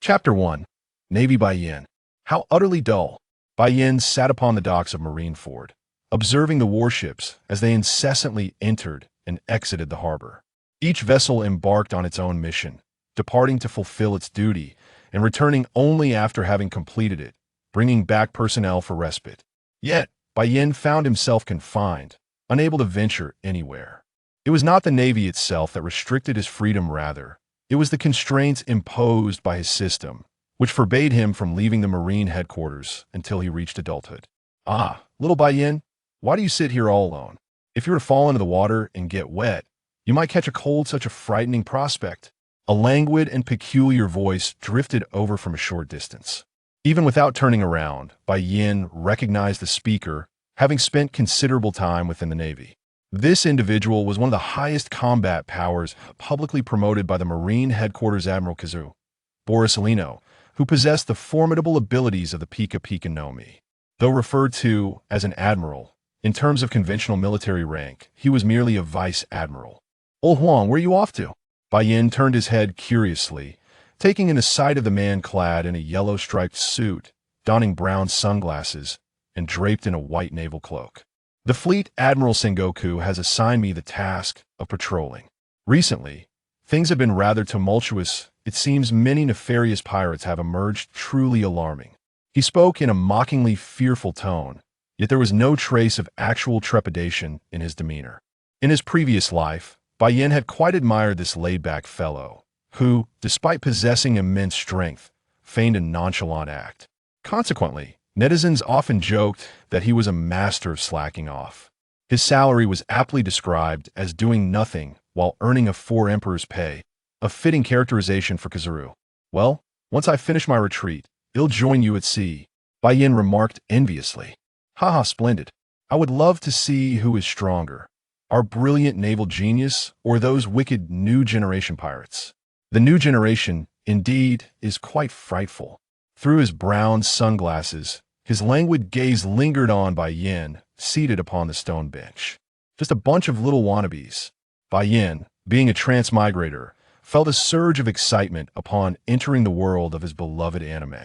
Chapter 1. Navy Bai Yan. How utterly dull. Bai Yan sat upon the docks of Marineford, observing the warships as they incessantly entered and exited the harbor. Each vessel embarked on its own mission, departing to fulfill its duty and returning only after having completed it, bringing back personnel for respite. Yet, Bai Yan found himself confined, unable to venture anywhere. It was not the Navy itself that restricted his freedom, rather, it was the constraints imposed by his system, which forbade him from leaving the Marine headquarters until he reached adulthood. Ah, little Bai Yan, why do you sit here all alone? If you were to fall into the water and get wet, you might catch a cold. Such a frightening prospect. A languid and peculiar voice drifted over from a short distance. Even without turning around, Bai Yan recognized the speaker, having spent considerable time within the Navy. This individual was one of the highest combat powers publicly promoted by the Marine Headquarters Admiral Kuzan, Bartholomew, who possessed the formidable abilities of the Pika Pika no Mi. Though referred to as an admiral, in terms of conventional military rank, he was merely a vice admiral. Old Huang, where are you off to? Bai Yan turned his head curiously, taking in the sight of the man clad in a yellow-striped suit, donning brown sunglasses, and draped in a white naval cloak. The Fleet Admiral Sengoku has assigned me the task of patrolling. Recently, things have been rather tumultuous. It seems many nefarious pirates have emerged, truly alarming. He spoke in a mockingly fearful tone, yet there was no trace of actual trepidation in his demeanor. In his previous life, Bai Yan had quite admired this laid-back fellow, who, despite possessing immense strength, feigned a nonchalant act. Consequently, netizens often joked that he was a master of slacking off. His salary was aptly described as doing nothing while earning a 4 emperors' pay, a fitting characterization for Kuzan. Well, once I finish my retreat, I'll join you at sea, Bai Yan remarked enviously. Haha, splendid. I would love to see who is stronger, our brilliant naval genius or those wicked new generation pirates. The new generation, indeed, is quite frightful. Through his brown sunglasses, his languid gaze lingered on Bai Yan, seated upon the stone bench. Just a bunch of little wannabes. Bai Yan, being a transmigrator, felt a surge of excitement upon entering the world of his beloved anime.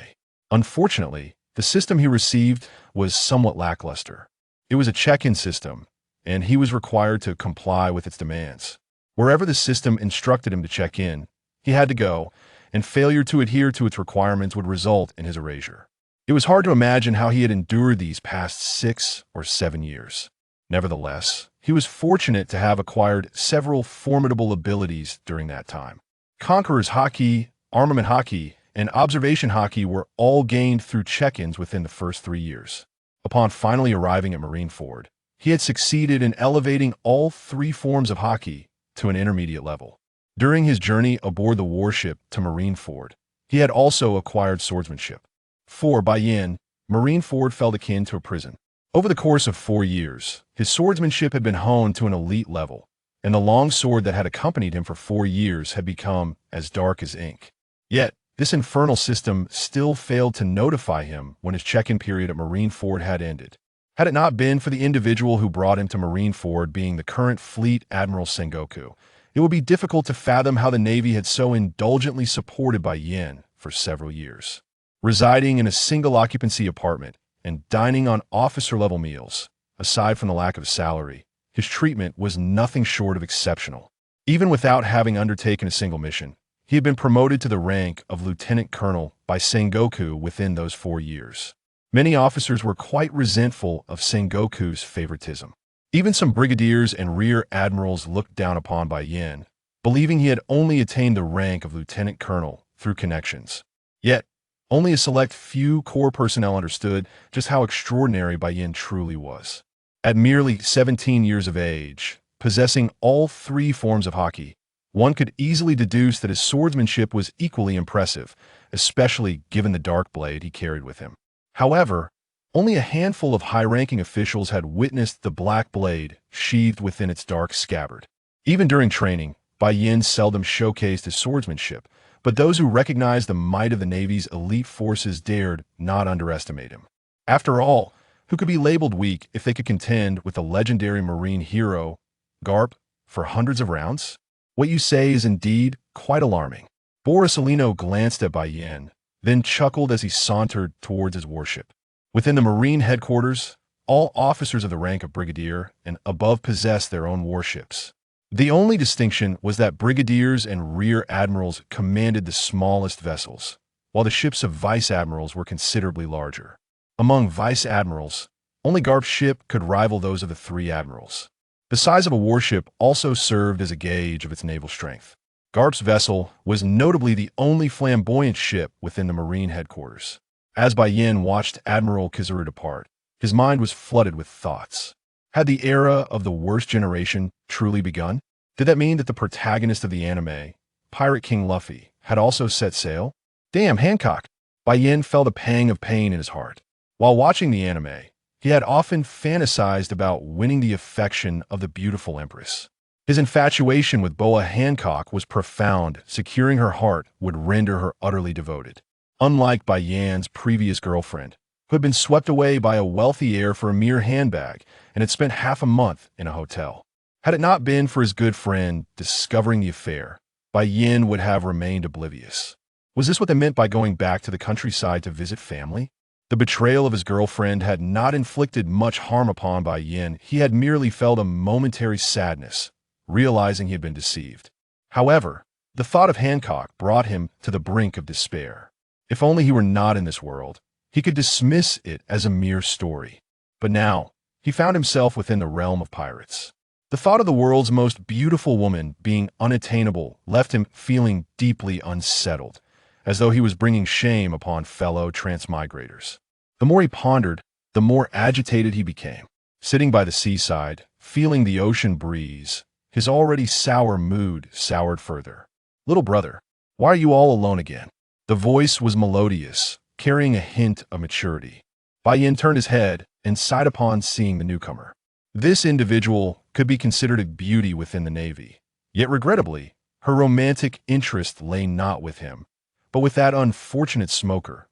Unfortunately, the system he received was somewhat lackluster. It was a check-in system, and he was required to comply with its demands. Wherever the system instructed him to check in, he had to go, and failure to adhere to its requirements would result in his erasure. It was hard to imagine how he had endured these past 6 or 7 years. Nevertheless, he was fortunate to have acquired several formidable abilities during that time. Conqueror's Haki, Armament Haki, and Observation Haki were all gained through check-ins within the first 3 years. Upon finally arriving at Marineford, he had succeeded in elevating all 3 forms of Haki to an intermediate level. During his journey aboard the warship to Marineford, he had also acquired swordsmanship. For Bai Yan, Marineford felt akin to a prison. Over the course of 4 years, his swordsmanship had been honed to an elite level, and the long sword that had accompanied him for 4 years had become as dark as ink. Yet, this infernal system still failed to notify him when his check-in period at Marineford had ended. Had it not been for the individual who brought him to Marineford being the current Fleet Admiral Sengoku, it would be difficult to fathom how the Navy had so indulgently supported Bai Yan for several years. Residing in a single-occupancy apartment and dining on officer-level meals, aside from the lack of salary, his treatment was nothing short of exceptional. Even without having undertaken a single mission, he had been promoted to the rank of lieutenant colonel by Sengoku within those 4 years. Many officers were quite resentful of Sengoku's favoritism. Even some brigadiers and rear admirals looked down upon Bai Yan, believing he had only attained the rank of lieutenant colonel through connections. Yet, only a select few core personnel understood just how extraordinary Bai Yan truly was. At merely 17 years of age, possessing all 3 forms of Haki, one could easily deduce that his swordsmanship was equally impressive, especially given the dark blade he carried with him. However, only a handful of high-ranking officials had witnessed the black blade sheathed within its dark scabbard. Even during training, Bai Yan seldom showcased his swordsmanship, but those who recognized the might of the Navy's elite forces dared not underestimate him. After all, who could be labeled weak if they could contend with the legendary Marine hero, Garp, for hundreds of rounds? What you say is indeed quite alarming. Bartholomew glanced at Bai Yan, then chuckled as he sauntered towards his warship. Within the Marine headquarters, all officers of the rank of brigadier and above possessed their own warships. The only distinction was that brigadiers and rear admirals commanded the smallest vessels, while the ships of vice admirals were considerably larger. Among vice admirals, only Garp's ship could rival those of the three admirals. The size of a warship also served as a gauge of its naval strength. Garp's vessel was notably the only flamboyant ship within the Marine headquarters. As Bai Yan watched Admiral Kuzan depart, his mind was flooded with thoughts. Had the era of the worst generation truly begun? Did that mean that the protagonist of the anime, Pirate King Luffy, had also set sail? Damn, Hancock! Bai Yan felt a pang of pain in his heart. While watching the anime, he had often fantasized about winning the affection of the beautiful Empress. His infatuation with Boa Hancock was profound. Securing her heart would render her utterly devoted. Unlike Bai Yan's previous girlfriend, who had been swept away by a wealthy heir for a mere handbag and had spent half a month in a hotel. Had it not been for his good friend discovering the affair, Bai Yan would have remained oblivious. Was this what they meant by going back to the countryside to visit family? The betrayal of his girlfriend had not inflicted much harm upon Bai Yan. He had merely felt a momentary sadness, realizing he had been deceived. However, the thought of Hancock brought him to the brink of despair. If only he were not in this world, he could dismiss it as a mere story. But now, he found himself within the realm of pirates. The thought of the world's most beautiful woman being unattainable left him feeling deeply unsettled, as though he was bringing shame upon fellow transmigrators. The more he pondered, the more agitated he became. Sitting by the seaside, feeling the ocean breeze, his already sour mood soured further. "Little brother, why are you all alone again?" The voice was melodious, carrying a hint of maturity. Bai Yan turned his head and sighed upon seeing the newcomer. This individual could be considered a beauty within the Navy, yet regrettably, her romantic interest lay not with him, but with that unfortunate smoker.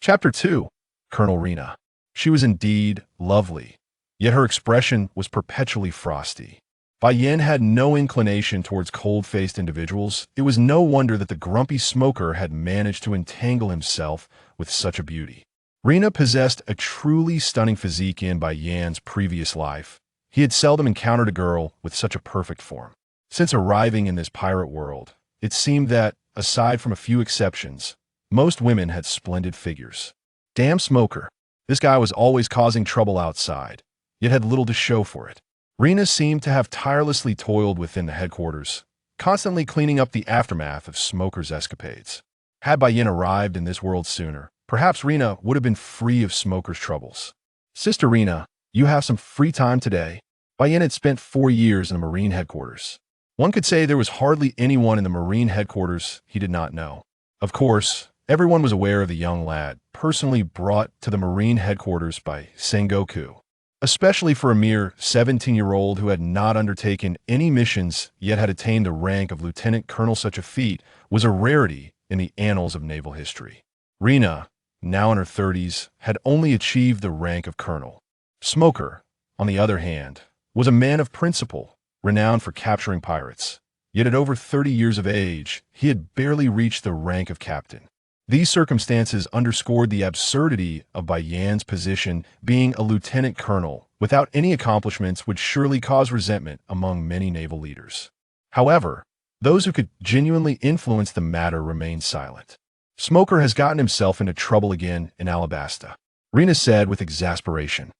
Chapter 2. Colonel Rina. She was indeed lovely, yet her expression was perpetually frosty. Bai Yan had no inclination towards cold-faced individuals. It was no wonder that the grumpy smoker had managed to entangle himself with such a beauty. Rina possessed a truly stunning physique. In Bai Yan's previous life, he had seldom encountered a girl with such a perfect form. Since arriving in this pirate world, it seemed that, aside from a few exceptions, most women had splendid figures. Damn smoker. This guy was always causing trouble outside, yet had little to show for it. Rina seemed to have tirelessly toiled within the headquarters, constantly cleaning up the aftermath of Smoker's escapades. Had Bai Yan arrived in this world sooner, perhaps Rina would have been free of Smoker's troubles. "Sister Rina, you have some free time today?" Bai Yan had spent 4 years in the Marine headquarters. One could say there was hardly anyone in the Marine headquarters he did not know. Of course, everyone was aware of the young lad, personally brought to the Marine headquarters by Sengoku. Especially for a mere 17-year-old who had not undertaken any missions yet had attained the rank of lieutenant colonel, such a feat was a rarity in the annals of naval history. Rina, now in her 30s, had only achieved the rank of colonel. Smoker, on the other hand, was a man of principle, renowned for capturing pirates. Yet at over 30 years of age, he had barely reached the rank of captain. These circumstances underscored the absurdity of Bai Yan's position. Being a lieutenant colonel without any accomplishments would surely cause resentment among many naval leaders. However, those who could genuinely influence the matter remained silent. "Smoker has gotten himself into trouble again in Alabasta," Rina said with exasperation.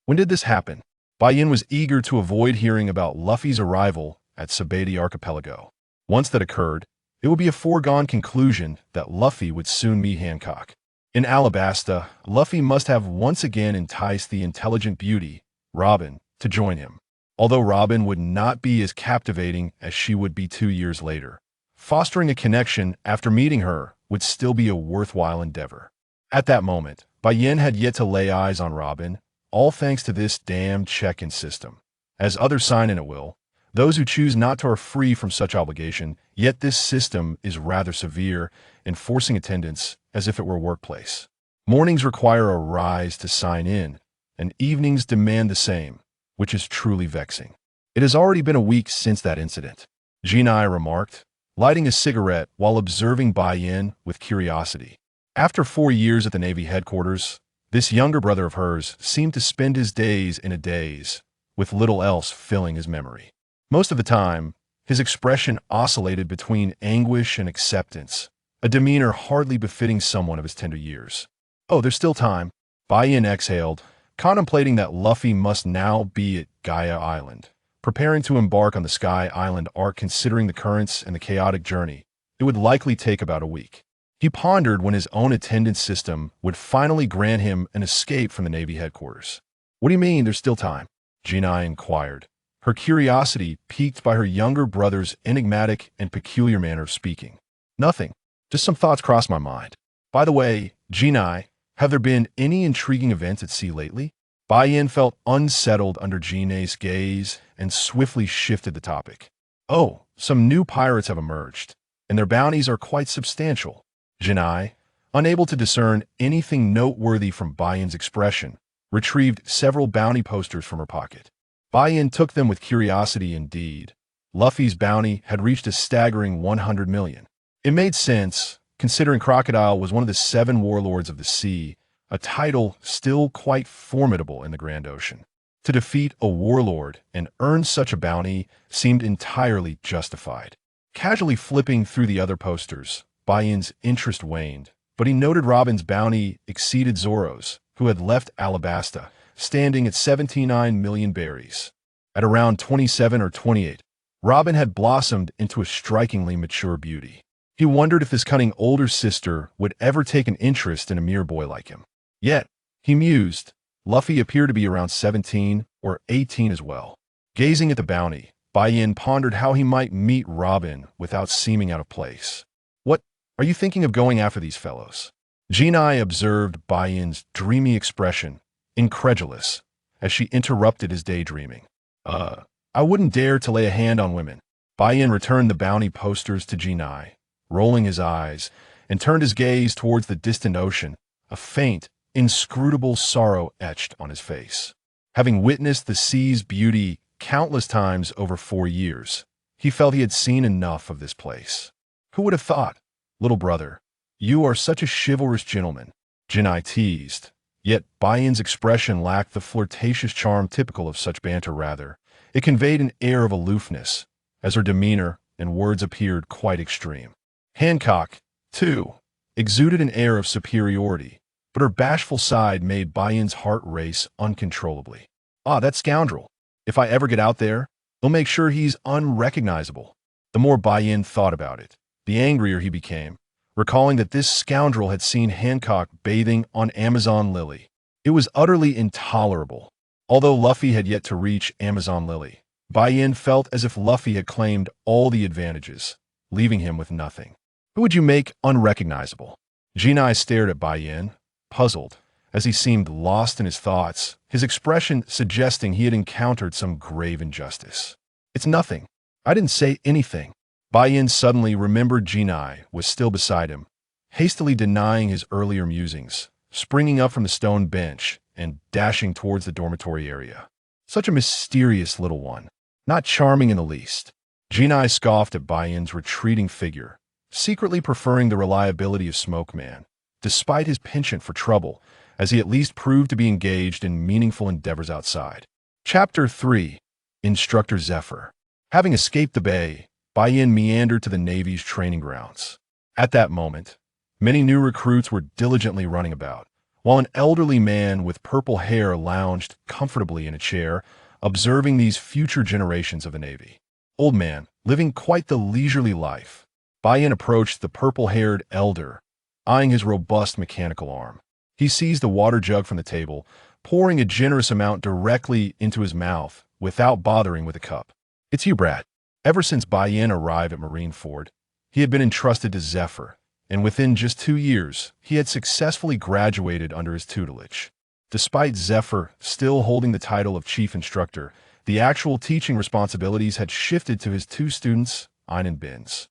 "When did this happen?" Bai Yan was eager to avoid hearing about Luffy's arrival at Sabati Archipelago. Once that occurred, it would be a foregone conclusion that Luffy would soon meet Hancock. In Alabasta, Luffy must have once again enticed the intelligent beauty, Robin, to join him. Although Robin would not be as captivating as she would be 2 years later, fostering a connection after meeting her would still be a worthwhile endeavor. At that moment, Bai Yan had yet to lay eyes on Robin, all thanks to this damned check-in system. As others sign in at will, those who choose not to are free from such obligation, yet this system is rather severe, enforcing attendance as if it were a workplace. Mornings require a rise to sign in, and evenings demand the same, which is truly vexing. "It has already been a week since that incident," Jinai remarked, lighting a cigarette while observing Bai Yan with curiosity. After 4 years at the Navy headquarters, this younger brother of hers seemed to spend his days in a daze, with little else filling his memory. Most of the time, his expression oscillated between anguish and acceptance, a demeanor hardly befitting someone of his tender years. Oh, there's still time. Bai Yan exhaled, contemplating that Luffy must now be at Gaia Island, preparing to embark on the Sky Island arc. Considering the currents and the chaotic journey, it would likely take about a week. He pondered when his own attendance system would finally grant him an escape from the Navy headquarters. What do you mean there's still time? Enies inquired, her curiosity piqued by her younger brother's enigmatic and peculiar manner of speaking. Nothing. Just some thoughts crossed my mind. By the way, Enies, have there been any intriguing events at sea lately? Bai Yan felt unsettled under Enies' gaze and swiftly shifted the topic. Oh, some new pirates have emerged, and their bounties are quite substantial. Enies, unable to discern anything noteworthy from Bai Yan's expression, retrieved several bounty posters from her pocket. Bai Yan took them with curiosity indeed. Luffy's bounty had reached a staggering 100 million. It made sense, considering Crocodile was one of the 7 warlords of the sea, a title still quite formidable in the Grand Ocean. To defeat a warlord and earn such a bounty seemed entirely justified. Casually flipping through the other posters, Bai Yan's interest waned, but he noted Robin's bounty exceeded Zoro's, who had left Alabasta, standing at 79 million berries. At around 27 or 28, Robin had blossomed into a strikingly mature beauty. He wondered if his cunning older sister would ever take an interest in a mere boy like him. Yet, he mused, Luffy appeared to be around 17 or 18 as well. Gazing at the bounty, Bai Yan pondered how he might meet Robin without seeming out of place. What, are you thinking of going after these fellows? Enies observed Bai Yan's dreamy expression, incredulous, as she interrupted his daydreaming. I wouldn't dare to lay a hand on women. Bai Yan returned the bounty posters to Enies, rolling his eyes, and turned his gaze towards the distant ocean, a faint, inscrutable sorrow etched on his face. Having witnessed the sea's beauty countless times over 4 years, he felt he had seen enough of this place. Who would have thought? Little brother, you are such a chivalrous gentleman, Enies teased. Yet Bai Yan's expression lacked the flirtatious charm typical of such banter. Rather, it conveyed an air of aloofness, as her demeanor and words appeared quite extreme. Hancock, too, exuded an air of superiority, but her bashful side made Bai Yan's heart race uncontrollably. Ah, that scoundrel. If I ever get out there, he'll make sure he's unrecognizable. The more Bai Yan thought about it, the angrier he became, recalling that this scoundrel had seen Hancock bathing on Amazon Lily. It was utterly intolerable. Although Luffy had yet to reach Amazon Lily, Bai Yan felt as if Luffy had claimed all the advantages, leaving him with nothing. Who would you make unrecognizable? Enies stared at Bai Yan, puzzled, as he seemed lost in his thoughts, his expression suggesting he had encountered some grave injustice. It's nothing. I didn't say anything. Bai Yan suddenly remembered Enies was still beside him, hastily denying his earlier musings, springing up from the stone bench and dashing towards the dormitory area. Such a mysterious little one, not charming in the least. Enies scoffed at Bai Yan's retreating figure, secretly preferring the reliability of Smoke Man, despite his penchant for trouble, as he at least proved to be engaged in meaningful endeavors outside. Chapter 3. Instructor Zephyr. Having escaped the bay, Bai Yan meandered to the Navy's training grounds. At that moment, many new recruits were diligently running about, while an elderly man with purple hair lounged comfortably in a chair, observing these future generations of the Navy. Old man, living quite the leisurely life, Bai Yan approached the purple-haired elder, eyeing his robust mechanical arm. He seized the water jug from the table, pouring a generous amount directly into his mouth without bothering with a cup. It's you, Brad. Ever since Bai Yan arrived at Marineford, he had been entrusted to Zephyr, and within just 2 years, he had successfully graduated under his tutelage. Despite Zephyr still holding the title of chief instructor, the actual teaching responsibilities had shifted to his 2 students, Ein and Benz.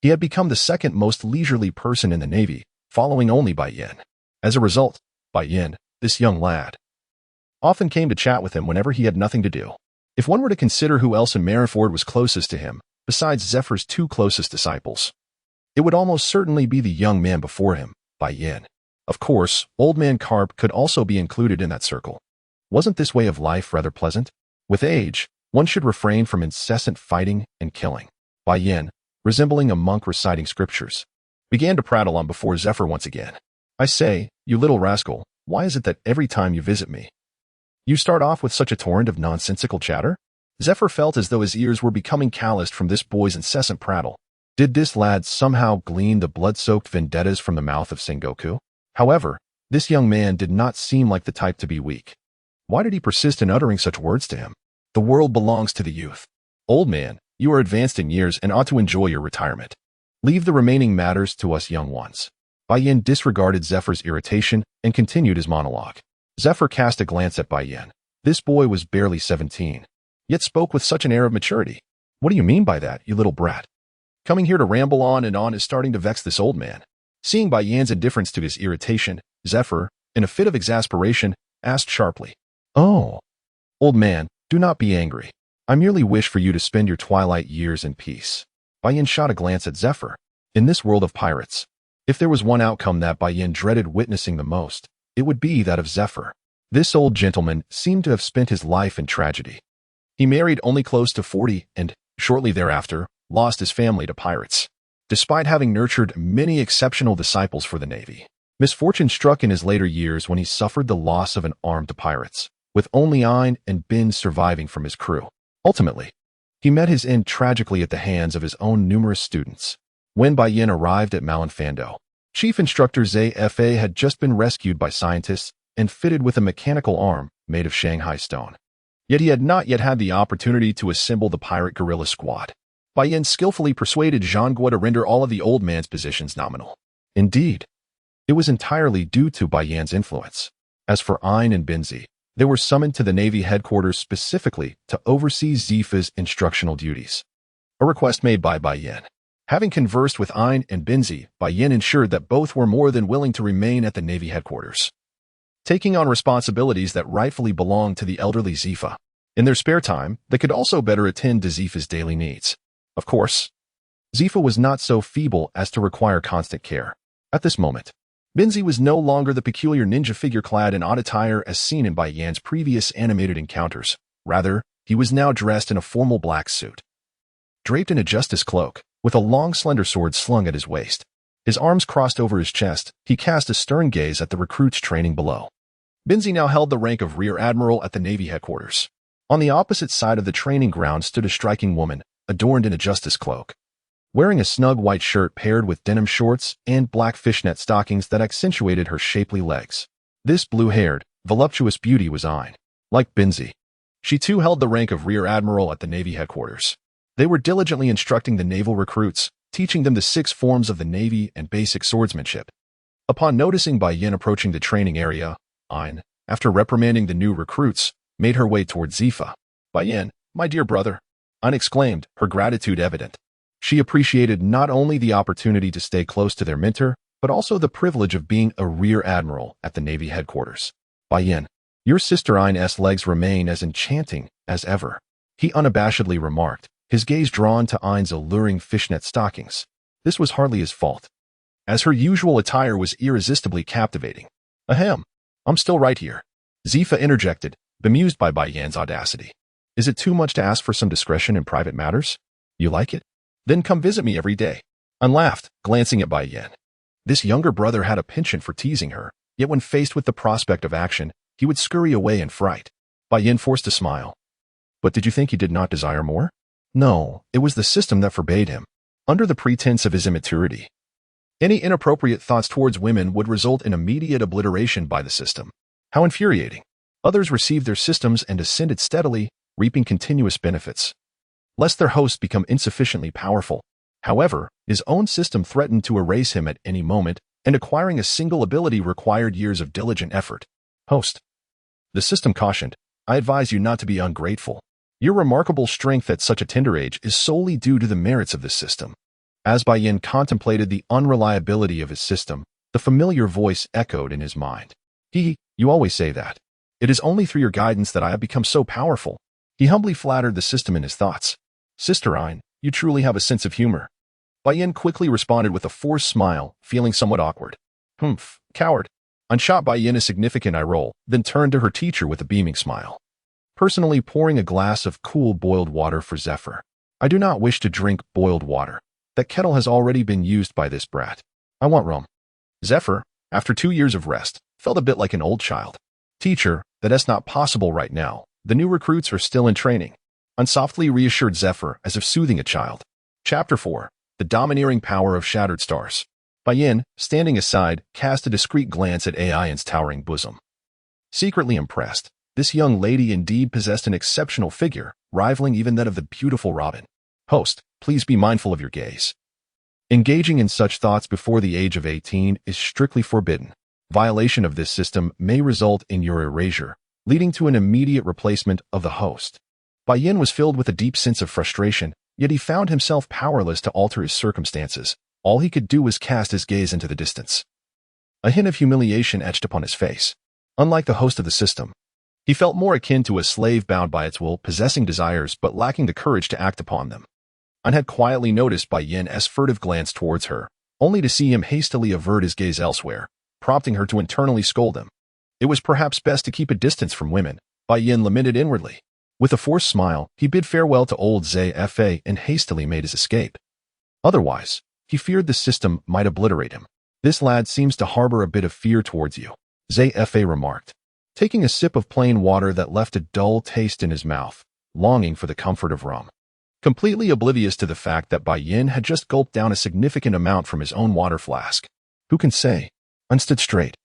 He had become the second most leisurely person in the Navy, following only Bai Yan. As a result, Bai Yan, this young lad, often came to chat with him whenever he had nothing to do. If one were to consider who else in Marineford was closest to him, besides Zephyr's two closest disciples. It would almost certainly be the young man before him, Bai Yan. Of course, Old Man Carp could also be included in that circle. Wasn't this way of life rather pleasant? With age, one should refrain from incessant fighting and killing. Bai Yan, resembling a monk reciting scriptures, began to prattle on before Zephyr once again. I say, you little rascal, why is it that every time you visit me, you start off with such a torrent of nonsensical chatter? Zephyr felt as though his ears were becoming calloused from this boy's incessant prattle. Did this lad somehow glean the blood-soaked vendettas from the mouth of Sengoku? However, this young man did not seem like the type to be weak. Why did he persist in uttering such words to him? The world belongs to the youth. Old man, you are advanced in years and ought to enjoy your retirement. Leave the remaining matters to us young ones. Bai Yan disregarded Zephyr's irritation and continued his monologue. Zephyr cast a glance at Bai Yan. This boy was barely 17, yet spoke with such an air of maturity. What do you mean by that, you little brat? Coming here to ramble on and on is starting to vex this old man. Seeing Bai Yan's indifference to his irritation, Zephyr, in a fit of exasperation, asked sharply, Oh, old man, do not be angry. I merely wish for you to spend your twilight years in peace. Bai Yan shot a glance at Zephyr. In this world of pirates, if there was one outcome that Bai Yan dreaded witnessing the most, it would be that of Zephyr. This old gentleman seemed to have spent his life in tragedy. He married only close to 40 and, shortly thereafter, lost his family to pirates. Despite having nurtured many exceptional disciples for the Navy, misfortune struck in his later years when he suffered the loss of an arm to pirates, with only Enies and Bin surviving from his crew. Ultimately, he met his end tragically at the hands of his own numerous students. When Bai Yan arrived at Marineford, Chief Instructor Zefa had just been rescued by scientists and fitted with a mechanical arm made of Shanghai stone. Yet he had not yet had the opportunity to assemble the pirate guerrilla squad. Bai Yan skillfully persuaded Zhang Guo to render all of the old man's positions nominal. Indeed, it was entirely due to Bai Yan's influence. As for Enies and Binzi, they were summoned to the Navy headquarters specifically to oversee Zefa's instructional duties. A request made by Bai Yan. Having conversed with Enies and Binzi, Bai Yan ensured that both were more than willing to remain at the Navy headquarters, taking on responsibilities that rightfully belonged to the elderly Zefa. In their spare time, they could also better attend to Zefa's daily needs. Of course, Zefa was not so feeble as to require constant care. At this moment, Binzi was no longer the peculiar ninja figure clad in odd attire as seen in Bai Yan's previous animated encounters. Rather, he was now dressed in a formal black suit, draped in a justice cloak, with a long slender sword slung at his waist. His arms crossed over his chest, he cast a stern gaze at the recruits training below. Binzi now held the rank of Rear Admiral at the Navy headquarters. On the opposite side of the training ground stood a striking woman, adorned in a justice cloak, wearing a snug white shirt paired with denim shorts and black fishnet stockings that accentuated her shapely legs. This blue-haired, voluptuous beauty was Enies. Like Binzi, she too held the rank of Rear Admiral at the Navy headquarters. They were diligently instructing the naval recruits, teaching them the 6 forms of the Navy and basic swordsmanship. Upon noticing Bai Yan approaching the training area, Enies, after reprimanding the new recruits, made her way toward Zefa. Bai Yan, my dear brother, Enies exclaimed, her gratitude evident. She appreciated not only the opportunity to stay close to their mentor, but also the privilege of being a Rear Admiral at the Navy headquarters. Bai Yan, your sister Enies' legs remain as enchanting as ever, he unabashedly remarked, his gaze drawn to Enies' alluring fishnet stockings. This was hardly his fault, as her usual attire was irresistibly captivating. Ahem, I'm still right here, Zefa interjected, bemused by Bai Yan's audacity. Is it too much to ask for some discretion in private matters? You like it? Then come visit me every day. I laughed, glancing at Bai Yan. This younger brother had a penchant for teasing her, yet when faced with the prospect of action, he would scurry away in fright. Bai Yan forced a smile. But did you think he did not desire more? No, it was the system that forbade him. Under the pretense of his immaturity, any inappropriate thoughts towards women would result in immediate obliteration by the system. How infuriating. Others received their systems and ascended steadily, reaping continuous benefits, lest their hosts become insufficiently powerful. However, his own system threatened to erase him at any moment, and acquiring a single ability required years of diligent effort. Host. The system cautioned, I advise you not to be ungrateful. Your remarkable strength at such a tender age is solely due to the merits of this system. As Bai Yan contemplated the unreliability of his system, the familiar voice echoed in his mind. You always say that. It is only through your guidance that I have become so powerful. He humbly flattered the system in his thoughts. Sister Enies, You truly have a sense of humor. Bai Yan quickly responded with a forced smile, feeling somewhat awkward. Humph, coward. Unshot Bai Yan a significant eye roll, then turned to her teacher with a beaming smile. Personally pouring a glass of cool boiled water for Zephyr. I do not wish to drink boiled water. That kettle has already been used by this brat. I want rum. Zephyr, after 2 years of rest, felt a bit like an old child. Teacher, that's not possible right now. The new recruits are still in training. Unsoftly reassured Zephyr as if soothing a child. Chapter 4. The Domineering Power of Shattered Stars. Bai Yan, standing aside, cast a discreet glance at Ai's towering bosom. Secretly impressed, this young lady indeed possessed an exceptional figure, rivaling even that of the beautiful Robin. Host, please be mindful of your gaze. Engaging in such thoughts before the age of 18 is strictly forbidden. Violation of this system may result in your erasure, leading to an immediate replacement of the host. Bai Yan was filled with a deep sense of frustration, yet he found himself powerless to alter his circumstances. All he could do was cast his gaze into the distance. A hint of humiliation etched upon his face. Unlike the host of the system, he felt more akin to a slave bound by its will, possessing desires but lacking the courage to act upon them. An had quietly noticed Bai Yan's furtive glance towards her, only to see him hastily avert his gaze elsewhere, prompting her to internally scold him. It was perhaps best to keep a distance from women, Bai Yan lamented inwardly. With a forced smile, he bid farewell to old Zefa and hastily made his escape. Otherwise, he feared the system might obliterate him. This lad seems to harbor a bit of fear towards you, Zefa remarked, taking a sip of plain water that left a dull taste in his mouth, longing for the comfort of rum. Completely oblivious to the fact that Bai Yan had just gulped down a significant amount from his own water flask. Who can say? Unstood straight.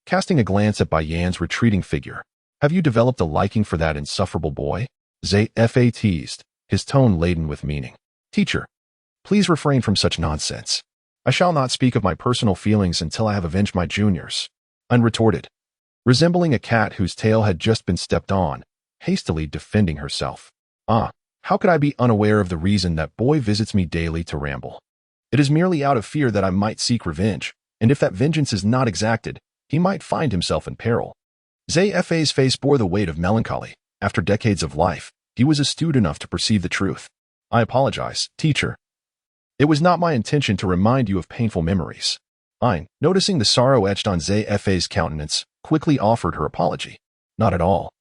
Casting a glance at Bai Yan's retreating figure. Have you developed a liking for that insufferable boy? Zefa teased, his tone laden with meaning. Teacher, please refrain from such nonsense. I shall not speak of my personal feelings until I have avenged my juniors. Unretorted. Resembling a cat whose tail had just been stepped on, hastily defending herself. How could I be unaware of the reason that boy visits me daily to ramble? It is merely out of fear that I might seek revenge, and if that vengeance is not exacted, he might find himself in peril. Zefa's face bore the weight of melancholy. After decades of life, he was astute enough to perceive the truth. I apologize, teacher. It was not my intention to remind you of painful memories. Ein, noticing the sorrow etched on Zefa's countenance, quickly offered her apology. Not at all.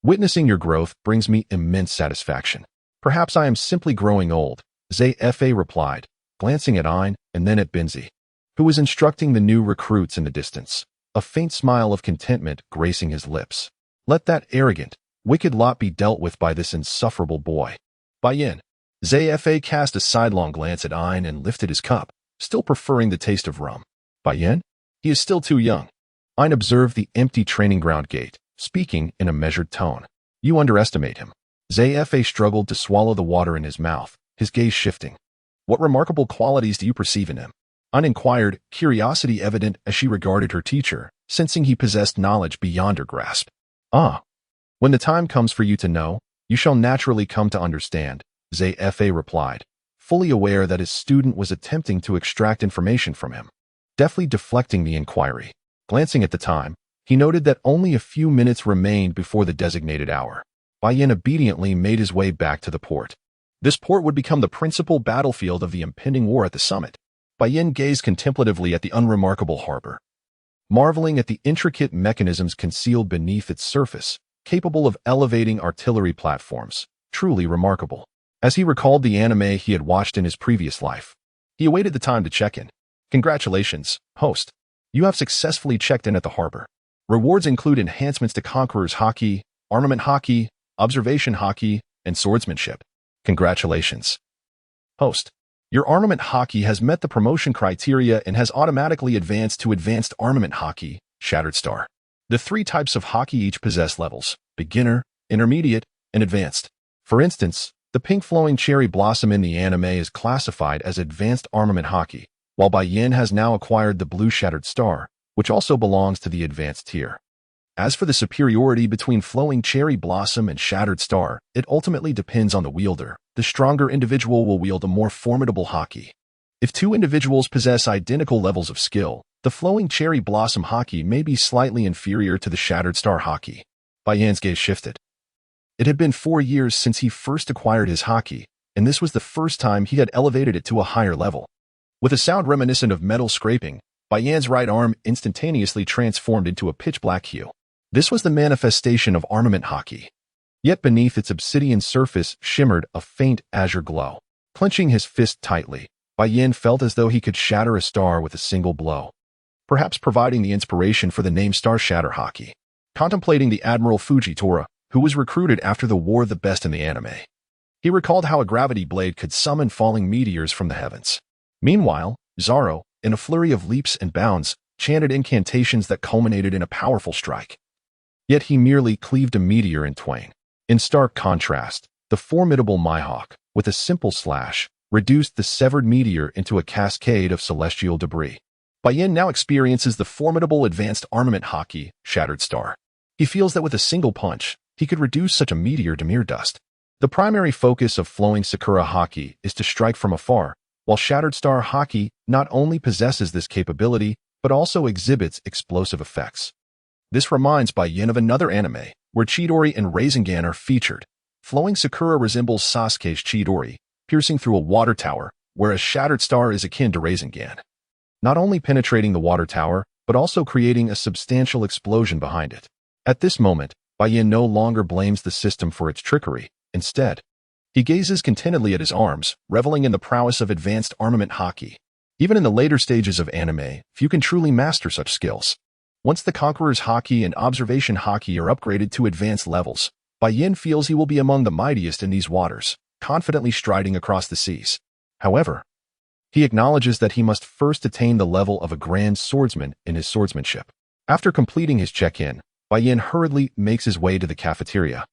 Witnessing your growth brings me immense satisfaction. Perhaps I am simply growing old, Zefa replied, glancing at Ein and then at Benzi, who was instructing the new recruits in the distance, a faint smile of contentment gracing his lips. Let that arrogant, wicked lot be dealt with by this insufferable boy. Bai Yan. Zefa cast a sidelong glance at Ein and lifted his cup, still preferring the taste of rum. Bai Yan? He is still too young. Ein observed the empty training ground gate, speaking in a measured tone. You underestimate him. Zefa struggled to swallow the water in his mouth, his gaze shifting. What remarkable qualities do you perceive in him? Ein inquired, curiosity evident as she regarded her teacher, sensing he possessed knowledge beyond her grasp. When the time comes for you to know, you shall naturally come to understand, Zefa replied, fully aware that his student was attempting to extract information from him. Deftly deflecting the inquiry. Glancing at the time, he noted that only a few minutes remained before the designated hour. Bai Yan obediently made his way back to the port. This port would become the principal battlefield of the impending war at the summit. Bai Yan gazed contemplatively at the unremarkable harbor, marveling at the intricate mechanisms concealed beneath its surface, capable of elevating artillery platforms. Truly remarkable. As he recalled the anime he had watched in his previous life, he awaited the time to check in. Congratulations, host. You have successfully checked in at the harbor. Rewards include enhancements to Conqueror's Haki, Armament Haki, Observation Haki, and Swordsmanship. Congratulations. Host. Your Armament Haki has met the promotion criteria and has automatically advanced to Advanced Armament Haki, Shattered Star. The 3 types of Haki each possess levels: Beginner, Intermediate, and Advanced. For instance, the pink flowing cherry blossom in the anime is classified as Advanced Armament Haki, while Bai Yan has now acquired the blue Shattered Star, which also belongs to the Advanced tier. As for the superiority between flowing cherry blossom and Shattered Star, it ultimately depends on the wielder. The stronger individual will wield a more formidable Haki. If 2 individuals possess identical levels of skill, the flowing cherry blossom Haki may be slightly inferior to the Shattered Star Haki. Bai Yan's gaze shifted. It had been 4 years since he first acquired his Haki, and this was the first time he had elevated it to a higher level. With a sound reminiscent of metal scraping, Bai Yan's right arm instantaneously transformed into a pitch-black hue. This was the manifestation of armament hockey. Yet beneath its obsidian surface shimmered a faint azure glow. Clenching his fist tightly, Bai Yan felt as though he could shatter a star with a single blow, perhaps providing the inspiration for the name Star Shatter Hockey. Contemplating the Admiral Fujitora, who was recruited after the War of the Best in the anime, he recalled how a gravity blade could summon falling meteors from the heavens. Meanwhile, Zaro, in a flurry of leaps and bounds, chanted incantations that culminated in a powerful strike. Yet he merely cleaved a meteor in twain. In stark contrast, the formidable Mihawk, with a simple slash, reduced the severed meteor into a cascade of celestial debris. Bai Yan now experiences the formidable advanced armament hockey, Shattered Star. He feels that with a single punch, he could reduce such a meteor to mere dust. The primary focus of flowing Sakura hockey is to strike from afar, while Shattered Star hockey not only possesses this capability, but also exhibits explosive effects. This reminds Bai Yan of another anime, where Chidori and Rasengan are featured. Flowing Sakura resembles Sasuke's Chidori, piercing through a water tower, whereas Shattered Star is akin to Rasengan, not only penetrating the water tower, but also creating a substantial explosion behind it. At this moment, Bai Yan no longer blames the system for its trickery. Instead, he gazes contentedly at his arms, reveling in the prowess of advanced armament hockey. Even in the later stages of anime, few can truly master such skills. Once the Conqueror's hockey and observation hockey are upgraded to advanced levels, Bai Yan feels he will be among the mightiest in these waters, confidently striding across the seas. However, he acknowledges that he must first attain the level of a grand swordsman in his swordsmanship. After completing his check-in, Bai Yan hurriedly makes his way to the cafeteria,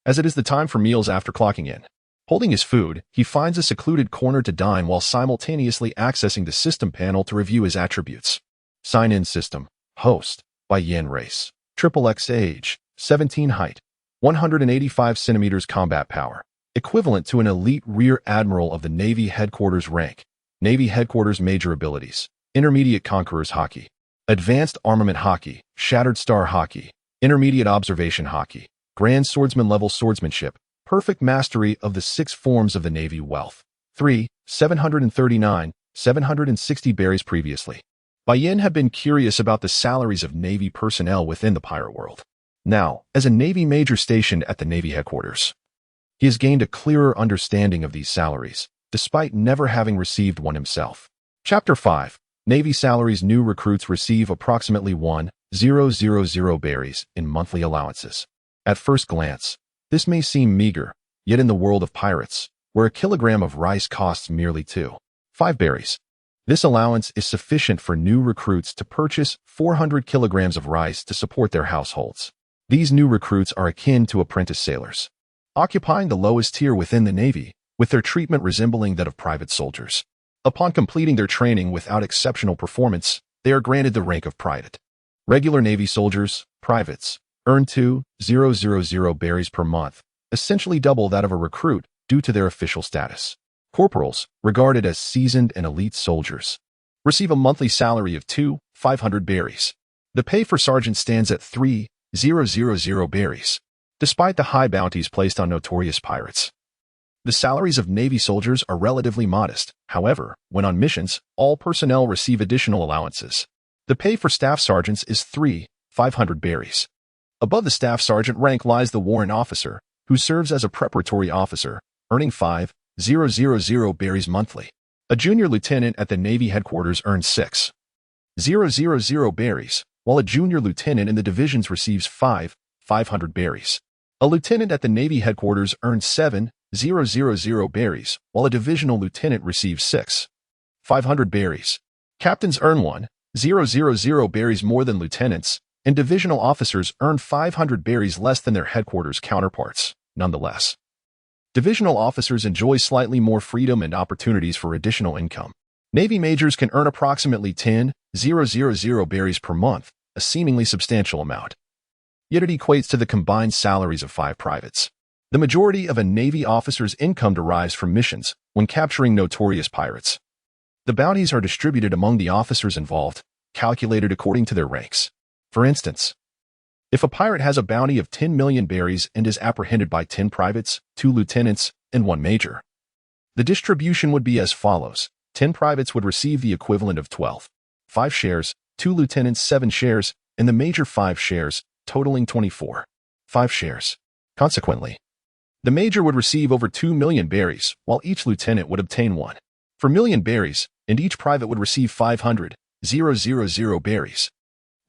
as it is the time for meals after clocking in. Holding his food, he finds a secluded corner to dine while simultaneously accessing the system panel to review his attributes. Sign-in system. Host. Bai Yan race. XXX age. 17 height. 185 centimeters combat power. Equivalent to an elite rear admiral of the Navy headquarters rank. Navy headquarters major abilities. Intermediate Conqueror's hockey. Advanced armament hockey. Shattered Star hockey. Intermediate observation hockey. Grand swordsman level swordsmanship. Perfect mastery of the 6 forms of the Navy wealth. 3. 739, 760 berries previously. Bai Yan had been curious about the salaries of Navy personnel within the pirate world. Now, as a Navy major stationed at the Navy headquarters, he has gained a clearer understanding of these salaries, despite never having received one himself. Chapter 5. Navy salaries. New recruits receive approximately 1,000 berries in monthly allowances. At first glance, this may seem meager, yet in the world of pirates, where a kilogram of rice costs merely 2.5 berries, this allowance is sufficient for new recruits to purchase 400 kilograms of rice to support their households. These new recruits are akin to apprentice sailors, occupying the lowest tier within the Navy, with their treatment resembling that of private soldiers. Upon completing their training without exceptional performance, they are granted the rank of private. Regular Navy soldiers, privates, earn 2,000 berries per month, essentially double that of a recruit due to their official status. Corporals, regarded as seasoned and elite soldiers, receive a monthly salary of 2,500 berries. The pay for sergeants stands at 3,000 berries. Despite the high bounties placed on notorious pirates, the salaries of Navy soldiers are relatively modest. However, when on missions, all personnel receive additional allowances. The pay for staff sergeants is 3,500 berries. Above the staff sergeant rank lies the warrant officer, who serves as a preparatory officer, earning 5,000 berries monthly. A junior lieutenant at the Navy headquarters earns 6,000 berries, while a junior lieutenant in the divisions receives 5,500 berries. A lieutenant at the Navy headquarters earns 7,000 berries, while a divisional lieutenant receives 6,500 berries. Captains earn 1,000 berries more than lieutenants, and divisional officers earn 500 berries less than their headquarters counterparts. Nonetheless, divisional officers enjoy slightly more freedom and opportunities for additional income. Navy majors can earn approximately 10,000 berries per month, a seemingly substantial amount. Yet it equates to the combined salaries of 5 privates. The majority of a Navy officer's income derives from missions when capturing notorious pirates. The bounties are distributed among the officers involved, calculated according to their ranks. For instance, if a pirate has a bounty of 10 million berries and is apprehended by 10 privates, 2 lieutenants, and 1 major, The distribution would be as follows. 10 privates would receive the equivalent of 12. 5 shares, 2 lieutenants 7 shares, and the major 5 shares, totaling 24. 5 shares. Consequently, the major would receive over 2 million berries, while each lieutenant would obtain 1. For million berries, and each private would receive 500,000 berries.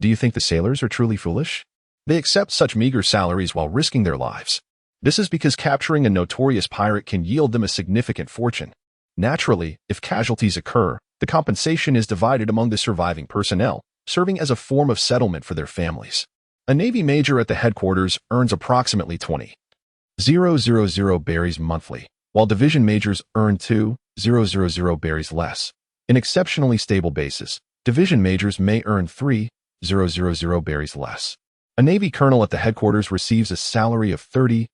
Do you think the sailors are truly foolish? They accept such meager salaries while risking their lives. This is because capturing a notorious pirate can yield them a significant fortune. Naturally, if casualties occur, the compensation is divided among the surviving personnel, serving as a form of settlement for their families. A Navy major at the headquarters earns approximately 20,000 berries monthly, while division majors earn 2,000 berries less. In exceptionally stable basis, division majors may earn 3,000 berries less. A Navy colonel at the headquarters receives a salary of 30,000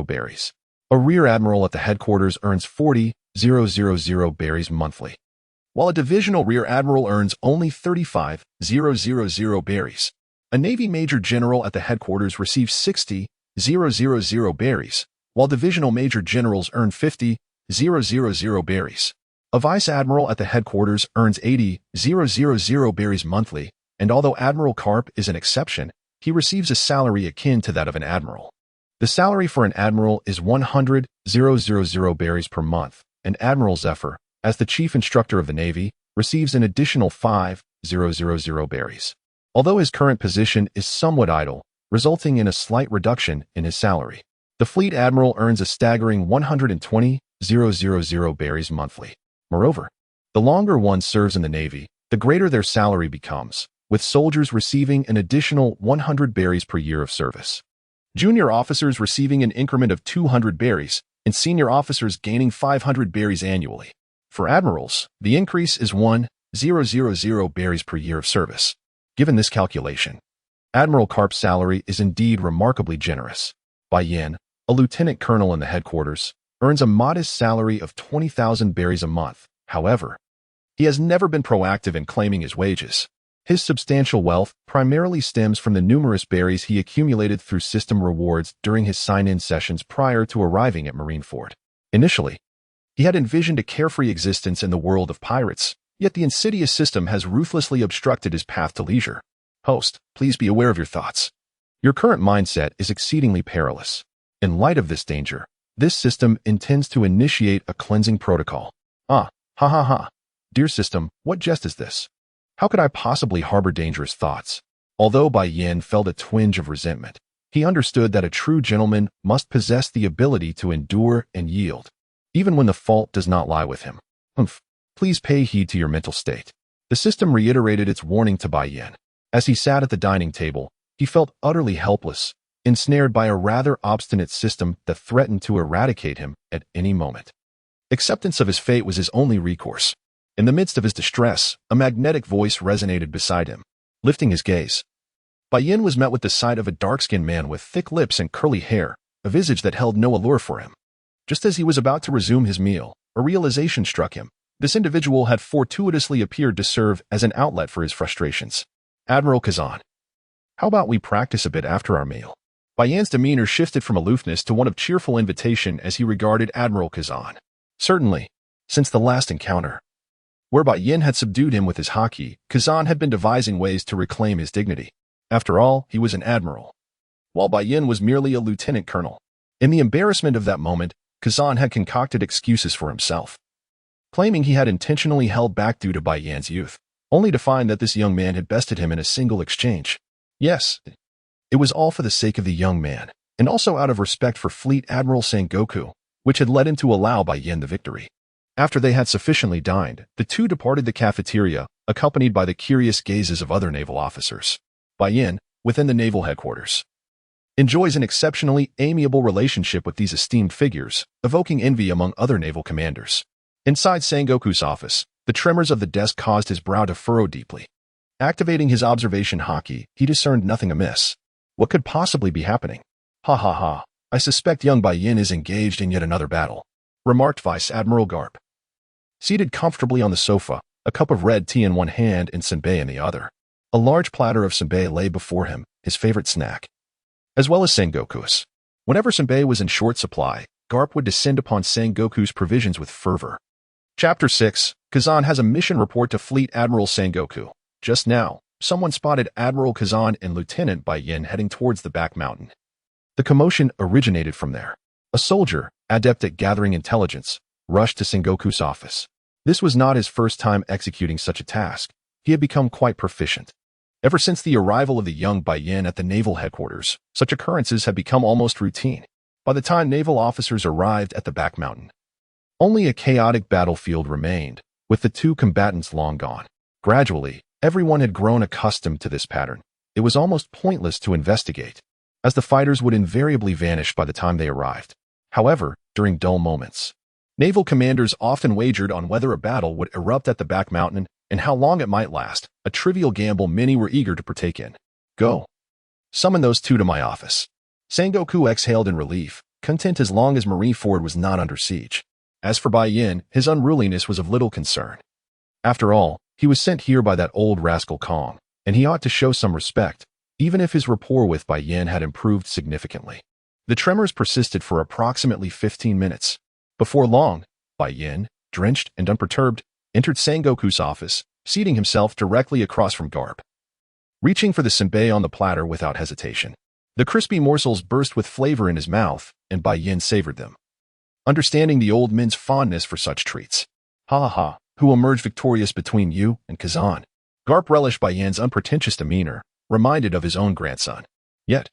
berries. A rear admiral at the headquarters earns 40,000 berries monthly, while a divisional rear admiral earns only 35,000 berries. A Navy major general at the headquarters receives 60,000 berries, while divisional major generals earn 50,000 berries. A vice admiral at the headquarters earns 80,000 berries monthly, and although Admiral Carp is an exception, he receives a salary akin to that of an admiral. The salary for an admiral is 100,000 berries per month, and Admiral Zephyr, as the chief instructor of the Navy, receives an additional 5,000 berries. Although his current position is somewhat idle, resulting in a slight reduction in his salary, the fleet admiral earns a staggering 120,000 berries monthly. Moreover, the longer one serves in the Navy, the greater their salary becomes, with soldiers receiving an additional 100 berries per year of service. Junior officers receiving an increment of 200 berries, and senior officers gaining 500 berries annually. For admirals, the increase is 1,000 berries per year of service. Given this calculation, Admiral Carp's salary is indeed remarkably generous. Bai Yan, a lieutenant colonel in the headquarters, earns a modest salary of 20,000 berries a month. However, he has never been proactive in claiming his wages. His substantial wealth primarily stems from the numerous berries he accumulated through system rewards during his sign-in sessions prior to arriving at Marineford. Initially, he had envisioned a carefree existence in the world of pirates, yet the insidious system has ruthlessly obstructed his path to leisure. Host, please be aware of your thoughts. Your current mindset is exceedingly perilous. In light of this danger, this system intends to initiate a cleansing protocol. Ha ha ha. Dear system, what jest is this? How could I possibly harbor dangerous thoughts? Although Bai Yan felt a twinge of resentment, he understood that a true gentleman must possess the ability to endure and yield, even when the fault does not lie with him. Please pay heed to your mental state. The system reiterated its warning to Bai Yan. As he sat at the dining table, he felt utterly helpless, ensnared by a rather obstinate system that threatened to eradicate him at any moment. Acceptance of his fate was his only recourse. In the midst of his distress, a magnetic voice resonated beside him. Lifting his gaze, Bai Yan was met with the sight of a dark-skinned man with thick lips and curly hair, a visage that held no allure for him. Just as he was about to resume his meal, a realization struck him. This individual had fortuitously appeared to serve as an outlet for his frustrations. Admiral Kuzan. How about we practice a bit after our meal? Bai Yan's demeanor shifted from aloofness to one of cheerful invitation as he regarded Admiral Kuzan. Certainly, since the last encounter, where Bai Yan had subdued him with his haki, Kuzan had been devising ways to reclaim his dignity. After all, he was an admiral, while Bai Yan was merely a lieutenant colonel. In the embarrassment of that moment, Kuzan had concocted excuses for himself, claiming he had intentionally held back due to Bai Yan's youth, only to find that this young man had bested him in a single exchange. Yes, it was all for the sake of the young man, and also out of respect for Fleet Admiral Sengoku, which had led him to allow Bai Yan the victory. After they had sufficiently dined, the two departed the cafeteria, accompanied by the curious gazes of other naval officers. Bai Yan, within the naval headquarters, enjoys an exceptionally amiable relationship with these esteemed figures, evoking envy among other naval commanders. Inside Sengoku's office, the tremors of the desk caused his brow to furrow deeply. Activating his observation haki, he discerned nothing amiss. What could possibly be happening? Ha ha ha, I suspect young Bai Yan is engaged in yet another battle, remarked Vice Admiral Garp. Seated comfortably on the sofa, a cup of red tea in one hand and senbei in the other, a large platter of senbei lay before him, his favorite snack, as well as Sengoku's. Whenever senbei was in short supply, Garp would descend upon Sengoku's provisions with fervor. Chapter 6. Kuzan has a mission report to Fleet Admiral Sengoku. Just now, someone spotted Admiral Kuzan and Lieutenant Bai Yan heading towards the back mountain. The commotion originated from there. A soldier, adept at gathering intelligence, rushed to Sengoku's office. This was not his first time executing such a task. He had become quite proficient. Ever since the arrival of the young Bai Yan at the naval headquarters, such occurrences had become almost routine. By the time naval officers arrived at the back mountain, only a chaotic battlefield remained, with the two combatants long gone. Gradually, everyone had grown accustomed to this pattern. It was almost pointless to investigate, as the fighters would invariably vanish by the time they arrived. However, during dull moments, naval commanders often wagered on whether a battle would erupt at the back mountain and how long it might last, a trivial gamble many were eager to partake in. Go. Summon those two to my office. Sengoku exhaled in relief, content as long as Marineford was not under siege. As for Bai Yan, his unruliness was of little concern. After all, he was sent here by that old rascal Kong, and he ought to show some respect, even if his rapport with Bai Yan had improved significantly. The tremors persisted for approximately 15 minutes. Before long, Bai Yan, drenched and unperturbed, entered Sengoku's office, seating himself directly across from Garp. Reaching for the senbei on the platter without hesitation, the crispy morsels burst with flavor in his mouth, and Bai Yan savored them. Understanding the old man's fondness for such treats. Ha ha, who emerged victorious between you and Kuzan? Garp relished Bai Yan's unpretentious demeanor, reminded of his own grandson. Yet,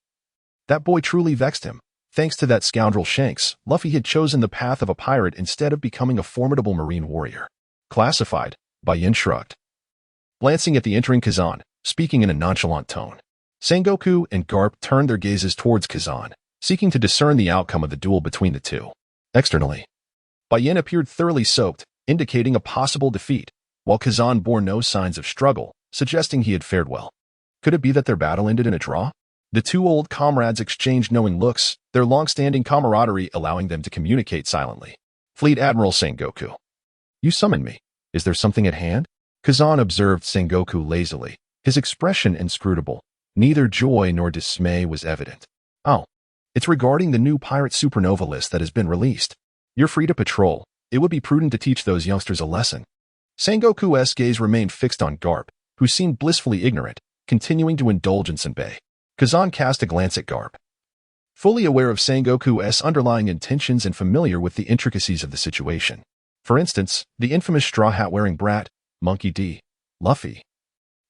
that boy truly vexed him. Thanks to that scoundrel Shanks, Luffy had chosen the path of a pirate instead of becoming a formidable marine warrior. Classified, Bai Yan shrugged. Glancing at the entering Kuzan, speaking in a nonchalant tone, Sengoku and Garp turned their gazes towards Kuzan, seeking to discern the outcome of the duel between the two. Externally, Bai Yan appeared thoroughly soaked, indicating a possible defeat, while Kuzan bore no signs of struggle, suggesting he had fared well. Could it be that their battle ended in a draw? The two old comrades exchanged knowing looks, their long-standing camaraderie allowing them to communicate silently. Fleet Admiral Sengoku. You summoned me. Is there something at hand? Kuzan observed Sengoku lazily, his expression inscrutable. Neither joy nor dismay was evident. Oh, it's regarding the new pirate supernova list that has been released. You're free to patrol. It would be prudent to teach those youngsters a lesson. Sengoku's gaze remained fixed on Garp, who seemed blissfully ignorant, continuing to indulge in senbei. Kuzan cast a glance at Garp. Fully aware of Sengoku's underlying intentions and familiar with the intricacies of the situation. For instance, the infamous straw hat-wearing brat, Monkey D. Luffy,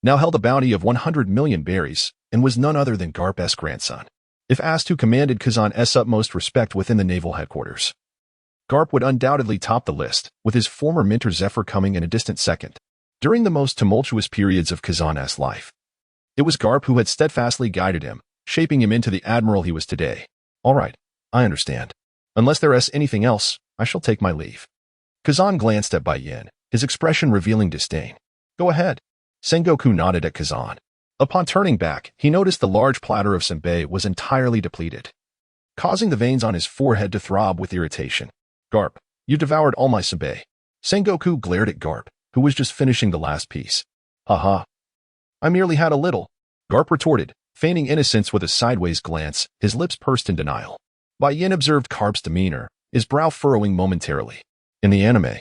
now held a bounty of 100 million berries and was none other than Garp's grandson. If asked who commanded Kuzan's utmost respect within the naval headquarters, Garp would undoubtedly top the list, with his former mentor Zephyr coming in a distant second. During the most tumultuous periods of Kuzan's life, it was Garp who had steadfastly guided him, shaping him into the admiral he was today. All right, I understand. Unless there is anything else, I shall take my leave. Kuzan glanced at Bai Yan, his expression revealing disdain. Go ahead. Sengoku nodded at Kuzan. Upon turning back, he noticed the large platter of senbei was entirely depleted, causing the veins on his forehead to throb with irritation. Garp, you devoured all my senbei. Sengoku glared at Garp, who was just finishing the last piece. Ha. I merely had a little, Garp retorted, feigning innocence with a sideways glance, his lips pursed in denial. Bai Yan observed Garp's demeanor, his brow furrowing momentarily. In the anime,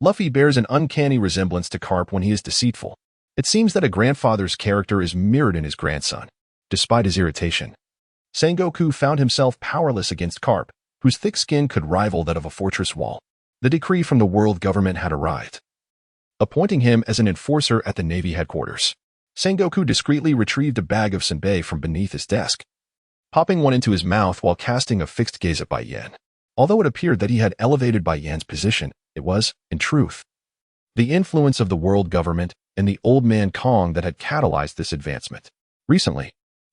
Luffy bears an uncanny resemblance to Garp when he is deceitful. It seems that a grandfather's character is mirrored in his grandson. Despite his irritation, Sengoku found himself powerless against Garp, whose thick skin could rival that of a fortress wall. The decree from the world government had arrived, appointing him as an enforcer at the Navy headquarters. Sengoku discreetly retrieved a bag of senbei from beneath his desk, popping one into his mouth while casting a fixed gaze at Bai Yan. Although it appeared that he had elevated Bai Yan's position, it was, in truth, the influence of the world government and the old man Kong that had catalyzed this advancement. Recently,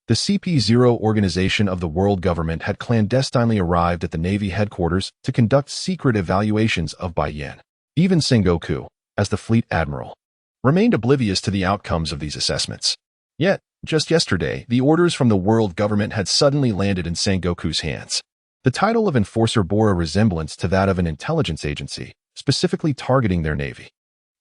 the CP0 organization of the world government had clandestinely arrived at the Navy headquarters to conduct secret evaluations of Bai Yan. Even Sengoku, as the fleet admiral, remained oblivious to the outcomes of these assessments. Yet, just yesterday, the orders from the world government had suddenly landed in Sengoku's hands. The title of enforcer bore a resemblance to that of an intelligence agency, specifically targeting their navy.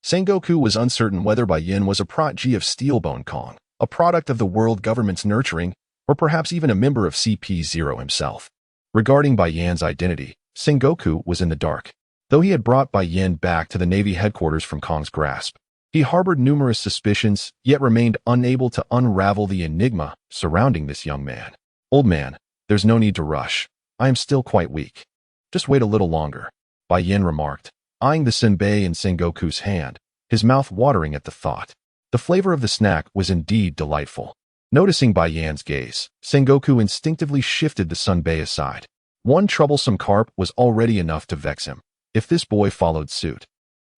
Sengoku was uncertain whether Bai Yan was a protege of Steelbone Kong, a product of the world government's nurturing, or perhaps even a member of CP0 himself. Regarding Bai Yan's identity, Sengoku was in the dark. Though he had brought Bai Yan back to the Navy headquarters from Kong's grasp, he harbored numerous suspicions, yet remained unable to unravel the enigma surrounding this young man. Old man, there's no need to rush. I am still quite weak. Just wait a little longer, Bai Yan remarked, eyeing the senbei in Sengoku's hand, his mouth watering at the thought. The flavor of the snack was indeed delightful. Noticing Bai Yan's gaze, Sengoku instinctively shifted the senbei aside. One troublesome carp was already enough to vex him. If this boy followed suit,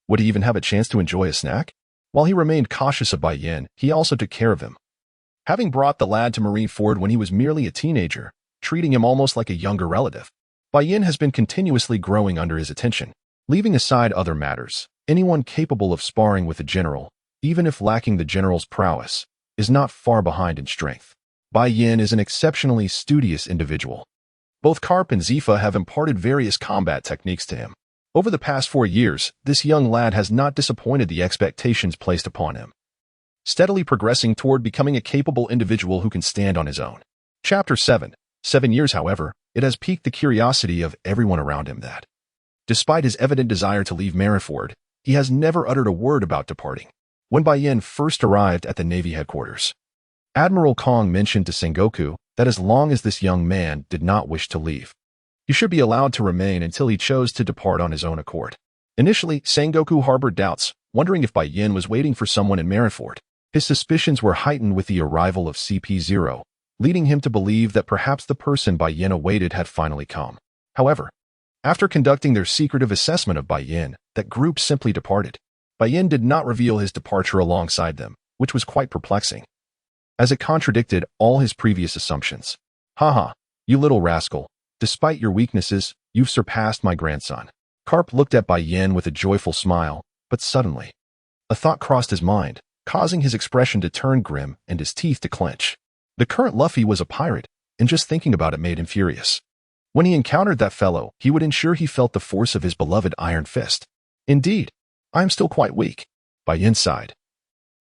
would he even have a chance to enjoy a snack? While he remained cautious of Bai Yan, he also took care of him. Having brought the lad to Marineford when he was merely a teenager, treating him almost like a younger relative, Bai Yan has been continuously growing under his attention. Leaving aside other matters, anyone capable of sparring with a general, even if lacking the general's prowess, is not far behind in strength. Bai Yan is an exceptionally studious individual. Both Carp and Zefa have imparted various combat techniques to him. Over the past 4 years, this young lad has not disappointed the expectations placed upon him, steadily progressing toward becoming a capable individual who can stand on his own. Chapter 7. 7 years, however, it has piqued the curiosity of everyone around him that, despite his evident desire to leave Marineford, he has never uttered a word about departing. When Bai Yan first arrived at the Navy headquarters, Admiral Kong mentioned to Sengoku that as long as this young man did not wish to leave, he should be allowed to remain until he chose to depart on his own accord. Initially, Sengoku harbored doubts, wondering if Bai Yan was waiting for someone in Marineford. His suspicions were heightened with the arrival of CP0, leading him to believe that perhaps the person Bai Yan awaited had finally come. However, after conducting their secretive assessment of Bai Yan, that group simply departed. Bai Yan did not reveal his departure alongside them, which was quite perplexing, as it contradicted all his previous assumptions. Haha, you little rascal. Despite your weaknesses, you've surpassed my grandson. Carp looked at Bai Yan with a joyful smile, but suddenly, a thought crossed his mind, causing his expression to turn grim and his teeth to clench. The current Luffy was a pirate, and just thinking about it made him furious. When he encountered that fellow, he would ensure he felt the force of his beloved iron fist. Indeed, I am still quite weak, Bai Yan sighed,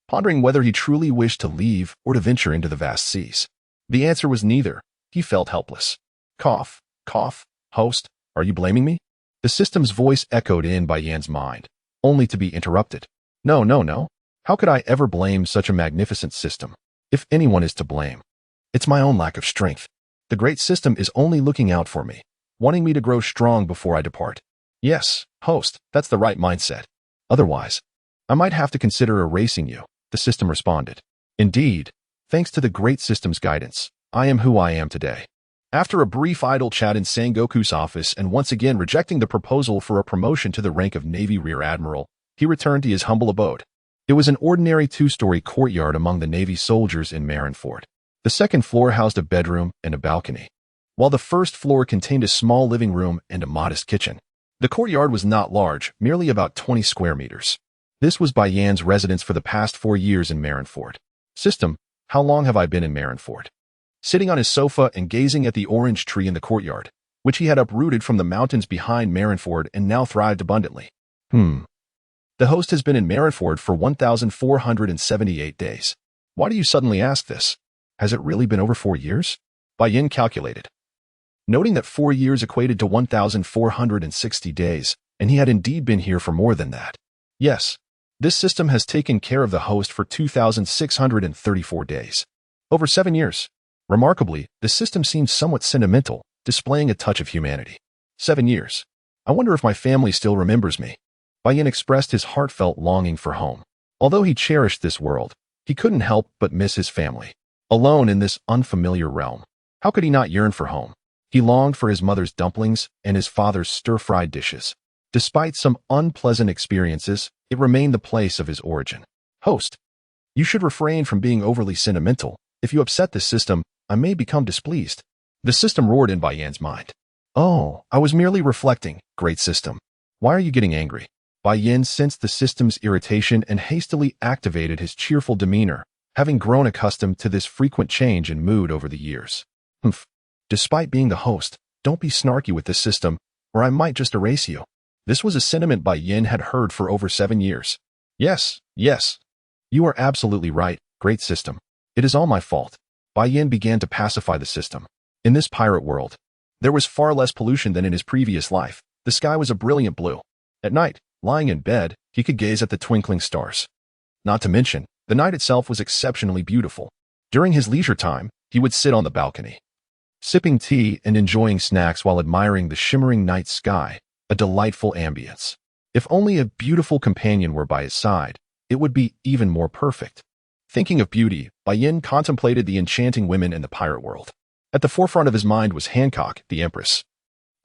pondering whether he truly wished to leave or to venture into the vast seas. The answer was neither. He felt helpless. Cough. Cough, host, are you blaming me? The system's voice echoed in Bai Yan's mind, only to be interrupted. No, no, no. How could I ever blame such a magnificent system? If anyone is to blame, it's my own lack of strength. The great system is only looking out for me, wanting me to grow strong before I depart. Yes, host, that's the right mindset. Otherwise, I might have to consider erasing you, the system responded. Indeed, thanks to the great system's guidance, I am who I am today. After a brief idle chat in Sengoku's office and once again rejecting the proposal for a promotion to the rank of Navy Rear Admiral, he returned to his humble abode. It was an ordinary 2-story courtyard among the Navy soldiers in Marineford. The second floor housed a bedroom and a balcony, while the first floor contained a small living room and a modest kitchen. The courtyard was not large, merely about 20 square meters. This was Bai Yan's residence for the past 4 years in Marineford. System, how long have I been in Marineford? Sitting on his sofa and gazing at the orange tree in the courtyard, which he had uprooted from the mountains behind Marineford and now thrived abundantly. The host has been in Marineford for 1,478 days. Why do you suddenly ask this? Has it really been over 4 years? Bai Yan calculated, noting that 4 years equated to 1,460 days, and he had indeed been here for more than that. Yes, this system has taken care of the host for 2,634 days. Over 7 years. Remarkably, the system seems somewhat sentimental, displaying a touch of humanity. 7 years. I wonder if my family still remembers me. Bai Yan expressed his heartfelt longing for home. Although he cherished this world, he couldn't help but miss his family. Alone in this unfamiliar realm, how could he not yearn for home? He longed for his mother's dumplings and his father's stir-fried dishes. Despite some unpleasant experiences, it remained the place of his origin. Host, you should refrain from being overly sentimental. If you upset this system, I may become displeased. The system roared in Bai Yan's mind. Oh, I was merely reflecting, great system. Why are you getting angry? Bai Yan sensed the system's irritation and hastily activated his cheerful demeanor, having grown accustomed to this frequent change in mood over the years. Despite being the host, don't be snarky with this system, or I might just erase you. This was a sentiment Bai Yan had heard for over 7 years. Yes, yes. You are absolutely right, great system. It is all my fault. Bai Yan began to pacify the system. In this pirate world, There was far less pollution than in his previous life. The sky was a brilliant blue. At night, lying in bed, he could gaze at the twinkling stars. Not to mention, the night itself was exceptionally beautiful. During his leisure time, he would sit on the balcony, sipping tea and enjoying snacks while admiring the shimmering night sky, a delightful ambience. If only a beautiful companion were by his side, it would be even more perfect. Thinking of beauty, Bai Yan contemplated the enchanting women in the pirate world. At the forefront of his mind was Hancock, the Empress,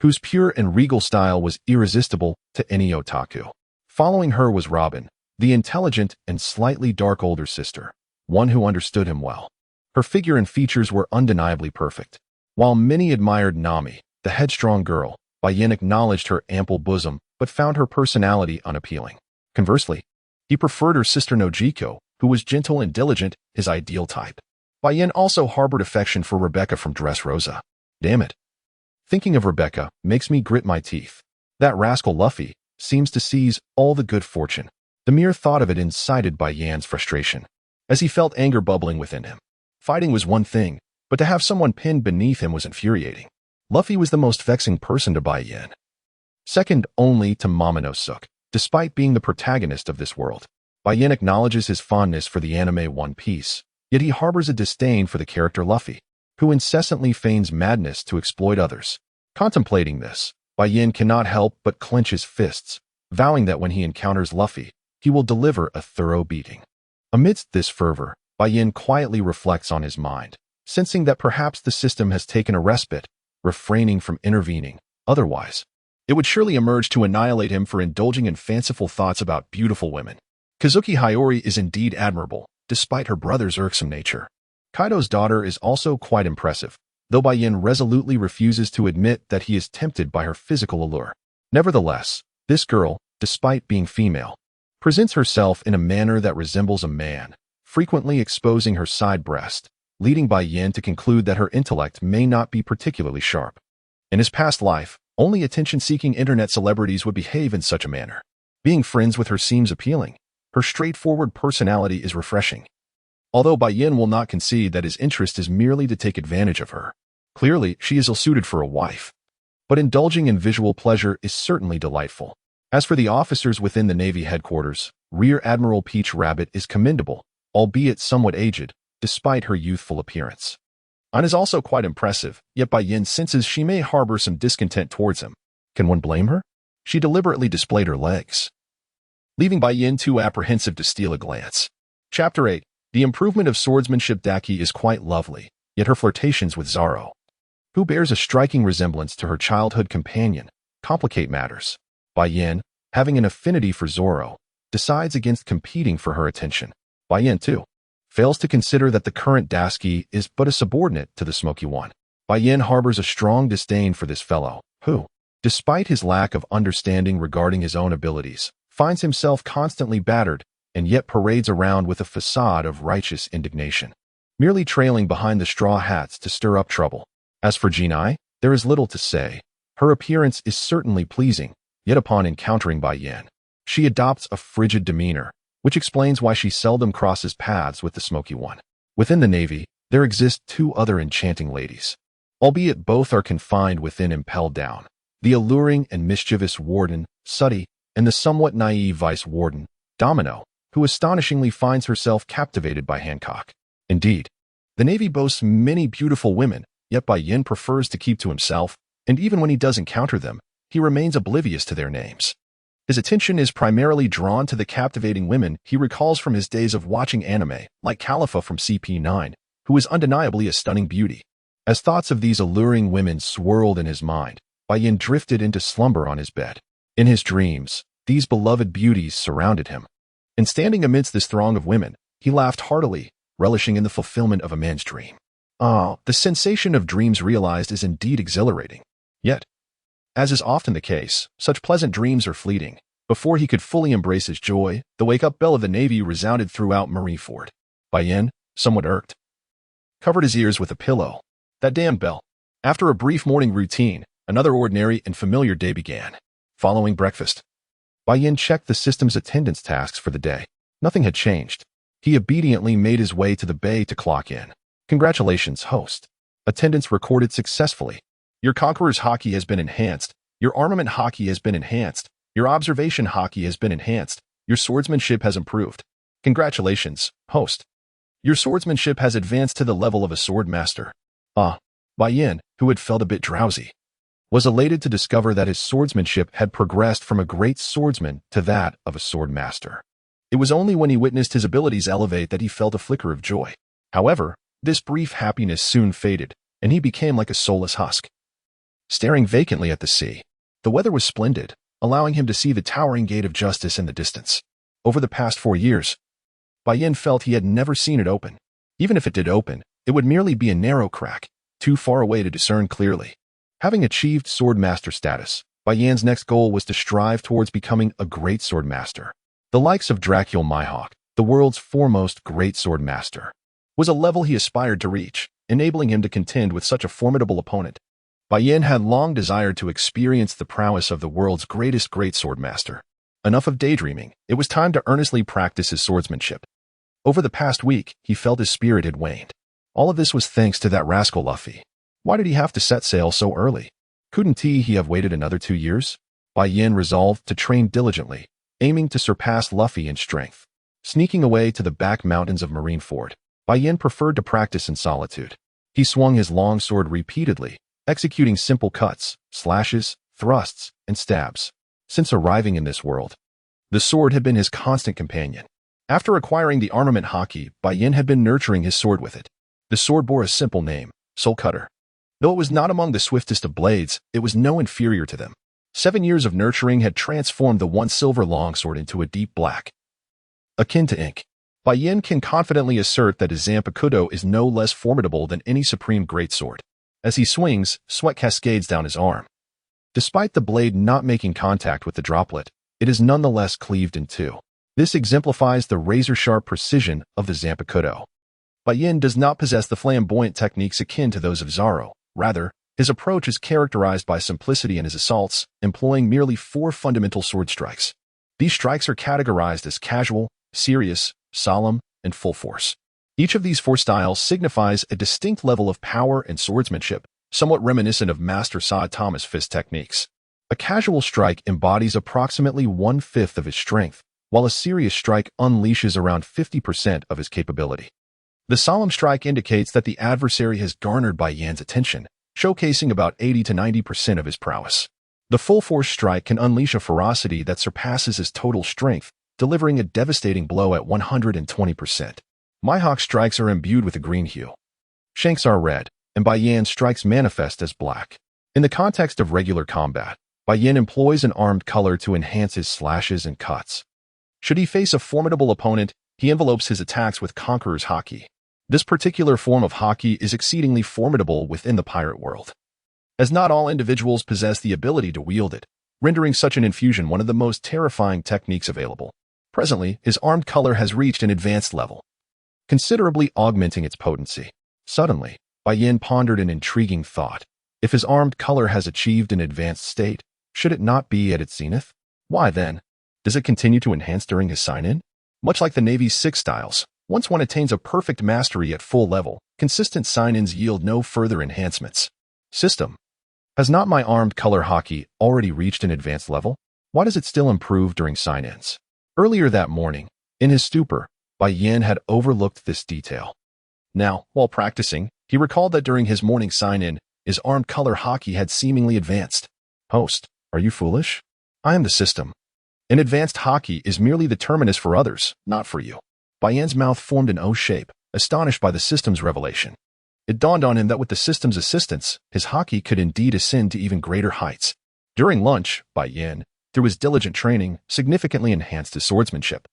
whose pure and regal style was irresistible to any otaku. Following her was Robin, the intelligent and slightly dark older sister, one who understood him well. Her figure and features were undeniably perfect. While many admired Nami, the headstrong girl, Bai Yan acknowledged her ample bosom but found her personality unappealing. Conversely, he preferred her sister Nojiko, who was gentle and diligent, his ideal type. Bai Yan also harbored affection for Rebecca from Dressrosa. Damn it. Thinking of Rebecca makes me grit my teeth. That rascal Luffy seems to seize all the good fortune. The mere thought of it incited Bai Yan's frustration, as he felt anger bubbling within him. Fighting was one thing, but to have someone pinned beneath him was infuriating. Luffy was the most vexing person to Bai Yan, second only to Momonosuke. Despite being the protagonist of this world, Bai Yan acknowledges his fondness for the anime One Piece, yet he harbors a disdain for the character Luffy, who incessantly feigns madness to exploit others. Contemplating this, Bai Yan cannot help but clench his fists, vowing that when he encounters Luffy, he will deliver a thorough beating. Amidst this fervor, Bai Yan quietly reflects on his mind, sensing that perhaps the system has taken a respite, refraining from intervening. Otherwise, it would surely emerge to annihilate him for indulging in fanciful thoughts about beautiful women. Kazuki Hiyori is indeed admirable, despite her brother's irksome nature. Kaido's daughter is also quite impressive, though Bai Yan resolutely refuses to admit that he is tempted by her physical allure. Nevertheless, this girl, despite being female, presents herself in a manner that resembles a man, frequently exposing her side breast, leading Bai Yan to conclude that her intellect may not be particularly sharp. In his past life, only attention-seeking internet celebrities would behave in such a manner. Being friends with her seems appealing. Her straightforward personality is refreshing. Although Bai Yan will not concede that his interest is merely to take advantage of her. Clearly, she is ill-suited for a wife. But indulging in visual pleasure is certainly delightful. As for the officers within the Navy headquarters, Rear Admiral Peach Rabbit is commendable, albeit somewhat aged, despite her youthful appearance. An is also quite impressive, yet Bai Yan senses she may harbor some discontent towards him. Can one blame her? She deliberately displayed her legs, leaving Bai Yan too apprehensive to steal a glance. Chapter 8. The improvement of swordsmanship. Daki is quite lovely, yet her flirtations with Zoro, who bears a striking resemblance to her childhood companion, complicate matters. Bai Yan, having an affinity for Zoro, decides against competing for her attention. Bai Yan, too, fails to consider that the current Daki is but a subordinate to the Smoky One. Bai Yan harbors a strong disdain for this fellow, who, despite his lack of understanding regarding his own abilities, finds himself constantly battered and yet parades around with a facade of righteous indignation, merely trailing behind the straw hats to stir up trouble. As for Jinai, there is little to say. Her appearance is certainly pleasing, yet upon encountering Bai Yan, she adopts a frigid demeanor, which explains why she seldom crosses paths with the Smoky One. Within the Navy, there exist two other enchanting ladies, albeit both are confined within Impelled Down: the alluring and mischievous Warden, Sooty, and the somewhat naive Vice Warden, Domino, who astonishingly finds herself captivated by Hancock. Indeed, the Navy boasts many beautiful women, yet Bai Yan prefers to keep to himself, and even when he does encounter them, he remains oblivious to their names. His attention is primarily drawn to the captivating women he recalls from his days of watching anime, like Califa from CP9, who is undeniably a stunning beauty. As thoughts of these alluring women swirled in his mind, Bai Yan drifted into slumber on his bed. In his dreams, these beloved beauties surrounded him. And standing amidst this throng of women, he laughed heartily, relishing in the fulfillment of a man's dream. Ah, the sensation of dreams realized is indeed exhilarating. Yet, as is often the case, such pleasant dreams are fleeting. Before he could fully embrace his joy, the wake-up bell of the Navy resounded throughout Marineford. Bai Yan, somewhat irked, covered his ears with a pillow. That damn bell. After a brief morning routine, another ordinary and familiar day began. Following breakfast, Bai Yan checked the system's attendance tasks for the day. Nothing had changed. He obediently made his way to the bay to clock in. Congratulations, host. Attendance recorded successfully. Your conqueror's hockey has been enhanced. Your armament hockey has been enhanced. Your observation hockey has been enhanced. Your swordsmanship has improved. Congratulations, host. Your swordsmanship has advanced to the level of a sword master. Bai Yan, who had felt a bit drowsy, was elated to discover that his swordsmanship had progressed from a great swordsman to that of a sword master. It was only when he witnessed his abilities elevate that he felt a flicker of joy. However, this brief happiness soon faded, and he became like a soulless husk, staring vacantly at the sea. The weather was splendid, allowing him to see the towering gate of justice in the distance. Over the past 4 years, Bai Yan felt he had never seen it open. Even if it did open, it would merely be a narrow crack, too far away to discern clearly. Having achieved swordmaster status, Bai Yan's next goal was to strive towards becoming a great swordmaster. The likes of Dracul Mihawk, the world's foremost great swordmaster, was a level he aspired to reach, enabling him to contend with such a formidable opponent. Bai Yan had long desired to experience the prowess of the world's greatest great swordmaster. Enough of daydreaming, it was time to earnestly practice his swordsmanship. Over the past week, he felt his spirit had waned. All of this was thanks to that rascal Luffy. Why did he have to set sail so early? Couldn't he have waited another 2 years? Bai Yan resolved to train diligently, aiming to surpass Luffy in strength. Sneaking away to the back mountains of Marineford, Bai Yan preferred to practice in solitude. He swung his long sword repeatedly, executing simple cuts, slashes, thrusts, and stabs. Since arriving in this world, the sword had been his constant companion. After acquiring the armament hockey, Bai Yan had been nurturing his sword with it. The sword bore a simple name, Soul Cutter. Though it was not among the swiftest of blades, it was no inferior to them. 7 years of nurturing had transformed the once silver longsword into a deep black, akin to ink. Bai Yan can confidently assert that his Zanpakuto is no less formidable than any supreme greatsword. As he swings, sweat cascades down his arm. Despite the blade not making contact with the droplet, it is nonetheless cleaved in two. This exemplifies the razor-sharp precision of the Zanpakuto. Bai Yan does not possess the flamboyant techniques akin to those of Zoro. Rather, his approach is characterized by simplicity in his assaults, employing merely 4 fundamental sword strikes. These strikes are categorized as casual, serious, solemn, and full force. Each of these 4 styles signifies a distinct level of power and swordsmanship, somewhat reminiscent of Master Saitoma's fist techniques. A casual strike embodies approximately 1/5 of his strength, while a serious strike unleashes around 50% of his capability. The solemn strike indicates that the adversary has garnered Bai Yan's attention, showcasing about 80 to 90% of his prowess. The full-force strike can unleash a ferocity that surpasses his total strength, delivering a devastating blow at 120%. Mihawk strikes are imbued with a green hue. Shanks are red, and Bai Yan strikes manifest as black. In the context of regular combat, Bai Yan employs an armed color to enhance his slashes and cuts. Should he face a formidable opponent, he envelopes his attacks with Conqueror's Haki. This particular form of Haki is exceedingly formidable within the pirate world, as not all individuals possess the ability to wield it, rendering such an infusion one of the most terrifying techniques available. Presently, his armed color has reached an advanced level, considerably augmenting its potency. Suddenly, Bai Yan pondered an intriguing thought. If his armed color has achieved an advanced state, should it not be at its zenith? Why then, does it continue to enhance during his sign-in? Much like the Navy's 6 styles, once one attains a perfect mastery at full level, consistent sign-ins yield no further enhancements. System. Has not my armed color Haki already reached an advanced level? Why does it still improve during sign-ins? Earlier that morning, in his stupor, Bai Yan had overlooked this detail. Now, while practicing, he recalled that during his morning sign-in, his armed color Haki had seemingly advanced. Host, are you foolish? I am the system. An advanced Haki is merely the terminus for others, not for you. Bai Yan's mouth formed an O shape, astonished by the system's revelation. It dawned on him that with the system's assistance, his Haki could indeed ascend to even greater heights. During lunch, Bai Yan, through his diligent training, significantly enhanced his swordsmanship,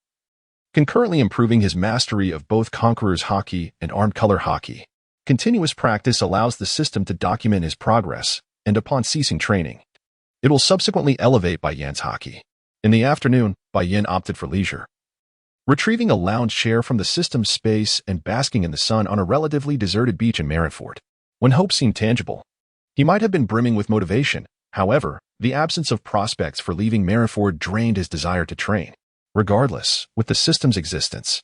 concurrently improving his mastery of both Conqueror's Haki and Armed Color Haki. Continuous practice allows the system to document his progress, and upon ceasing training, it will subsequently elevate Bai Yan's Haki. In the afternoon, Bai Yan opted for leisure, retrieving a lounge chair from the system's space and basking in the sun on a relatively deserted beach in Marineford. When hope seemed tangible, he might have been brimming with motivation. However, the absence of prospects for leaving Marineford drained his desire to train. Regardless, with the system's existence,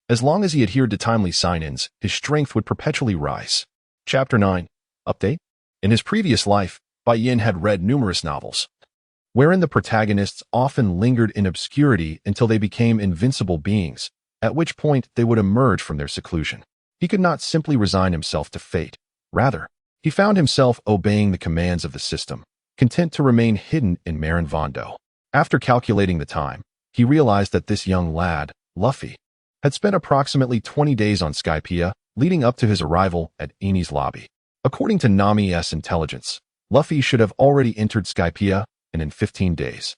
as long as he adhered to timely sign-ins, his strength would perpetually rise. Chapter 9. Update? In his previous life, Bai Yan had read numerous novels, wherein the protagonists often lingered in obscurity until they became invincible beings, at which point they would emerge from their seclusion. He could not simply resign himself to fate. Rather, he found himself obeying the commands of the system, content to remain hidden in Marineford. After calculating the time, he realized that this young lad, Lucci, had spent approximately 20 days on Skypea, leading up to his arrival at Enies lobby. According to Nami's intelligence, Lucci should have already entered Skypea, and in 15 days,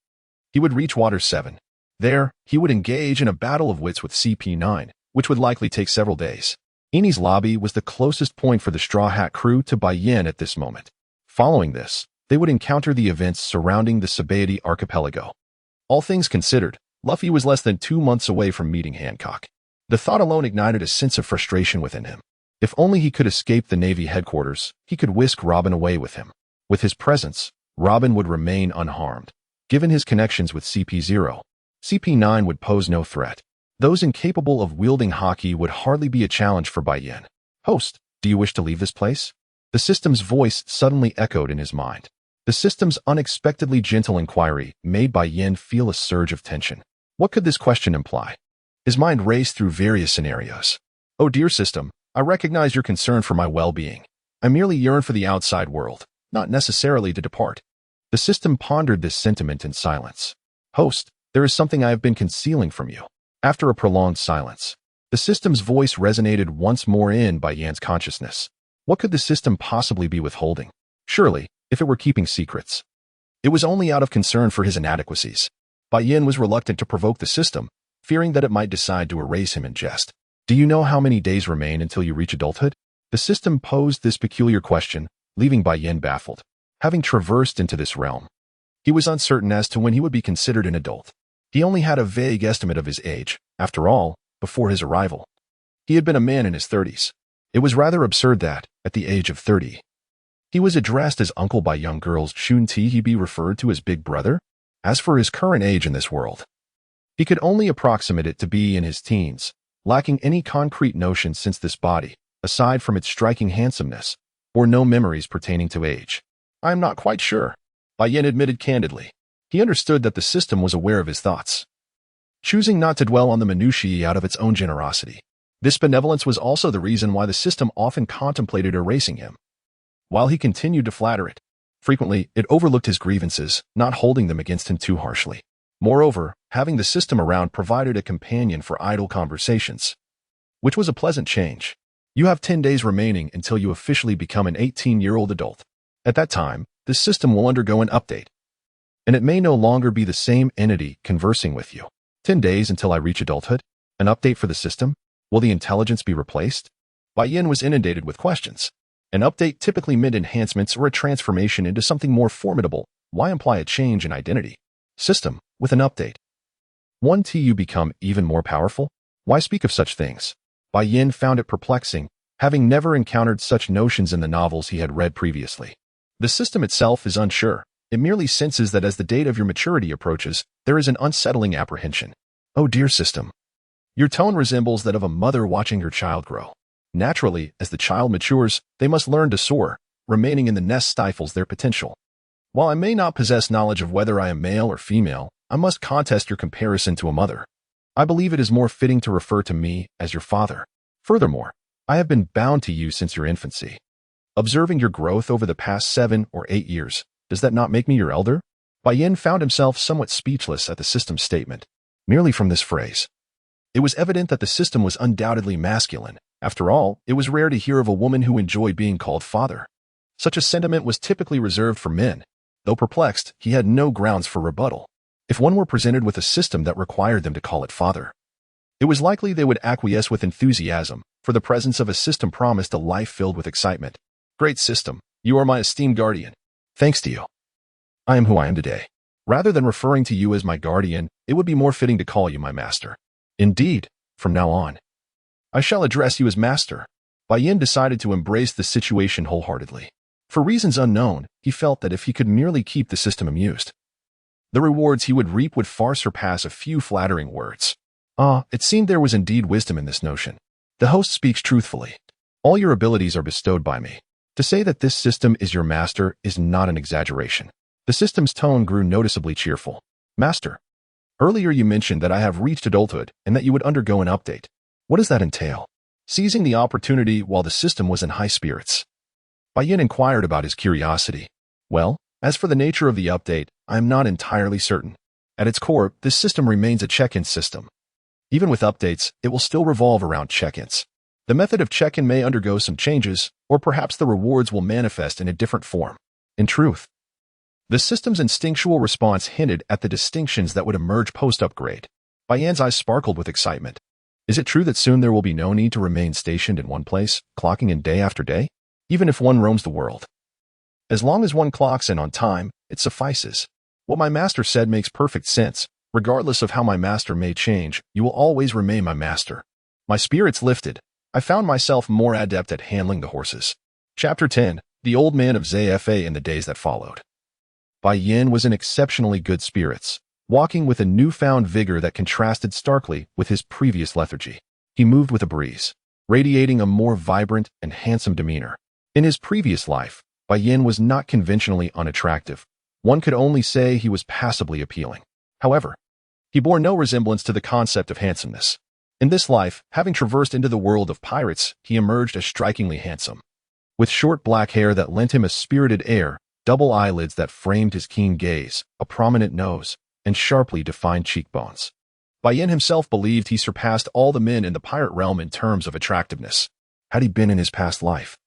he would reach Water 7. There, he would engage in a battle of wits with CP9, which would likely take several days. Enies lobby was the closest point for the Straw Hat crew to Bai Yan at this moment. Following this, they would encounter the events surrounding the Sabaody archipelago. All things considered, Lucci was less than 2 months away from meeting Hancock. The thought alone ignited a sense of frustration within him. If only he could escape the Navy headquarters, he could whisk Robin away with him. With his presence, Robin would remain unharmed. Given his connections with CP0, CP9 would pose no threat. Those incapable of wielding hockey would hardly be a challenge for Bai Yan. "Host, do you wish to leave this place?" The system's voice suddenly echoed in his mind. The system's unexpectedly gentle inquiry made Bai Yan feel a surge of tension. What could this question imply? His mind raced through various scenarios. "Oh dear system, I recognize your concern for my well-being. I merely yearn for the outside world, not necessarily to depart." The system pondered this sentiment in silence. "Host, there is something I have been concealing from you." After a prolonged silence, the system's voice resonated once more in Bai Yan's consciousness. What could the system possibly be withholding? Surely, if it were keeping secrets, it was only out of concern for his inadequacies. Bai Yan was reluctant to provoke the system, fearing that it might decide to erase him in jest. "Do you know how many days remain until you reach adulthood?" The system posed this peculiar question, leaving Bai Yan baffled. Having traversed into this realm, he was uncertain as to when he would be considered an adult. He only had a vague estimate of his age. After all, before his arrival, he had been a man in his 30s. It was rather absurd that, at the age of 30, he was addressed as uncle by young girls. Shouldn't he be referred to as big brother? As for his current age in this world, he could only approximate it to be in his teens, lacking any concrete notion since this body, aside from its striking handsomeness, bore no memories pertaining to age. "I am not quite sure," Bai Yan admitted candidly. He understood that the system was aware of his thoughts, choosing not to dwell on the minutiae out of its own generosity. This benevolence was also the reason why the system often contemplated erasing him. While he continued to flatter it, frequently it overlooked his grievances, not holding them against him too harshly. Moreover, having the system around provided a companion for idle conversations, which was a pleasant change. "You have 10 days remaining until you officially become an 18-year-old adult. At that time, the system will undergo an update, and it may no longer be the same entity conversing with you." 10 days until I reach adulthood? An update for the system? Will the intelligence be replaced? Bai Yan was inundated with questions. An update typically meant enhancements or a transformation into something more formidable. Why imply a change in identity? System, with an update. Won't you become even more powerful? Why speak of such things? Bai Yan found it perplexing, having never encountered such notions in the novels he had read previously. The system itself is unsure. It merely senses that as the date of your maturity approaches, there is an unsettling apprehension. "Oh dear system." Your tone resembles that of a mother watching her child grow. Naturally, as the child matures, they must learn to soar. Remaining in the nest stifles their potential. While I may not possess knowledge of whether I am male or female, I must contest your comparison to a mother. I believe it is more fitting to refer to me as your father. Furthermore, I have been bound to you since your infancy. Observing your growth over the past 7 or 8 years, does that not make me your elder? Bai Yan found himself somewhat speechless at the system's statement. Merely from this phrase, it was evident that the system was undoubtedly masculine. After all, it was rare to hear of a woman who enjoyed being called father. Such a sentiment was typically reserved for men. Though perplexed, he had no grounds for rebuttal. If one were presented with a system that required them to call it father, it was likely they would acquiesce with enthusiasm, for the presence of a system promised a life filled with excitement. "Great system, you are my esteemed guardian. Thanks to you, I am who I am today. Rather than referring to you as my guardian, it would be more fitting to call you my master. Indeed, from now on, I shall address you as master." Bai Yan decided to embrace the situation wholeheartedly. For reasons unknown, he felt that if he could merely keep the system amused, the rewards he would reap would far surpass a few flattering words. It seemed there was indeed wisdom in this notion. The host speaks truthfully. All your abilities are bestowed by me. To say that this system is your master is not an exaggeration. The system's tone grew noticeably cheerful. Master, earlier you mentioned that I have reached adulthood and that you would undergo an update. What does that entail? Seizing the opportunity while the system was in high spirits, Bai Yan inquired about his curiosity. Well, as for the nature of the update, I am not entirely certain. At its core, this system remains a check-in system. Even with updates, it will still revolve around check-ins. The method of check-in may undergo some changes, or perhaps the rewards will manifest in a different form. In truth, the system's instinctual response hinted at the distinctions that would emerge post-upgrade. Bai Yan's eyes sparkled with excitement. Is it true that soon there will be no need to remain stationed in one place, clocking in day after day, even if one roams the world? As long as one clocks in on time, it suffices. What my master said makes perfect sense. Regardless of how my master may change, you will always remain my master. My spirits lifted. I found myself more adept at handling the horses. Chapter 10. The Old Man of Zefa in the days that followed. Bai Yan was in exceptionally good spirits, walking with a newfound vigor that contrasted starkly with his previous lethargy. He moved with a breeze, radiating a more vibrant and handsome demeanor. In his previous life, Bai Yan was not conventionally unattractive. One could only say he was passably appealing. However, he bore no resemblance to the concept of handsomeness. In this life, having traversed into the world of pirates, he emerged as strikingly handsome. With short black hair that lent him a spirited air, double eyelids that framed his keen gaze, a prominent nose, and sharply defined cheekbones. Bai Yan himself believed he surpassed all the men in the pirate realm in terms of attractiveness. Had he been in his past life,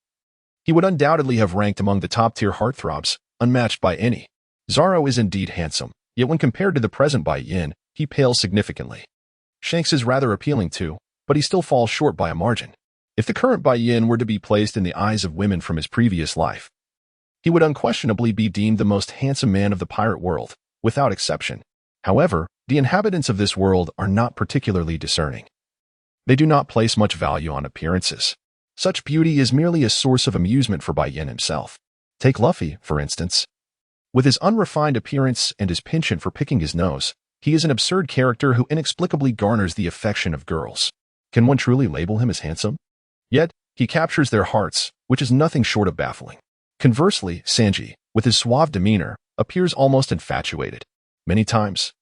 he would undoubtedly have ranked among the top-tier heartthrobs, unmatched by any. Zaro is indeed handsome, yet when compared to the present Bai Yan, he pales significantly. Shanks is rather appealing too, but he still falls short by a margin. If the current Bai Yan were to be placed in the eyes of women from his previous life, he would unquestionably be deemed the most handsome man of the pirate world, without exception. However, the inhabitants of this world are not particularly discerning. They do not place much value on appearances. Such beauty is merely a source of amusement for Bai Yan himself. Take Luffy, for instance. With his unrefined appearance and his penchant for picking his nose, he is an absurd character who inexplicably garners the affection of girls. Can one truly label him as handsome? Yet, he captures their hearts, which is nothing short of baffling. Conversely, Sanji, with his suave demeanor, appears almost infatuated. Many times,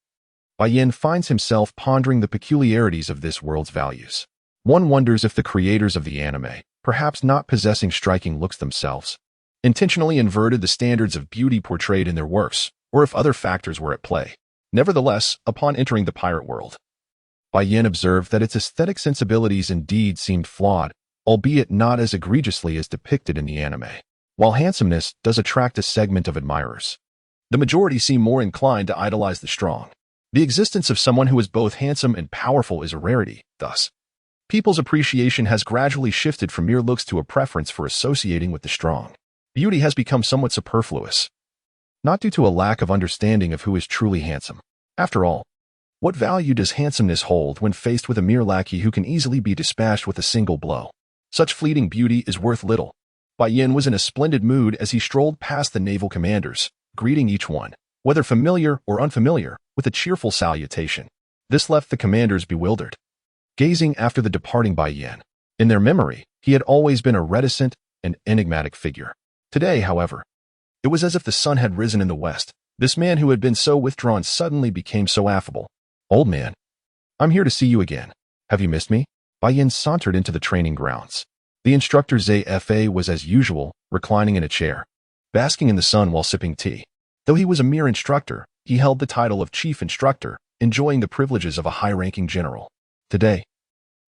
Bai Yan finds himself pondering the peculiarities of this world's values. One wonders if the creators of the anime, perhaps not possessing striking looks themselves, intentionally inverted the standards of beauty portrayed in their works, or if other factors were at play. Nevertheless, upon entering the pirate world, Bai Yan observed that its aesthetic sensibilities indeed seemed flawed, albeit not as egregiously as depicted in the anime. While handsomeness does attract a segment of admirers, the majority seem more inclined to idolize the strong. The existence of someone who is both handsome and powerful is a rarity, thus. People's appreciation has gradually shifted from mere looks to a preference for associating with the strong. Beauty has become somewhat superfluous, not due to a lack of understanding of who is truly handsome. After all, what value does handsomeness hold when faced with a mere lackey who can easily be dispatched with a single blow? Such fleeting beauty is worth little. Bai Yan was in a splendid mood as he strolled past the naval commanders, greeting each one, whether familiar or unfamiliar, with a cheerful salutation. This left the commanders bewildered, gazing after the departing Bai Yan. In their memory, he had always been a reticent and enigmatic figure. Today, however, it was as if the sun had risen in the west. This man who had been so withdrawn suddenly became so affable. Old man, I'm here to see you again. Have you missed me? Bai Yan sauntered into the training grounds. The Instructor Zefa was as usual, reclining in a chair, basking in the sun while sipping tea. Though he was a mere instructor, he held the title of Chief Instructor, enjoying the privileges of a high-ranking general. Today,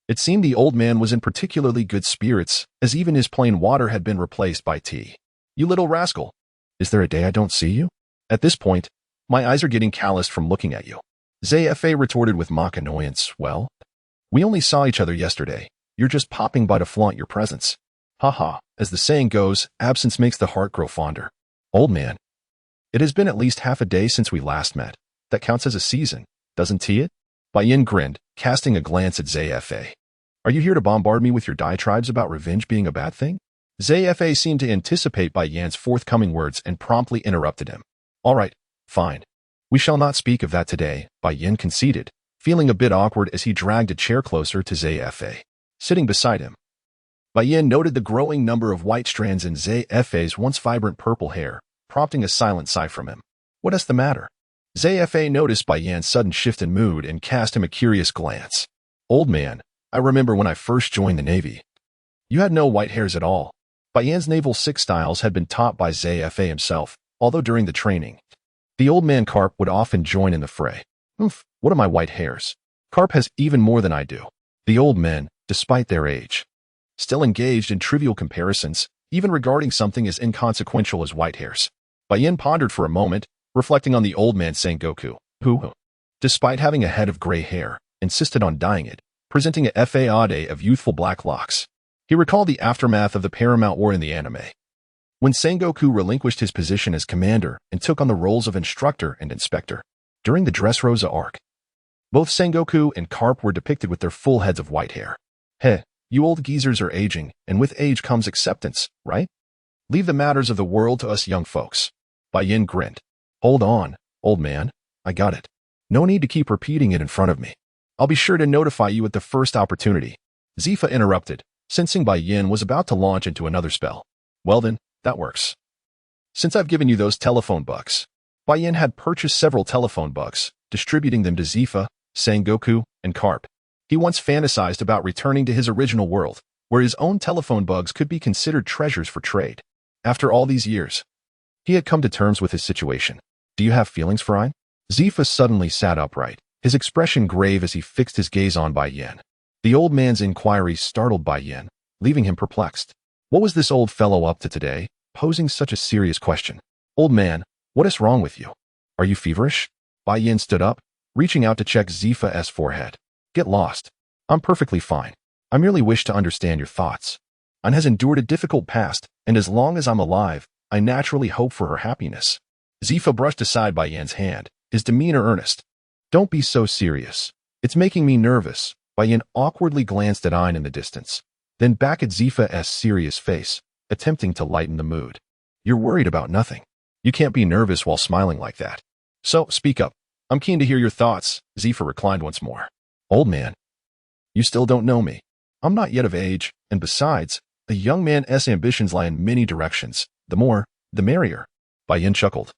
it seemed the old man was in particularly good spirits, as even his plain water had been replaced by tea. You little rascal, is there a day I don't see you? At this point, my eyes are getting calloused from looking at you. Zefa retorted with mock annoyance. Well, we only saw each other yesterday. You're just popping by to flaunt your presence. Haha, as the saying goes, absence makes the heart grow fonder. Old man, it has been at least half a day since we last met. That counts as a season, doesn't it? Bai Yan grinned, casting a glance at Zefa. Are you here to bombard me with your diatribes about revenge being a bad thing? Zefa seemed to anticipate Bai Yan's forthcoming words and promptly interrupted him. All right, fine. We shall not speak of that today, Bai Yan conceded, feeling a bit awkward as he dragged a chair closer to Zefa. Sitting beside him, Bai Yan noted the growing number of white strands in Zefa's once vibrant purple hair, prompting a silent sigh from him. What is the matter? Zefa noticed Bai Yan's sudden shift in mood and cast him a curious glance. Old man, I remember when I first joined the Navy. You had no white hairs at all. Bai Yan's naval six styles had been taught by Zefa himself, although during the training, the old man Carp would often join in the fray. Oof, what are my white hairs? Carp has even more than I do. The old men, despite their age, still engaged in trivial comparisons, even regarding something as inconsequential as white hairs. Bai Yan pondered for a moment, reflecting on the old man Sengoku, who, despite having a head of gray hair, insisted on dyeing it, presenting a fade of youthful black locks. He recalled the aftermath of the Paramount War in the anime, when Sengoku relinquished his position as commander and took on the roles of instructor and inspector. During the Dressrosa arc, both Sengoku and Carp were depicted with their full heads of white hair. Heh, you old geezers are aging, and with age comes acceptance, right? Leave the matters of the world to us young folks. Bai Yan grinned. Hold on, old man. I got it. No need to keep repeating it in front of me. I'll be sure to notify you at the first opportunity. Zefa interrupted, sensing Bai Yan was about to launch into another spell. Well then, that works. Since I've given you those telephone bucks, Bai Yan had purchased several telephone bucks, distributing them to Zefa, Sengoku, and Carp. He once fantasized about returning to his original world, where his own telephone bugs could be considered treasures for trade. After all these years, he had come to terms with his situation. Do you have feelings for Ein? Zefa suddenly sat upright, his expression grave as he fixed his gaze on Bai Yan. The old man's inquiry startled Bai Yan, leaving him perplexed. What was this old fellow up to today, posing such a serious question? Old man, what is wrong with you? Are you feverish? Bai Yan stood up, reaching out to check Zefa's forehead. Get lost. I'm perfectly fine. I merely wish to understand your thoughts. Ein has endured a difficult past, and as long as I'm alive, I naturally hope for her happiness. Zefa brushed aside Bai Yan's hand, his demeanor earnest. Don't be so serious. It's making me nervous. Bai Yan awkwardly glanced at Ein in the distance, then back at Zefa's serious face, attempting to lighten the mood. You're worried about nothing. You can't be nervous while smiling like that. So, speak up. I'm keen to hear your thoughts, Zefa reclined once more. Old man, you still don't know me. I'm not yet of age, and besides, a young man's ambitions lie in many directions. The more, the merrier. Bai Yan chuckled,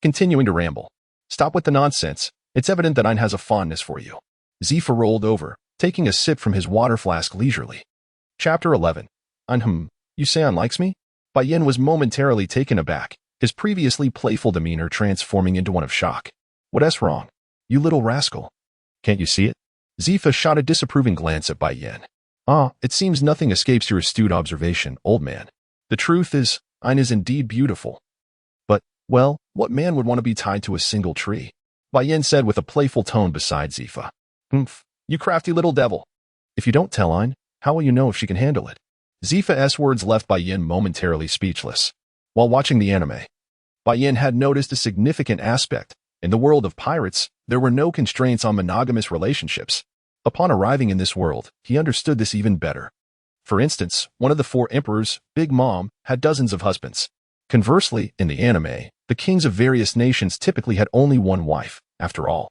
continuing to ramble. Stop with the nonsense. It's evident that Ein has a fondness for you. Zefa rolled over, taking a sip from his water flask leisurely. Chapter 11. Ein, you say Ein likes me? Bai Yan was momentarily taken aback, his previously playful demeanor transforming into one of shock. What's wrong? You little rascal. Can't you see it? Zefa shot a disapproving glance at Bai Yan. It seems nothing escapes your astute observation, old man. The truth is, Ein is indeed beautiful. But, well, what man would want to be tied to a single tree? Bai Yan said with a playful tone beside Zefa. Humph, you crafty little devil. If you don't tell Ein, how will you know if she can handle it? Zefa's words left Bai Yan momentarily speechless. While watching the anime, Bai Yan had noticed a significant aspect. In the world of pirates, there were no constraints on monogamous relationships. Upon arriving in this world, he understood this even better. For instance, one of the 4 emperors, Big Mom, had dozens of husbands. Conversely, in the anime, the kings of various nations typically had only one wife. After all,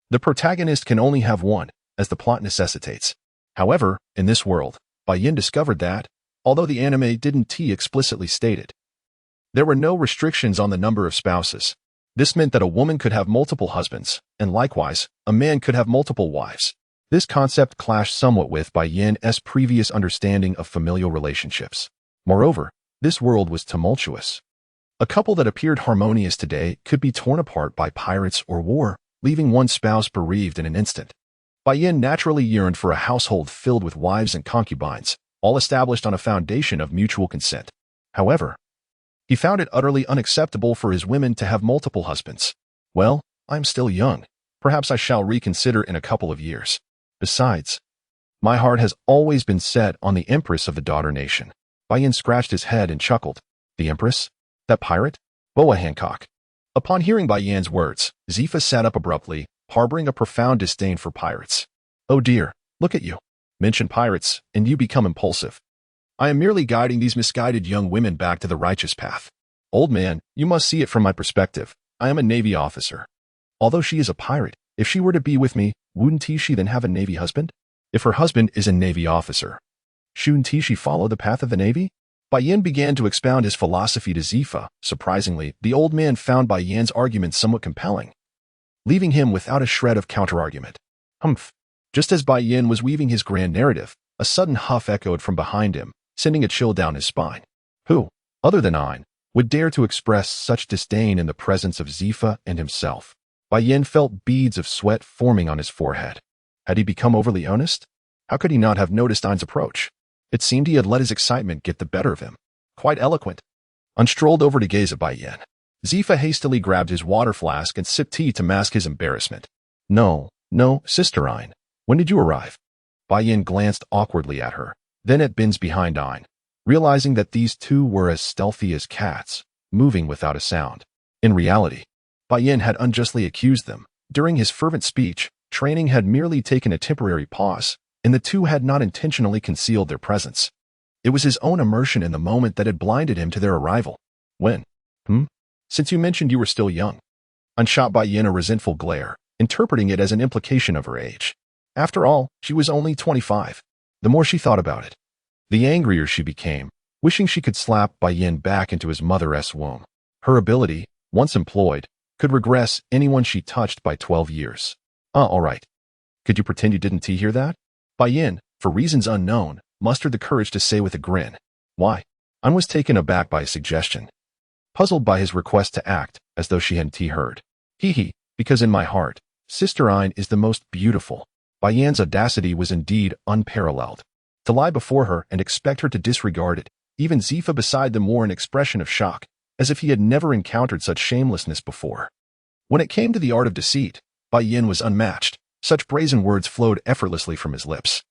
the protagonist can only have one, as the plot necessitates. However, in this world, Bai Yan discovered that, although the anime didn't explicitly state it, there were no restrictions on the number of spouses. This meant that a woman could have multiple husbands, and likewise, a man could have multiple wives. This concept clashed somewhat with Bai Yan's previous understanding of familial relationships. Moreover, this world was tumultuous. A couple that appeared harmonious today could be torn apart by pirates or war, leaving one spouse bereaved in an instant. Bai Yan naturally yearned for a household filled with wives and concubines, all established on a foundation of mutual consent. However, he found it utterly unacceptable for his women to have multiple husbands. Well, I'm still young. Perhaps I shall reconsider in a couple of years. Besides, my heart has always been set on the Empress of the Daughter Nation. Bai Yan scratched his head and chuckled. The Empress? That pirate? Boa Hancock. Upon hearing Bai Yan's words, Zefa sat up abruptly, harboring a profound disdain for pirates. Oh dear, look at you. Mention pirates, and you become impulsive. I am merely guiding these misguided young women back to the righteous path. Old man, you must see it from my perspective. I am a Navy officer. Although she is a pirate, if she were to be with me, wouldn't she then have a Navy husband? If her husband is a Navy officer, Shouldn't he follow the path of the Navy? Bai Yan began to expound his philosophy to Zefa. Surprisingly, the old man found Bai Yan's argument somewhat compelling, leaving him without a shred of counter-argument. Humph. Just as Bai Yan was weaving his grand narrative, a sudden huff echoed from behind him, sending a chill down his spine. Who, other than Ein, would dare to express such disdain in the presence of Zefa and himself? Bai Yan felt beads of sweat forming on his forehead. Had he become overly earnest? How could he not have noticed Ein's approach? It seemed he had let his excitement get the better of him. Quite eloquent. Ein strolled over to gaze at Bai Yan. Zefa hastily grabbed his water flask and sipped tea to mask his embarrassment. No, Sister Ein. When did you arrive? Bai Yan glanced awkwardly at her, then at bins behind Ein, realizing that these two were as stealthy as cats, moving without a sound. In reality, Bai Yan had unjustly accused them. During his fervent speech, training had merely taken a temporary pause, and the two had not intentionally concealed their presence. It was his own immersion in the moment that had blinded him to their arrival. When? Since you mentioned you were still young. Ein shot Bai Yan a resentful glare, interpreting it as an implication of her age. After all, she was only 25. The more she thought about it, the angrier she became, wishing she could slap Bai Yan back into his mother's womb. Her ability, once employed, could regress anyone she touched by 12 years. All right. Could you pretend you didn't hear that? Bai Yan, for reasons unknown, mustered the courage to say with a grin. Why? Ein was taken aback by his suggestion, puzzled by his request to act as though she hadn't heard. Because in my heart, Sister Ein is the most beautiful. Bai Yan's audacity was indeed unparalleled. To lie before her and expect her to disregard it, even Zefa beside them wore an expression of shock, as if he had never encountered such shamelessness before. When it came to the art of deceit, Bai Yan was unmatched. Such brazen words flowed effortlessly from his lips.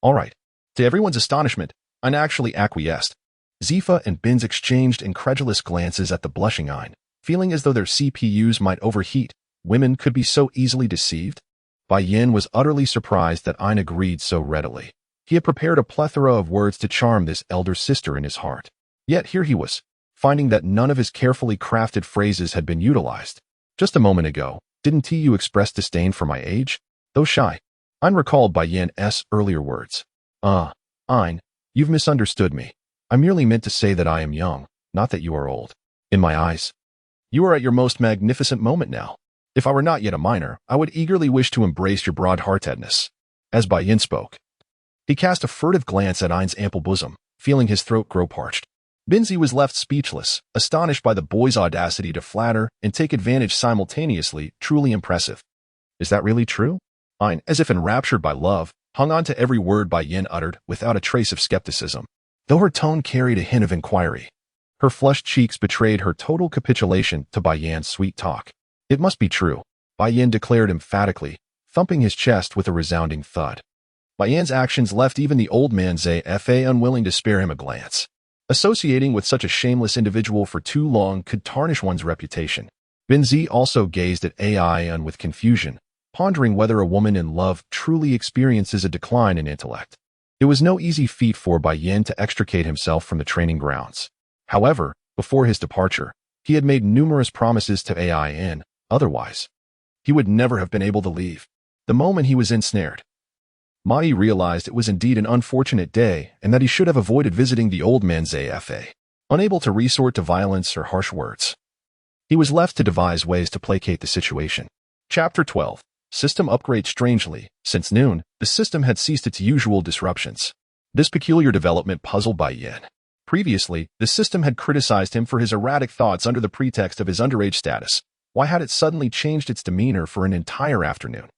All right. To everyone's astonishment, Ein actually acquiesced. Zefa and Bins exchanged incredulous glances at the blushing Ein, feeling as though their CPUs might overheat. Women could be so easily deceived. Bai Yan was utterly surprised that Ein agreed so readily. He had prepared a plethora of words to charm this elder sister in his heart. Yet here he was, finding that none of his carefully crafted phrases had been utilized. Just a moment ago, didn't you express disdain for my age? Though shy. Ein recalled Bai Yan's earlier words. Ein, you've misunderstood me. I merely meant to say that I am young, not that you are old. In my eyes, you are at your most magnificent moment now. If I were not yet a minor, I would eagerly wish to embrace your broad-heartedness. As Bai Yan spoke, he cast a furtive glance at Ein's ample bosom, feeling his throat grow parched. Binzi was left speechless, astonished by the boy's audacity to flatter and take advantage simultaneously, truly impressive. Is that really true? Ein, as if enraptured by love, hung on to every word Bai Yan uttered without a trace of skepticism. Though her tone carried a hint of inquiry, her flushed cheeks betrayed her total capitulation to Bai Yan's sweet talk. It must be true, Bai Yan declared emphatically, thumping his chest with a resounding thud. Bai Yan's actions left even the old man Zefa unwilling to spare him a glance. Associating with such a shameless individual for too long could tarnish one's reputation. Binzi also gazed at Ein with confusion, pondering whether a woman in love truly experiences a decline in intellect. It was no easy feat for Bai Yan to extricate himself from the training grounds. However, before his departure, he had made numerous promises to Ein, otherwise, he would never have been able to leave. The moment he was ensnared, Mai realized it was indeed an unfortunate day and that he should have avoided visiting the old man Zefa. Unable to resort to violence or harsh words, he was left to devise ways to placate the situation. Chapter 12. System upgrade. Strangely, since noon, the system had ceased its usual disruptions. This peculiar development puzzled Bai Yan. Previously, the system had criticized him for his erratic thoughts under the pretext of his underage status. Why had it suddenly changed its demeanor for an entire afternoon?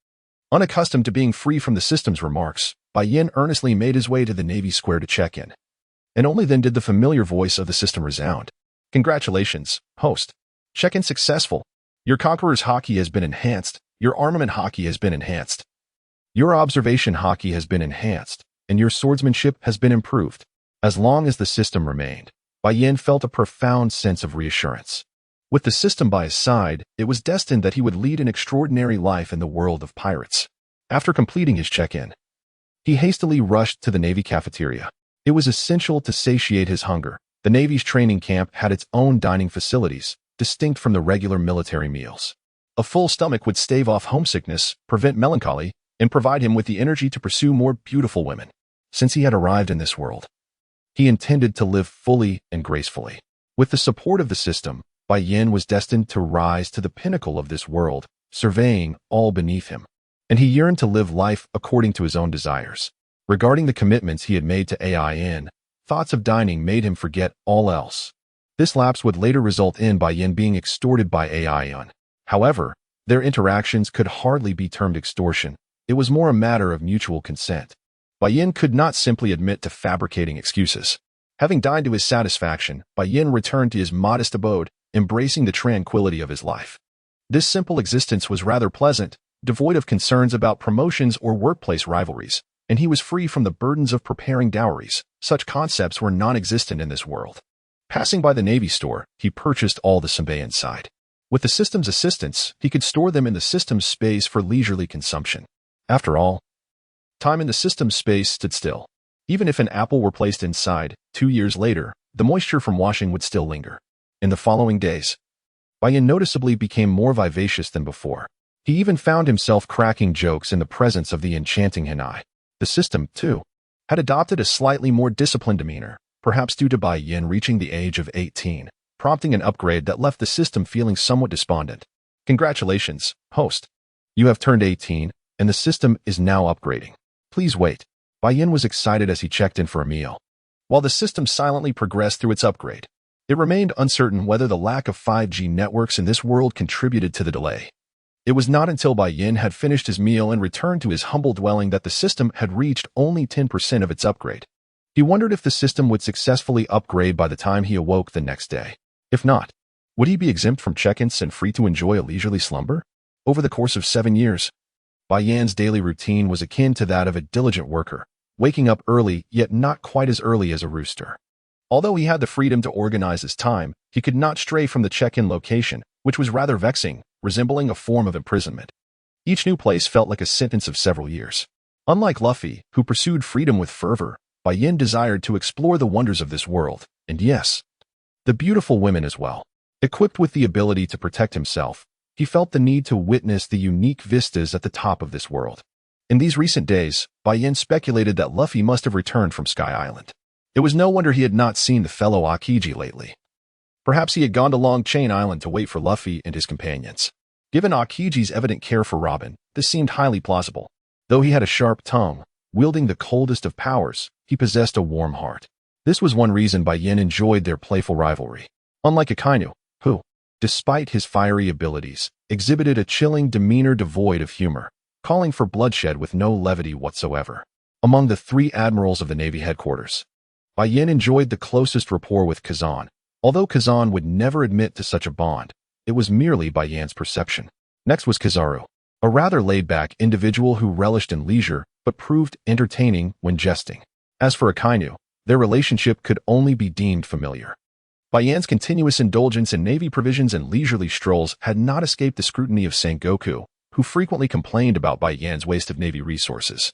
Unaccustomed to being free from the system's remarks, Bai Yan earnestly made his way to the Navy Square to check in. And only then did the familiar voice of the system resound. Congratulations, host. Check-in successful. Your Conqueror's hockey has been enhanced. Your armament hockey has been enhanced. Your observation hockey has been enhanced, and your swordsmanship has been improved. As long as the system remained, Bai Yan felt a profound sense of reassurance. With the system by his side, it was destined that he would lead an extraordinary life in the world of pirates. After completing his check-in, he hastily rushed to the Navy cafeteria. It was essential to satiate his hunger. The Navy's training camp had its own dining facilities, distinct from the regular military meals. A full stomach would stave off homesickness, prevent melancholy, and provide him with the energy to pursue more beautiful women. Since he had arrived in this world, he intended to live fully and gracefully. With the support of the system, Bai Yan was destined to rise to the pinnacle of this world, surveying all beneath him. And he yearned to live life according to his own desires. Regarding the commitments he had made to AIN, thoughts of dining made him forget all else. This lapse would later result in Bai Yan being extorted by AIN. However, their interactions could hardly be termed extortion. It was more a matter of mutual consent. Bai Yan could not simply admit to fabricating excuses. Having dined to his satisfaction, Bai Yan returned to his modest abode, embracing the tranquility of his life. This simple existence was rather pleasant, devoid of concerns about promotions or workplace rivalries, and he was free from the burdens of preparing dowries. Such concepts were non-existent in this world. Passing by the Navy store, he purchased all the sambe inside. With the system's assistance, he could store them in the system's space for leisurely consumption. After all, time in the system's space stood still. Even if an apple were placed inside, 2 years later, the moisture from washing would still linger. In the following days, Bai Yan noticeably became more vivacious than before. He even found himself cracking jokes in the presence of the enchanting Enies. The system, too, had adopted a slightly more disciplined demeanor, perhaps due to Bai Yan reaching the age of 18, prompting an upgrade that left the system feeling somewhat despondent. Congratulations, host. You have turned 18, and the system is now upgrading. Please wait. Bai Yan was excited as he checked in for a meal. While the system silently progressed through its upgrade, it remained uncertain whether the lack of 5G networks in this world contributed to the delay. It was not until Bai Yan had finished his meal and returned to his humble dwelling that the system had reached only 10% of its upgrade. He wondered if the system would successfully upgrade by the time he awoke the next day. If not, would he be exempt from check-ins and free to enjoy a leisurely slumber? Over the course of 7 years, Bai Yan's daily routine was akin to that of a diligent worker, waking up early yet not quite as early as a rooster. Although he had the freedom to organize his time, he could not stray from the check-in location, which was rather vexing, resembling a form of imprisonment. Each new place felt like a sentence of several years. Unlike Luffy, who pursued freedom with fervor, Bai Yan desired to explore the wonders of this world, and yes, the beautiful women as well. Equipped with the ability to protect himself, he felt the need to witness the unique vistas at the top of this world. In these recent days, Bai Yan speculated that Luffy must have returned from Sky Island. It was no wonder he had not seen the fellow Akiji lately. Perhaps he had gone to Long Chain Island to wait for Luffy and his companions. Given Akiji's evident care for Robin, this seemed highly plausible. Though he had a sharp tongue, wielding the coldest of powers, he possessed a warm heart. This was one reason Bai Yan enjoyed their playful rivalry. Unlike Akainu, who, despite his fiery abilities, exhibited a chilling demeanor devoid of humor, calling for bloodshed with no levity whatsoever. Among the 3 admirals of the Navy headquarters, Bai Yan enjoyed the closest rapport with Kuzan. Although Kuzan would never admit to such a bond, it was merely Bai Yan's perception. Next was Kizaru, a rather laid-back individual who relished in leisure but proved entertaining when jesting. As for Akainu, their relationship could only be deemed familiar. Bai Yan's continuous indulgence in Navy provisions and leisurely strolls had not escaped the scrutiny of Sengoku, who frequently complained about Bai Yan's waste of Navy resources,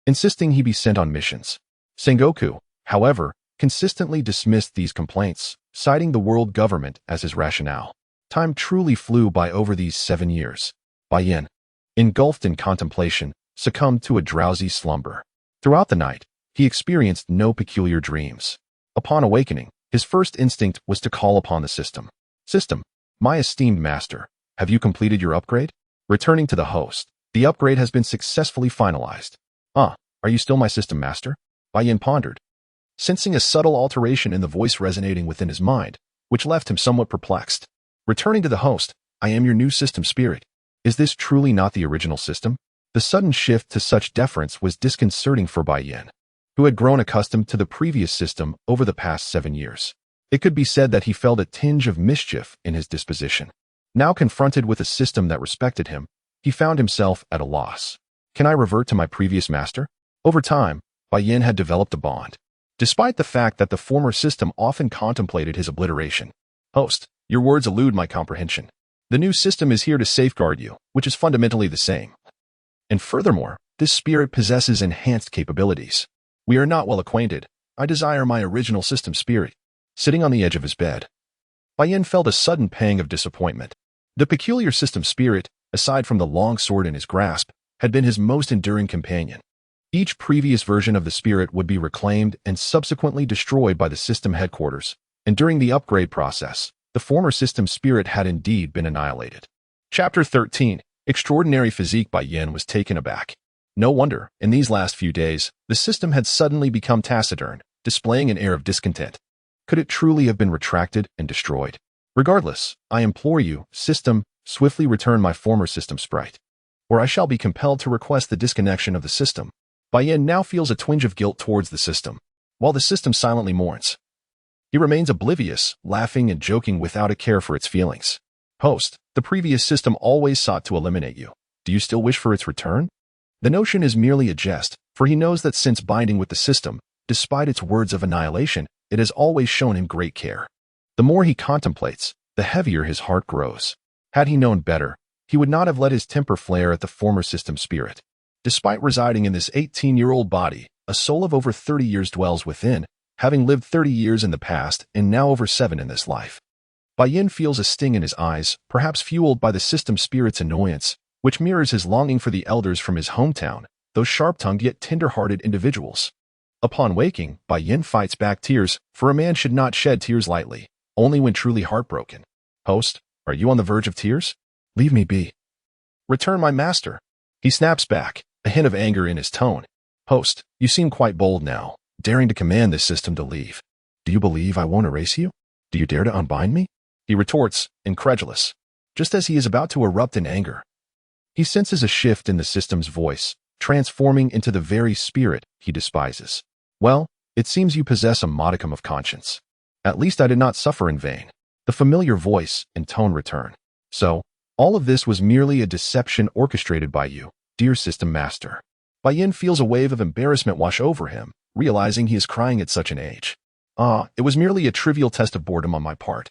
insisting he be sent on missions. Sengoku, however, consistently dismissed these complaints, citing the world government as his rationale. Time truly flew by over these 7 years. Bai Yan, engulfed in contemplation, succumbed to a drowsy slumber. Throughout the night, he experienced no peculiar dreams. Upon awakening, his first instinct was to call upon the system. System, my esteemed master, have you completed your upgrade? Returning to the host, the upgrade has been successfully finalized. Are you still my system master? Bai Yan pondered, sensing a subtle alteration in the voice resonating within his mind, which left him somewhat perplexed. Returning to the host, I am your new system spirit. Is this truly not the original system? The sudden shift to such deference was disconcerting for Bai Yan, who had grown accustomed to the previous system over the past 7 years. It could be said that he felt a tinge of mischief in his disposition. Now confronted with a system that respected him, he found himself at a loss. Can I revert to my previous master? Over time, Bai Yan had developed a bond, despite the fact that the former system often contemplated his obliteration. Host, your words elude my comprehension. The new system is here to safeguard you, which is fundamentally the same. And furthermore, this spirit possesses enhanced capabilities. We are not well acquainted. I desire my original system spirit. Sitting on the edge of his bed, Bai Yan felt a sudden pang of disappointment. The peculiar system spirit, aside from the long sword in his grasp, had been his most enduring companion. Each previous version of the spirit would be reclaimed and subsequently destroyed by the system headquarters, and during the upgrade process, the former system spirit had indeed been annihilated. Chapter 13. Extraordinary Physique. Bai Yan was taken aback. No wonder, in these last few days, the system had suddenly become taciturn, displaying an air of discontent. Could it truly have been retracted and destroyed? Regardless, I implore you, system, swiftly return my former system sprite, or I shall be compelled to request the disconnection of the system. Bai Yan now feels a twinge of guilt towards the system, while the system silently mourns. He remains oblivious, laughing and joking without a care for its feelings. Host, the previous system always sought to eliminate you. Do you still wish for its return? The notion is merely a jest, for he knows that since binding with the system, despite its words of annihilation, it has always shown him great care. The more he contemplates, the heavier his heart grows. Had he known better, he would not have let his temper flare at the former system spirit. Despite residing in this 18-year-old body, a soul of over 30 years dwells within, having lived 30 years in the past and now over 7 in this life. Bai Yan feels a sting in his eyes, perhaps fueled by the system spirit's annoyance, which mirrors his longing for the elders from his hometown, those sharp-tongued yet tender-hearted individuals. Upon waking, Bai Yan fights back tears, for a man should not shed tears lightly, only when truly heartbroken. Host, are you on the verge of tears? Leave me be. Return my master. He snaps back, a hint of anger in his tone. Host, you seem quite bold now, daring to command this system to leave. Do you believe I won't erase you? Do you dare to unbind me? He retorts, incredulous, just as he is about to erupt in anger. He senses a shift in the system's voice, transforming into the very spirit he despises. Well, it seems you possess a modicum of conscience. At least I did not suffer in vain. The familiar voice and tone return. So, all of this was merely a deception orchestrated by you, dear system master. Bai Yan feels a wave of embarrassment wash over him, realizing he is crying at such an age. It was merely a trivial test of boredom on my part.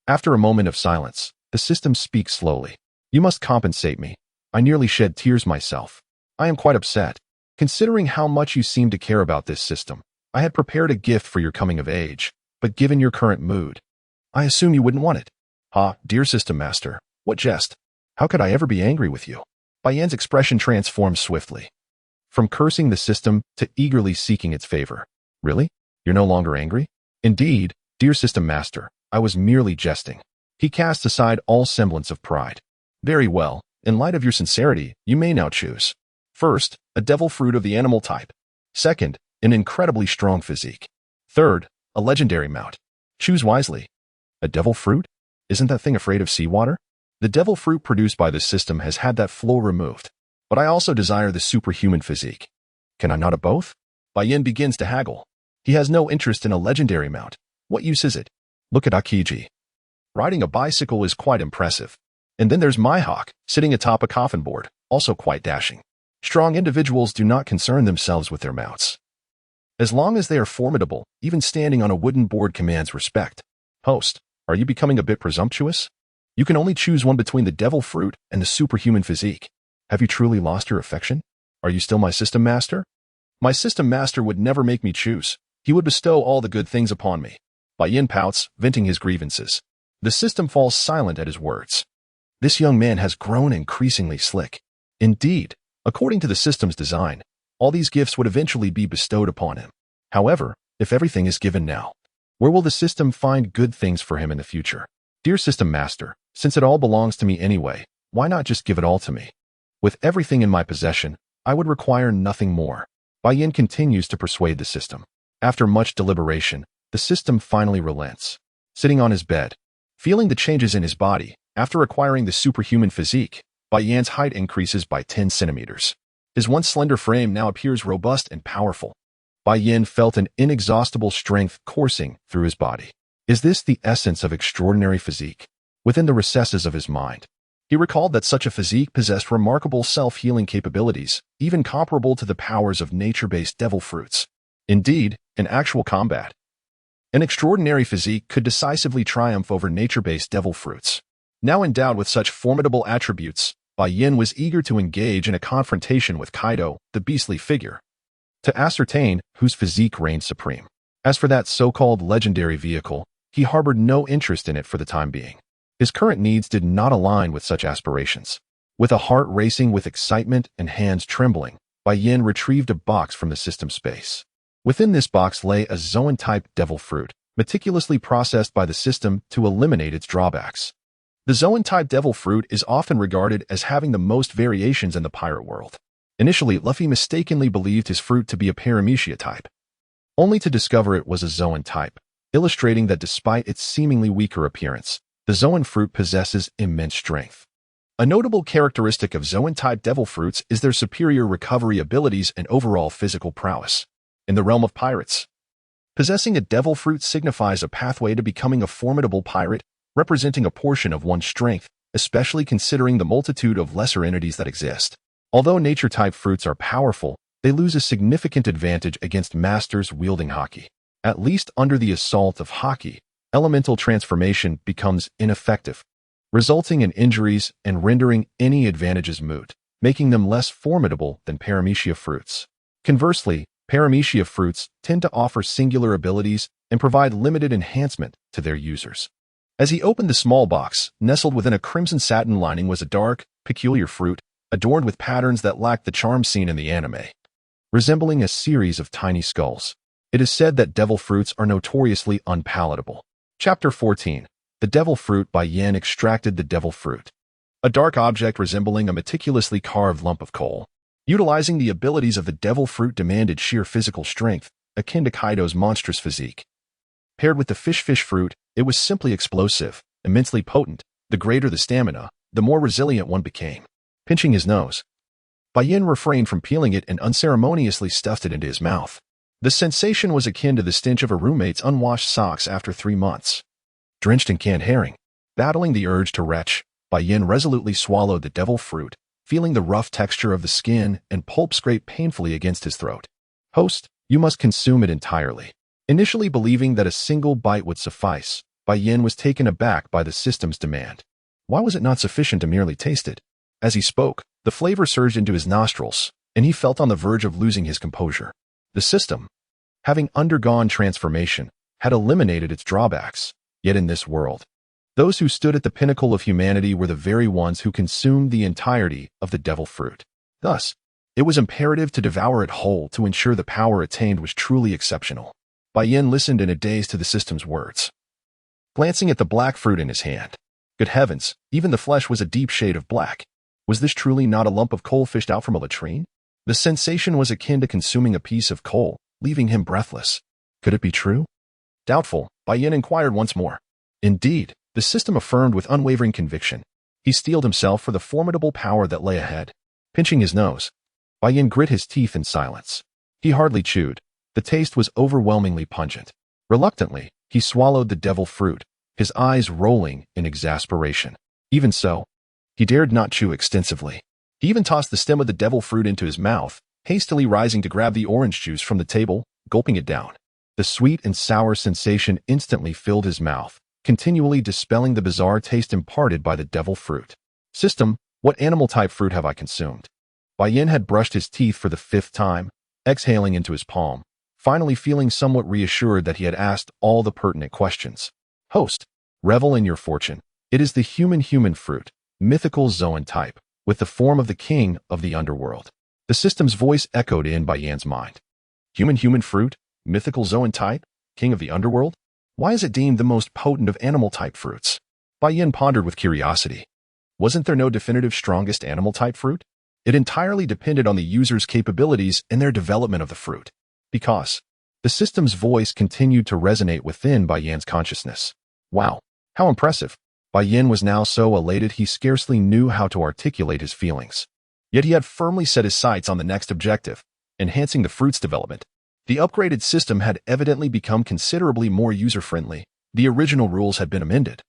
After a moment of silence, the system speaks slowly. You must compensate me. I nearly shed tears myself. I am quite upset. Considering how much you seem to care about this system, I had prepared a gift for your coming of age, but given your current mood, I assume you wouldn't want it. Dear system master, what jest? How could I ever be angry with you? Bai Yan's expression transforms swiftly. From cursing the system to eagerly seeking its favor. Really? You're no longer angry? Indeed, dear system master, I was merely jesting. He casts aside all semblance of pride. Very well, in light of your sincerity, you may now choose. First, a devil fruit of the animal type. Second, an incredibly strong physique. Third, a legendary mount. Choose wisely. A devil fruit? Isn't that thing afraid of seawater? The devil fruit produced by this system has had that flaw removed. But I also desire the superhuman physique. Can I not have both? Bai Yan begins to haggle. He has no interest in a legendary mount. What use is it? Look at Akiji. Riding a bicycle is quite impressive. And then there's Mihawk, sitting atop a coffin board, also quite dashing. Strong individuals do not concern themselves with their mounts. As long as they are formidable, even standing on a wooden board commands respect. Host, are you becoming a bit presumptuous? You can only choose one between the devil fruit and the superhuman physique. Have you truly lost your affection? Are you still my system master? My system master would never make me choose. He would bestow all the good things upon me. Bai Yan pouts, venting his grievances. The system falls silent at his words. This young man has grown increasingly slick. Indeed, according to the system's design, all these gifts would eventually be bestowed upon him. However, if everything is given now, where will the system find good things for him in the future? Dear system master, since it all belongs to me anyway, why not just give it all to me? With everything in my possession, I would require nothing more. Bai Yan continues to persuade the system. After much deliberation, the system finally relents. Sitting on his bed, feeling the changes in his body, after acquiring the superhuman physique, Bai Yan's height increases by 10 centimeters. His once slender frame now appears robust and powerful. Bai Yan felt an inexhaustible strength coursing through his body. Is this the essence of extraordinary physique? Within the recesses of his mind, he recalled that such a physique possessed remarkable self-healing capabilities, even comparable to the powers of nature-based devil fruits. Indeed, in actual combat, an extraordinary physique could decisively triumph over nature-based devil fruits. Now endowed with such formidable attributes, Bai Yan was eager to engage in a confrontation with Kaido, the beastly figure, to ascertain whose physique reigned supreme. As for that so-called legendary vehicle, he harbored no interest in it for the time being. His current needs did not align with such aspirations. With a heart racing with excitement and hands trembling, Bai Yan retrieved a box from the system space. Within this box lay a Zoan-type devil fruit, meticulously processed by the system to eliminate its drawbacks. The Zoan-type devil fruit is often regarded as having the most variations in the pirate world. Initially, Luffy mistakenly believed his fruit to be a Paramecia type, only to discover it was a Zoan type, illustrating that despite its seemingly weaker appearance, the Zoan fruit possesses immense strength. A notable characteristic of Zoan-type devil fruits is their superior recovery abilities and overall physical prowess. In the realm of pirates, possessing a devil fruit signifies a pathway to becoming a formidable pirate, representing a portion of one's strength, especially considering the multitude of lesser entities that exist. Although nature-type fruits are powerful, they lose a significant advantage against masters wielding Haki. At least under the assault of Haki, elemental transformation becomes ineffective, resulting in injuries and rendering any advantages moot, making them less formidable than Paramecia fruits. Conversely, Paramecia fruits tend to offer singular abilities and provide limited enhancement to their users. As he opened the small box, nestled within a crimson satin lining was a dark, peculiar fruit, adorned with patterns that lacked the charm seen in the anime, resembling a series of tiny skulls. It is said that devil fruits are notoriously unpalatable. Chapter 14. The Devil Fruit. Bai Yan extracted the devil fruit, a dark object resembling a meticulously carved lump of coal. Utilizing the abilities of the devil fruit demanded sheer physical strength, akin to Kaido's monstrous physique. Paired with the fish fruit, it was simply explosive, immensely potent. The greater the stamina, the more resilient one became. Pinching his nose, Bai Yan refrained from peeling it and unceremoniously stuffed it into his mouth. The sensation was akin to the stench of a roommate's unwashed socks after 3 months. Drenched in canned herring, battling the urge to retch, Bai Yan resolutely swallowed the devil fruit, feeling the rough texture of the skin and pulp scrape painfully against his throat. Host, you must consume it entirely. Initially believing that a single bite would suffice, Bai Yan was taken aback by the system's demand. Why was it not sufficient to merely taste it? As he spoke, the flavor surged into his nostrils, and he felt on the verge of losing his composure. The system, having undergone transformation, had eliminated its drawbacks. Yet in this world, those who stood at the pinnacle of humanity were the very ones who consumed the entirety of the devil fruit. Thus, it was imperative to devour it whole to ensure the power attained was truly exceptional. Bai Yan listened in a daze to the system's words, glancing at the black fruit in his hand. Good heavens, even the flesh was a deep shade of black. Was this truly not a lump of coal fished out from a latrine? The sensation was akin to consuming a piece of coal, leaving him breathless. Could it be true? Doubtful, Bai Yan inquired once more. Indeed, the system affirmed with unwavering conviction. He steeled himself for the formidable power that lay ahead. Pinching his nose, Bai Yan grit his teeth in silence. He hardly chewed. The taste was overwhelmingly pungent. Reluctantly, he swallowed the devil fruit, his eyes rolling in exasperation. Even so, he dared not chew extensively. He even tossed the stem of the devil fruit into his mouth, hastily rising to grab the orange juice from the table, gulping it down. The sweet and sour sensation instantly filled his mouth, continually dispelling the bizarre taste imparted by the devil fruit. System, what animal-type fruit have I consumed? Bai Yan had brushed his teeth for the 5th time, exhaling into his palm, finally feeling somewhat reassured that he had asked all the pertinent questions. Host, revel in your fortune. It is the human fruit, mythical Zoan type, with the form of the king of the underworld. The system's voice echoed in Bai Yan's mind. Human fruit, mythical Zoan type, king of the underworld? Why is it deemed the most potent of animal-type fruits? Bai Yan pondered with curiosity. Wasn't there no definitive strongest animal-type fruit? It entirely depended on the user's capabilities and their development of the fruit. Because the system's voice continued to resonate within Bai Yan's consciousness. Wow, how impressive. Bai Yan was now so elated he scarcely knew how to articulate his feelings. Yet he had firmly set his sights on the next objective, enhancing the fruit's development. The upgraded system had evidently become considerably more user-friendly. The original rules had been amended,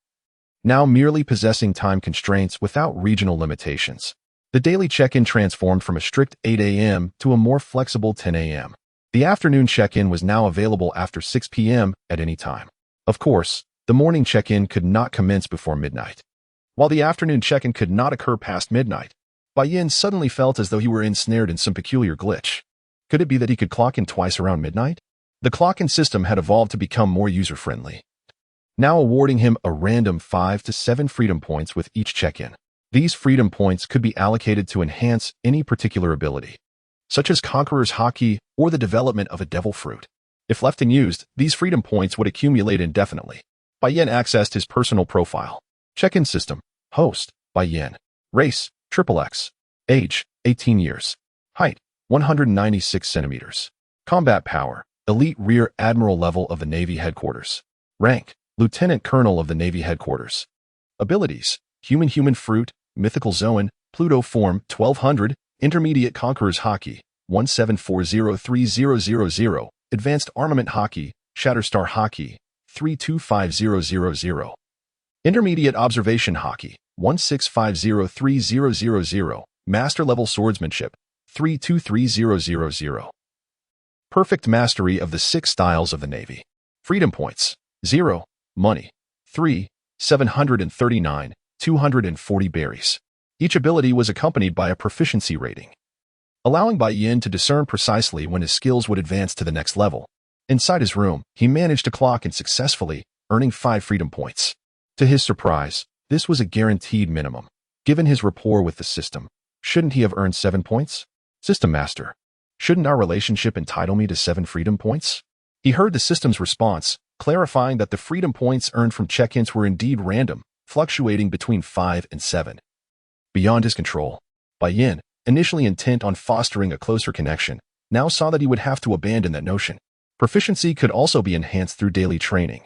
now merely possessing time constraints without regional limitations. The daily check-in transformed from a strict 8 a.m. to a more flexible 10 a.m. The afternoon check-in was now available after 6 p.m. at any time. Of course, the morning check-in could not commence before midnight, while the afternoon check-in could not occur past midnight. Bai Yan suddenly felt as though he were ensnared in some peculiar glitch. Could it be that he could clock in twice around midnight? The clock-in system had evolved to become more user-friendly, now awarding him a random 5 to 7 freedom points with each check-in. These freedom points could be allocated to enhance any particular ability. such as Conqueror's Haki or the development of a devil fruit. If left unused, these freedom points would accumulate indefinitely. Bai Yan accessed his personal profile. Check-in system. Host, Bai Yan. Race, XXX. Age, 18 years. Height, 196 centimeters. Combat power, elite rear admiral level of the Navy headquarters. Rank, Lieutenant Colonel of the Navy headquarters. Abilities, Human Fruit, Mythical Zoan, Pluto Form, 1200, Intermediate Conqueror's Haki, 1740300, Advanced Armament Haki, Shatterstar Haki, 325000. Intermediate Observation Haki, 1650300, Master Level Swordsmanship, 323000. Perfect Mastery of the 6 Styles of the Navy. Freedom Points, 0. Money, 3. 739, 240 berries. Each ability was accompanied by a proficiency rating, allowing Bai Yan to discern precisely when his skills would advance to the next level. Inside his room, he managed to clock in successfully, earning 5 freedom points. To his surprise, this was a guaranteed minimum. Given his rapport with the system, shouldn't he have earned 7 points? System Master, shouldn't our relationship entitle me to 7 freedom points? He heard the system's response, clarifying that the freedom points earned from check-ins were indeed random, fluctuating between 5 and 7. Beyond his control, Bai Yan, initially intent on fostering a closer connection, now saw that he would have to abandon that notion. Proficiency could also be enhanced through daily training,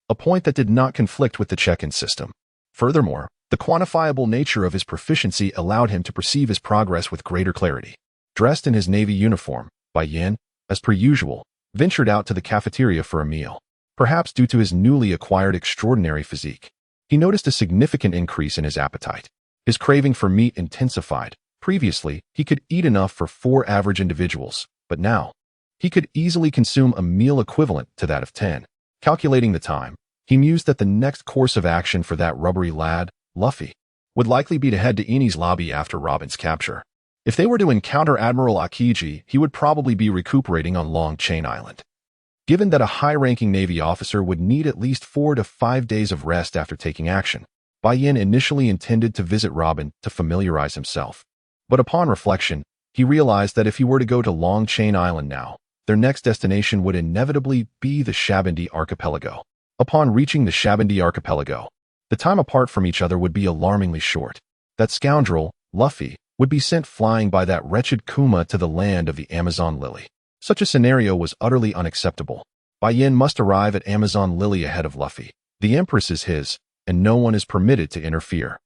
a point that did not conflict with the check-in system. Furthermore, the quantifiable nature of his proficiency allowed him to perceive his progress with greater clarity. Dressed in his Navy uniform, Bai Yan, as per usual, ventured out to the cafeteria for a meal. Perhaps due to his newly acquired extraordinary physique, he noticed a significant increase in his appetite. His craving for meat intensified. Previously, he could eat enough for 4 average individuals, but now, he could easily consume a meal equivalent to that of 10. Calculating the time, he mused that the next course of action for that rubbery lad, Luffy, would likely be to head to Enies' lobby after Robin's capture. If they were to encounter Admiral Akiji, he would probably be recuperating on Long Chain Island. Given that a high-ranking Navy officer would need at least 4 to 5 days of rest after taking action, Bai Yan initially intended to visit Robin to familiarize himself. But upon reflection, he realized that if he were to go to Long Chain Island now, their next destination would inevitably be the Shabandi Archipelago. Upon reaching the Shabandi Archipelago, the time apart from each other would be alarmingly short. That scoundrel, Luffy, would be sent flying by that wretched Kuma to the land of the Amazon Lily. Such a scenario was utterly unacceptable. Bai Yan must arrive at Amazon Lily ahead of Luffy. The Empress is his, and no one is permitted to interfere.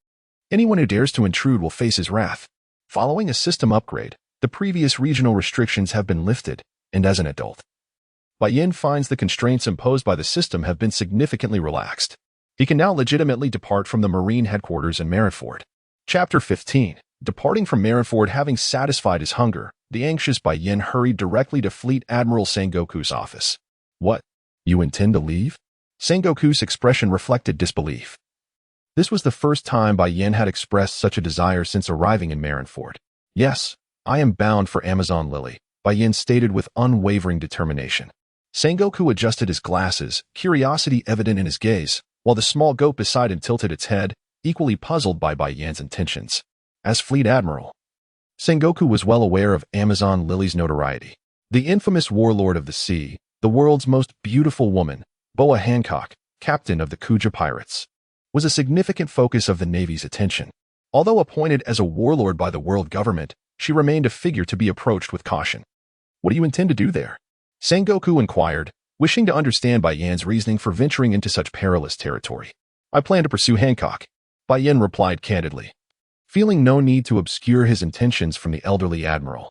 Anyone who dares to intrude will face his wrath. Following a system upgrade, the previous regional restrictions have been lifted, and as an adult, Bai Yan finds the constraints imposed by the system have been significantly relaxed. He can now legitimately depart from the Marine headquarters in Marineford. Chapter 15. Departing from Marineford having satisfied his hunger, the anxious Bai Yan hurried directly to Fleet Admiral Sengoku's office. What? You intend to leave? Sengoku's expression reflected disbelief. This was the first time Bai Yan had expressed such a desire since arriving in Marineford. Yes, I am bound for Amazon Lily, Bai Yan stated with unwavering determination. Sengoku adjusted his glasses, curiosity evident in his gaze, while the small goat beside him tilted its head, equally puzzled by Bai Yan's intentions. As Fleet Admiral, Sengoku was well aware of Amazon Lily's notoriety. The infamous warlord of the sea, the world's most beautiful woman, Boa Hancock, captain of the Kuja pirates, was a significant focus of the Navy's attention. Although appointed as a warlord by the world government, she remained a figure to be approached with caution. What do you intend to do there? Sengoku inquired, wishing to understand Bai Yan's reasoning for venturing into such perilous territory. I plan to pursue Hancock, Bai Yan replied candidly, feeling no need to obscure his intentions from the elderly admiral.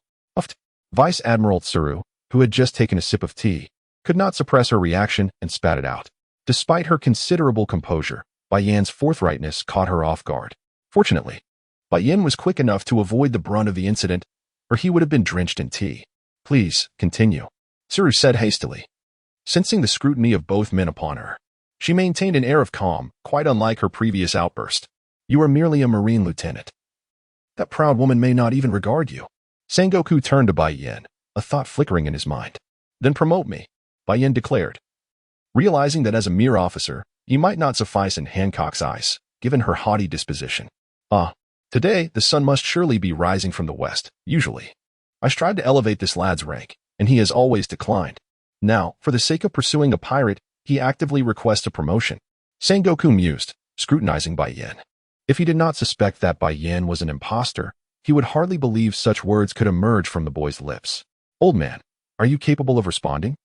Vice Admiral Tsuru, who had just taken a sip of tea, could not suppress her reaction and spat it out. Despite her considerable composure, Bai Yan's forthrightness caught her off guard. Fortunately, Bai Yan was quick enough to avoid the brunt of the incident, or he would have been drenched in tea. Please, continue, Tsuru said hastily. Sensing the scrutiny of both men upon her, she maintained an air of calm, quite unlike her previous outburst. You are merely a Marine lieutenant. That proud woman may not even regard you. Sengoku turned to Bai Yan, a thought flickering in his mind. Then promote me, Bai Yan declared. Realizing that as a mere officer, he might not suffice in Hancock's eyes, given her haughty disposition. Today the sun must surely be rising from the west, usually. I tried to elevate this lad's rank, and he has always declined. Now, for the sake of pursuing a pirate, he actively requests a promotion. Sengoku mused, scrutinizing Bai Yan. If he did not suspect that Bai Yan was an impostor, he would hardly believe such words could emerge from the boy's lips. Old man, are you capable of responding?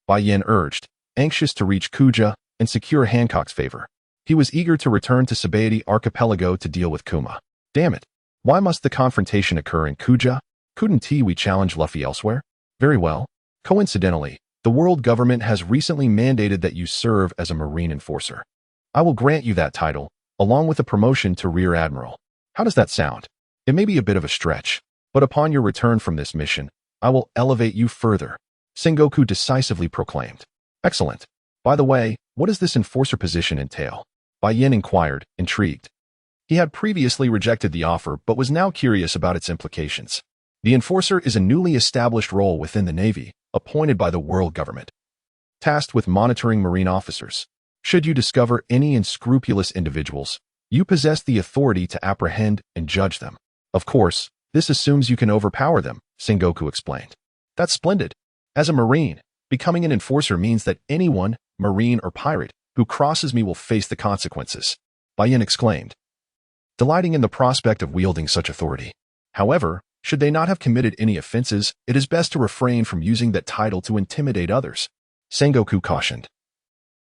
Bai Yan urged, anxious to reach Kuja and secure Hancock's favor. He was eager to return to Sabaody Archipelago to deal with Kuma. Damn it. Why must the confrontation occur in Kuja? Couldn't we challenge Luffy elsewhere? Very well. Coincidentally, the world government has recently mandated that you serve as a marine enforcer. I will grant you that title, along with a promotion to Rear Admiral. How does that sound? It may be a bit of a stretch, but upon your return from this mission, I will elevate you further, Sengoku decisively proclaimed. Excellent. By the way, what does this enforcer position entail? Bai Yan inquired, intrigued. He had previously rejected the offer but was now curious about its implications. The enforcer is a newly established role within the Navy, appointed by the world government, tasked with monitoring marine officers. Should you discover any unscrupulous individuals, you possess the authority to apprehend and judge them. Of course, this assumes you can overpower them, Sengoku explained. That's splendid. As a marine, becoming an enforcer means that anyone, marine or pirate, who crosses me will face the consequences, Bai Yan exclaimed, delighting in the prospect of wielding such authority. However, should they not have committed any offenses, it is best to refrain from using that title to intimidate others, Sengoku cautioned,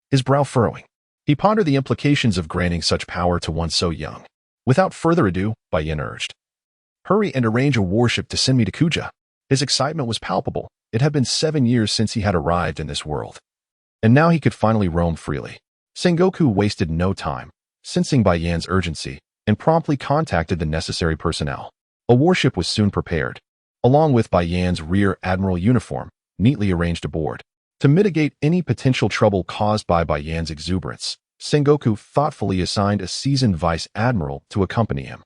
his brow furrowing. He pondered the implications of granting such power to one so young. Without further ado, Bai Yan urged, hurry and arrange a warship to send me to Kuja. His excitement was palpable. It had been 7 years since he had arrived in this world, and now he could finally roam freely. Sengoku wasted no time, sensing Bai Yan's urgency, and promptly contacted the necessary personnel. A warship was soon prepared, along with Bai Yan's Rear Admiral uniform, neatly arranged aboard. To mitigate any potential trouble caused by Bai Yan's exuberance, Sengoku thoughtfully assigned a seasoned Vice Admiral to accompany him.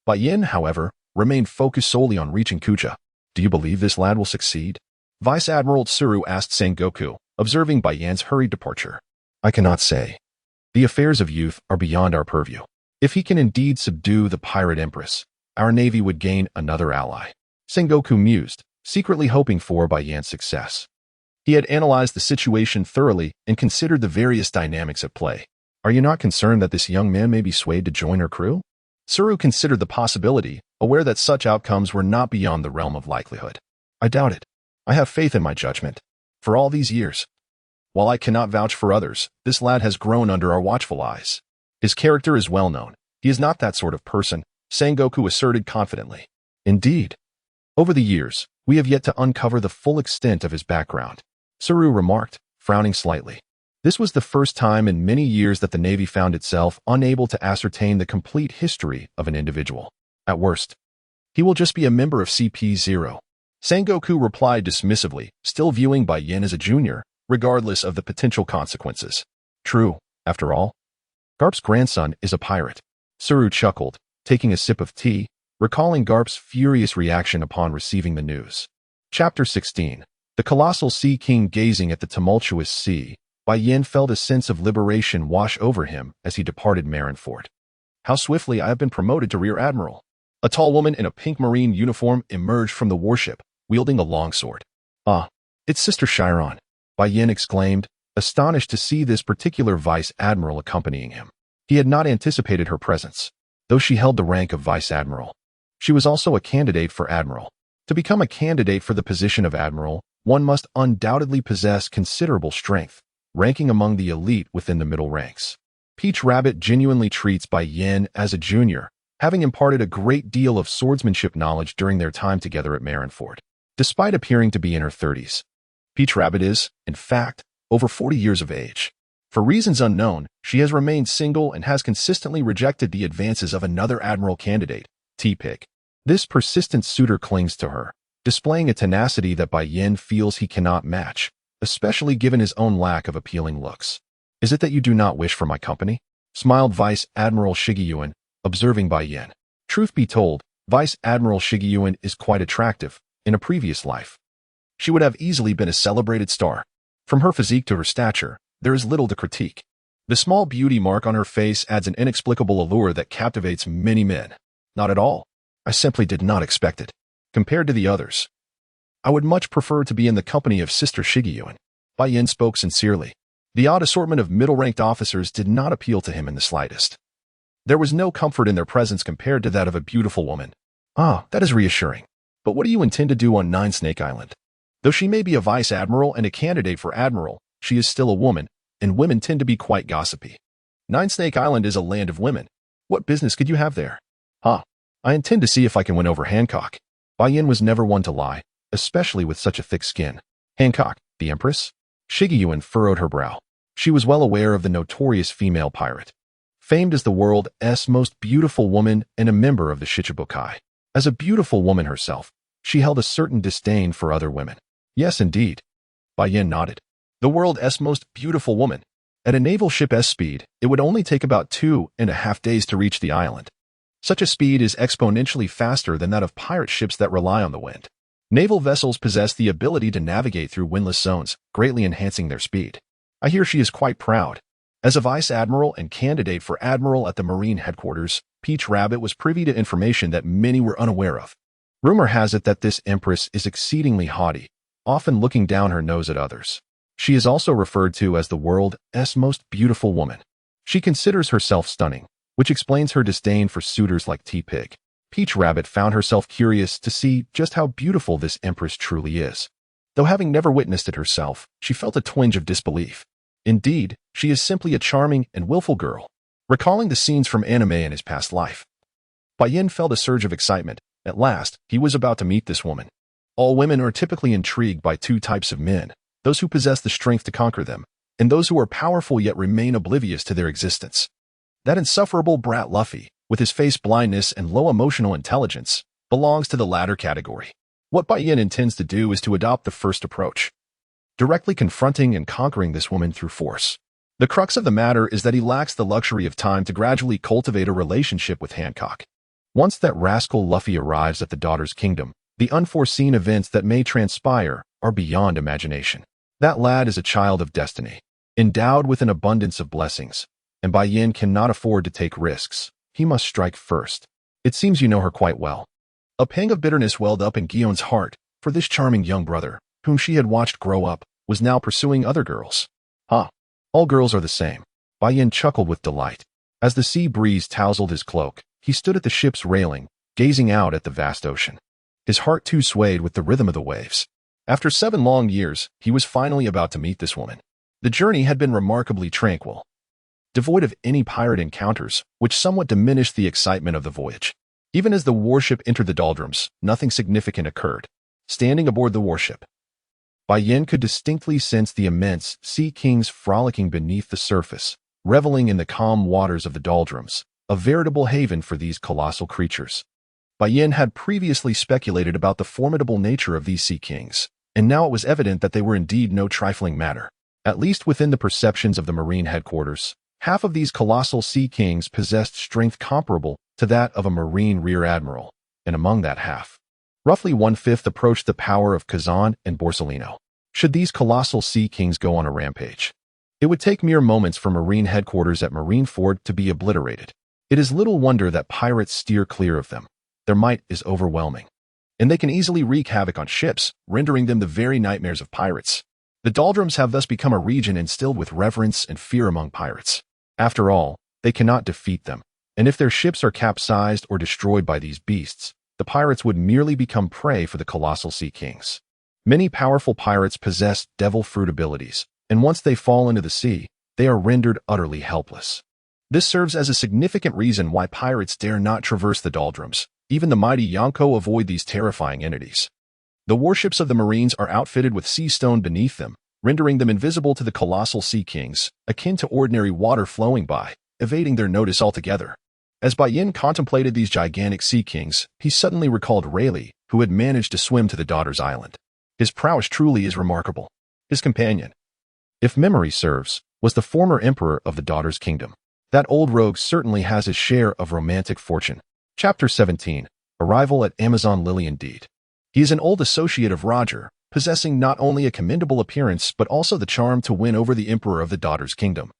Bai Yan, however, remained focused solely on reaching Kuja. Do you believe this lad will succeed? Vice Admiral Tsuru asked Sengoku, observing Bai Yan's hurried departure. I cannot say. The affairs of youth are beyond our purview. If he can indeed subdue the pirate empress, our navy would gain another ally. Sengoku mused, secretly hoping for Bai Yan's success. He had analyzed the situation thoroughly and considered the various dynamics at play. Are you not concerned that this young man may be swayed to join our crew? Tsuru considered the possibility, aware that such outcomes were not beyond the realm of likelihood. I doubt it. I have faith in my judgment. For all these years, while I cannot vouch for others, this lad has grown under our watchful eyes. His character is well known. He is not that sort of person, Sengoku asserted confidently. Indeed. Over the years, we have yet to uncover the full extent of his background, Tsuru remarked, frowning slightly. This was the first time in many years that the Navy found itself unable to ascertain the complete history of an individual. At worst, he will just be a member of CP0. Sengoku replied dismissively, still viewing Bai Yan as a junior, regardless of the potential consequences. True, after all. Garp's grandson is a pirate. Tsuru chuckled, taking a sip of tea, recalling Garp's furious reaction upon receiving the news. Chapter 16. The colossal sea king gazing at the tumultuous sea, Bai Yan felt a sense of liberation wash over him as he departed Marineford. How swiftly I have been promoted to Rear Admiral. A tall woman in a pink marine uniform emerged from the warship, wielding a longsword. Ah, it's Sister Chiron, Bai Yan exclaimed, astonished to see this particular Vice Admiral accompanying him. He had not anticipated her presence. Though she held the rank of Vice Admiral, she was also a candidate for Admiral. To become a candidate for the position of Admiral, one must undoubtedly possess considerable strength, ranking among the elite within the middle ranks. Peach Rabbit genuinely treats Bai Yan as a junior, having imparted a great deal of swordsmanship knowledge during their time together at Marineford. Despite appearing to be in her 30s, Peach Rabbit is, in fact, over 40 years of age. For reasons unknown, she has remained single and has consistently rejected the advances of another Admiral candidate, T-Pig. This persistent suitor clings to her, displaying a tenacity that Bai Yan feels he cannot match, especially given his own lack of appealing looks. Is it that you do not wish for my company? Smiled Vice Admiral Shigeyuin, observing Bai Yan. Truth be told, Vice Admiral Shigeyuin is quite attractive. In a previous life, she would have easily been a celebrated star. From her physique to her stature, there is little to critique. The small beauty mark on her face adds an inexplicable allure that captivates many men. Not at all. I simply did not expect it. Compared to the others, I would much prefer to be in the company of Sister Shigeyuan. Bai Yan spoke sincerely. The odd assortment of middle-ranked officers did not appeal to him in the slightest. There was no comfort in their presence compared to that of a beautiful woman. Ah, that is reassuring. But what do you intend to do on Nine Snake Island? Though she may be a vice admiral and a candidate for admiral, she is still a woman, and women tend to be quite gossipy. Nine Snake Island is a land of women. What business could you have there? I intend to see if I can win over Hancock. Bai Yan was never one to lie, especially with such a thick skin. Hancock, the Empress? Shigeyuan furrowed her brow. She was well aware of the notorious female pirate, famed as the world's most beautiful woman and a member of the Shichibukai. As a beautiful woman herself, she held a certain disdain for other women. Yes, indeed. Bai Yan nodded. The world's most beautiful woman. At a naval ship's speed, it would only take about 2.5 days to reach the island. Such a speed is exponentially faster than that of pirate ships that rely on the wind. Naval vessels possess the ability to navigate through windless zones, greatly enhancing their speed. I hear she is quite proud. As a vice admiral and candidate for admiral at the Marine headquarters, Peach Rabbit was privy to information that many were unaware of. Rumor has it that this empress is exceedingly haughty, often looking down her nose at others. She is also referred to as the world's most beautiful woman. She considers herself stunning, which explains her disdain for suitors like T-Pig. Peach Rabbit found herself curious to see just how beautiful this empress truly is. Though having never witnessed it herself, she felt a twinge of disbelief. Indeed, she is simply a charming and willful girl. Recalling the scenes from anime in his past life, Bai Yan felt a surge of excitement. At last, he was about to meet this woman. All women are typically intrigued by two types of men, those who possess the strength to conquer them, and those who are powerful yet remain oblivious to their existence. That insufferable brat Luffy, with his face blindness and low emotional intelligence, belongs to the latter category. What Bai Yan intends to do is to adopt the first approach, directly confronting and conquering this woman through force. The crux of the matter is that he lacks the luxury of time to gradually cultivate a relationship with Hancock. Once that rascal Luffy arrives at the Daughter's Kingdom, the unforeseen events that may transpire are beyond imagination. That lad is a child of destiny, endowed with an abundance of blessings, and Bai Yan cannot afford to take risks. He must strike first. It seems you know her quite well. A pang of bitterness welled up in Gion's heart, for this charming young brother, whom she had watched grow up, was now pursuing other girls. All girls are the same. Bai Yan chuckled with delight. As the sea breeze tousled his cloak, he stood at the ship's railing, gazing out at the vast ocean. His heart too swayed with the rhythm of the waves. After 7 long years, he was finally about to meet this woman. The journey had been remarkably tranquil, devoid of any pirate encounters, which somewhat diminished the excitement of the voyage. Even as the warship entered the doldrums, nothing significant occurred. Standing aboard the warship, Bai Yan could distinctly sense the immense sea kings frolicking beneath the surface, reveling in the calm waters of the doldrums, a veritable haven for these colossal creatures. Bai Yan had previously speculated about the formidable nature of these sea kings, and now it was evident that they were indeed no trifling matter. At least within the perceptions of the Marine headquarters, half of these colossal sea kings possessed strength comparable to that of a Marine rear admiral, and among that half, roughly 1/5 approached the power of Kuzan and Bartholomew. Should these colossal sea kings go on a rampage, it would take mere moments for Marine headquarters at Marineford to be obliterated. It is little wonder that pirates steer clear of them. Their might is overwhelming, and they can easily wreak havoc on ships, rendering them the very nightmares of pirates. The doldrums have thus become a region instilled with reverence and fear among pirates. After all, they cannot defeat them, and if their ships are capsized or destroyed by these beasts, the pirates would merely become prey for the colossal sea kings. Many powerful pirates possess devil fruit abilities, and once they fall into the sea, they are rendered utterly helpless. This serves as a significant reason why pirates dare not traverse the doldrums. Even the mighty Yonko avoid these terrifying entities. The warships of the Marines are outfitted with sea stone beneath them, rendering them invisible to the colossal sea kings, akin to ordinary water flowing by, evading their notice altogether. As Bai Yan contemplated these gigantic sea kings, he suddenly recalled Rayleigh, who had managed to swim to the Daughter's Island. His prowess truly is remarkable. His companion, if memory serves, was the former emperor of the Daughter's Kingdom. That old rogue certainly has his share of romantic fortune. Chapter 17. Arrival at Amazon Lily indeed. He is an old associate of Roger, possessing not only a commendable appearance but also the charm to win over the Emperor of the Daughter's Kingdom.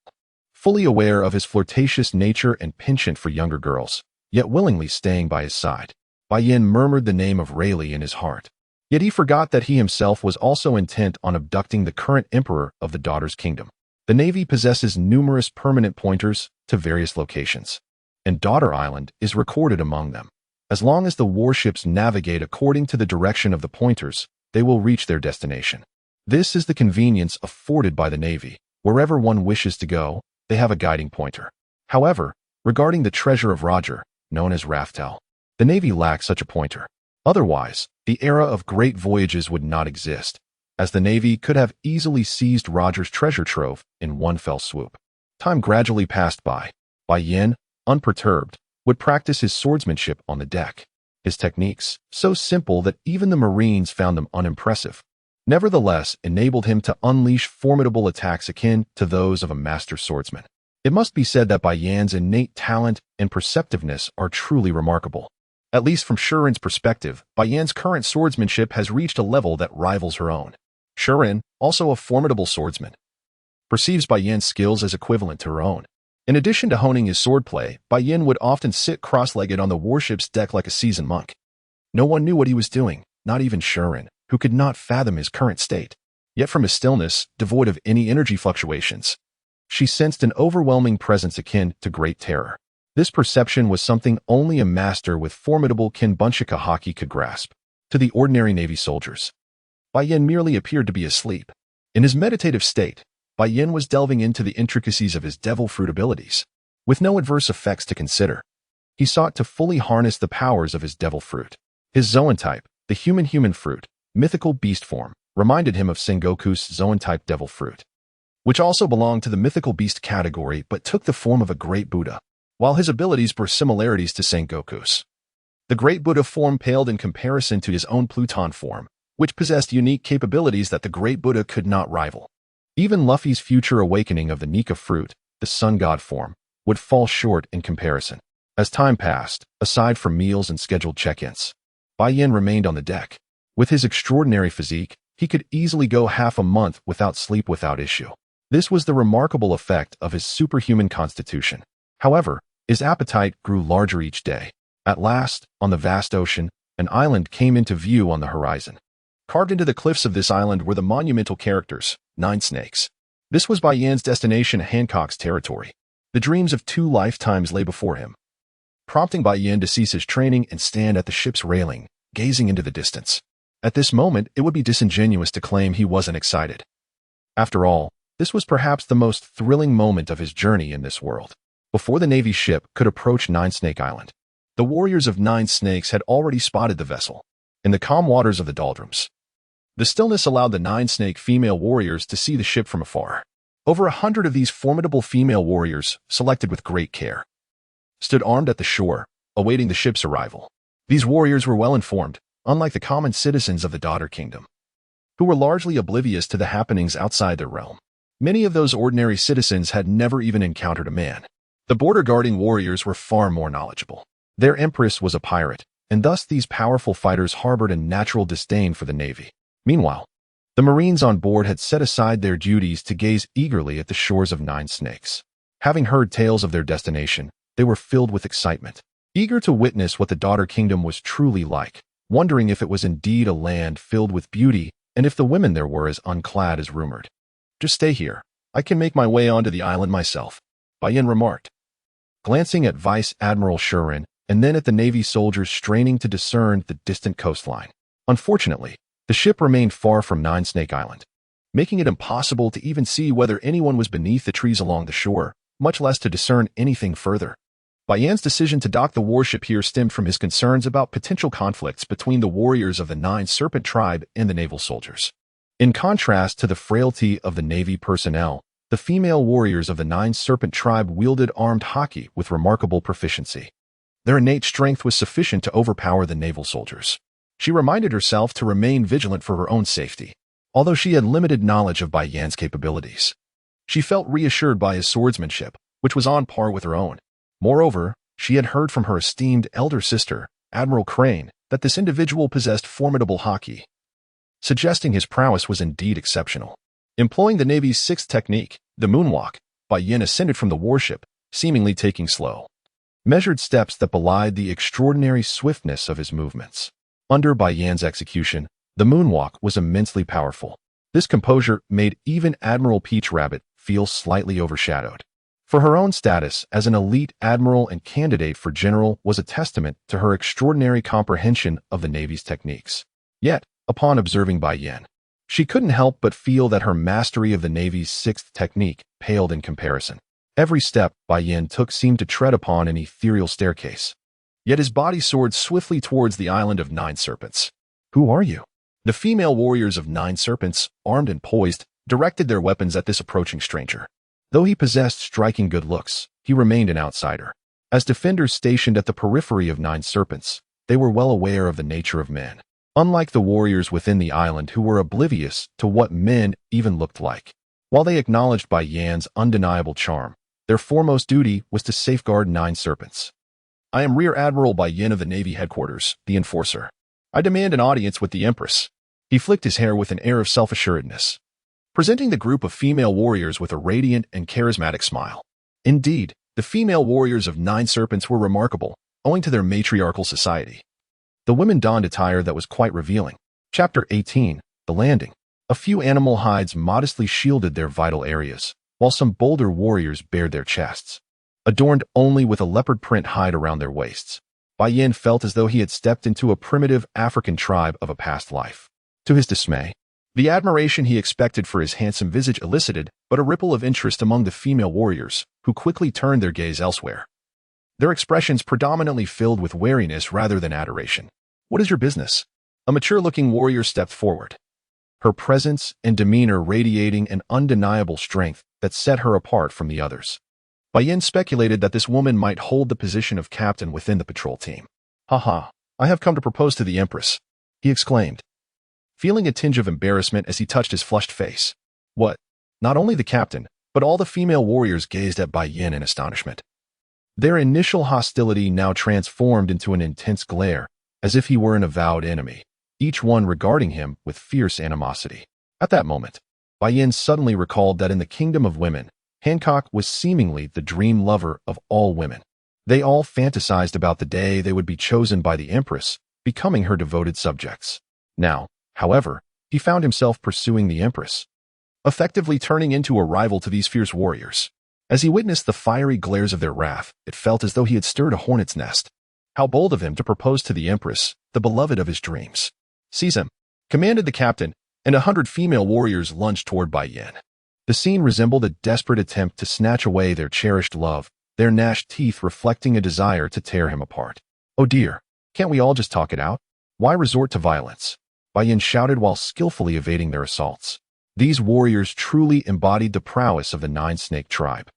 Fully aware of his flirtatious nature and penchant for younger girls, yet willingly staying by his side, Bai Yan murmured the name of Rayleigh in his heart. Yet he forgot that he himself was also intent on abducting the current emperor of the Daughter's Kingdom. The Navy possesses numerous permanent pointers to various locations, and Daughter Island is recorded among them. As long as the warships navigate according to the direction of the pointers, they will reach their destination. This is the convenience afforded by the Navy. Wherever one wishes to go, they have a guiding pointer. However, regarding the treasure of Roger, known as Raftel, the Navy lacks such a pointer. Otherwise, the era of great voyages would not exist, as the Navy could have easily seized Roger's treasure trove in one fell swoop. Time gradually passed by. Bai Yan, unperturbed, would practice his swordsmanship on the deck. His techniques, so simple that even the Marines found them unimpressive, nevertheless enabled him to unleash formidable attacks akin to those of a master swordsman. It must be said that Bai Yan's innate talent and perceptiveness are truly remarkable. At least from Shirin's perspective, Bai Yan's current swordsmanship has reached a level that rivals her own. Shirin, also a formidable swordsman, perceives Bai Yan's skills as equivalent to her own. In addition to honing his swordplay, Bai Yan would often sit cross-legged on the warship's deck like a seasoned monk. No one knew what he was doing, not even Shirin, who could not fathom his current state. Yet from his stillness, devoid of any energy fluctuations, she sensed an overwhelming presence akin to great terror. This perception was something only a master with formidable Kinbunshika haki could grasp. To the ordinary Navy soldiers, Bai Yan merely appeared to be asleep. In his meditative state, Bai Yan was delving into the intricacies of his devil fruit abilities. With no adverse effects to consider, he sought to fully harness the powers of his devil fruit. His Zoan-type, the human fruit, mythical beast form, reminded him of Sengoku's Zoan-type devil fruit, which also belonged to the mythical beast category but took the form of a great Buddha. While his abilities bore similarities to Sengoku's, the great Buddha form paled in comparison to his own Pluton form, which possessed unique capabilities that the great Buddha could not rival. Even Luffy's future awakening of the Nika fruit, the sun god form, would fall short in comparison. As time passed, aside from meals and scheduled check-ins, Bai Yan remained on the deck. With his extraordinary physique, he could easily go half a month without sleep without issue. This was the remarkable effect of his superhuman constitution. However, his appetite grew larger each day. At last, on the vast ocean, an island came into view on the horizon. Carved into the cliffs of this island were the monumental characters, 9 snakes. This was Bai Yan's destination, Hancock's territory. The dreams of 2 lifetimes lay before him, prompting Bai Yan to cease his training and stand at the ship's railing, gazing into the distance. At this moment, it would be disingenuous to claim he wasn't excited. After all, this was perhaps the most thrilling moment of his journey in this world. Before the Navy ship could approach 9 Snake Island, the warriors of 9 Snakes had already spotted the vessel. In the calm waters of the doldrums, the stillness allowed the 9 Snake female warriors to see the ship from afar. Over 100 of these formidable female warriors, selected with great care, stood armed at the shore, awaiting the ship's arrival. These warriors were well informed, unlike the common citizens of the Daughter Kingdom, who were largely oblivious to the happenings outside their realm. Many of those ordinary citizens had never even encountered a man. The border-guarding warriors were far more knowledgeable. Their empress was a pirate, and thus these powerful fighters harbored a natural disdain for the Navy. Meanwhile, the Marines on board had set aside their duties to gaze eagerly at the shores of 9 Snakes. Having heard tales of their destination, they were filled with excitement, eager to witness what the Daughter Kingdom was truly like, wondering if it was indeed a land filled with beauty and if the women there were as unclad as rumored. "Just stay here. I can make my way onto the island myself," Bai Yan remarked, glancing at Vice Admiral Shirin and then at the Navy soldiers straining to discern the distant coastline. Unfortunately, the ship remained far from 9 Snake Island, making it impossible to even see whether anyone was beneath the trees along the shore, much less to discern anything further. Bai Yan's decision to dock the warship here stemmed from his concerns about potential conflicts between the warriors of the 9 Serpent tribe and the naval soldiers. In contrast to the frailty of the Navy personnel, the female warriors of the 9 Serpent tribe wielded armed haki with remarkable proficiency. Their innate strength was sufficient to overpower the naval soldiers. She reminded herself to remain vigilant for her own safety, although she had limited knowledge of Bai Yan's capabilities. She felt reassured by his swordsmanship, which was on par with her own. Moreover, she had heard from her esteemed elder sister, Admiral Crane, that this individual possessed formidable haki, suggesting his prowess was indeed exceptional. Employing the Navy's 6th technique, the moonwalk, Bai Yan ascended from the warship, seemingly taking slow, measured steps that belied the extraordinary swiftness of his movements. Under Bai Yan's execution, The moonwalk was immensely powerful. This composure made even Admiral Peach Rabbit feel slightly overshadowed. For her own status as an elite admiral and candidate for general was a testament to her extraordinary comprehension of the Navy's techniques. Yet, upon observing Bai Yan, she couldn't help but feel that her mastery of the Navy's sixth technique paled in comparison. Every step Bai Yan took seemed to tread upon an ethereal staircase. Yet his body soared swiftly towards the island of 9 serpents. "Who are you?" The female warriors of 9 serpents, armed and poised, directed their weapons at this approaching stranger. Though he possessed striking good looks, he remained an outsider. As defenders stationed at the periphery of 9 serpents, they were well aware of the nature of men, unlike the warriors within the island who were oblivious to what men even looked like. While they acknowledged Bai Yan's undeniable charm, their foremost duty was to safeguard 9 serpents. "I am Rear Admiral Bai Yan of the Navy Headquarters, the Enforcer. I demand an audience with the Empress." He flicked his hair with an air of self-assuredness, presenting the group of female warriors with a radiant and charismatic smile. Indeed, the female warriors of 9 serpents were remarkable, owing to their matriarchal society. The women donned attire that was quite revealing. Chapter 18, The Landing. A few animal hides modestly shielded their vital areas, while some bolder warriors bared their chests, adorned only with a leopard print hide around their waists. Bai Yan felt as though he had stepped into a primitive African tribe of a past life. To his dismay, the admiration he expected for his handsome visage elicited but a ripple of interest among the female warriors, who quickly turned their gaze elsewhere. Their expressions predominantly filled with wariness rather than adoration. "What is your business?" A mature-looking warrior stepped forward, her presence and demeanor radiating an undeniable strength that set her apart from the others. Bai Yan speculated that this woman might hold the position of captain within the patrol team. "Haha, I have come to propose to the Empress," he exclaimed, feeling a tinge of embarrassment as he touched his flushed face. "What?" Not only the captain, but all the female warriors gazed at Bai Yan in astonishment. Their initial hostility now transformed into an intense glare, as if he were an avowed enemy, each one regarding him with fierce animosity. At that moment, Bai Yan suddenly recalled that in the kingdom of women, Hancock was seemingly the dream lover of all women. They all fantasized about the day they would be chosen by the Empress, becoming her devoted subjects. Now, however, he found himself pursuing the Empress, effectively turning into a rival to these fierce warriors. As he witnessed the fiery glares of their wrath, it felt as though he had stirred a hornet's nest. How bold of him to propose to the Empress, the beloved of his dreams. "Seize him," commanded the captain, and 100 female warriors lunged toward Bai Yan. The scene resembled a desperate attempt to snatch away their cherished love, their gnashed teeth reflecting a desire to tear him apart. "Oh dear, can't we all just talk it out? Why resort to violence?" Bai Yan shouted while skillfully evading their assaults. These warriors truly embodied the prowess of the 9-snake tribe.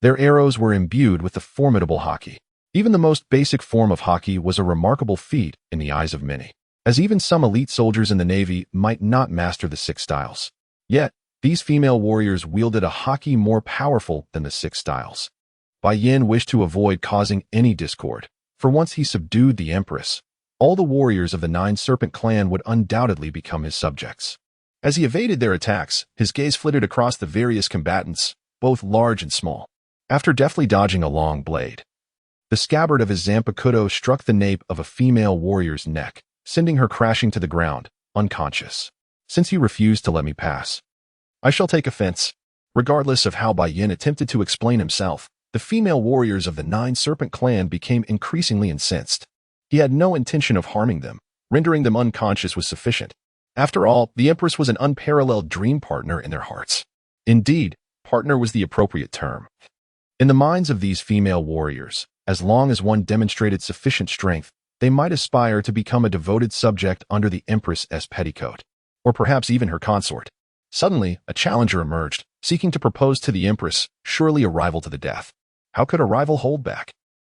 Their arrows were imbued with the formidable haki. Even the most basic form of haki was a remarkable feat in the eyes of many, as even some elite soldiers in the Navy might not master the 6 styles. Yet, these female warriors wielded a haki more powerful than the 6 styles. Bai Yan wished to avoid causing any discord, for once he subdued the Empress, all the warriors of the 9-serpent clan would undoubtedly become his subjects. As he evaded their attacks, his gaze flitted across the various combatants, both large and small. After deftly dodging a long blade, the scabbard of his Zanpakuto struck the nape of a female warrior's neck, sending her crashing to the ground, unconscious. "Since you refused to let me pass, I shall take offense." Regardless of how Bai Yan attempted to explain himself, the female warriors of the 9-serpent clan became increasingly incensed. He had no intention of harming them. Rendering them unconscious was sufficient. After all, the Empress was an unparalleled dream partner in their hearts. Indeed, partner was the appropriate term. In the minds of these female warriors, as long as one demonstrated sufficient strength, they might aspire to become a devoted subject under the Empress's petticoat, or perhaps even her consort. Suddenly, a challenger emerged, seeking to propose to the Empress, surely a rival to the death. How could a rival hold back?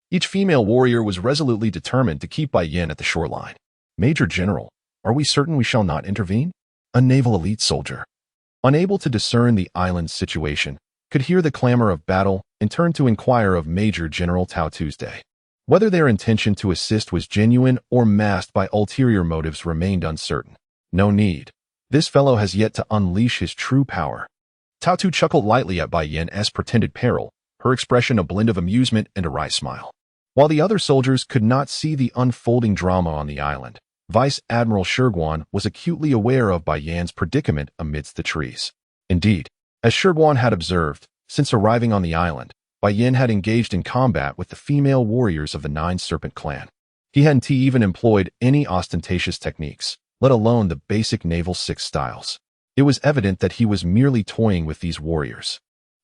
Each female warrior was resolutely determined to keep Bai Yan at the shoreline. "Major General, are we certain we shall not intervene?" A naval elite soldier, unable to discern the island's situation, could hear the clamor of battle and turned to inquire of Major General Tao Tuesday. Whether their intention to assist was genuine or masked by ulterior motives remained uncertain. "No need. This fellow has yet to unleash his true power." Tao Tu chuckled lightly at Bai Yan's pretended peril, her expression a blend of amusement and a wry smile. While the other soldiers could not see the unfolding drama on the island, Vice Admiral Shurguan was acutely aware of Bai Yan's predicament amidst the trees. Indeed, as Shurguan had observed, since arriving on the island, Bai Yan had engaged in combat with the female warriors of the Nine Serpent clan. He hadn't even employed any ostentatious techniques, let alone the basic naval six styles. It was evident that he was merely toying with these warriors.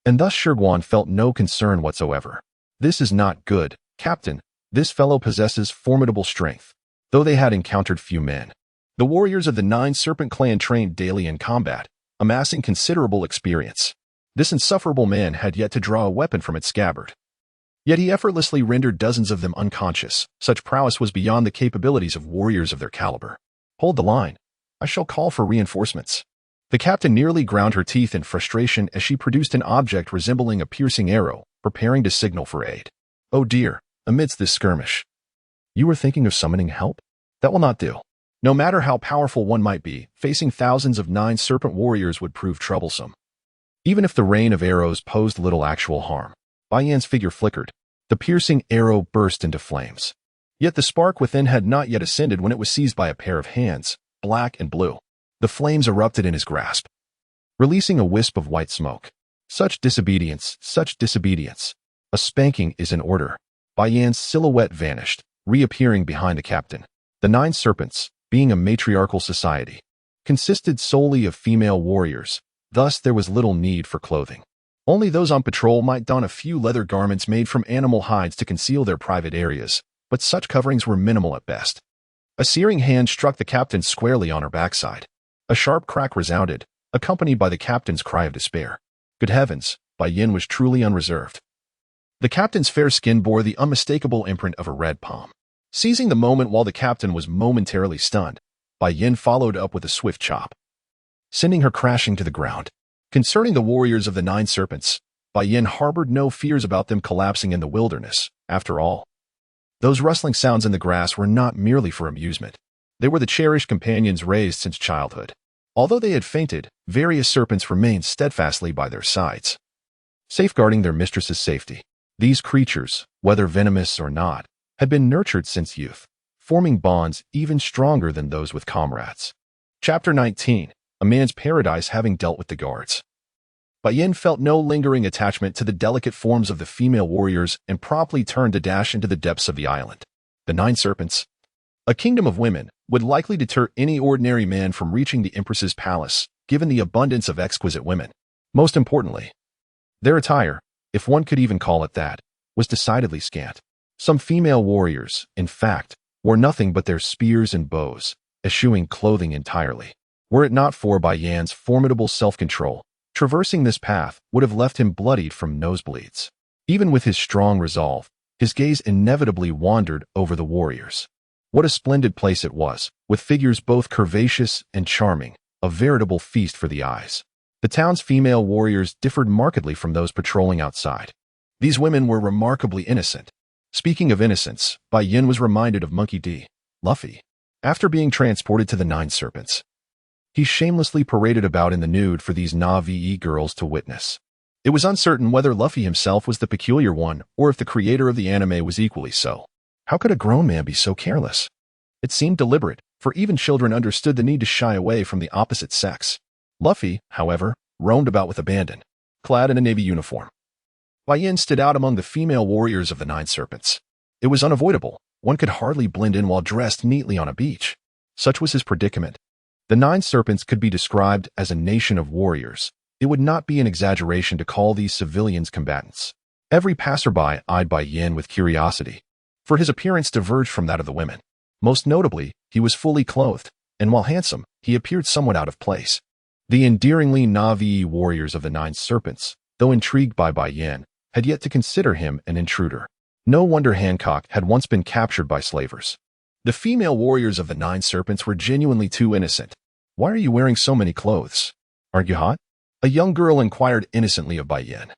And thus Shurguan felt no concern whatsoever. This is not good, Captain. This fellow possesses formidable strength, though they had encountered few men. The warriors of the Nine Serpent clan trained daily in combat, amassing considerable experience. This insufferable man had yet to draw a weapon from its scabbard. Yet he effortlessly rendered dozens of them unconscious. Such prowess was beyond the capabilities of warriors of their caliber. Hold the line. I shall call for reinforcements. The captain nearly ground her teeth in frustration as she produced an object resembling a piercing arrow, preparing to signal for aid. Oh dear, amidst this skirmish. You were thinking of summoning help? That will not do. No matter how powerful one might be, facing thousands of Nine Serpent warriors would prove troublesome. Even if the rain of arrows posed little actual harm, Bai Yan's figure flickered. The piercing arrow burst into flames. Yet the spark within had not yet ascended when it was seized by a pair of hands, black and blue. The flames erupted in his grasp, releasing a wisp of white smoke. Such disobedience, such disobedience. A spanking is in order. Bai Yan's silhouette vanished, reappearing behind the captain. The Nine Serpents, being a matriarchal society, consisted solely of female warriors. Thus there was little need for clothing. Only those on patrol might don a few leather garments made from animal hides to conceal their private areas, but such coverings were minimal at best. A searing hand struck the captain squarely on her backside. A sharp crack resounded, accompanied by the captain's cry of despair. Good heavens, Bai Yan was truly unreserved. The captain's fair skin bore the unmistakable imprint of a red palm. Seizing the moment while the captain was momentarily stunned, Bai Yan followed up with a swift chop, sending her crashing to the ground. Concerning the warriors of the Nine Serpents, Bai Yan harbored no fears about them collapsing in the wilderness. After all, those rustling sounds in the grass were not merely for amusement. They were the cherished companions raised since childhood. Although they had fainted, various serpents remained steadfastly by their sides, safeguarding their mistress's safety. These creatures, whether venomous or not, had been nurtured since youth, forming bonds even stronger than those with comrades. Chapter 19. A man's paradise. Having dealt with the guards, Bai Yan felt no lingering attachment to the delicate forms of the female warriors and promptly turned to dash into the depths of the island. The Nine Serpents, a kingdom of women, would likely deter any ordinary man from reaching the Empress's palace, given the abundance of exquisite women. Most importantly, their attire, if one could even call it that, was decidedly scant. Some female warriors, in fact, wore nothing but their spears and bows, eschewing clothing entirely. Were it not for Bai Yan's formidable self-control, traversing this path would have left him bloodied from nosebleeds. Even with his strong resolve, his gaze inevitably wandered over the warriors. What a splendid place it was, with figures both curvaceous and charming, a veritable feast for the eyes. The town's female warriors differed markedly from those patrolling outside. These women were remarkably innocent. Speaking of innocence, Bai Yan was reminded of Monkey D. Luffy. After being transported to the Nine Serpents, he shamelessly paraded about in the nude for these Na'vi girls to witness. It was uncertain whether Luffy himself was the peculiar one or if the creator of the anime was equally so. How could a grown man be so careless? It seemed deliberate, for even children understood the need to shy away from the opposite sex. Luffy, however, roamed about with abandon, clad in a navy uniform. Bai Yan stood out among the female warriors of the Nine Serpents. It was unavoidable. One could hardly blend in while dressed neatly on a beach. Such was his predicament. The Nine Serpents could be described as a nation of warriors. It would not be an exaggeration to call these civilians combatants. Every passerby eyed Bai Yan with curiosity, for his appearance diverged from that of the women. Most notably, he was fully clothed, and while handsome, he appeared somewhat out of place. The endearingly Na'vi warriors of the Nine Serpents, though intrigued by Bai Yan, had yet to consider him an intruder. No wonder Hancock had once been captured by slavers. The female warriors of the Nine Serpents were genuinely too innocent. Why are you wearing so many clothes? Aren't you hot? A young girl inquired innocently of Bai Yan.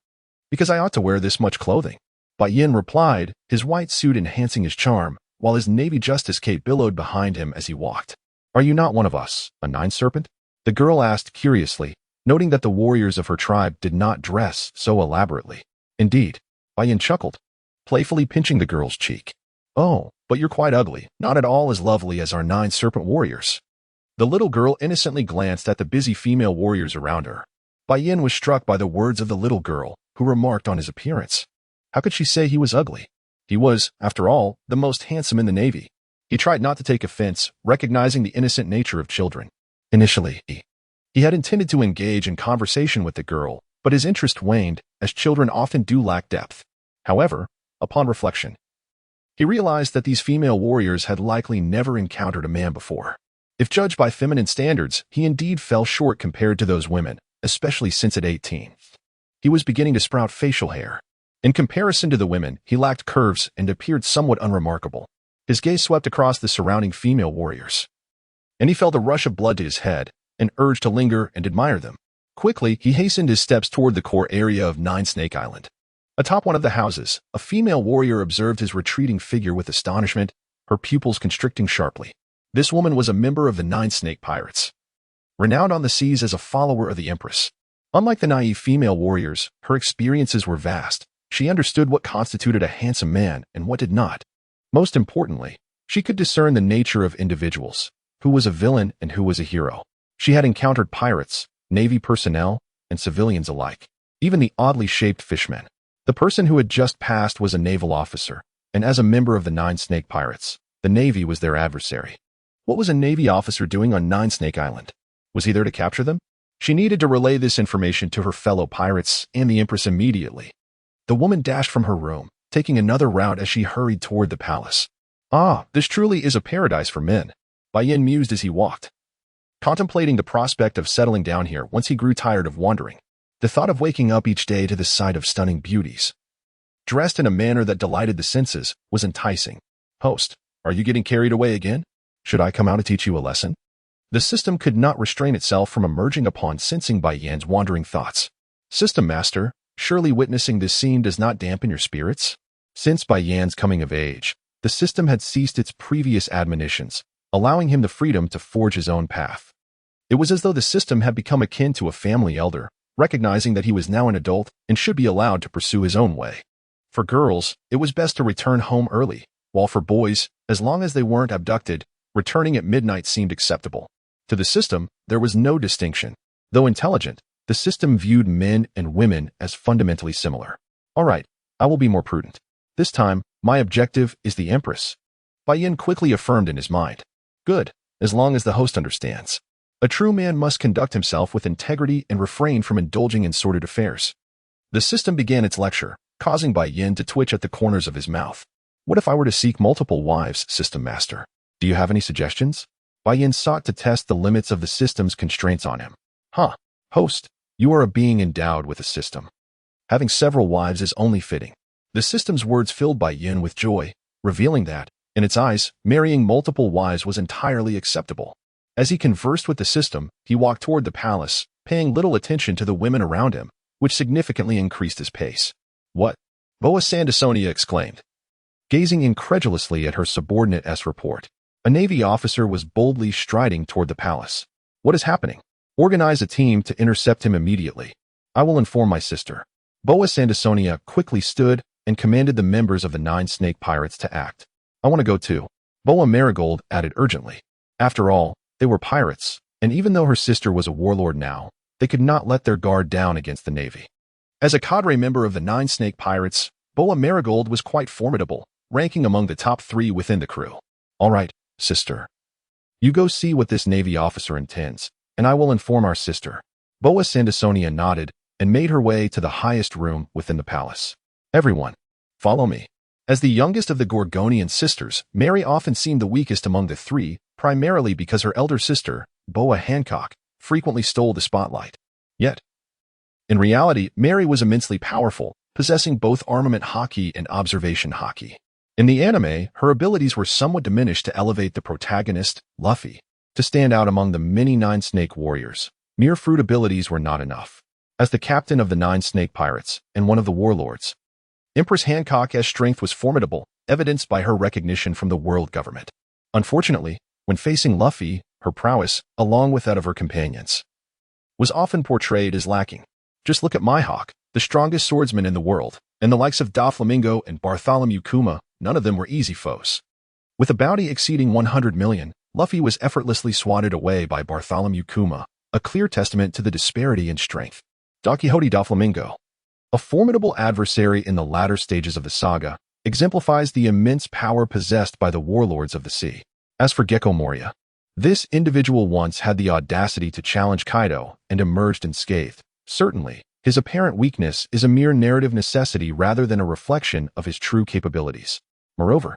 Because I ought to wear this much clothing. Bai Yan replied, his white suit enhancing his charm, while his navy justice cape billowed behind him as he walked. Are you not one of us, a Nine Serpent? The girl asked curiously, noting that the warriors of her tribe did not dress so elaborately. Indeed, Bai Yan chuckled, playfully pinching the girl's cheek. Oh, but you're quite ugly, not at all as lovely as our 9 serpent warriors. The little girl innocently glanced at the busy female warriors around her. Bai Yan was struck by the words of the little girl, who remarked on his appearance. How could she say he was ugly? He was, after all, the most handsome in the Navy. He tried not to take offense, recognizing the innocent nature of children. Initially, he had intended to engage in conversation with the girl, but his interest waned, as children often do lack depth. However, upon reflection, he realized that these female warriors had likely never encountered a man before. If judged by feminine standards, he indeed fell short compared to those women, especially since at 18. He was beginning to sprout facial hair. In comparison to the women, he lacked curves and appeared somewhat unremarkable. His gaze swept across the surrounding female warriors, and he felt a rush of blood to his head, an urge to linger and admire them. Quickly, he hastened his steps toward the core area of Nine Snake Island. Atop one of the houses, a female warrior observed his retreating figure with astonishment, her pupils constricting sharply. This woman was a member of the 9 Snake Pirates, renowned on the seas as a follower of the Empress. Unlike the naive female warriors, her experiences were vast. She understood what constituted a handsome man and what did not. Most importantly, she could discern the nature of individuals, who was a villain and who was a hero. She had encountered pirates, Navy personnel, and civilians alike, even the oddly shaped fishmen. The person who had just passed was a naval officer, and as a member of the 9 Snake Pirates, the Navy was their adversary. What was a Navy officer doing on 9 Snake Island? Was he there to capture them? She needed to relay this information to her fellow pirates and the Empress immediately. The woman dashed from her room, taking another route as she hurried toward the palace. Ah, this truly is a paradise for men, Bai Yan mused as he walked, contemplating the prospect of settling down here once he grew tired of wandering. The thought of waking up each day to the sight of stunning beauties, dressed in a manner that delighted the senses, was enticing. Host, are you getting carried away again? Should I come out to teach you a lesson? The system could not restrain itself from emerging upon sensing Bai Yan's wandering thoughts. System Master, surely witnessing this scene does not dampen your spirits? Since Bai Yan's coming of age, the system had ceased its previous admonitions, allowing him the freedom to forge his own path. It was as though the system had become akin to a family elder, recognizing that he was now an adult and should be allowed to pursue his own way. For girls, it was best to return home early, while for boys, as long as they weren't abducted, returning at midnight seemed acceptable. To the system, there was no distinction. Though intelligent, the system viewed men and women as fundamentally similar. All right, I will be more prudent. This time, my objective is the Empress. Bai Yan quickly affirmed in his mind. Good, as long as the host understands. A true man must conduct himself with integrity and refrain from indulging in sordid affairs. The system began its lecture, causing Bai Yan to twitch at the corners of his mouth. What if I were to seek multiple wives, System Master? Do you have any suggestions? Bai Yan sought to test the limits of the system's constraints on him. Host, you are a being endowed with a system. Having several wives is only fitting. The system's words filled Bai Yan with joy, revealing that, in its eyes, marrying multiple wives was entirely acceptable. As he conversed with the system, he walked toward the palace, paying little attention to the women around him, which significantly increased his pace. What? Boa Sandersonia exclaimed, gazing incredulously at her subordinate-s report. A Navy officer was boldly striding toward the palace. What is happening? Organize a team to intercept him immediately. I will inform my sister. Boa Sandersonia quickly stood and commanded the members of the 9 Snake Pirates to act. I want to go too. Boa Marigold added urgently. After all, they were pirates, and even though her sister was a warlord now, they could not let their guard down against the Navy. As a cadre member of the 9 Snake Pirates, Boa Marigold was quite formidable, ranking among the top 3 within the crew. All right, sister. You go see what this Navy officer intends, and I will inform our sister. Boa Sandersonia nodded and made her way to the highest room within the palace. Everyone, follow me. As the youngest of the Gorgonian sisters, Mary often seemed the weakest among the 3, primarily because her elder sister, Boa Hancock, frequently stole the spotlight. Yet, in reality, Mary was immensely powerful, possessing both armament hockey and observation hockey. In the anime, her abilities were somewhat diminished to elevate the protagonist, Luffy, to stand out among the many 9 Snake warriors. Mere fruit abilities were not enough. As the captain of the 9 Snake Pirates and one of the warlords, Empress Hancock's strength was formidable, evidenced by her recognition from the world government. Unfortunately, when facing Luffy, her prowess, along with that of her companions, was often portrayed as lacking. Just look at my Hawk, the strongest swordsman in the world, and the likes of Doflamingo and Bartholomew Kuma, none of them were easy foes. With a bounty exceeding 100 million, Luffy was effortlessly swatted away by Bartholomew Kuma, a clear testament to the disparity in strength. Don Quixote da Flamingo, a formidable adversary in the latter stages of the saga, exemplifies the immense power possessed by the warlords of the sea. As for Gecko Moria, this individual once had the audacity to challenge Kaido and emerged unscathed. Certainly, his apparent weakness is a mere narrative necessity rather than a reflection of his true capabilities. Moreover,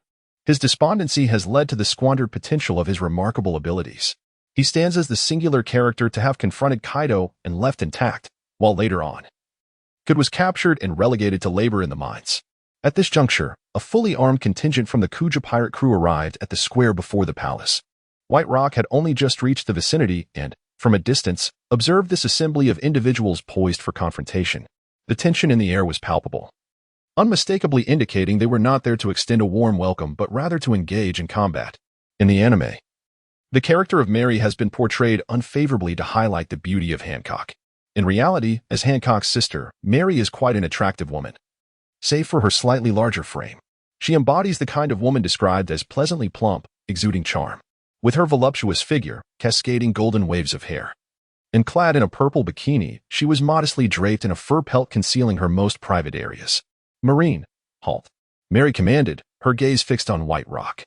his despondency has led to the squandered potential of his remarkable abilities. He stands as the singular character to have confronted Kaido and left intact, while later on, Kid was captured and relegated to labor in the mines. At this juncture, a fully armed contingent from the Kuja pirate crew arrived at the square before the palace. White Rock had only just reached the vicinity and, from a distance, observed this assembly of individuals poised for confrontation. The tension in the air was palpable, unmistakably indicating they were not there to extend a warm welcome but rather to engage in combat. In the anime, the character of Mary has been portrayed unfavorably to highlight the beauty of Hancock. In reality, as Hancock's sister, Mary is quite an attractive woman. Save for her slightly larger frame, she embodies the kind of woman described as pleasantly plump, exuding charm. With her voluptuous figure, cascading golden waves of hair, and clad in a purple bikini, she was modestly draped in a fur pelt concealing her most private areas. Marine, halt. Mary commanded, her gaze fixed on White Rock,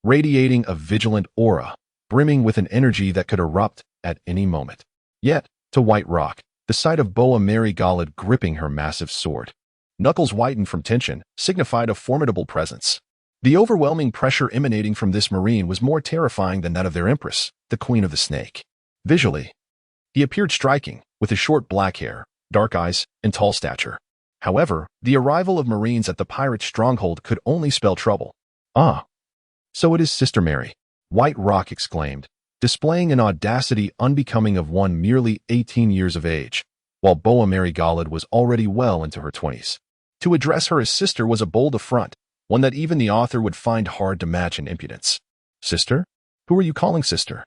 radiating a vigilant aura, brimming with an energy that could erupt at any moment. Yet, to White Rock, the sight of Boa Mary Golod gripping her massive sword, knuckles whitened from tension, signified a formidable presence. The overwhelming pressure emanating from this marine was more terrifying than that of their empress, the Queen of the Snake. Visually, he appeared striking, with his short black hair, dark eyes, and tall stature. However, the arrival of marines at the pirate stronghold could only spell trouble. Ah, so it is Sister Mary, White Rock exclaimed, displaying an audacity unbecoming of one merely 18 years of age, while Boa Mary Golod was already well into her 20s. To address her as sister was a bold affront, one that even the author would find hard to match in impudence. Sister? Who are you calling sister?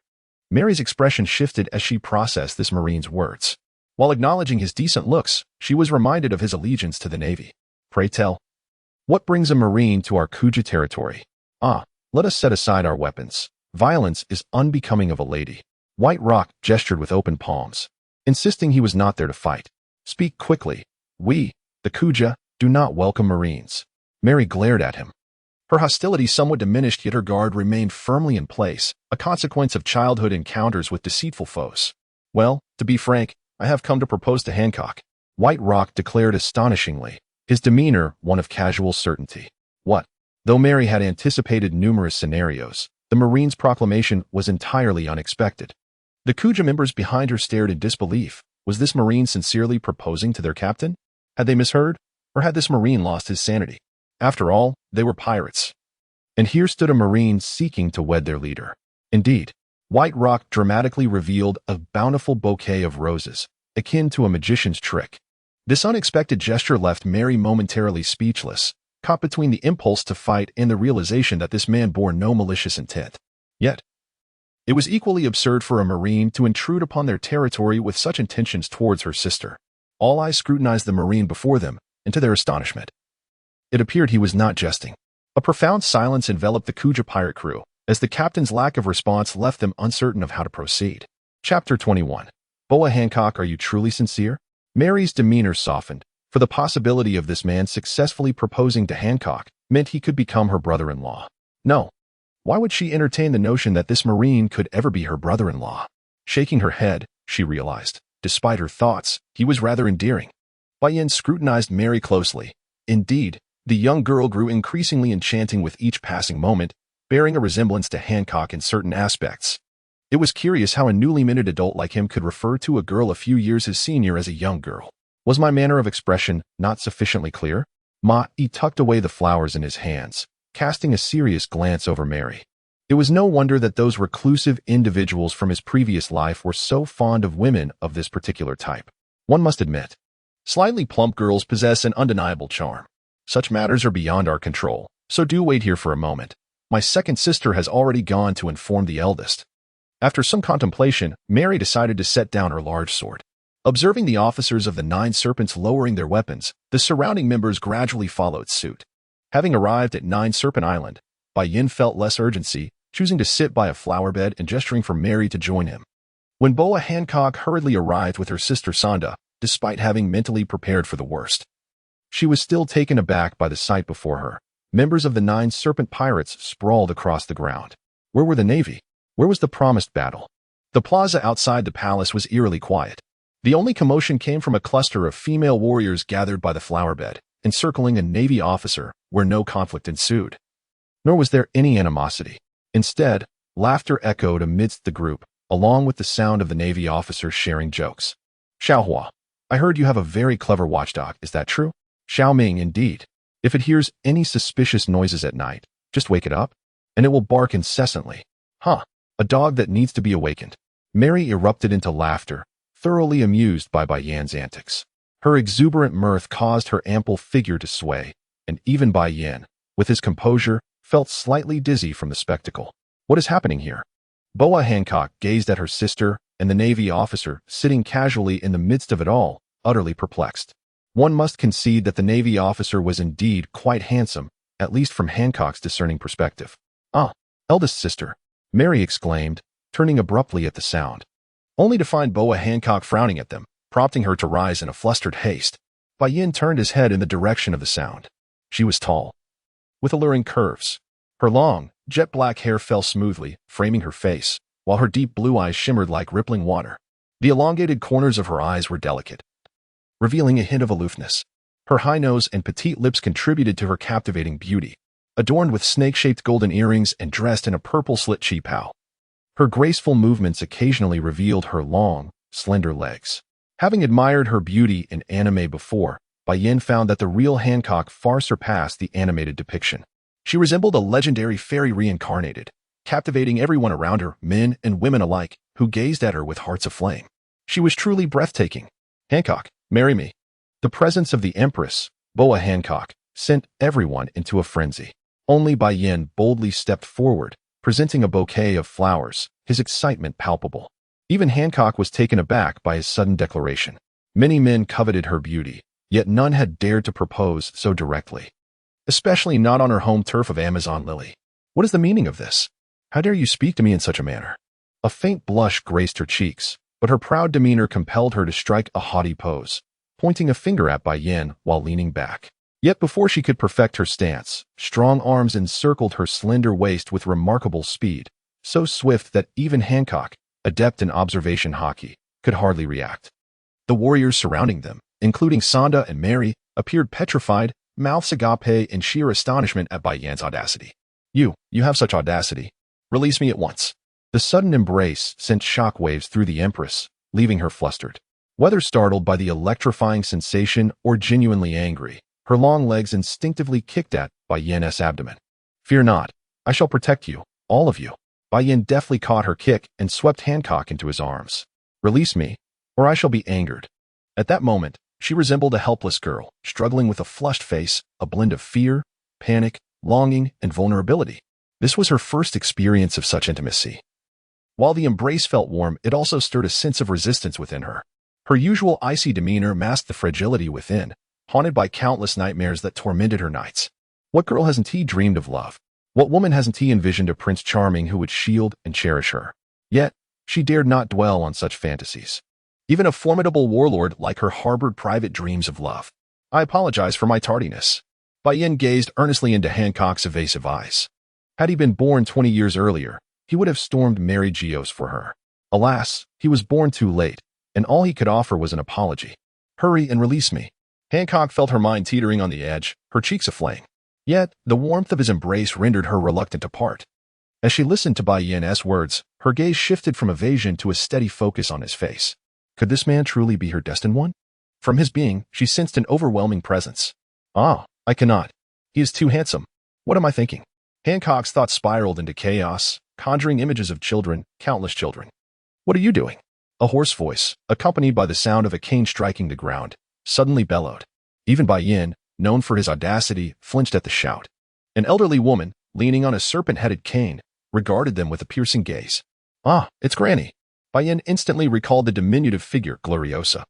Mary's expression shifted as she processed this marine's words. While acknowledging his decent looks, she was reminded of his allegiance to the Navy. Pray tell, what brings a marine to our Kuja territory? Ah, let us set aside our weapons. Violence is unbecoming of a lady. White Rock gestured with open palms, insisting he was not there to fight. Speak quickly. We, the Kuja, do not welcome marines. Mary glared at him. Her hostility somewhat diminished, yet her guard remained firmly in place, a consequence of childhood encounters with deceitful foes. Well, to be frank, I have come to propose to Hancock, White Rock declared astonishingly, his demeanor one of casual certainty. What? Though Mary had anticipated numerous scenarios, the marine's proclamation was entirely unexpected. The Kuja members behind her stared in disbelief. Was this marine sincerely proposing to their captain? Had they misheard? Or had this marine lost his sanity? After all, they were pirates. And here stood a marine seeking to wed their leader. Indeed, White Rock dramatically revealed a bountiful bouquet of roses, akin to a magician's trick. This unexpected gesture left Mary momentarily speechless, caught between the impulse to fight and the realization that this man bore no malicious intent. Yet, it was equally absurd for a marine to intrude upon their territory with such intentions towards her sister. All eyes scrutinized the marine before them, and to their astonishment, it appeared he was not jesting. A profound silence enveloped the Kuja pirate crew, as the captain's lack of response left them uncertain of how to proceed. Chapter 21. Boa Hancock, are you truly sincere? Mary's demeanor softened, for the possibility of this man successfully proposing to Hancock meant he could become her brother-in-law. No. Why would she entertain the notion that this marine could ever be her brother-in-law? Shaking her head, she realized, despite her thoughts, he was rather endearing. Bai Yan scrutinized Mary closely. Indeed, the young girl grew increasingly enchanting with each passing moment, bearing a resemblance to Hancock in certain aspects. It was curious how a newly minted adult like him could refer to a girl a few years his senior as a young girl. Was my manner of expression not sufficiently clear? He tucked away the flowers in his hands, casting a serious glance over Mary. It was no wonder that those reclusive individuals from his previous life were so fond of women of this particular type. One must admit, slightly plump girls possess an undeniable charm. Such matters are beyond our control, so do wait here for a moment. My second sister has already gone to inform the eldest. After some contemplation, Mary decided to set down her large sword. Observing the officers of the Nine Serpents lowering their weapons, the surrounding members gradually followed suit. Having arrived at 9 Serpent Island, Bai Yan felt less urgency, choosing to sit by a flower bed and gesturing for Mary to join him. When Boa Hancock hurriedly arrived with her sister Sonda, despite having mentally prepared for the worst, she was still taken aback by the sight before her. Members of the 9 Serpent Pirates sprawled across the ground. Where were the navy? Where was the promised battle? The plaza outside the palace was eerily quiet. The only commotion came from a cluster of female warriors gathered by the flower bed, encircling a navy officer, where no conflict ensued. Nor was there any animosity. Instead, laughter echoed amidst the group, along with the sound of the navy officers sharing jokes. Xiaohua, I heard you have a very clever watchdog, is that true? Xiao Ming, indeed. If it hears any suspicious noises at night, just wake it up, and it will bark incessantly. Huh, a dog that needs to be awakened. Mary erupted into laughter, thoroughly amused by Bai Yan's antics. Her exuberant mirth caused her ample figure to sway, and even Bai Yan, with his composure, felt slightly dizzy from the spectacle. What is happening here? Boa Hancock gazed at her sister and the navy officer sitting casually in the midst of it all, utterly perplexed. One must concede that the navy officer was indeed quite handsome, at least from Hancock's discerning perspective. Ah, eldest sister, Mary exclaimed, turning abruptly at the sound, only to find Boa Hancock frowning at them, prompting her to rise in a flustered haste. Bai Yan turned his head in the direction of the sound. She was tall, with alluring curves. Her long, jet-black hair fell smoothly, framing her face, while her deep blue eyes shimmered like rippling water. The elongated corners of her eyes were delicate, revealing a hint of aloofness. Her high nose and petite lips contributed to her captivating beauty, adorned with snake-shaped golden earrings and dressed in a purple slit chi-pao. Her graceful movements occasionally revealed her long, slender legs. Having admired her beauty in anime before, Bai Yan found that the real Hancock far surpassed the animated depiction. She resembled a legendary fairy reincarnated, captivating everyone around her, men and women alike, who gazed at her with hearts aflame. She was truly breathtaking. Hancock, marry me. The presence of the Empress, Boa Hancock, sent everyone into a frenzy. Only Bai Yan boldly stepped forward, presenting a bouquet of flowers, his excitement palpable. Even Hancock was taken aback by his sudden declaration. Many men coveted her beauty, yet none had dared to propose so directly. Especially not on her home turf of Amazon Lily. What is the meaning of this? How dare you speak to me in such a manner? A faint blush graced her cheeks, but her proud demeanor compelled her to strike a haughty pose, pointing a finger at Bai Yan while leaning back. Yet before she could perfect her stance, strong arms encircled her slender waist with remarkable speed, so swift that even Hancock, adept in observation hockey, could hardly react. The warriors surrounding them, including Sonda and Mary, appeared petrified, mouths agape in sheer astonishment at Bai Yan's audacity. You have such audacity. Release me at once. The sudden embrace sent shockwaves through the Empress, leaving her flustered. Whether startled by the electrifying sensation or genuinely angry, her long legs instinctively kicked at Bai Yan's abdomen. Fear not. I shall protect you, all of you. Bai Yan deftly caught her kick and swept Hancock into his arms. Release me, or I shall be angered. At that moment, she resembled a helpless girl, struggling with a flushed face, a blend of fear, panic, longing, and vulnerability. This was her first experience of such intimacy. While the embrace felt warm, it also stirred a sense of resistance within her. Her usual icy demeanor masked the fragility within, haunted by countless nightmares that tormented her nights. What girl hasn't he dreamed of love? What woman hasn't he envisioned a Prince Charming who would shield and cherish her? Yet, she dared not dwell on such fantasies. Even a formidable warlord like her harbored private dreams of love. I apologize for my tardiness. Bai Yan gazed earnestly into Hancock's evasive eyes. Had he been born 20 years earlier, he would have stormed Mary Geos for her. Alas, he was born too late, and all he could offer was an apology. Hurry and release me. Hancock felt her mind teetering on the edge, her cheeks aflame. Yet, the warmth of his embrace rendered her reluctant to part. As she listened to Bai Yan's words, her gaze shifted from evasion to a steady focus on his face. Could this man truly be her destined one? From his being, she sensed an overwhelming presence. Ah, I cannot. He is too handsome. What am I thinking? Hancock's thoughts spiraled into chaos, conjuring images of children, countless children. What are you doing? A hoarse voice, accompanied by the sound of a cane striking the ground, suddenly bellowed. Even Bai Yan, known for his audacity, flinched at the shout. An elderly woman, leaning on a serpent-headed cane, regarded them with a piercing gaze. Ah, it's Granny. Bai Yan instantly recalled the diminutive figure Gloriosa,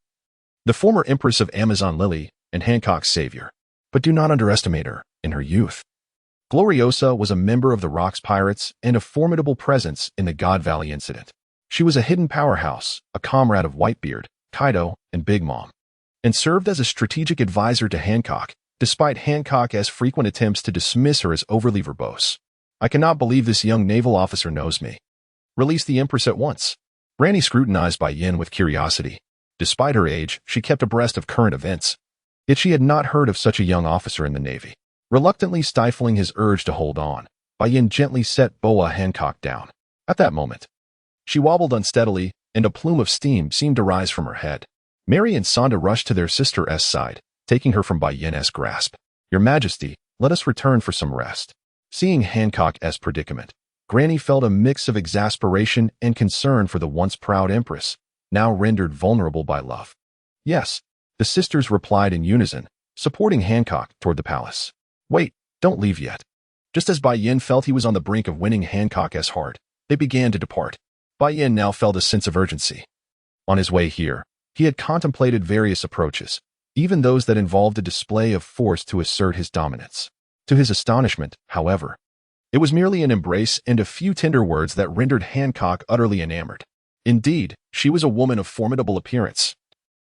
the former Empress of Amazon Lily and Hancock's savior. But do not underestimate her, in her youth. Gloriosa was a member of the Rocks Pirates and a formidable presence in the God Valley incident. She was a hidden powerhouse, a comrade of Whitebeard, Kaido, and Big Mom, and served as a strategic advisor to Hancock, despite Hancock's frequent attempts to dismiss her as overly verbose. I cannot believe this young naval officer knows me. Release the Empress at once. Granny scrutinized Bai Yan with curiosity. Despite her age, she kept abreast of current events. Yet she had not heard of such a young officer in the Navy. Reluctantly stifling his urge to hold on, Bai Yan gently set Boa Hancock down. At that moment, she wobbled unsteadily, and a plume of steam seemed to rise from her head. Mary and Sonda rushed to their sister's side, taking her from Bai Yan's grasp. Your Majesty, let us return for some rest. Seeing Hancock's predicament, Granny felt a mix of exasperation and concern for the once proud Empress, now rendered vulnerable by love. Yes, the sisters replied in unison, supporting Hancock toward the palace. Wait, don't leave yet. Just as Bai Yan felt he was on the brink of winning Hancock's heart, they began to depart. Bai Yan now felt a sense of urgency. On his way here, he had contemplated various approaches, even those that involved a display of force to assert his dominance. To his astonishment, however, it was merely an embrace and a few tender words that rendered Hancock utterly enamored. Indeed, she was a woman of formidable appearance.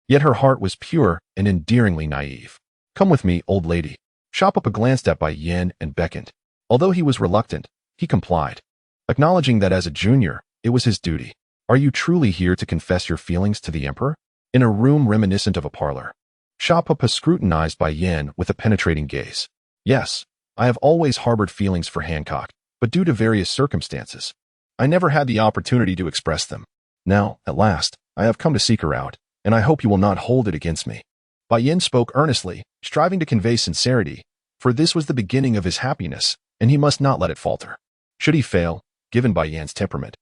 Yet her heart was pure and endearingly naive. Come with me, old lady. Shapapa glanced at Bai Yan and beckoned. Although he was reluctant, he complied, acknowledging that as a junior, it was his duty. Are you truly here to confess your feelings to the Emperor? In a room reminiscent of a parlor, Shapapa scrutinized Bai Yan with a penetrating gaze. Yes, I have always harbored feelings for Hancock, but due to various circumstances, I never had the opportunity to express them. Now, at last, I have come to seek her out, and I hope you will not hold it against me. Bai Yan spoke earnestly, striving to convey sincerity, for this was the beginning of his happiness, and he must not let it falter. Should he fail, given Bai Yan's temperament,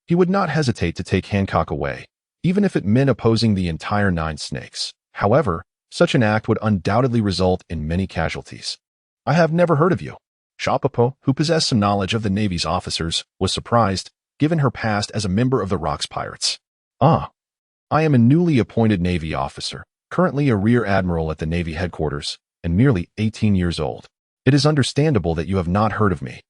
he would not hesitate to take Hancock away, even if it meant opposing the entire 9 snakes. However, such an act would undoubtedly result in many casualties. I have never heard of you. Shapapa, who possessed some knowledge of the Navy's officers, was surprised, given her past as a member of the Rocks Pirates. Ah, I am a newly appointed Navy officer, currently a Rear Admiral at the Navy headquarters, and merely 18 years old. It is understandable that you have not heard of me.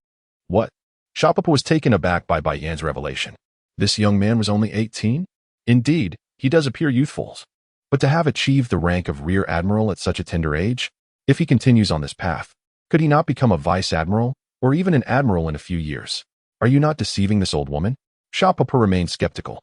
What? Shapapa was taken aback by Bai Yan's revelation. This young man was only 18? Indeed, he does appear youthful. But to have achieved the rank of Rear Admiral at such a tender age, if he continues on this path, could he not become a Vice Admiral, or even an Admiral in a few years? Are you not deceiving this old woman? Shapapa remained skeptical.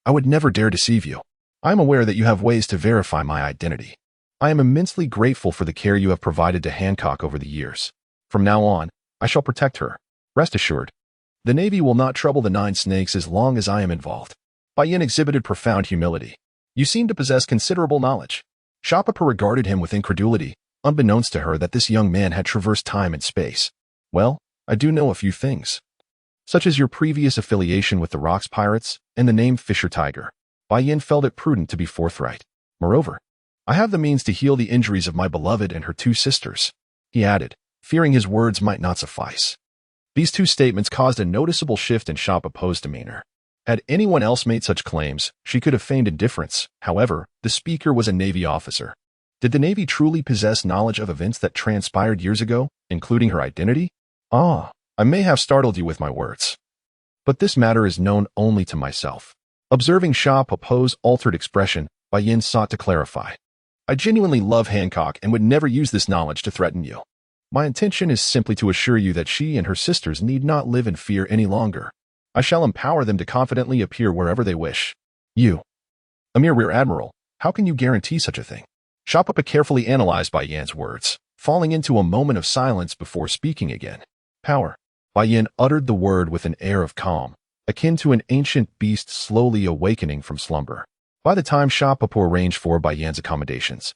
I would never dare deceive you. I am aware that you have ways to verify my identity. I am immensely grateful for the care you have provided to Hancock over the years. From now on, I shall protect her. Rest assured, the Navy will not trouble the 9 snakes as long as I am involved. Bai Yan exhibited profound humility. You seem to possess considerable knowledge. Shapapa regarded him with incredulity, unbeknownst to her that this young man had traversed time and space. Well, I do know a few things, such as your previous affiliation with the Rocks Pirates and the name Fisher Tiger. Bai Yan felt it prudent to be forthright. Moreover, I have the means to heal the injuries of my beloved and her 2 sisters, he added, fearing his words might not suffice. These 2 statements caused a noticeable shift in Shapapa's demeanor. Had anyone else made such claims, she could have feigned indifference. However, the speaker was a Navy officer. Did the Navy truly possess knowledge of events that transpired years ago, including her identity? Ah, I may have startled you with my words, but this matter is known only to myself. Observing Shapapa's altered expression, Bai Yan sought to clarify. I genuinely love Hancock and would never use this knowledge to threaten you. My intention is simply to assure you that she and her sisters need not live in fear any longer. I shall empower them to confidently appear wherever they wish. You, a mere Rear Admiral, how can you guarantee such a thing? Shapapa carefully analyzed Bai Yan's words, falling into a moment of silence before speaking again. Power. Bai Yan uttered the word with an air of calm, akin to an ancient beast slowly awakening from slumber. By the time Shapapa arranged for Bai Yan's accommodations,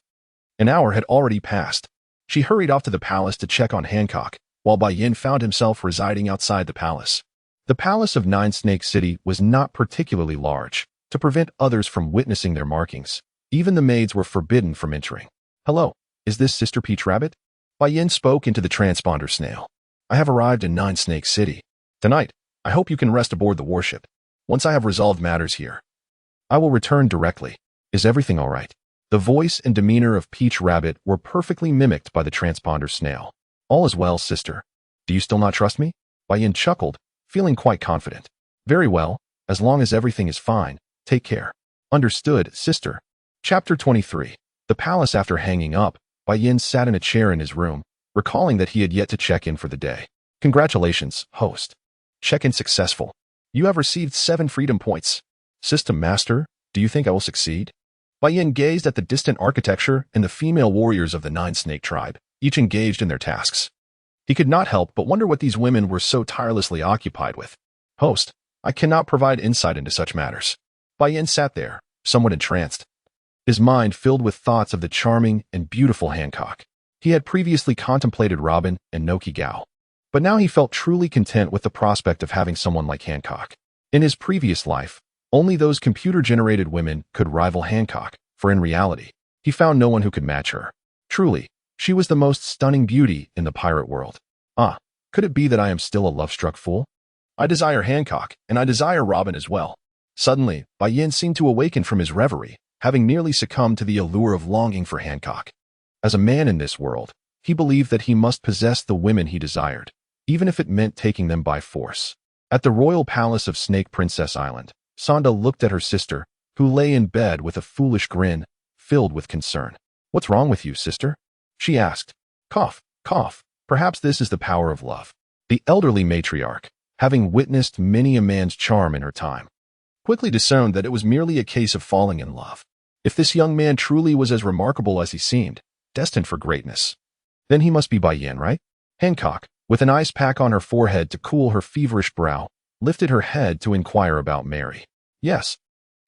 an hour had already passed. She hurried off to the palace to check on Hancock, while Bai Yan found himself residing outside the palace. The palace of 9 Snake City was not particularly large. To prevent others from witnessing their markings, even the maids were forbidden from entering. Hello, is this Sister Peach Rabbit? Bai Yan spoke into the transponder snail. I have arrived in 9 Snake City. Tonight, I hope you can rest aboard the warship. Once I have resolved matters here, I will return directly. Is everything all right? The voice and demeanor of Peach Rabbit were perfectly mimicked by the transponder snail. All is well, sister. Do you still not trust me? Bai Yan chuckled, feeling quite confident. Very well, as long as everything is fine, take care. Understood, sister. Chapter 23. The palace. After hanging up, Bai Yan sat in a chair in his room, recalling that he had yet to check in for the day. Congratulations, host. Check-in successful. You have received 7 freedom points. System master, do you think I will succeed? Bai Yan gazed at the distant architecture and the female warriors of the 9-snake tribe, each engaged in their tasks. He could not help but wonder what these women were so tirelessly occupied with. Host, I cannot provide insight into such matters. Bai Yan sat there, somewhat entranced, his mind filled with thoughts of the charming and beautiful Hancock. He had previously contemplated Robin and Noki Gao, but now he felt truly content with the prospect of having someone like Hancock. In his previous life, only those computer-generated women could rival Hancock, for in reality, he found no one who could match her. Truly, she was the most stunning beauty in the pirate world. Ah, could it be that I am still a love-struck fool? I desire Hancock, and I desire Robin as well. Suddenly, Bai Yan seemed to awaken from his reverie, having nearly succumbed to the allure of longing for Hancock. As a man in this world, he believed that he must possess the women he desired, even if it meant taking them by force. At the royal palace of Snake Princess Island, Sonda looked at her sister, who lay in bed with a foolish grin, filled with concern. What's wrong with you, sister? She asked. Cough, cough. Perhaps this is the power of love. The elderly matriarch, having witnessed many a man's charm in her time, quickly discerned that it was merely a case of falling in love. If this young man truly was as remarkable as he seemed, destined for greatness, then he must be Bai Yan, right? Hancock, with an ice pack on her forehead to cool her feverish brow, lifted her head to inquire about Mary. Yes.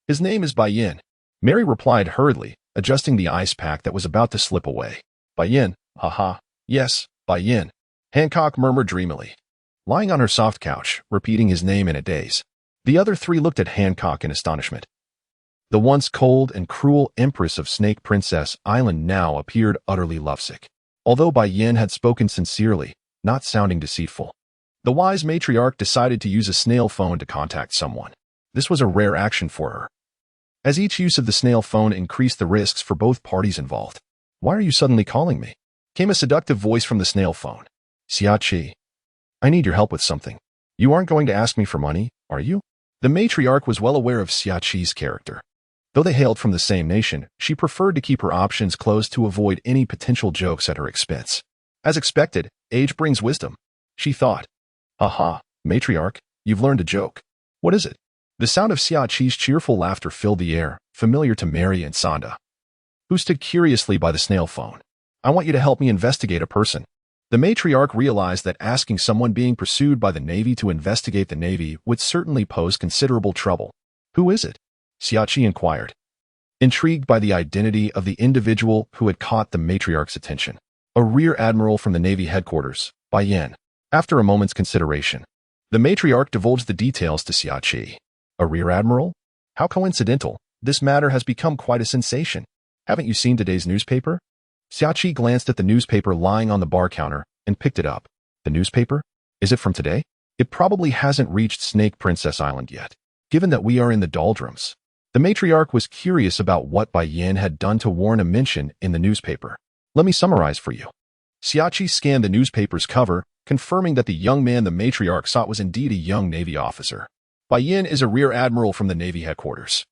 His name is Bai Yan. Mary replied hurriedly, adjusting the ice pack that was about to slip away. Bai Yan, haha. Yes, Bai Yan. Hancock murmured dreamily, lying on her soft couch, repeating his name in a daze. The other 3 looked at Hancock in astonishment. The once cold and cruel empress of Snake Princess Island now appeared utterly lovesick. Although Bai Yan had spoken sincerely, not sounding deceitful, the wise matriarch decided to use a snail phone to contact someone. This was a rare action for her, as each use of the snail phone increased the risks for both parties involved. Why are you suddenly calling me? Came a seductive voice from the snail phone. Xiachi, I need your help with something. You aren't going to ask me for money, are you? The matriarch was well aware of Xiachi's character. Though they hailed from the same nation, she preferred to keep her options closed to avoid any potential jokes at her expense. As expected, age brings wisdom, she thought. Aha, matriarch, you've learned a joke. What is it? The sound of Xiachi's cheerful laughter filled the air, familiar to Mary and Sonda, who stood curiously by the snail phone. I want you to help me investigate a person. The matriarch realized that asking someone being pursued by the Navy to investigate the Navy would certainly pose considerable trouble. Who is it? Xiachi inquired, intrigued by the identity of the individual who had caught the matriarch's attention. A rear admiral from the Navy headquarters, Bai Yan. After a moment's consideration, the matriarch divulged the details to Xiachi. A rear admiral? How coincidental. This matter has become quite a sensation. Haven't you seen today's newspaper? Xiachi glanced at the newspaper lying on the bar counter and picked it up. The newspaper? Is it from today? It probably hasn't reached Snake Princess Island yet, given that we are in the doldrums. The matriarch was curious about what Bai Yan had done to warrant a mention in the newspaper. Let me summarize for you. Xiachi scanned the newspaper's cover, confirming that the young man the matriarch sought was indeed a young Navy officer. Bai Yan is a rear admiral from the Navy headquarters.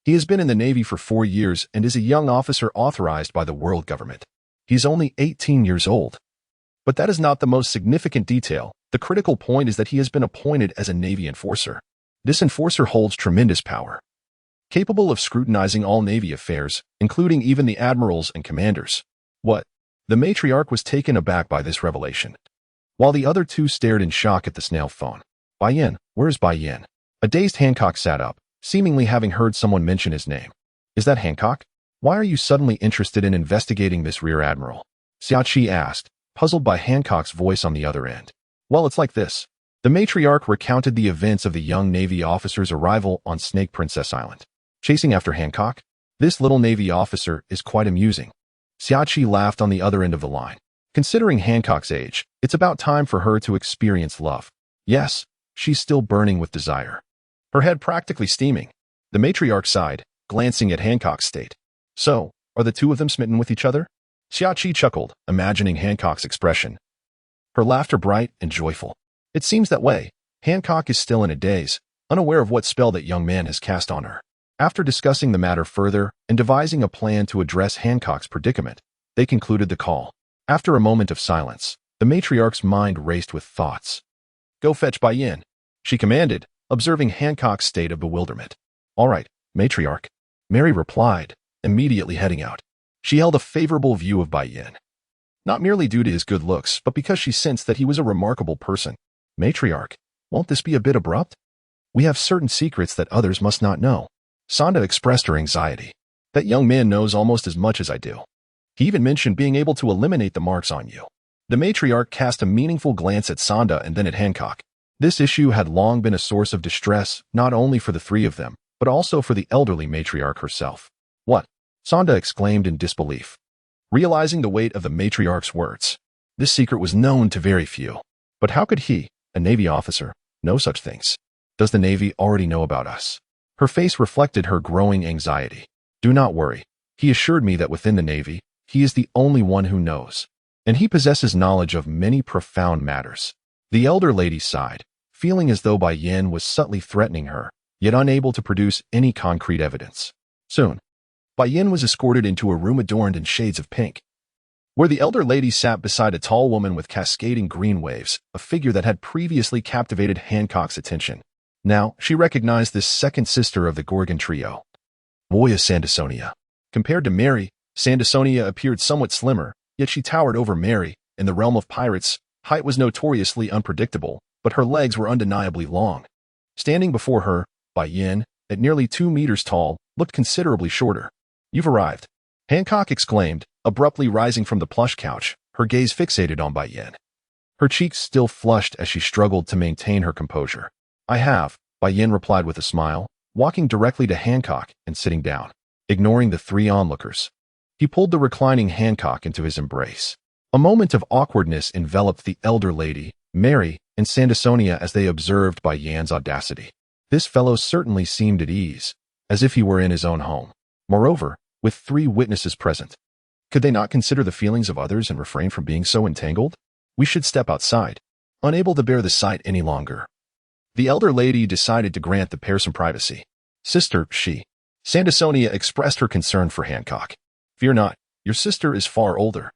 He has been in the Navy for 4 years and is a young officer authorized by the world government. He's only 18 years old. But that is not the most significant detail. The critical point is that he has been appointed as a Navy enforcer. This enforcer holds tremendous power, capable of scrutinizing all Navy affairs, including even the admirals and commanders. What? The matriarch was taken aback by this revelation, while the other 2 stared in shock at the snail phone. Bai Yan, where is Bai Yan? A dazed Hancock sat up, seemingly having heard someone mention his name. Is that Hancock? Why are you suddenly interested in investigating this rear admiral? Xiachi asked, puzzled by Hancock's voice on the other end. Well, it's like this. The matriarch recounted the events of the young Navy officer's arrival on Snake Princess Island. Chasing after Hancock? This little Navy officer is quite amusing. Xiachi laughed on the other end of the line. Considering Hancock's age, it's about time for her to experience love. Yes, she's still burning with desire, her head practically steaming. The matriarch sighed, glancing at Hancock's state. So, are the 2 of them smitten with each other? Xiachi chuckled, imagining Hancock's expression. her laughter bright and joyful. It seems that way. Hancock is still in a daze, unaware of what spell that young man has cast on her. After discussing the matter further and devising a plan to address Hancock's predicament, they concluded the call. After a moment of silence, the matriarch's mind raced with thoughts. "Go fetch Bai Yan," she commanded, observing Hancock's state of bewilderment. "All right, matriarch," Mary replied, immediately heading out. She held a favorable view of Bai Yan, not merely due to his good looks, but because she sensed that he was a remarkable person. "Matriarch, won't this be a bit abrupt? We have certain secrets that others must not know." Sonda expressed her anxiety. "That young man knows almost as much as I do. He even mentioned being able to eliminate the marks on you." The matriarch cast a meaningful glance at Sonda and then at Hancock. This issue had long been a source of distress, not only for the three of them, but also for the elderly matriarch herself. "What?" Sonda exclaimed in disbelief, realizing the weight of the matriarch's words. This secret was known to very few. But how could he, a Navy officer, know such things? Does the Navy already know about us? Her face reflected her growing anxiety. "Do not worry. He assured me that within the Navy, he is the only one who knows, and he possesses knowledge of many profound matters." The elder lady sighed, feeling as though Bai Yan was subtly threatening her, yet unable to produce any concrete evidence. Soon, Bai Yan was escorted into a room adorned in shades of pink, where the elder lady sat beside a tall woman with cascading green waves, a figure that had previously captivated Hancock's attention. Now, she recognized this second sister of the Gorgon trio, Voya Sandersonia. Compared to Mary, Sandersonia appeared somewhat slimmer, yet she towered over Mary. In the realm of pirates, height was notoriously unpredictable, but her legs were undeniably long. Standing before her, Bai Yan, at nearly 2 meters tall, looked considerably shorter. "You've arrived," Hancock exclaimed, abruptly rising from the plush couch, her gaze fixated on Bai Yan. Her cheeks still flushed as she struggled to maintain her composure. "I have," Bai Yan replied with a smile, walking directly to Hancock and sitting down. Ignoring the three onlookers, he pulled the reclining Hancock into his embrace. A moment of awkwardness enveloped the elder lady, Mary, and Sandersonia as they observed Bai Yan's audacity. This fellow certainly seemed at ease, as if he were in his own home. Moreover, with 3 witnesses present, could they not consider the feelings of others and refrain from being so entangled? "We should step outside." Unable to bear the sight any longer, the elder lady decided to grant the pair some privacy. "Sister," Sandersonia expressed her concern for Hancock. "Fear not, your sister is far older."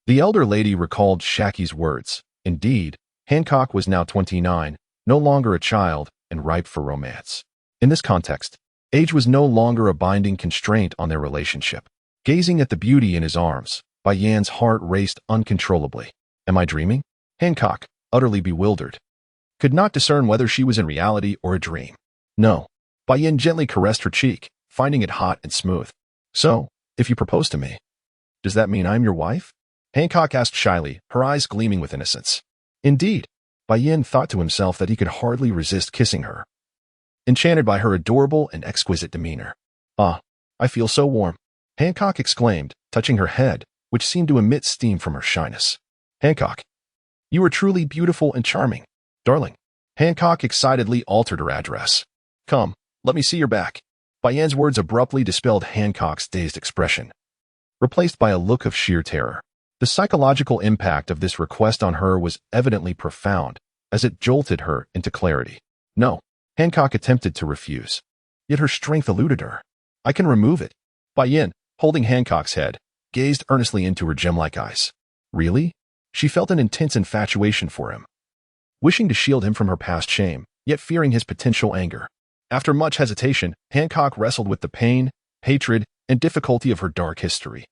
The elder lady recalled Shaki's words. Indeed, Hancock was now 29, no longer a child, and ripe for romance. In this context, age was no longer a binding constraint on their relationship. Gazing at the beauty in his arms, Bai Yan's heart raced uncontrollably. Am I dreaming? Hancock, utterly bewildered, could not discern whether she was in reality or a dream. No. Bai Yan gently caressed her cheek, finding it hot and smooth. "So, if you propose to me, does that mean I'm your wife?" Hancock asked shyly, her eyes gleaming with innocence. Indeed, Bai Yan thought to himself that he could hardly resist kissing her, enchanted by her adorable and exquisite demeanor. "Ah, I feel so warm," Hancock exclaimed, touching her head, which seemed to emit steam from her shyness. "Hancock, you are truly beautiful and charming, darling." Hancock excitedly altered her address. "Come, let me see your back." Bai Yan's words abruptly dispelled Hancock's dazed expression, replaced by a look of sheer terror. The psychological impact of this request on her was evidently profound, as it jolted her into clarity. "No," Hancock attempted to refuse, yet her strength eluded her. "I can remove it." Bai Yan, holding Hancock's head, gazed earnestly into her gem-like eyes. Really? She felt an intense infatuation for him, wishing to shield him from her past shame, yet fearing his potential anger. After much hesitation, Hancock wrestled with the pain, hatred, and difficulty of her dark history.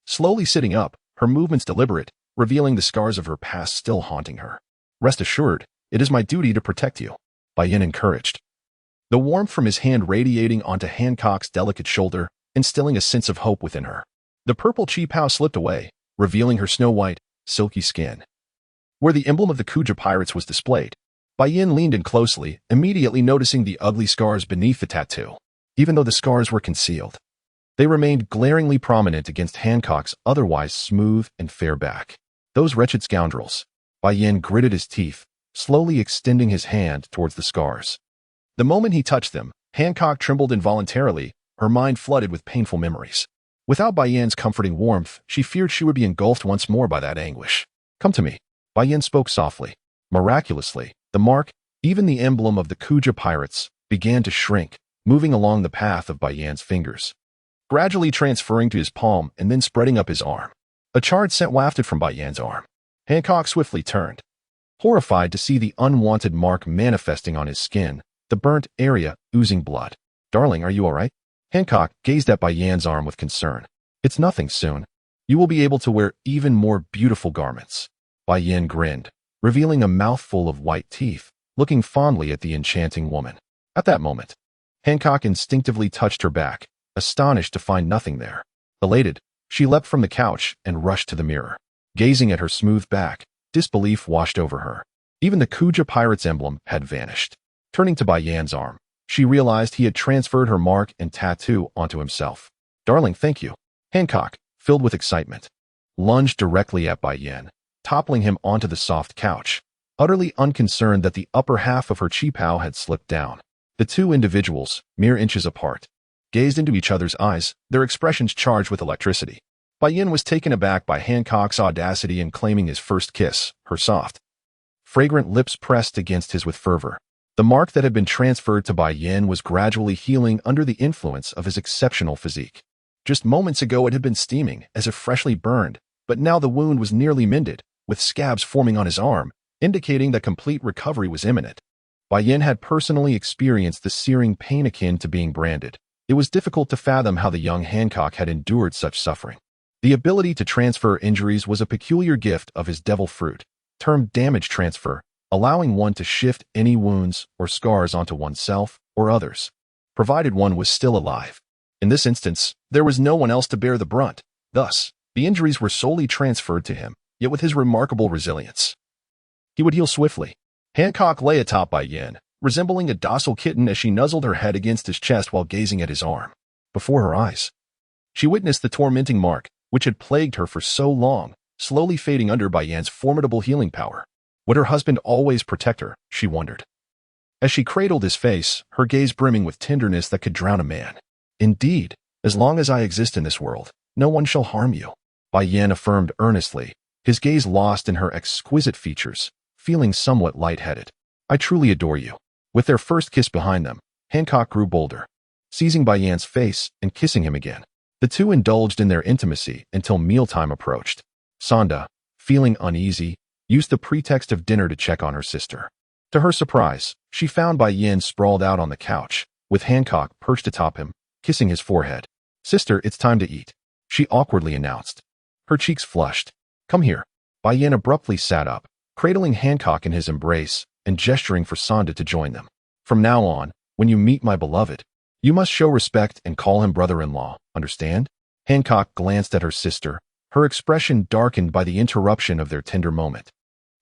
Slowly sitting up, her movements deliberate, revealing the scars of her past still haunting her. "Rest assured, it is my duty to protect you," Bai Yan encouraged, the warmth from his hand radiating onto Hancock's delicate shoulder, instilling a sense of hope within her. The purple cheapao slipped away, revealing her snow-white, silky skin, where the emblem of the Kuja pirates was displayed. Bai Yan leaned in closely, immediately noticing the ugly scars beneath the tattoo. Even though the scars were concealed, they remained glaringly prominent against Hancock's otherwise smooth and fair back. "Those wretched scoundrels." Bai Yan gritted his teeth, slowly extending his hand towards the scars. The moment he touched them, Hancock trembled involuntarily, her mind flooded with painful memories. Without Bai Yan's comforting warmth, she feared she would be engulfed once more by that anguish. "Come to me." Bai Yan spoke softly. Miraculously, the mark, even the emblem of the Kuja pirates, began to shrink, moving along the path of Bai Yan's fingers, gradually transferring to his palm and then spreading up his arm. A charred scent wafted from Bai Yan's arm. Hancock swiftly turned, horrified to see the unwanted mark manifesting on his skin, the burnt area oozing blood. Darling, are you all right? Hancock gazed at Bai Yan's arm with concern. It's nothing soon. You will be able to wear even more beautiful garments. Bai Yan grinned, revealing a mouthful of white teeth, looking fondly at the enchanting woman. At that moment, Hancock instinctively touched her back, astonished to find nothing there. Elated, she leapt from the couch and rushed to the mirror. Gazing at her smooth back, disbelief washed over her. Even the Kuja pirate's emblem had vanished. Turning to Bai Yan's arm, she realized he had transferred her mark and tattoo onto himself. Darling, thank you. Hancock, filled with excitement, lunged directly at Bai Yan, toppling him onto the soft couch, utterly unconcerned that the upper half of her qipao had slipped down. The two individuals, mere inches apart, gazed into each other's eyes, their expressions charged with electricity. Bai Yan was taken aback by Hancock's audacity in claiming his first kiss, her soft, fragrant lips pressed against his with fervor. The mark that had been transferred to Bai Yan was gradually healing under the influence of his exceptional physique. Just moments ago it had been steaming, as if freshly burned, but now the wound was nearly mended, with scabs forming on his arm, indicating that complete recovery was imminent. Bai Yan had personally experienced the searing pain akin to being branded. It was difficult to fathom how the young Hancock had endured such suffering. The ability to transfer injuries was a peculiar gift of his devil fruit, termed damage transfer, allowing one to shift any wounds or scars onto oneself or others, provided one was still alive. In this instance, there was no one else to bear the brunt. Thus, the injuries were solely transferred to him, yet with his remarkable resilience, he would heal swiftly. Hancock lay atop Bai Yan, resembling a docile kitten as she nuzzled her head against his chest while gazing at his arm. Before her eyes, she witnessed the tormenting mark, which had plagued her for so long, slowly fading under Bai Yan's formidable healing power. Would her husband always protect her, she wondered, as she cradled his face, her gaze brimming with tenderness that could drown a man. Indeed, as long as I exist in this world, no one shall harm you, Bai Yan affirmed earnestly, his gaze lost in her exquisite features, feeling somewhat lightheaded. I truly adore you. With their first kiss behind them, Hancock grew bolder, seizing Bai Yan's face and kissing him again. The two indulged in their intimacy until mealtime approached. Sonda, feeling uneasy, used the pretext of dinner to check on her sister. To her surprise, she found Bai Yan sprawled out on the couch, with Hancock perched atop him, kissing his forehead. Sister, it's time to eat, she awkwardly announced. Her cheeks flushed. Come here. Bai Yan abruptly sat up, cradling Hancock in his embrace and gesturing for Sonda to join them. From now on, when you meet my beloved, you must show respect and call him brother-in-law, understand? Hancock glanced at her sister, her expression darkened by the interruption of their tender moment.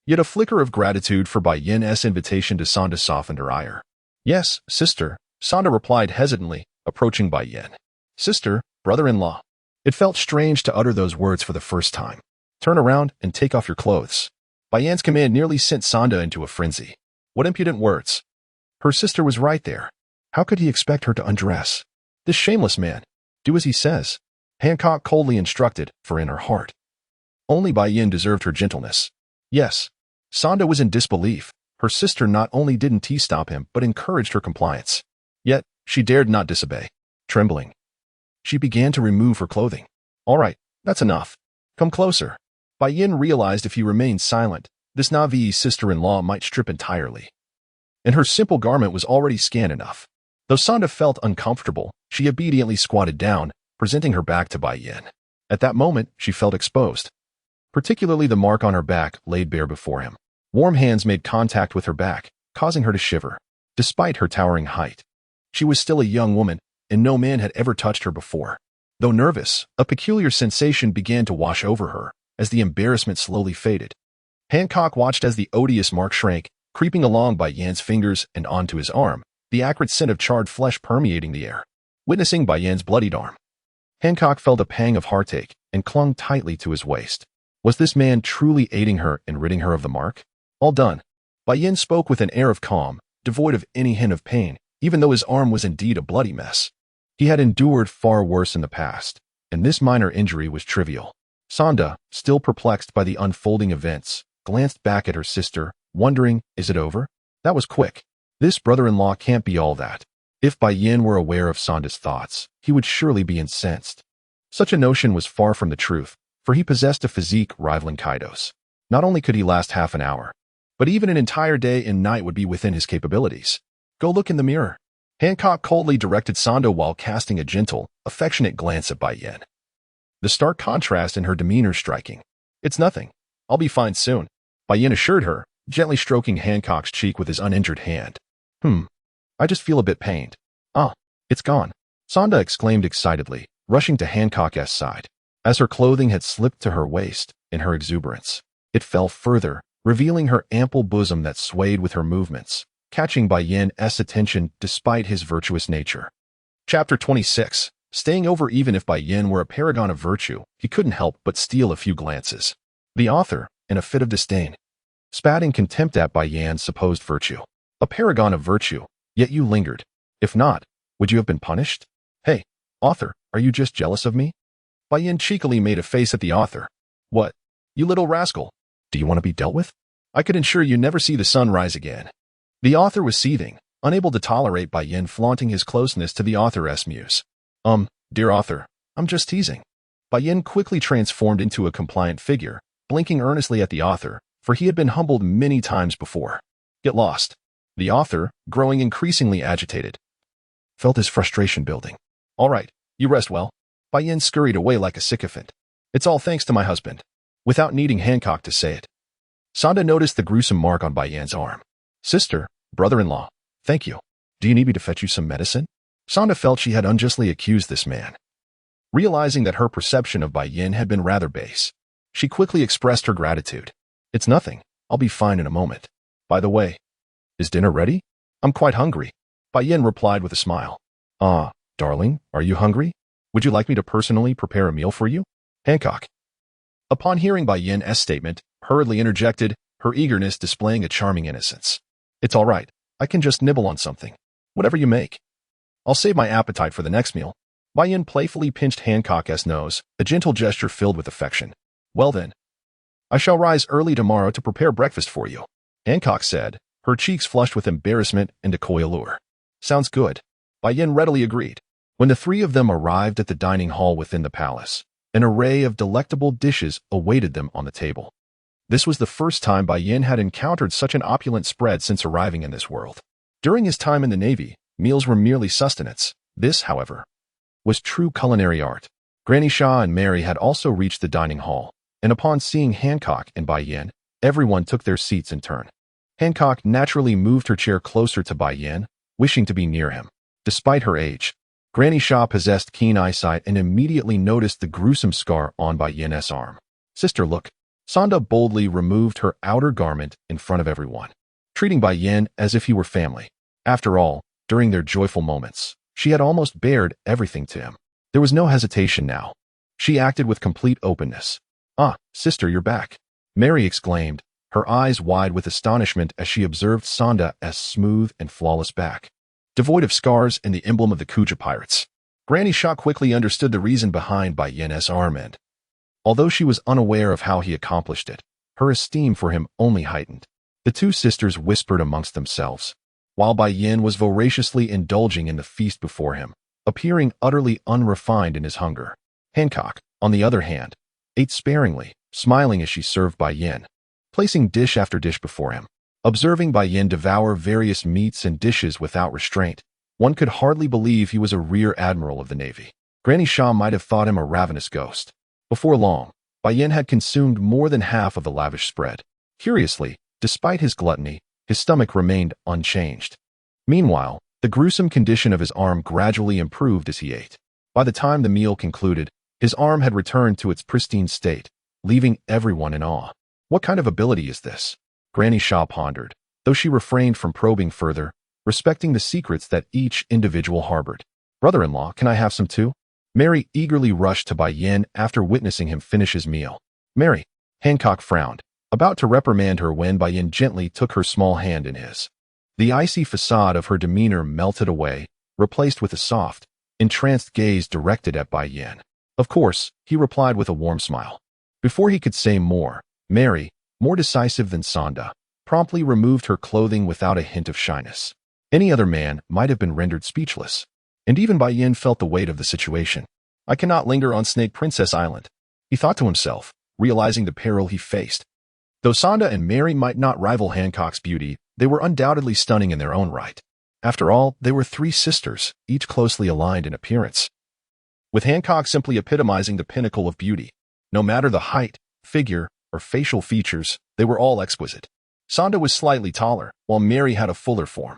Yet a flicker of gratitude for Bai Yan's invitation to Sonda softened her ire. Yes, sister, Sonda replied hesitantly, approaching Bai Yan. Sister, brother-in-law. It felt strange to utter those words for the first time. Turn around and take off your clothes. Bai Yan's command nearly sent Sonda into a frenzy. What impudent words. Her sister was right there. How could he expect her to undress? This shameless man. Do as he says, Hancock coldly instructed, for in her heart, only Bai Yan deserved her gentleness. Yes, Sonda was in disbelief. Her sister not only didn't stop him, but encouraged her compliance. Yet, she dared not disobey. Trembling, she began to remove her clothing. All right, that's enough. Come closer. Bai Yan realized if he remained silent, this Navi's sister-in-law might strip entirely. And her simple garment was already scant enough. Though Sonda felt uncomfortable, she obediently squatted down, presenting her back to Bai Yan. At that moment, she felt exposed. Particularly the mark on her back laid bare before him. Warm hands made contact with her back, causing her to shiver. Despite her towering height, she was still a young woman, and no man had ever touched her before. Though nervous, a peculiar sensation began to wash over her, as the embarrassment slowly faded. Hancock watched as the odious mark shrank, creeping along Bai Yan's fingers and onto his arm, the acrid scent of charred flesh permeating the air. Witnessing Bai Yan's bloodied arm, Hancock felt a pang of heartache and clung tightly to his waist. Was this man truly aiding her in ridding her of the mark? All done. Bai Yan spoke with an air of calm, devoid of any hint of pain, even though his arm was indeed a bloody mess. He had endured far worse in the past, and this minor injury was trivial. Sonda, still perplexed by the unfolding events, glanced back at her sister, wondering, is it over? That was quick. This brother-in-law can't be all that. If Bai Yan were aware of Sanda's thoughts, he would surely be incensed. Such a notion was far from the truth, for he possessed a physique rivaling Kaido's. Not only could he last half an hour, but even an entire day and night would be within his capabilities. Go look in the mirror. Hancock coldly directed Sanda while casting a gentle, affectionate glance at Bai Yan. The stark contrast in her demeanor striking. It's nothing. I'll be fine soon, Bai Yan assured her, gently stroking Hancock's cheek with his uninjured hand. I just feel a bit pained. Ah, it's gone. Sanda exclaimed excitedly, rushing to Hancock's side. As her clothing had slipped to her waist, in her exuberance, it fell further, revealing her ample bosom that swayed with her movements, catching Bai Yan's attention despite his virtuous nature. Chapter 26. Staying over. Even if Bai Yan were a paragon of virtue, he couldn't help but steal a few glances. The author, in a fit of disdain, spat in contempt at Bai Yan's supposed virtue. A paragon of virtue, yet you lingered. If not, would you have been punished? Hey, author, are you just jealous of me? Bai Yan cheekily made a face at the author. What? You little rascal. Do you want to be dealt with? I could ensure you never see the sun rise again. The author was seething, unable to tolerate Bai Yan flaunting his closeness to the author's muse. Dear author, I'm just teasing. Bai Yan quickly transformed into a compliant figure, blinking earnestly at the author, for he had been humbled many times before. Get lost. The author, growing increasingly agitated, felt his frustration building. All right, you rest well. Bai Yan scurried away like a sycophant. It's all thanks to my husband. Without needing Hancock to say it. Sanda noticed the gruesome mark on Bai Yan's arm. Sister, brother-in-law, thank you. Do you need me to fetch you some medicine? Sanda felt she had unjustly accused this man. Realizing that her perception of Bai Yan had been rather base, she quickly expressed her gratitude. It's nothing. I'll be fine in a moment. By the way, is dinner ready? I'm quite hungry. Bai Yan replied with a smile. Ah, darling, are you hungry? Would you like me to personally prepare a meal for you? Hancock. Upon hearing Bai Yan's statement, hurriedly interjected, her eagerness displaying a charming innocence. It's all right. I can just nibble on something. Whatever you make. I'll save my appetite for the next meal. Bai Yan playfully pinched Hancock's nose, a gentle gesture filled with affection. Well then. I shall rise early tomorrow to prepare breakfast for you, Hancock said, her cheeks flushed with embarrassment and a coy allure. Sounds good. Bai Yan readily agreed. When the three of them arrived at the dining hall within the palace, an array of delectable dishes awaited them on the table. This was the first time Bai Yan had encountered such an opulent spread since arriving in this world. During his time in the Navy, meals were merely sustenance. This, however, was true culinary art. Granny Shah and Mary had also reached the dining hall, and upon seeing Hancock and Bai Yan, everyone took their seats in turn. Hancock naturally moved her chair closer to Bai Yan, wishing to be near him. Despite her age, Granny Shah possessed keen eyesight and immediately noticed the gruesome scar on Bai Yan's arm. Sister, look. Sanda boldly removed her outer garment in front of everyone, treating Bai Yan as if he were family. After all, during their joyful moments, she had almost bared everything to him. There was no hesitation now. She acted with complete openness. Ah, sister, you're back. Mary exclaimed, her eyes wide with astonishment as she observed Sanda's smooth and flawless back, devoid of scars and the emblem of the Kuja pirates. Granny Shah quickly understood the reason behind Bai Yan's arm and, although she was unaware of how he accomplished it, her esteem for him only heightened. The two sisters whispered amongst themselves, while Bai Yan was voraciously indulging in the feast before him, appearing utterly unrefined in his hunger. Hancock, on the other hand, ate sparingly, smiling as she served Bai Yan, placing dish after dish before him. Observing Bai Yan devour various meats and dishes without restraint, one could hardly believe he was a rear admiral of the Navy. Granny Shah might have thought him a ravenous ghost. Before long, Bai Yan had consumed more than half of the lavish spread. Curiously, despite his gluttony, his stomach remained unchanged. Meanwhile, the gruesome condition of his arm gradually improved as he ate. By the time the meal concluded, his arm had returned to its pristine state, leaving everyone in awe. What kind of ability is this? Granny Shah pondered, though she refrained from probing further, respecting the secrets that each individual harbored. Brother-in-law, can I have some too? Mary eagerly rushed to Bai Yan after witnessing him finish his meal. Mary, Hancock frowned, about to reprimand her when Bai Yan gently took her small hand in his. The icy facade of her demeanor melted away, replaced with a soft, entranced gaze directed at Bai Yan. Of course, he replied with a warm smile. Before he could say more, Mary, more decisive than Sonda, promptly removed her clothing without a hint of shyness. Any other man might have been rendered speechless, and even Bai Yan felt the weight of the situation. I cannot linger on Snake Princess Island, he thought to himself, realizing the peril he faced. Though Sonda and Mary might not rival Hancock's beauty, they were undoubtedly stunning in their own right. After all, they were three sisters, each closely aligned in appearance, with Hancock simply epitomizing the pinnacle of beauty. No matter the height, figure, or facial features, they were all exquisite. Sonda was slightly taller, while Mary had a fuller form.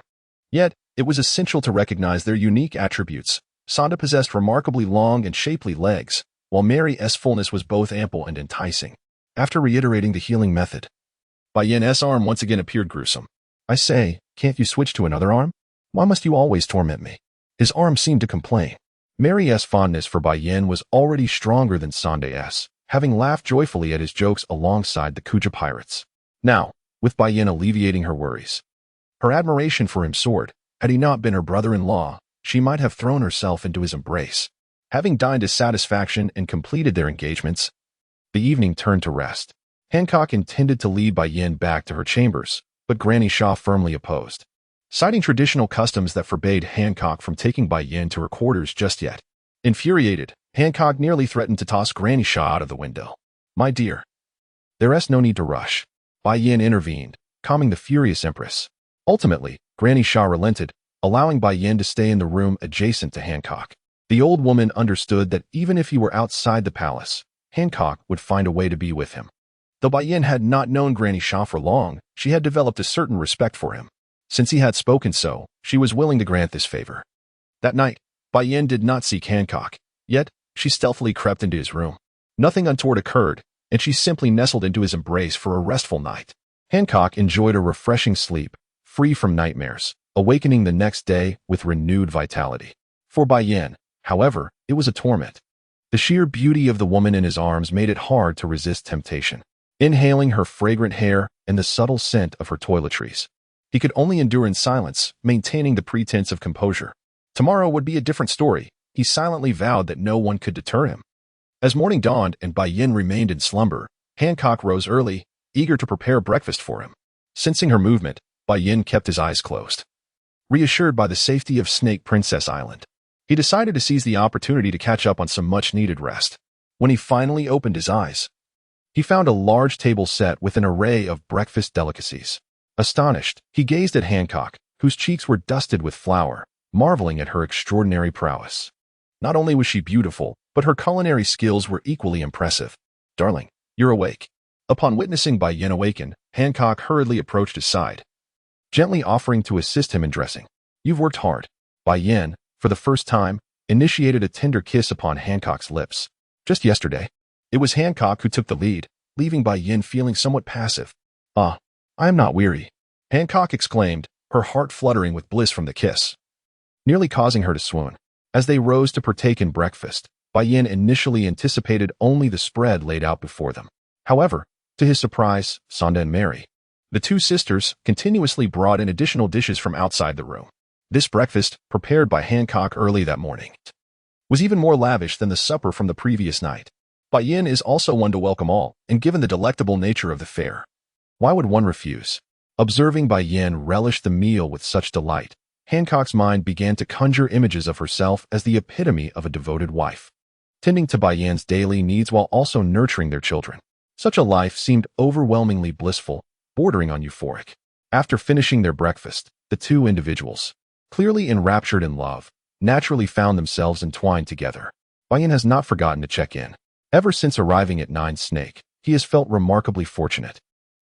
Yet, it was essential to recognize their unique attributes. Sonda possessed remarkably long and shapely legs, while Mary's fullness was both ample and enticing. After reiterating the healing method, Bai Yan's arm once again appeared gruesome. I say, can't you switch to another arm? Why must you always torment me? His arm seemed to complain. Mary's fondness for Bai Yan was already stronger than Sonda's, having laughed joyfully at his jokes alongside the Kuja pirates. Now, with Bai Yan alleviating her worries, her admiration for him soared. Had he not been her brother-in-law, she might have thrown herself into his embrace. Having dined to satisfaction and completed their engagements, the evening turned to rest. Hancock intended to lead Bai Yan back to her chambers, but Granny Shaw firmly opposed, citing traditional customs that forbade Hancock from taking Bai Yan to her quarters just yet. Infuriated, Hancock nearly threatened to toss Granny Shaw out of the window. My dear, there's no need to rush, Bai Yan intervened, calming the furious Empress. Ultimately, Granny Shaw relented, allowing Bai Yan to stay in the room adjacent to Hancock. The old woman understood that even if he were outside the palace, Hancock would find a way to be with him. Though Bai Yan had not known Granny Shaw for long, she had developed a certain respect for him. Since he had spoken so, she was willing to grant this favor. That night, Bai Yan did not seek Hancock, yet she stealthily crept into his room. Nothing untoward occurred, and she simply nestled into his embrace for a restful night. Hancock enjoyed a refreshing sleep, free from nightmares, awakening the next day with renewed vitality. For Bai Yan, however, it was a torment. The sheer beauty of the woman in his arms made it hard to resist temptation. Inhaling her fragrant hair and the subtle scent of her toiletries, he could only endure in silence, maintaining the pretense of composure. Tomorrow would be a different story. He silently vowed that no one could deter him. As morning dawned and Bai Yan remained in slumber, Hancock rose early, eager to prepare breakfast for him. Sensing her movement, Bai Yan kept his eyes closed. Reassured by the safety of Snake Princess Island, he decided to seize the opportunity to catch up on some much-needed rest. When he finally opened his eyes, he found a large table set with an array of breakfast delicacies. Astonished, he gazed at Hancock, whose cheeks were dusted with flour, marveling at her extraordinary prowess. Not only was she beautiful, but her culinary skills were equally impressive. Darling, you're awake. Upon witnessing Bai Yan awaken, Hancock hurriedly approached his side, gently offering to assist him in dressing. You've worked hard. Bai Yan, for the first time, initiated a tender kiss upon Hancock's lips. Just yesterday, it was Hancock who took the lead, leaving Bai Yan feeling somewhat passive. I am not weary, Hancock exclaimed, her heart fluttering with bliss from the kiss, nearly causing her to swoon. As they rose to partake in breakfast, Bai Yan initially anticipated only the spread laid out before them. However, to his surprise, Sonda and Mary, the two sisters, continuously brought in additional dishes from outside the room. This breakfast, prepared by Hancock early that morning, was even more lavish than the supper from the previous night. Bai Yan is also one to welcome all, and given the delectable nature of the fare, why would one refuse? Observing Bai Yan relish the meal with such delight, Hancock's mind began to conjure images of herself as the epitome of a devoted wife, tending to Bai Yan's daily needs while also nurturing their children. Such a life seemed overwhelmingly blissful, bordering on euphoric. After finishing their breakfast, the two individuals, clearly enraptured in love, naturally found themselves entwined together. Bai Yan has not forgotten to check in. Ever since arriving at 9 Snake, he has felt remarkably fortunate,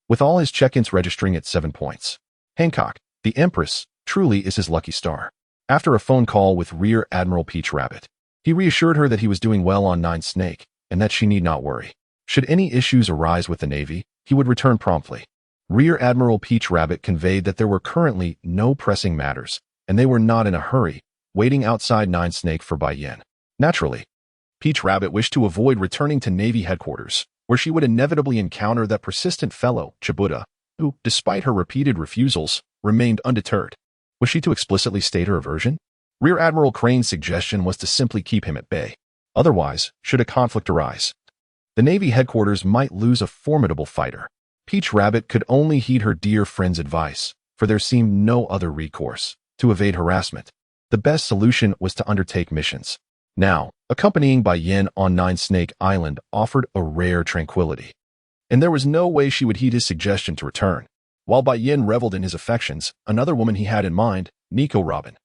with all his check-ins registering at 7 points. Hancock, the Empress, truly is his lucky star. After a phone call with Rear Admiral Peach Rabbit, he reassured her that he was doing well on 9 Snake, and that she need not worry. Should any issues arise with the Navy, he would return promptly. Rear Admiral Peach Rabbit conveyed that there were currently no pressing matters, and they were not in a hurry, waiting outside 9 Snake for Bai Yan. Naturally, Peach Rabbit wished to avoid returning to Navy headquarters, where she would inevitably encounter that persistent fellow, Chibuta, who, despite her repeated refusals, remained undeterred. Was she to explicitly state her aversion? Rear Admiral Crane's suggestion was to simply keep him at bay. Otherwise, should a conflict arise, the Navy headquarters might lose a formidable fighter. Peach Rabbit could only heed her dear friend's advice, for there seemed no other recourse. To evade harassment, the best solution was to undertake missions. Now, accompanying Bai Yan on Nine Snake Island offered a rare tranquility, and there was no way she would heed his suggestion to return. While Bai Yan reveled in his affections, another woman he had in mind, Nico Robin,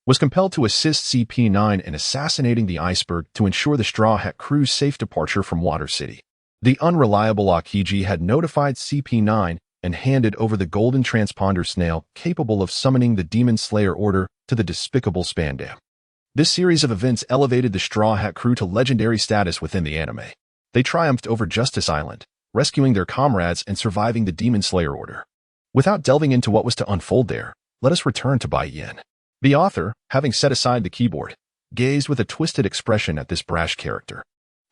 was compelled to assist CP9 in assassinating the iceberg to ensure the Straw Hat crew's safe departure from Water City. The unreliable Akiji had notified CP9 and handed over the golden transponder snail capable of summoning the Demon Slayer Order to the despicable Spandam. This series of events elevated the Straw Hat crew to legendary status within the anime. They triumphed over Justice Island, rescuing their comrades and surviving the Demon Slayer Order. Without delving into what was to unfold there, let us return to Bai Yan. The author, having set aside the keyboard, gazed with a twisted expression at this brash character.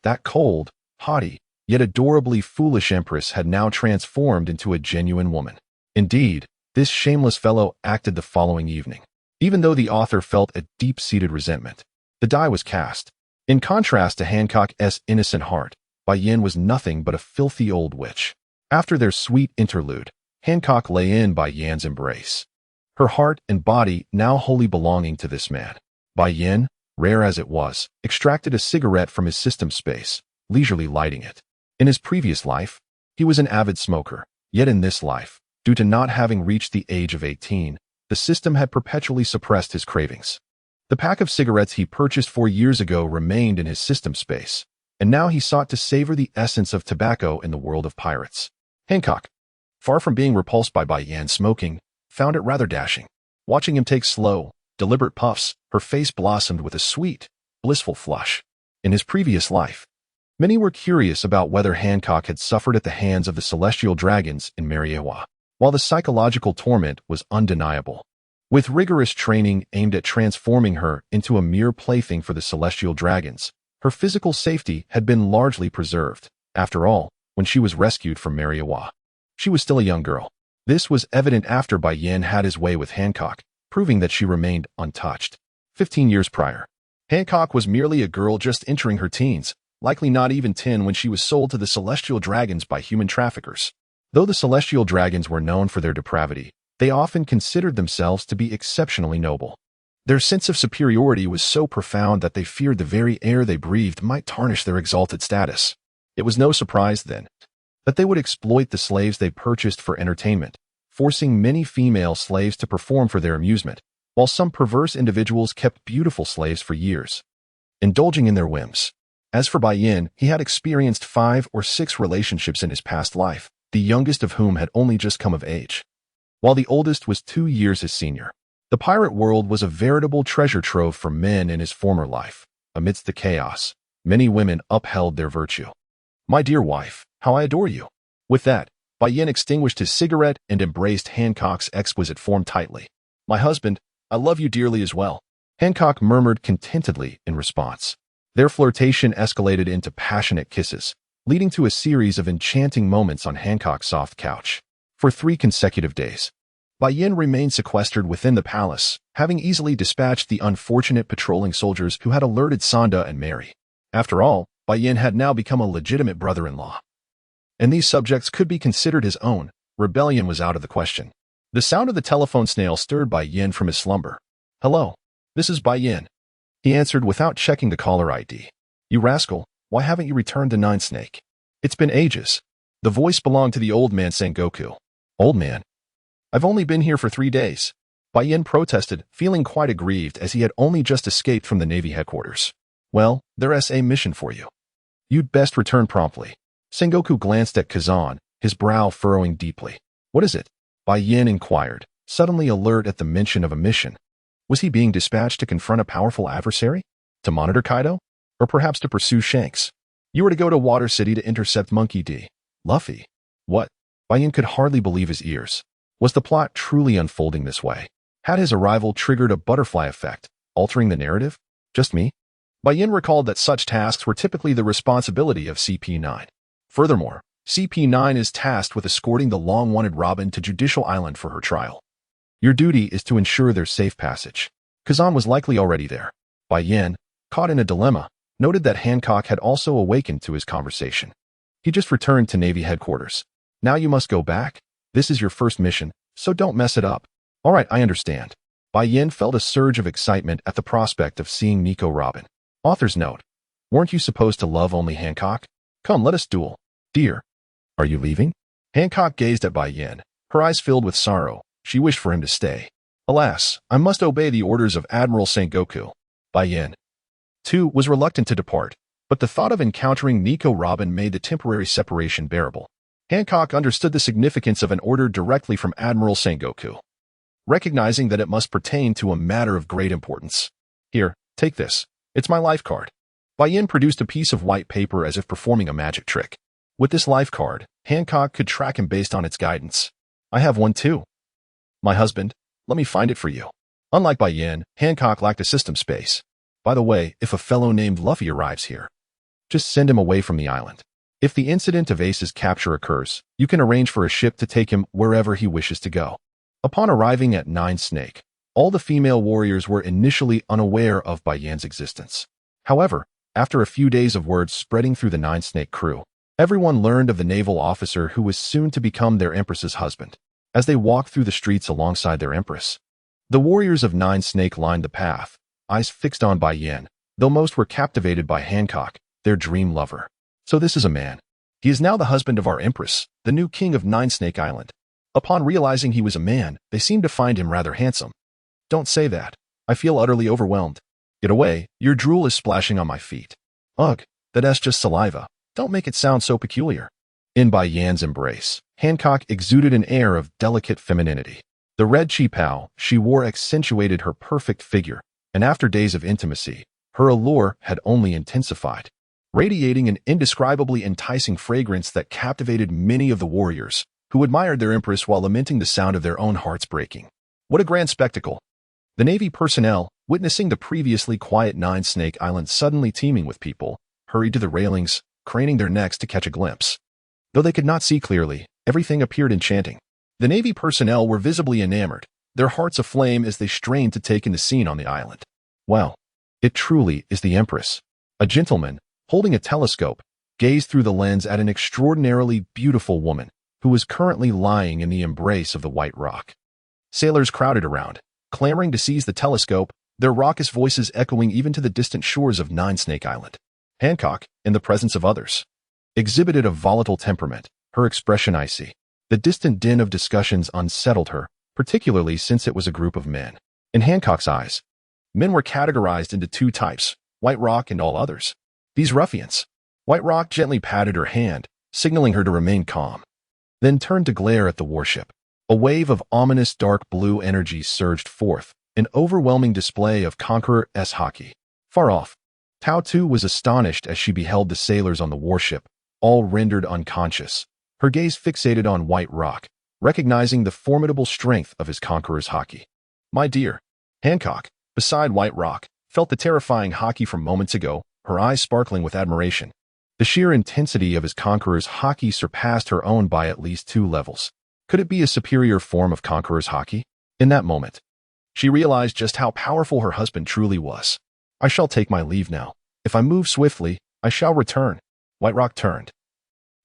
That cold, haughty, yet adorably foolish empress had now transformed into a genuine woman. Indeed, this shameless fellow acted the following evening. Even though the author felt a deep-seated resentment, the die was cast. In contrast to Hancock's innocent heart, Bai Yan was nothing but a filthy old witch. After their sweet interlude, Hancock lay in Bai Yan's embrace, her heart and body now wholly belonging to this man. Bai Yan, rare as it was, extracted a cigarette from his system space, leisurely lighting it. In his previous life, he was an avid smoker, yet in this life, due to not having reached the age of 18, the system had perpetually suppressed his cravings. The pack of cigarettes he purchased 4 years ago remained in his system space, and now he sought to savor the essence of tobacco in the world of pirates. Hancock, far from being repulsed by Bai Yan's smoking, found it rather dashing. Watching him take slow, deliberate puffs, her face blossomed with a sweet, blissful flush. In his previous life, many were curious about whether Hancock had suffered at the hands of the celestial dragons in Marineford, while the psychological torment was undeniable. With rigorous training aimed at transforming her into a mere plaything for the celestial dragons, her physical safety had been largely preserved. After all, when she was rescued from Marineford, she was still a young girl. This was evident after Bai Yan had his way with Hancock, proving that she remained untouched. 15 years prior, Hancock was merely a girl just entering her teens, likely not even 10 when she was sold to the celestial dragons by human traffickers. Though the celestial dragons were known for their depravity, they often considered themselves to be exceptionally noble. Their sense of superiority was so profound that they feared the very air they breathed might tarnish their exalted status. It was no surprise, then, that they would exploit the slaves they purchased for entertainment, forcing many female slaves to perform for their amusement, while some perverse individuals kept beautiful slaves for years, indulging in their whims. As for Bai Yan, he had experienced 5 or 6 relationships in his past life, the youngest of whom had only just come of age, while the oldest was 2 years his senior. The pirate world was a veritable treasure trove for men in his former life. Amidst the chaos, many women upheld their virtue. "My dear wife, how I adore you." With that, Bai Yan extinguished his cigarette and embraced Hancock's exquisite form tightly. "My husband, I love you dearly as well," Hancock murmured contentedly in response. Their flirtation escalated into passionate kisses, leading to a series of enchanting moments on Hancock's soft couch. For 3 consecutive days, Bai Yan remained sequestered within the palace, having easily dispatched the unfortunate patrolling soldiers who had alerted Sonda and Mary. After all, Bai Yan had now become a legitimate brother-in-law, and these subjects could be considered his own. Rebellion was out of the question. The sound of the telephone snail stirred Bai Yan from his slumber. "Hello, this is Bai Yan," he answered without checking the caller ID. "You rascal, why haven't you returned to Nine Snake? It's been ages." The voice belonged to the old man Sengoku. "Old man? I've only been here for 3 days." Bai Yan protested, feeling quite aggrieved as he had only just escaped from the Navy headquarters. "Well, there's a mission for you. You'd best return promptly." Sengoku glanced at Kuzan, his brow furrowing deeply. "What is it?" Bai Yan inquired, suddenly alert at the mention of a mission. Was he being dispatched to confront a powerful adversary? To monitor Kaido? Or perhaps to pursue Shanks? "You were to go to Water City to intercept Monkey D. Luffy." What? Bai Yan could hardly believe his ears. Was the plot truly unfolding this way? Had his arrival triggered a butterfly effect, altering the narrative? Just me? Bai Yan recalled that such tasks were typically the responsibility of CP9. Furthermore, CP9 is tasked with escorting the long-wanted Robin to Judicial Island for her trial. "Your duty is to ensure their safe passage." Kuzan was likely already there. Bai Yan, caught in a dilemma, noted that Hancock had also awakened to his conversation. He just returned to Navy headquarters. Now you must go back? This is your first mission, so don't mess it up. All right, I understand. Bai Yan felt a surge of excitement at the prospect of seeing Nico Robin. Author's note. Weren't you supposed to love only Hancock? Come, let us duel. Dear, are you leaving? Hancock gazed at Bai Yan, her eyes filled with sorrow. She wished for him to stay. Alas, I must obey the orders of Admiral Sengoku. Bai Yan, too, was reluctant to depart, but the thought of encountering Nico Robin made the temporary separation bearable. Hancock understood the significance of an order directly from Admiral Sengoku, recognizing that it must pertain to a matter of great importance. Here, take this. It's my life card. Bai Yan produced a piece of white paper as if performing a magic trick. With this life card, Hancock could track him based on its guidance. I have one too. My husband, let me find it for you. Unlike Bai Yan, Hancock lacked a system space. By the way, if a fellow named Luffy arrives here, just send him away from the island. If the incident of Ace's capture occurs, you can arrange for a ship to take him wherever he wishes to go. Upon arriving at Nine Snake, all the female warriors were initially unaware of Bai Yan's existence. However, after a few days of word spreading through the Nine Snake crew, everyone learned of the naval officer who was soon to become their empress's husband. As they walked through the streets alongside their empress, the warriors of Nine Snake lined the path, eyes fixed on Bai Yan, though most were captivated by Hancock, their dream lover. So this is a man. He is now the husband of our empress, the new king of Nine Snake Island. Upon realizing he was a man, they seemed to find him rather handsome. Don't say that. I feel utterly overwhelmed. Get away, your drool is splashing on my feet. Ugh, that's just saliva. Don't make it sound so peculiar. In Bai Yan's embrace, Hancock exuded an air of delicate femininity. The red qipao she wore accentuated her perfect figure, and after days of intimacy, her allure had only intensified, radiating an indescribably enticing fragrance that captivated many of the warriors, who admired their empress while lamenting the sound of their own hearts breaking. What a grand spectacle! The Navy personnel, witnessing the previously quiet Nine Snake Island suddenly teeming with people, hurried to the railings, craning their necks to catch a glimpse. Though they could not see clearly, everything appeared enchanting. The Navy personnel were visibly enamored, their hearts aflame as they strained to take in the scene on the island. Well, it truly is the Empress. A gentleman, holding a telescope, gazed through the lens at an extraordinarily beautiful woman who was currently lying in the embrace of the white rock. Sailors crowded around, clamoring to seize the telescope, their raucous voices echoing even to the distant shores of Nine Snake Island. Hancock, in the presence of others, exhibited a volatile temperament, her expression icy. The distant din of discussions unsettled her, particularly since it was a group of men. In Hancock's eyes, men were categorized into two types, White Rock and all others. These ruffians. White Rock gently patted her hand, signaling her to remain calm, then turned to glare at the warship. A wave of ominous dark blue energy surged forth, an overwhelming display of Conqueror's hockey. Far off, Tao Tu was astonished as she beheld the sailors on the warship, all rendered unconscious, her gaze fixated on White Rock, recognizing the formidable strength of his conqueror's hockey. My dear, Hancock, beside White Rock, felt the terrifying hockey from moments ago, her eyes sparkling with admiration. The sheer intensity of his conqueror's hockey surpassed her own by at least 2 levels. Could it be a superior form of conqueror's hockey? In that moment, she realized just how powerful her husband truly was. I shall take my leave now. If I move swiftly, I shall return. White Rock turned,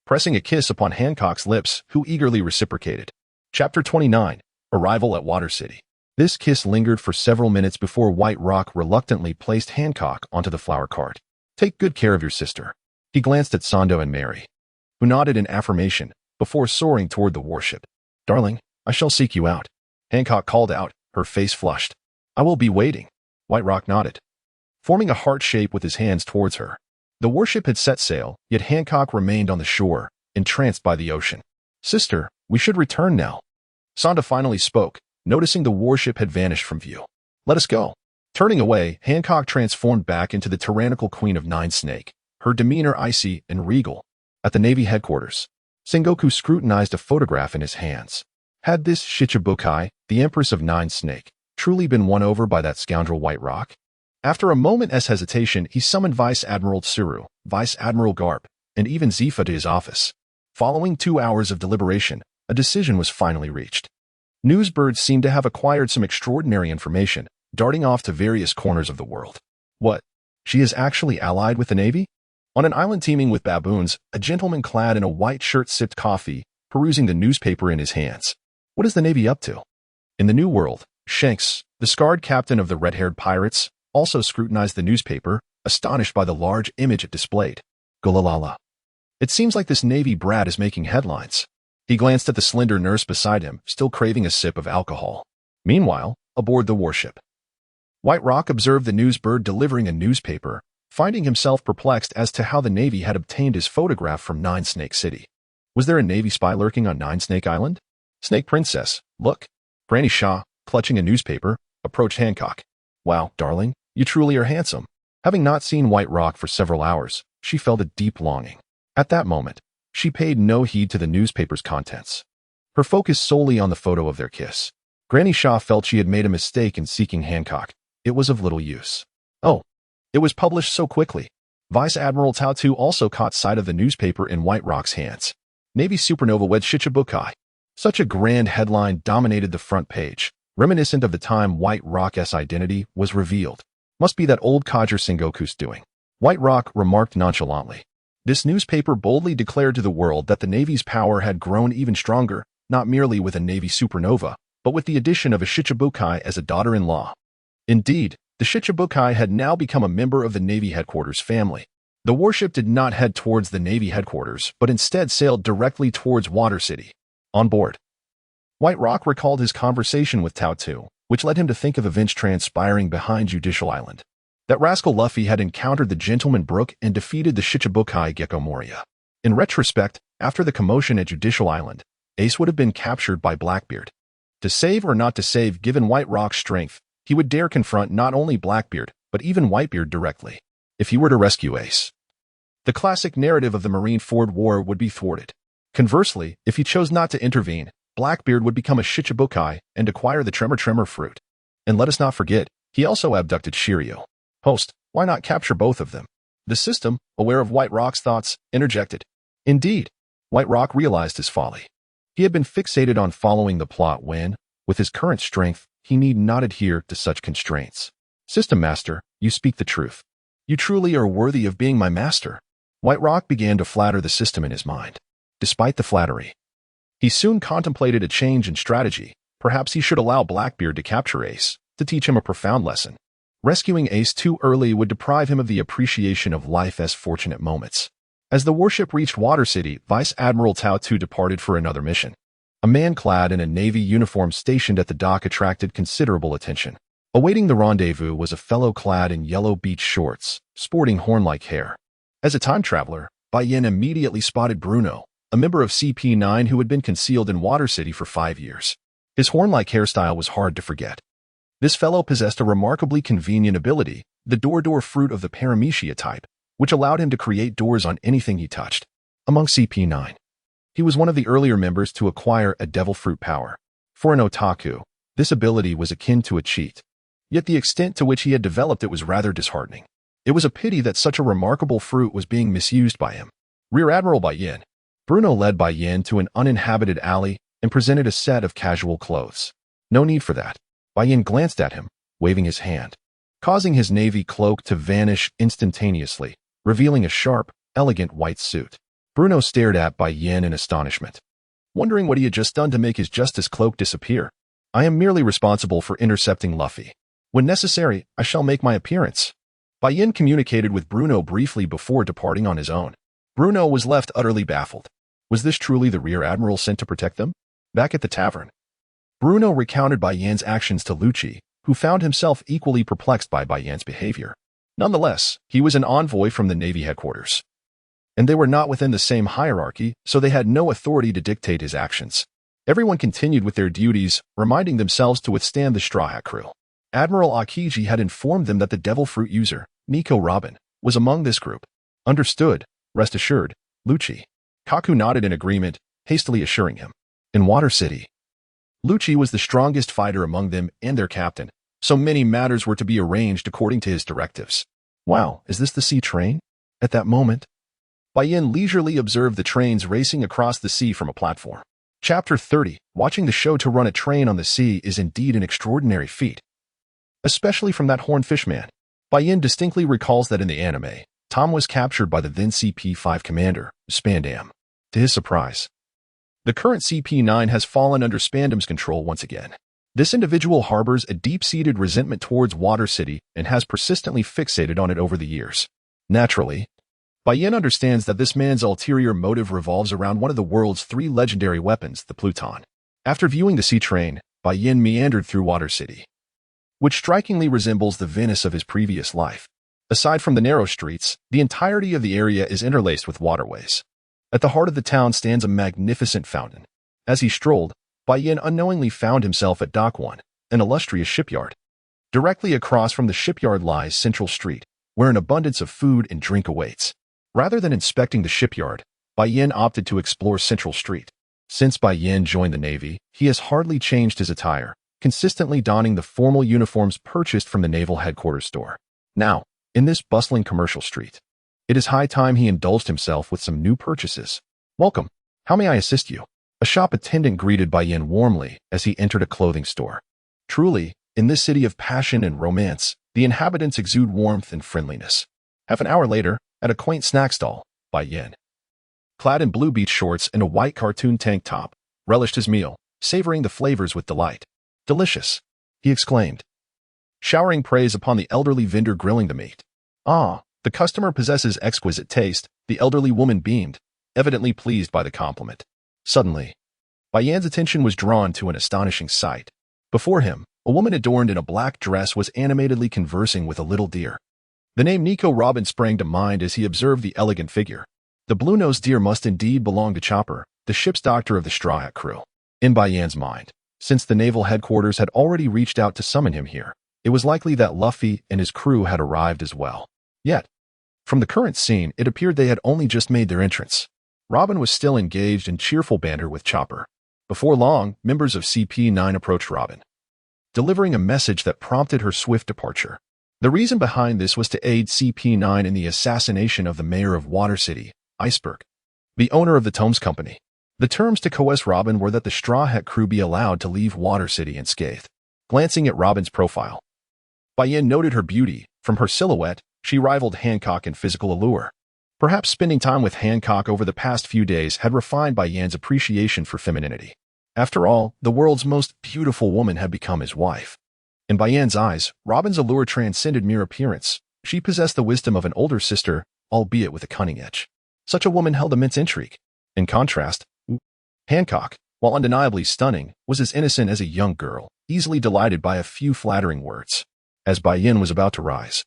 pressing a kiss upon Hancock's lips, who eagerly reciprocated. Chapter 29. Arrival at Water City. This kiss lingered for several minutes before White Rock reluctantly placed Hancock onto the flower cart. Take good care of your sister. He glanced at Sando and Mary, who nodded in affirmation, before soaring toward the warship. Darling, I shall seek you out. Hancock called out, her face flushed. I will be waiting. White Rock nodded, forming a heart shape with his hands towards her. The warship had set sail, yet Hancock remained on the shore, entranced by the ocean. Sister, we should return now. Sanda finally spoke, noticing the warship had vanished from view. Let us go. Turning away, Hancock transformed back into the tyrannical queen of Nine Snake, her demeanor icy and regal. At the Navy headquarters, Sengoku scrutinized a photograph in his hands. Had this Shichibukai, the Empress of Nine Snake, truly been won over by that scoundrel White Rock? After a moment's hesitation, he summoned Vice Admiral Tsuru, Vice Admiral Garp, and even Zefa to his office. Following 2 hours of deliberation, a decision was finally reached. Newsbirds seemed to have acquired some extraordinary information, darting off to various corners of the world. What? She is actually allied with the Navy? On an island teeming with baboons, a gentleman clad in a white shirt sipped coffee, perusing the newspaper in his hands. What is the Navy up to? In the New World, Shanks, the scarred captain of the red-haired pirates, also scrutinized the newspaper, astonished by the large image it displayed. Golalala. It seems like this Navy brat is making headlines. He glanced at the slender nurse beside him, still craving a sip of alcohol. Meanwhile, aboard the warship, White Rock observed the newsbird delivering a newspaper, finding himself perplexed as to how the Navy had obtained his photograph from Nine Snake City. Was there a Navy spy lurking on Nine Snake Island? Snake Princess, look. Granny Shaw, clutching a newspaper, approached Hancock. Wow, darling, you truly are handsome. Having not seen White Rock for several hours, she felt a deep longing. At that moment, she paid no heed to the newspaper's contents. Her focus solely on the photo of their kiss. Granny Shaw felt she had made a mistake in seeking Hancock. It was of little use. Oh, it was published so quickly. Vice Admiral Tao Tu also caught sight of the newspaper in White Rock's hands. Navy Supernova Wed Shichibukai. Such a grand headline dominated the front page, reminiscent of the time White Rock's identity was revealed. Must be that old codger Sengoku's doing. White Rock remarked nonchalantly. This newspaper boldly declared to the world that the Navy's power had grown even stronger, not merely with a Navy supernova, but with the addition of a Shichibukai as a daughter-in-law. Indeed, the Shichibukai had now become a member of the Navy headquarters family. The warship did not head towards the Navy headquarters, but instead sailed directly towards Water City. On board, White Rock recalled his conversation with Tao Tu, which led him to think of events transpiring behind Judicial Island. That rascal Luffy had encountered the Gentleman Brook and defeated the Shichibukai Gecko Moria. In retrospect, after the commotion at Judicial Island, Ace would have been captured by Blackbeard. To save or not to save, given White Rock's strength, he would dare confront not only Blackbeard, but even Whitebeard directly. If he were to rescue Ace, the classic narrative of the Marineford War would be thwarted. Conversely, if he chose not to intervene, Blackbeard would become a Shichibukai and acquire the Tremor fruit. And let us not forget, he also abducted Shiryu. Host, why not capture both of them? The system, aware of White Rock's thoughts, interjected. Indeed, White Rock realized his folly. He had been fixated on following the plot when, with his current strength, he need not adhere to such constraints. System Master, you speak the truth. You truly are worthy of being my master. White Rock began to flatter the system in his mind. Despite the flattery, he soon contemplated a change in strategy. Perhaps he should allow Blackbeard to capture Ace, to teach him a profound lesson. Rescuing Ace too early would deprive him of the appreciation of life's fortunate moments. As the warship reached Water City, Vice Admiral Tao Tu departed for another mission. A man clad in a Navy uniform stationed at the dock attracted considerable attention. Awaiting the rendezvous was a fellow clad in yellow beach shorts, sporting horn-like hair. As a time traveler, Bai Yan immediately spotted Bruno, a member of CP9 who had been concealed in Water City for 5 years. His horn-like hairstyle was hard to forget. This fellow possessed a remarkably convenient ability, the door fruit of the Paramecia type, which allowed him to create doors on anything he touched. Among CP9, he was one of the earlier members to acquire a devil fruit power. For an otaku, this ability was akin to a cheat. Yet the extent to which he had developed it was rather disheartening. It was a pity that such a remarkable fruit was being misused by him. Rear Admiral Bai Yan. Bruno led Bai Yan to an uninhabited alley and presented a set of casual clothes. No need for that. Bai Yan glanced at him, waving his hand, causing his navy cloak to vanish instantaneously, revealing a sharp, elegant white suit. Bruno stared at Bai Yan in astonishment, wondering what he had just done to make his justice cloak disappear. I am merely responsible for intercepting Luffy. When necessary, I shall make my appearance. Bai Yan communicated with Bruno briefly before departing on his own. Bruno was left utterly baffled. Was this truly the Rear Admiral sent to protect them? Back at the tavern, Bruno recounted Bai Yan's actions to Lucci, who found himself equally perplexed by Bai Yan's behavior. Nonetheless, he was an envoy from the Navy headquarters, and they were not within the same hierarchy, so they had no authority to dictate his actions. Everyone continued with their duties, reminding themselves to withstand the Straw Hat crew. Admiral Akiji had informed them that the Devil Fruit user, Nico Robin, was among this group. Understood, rest assured, Lucci. Kaku nodded in agreement, hastily assuring him. In Water City, Lucci was the strongest fighter among them and their captain, so many matters were to be arranged according to his directives. Wow, is this the sea train? At that moment, Bai Yan leisurely observed the trains racing across the sea from a platform. Chapter 30. Watching the show to run a train on the sea is indeed an extraordinary feat, especially from that horned fishman. Bai Yan distinctly recalls that in the anime, Tom was captured by the then CP5 commander, Spandam. To his surprise, The current CP9 has fallen under Spandam's control once again. This individual harbors a deep-seated resentment towards Water City and has persistently fixated on it over the years. Naturally, Bai Yan understands that this man's ulterior motive revolves around one of the world's 3 legendary weapons, the Pluton. After viewing the sea train, Bai Yan meandered through Water City, which strikingly resembles the Venice of his previous life. Aside from the narrow streets, the entirety of the area is interlaced with waterways. At the heart of the town stands a magnificent fountain. As he strolled, Bai Yan unknowingly found himself at Dock 1, an illustrious shipyard. Directly across from the shipyard lies Central Street, where an abundance of food and drink awaits. Rather than inspecting the shipyard, Bai Yan opted to explore Central Street. Since Bai Yan joined the Navy, he has hardly changed his attire, consistently donning the formal uniforms purchased from the Naval Headquarters store. Now, in this bustling commercial street, it is high time he indulged himself with some new purchases. "Welcome. How may I assist you?" A shop attendant greeted Bai Yan warmly as he entered a clothing store. Truly, in this city of passion and romance, the inhabitants exude warmth and friendliness. Half an hour later, at a quaint snack stall, Bai Yan, clad in blue beach shorts and a white cartoon tank top, relished his meal, savoring the flavors with delight. "Delicious," he exclaimed, showering praise upon the elderly vendor grilling the meat. "Ah, the customer possesses exquisite taste," the elderly woman beamed, evidently pleased by the compliment. Suddenly, Bai Yan's attention was drawn to an astonishing sight. Before him, a woman adorned in a black dress was animatedly conversing with a little deer. The name Nico Robin sprang to mind as he observed the elegant figure. The blue-nosed deer must indeed belong to Chopper, the ship's doctor of the Straw Hat crew. In Bai Yan's mind, since the naval headquarters had already reached out to summon him here, it was likely that Luffy and his crew had arrived as well. Yet, from the current scene, it appeared they had only just made their entrance. Robin was still engaged in cheerful banter with Chopper. Before long, members of CP9 approached Robin, delivering a message that prompted her swift departure. The reason behind this was to aid CP9 in the assassination of the mayor of Water City, Iceberg, the owner of the Tomes Company. The terms to coerce Robin were that the Straw Hat crew be allowed to leave Water City unscathed. Glancing at Robin's profile, Bai Yan noted her beauty. From her silhouette, she rivaled Hancock in physical allure. Perhaps spending time with Hancock over the past few days had refined Bai Yan's appreciation for femininity. After all, the world's most beautiful woman had become his wife. In Bai Yan's eyes, Robin's allure transcended mere appearance. She possessed the wisdom of an older sister, albeit with a cunning edge. Such a woman held immense intrigue. In contrast, Hancock, while undeniably stunning, was as innocent as a young girl, easily delighted by a few flattering words. As Bai Yan was about to rise,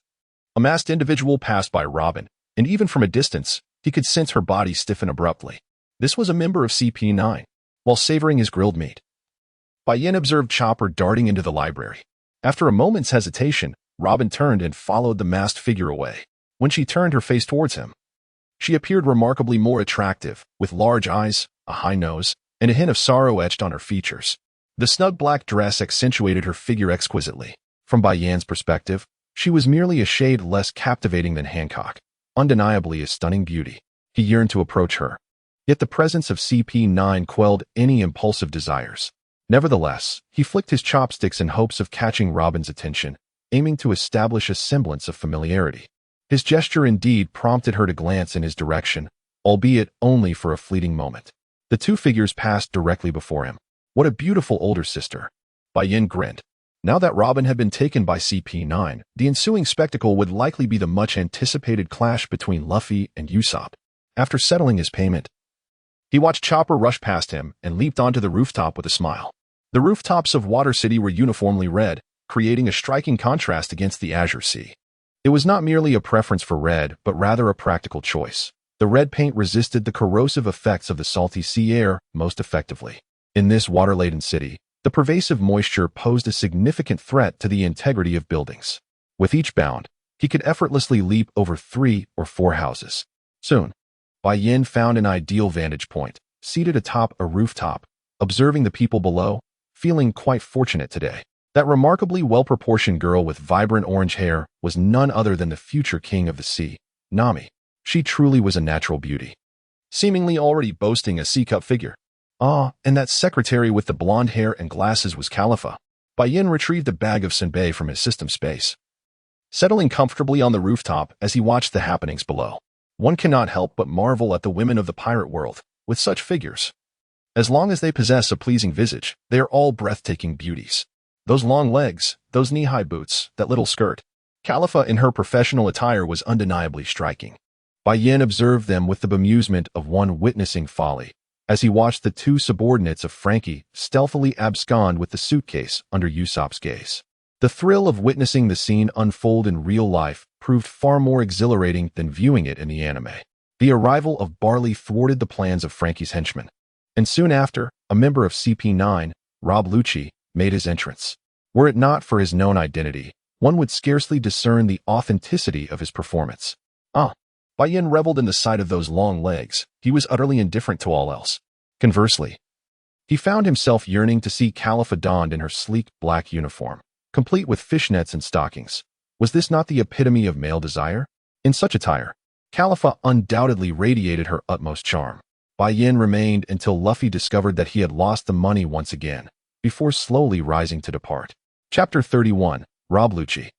a masked individual passed by Robin, and even from a distance, he could sense her body stiffen abruptly. This was a member of CP9. While savoring his grilled meat, Bai Yan observed Chopper darting into the library. After a moment's hesitation, Robin turned and followed the masked figure away. When she turned her face towards him, she appeared remarkably more attractive, with large eyes, a high nose, and a hint of sorrow etched on her features. The snug black dress accentuated her figure exquisitely. From Bai Yan's perspective, she was merely a shade less captivating than Hancock. Undeniably a stunning beauty. He yearned to approach her. Yet the presence of CP9 quelled any impulsive desires. Nevertheless, he flicked his chopsticks in hopes of catching Robin's attention, aiming to establish a semblance of familiarity. His gesture indeed prompted her to glance in his direction, albeit only for a fleeting moment. The two figures passed directly before him. What a beautiful older sister. Bai Yan grinned. Now that Robin had been taken by CP9, the ensuing spectacle would likely be the much-anticipated clash between Luffy and Usopp. After settling his payment, he watched Chopper rush past him and leaped onto the rooftop with a smile. The rooftops of Water City were uniformly red, creating a striking contrast against the azure sea. It was not merely a preference for red, but rather a practical choice. The red paint resisted the corrosive effects of the salty sea air most effectively. In this water-laden city, the pervasive moisture posed a significant threat to the integrity of buildings. With each bound, he could effortlessly leap over 3 or 4 houses. Soon, Bai Yan found an ideal vantage point, seated atop a rooftop, observing the people below, feeling quite fortunate today. That remarkably well-proportioned girl with vibrant orange hair was none other than the future king of the sea, Nami. She truly was a natural beauty, seemingly already boasting a C-cup figure. Ah, and that secretary with the blonde hair and glasses was Khalifa. Bai Yan retrieved a bag of senbei from his system space, settling comfortably on the rooftop as he watched the happenings below. One cannot help but marvel at the women of the pirate world, with such figures. As long as they possess a pleasing visage, they are all breathtaking beauties. Those long legs, those knee-high boots, that little skirt. Khalifa in her professional attire was undeniably striking. Bai Yan observed them with the bemusement of one witnessing folly, as he watched the two subordinates of Frankie stealthily abscond with the suitcase under Usopp's gaze. The thrill of witnessing the scene unfold in real life proved far more exhilarating than viewing it in the anime. The arrival of Barley thwarted the plans of Frankie's henchmen, and soon after, a member of CP9, Rob Lucci, made his entrance. Were it not for his known identity, one would scarcely discern the authenticity of his performance. Bai Yan reveled in the sight of those long legs. He was utterly indifferent to all else. Conversely, he found himself yearning to see Khalifa donned in her sleek black uniform, complete with fishnets and stockings. Was this not the epitome of male desire? In such attire, Khalifa undoubtedly radiated her utmost charm. Bai Yan remained until Luffy discovered that he had lost the money once again, before slowly rising to depart. Chapter 31. Rob Lucci.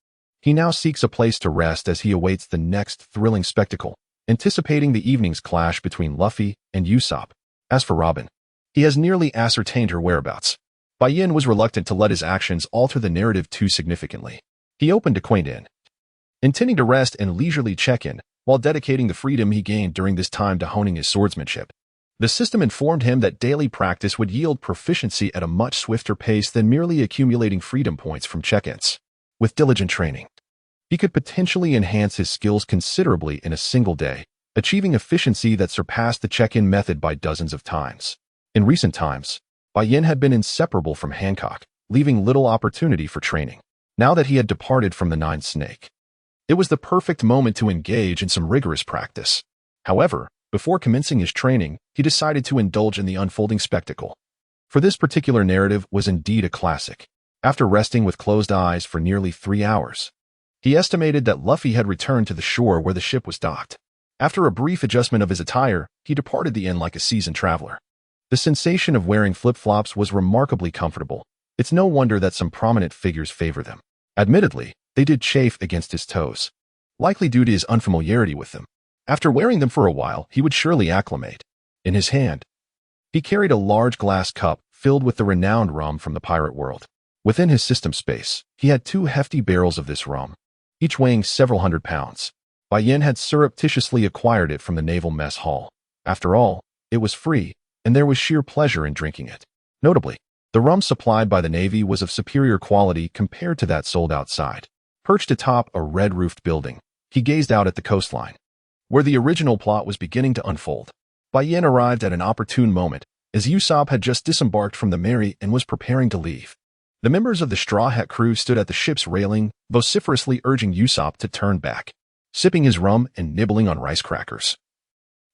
He now seeks a place to rest as he awaits the next thrilling spectacle, anticipating the evening's clash between Luffy and Usopp. As for Robin, he has nearly ascertained her whereabouts. Bai Yan was reluctant to let his actions alter the narrative too significantly. He opened a quaint inn, intending to rest and leisurely check-in, while dedicating the freedom he gained during this time to honing his swordsmanship. The system informed him that daily practice would yield proficiency at a much swifter pace than merely accumulating freedom points from check-ins. With diligent training, he could potentially enhance his skills considerably in a single day, achieving efficiency that surpassed the check-in method by dozens of times. In recent times, Bai Yan had been inseparable from Hancock, leaving little opportunity for training. Now that he had departed from the Nine Snake, it was the perfect moment to engage in some rigorous practice. However, before commencing his training, he decided to indulge in the unfolding spectacle. For this particular narrative was indeed a classic. After resting with closed eyes for nearly 3 hours, he estimated that Luffy had returned to the shore where the ship was docked. After a brief adjustment of his attire, he departed the inn like a seasoned traveler. The sensation of wearing flip-flops was remarkably comfortable. It's no wonder that some prominent figures favor them. Admittedly, they did chafe against his toes, likely due to his unfamiliarity with them. After wearing them for a while, he would surely acclimate. In his hand, he carried a large glass cup filled with the renowned rum from the pirate world. Within his system space, he had 2 hefty barrels of this rum, each weighing several hundred pounds. Bai Yan had surreptitiously acquired it from the naval mess hall. After all, it was free, and there was sheer pleasure in drinking it. Notably, the rum supplied by the Navy was of superior quality compared to that sold outside. Perched atop a red-roofed building, he gazed out at the coastline, where the original plot was beginning to unfold. Bai Yan arrived at an opportune moment, as Usopp had just disembarked from the Mary and was preparing to leave. The members of the Straw Hat crew stood at the ship's railing, vociferously urging Usopp to turn back, sipping his rum and nibbling on rice crackers.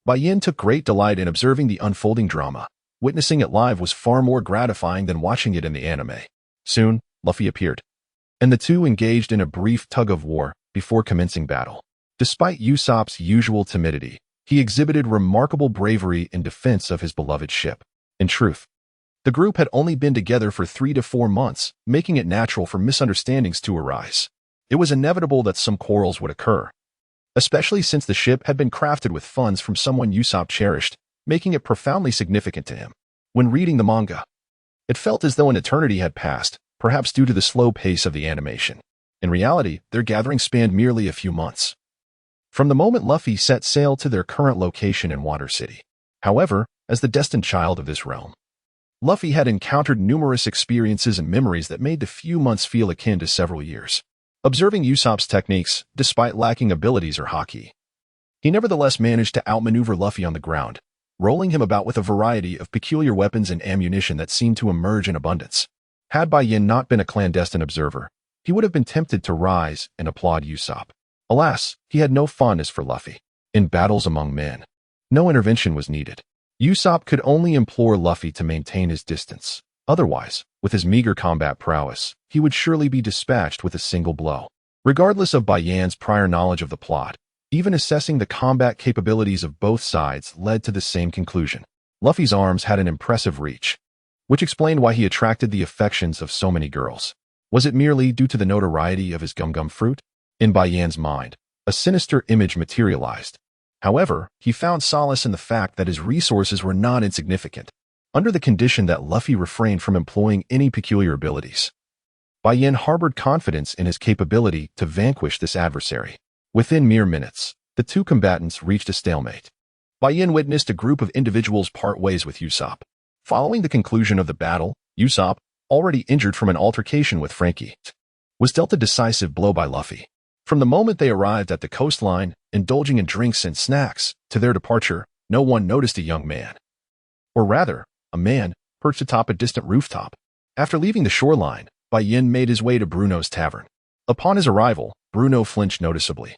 Bai Yan took great delight in observing the unfolding drama. Witnessing it live was far more gratifying than watching it in the anime. Soon, Luffy appeared, and the two engaged in a brief tug-of-war before commencing battle. Despite Usopp's usual timidity, he exhibited remarkable bravery in defense of his beloved ship. In truth, the group had only been together for 3 to 4 months, making it natural for misunderstandings to arise. It was inevitable that some quarrels would occur, especially since the ship had been crafted with funds from someone Usopp cherished, making it profoundly significant to him. When reading the manga, it felt as though an eternity had passed, perhaps due to the slow pace of the animation. In reality, their gathering spanned merely a few months, from the moment Luffy set sail to their current location in Water City. However, as the destined child of this realm, Luffy had encountered numerous experiences and memories that made the few months feel akin to several years. Observing Usopp's techniques, despite lacking abilities or haki, he nevertheless managed to outmaneuver Luffy on the ground, rolling him about with a variety of peculiar weapons and ammunition that seemed to emerge in abundance. Had Bai Yan not been a clandestine observer, he would have been tempted to rise and applaud Usopp. Alas, he had no fondness for Luffy. In battles among men, no intervention was needed. Usopp could only implore Luffy to maintain his distance. Otherwise, with his meager combat prowess, he would surely be dispatched with a single blow. Regardless of Bai Yan's prior knowledge of the plot, even assessing the combat capabilities of both sides led to the same conclusion. Luffy's arms had an impressive reach, which explained why he attracted the affections of so many girls. Was it merely due to the notoriety of his gum-gum fruit? In Bai Yan's mind, a sinister image materialized. However, he found solace in the fact that his resources were not insignificant. under the condition that Luffy refrained from employing any peculiar abilities. Bai Yan harbored confidence in his capability to vanquish this adversary. Within mere minutes, the two combatants reached a stalemate. Bai Yan witnessed a group of individuals part ways with Usopp. Following the conclusion of the battle, Usopp, already injured from an altercation with Frankie, was dealt a decisive blow by Luffy. From the moment they arrived at the coastline, indulging in drinks and snacks, to their departure, no one noticed a young man. Or rather, a man, perched atop a distant rooftop. After leaving the shoreline, Bai Yan made his way to Bruno's tavern. Upon his arrival, Bruno flinched noticeably,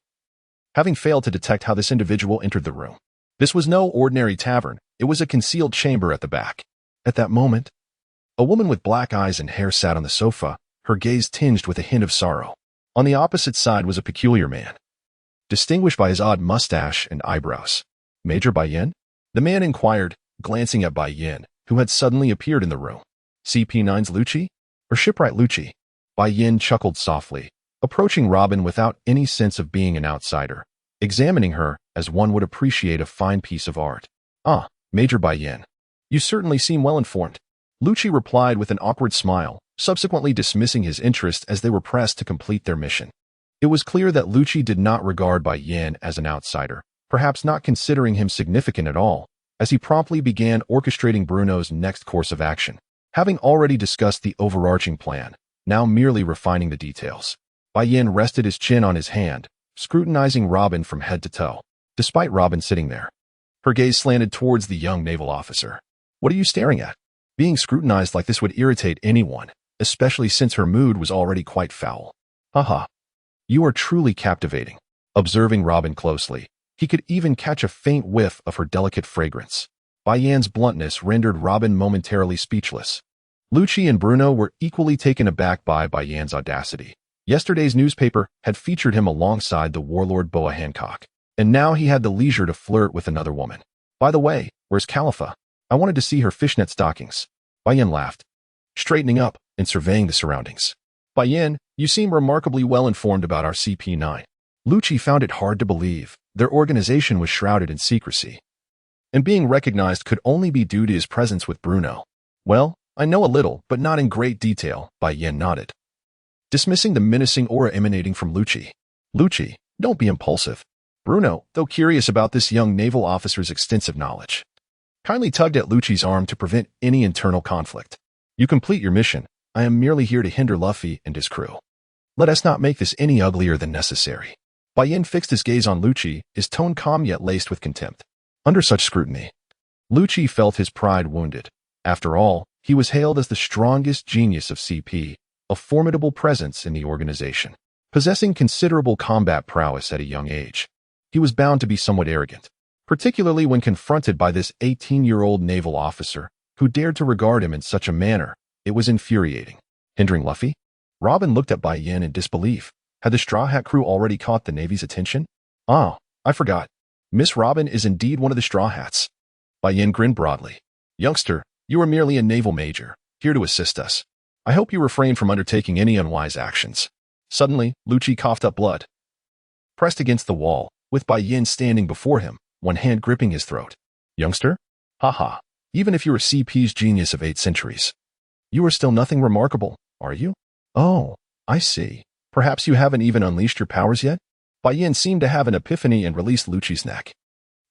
having failed to detect how this individual entered the room. This was no ordinary tavern, it was a concealed chamber at the back. At that moment, a woman with black eyes and hair sat on the sofa, her gaze tinged with a hint of sorrow. On the opposite side was a peculiar man, distinguished by his odd mustache and eyebrows. Major Bai Yan? The man inquired, glancing at Bai Yan, who had suddenly appeared in the room. CP9's Lucci? Or shipwright Lucci? Bai Yan chuckled softly, approaching Robin without any sense of being an outsider, examining her as one would appreciate a fine piece of art. Ah, Major Bai Yan. You certainly seem well informed. Lucci replied with an awkward smile, subsequently dismissing his interest as they were pressed to complete their mission. It was clear that Lucci did not regard Bai Yan as an outsider, perhaps not considering him significant at all, as he promptly began orchestrating Bruno's next course of action. Having already discussed the overarching plan, now merely refining the details, Bai Yan rested his chin on his hand, scrutinizing Robin from head to toe. Despite Robin sitting there, her gaze slanted towards the young naval officer. What are you staring at? Being scrutinized like this would irritate anyone, especially since her mood was already quite foul. Haha. You are truly captivating. Observing Robin closely, he could even catch a faint whiff of her delicate fragrance. Bai Yan's bluntness rendered Robin momentarily speechless. Lucci and Bruno were equally taken aback by Bai Yan's audacity. Yesterday's newspaper had featured him alongside the warlord Boa Hancock, and now he had the leisure to flirt with another woman. By the way, where's Califa? I wanted to see her fishnet stockings. Bai Yan laughed, straightening up and surveying the surroundings. Bai Yan, you seem remarkably well informed about our CP9. Lucci found it hard to believe their organization was shrouded in secrecy, and being recognized could only be due to his presence with Bruno. Well, I know a little, but not in great detail, Bai Yan nodded, dismissing the menacing aura emanating from Lucci. Lucci, don't be impulsive. Bruno, though curious about this young naval officer's extensive knowledge, kindly tugged at Lucci's arm to prevent any internal conflict. You complete your mission. I am merely here to hinder Luffy and his crew. Let us not make this any uglier than necessary. Bai Yan fixed his gaze on Lucci, his tone calm yet laced with contempt. Under such scrutiny, Lucci felt his pride wounded. After all, he was hailed as the strongest genius of CP, a formidable presence in the organization. Possessing considerable combat prowess at a young age, he was bound to be somewhat arrogant, particularly when confronted by this 18-year-old naval officer who dared to regard him in such a manner. It was infuriating. Hindering Luffy? Robin looked at Bai Yan in disbelief. Had the Straw Hat crew already caught the Navy's attention? Ah, I forgot. Miss Robin is indeed one of the Straw Hats. Bai Yan grinned broadly. Youngster, you are merely a naval major, here to assist us. I hope you refrain from undertaking any unwise actions. Suddenly, Lucci coughed up blood, pressed against the wall, with Bai Yan standing before him, one hand gripping his throat. Youngster? Haha. Even if you are CP's genius of 8 centuries, you are still nothing remarkable, are you? Oh, I see. Perhaps you haven't even unleashed your powers yet? Bai Yan seemed to have an epiphany and released Lucci's neck.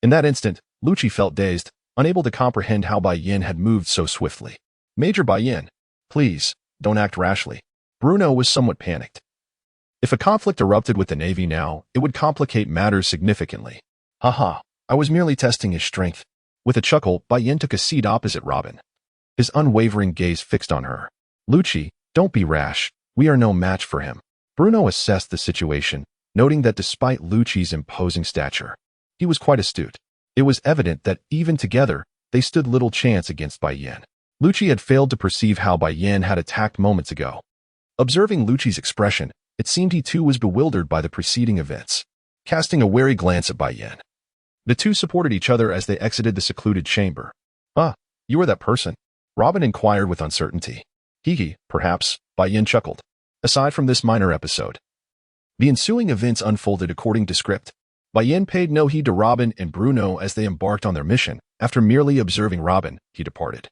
In that instant, Lucci felt dazed, unable to comprehend how Bai Yan had moved so swiftly. Major Bai Yan, please, don't act rashly. Bruno was somewhat panicked. If a conflict erupted with the Navy now, it would complicate matters significantly. Haha, I was merely testing his strength. With a chuckle, Bai Yan took a seat opposite Robin, his unwavering gaze fixed on her. Lucci, don't be rash. We are no match for him. Bruno assessed the situation, noting that despite Lucci's imposing stature, he was quite astute. It was evident that even together, they stood little chance against Bai Yan. Lucci had failed to perceive how Bai Yan had attacked moments ago. Observing Lucci's expression, it seemed he too was bewildered by the preceding events. Casting a wary glance at Bai Yan, the two supported each other as they exited the secluded chamber. Ah, you are that person? Robin inquired with uncertainty. Hee, perhaps, Bai Yan chuckled. Aside from this minor episode, the ensuing events unfolded according to script. Bai Yan paid no heed to Robin and Bruno as they embarked on their mission. After merely observing Robin, he departed.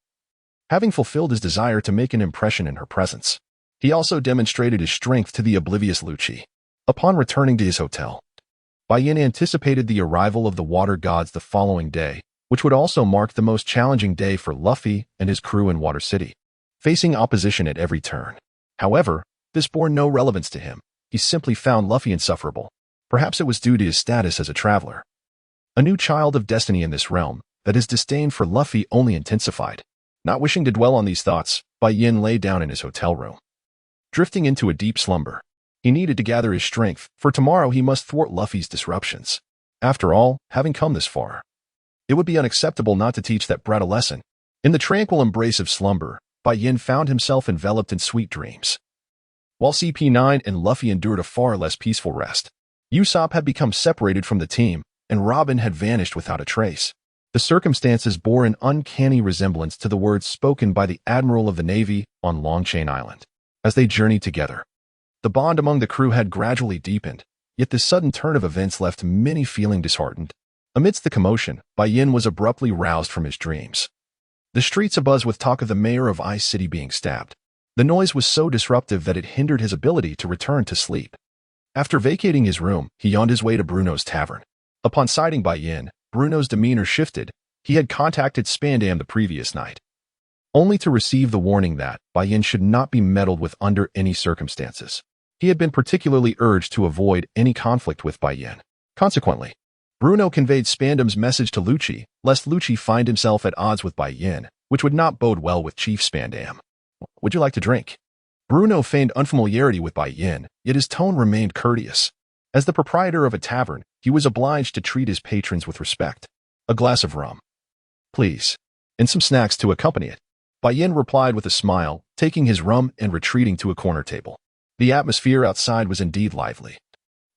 having fulfilled his desire to make an impression in her presence. He also demonstrated his strength to the oblivious Lucci. Upon returning to his hotel, Bai Yan anticipated the arrival of the water gods the following day, which would also mark the most challenging day for Luffy and his crew in Water City, facing opposition at every turn. However, this bore no relevance to him. He simply found Luffy insufferable. Perhaps it was due to his status as a traveler, a new child of destiny in this realm, that his disdain for Luffy only intensified. Not wishing to dwell on these thoughts, Bai Yan lay down in his hotel room, drifting into a deep slumber. He needed to gather his strength, for tomorrow he must thwart Luffy's disruptions. After all, having come this far, it would be unacceptable not to teach that brat a lesson. In the tranquil embrace of slumber, Bai Yan found himself enveloped in sweet dreams, while CP9 and Luffy endured a far less peaceful rest. Usopp had become separated from the team, and Robin had vanished without a trace. The circumstances bore an uncanny resemblance to the words spoken by the Admiral of the Navy on Longchain Island. As they journeyed together, the bond among the crew had gradually deepened, yet this sudden turn of events left many feeling disheartened. Amidst the commotion, Bai Yan was abruptly roused from his dreams. The streets abuzz with talk of the mayor of Ice City being stabbed. The noise was so disruptive that it hindered his ability to return to sleep. After vacating his room, he yawned his way to Bruno's tavern. Upon sighting Bai Yan, Bruno's demeanor shifted. He had contacted Spandam the previous night, only to receive the warning that Bai Yan should not be meddled with under any circumstances. He had been particularly urged to avoid any conflict with Bai Yan. Consequently, Bruno conveyed Spandam's message to Lucci, lest Lucci find himself at odds with Bai Yan, which would not bode well with Chief Spandam. Would you like to drink? Bruno feigned unfamiliarity with Bai Yan, yet his tone remained courteous. As the proprietor of a tavern, he was obliged to treat his patrons with respect. A glass of rum, please, and some snacks to accompany it. Bai Yan replied with a smile, taking his rum and retreating to a corner table. The atmosphere outside was indeed lively.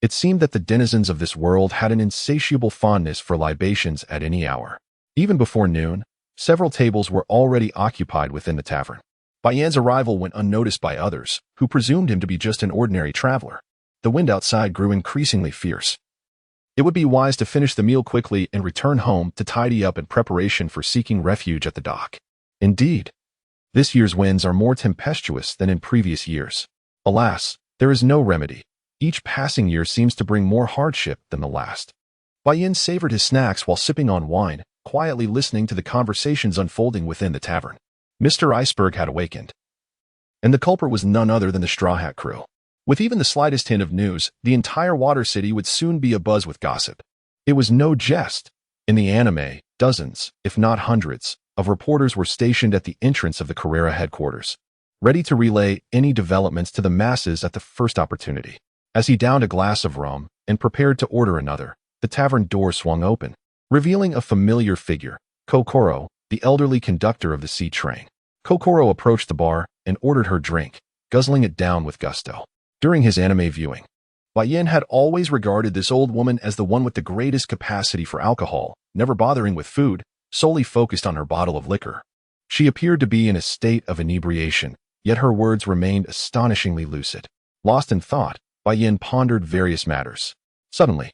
It seemed that the denizens of this world had an insatiable fondness for libations at any hour. Even before noon, several tables were already occupied within the tavern. Bai Yan's arrival went unnoticed by others, who presumed him to be just an ordinary traveler. The wind outside grew increasingly fierce. It would be wise to finish the meal quickly and return home to tidy up in preparation for seeking refuge at the dock. Indeed, this year's winds are more tempestuous than in previous years. Alas, there is no remedy. Each passing year seems to bring more hardship than the last. Bai Yan savored his snacks while sipping on wine, quietly listening to the conversations unfolding within the tavern. Mr. Iceberg had awakened, and the culprit was none other than the Straw Hat crew. With even the slightest hint of news, the entire Water City would soon be abuzz with gossip. It was no jest. In the anime, dozens, if not hundreds, of reporters were stationed at the entrance of the Carrera headquarters, ready to relay any developments to the masses at the first opportunity. As he downed a glass of rum and prepared to order another, the tavern door swung open, revealing a familiar figure, Kokoro, the elderly conductor of the sea train. Kokoro approached the bar and ordered her drink, guzzling it down with gusto. During his anime viewing, Bai Yan had always regarded this old woman as the one with the greatest capacity for alcohol, never bothering with food, solely focused on her bottle of liquor. She appeared to be in a state of inebriation, yet her words remained astonishingly lucid. Lost in thought, Bai Yan pondered various matters. Suddenly,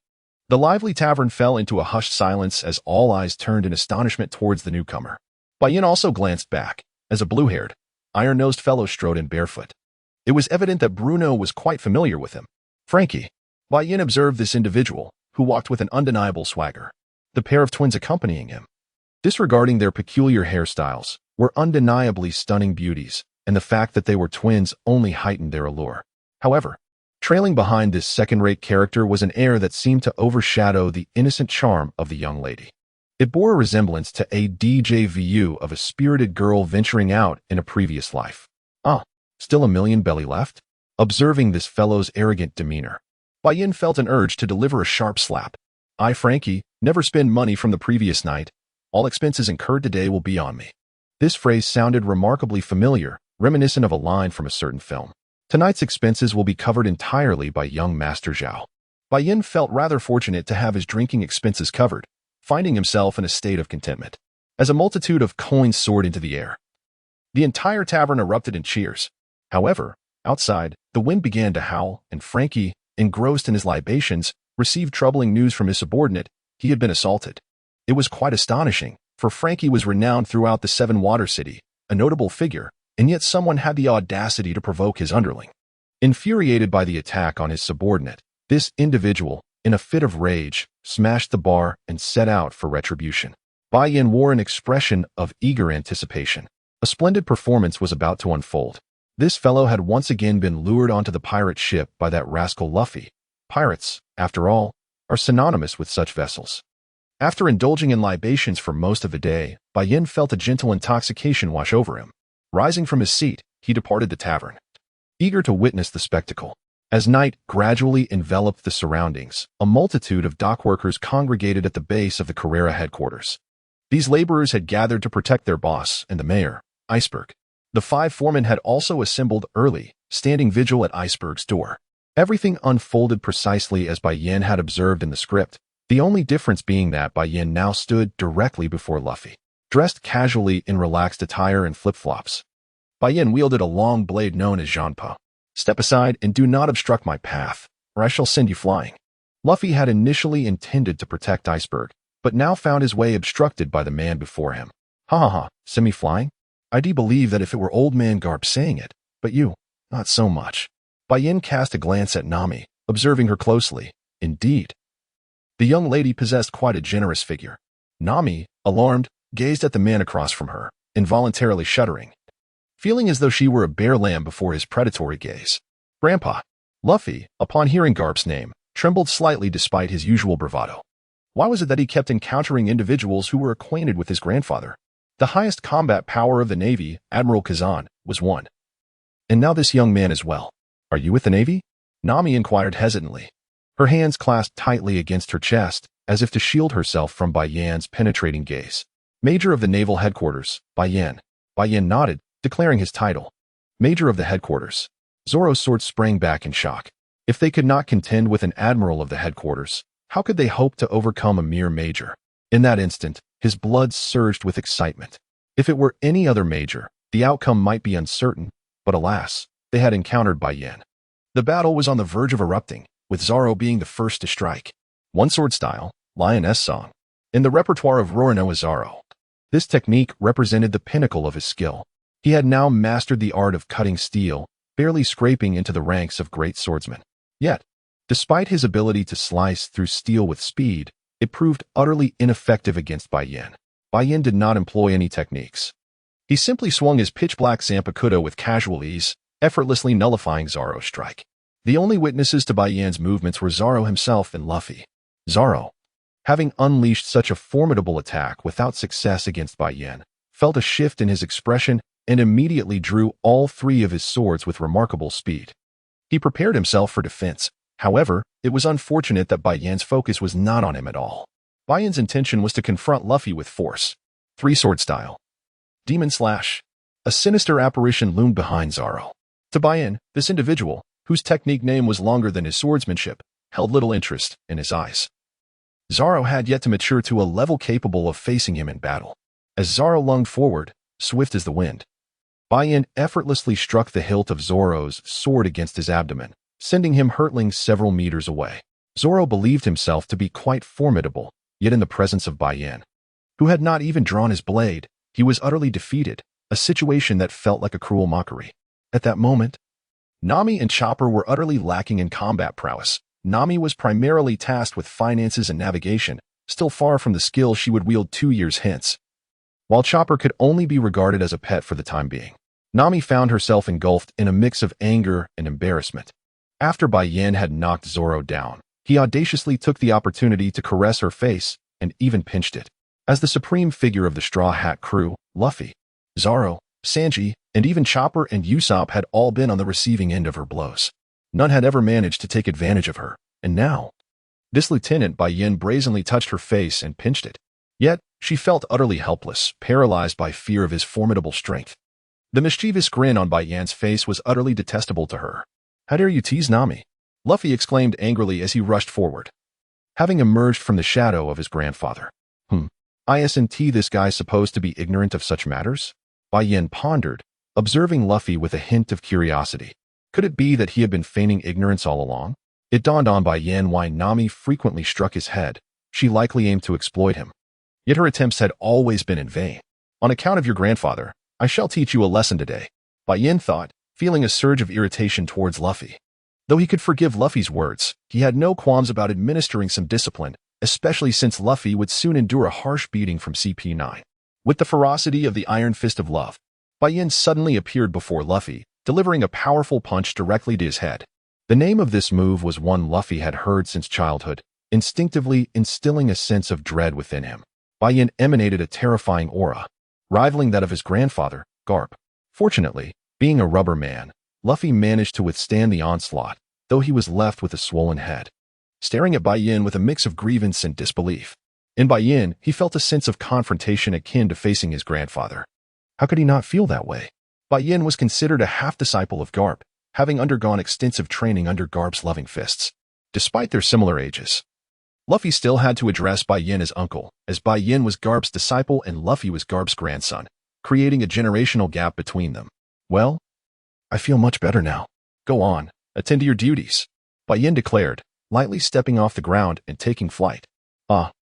the lively tavern fell into a hushed silence as all eyes turned in astonishment towards the newcomer. Bai Yan also glanced back, as a blue-haired, iron-nosed fellow strode in barefoot. It was evident that Bruno was quite familiar with him. Frankie. Bai Yan observed this individual, who walked with an undeniable swagger, the pair of twins accompanying him. Disregarding their peculiar hairstyles, were undeniably stunning beauties, and the fact that they were twins only heightened their allure. However, trailing behind this second-rate character was an air that seemed to overshadow the innocent charm of the young lady. It bore a resemblance to a DJVU of a spirited girl venturing out in a previous life. Still a million belly left? Observing this fellow's arrogant demeanor, Bai Yan felt an urge to deliver a sharp slap. Frankie, never spend money from the previous night. All expenses incurred today will be on me. This phrase sounded remarkably familiar, reminiscent of a line from a certain film. Tonight's expenses will be covered entirely by young Master Zhao. Bai Yan felt rather fortunate to have his drinking expenses covered, finding himself in a state of contentment. As a multitude of coins soared into the air, the entire tavern erupted in cheers. However, outside, the wind began to howl, and Frankie, engrossed in his libations, received troubling news from his subordinate. He had been assaulted. It was quite astonishing, for Frankie was renowned throughout the Seven Water City, a notable figure, and yet someone had the audacity to provoke his underling. Infuriated by the attack on his subordinate, this individual, in a fit of rage, smashed the bar and set out for retribution. Bai Yan wore an expression of eager anticipation. A splendid performance was about to unfold. This fellow had once again been lured onto the pirate ship by that rascal Luffy. Pirates, after all, are synonymous with such vessels. After indulging in libations for most of the day, Bai Yan felt a gentle intoxication wash over him. Rising from his seat, he departed the tavern, eager to witness the spectacle. As night gradually enveloped the surroundings, a multitude of dockworkers congregated at the base of the Carrera headquarters. These laborers had gathered to protect their boss and the mayor, Iceberg. The 5 foremen had also assembled early, standing vigil at Iceberg's door. Everything unfolded precisely as Bai Yan had observed in the script, the only difference being that Bai Yan now stood directly before Luffy, dressed casually in relaxed attire and flip-flops. Bai Yan wielded a long blade known as Zhanpo. "Step aside and do not obstruct my path, or I shall send you flying." Luffy had initially intended to protect Iceberg, but now found his way obstructed by the man before him. "Ha ha ha, send me flying? I do believe that if it were Old Man Garp saying it, but you, not so much." Bai Yan cast a glance at Nami, observing her closely. Indeed, the young lady possessed quite a generous figure. Nami, alarmed, gazed at the man across from her, involuntarily shuddering, feeling as though she were a bare lamb before his predatory gaze. "Grandpa." Luffy, upon hearing Garp's name, trembled slightly despite his usual bravado. Why was it that he kept encountering individuals who were acquainted with his grandfather? The highest combat power of the Navy, Admiral Kuzan, was one. And now this young man as well. "Are you with the Navy?" Nami inquired hesitantly, her hands clasped tightly against her chest, as if to shield herself from Bai Yan's penetrating gaze. "Major of the Naval Headquarters, Bai Yan." Bai Yan nodded, declaring his title. "Major of the Headquarters." Zoro's sword sprang back in shock. If they could not contend with an admiral of the headquarters, how could they hope to overcome a mere major? In that instant, his blood surged with excitement. If it were any other major, the outcome might be uncertain, but alas, they had encountered Bai Yan. The battle was on the verge of erupting, with Zoro being the first to strike. One sword style, Lioness Song. In the repertoire of Roronoa Zoro, this technique represented the pinnacle of his skill. He had now mastered the art of cutting steel, barely scraping into the ranks of great swordsmen. Yet, despite his ability to slice through steel with speed, it proved utterly ineffective against Bai Yan. Bai Yan did not employ any techniques. He simply swung his pitch-black Zanpakuto with casual ease, effortlessly nullifying Zoro's strike. The only witnesses to Bai Yan's movements were Zoro himself and Luffy. Zoro, having unleashed such a formidable attack without success against Bai Yan, felt a shift in his expression and immediately drew all 3 of his swords with remarkable speed. He prepared himself for defense. However, it was unfortunate that Bai Yan's focus was not on him at all. Bai Yan's intention was to confront Luffy with force. 3-sword style. Demon Slash. A sinister apparition loomed behind Zoro. To Bai Yan, this individual, whose technique name was longer than his swordsmanship, held little interest in his eyes. Zoro had yet to mature to a level capable of facing him in battle. As Zoro lunged forward, swift as the wind, Bai Yan effortlessly struck the hilt of Zoro's sword against his abdomen, sending him hurtling several meters away. Zoro believed himself to be quite formidable, yet in the presence of Bai Yan, who had not even drawn his blade, he was utterly defeated, a situation that felt like a cruel mockery. At that moment, Nami and Chopper were utterly lacking in combat prowess. Nami was primarily tasked with finances and navigation, still far from the skill she would wield 2 years hence, while Chopper could only be regarded as a pet for the time being. Nami found herself engulfed in a mix of anger and embarrassment. After Bai Yan had knocked Zoro down, he audaciously took the opportunity to caress her face and even pinched it. As the supreme figure of the Straw Hat crew, Luffy, Zoro, Sanji, and even Chopper and Usopp had all been on the receiving end of her blows. None had ever managed to take advantage of her, and now, this Lieutenant Bai Yan brazenly touched her face and pinched it. Yet, she felt utterly helpless, paralyzed by fear of his formidable strength. The mischievous grin on Bai Yan's face was utterly detestable to her. "How dare you tease Nami?" Luffy exclaimed angrily as he rushed forward, having emerged from the shadow of his grandfather. Isn't this guy supposed to be ignorant of such matters? Bai Yan pondered, observing Luffy with a hint of curiosity. Could it be that he had been feigning ignorance all along? It dawned on Bai Yan why Nami frequently struck his head. She likely aimed to exploit him. Yet her attempts had always been in vain. "On account of your grandfather, I shall teach you a lesson today, Bai Yan thought, feeling a surge of irritation towards Luffy. Though he could forgive Luffy's words, he had no qualms about administering some discipline, especially since Luffy would soon endure a harsh beating from CP9. With the ferocity of the Iron Fist of Love, Bai Yan suddenly appeared before Luffy, delivering a powerful punch directly to his head. The name of this move was one Luffy had heard since childhood, instinctively instilling a sense of dread within him. Bai Yan emanated a terrifying aura, rivaling that of his grandfather, Garp. Fortunately, being a rubber man, Luffy managed to withstand the onslaught, though he was left with a swollen head, staring at Bai Yan with a mix of grievance and disbelief. In Bai Yan, he felt a sense of confrontation akin to facing his grandfather. How could he not feel that way? Bai Yan was considered a half-disciple of Garp, having undergone extensive training under Garp's loving fists. Despite their similar ages, Luffy still had to address Bai Yan as uncle, as Bai Yan was Garp's disciple and Luffy was Garp's grandson, creating a generational gap between them. Well, I feel much better now. Go on, attend to your duties, Bai Yan declared, lightly stepping off the ground and taking flight.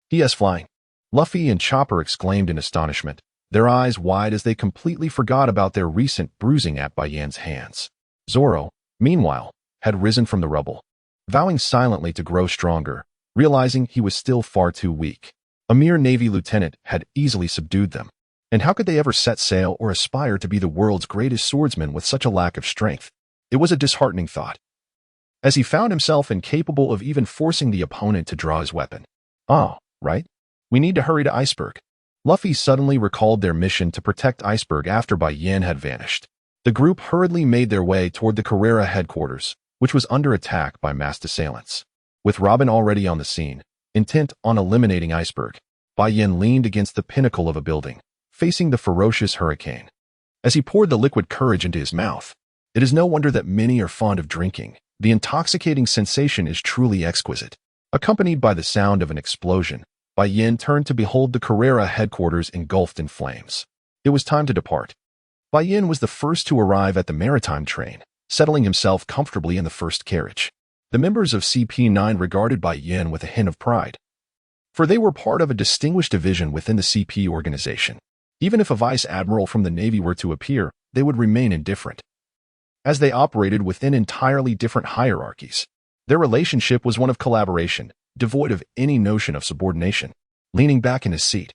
He is flying, Luffy and Chopper exclaimed in astonishment, their eyes wide as they completely forgot about their recent bruising at Bai Yan's hands. Zoro, meanwhile, had risen from the rubble, vowing silently to grow stronger, realizing he was still far too weak. A mere Navy lieutenant had easily subdued them. And how could they ever set sail or aspire to be the world's greatest swordsman with such a lack of strength? It was a disheartening thought, as he found himself incapable of even forcing the opponent to draw his weapon. Right? We need to hurry to Iceberg. Luffy suddenly recalled their mission to protect Iceberg after Bai Yan had vanished. The group hurriedly made their way toward the Carrera headquarters, which was under attack by masked assailants. With Robin already on the scene, intent on eliminating Iceberg, Bai Yan leaned against the pinnacle of a building, facing the ferocious hurricane. As he poured the liquid courage into his mouth, it is no wonder that many are fond of drinking. The intoxicating sensation is truly exquisite. Accompanied by the sound of an explosion, Bai Yan turned to behold the Carrera headquarters engulfed in flames. It was time to depart. Bai Yan was the first to arrive at the maritime train, settling himself comfortably in the first carriage. The members of CP9 regarded Bai Yan with a hint of pride, for they were part of a distinguished division within the CP organization. Even if a vice admiral from the Navy were to appear, they would remain indifferent, as they operated within entirely different hierarchies. Their relationship was one of collaboration, devoid of any notion of subordination. Leaning back in his seat,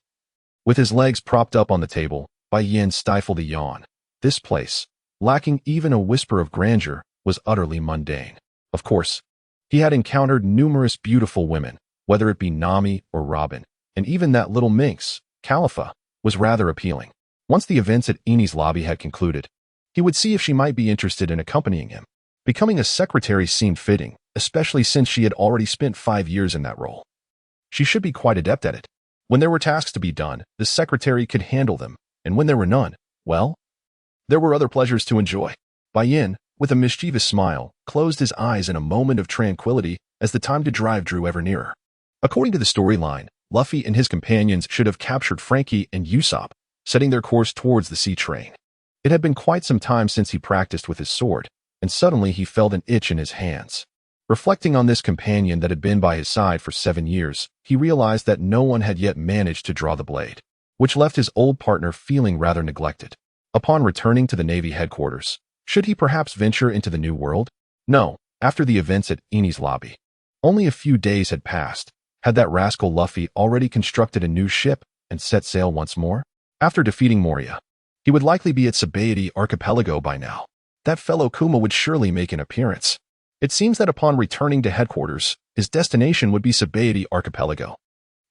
with his legs propped up on the table, Bai Yan stifled a yawn. This place, lacking even a whisper of grandeur, was utterly mundane. Of course, he had encountered numerous beautiful women, whether it be Nami or Robin, and even that little minx, Califa, was rather appealing. Once the events at Enies' lobby had concluded, he would see if she might be interested in accompanying him. Becoming a secretary seemed fitting, especially since she had already spent 5 years in that role. She should be quite adept at it. When there were tasks to be done, the secretary could handle them, and when there were none, well, there were other pleasures to enjoy. Bai Yan, with a mischievous smile, closed his eyes in a moment of tranquility as the time to drive drew ever nearer. According to the storyline, Luffy and his companions should have captured Frankie and Usopp, setting their course towards the sea train. It had been quite some time since he practiced with his sword, and suddenly he felt an itch in his hands. Reflecting on this companion that had been by his side for 7 years, he realized that no one had yet managed to draw the blade, which left his old partner feeling rather neglected. Upon returning to the Navy headquarters, should he perhaps venture into the New World? No, after the events at Enies' lobby. Only a few days had passed. Had that rascal Luffy already constructed a new ship and set sail once more? After defeating Moria, he would likely be at Sabaody Archipelago by now. That fellow Kuma would surely make an appearance. It seems that upon returning to headquarters, his destination would be Sabaody Archipelago.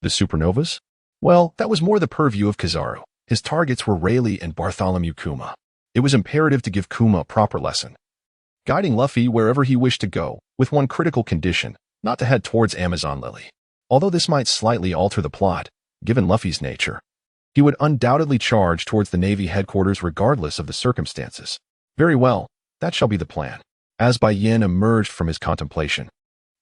The supernovas? Well, that was more the purview of Kizaru. His targets were Rayleigh and Bartholomew Kuma. It was imperative to give Kuma a proper lesson, guiding Luffy wherever he wished to go, with one critical condition, not to head towards Amazon Lily. Although this might slightly alter the plot, given Luffy's nature, he would undoubtedly charge towards the Navy headquarters regardless of the circumstances. Very well, that shall be the plan. As Bai Yan emerged from his contemplation,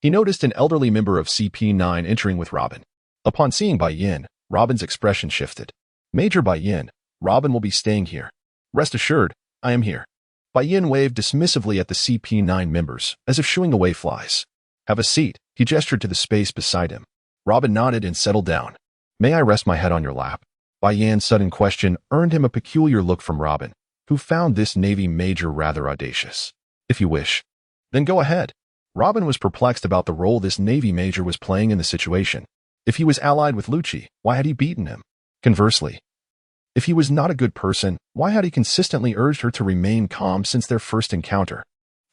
he noticed an elderly member of CP9 entering with Robin. Upon seeing Bai Yan, Robin's expression shifted. Major Bai Yan, Robin will be staying here. Rest assured, I am here. Bai Yan waved dismissively at the CP9 members, as if shooing away flies. Have a seat, he gestured to the space beside him. Robin nodded and settled down. May I rest my head on your lap? Bai Yan's sudden question earned him a peculiar look from Robin, who found this Navy major rather audacious. If you wish, then go ahead. Robin was perplexed about the role this Navy major was playing in the situation. If he was allied with Lucci, why had he beaten him? Conversely, if he was not a good person, why had he consistently urged her to remain calm since their first encounter?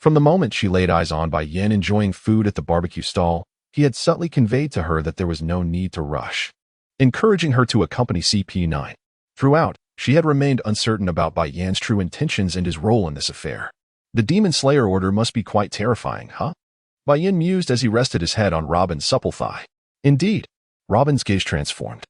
From the moment she laid eyes on Bai Yan enjoying food at the barbecue stall, he had subtly conveyed to her that there was no need to rush, encouraging her to accompany CP9. Throughout, she had remained uncertain about Bai Yan's true intentions and his role in this affair. The Demon Slayer order must be quite terrifying, huh? Bai Yan mused as he rested his head on Robin's supple thigh. Indeed, Robin's gaze transformed.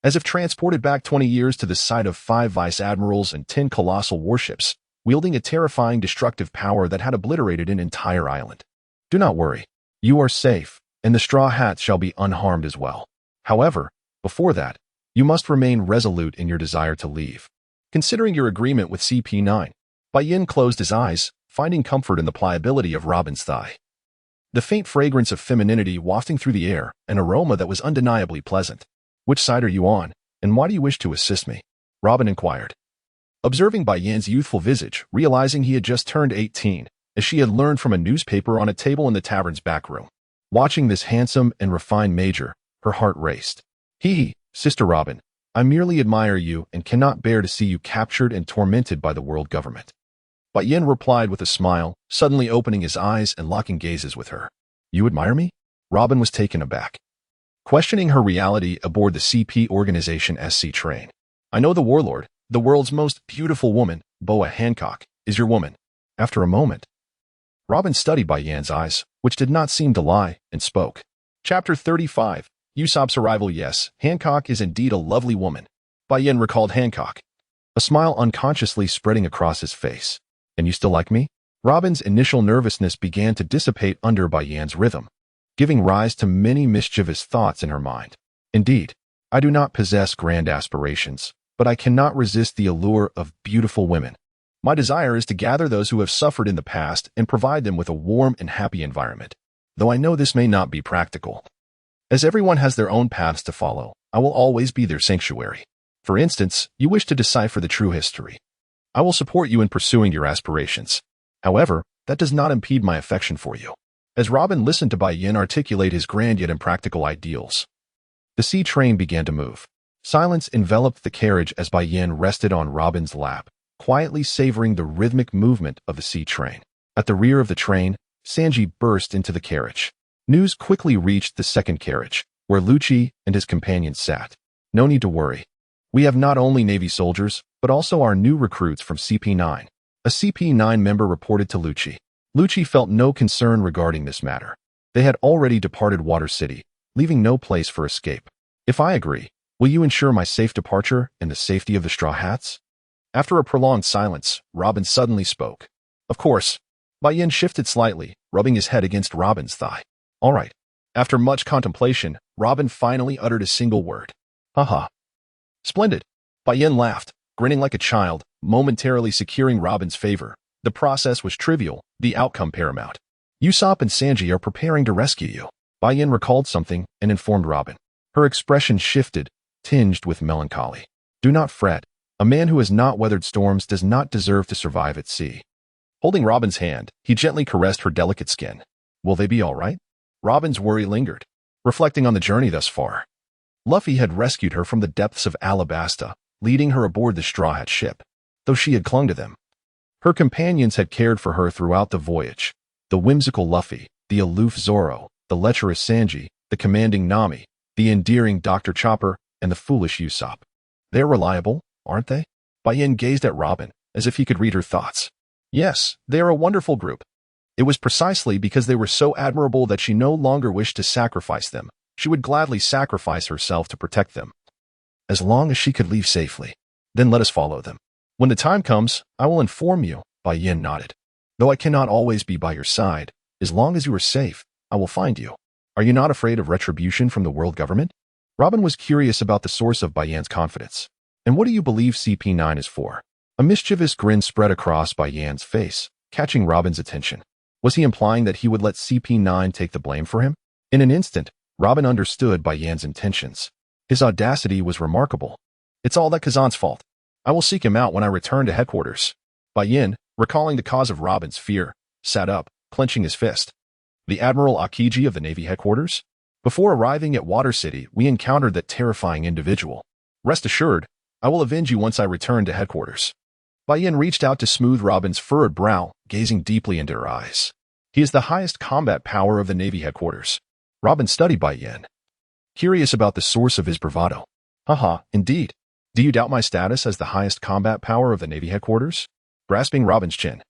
As if transported back 20 years to the site of 5 vice-admirals and 10 colossal warships, wielding a terrifying destructive power that had obliterated an entire island. Do not worry. You are safe, and the Straw Hats shall be unharmed as well. However, before that, you must remain resolute in your desire to leave. Considering your agreement with CP9, Bai Yan closed his eyes, finding comfort in the pliability of Robin's thigh. The faint fragrance of femininity wafting through the air, an aroma that was undeniably pleasant. Which side are you on, and why do you wish to assist me? Robin inquired. Observing Bai Yan's youthful visage, realizing he had just turned 18, as she had learned from a newspaper on a table in the tavern's back room. Watching this handsome and refined major, her heart raced. Hee, Sister Robin, I merely admire you and cannot bear to see you captured and tormented by the world government. Bai Yan replied with a smile, suddenly opening his eyes and locking gazes with her. You admire me? Robin was taken aback, questioning her reality aboard the CP organization SC train. I know the warlord, the world's most beautiful woman, Boa Hancock, is your woman. After a moment, Robin studied Bai Yan's eyes, which did not seem to lie, and spoke. Chapter 35. Usopp's arrival. Yes, Hancock is indeed a lovely woman. Bai Yan recalled Hancock, a smile unconsciously spreading across his face. And you still like me? Robin's initial nervousness began to dissipate under Bai Yan's rhythm, giving rise to many mischievous thoughts in her mind. Indeed, I do not possess grand aspirations, but I cannot resist the allure of beautiful women. My desire is to gather those who have suffered in the past and provide them with a warm and happy environment, though I know this may not be practical. As everyone has their own paths to follow, I will always be their sanctuary. For instance, you wish to decipher the true history. I will support you in pursuing your aspirations. However, that does not impede my affection for you. As Robin listened to Bai Yan articulate his grand yet impractical ideals, the sea train began to move. Silence enveloped the carriage as Bai Yan rested on Robin's lap, quietly savoring the rhythmic movement of the sea train. At the rear of the train, Sanji burst into the carriage. News quickly reached the second carriage, where Lucci and his companions sat. No need to worry. We have not only Navy soldiers, but also our new recruits from CP9. A CP9 member reported to Lucci. Lucci felt no concern regarding this matter. They had already departed Water City, leaving no place for escape. If I agree, will you ensure my safe departure and the safety of the Straw Hats? After a prolonged silence, Robin suddenly spoke. Of course. Bai Yan shifted slightly, rubbing his head against Robin's thigh. All right. After much contemplation, Robin finally uttered a single word. Haha. Splendid. Bai Yan laughed, grinning like a child, momentarily securing Robin's favor. The process was trivial, the outcome paramount. Usopp and Sanji are preparing to rescue you. Bai Yan recalled something and informed Robin. Her expression shifted, tinged with melancholy. Do not fret. A man who has not weathered storms does not deserve to survive at sea. Holding Robin's hand, he gently caressed her delicate skin. Will they be all right? Robin's worry lingered, reflecting on the journey thus far. Luffy had rescued her from the depths of Alabasta, leading her aboard the Straw Hat ship, though she had clung to them. Her companions had cared for her throughout the voyage. The whimsical Luffy, the aloof Zoro, the lecherous Sanji, the commanding Nami, the endearing Dr. Chopper, and the foolish Usopp. They're reliable, aren't they? Bai Yan gazed at Robin, as if he could read her thoughts. Yes, they are a wonderful group. It was precisely because they were so admirable that she no longer wished to sacrifice them. She would gladly sacrifice herself to protect them. As long as she could leave safely, then let us follow them. When the time comes, I will inform you, Bai Yan nodded. Though I cannot always be by your side, as long as you are safe, I will find you. Are you not afraid of retribution from the world government? Robin was curious about the source of Bai Yan's confidence. And what do you believe CP9 is for? A mischievous grin spread across Bai Yan's face, catching Robin's attention. Was he implying that he would let CP9 take the blame for him? In an instant, Robin understood Bai Yan's intentions. His audacity was remarkable. It's all that Kuzan's fault. I will seek him out when I return to headquarters. Bai Yan, recalling the cause of Robin's fear, sat up, clenching his fist. The Admiral Akiji of the Navy headquarters? Before arriving at Water City, we encountered that terrifying individual. Rest assured, I will avenge you once I return to headquarters. Bai Yan reached out to smooth Robin's furrowed brow, gazing deeply into her eyes. He is the highest combat power of the Navy headquarters. Robin studied Bai Yan, curious about the source of his bravado. Haha, indeed. Do you doubt my status as the highest combat power of the Navy headquarters? Grasping Robin's chin.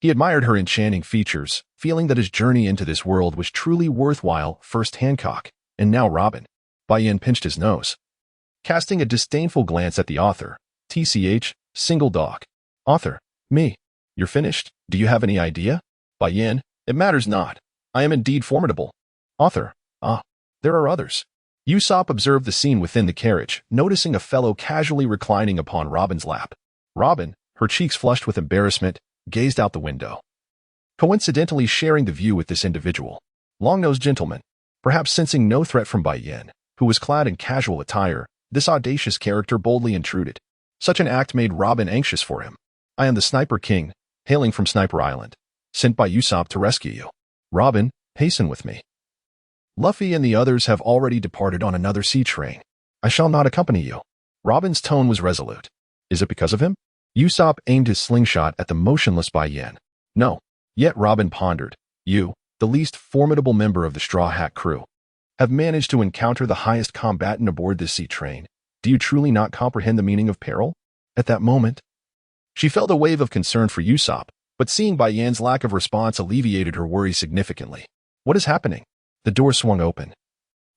He admired her enchanting features, feeling that his journey into this world was truly worthwhile. First Hancock, and now Robin. Bai Yan pinched his nose, casting a disdainful glance at the author. TCH, single dog. Author, me. You're finished? Do you have any idea? Bai Yan, it matters not. I am indeed formidable. Author, there are others. Usopp observed the scene within the carriage, noticing a fellow casually reclining upon Robin's lap. Robin, her cheeks flushed with embarrassment, gazed out the window, coincidentally sharing the view with this individual. Long-nosed gentleman. Perhaps sensing no threat from Bai Yan, who was clad in casual attire, this audacious character boldly intruded. Such an act made Robin anxious for him. I am the Sniper King, hailing from Sniper Island, sent by Usopp to rescue you. Robin, hasten with me. Luffy and the others have already departed on another sea train. I shall not accompany you. Robin's tone was resolute. Is it because of him? Usopp aimed his slingshot at the motionless Bai Yan. No. Yet Robin pondered. You, the least formidable member of the Straw Hat crew, have managed to encounter the highest combatant aboard this sea train. Do you truly not comprehend the meaning of peril? At that moment, she felt a wave of concern for Usopp, but seeing Bai Yan's lack of response alleviated her worry significantly. What is happening? The door swung open,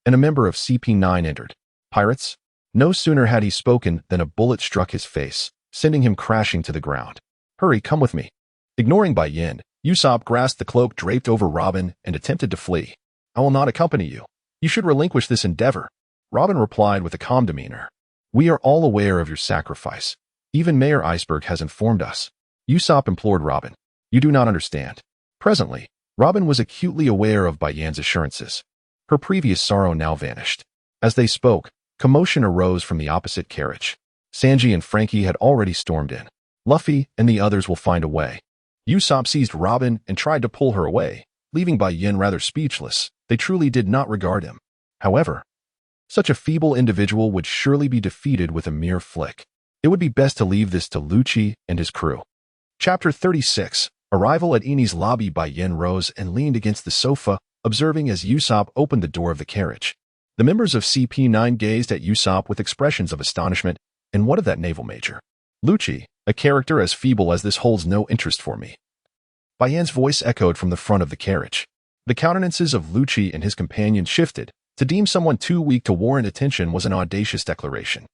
and a member of CP9 entered. Pirates? No sooner had he spoken than a bullet struck his face, sending him crashing to the ground. Hurry, come with me. Ignoring Bai Yan, Usopp grasped the cloak draped over Robin and attempted to flee. I will not accompany you. You should relinquish this endeavor. Robin replied with a calm demeanor. We are all aware of your sacrifice. Even Mayor Iceberg has informed us. Usopp implored Robin. You do not understand. Presently, Robin was acutely aware of Bai Yan's assurances. Her previous sorrow now vanished. As they spoke, commotion arose from the opposite carriage. Sanji and Frankie had already stormed in. Luffy and the others will find a way. Usopp seized Robin and tried to pull her away, leaving Bai Yan rather speechless. They truly did not regard him. However, such a feeble individual would surely be defeated with a mere flick. It would be best to leave this to Lucci and his crew. Chapter 36. Arrival at Enies' lobby. Bai Yan rose and leaned against the sofa, observing as Usopp opened the door of the carriage. The members of CP9 gazed at Usopp with expressions of astonishment. And what of that naval major? Lucci, a character as feeble as this holds no interest for me. Bai Yan's voice echoed from the front of the carriage. The countenances of Lucci and his companions shifted. To deem someone too weak to warrant attention was an audacious declaration.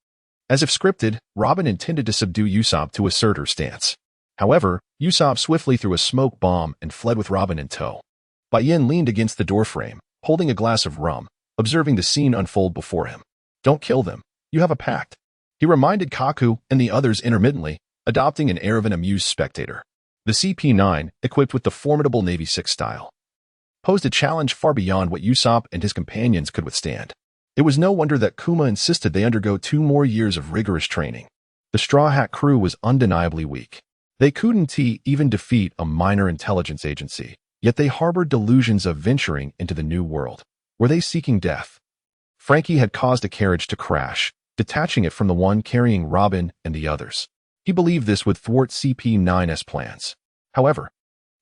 As if scripted, Robin intended to subdue Usopp to assert her stance. However, Usopp swiftly threw a smoke bomb and fled with Robin in tow. Bai Yan leaned against the doorframe, holding a glass of rum, observing the scene unfold before him. Don't kill them. You have a pact. He reminded Kaku and the others intermittently, adopting an air of an amused spectator. The CP9, equipped with the formidable Navy 6 style, posed a challenge far beyond what Usopp and his companions could withstand. It was no wonder that Kuma insisted they undergo 2 more years of rigorous training. The Straw Hat crew was undeniably weak. They couldn't even defeat a minor intelligence agency, yet they harbored delusions of venturing into the new world. Were they seeking death? Frankie had caused a carriage to crash, detaching it from the one carrying Robin and the others. He believed this would thwart CP9's plans. However,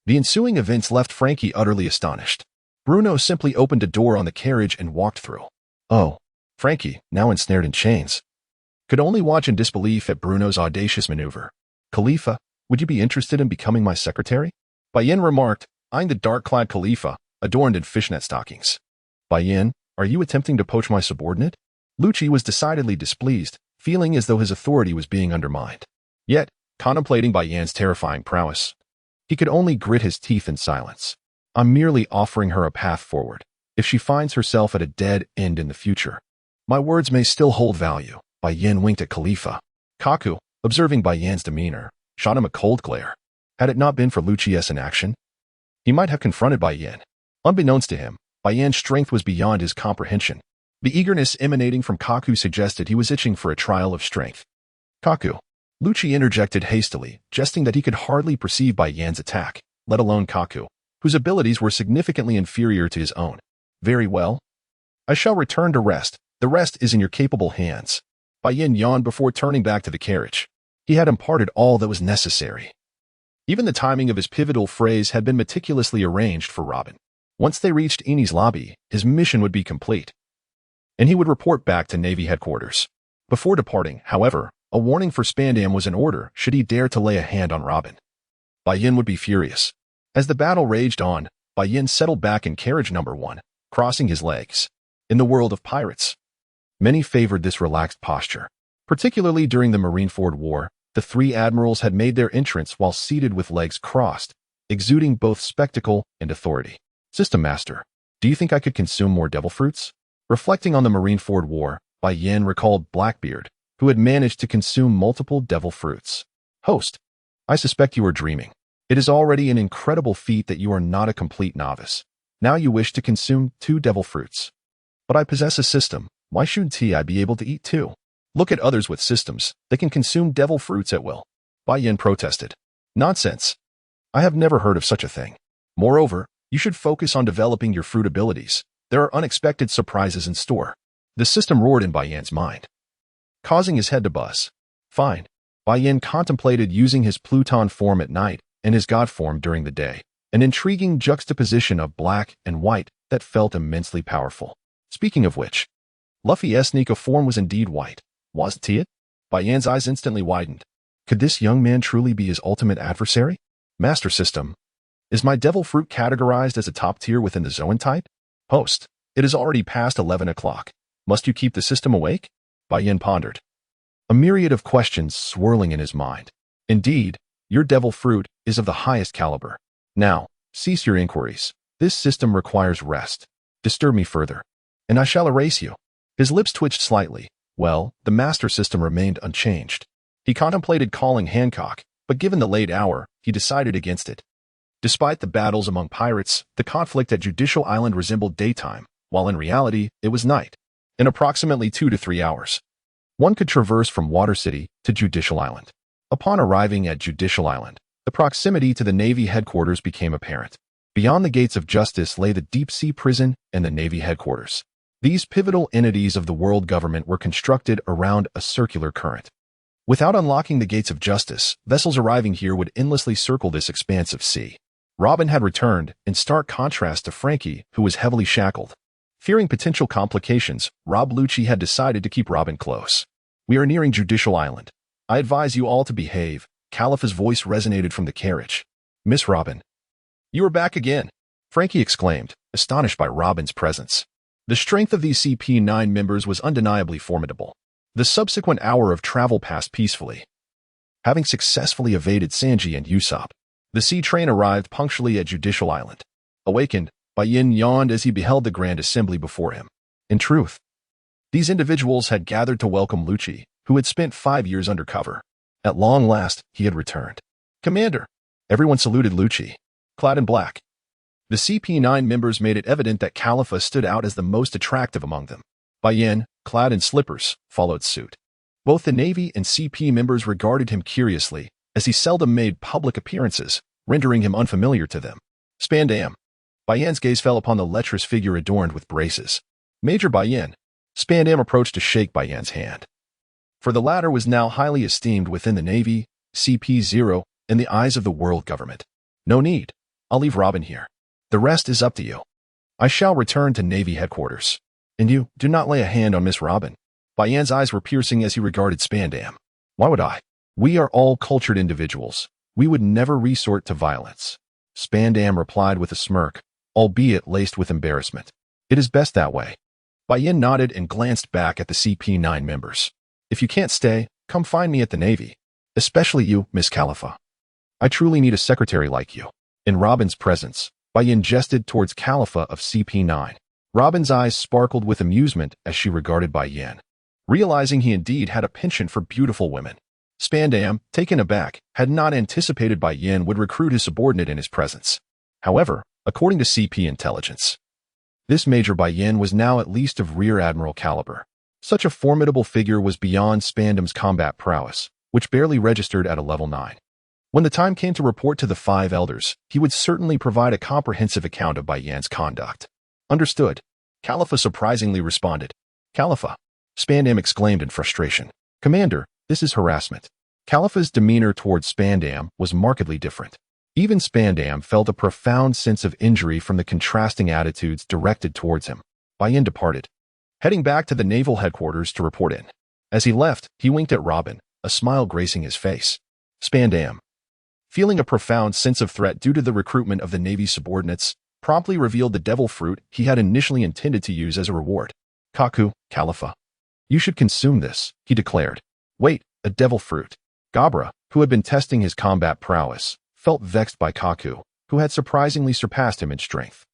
the ensuing events left Frankie utterly astonished. Bruno simply opened a door on the carriage and walked through. Oh, Frankie, now ensnared in chains, could only watch in disbelief at Bruno's audacious maneuver. Khalifa, would you be interested in becoming my secretary? Bai Yan remarked, eyeing the dark-clad Khalifa, adorned in fishnet stockings. Bai Yan, are you attempting to poach my subordinate? Lucci was decidedly displeased, feeling as though his authority was being undermined. Yet, contemplating Bai Yan's terrifying prowess, he could only grit his teeth in silence. I'm merely offering her a path forward, if she finds herself at a dead end in the future. My words may still hold value. Bai Yan winked at Khalifa. Kaku, observing Bai Yan's demeanor, shot him a cold glare. Had it not been for Lucci's inaction, he might have confronted Bai Yan. Unbeknownst to him, Bai Yan's strength was beyond his comprehension. The eagerness emanating from Kaku suggested he was itching for a trial of strength. Kaku. Lucci interjected hastily, jesting that he could hardly perceive Bai Yan's attack, let alone Kaku, whose abilities were significantly inferior to his own. Very well. I shall return to rest. The rest is in your capable hands. Bai Yan yawned before turning back to the carriage. He had imparted all that was necessary. Even the timing of his pivotal phrase had been meticulously arranged for Robin. Once they reached Enies' lobby, his mission would be complete, and he would report back to Navy headquarters. Before departing, however, a warning for Spandam was in order should he dare to lay a hand on Robin. Bai Yan would be furious. As the battle raged on, Bai Yan settled back in carriage number 1, crossing his legs. In the world of pirates, many favored this relaxed posture. Particularly during the Marineford War, the 3 admirals had made their entrance while seated with legs crossed, exuding both spectacle and authority. System Master, do you think I could consume more devil fruits? Reflecting on the Marineford War, Bai Yan recalled Blackbeard, who had managed to consume multiple devil fruits. Host, I suspect you are dreaming. It is already an incredible feat that you are not a complete novice. Now you wish to consume 2 devil fruits. But I possess a system. Why shouldn't I be able to eat 2? Look at others with systems. They can consume devil fruits at will. Bai Yan protested. Nonsense. I have never heard of such a thing. Moreover, you should focus on developing your fruit abilities. There are unexpected surprises in store. The system roared in Bai Yan's mind, causing his head to buzz. Fine. Bai Yan contemplated using his Pluton form at night and his god form during the day, an intriguing juxtaposition of black and white that felt immensely powerful. Speaking of which, Luffy's sneaker form was indeed white. Wasn't it? Bai Yan's eyes instantly widened. Could this young man truly be his ultimate adversary? Master System. Is my devil fruit categorized as a top tier within the Zoan-type? Host. It is already past 11 o'clock. Must you keep the system awake? Bai Yan pondered, a myriad of questions swirling in his mind. Indeed, your devil fruit is of the highest caliber. Now, cease your inquiries. This system requires rest. Disturb me further, and I shall erase you. His lips twitched slightly. Well, the master system remained unchanged. He contemplated calling Hancock, but given the late hour, he decided against it. Despite the battles among pirates, the conflict at Judicial Island resembled daytime, while in reality, it was night. In approximately 2 to 3 hours, one could traverse from Water City to Judicial Island. Upon arriving at Judicial Island, the proximity to the Navy headquarters became apparent. Beyond the gates of justice lay the deep-sea prison and the Navy headquarters. These pivotal entities of the world government were constructed around a circular current. Without unlocking the gates of justice, vessels arriving here would endlessly circle this expanse of sea. Robin had returned, in stark contrast to Frankie, who was heavily shackled. Fearing potential complications, Lucci had decided to keep Robin close. We are nearing Judicial Island. I advise you all to behave. Califa's voice resonated from the carriage. Miss Robin. You are back again, Frankie exclaimed, astonished by Robin's presence. The strength of these CP9 members was undeniably formidable. The subsequent hour of travel passed peacefully. Having successfully evaded Sanji and Usopp, the sea train arrived punctually at Judicial Island. Awakened, Bai Yan yawned as he beheld the grand assembly before him. In truth, these individuals had gathered to welcome Lucci, who had spent 5 years undercover. At long last, he had returned. Commander! Everyone saluted Lucci, clad in black. The CP9 members made it evident that Califa stood out as the most attractive among them. Bai Yan, clad in slippers, followed suit. Both the Navy and CP members regarded him curiously, as he seldom made public appearances, rendering him unfamiliar to them. Spandam. Bai Yan's gaze fell upon the lecherous figure adorned with braces. Major Bai Yan. Spandam approached to shake Bai Yan's hand. For the latter was now highly esteemed within the Navy, CP0, and the eyes of the world government. No need. I'll leave Robin here. The rest is up to you. I shall return to Navy headquarters. And you, do not lay a hand on Miss Robin. Bai Yan's eyes were piercing as he regarded Spandam. Why would I? We are all cultured individuals. We would never resort to violence. Spandam replied with a smirk, albeit laced with embarrassment. It is best that way. Bai Yan nodded and glanced back at the CP9 members. If you can't stay, come find me at the Navy. Especially you, Miss Califa. I truly need a secretary like you. In Robin's presence, Bai Yan gestured towards Califa of CP9. Robin's eyes sparkled with amusement as she regarded Bai Yan, realizing he indeed had a penchant for beautiful women. Spandam, taken aback, had not anticipated Bai Yan would recruit his subordinate in his presence. However, according to CP intelligence, This Major Bai Yan was now at least of Rear Admiral caliber. Such a formidable figure was beyond Spandam's combat prowess, which barely registered at a level 9. When the time came to report to the 5 elders, he would certainly provide a comprehensive account of Bai Yan's conduct. Understood. Khalifa surprisingly responded. Khalifa. Spandam exclaimed in frustration. Commander, this is harassment. Khalifa's demeanor towards Spandam was markedly different. Even Spandam felt a profound sense of injury from the contrasting attitudes directed towards him. Bai Yan departed, heading back to the naval headquarters to report in. As he left, he winked at Robin, a smile gracing his face. Spandam, feeling a profound sense of threat due to the recruitment of the Navy's subordinates, promptly revealed the devil fruit he had initially intended to use as a reward. Kaku, Khalifa. You should consume this, he declared. Wait, a devil fruit. Gabra, who had been testing his combat prowess, felt vexed by Kaku, who had surprisingly surpassed him in strength.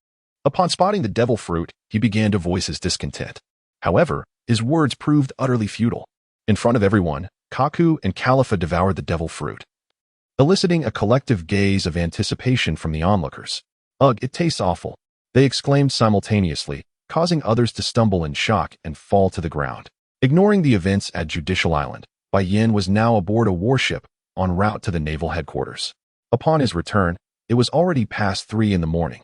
Upon spotting the devil fruit, he began to voice his discontent. However, his words proved utterly futile. In front of everyone, Kaku and Khalifa devoured the devil fruit, eliciting a collective gaze of anticipation from the onlookers. Ugh, it tastes awful, they exclaimed simultaneously, causing others to stumble in shock and fall to the ground. Ignoring the events at Judicial Island, Bai Yan was now aboard a warship en route to the naval headquarters. Upon his return, it was already past 3 in the morning.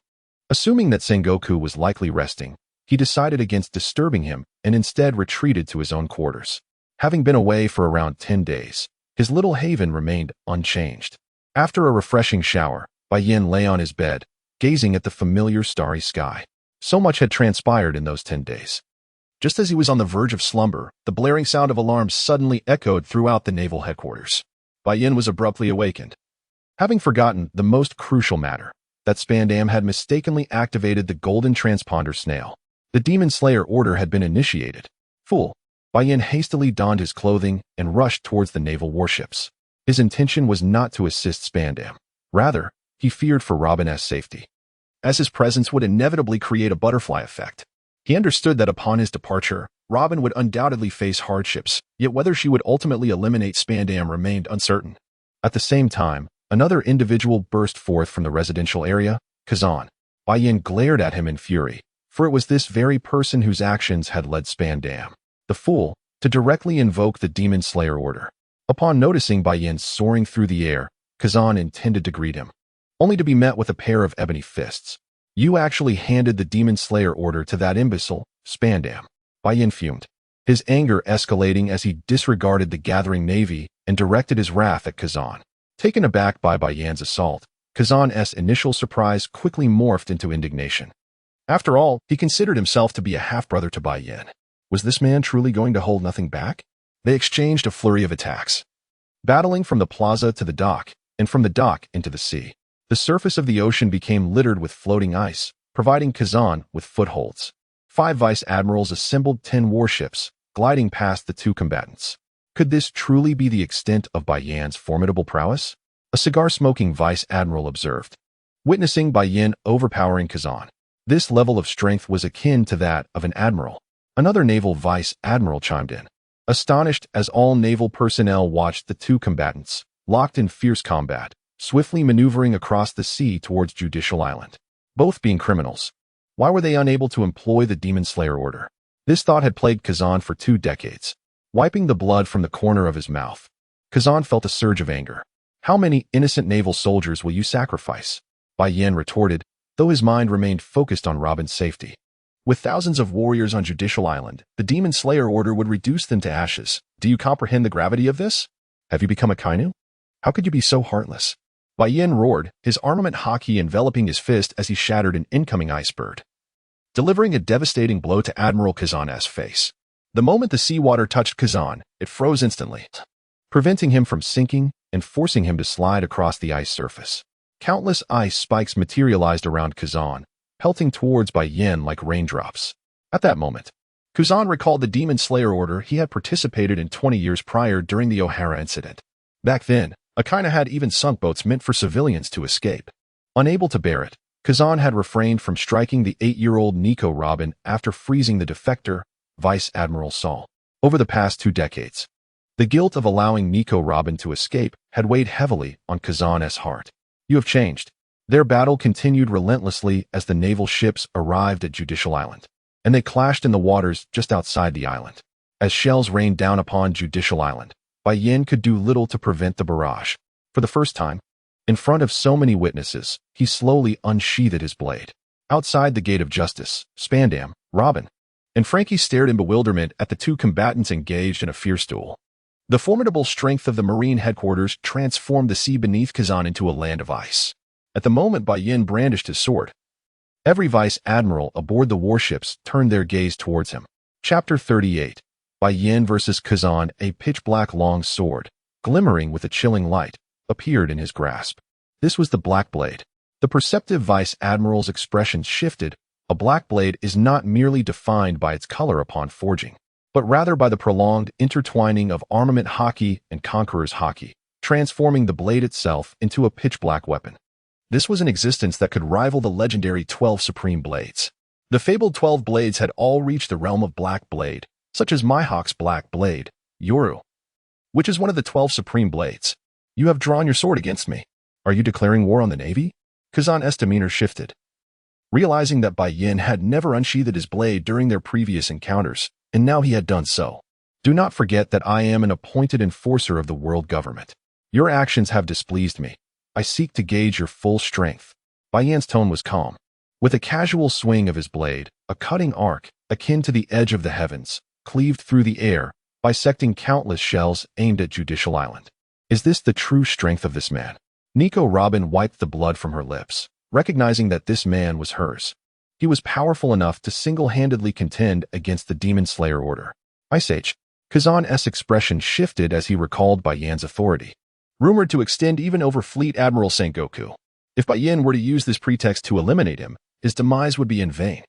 Assuming that Sengoku was likely resting, he decided against disturbing him and instead retreated to his own quarters. Having been away for around 10 days, his little haven remained unchanged. After a refreshing shower, Bai Yan lay on his bed, gazing at the familiar starry sky. So much had transpired in those 10 days. Just as he was on the verge of slumber, the blaring sound of alarms suddenly echoed throughout the naval headquarters. Bai Yan was abruptly awakened, having forgotten the most crucial matter, that Spandam had mistakenly activated the golden transponder snail. The Demon Slayer order had been initiated. Fool. Bai Yan hastily donned his clothing and rushed towards the naval warships. His intention was not to assist Spandam. Rather, he feared for Robin's safety, as his presence would inevitably create a butterfly effect. He understood that upon his departure, Robin would undoubtedly face hardships, yet whether she would ultimately eliminate Spandam remained uncertain. At the same time, another individual burst forth from the residential area, Kuzan. Bai Yan glared at him in fury, for it was this very person whose actions had led Spandam, the fool, to directly invoke the Demon Slayer order. Upon noticing Bai Yan soaring through the air, Kuzan intended to greet him, only to be met with a pair of ebony fists. You actually handed the Demon Slayer order to that imbecile, Spandam. Bai Yan fumed, his anger escalating as he disregarded the gathering navy and directed his wrath at Kuzan. Taken aback by Bai Yan's assault, Kuzan's initial surprise quickly morphed into indignation. After all, he considered himself to be a half-brother to Bai Yan. Was this man truly going to hold nothing back? They exchanged a flurry of attacks, battling from the plaza to the dock, and from the dock into the sea. The surface of the ocean became littered with floating ice, providing Kuzan with footholds. 5 vice admirals assembled 10 warships, gliding past the 2 combatants. Could this truly be the extent of Bai Yan's formidable prowess? A cigar-smoking vice admiral observed, witnessing Bai Yan overpowering Kuzan. This level of strength was akin to that of an admiral. Another naval vice admiral chimed in, astonished as all naval personnel watched the 2 combatants, locked in fierce combat, swiftly maneuvering across the sea towards Judicial Island. Both being criminals. Why were they unable to employ the Demon Slayer order? This thought had plagued Kuzan for 2 decades. Wiping the blood from the corner of his mouth, Kuzan felt a surge of anger. How many innocent naval soldiers will you sacrifice? Bai Yan retorted, though his mind remained focused on Robin's safety. With thousands of warriors on Judicial Island, the Demon Slayer order would reduce them to ashes. Do you comprehend the gravity of this? Have you become a Kainu? How could you be so heartless? Bai Yan roared, his armament hockey enveloping his fist as he shattered an incoming iceberg, delivering a devastating blow to Admiral Kuzan's face. The moment the seawater touched Kuzan, it froze instantly, preventing him from sinking and forcing him to slide across the ice surface. Countless ice spikes materialized around Kuzan, pelting towards Bai Yan like raindrops. At that moment, Kuzan recalled the Demon Slayer order he had participated in 20 years prior during the O'Hara incident. Back then, Akaina had even sunk boats meant for civilians to escape. Unable to bear it, Kuzan had refrained from striking the 8-year-old Nico Robin after freezing the defector, Vice Admiral Saul. Over the past 2 decades, the guilt of allowing Nico Robin to escape had weighed heavily on Kuzan's heart. You have changed. Their battle continued relentlessly as the naval ships arrived at Judicial Island, and they clashed in the waters just outside the island. As shells rained down upon Judicial Island, Bai Yan could do little to prevent the barrage. For the first time, in front of so many witnesses, he slowly unsheathed his blade. Outside the Gate of Justice, Spandam, Robin, and Frankie stared in bewilderment at the two combatants engaged in a fierce duel. The formidable strength of the Marine headquarters transformed the sea beneath Kuzan into a land of ice. At the moment Bai Yan brandished his sword, every vice admiral aboard the warships turned their gaze towards him. Chapter 38. Bai Yan versus Kuzan. A pitch-black long sword, glimmering with a chilling light, appeared in his grasp. This was the Black Blade. The perceptive vice admiral's expression shifted. A black blade is not merely defined by its color upon forging, but rather by the prolonged intertwining of armament hockey and conqueror's hockey, transforming the blade itself into a pitch-black weapon. This was an existence that could rival the legendary 12 Supreme Blades. The fabled 12 blades had all reached the realm of Black Blade, such as Mihawk's Black Blade, Yoru, which is one of the 12 Supreme Blades. You have drawn your sword against me. Are you declaring war on the Navy? Kuzan's demeanor shifted. Realizing that Bai Yan had never unsheathed his blade during their previous encounters, and now he had done so. Do not forget that I am an appointed enforcer of the world government. Your actions have displeased me. I seek to gauge your full strength. Bai Yan's tone was calm. With a casual swing of his blade, a cutting arc, akin to the edge of the heavens, cleaved through the air, bisecting countless shells aimed at Judicial Island. Is this the true strength of this man? Nico Robin wiped the blood from her lips, recognizing that this man was hers. He was powerful enough to single-handedly contend against the Demon Slayer Order. Ice Age. Kuzan's expression shifted as he recalled Bai Yan's authority, rumored to extend even over Fleet Admiral Sengoku. If Bai Yan were to use this pretext to eliminate him, his demise would be in vain.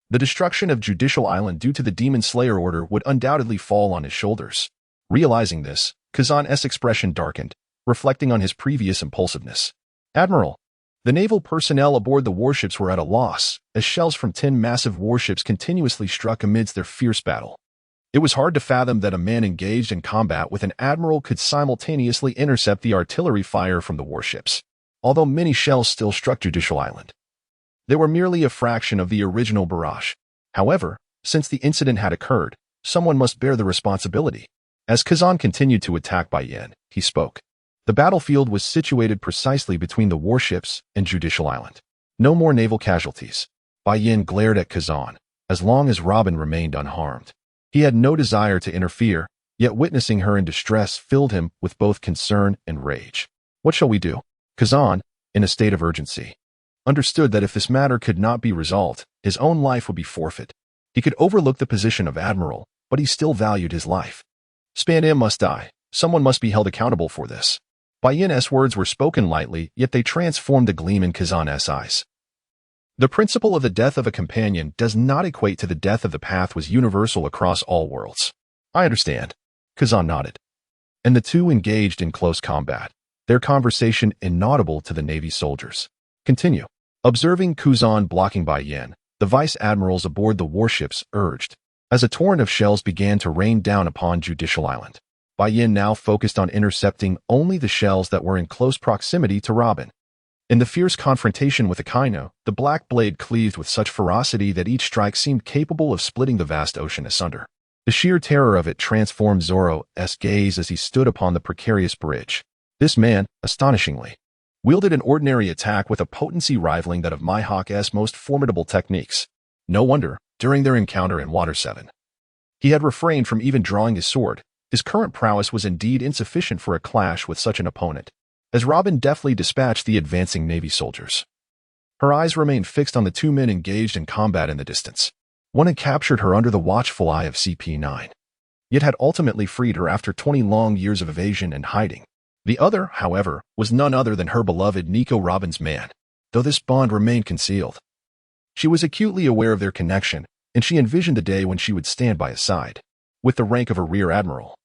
The destruction of Judicial Island due to the Demon Slayer Order would undoubtedly fall on his shoulders. Realizing this, Kuzan's expression darkened, reflecting on his previous impulsiveness. Admiral, the naval personnel aboard the warships were at a loss, as shells from 10 massive warships continuously struck amidst their fierce battle. It was hard to fathom that a man engaged in combat with an admiral could simultaneously intercept the artillery fire from the warships. Although many shells still struck Judicial Island, they were merely a fraction of the original barrage. However, since the incident had occurred, someone must bear the responsibility. As Kuzan continued to attack Bai Yan, he spoke. The battlefield was situated precisely between the warships and Judicial Island. No more naval casualties. Bai Yan glared at Kuzan, as long as Robin remained unharmed. He had no desire to interfere, yet witnessing her in distress filled him with both concern and rage. What shall we do? Kuzan, in a state of urgency, understood that if this matter could not be resolved, his own life would be forfeit. He could overlook the position of admiral, but he still valued his life. Spandam must die. Someone must be held accountable for this. Bai Yan's words were spoken lightly, yet they transformed the gleam in Kuzan's eyes. The principle of the death of a companion does not equate to the death of the path was universal across all worlds. I understand. Kuzan nodded. And the two engaged in close combat, their conversation inaudible to the Navy soldiers. Continue. Observing Kuzan blocking Bai Yan, the vice admirals aboard the warships urged, as a torrent of shells began to rain down upon Judicial Island. Bai Yan now focused on intercepting only the shells that were in close proximity to Robin. In the fierce confrontation with Akainu, the black blade cleaved with such ferocity that each strike seemed capable of splitting the vast ocean asunder. The sheer terror of it transformed Zoro's gaze as he stood upon the precarious bridge. This man, astonishingly, wielded an ordinary attack with a potency rivaling that of Mihawk's most formidable techniques. No wonder, during their encounter in Water 7, he had refrained from even drawing his sword. His current prowess was indeed insufficient for a clash with such an opponent, as Robin deftly dispatched the advancing Navy soldiers. Her eyes remained fixed on the two men engaged in combat in the distance. One had captured her under the watchful eye of CP9, yet had ultimately freed her after 20 long years of evasion and hiding. The other, however, was none other than her beloved Nico Robin's man, though this bond remained concealed. She was acutely aware of their connection, and she envisioned the day when she would stand by his side, with the rank of a rear admiral.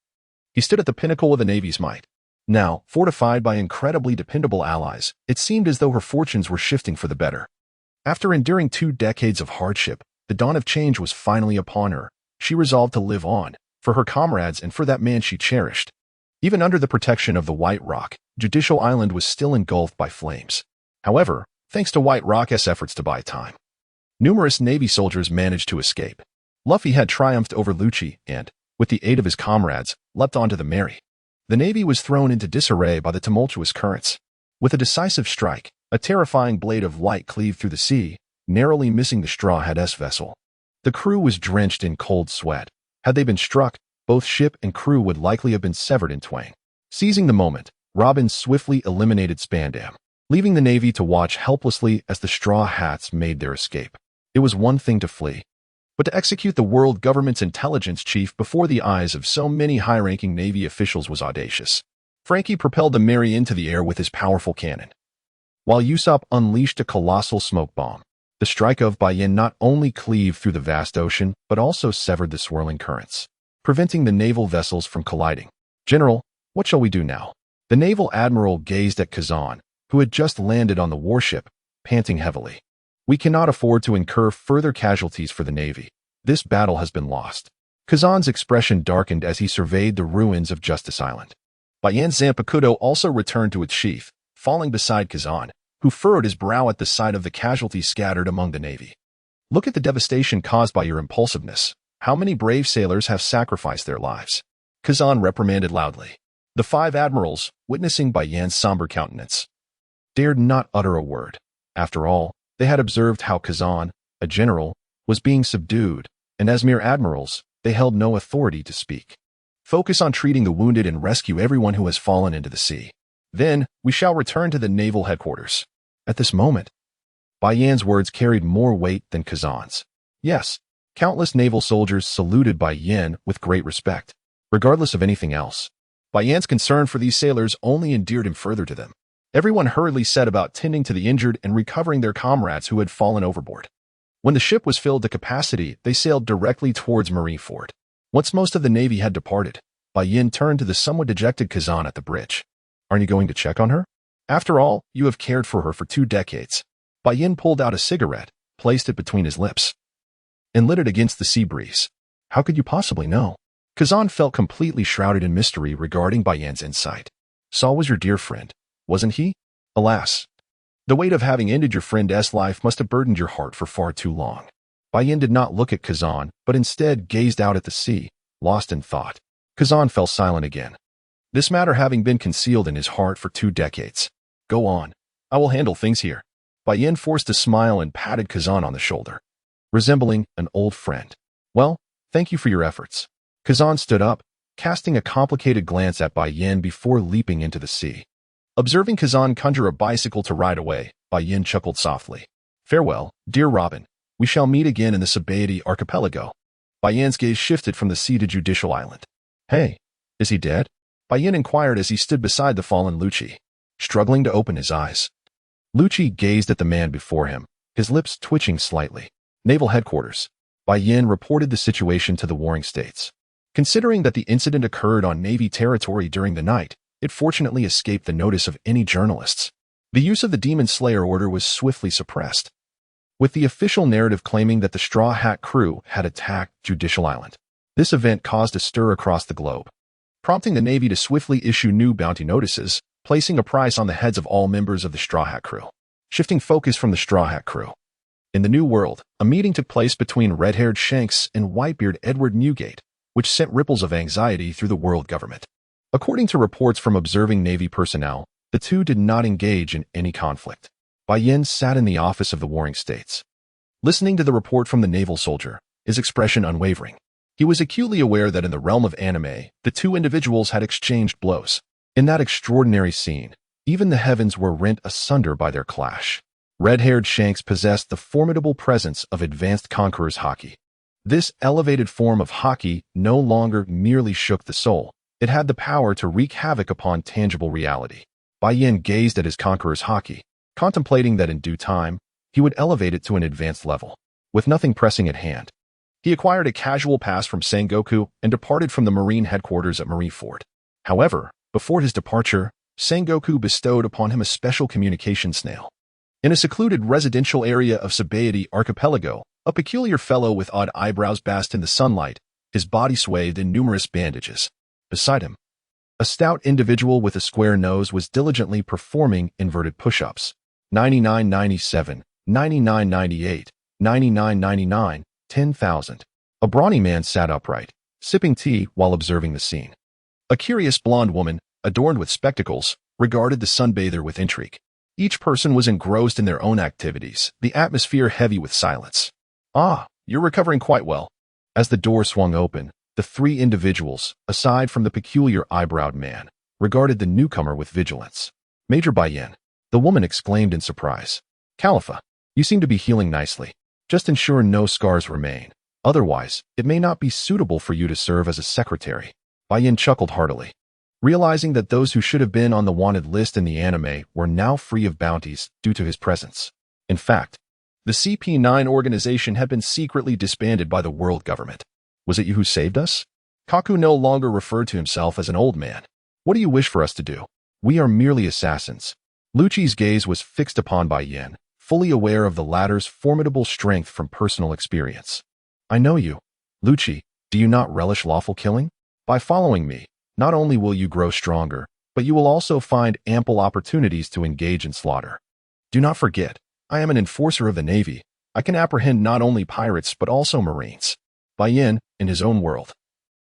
He stood at the pinnacle of the Navy's might. Now, fortified by incredibly dependable allies, it seemed as though her fortunes were shifting for the better. After enduring 2 decades of hardship, the dawn of change was finally upon her. She resolved to live on, for her comrades and for that man she cherished. Even under the protection of the White Rock, Judicial Island was still engulfed by flames. However, thanks to White Rock's efforts to buy time. Numerous Navy soldiers managed to escape. Luffy had triumphed over Lucci and, with the aid of his comrades, leapt onto the Mary. The Navy was thrown into disarray by the tumultuous currents. With a decisive strike, a terrifying blade of light cleaved through the sea, narrowly missing the Straw Hat's vessel. The crew was drenched in cold sweat. Had they been struck, both ship and crew would likely have been severed in twain. Seizing the moment, Robin swiftly eliminated Spandam, leaving the Navy to watch helplessly as the Straw Hats made their escape. It was one thing to flee, but to execute the world government's intelligence chief before the eyes of so many high-ranking Navy officials was audacious. Frankie propelled the Mary into the air with his powerful cannon, while Usopp unleashed a colossal smoke bomb. The strike of Bai Yan not only cleaved through the vast ocean, but also severed the swirling currents, preventing the naval vessels from colliding. "General, what shall we do now?" The naval admiral gazed at Kuzan, who had just landed on the warship, panting heavily. "We cannot afford to incur further casualties for the Navy. This battle has been lost." Kuzan's expression darkened as he surveyed the ruins of Justice Island. Bai Yan's Zanpakuto also returned to its sheath, falling beside Kuzan, who furrowed his brow at the sight of the casualties scattered among the Navy. "Look at the devastation caused by your impulsiveness. How many brave sailors have sacrificed their lives?" Kuzan reprimanded loudly. The 5 admirals, witnessing Bai Yan's somber countenance, dared not utter a word. After all, they had observed how Kuzan, a general, was being subdued, and as mere admirals, they held no authority to speak. "Focus on treating the wounded and rescue everyone who has fallen into the sea. Then, we shall return to the naval headquarters." At this moment, Bai Yan's words carried more weight than Kuzan's. Yes, countless naval soldiers saluted Bai Yan with great respect, regardless of anything else. Bai Yan's concern for these sailors only endeared him further to them. Everyone hurriedly set about tending to the injured and recovering their comrades who had fallen overboard. When the ship was filled to capacity, they sailed directly towards Marineford. Once most of the Navy had departed, Bai Yan turned to the somewhat dejected Kuzan at the bridge. "Aren't you going to check on her? After all, you have cared for her for 2 decades. Bai Yan pulled out a cigarette, placed it between his lips, and lit it against the sea breeze. "How could you possibly know?" Kuzan felt completely shrouded in mystery regarding Bai Yan's insight. "Saul was your dear friend, wasn't he? Alas, the weight of having ended your friend's life must have burdened your heart for far too long." Bai Yan did not look at Kuzan, but instead gazed out at the sea, lost in thought. Kuzan fell silent again, this matter having been concealed in his heart for 2 decades. "Go on. I will handle things here." Bai Yan forced a smile and patted Kuzan on the shoulder, resembling an old friend. "Well, thank you for your efforts." Kuzan stood up, casting a complicated glance at Bai Yan before leaping into the sea. Observing Kuzan conjure a bicycle to ride away, Bai Yan chuckled softly. "Farewell, dear Robin. We shall meet again in the Sabaody archipelago." Bai Yan's gaze shifted from the sea to Judicial Island. "Hey, is he dead?" Bai Yan inquired as he stood beside the fallen Lucci, struggling to open his eyes. Lucci gazed at the man before him, his lips twitching slightly. "Naval headquarters." Bai Yan reported the situation to the warring states. Considering that the incident occurred on Navy territory during the night, it fortunately escaped the notice of any journalists. The use of the Demon Slayer order was swiftly suppressed, with the official narrative claiming that the Straw Hat crew had attacked Judicial Island. This event caused a stir across the globe, prompting the Navy to swiftly issue new bounty notices, placing a price on the heads of all members of the Straw Hat crew. Shifting focus from the Straw Hat crew. In the New World, a meeting took place between red-haired Shanks and white-beard Edward Newgate, which sent ripples of anxiety through the world government. According to reports from observing Navy personnel, the two did not engage in any conflict. Bai Yan sat in the office of the warring states, listening to the report from the naval soldier, his expression unwavering. He was acutely aware that in the realm of anime, the 2 individuals had exchanged blows. In that extraordinary scene, even the heavens were rent asunder by their clash. Red-haired Shanks possessed the formidable presence of advanced conqueror's haki. This elevated form of haki no longer merely shook the soul. It had the power to wreak havoc upon tangible reality. Bai Yan gazed at his conqueror's haki, contemplating that in due time, he would elevate it to an advanced level. With nothing pressing at hand, he acquired a casual pass from Sengoku and departed from the Marine headquarters at Marineford. However, before his departure, Sengoku bestowed upon him a special communication snail. In a secluded residential area of Sabaody archipelago, a peculiar fellow with odd eyebrows basked in the sunlight, his body swathed in numerous bandages. Beside him, a stout individual with a square nose was diligently performing inverted push-ups. 99.97, 99.98, 99.99, 10,000. A brawny man sat upright, sipping tea while observing the scene. A curious blonde woman, adorned with spectacles, regarded the sunbather with intrigue. Each person was engrossed in their own activities, the atmosphere heavy with silence. "Ah, you're recovering quite well." As the door swung open, the three individuals, aside from the peculiar eyebrows man, regarded the newcomer with vigilance. "Major Bai Yan," the woman exclaimed in surprise. "Khalifa, you seem to be healing nicely. Just ensure no scars remain. Otherwise, it may not be suitable for you to serve as a secretary." Bai Yan chuckled heartily, realizing that those who should have been on the wanted list in the anime were now free of bounties due to his presence. In fact, the CP9 organization had been secretly disbanded by the world government. "Was it you who saved us?" Kaku no longer referred to himself as an old man. "What do you wish for us to do? We are merely assassins." Lucci's gaze was fixed upon Bai Yan, fully aware of the latter's formidable strength from personal experience. "I know you. Lucci, do you not relish lawful killing? By following me, not only will you grow stronger, but you will also find ample opportunities to engage in slaughter. Do not forget, I am an enforcer of the Navy. I can apprehend not only pirates but also Marines." Bai Yan, in his own world,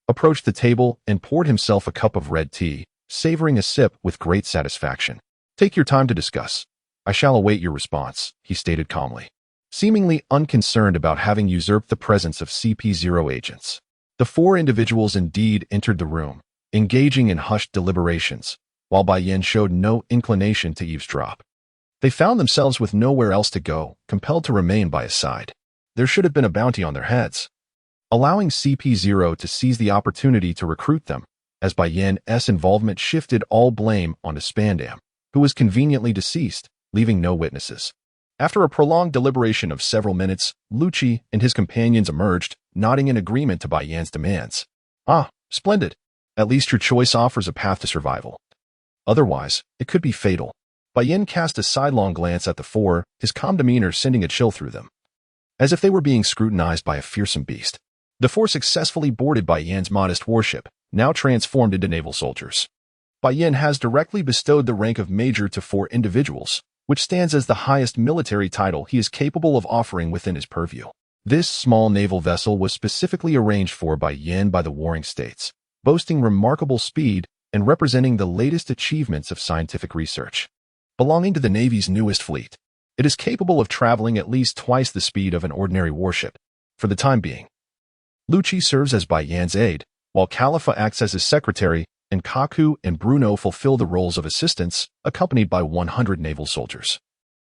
approached the table and poured himself a cup of red tea, savoring a sip with great satisfaction. "Take your time to discuss. I shall await your response," he stated calmly, seemingly unconcerned about having usurped the presence of CP0 agents. The four individuals indeed entered the room, engaging in hushed deliberations, while Bai Yan showed no inclination to eavesdrop. They found themselves with nowhere else to go, compelled to remain by his side. There should have been a bounty on their heads, allowing CP0 to seize the opportunity to recruit them, as Bai Yan's involvement shifted all blame onto Spandam, who was conveniently deceased, leaving no witnesses. After a prolonged deliberation of several minutes, Lucci and his companions emerged, nodding in agreement to Bai Yan's demands. "Ah, splendid. At least your choice offers a path to survival. Otherwise, it could be fatal." Bai Yan cast a sidelong glance at the four, his calm demeanor sending a chill through them, as if they were being scrutinized by a fearsome beast. The four successfully boarded Bai Yan's modest warship, now transformed into naval soldiers. Bai Yan has directly bestowed the rank of major to four individuals, which stands as the highest military title he is capable of offering within his purview. This small naval vessel was specifically arranged for Bai Yan by the warring states, boasting remarkable speed and representing the latest achievements of scientific research. Belonging to the Navy's newest fleet, it is capable of traveling at least twice the speed of an ordinary warship, for the time being. Lucci serves as Bai Yan's aide, while Khalifa acts as his secretary, and Kaku and Bruno fulfill the roles of assistants, accompanied by 100 naval soldiers.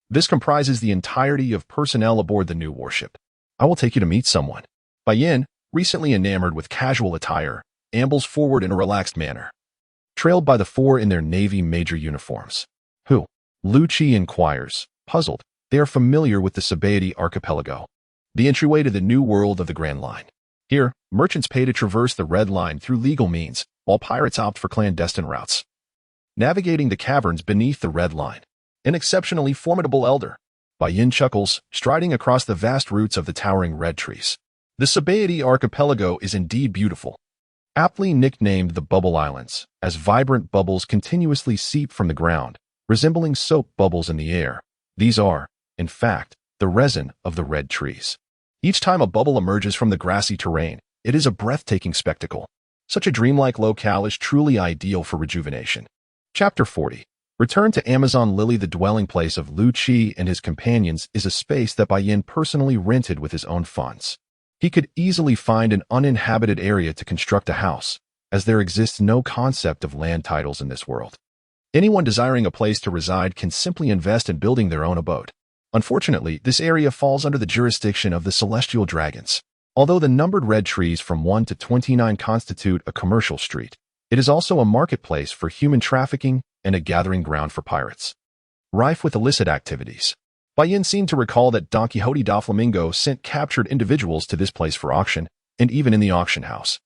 This comprises the entirety of personnel aboard the new warship. "I will take you to meet someone." Bai Yan, recently enamored with casual attire, ambles forward in a relaxed manner, trailed by the four in their Navy major uniforms. "Who?" Lucci inquires, puzzled. They are familiar with the Sabaody archipelago, the entryway to the new world of the Grand Line. Here, merchants pay to traverse the Red Line through legal means, while pirates opt for clandestine routes. Navigating the caverns beneath the Red Line, an exceptionally formidable elder. Bai Yan chuckles, striding across the vast roots of the towering red trees. The Sabaody archipelago is indeed beautiful, aptly nicknamed the Bubble Islands, as vibrant bubbles continuously seep from the ground, resembling soap bubbles in the air. These are, in fact, the resin of the red trees. Each time a bubble emerges from the grassy terrain, it is a breathtaking spectacle. Such a dreamlike locale is truly ideal for rejuvenation. Chapter 40. Return to Amazon Lily. The dwelling place of Lucci and his companions is a space that Bai Yan personally rented with his own funds. He could easily find an uninhabited area to construct a house, as there exists no concept of land titles in this world. Anyone desiring a place to reside can simply invest in building their own abode. Unfortunately, this area falls under the jurisdiction of the Celestial Dragons. Although the numbered red trees from 1 to 29 constitute a commercial street, it is also a marketplace for human trafficking and a gathering ground for pirates, rife with illicit activities. Bai Yan seemed to recall that Don Quixote da Flamingo sent captured individuals to this place for auction, and even in the auction house,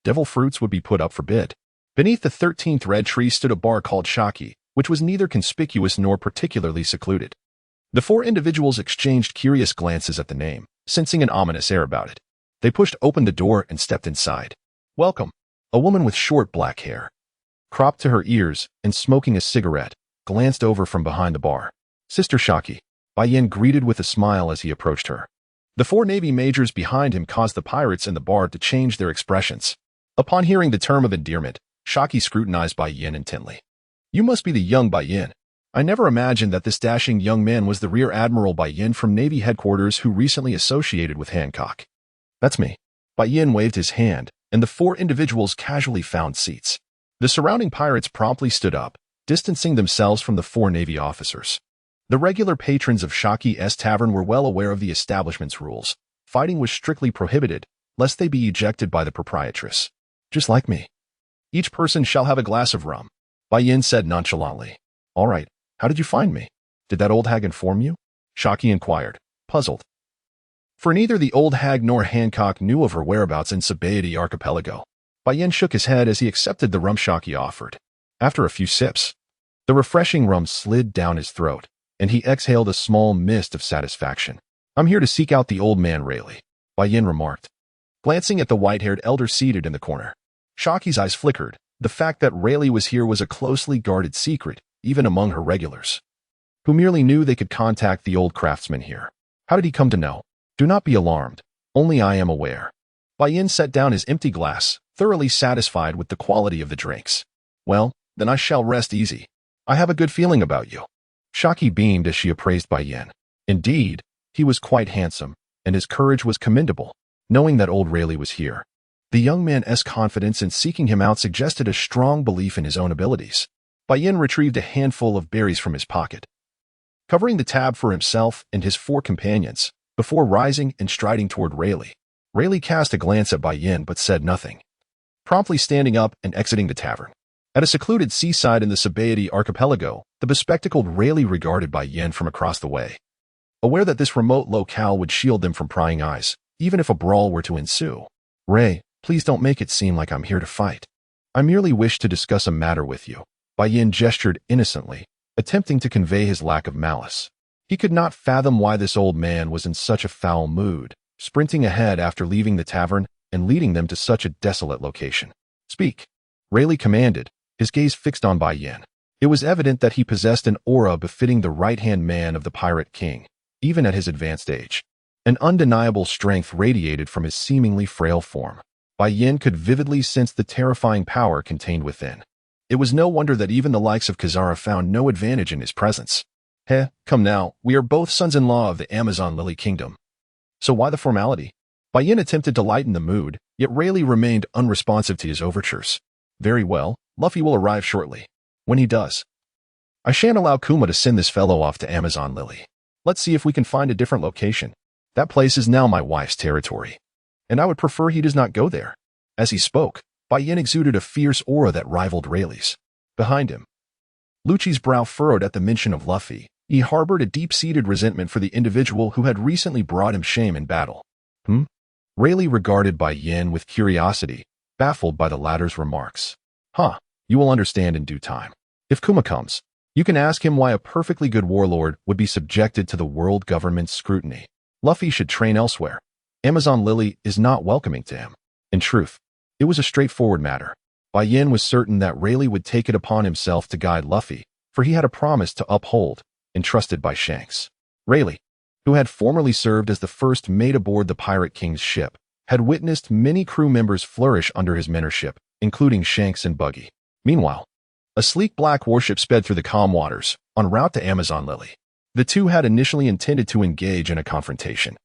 devil fruits would be put up for bid. Beneath the 13th red tree stood a bar called Shaki, which was neither conspicuous nor particularly secluded. The four individuals exchanged curious glances at the name, sensing an ominous air about it. They pushed open the door and stepped inside. "Welcome." A woman with short black hair, cropped to her ears and smoking a cigarette, glanced over from behind the bar. Sister Shaki, Bai Yan greeted with a smile as he approached her. The 4 Navy majors behind him caused the pirates and the bard to change their expressions. Upon hearing the term of endearment, Shaki scrutinized Bai Yan intently. You must be the young Bai Yan. I never imagined that this dashing young man was the Rear Admiral Bai Yan from Navy headquarters who recently associated with Hancock. That's me. Bai Yan waved his hand, and the 4 individuals casually found seats. The surrounding pirates promptly stood up, distancing themselves from the 4 Navy officers. The regular patrons of Shaki's tavern were well aware of the establishment's rules. Fighting was strictly prohibited, lest they be ejected by the proprietress. Just like me. Each person shall have a glass of rum, Bai Yan said nonchalantly. All right. How did you find me? Did that old hag inform you? Shaki inquired, puzzled. For neither the old hag nor Hancock knew of her whereabouts in Sabaody archipelago. Bai Yan shook his head as he accepted the rum Shaki offered. After a few sips, the refreshing rum slid down his throat, and he exhaled a small mist of satisfaction. I'm here to seek out the old man Rayleigh, Bai Yan remarked, glancing at the white-haired elder seated in the corner. Shaki's eyes flickered. The fact that Rayleigh was here was a closely guarded secret, even among her regulars, who merely knew they could contact the old craftsman here. How did he come to know? Do not be alarmed. Only I am aware. Bai Yan set down his empty glass, thoroughly satisfied with the quality of the drinks. Well, then I shall rest easy. I have a good feeling about you. Shaki beamed as she appraised Bai Yan. Indeed, he was quite handsome, and his courage was commendable, knowing that old Rayleigh was here. The young man's confidence in seeking him out suggested a strong belief in his own abilities. Bai Yan retrieved a handful of berries from his pocket, covering the tab for himself and his 4 companions, before rising and striding toward Rayleigh. Rayleigh cast a glance at Bai Yan but said nothing, promptly standing up and exiting the tavern. At a secluded seaside in the Sabaody archipelago, the bespectacled Rayleigh regarded Bai Yan from across the way, aware that this remote locale would shield them from prying eyes, even if a brawl were to ensue. Ray, please don't make it seem like I'm here to fight. I merely wish to discuss a matter with you. Bai Yan gestured innocently, attempting to convey his lack of malice. He could not fathom why this old man was in such a foul mood, sprinting ahead after leaving the tavern and leading them to such a desolate location. Speak, Rayleigh commanded, his gaze fixed on Bai Yan. It was evident that he possessed an aura befitting the right-hand man of the pirate king, even at his advanced age. An undeniable strength radiated from his seemingly frail form. Bai Yan could vividly sense the terrifying power contained within. It was no wonder that even the likes of Kuzan found no advantage in his presence. Come now, we are both sons-in-law of the Amazon Lily Kingdom. So why the formality? Bai Yan attempted to lighten the mood, yet Rayleigh remained unresponsive to his overtures. Very well, Luffy will arrive shortly. When he does, I shan't allow Kuma to send this fellow off to Amazon Lily. Let's see if we can find a different location. That place is now my wife's territory, and I would prefer he does not go there. As he spoke, Bai Yan exuded a fierce aura that rivaled Rayleigh's. Behind him, Lucci's brow furrowed at the mention of Luffy. He harbored a deep-seated resentment for the individual who had recently brought him shame in battle. Rayleigh regarded Bai Yan with curiosity, baffled by the latter's remarks. You will understand in due time. If Kuma comes, you can ask him why a perfectly good warlord would be subjected to the world government's scrutiny. Luffy should train elsewhere. Amazon Lily is not welcoming to him. In truth, it was a straightforward matter. Bai Yan was certain that Rayleigh would take it upon himself to guide Luffy, for he had a promise to uphold, entrusted by Shanks. Rayleigh, who had formerly served as the first mate aboard the Pirate King's ship, had witnessed many crew members flourish under his mentorship, including Shanks and Buggy. Meanwhile, a sleek black warship sped through the calm waters, en route to Amazon Lily. The two had initially intended to engage in a confrontation,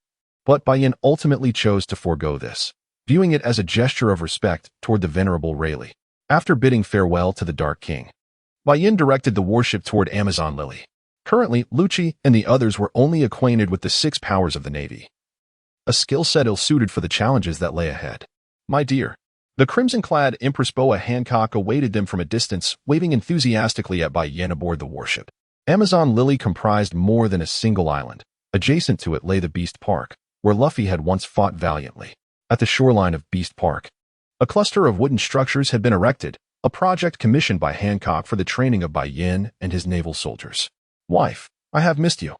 but Bai Yan ultimately chose to forego this, viewing it as a gesture of respect toward the venerable Rayleigh. After bidding farewell to the Dark King, Bai Yan directed the warship toward Amazon Lily. Currently, Lucci and the others were only acquainted with the 6 powers of the Navy, a skill set ill-suited for the challenges that lay ahead. My dear, the crimson-clad Empress Boa Hancock awaited them from a distance, waving enthusiastically at Bai Yan aboard the warship. Amazon Lily comprised more than a single island. Adjacent to it lay the Beast Park, where Luffy had once fought valiantly. At the shoreline of Beast Park, a cluster of wooden structures had been erected, a project commissioned by Hancock for the training of Bai Yan and his naval soldiers. Wife, I have missed you.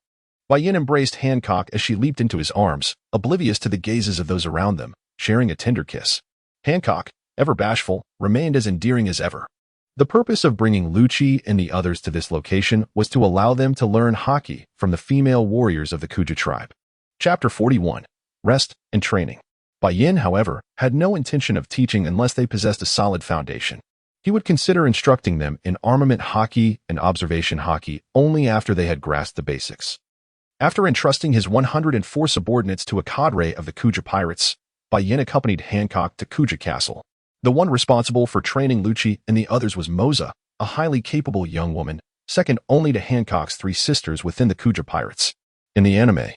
Bai Yan embraced Hancock as she leaped into his arms, oblivious to the gazes of those around them, sharing a tender kiss. Hancock, ever bashful, remained as endearing as ever. The purpose of bringing Lucci and the others to this location was to allow them to learn hockey from the female warriors of the Kuja tribe. Chapter 41. Rest and Training. Bai Yan, however, had no intention of teaching unless they possessed a solid foundation. He would consider instructing them in armament hockey and observation hockey only after they had grasped the basics. After entrusting his 104 subordinates to a cadre of the Kuja pirates, Bai Yan accompanied Hancock to Kuja Castle. The one responsible for training Lucci and the others was Moza, a highly capable young woman, second only to Hancock's three sisters within the Kuja pirates. In the anime,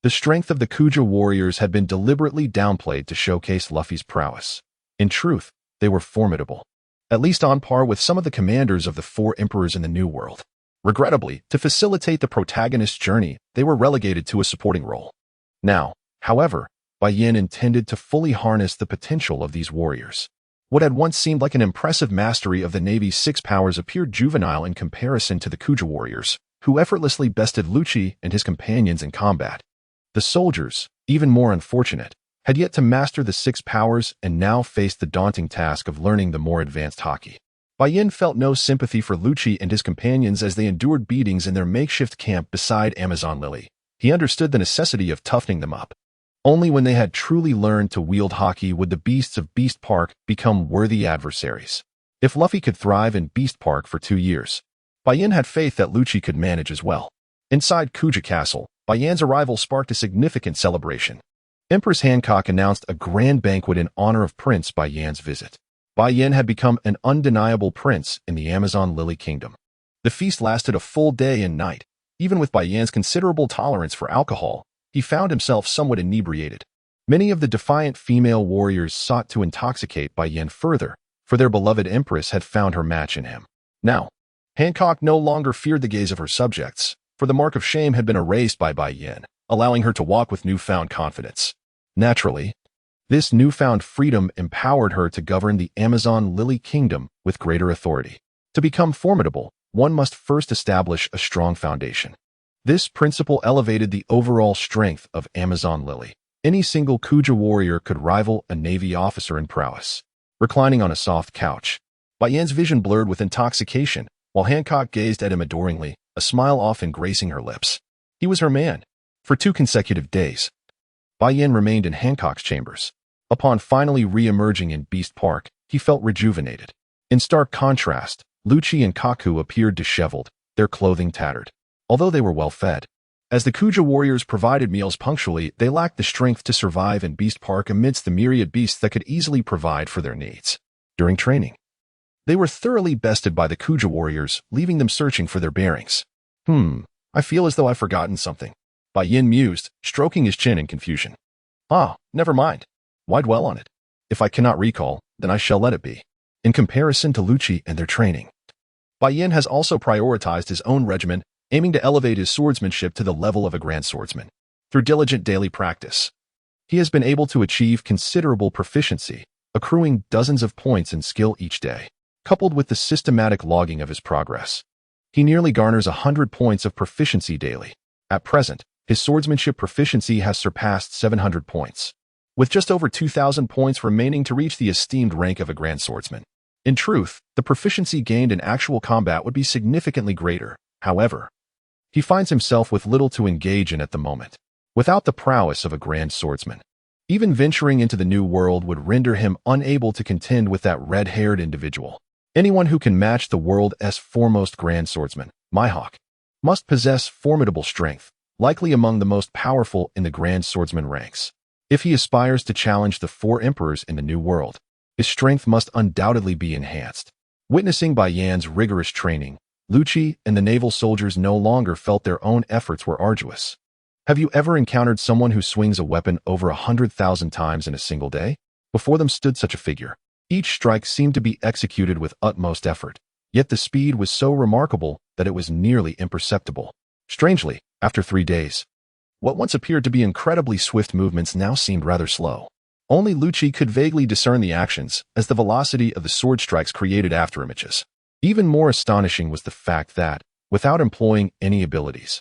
the strength of the Kuja warriors had been deliberately downplayed to showcase Luffy's prowess. In truth, they were formidable, at least on par with some of the commanders of the four emperors in the New World. Regrettably, to facilitate the protagonist's journey, they were relegated to a supporting role. Now, however, Bai Yan intended to fully harness the potential of these warriors. What had once seemed like an impressive mastery of the Navy's six powers appeared juvenile in comparison to the Kuja warriors, who effortlessly bested Lucci and his companions in combat. The soldiers, even more unfortunate, had yet to master the six powers and now faced the daunting task of learning the more advanced hockey. Bai Yan felt no sympathy for Lucci and his companions as they endured beatings in their makeshift camp beside Amazon Lily. He understood the necessity of toughening them up. Only when they had truly learned to wield hockey would the beasts of Beast Park become worthy adversaries. If Luffy could thrive in Beast Park for 2 years, Bai Yan had faith that Lucci could manage as well. Inside Kuja Castle, Bai Yan's arrival sparked a significant celebration. Empress Hancock announced a grand banquet in honor of Prince Bai Yan's visit. Bai Yan had become an undeniable prince in the Amazon Lily Kingdom. The feast lasted a full day and night. Even with Bai Yan's considerable tolerance for alcohol, he found himself somewhat inebriated. Many of the defiant female warriors sought to intoxicate Bai Yan further, for their beloved empress had found her match in him. Now, Hancock no longer feared the gaze of her subjects, for the mark of shame had been erased by Bai Yan, allowing her to walk with newfound confidence. Naturally, this newfound freedom empowered her to govern the Amazon Lily Kingdom with greater authority. To become formidable, one must first establish a strong foundation. This principle elevated the overall strength of Amazon Lily. Any single Kuja warrior could rival a Navy officer in prowess. Reclining on a soft couch, Bai Yan's vision blurred with intoxication, while Hancock gazed at him adoringly, a smile often gracing her lips. He was her man. For 2 consecutive days, Bai Yan remained in Hancock's chambers. Upon finally re-emerging in Beast Park, he felt rejuvenated. In stark contrast, Lucci and Kaku appeared disheveled, their clothing tattered. Although they were well fed, as the Kuja warriors provided meals punctually, they lacked the strength to survive in Beast Park amidst the myriad beasts that could easily provide for their needs. During training, they were thoroughly bested by the Kuja warriors, leaving them searching for their bearings. I feel as though I've forgotten something, Bai Yan mused, stroking his chin in confusion. Never mind. Why dwell on it? If I cannot recall, then I shall let it be. In comparison to Lucci and their training, Bai Yan has also prioritized his own regimen, aiming to elevate his swordsmanship to the level of a grand swordsman. Through diligent daily practice, he has been able to achieve considerable proficiency, accruing dozens of points in skill each day. Coupled with the systematic logging of his progress, he nearly garners 100 points of proficiency daily. At present, his swordsmanship proficiency has surpassed 700 points, with just over 2,000 points remaining to reach the esteemed rank of a grand swordsman. In truth, the proficiency gained in actual combat would be significantly greater. However, he finds himself with little to engage in at the moment. Without the prowess of a grand swordsman, even venturing into the new world would render him unable to contend with that red-haired individual. Anyone who can match the world's foremost grand swordsman, Mihawk, must possess formidable strength, likely among the most powerful in the grand swordsman ranks. If he aspires to challenge the 4 emperors in the new world, his strength must undoubtedly be enhanced. Witnessing Bai Yan's rigorous training, Lucci and the naval soldiers no longer felt their own efforts were arduous. Have you ever encountered someone who swings a weapon over 100,000 times in a single day? Before them stood such a figure. Each strike seemed to be executed with utmost effort, yet the speed was so remarkable that it was nearly imperceptible. Strangely, after 3 days, what once appeared to be incredibly swift movements now seemed rather slow. Only Lucci could vaguely discern the actions, as the velocity of the sword strikes created afterimages. Even more astonishing was the fact that, without employing any abilities,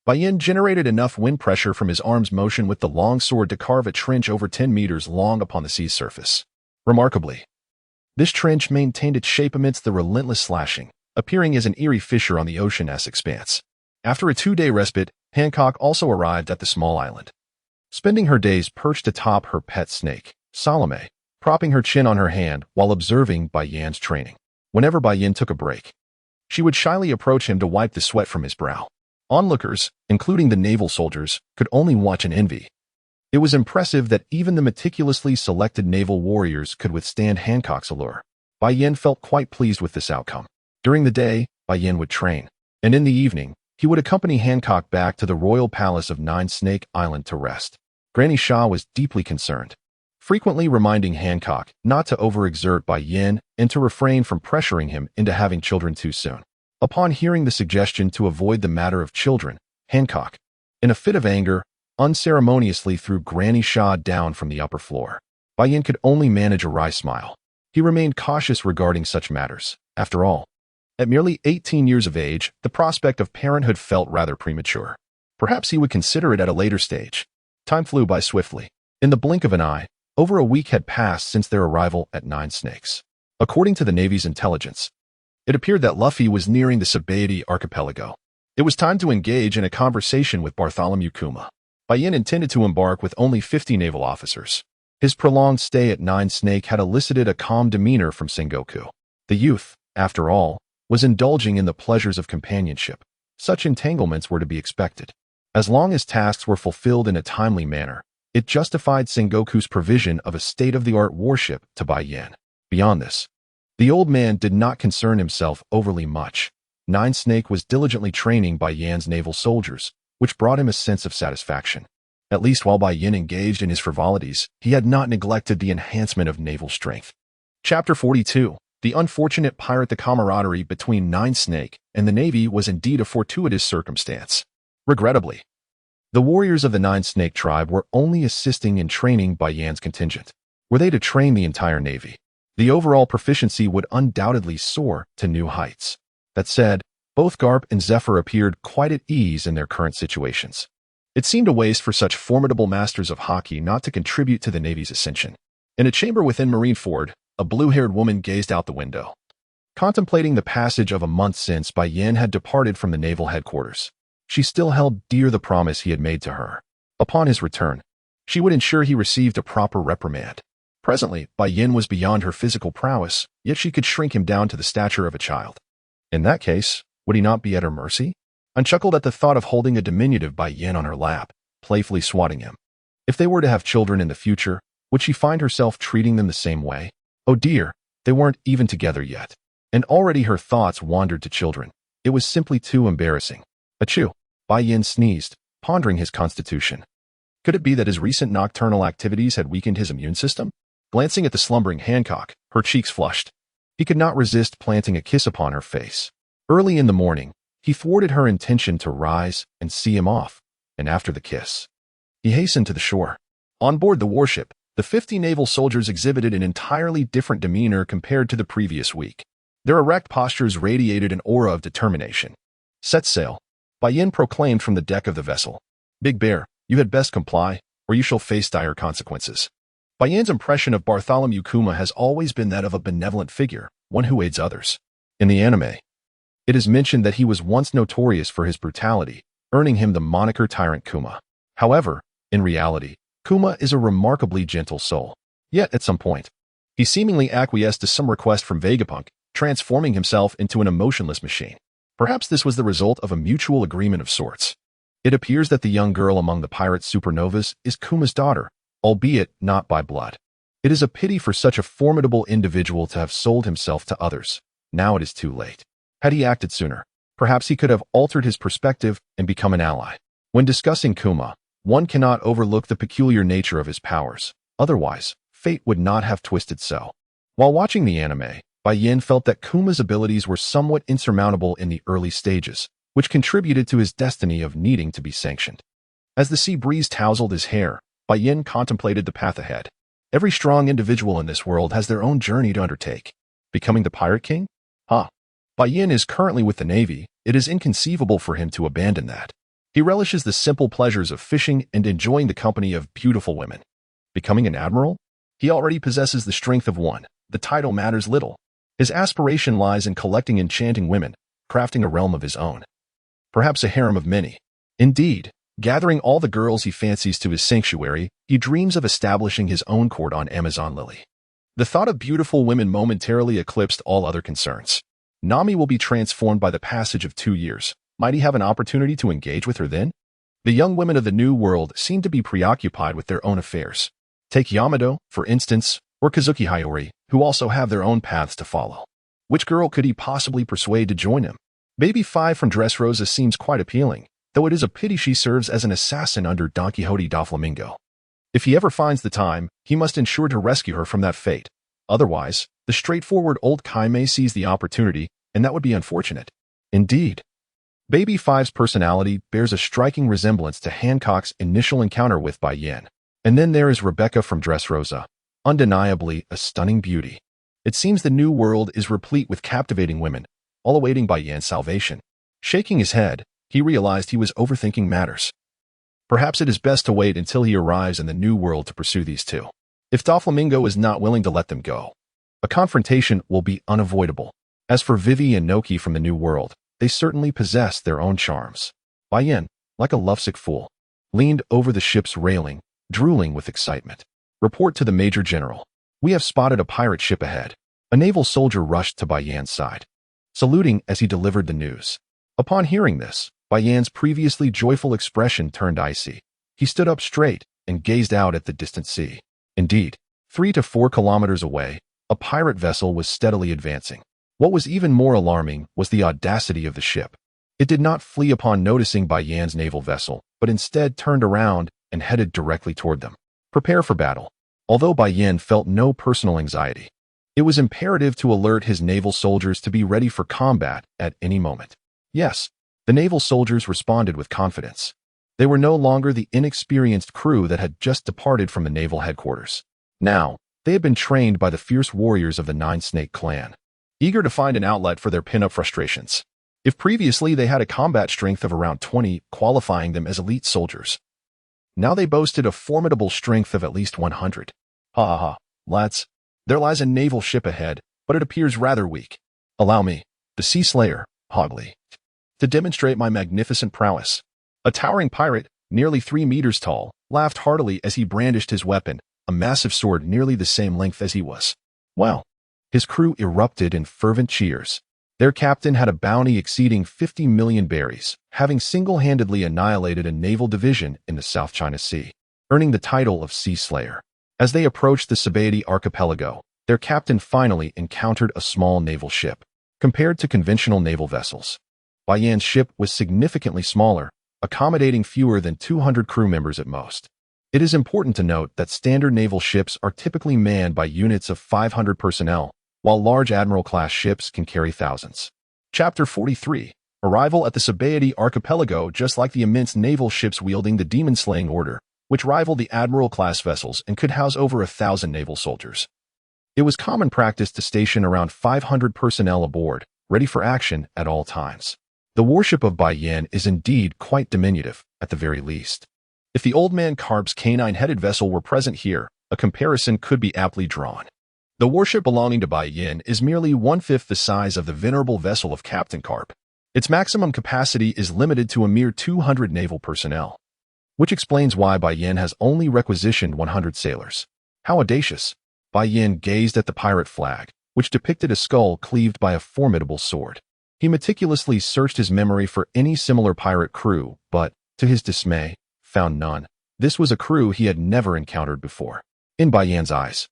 Bai Yan generated enough wind pressure from his arm's motion with the long sword to carve a trench over 10 meters long upon the sea's surface. Remarkably, This trench maintained its shape amidst the relentless slashing, appearing as an eerie fissure on the ocean's expanse. After a 2-day respite, Hancock also arrived at the small island. Spending her days perched atop her pet snake, Salome, propping her chin on her hand while observing Bai Yan's training. Whenever Bai Yan took a break, she would shyly approach him to wipe the sweat from his brow. Onlookers, including the naval soldiers, could only watch in envy. It was impressive that even the meticulously selected naval warriors could withstand Hancock's allure. Bai Yan felt quite pleased with this outcome. During the day, Bai Yan would train, and in the evening, he would accompany Hancock back to the royal palace of Nine Snake Island to rest. Granny Shah was deeply concerned, frequently reminding Hancock not to overexert Bai Yan and to refrain from pressuring him into having children too soon. Upon hearing the suggestion to avoid the matter of children, Hancock, in a fit of anger, unceremoniously threw Granny Shah down from the upper floor. Bai Yan could only manage a wry smile. He remained cautious regarding such matters. After all, at merely 18 years of age, the prospect of parenthood felt rather premature. Perhaps he would consider it at a later stage. Time flew by swiftly. In the blink of an eye, over a week had passed since their arrival at Nine Snakes. According to the Navy's intelligence, it appeared that Luffy was nearing the Sabaody archipelago. It was time to engage in a conversation with Bartholomew Kuma. Bai Yan intended to embark with only 50 naval officers. His prolonged stay at Nine Snake had elicited a calm demeanor from Sengoku. The youth, after all, was indulging in the pleasures of companionship. Such entanglements were to be expected. As long as tasks were fulfilled in a timely manner, it justified Sengoku's provision of a state-of-the-art warship to Bai Yan. Beyond this, the old man did not concern himself overly much. Nine Snake was diligently training Bai Yan's naval soldiers, which brought him a sense of satisfaction. At least while Bai Yan engaged in his frivolities, he had not neglected the enhancement of naval strength. Chapter 42. The unfortunate pirate. The camaraderie between Nine Snake and the Navy was indeed a fortuitous circumstance. Regrettably, the warriors of the Nine Snake tribe were only assisting in training Bai Yan's contingent. Were they to train the entire Navy, the overall proficiency would undoubtedly soar to new heights. That said, both Garp and Zephyr appeared quite at ease in their current situations. It seemed a waste for such formidable masters of hockey not to contribute to the Navy's ascension. In a chamber within Marineford, a blue-haired woman gazed out the window. Contemplating the passage of a month since Bai Yan had departed from the naval headquarters, she still held dear the promise he had made to her. Upon his return, she would ensure he received a proper reprimand. Presently, Bai Yan was beyond her physical prowess, yet she could shrink him down to the stature of a child. In that case, would he not be at her mercy? Anne chuckled at the thought of holding a diminutive Bai Yan on her lap, playfully swatting him. If they were to have children in the future, would she find herself treating them the same way? Oh dear, they weren't even together yet. And already her thoughts wandered to children. It was simply too embarrassing. Achoo! Bai Yan sneezed, pondering his constitution. Could it be that his recent nocturnal activities had weakened his immune system? Glancing at the slumbering Hancock, her cheeks flushed. He could not resist planting a kiss upon her face. Early in the morning, he thwarted her intention to rise and see him off, and after the kiss, he hastened to the shore. On board the warship, the 50 naval soldiers exhibited an entirely different demeanor compared to the previous week. Their erect postures radiated an aura of determination. Set sail, Bai Yan proclaimed from the deck of the vessel. Big Bear, you had best comply, or you shall face dire consequences. Bai Yan's impression of Bartholomew Kuma has always been that of a benevolent figure, one who aids others. In the anime, it is mentioned that he was once notorious for his brutality, earning him the moniker Tyrant Kuma. However, in reality, Kuma is a remarkably gentle soul. Yet, at some point, he seemingly acquiesced to some request from Vegapunk, transforming himself into an emotionless machine. Perhaps this was the result of a mutual agreement of sorts. It appears that the young girl among the pirate supernovas is Kuma's daughter, albeit not by blood. It is a pity for such a formidable individual to have sold himself to others. Now it is too late. Had he acted sooner, perhaps he could have altered his perspective and become an ally. When discussing Kuma, one cannot overlook the peculiar nature of his powers. Otherwise, fate would not have twisted so. While watching the anime, Bai Yan felt that Kuma's abilities were somewhat insurmountable in the early stages, which contributed to his destiny of needing to be sanctioned. As the sea breeze tousled his hair, Bai Yan contemplated the path ahead. Every strong individual in this world has their own journey to undertake. Becoming the Pirate King? Bai Yan is currently with the Navy. It is inconceivable for him to abandon that. He relishes the simple pleasures of fishing and enjoying the company of beautiful women. Becoming an admiral? He already possesses the strength of one, the title matters little. His aspiration lies in collecting enchanting women, crafting a realm of his own. Perhaps a harem of many. Indeed, gathering all the girls he fancies to his sanctuary, he dreams of establishing his own court on Amazon Lily. The thought of beautiful women momentarily eclipsed all other concerns. Nami will be transformed by the passage of 2 years. Might he have an opportunity to engage with her then? The young women of the New World seem to be preoccupied with their own affairs. Take Yamato, for instance, or Kazuki Hayori, who also have their own paths to follow. Which girl could he possibly persuade to join him? Baby 5 from Dressrosa seems quite appealing, though it is a pity she serves as an assassin under Don Quixote da Flamingo. If he ever finds the time, he must ensure to rescue her from that fate. Otherwise, the straightforward old Kai may seize the opportunity, and that would be unfortunate. Indeed. Baby 5's personality bears a striking resemblance to Hancock's initial encounter with Bai Yan. And then there is Rebecca from Dressrosa, undeniably a stunning beauty. It seems the New World is replete with captivating women, all awaiting Bai Yan's salvation. Shaking his head, he realized he was overthinking matters. Perhaps it is best to wait until he arrives in the New World to pursue these two. If Doflamingo is not willing to let them go, a confrontation will be unavoidable. As for Vivi and Noki from the New World, they certainly possess their own charms. Bai Yan, like a lovesick fool, leaned over the ship's railing, drooling with excitement. Report to the Major General. We have spotted a pirate ship ahead. A naval soldier rushed to Bai Yan's side, saluting as he delivered the news. Upon hearing this, Bai Yan's previously joyful expression turned icy. He stood up straight and gazed out at the distant sea. Indeed, 3 to 4 kilometers away, a pirate vessel was steadily advancing. What was even more alarming was the audacity of the ship. It did not flee upon noticing Bai Yan's naval vessel, but instead turned around and headed directly toward them. Prepare for battle. Although Bai Yan felt no personal anxiety, it was imperative to alert his naval soldiers to be ready for combat at any moment. Yes, the naval soldiers responded with confidence. They were no longer the inexperienced crew that had just departed from the naval headquarters. Now, they had been trained by the fierce warriors of the Nine-Snake clan, eager to find an outlet for their pin-up frustrations. If previously they had a combat strength of around 20, qualifying them as elite soldiers, now they boasted a formidable strength of at least 100. Ha ha ha, lads. There lies a naval ship ahead, but it appears rather weak. Allow me, the Sea Slayer, Hogley, to demonstrate my magnificent prowess. A towering pirate, nearly 3 meters tall, laughed heartily as he brandished his weapon, a massive sword nearly the same length as he was. Wow. His crew erupted in fervent cheers. Their captain had a bounty exceeding 50 million berries, having single-handedly annihilated a naval division in the South China Sea, earning the title of Sea Slayer. As they approached the Sabaody archipelago, their captain finally encountered a small naval ship. Compared to conventional naval vessels, Bai Yan's ship was significantly smaller, accommodating fewer than 200 crew members at most. It is important to note that standard naval ships are typically manned by units of 500 personnel, while large admiral-class ships can carry thousands. Chapter 43. Arrival at the Sabaody archipelago. Just like the immense naval ships wielding the demon-slaying order, which rivaled the admiral-class vessels and could house over 1,000 naval soldiers. It was common practice to station around 500 personnel aboard, ready for action at all times. The warship of Bai Yan is indeed quite diminutive, at the very least. If the Old Man Carp's canine-headed vessel were present here, a comparison could be aptly drawn. The warship belonging to Bai Yan is merely 1/5 the size of the venerable vessel of Captain Carp. Its maximum capacity is limited to a mere 200 naval personnel, which explains why Bai Yan has only requisitioned 100 sailors. How audacious! Bai Yan gazed at the pirate flag, which depicted a skull cleaved by a formidable sword. He meticulously searched his memory for any similar pirate crew, but, to his dismay, found none. This was a crew he had never encountered before. In Bai Yan's eyes,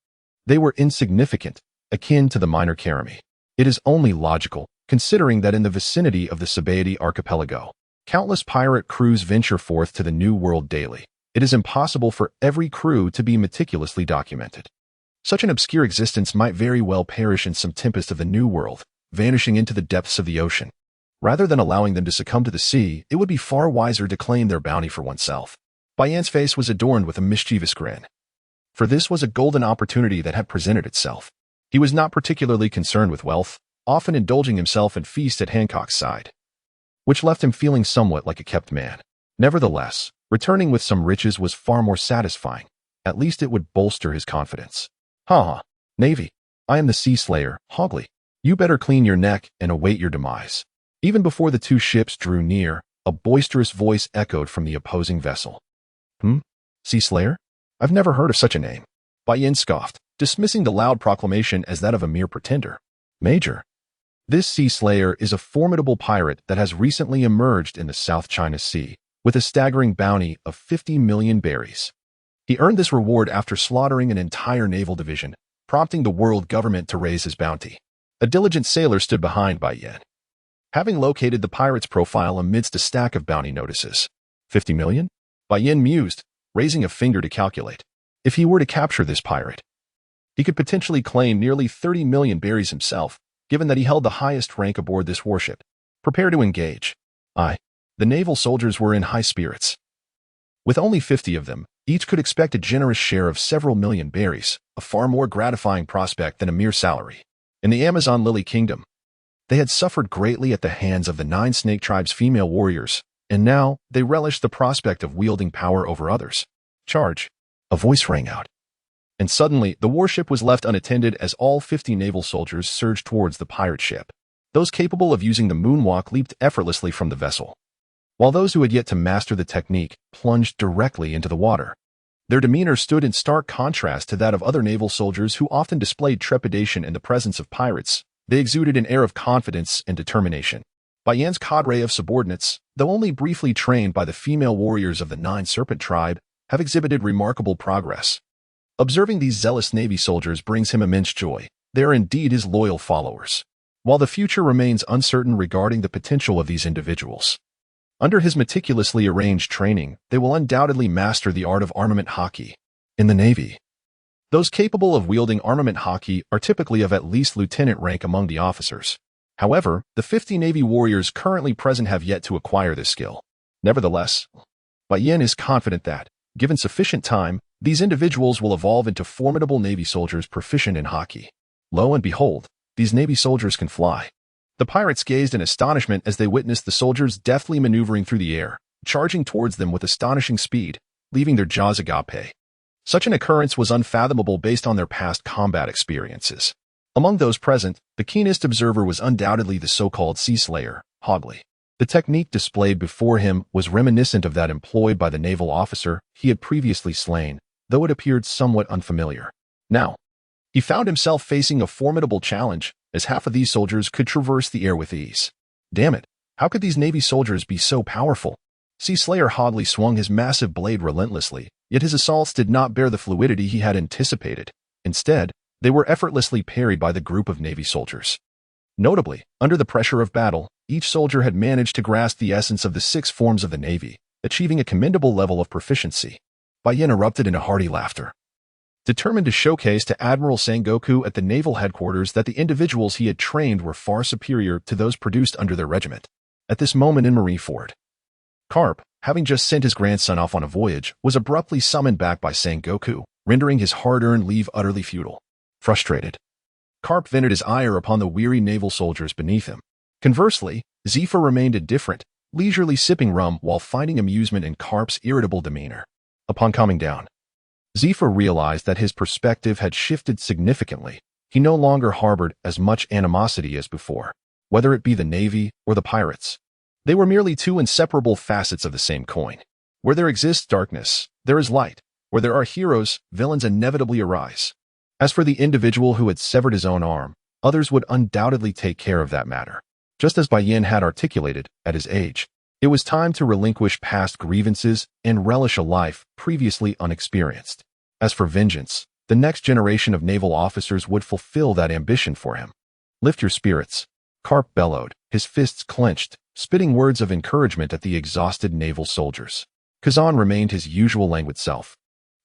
they were insignificant, akin to the minor Karami. It is only logical, considering that in the vicinity of the Sabaody archipelago, countless pirate crews venture forth to the New World daily. It is impossible for every crew to be meticulously documented. Such an obscure existence might very well perish in some tempest of the New World, vanishing into the depths of the ocean. Rather than allowing them to succumb to the sea, it would be far wiser to claim their bounty for oneself. Bai Yan's face was adorned with a mischievous grin, for this was a golden opportunity that had presented itself. He was not particularly concerned with wealth, often indulging himself in feasts at Hancock's side, which left him feeling somewhat like a kept man. Nevertheless, returning with some riches was far more satisfying. At least it would bolster his confidence. Ha ha, Navy. I am the Sea Slayer, Hogley. You better clean your neck and await your demise." Even before the two ships drew near, a boisterous voice echoed from the opposing vessel. Sea Slayer? I've never heard of such a name. Bai Yan scoffed, dismissing the loud proclamation as that of a mere pretender. Major. This Sea Slayer is a formidable pirate that has recently emerged in the South China Sea, with a staggering bounty of 50 million berries. He earned this reward after slaughtering an entire naval division, prompting the world government to raise his bounty. A diligent sailor stood behind Bai Yan, having located the pirate's profile amidst a stack of bounty notices. 50 million? Bai Yan mused, raising a finger to calculate. If he were to capture this pirate, he could potentially claim nearly 30 million berries himself, given that he held the highest rank aboard this warship. Prepare to engage. The naval soldiers were in high spirits. With only 50 of them, each could expect a generous share of several million berries, a far more gratifying prospect than a mere salary. In the Amazon Lily Kingdom, they had suffered greatly at the hands of the 9 Snake Tribe's female warriors, and now they relished the prospect of wielding power over others. Charge! A voice rang out. And suddenly, the warship was left unattended as all 50 naval soldiers surged towards the pirate ship. Those capable of using the moonwalk leaped effortlessly from the vessel, while those who had yet to master the technique plunged directly into the water. Their demeanor stood in stark contrast to that of other naval soldiers who often displayed trepidation in the presence of pirates. They exuded an air of confidence and determination. Bai Yan's cadre of subordinates, though only briefly trained by the female warriors of the 9 Serpent Tribe, have exhibited remarkable progress. Observing these zealous Navy soldiers brings him immense joy. They are indeed his loyal followers. While the future remains uncertain regarding the potential of these individuals, under his meticulously arranged training, they will undoubtedly master the art of armament hockey. In the Navy, those capable of wielding armament hockey are typically of at least lieutenant rank among the officers. However, the 50 Navy warriors currently present have yet to acquire this skill. Nevertheless, Bai Yan is confident that, given sufficient time, these individuals will evolve into formidable Navy soldiers proficient in hockey. Lo and behold, these Navy soldiers can fly. The pirates gazed in astonishment as they witnessed the soldiers deftly maneuvering through the air, charging towards them with astonishing speed, leaving their jaws agape. Such an occurrence was unfathomable based on their past combat experiences. Among those present, the keenest observer was undoubtedly the so-called Sea Slayer, Hogley. The technique displayed before him was reminiscent of that employed by the naval officer he had previously slain, though it appeared somewhat unfamiliar. Now, he found himself facing a formidable challenge, as half of these soldiers could traverse the air with ease. Damn it, how could these Navy soldiers be so powerful? Sea Slayer Hogley swung his massive blade relentlessly, yet his assaults did not bear the fluidity he had anticipated. Instead, they were effortlessly parried by the group of Navy soldiers. Notably, under the pressure of battle, each soldier had managed to grasp the essence of the 6 forms of the Navy, achieving a commendable level of proficiency. Bai Yan erupted into hearty laughter, determined to showcase to Admiral Sengoku at the naval headquarters that the individuals he had trained were far superior to those produced under their regiment. At this moment in Marineford, Carp, having just sent his grandson off on a voyage, was abruptly summoned back by Sengoku, rendering his hard-earned leave utterly futile. Frustrated, Carp vented his ire upon the weary naval soldiers beneath him. Conversely, Zefa remained indifferent, leisurely sipping rum while finding amusement in Carp's irritable demeanor. Upon calming down, Zefa realized that his perspective had shifted significantly. He no longer harbored as much animosity as before, whether it be the Navy or the pirates. They were merely 2 inseparable facets of the same coin. Where there exists darkness, there is light. Where there are heroes, villains inevitably arise. As for the individual who had severed his own arm, others would undoubtedly take care of that matter. Just as Bai Yan had articulated, at his age, it was time to relinquish past grievances and relish a life previously unexperienced. As for vengeance, the next generation of naval officers would fulfill that ambition for him. Lift your spirits, Carp bellowed, his fists clenched, spitting words of encouragement at the exhausted naval soldiers. Kuzan remained his usual languid self,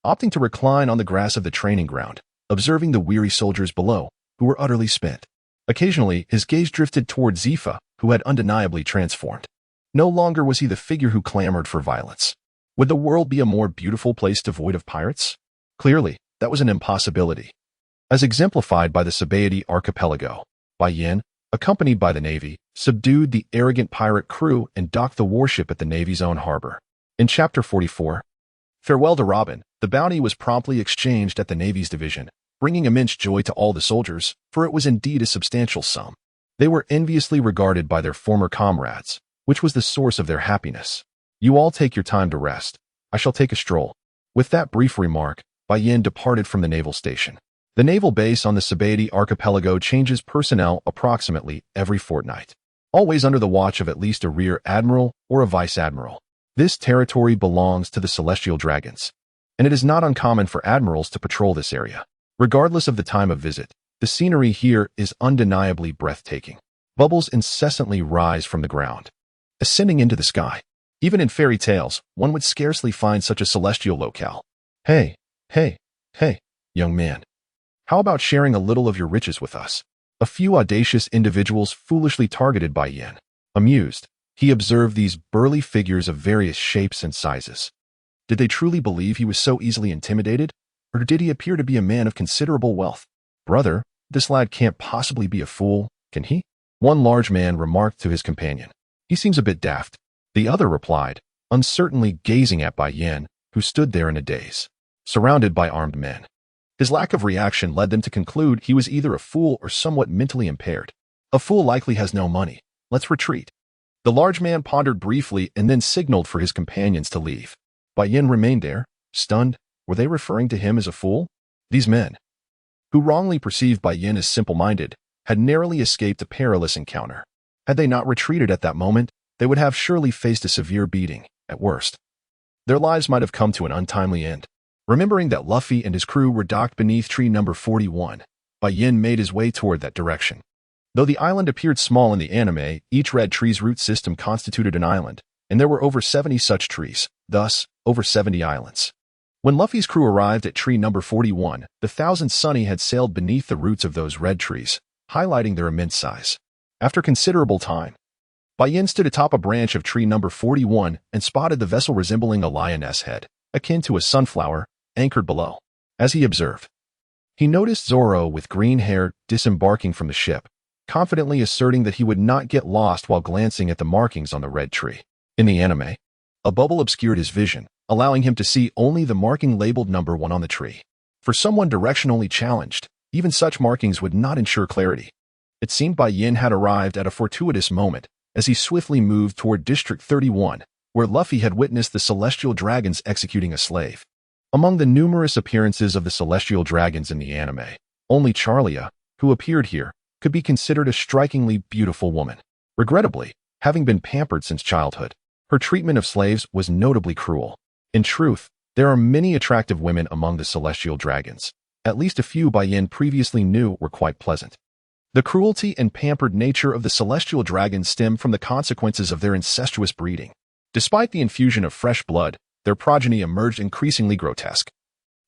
opting to recline on the grass of the training ground, observing the weary soldiers below, who were utterly spent. Occasionally, his gaze drifted toward Zefa, who had undeniably transformed. No longer was he the figure who clamored for violence. Would the world be a more beautiful place devoid of pirates? Clearly, that was an impossibility. As exemplified by the Sabaody archipelago, Bai Yan, accompanied by the Navy, subdued the arrogant pirate crew and docked the warship at the Navy's own harbor. In Chapter 44, Farewell to Robin, the bounty was promptly exchanged at the Navy's division, bringing immense joy to all the soldiers, for it was indeed a substantial sum. They were enviously regarded by their former comrades, which was the source of their happiness. You all take your time to rest. I shall take a stroll. With that brief remark, Bai Yan departed from the naval station. The naval base on the Sabati archipelago changes personnel approximately every fortnight, always under the watch of at least a rear admiral or a vice admiral. This territory belongs to the celestial dragons, and it is not uncommon for admirals to patrol this area. Regardless of the time of visit, the scenery here is undeniably breathtaking. Bubbles incessantly rise from the ground, ascending into the sky. Even in fairy tales, one would scarcely find such a celestial locale. Hey, young man. How about sharing a little of your riches with us? A few audacious individuals foolishly targeted Bai Yan. Amused, he observed these burly figures of various shapes and sizes. Did they truly believe he was so easily intimidated, or did he appear to be a man of considerable wealth? Brother, this lad can't possibly be a fool, can he? One large man remarked to his companion. He seems a bit daft. The other replied, uncertainly gazing at Bai Yan, who stood there in a daze, surrounded by armed men. His lack of reaction led them to conclude he was either a fool or somewhat mentally impaired. A fool likely has no money. Let's retreat. The large man pondered briefly and then signaled for his companions to leave. Bai Yan remained there, stunned. Were they referring to him as a fool? These men, who wrongly perceived Bai Yan as simple-minded, had narrowly escaped a perilous encounter. Had they not retreated at that moment, they would have surely faced a severe beating, at worst. Their lives might have come to an untimely end. Remembering that Luffy and his crew were docked beneath tree number 41, Bai Yan made his way toward that direction. Though the island appeared small in the anime, each red tree's root system constituted an island, and there were over 70 such trees, thus, over 70 islands. When Luffy's crew arrived at tree number 41, the Thousand Sunny had sailed beneath the roots of those red trees, highlighting their immense size. After considerable time, Bai Yan stood atop a branch of tree number 41 and spotted the vessel resembling a lioness head, akin to a sunflower, anchored below. As he observed, he noticed Zoro with green hair disembarking from the ship, confidently asserting that he would not get lost while glancing at the markings on the red tree. In the anime, a bubble obscured his vision, allowing him to see only the marking labeled number 1 on the tree. For someone directionally challenged, even such markings would not ensure clarity. It seemed Bai Yan had arrived at a fortuitous moment as he swiftly moved toward District 31, where Luffy had witnessed the celestial dragons executing a slave. Among the numerous appearances of the celestial dragons in the anime, only Charlia, who appeared here, could be considered a strikingly beautiful woman. Regrettably, having been pampered since childhood, her treatment of slaves was notably cruel. In truth, there are many attractive women among the celestial dragons. At least a few Bai Yan previously knew were quite pleasant. The cruelty and pampered nature of the celestial dragons stem from the consequences of their incestuous breeding. Despite the infusion of fresh blood, their progeny emerged increasingly grotesque.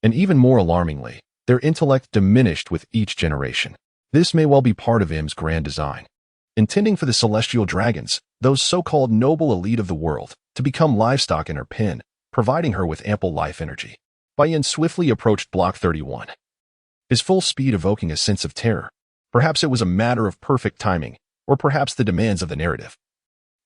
And even more alarmingly, their intellect diminished with each generation. This may well be part of M's grand design, intending for the celestial dragons, those so-called noble elite of the world, to become livestock in her pen, providing her with ample life energy. Bai Yan swiftly approached Block 31, his full speed evoking a sense of terror. Perhaps it was a matter of perfect timing, or perhaps the demands of the narrative.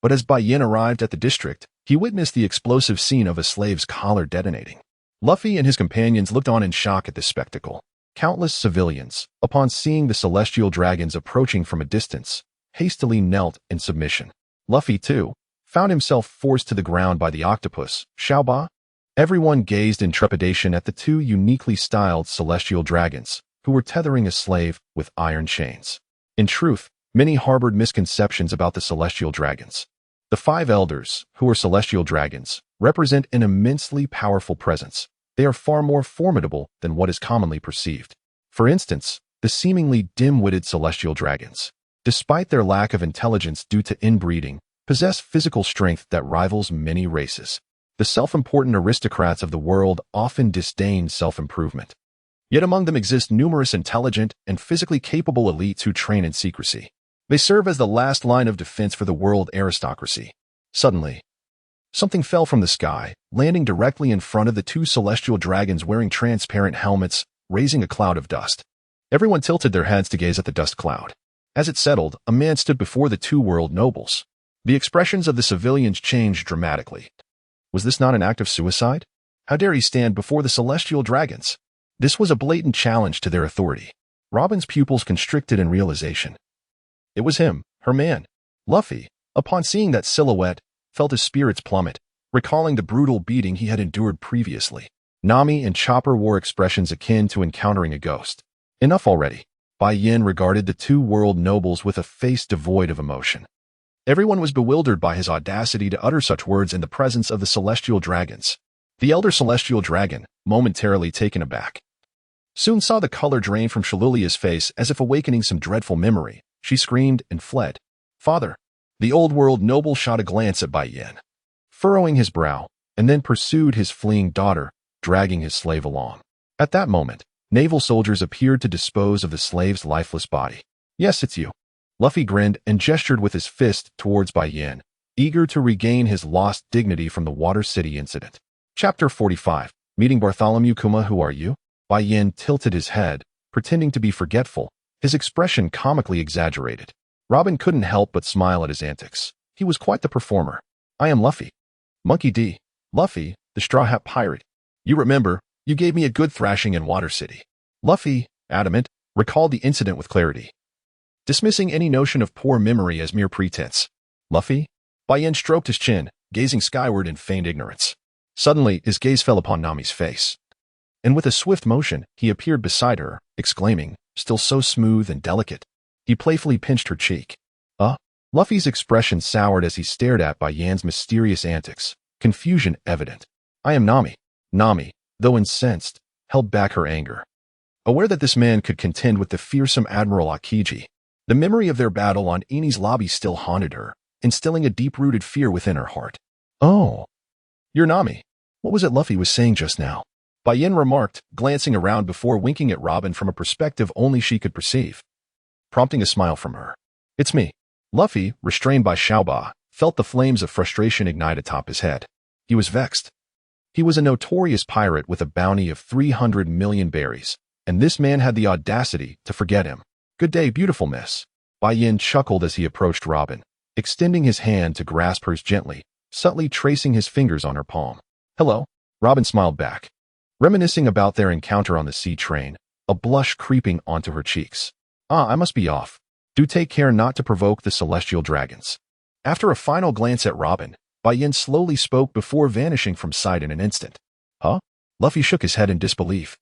But as Bai Yan arrived at the district, he witnessed the explosive scene of a slave's collar detonating. Luffy and his companions looked on in shock at this spectacle. Countless civilians, upon seeing the celestial dragons approaching from a distance, hastily knelt in submission. Luffy, too, found himself forced to the ground by the octopus, Xiaoba. Everyone gazed in trepidation at the two uniquely styled celestial dragons, who were tethering a slave with iron chains. In truth, many harbored misconceptions about the celestial dragons. The 5 elders, who are celestial dragons, represent an immensely powerful presence. They are far more formidable than what is commonly perceived. For instance, the seemingly dim-witted celestial dragons, despite their lack of intelligence due to inbreeding, possess physical strength that rivals many races. The self-important aristocrats of the world often disdain self-improvement. Yet among them exist numerous intelligent and physically capable elites who train in secrecy. They serve as the last line of defense for the world aristocracy. Suddenly, something fell from the sky, landing directly in front of the 2 celestial dragons wearing transparent helmets, raising a cloud of dust. Everyone tilted their heads to gaze at the dust cloud. As it settled, a man stood before the 2 world nobles. The expressions of the civilians changed dramatically. Was this not an act of suicide? How dare he stand before the celestial dragons? This was a blatant challenge to their authority. Robin's pupils constricted in realization. It was him, her man. Luffy, upon seeing that silhouette, felt his spirits plummet, recalling the brutal beating he had endured previously. Nami and Chopper wore expressions akin to encountering a ghost. Enough already. Bai Yan regarded the two world nobles with a face devoid of emotion. Everyone was bewildered by his audacity to utter such words in the presence of the celestial dragons. The elder celestial dragon, momentarily taken aback, soon saw the color drain from Shalulia's face as if awakening some dreadful memory. She screamed and fled. Father! The old world noble shot a glance at Bai Yan, furrowing his brow, and then pursued his fleeing daughter, dragging his slave along. At that moment, naval soldiers appeared to dispose of the slave's lifeless body. Yes, it's you. Luffy grinned and gestured with his fist towards Bai Yan, eager to regain his lost dignity from the Water City incident. Chapter 45. Meeting Bartholomew. Kuma, who are you? Bai Yan tilted his head, pretending to be forgetful, his expression comically exaggerated. Robin couldn't help but smile at his antics. He was quite the performer. I am Luffy. Monkey D. Luffy, the Straw Hat Pirate. You remember, you gave me a good thrashing in Water City. Luffy, adamant, recalled the incident with clarity, dismissing any notion of poor memory as mere pretense. Luffy? Bai Yan stroked his chin, gazing skyward in feigned ignorance. Suddenly, his gaze fell upon Nami's face, and with a swift motion, he appeared beside her, exclaiming, still so smooth and delicate. He playfully pinched her cheek. Luffy's expression soured as he stared at Bai Yan's mysterious antics, confusion evident. I am Nami. Nami, though incensed, held back her anger. Aware that this man could contend with the fearsome Admiral Aokiji, the memory of their battle on Enies' lobby still haunted her, instilling a deep-rooted fear within her heart. Oh, you're Nami. What was it Luffy was saying just now? Bai Yan remarked, glancing around before winking at Robin from a perspective only she could perceive, prompting a smile from her. It's me. Luffy, restrained by Xiaoba, felt the flames of frustration ignite atop his head. He was vexed. He was a notorious pirate with a bounty of 300 million berries, and this man had the audacity to forget him. Good day, beautiful miss. Bai Yan chuckled as he approached Robin, extending his hand to grasp hers gently, subtly tracing his fingers on her palm. Hello. Robin smiled back, reminiscing about their encounter on the sea train, a blush creeping onto her cheeks. I must be off. Do take care not to provoke the celestial dragons. After a final glance at Robin, Bai Yan slowly spoke before vanishing from sight in an instant. Huh? Luffy shook his head in disbelief,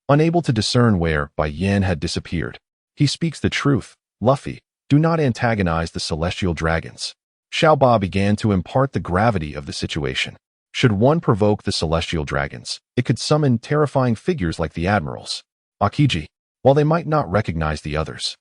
unable to discern where Bai Yan had disappeared. He speaks the truth. Luffy, do not antagonize the celestial dragons. Xiaoba began to impart the gravity of the situation. Should one provoke the celestial dragons, it could summon terrifying figures like the admirals. Aokiji, while they might not recognize the others,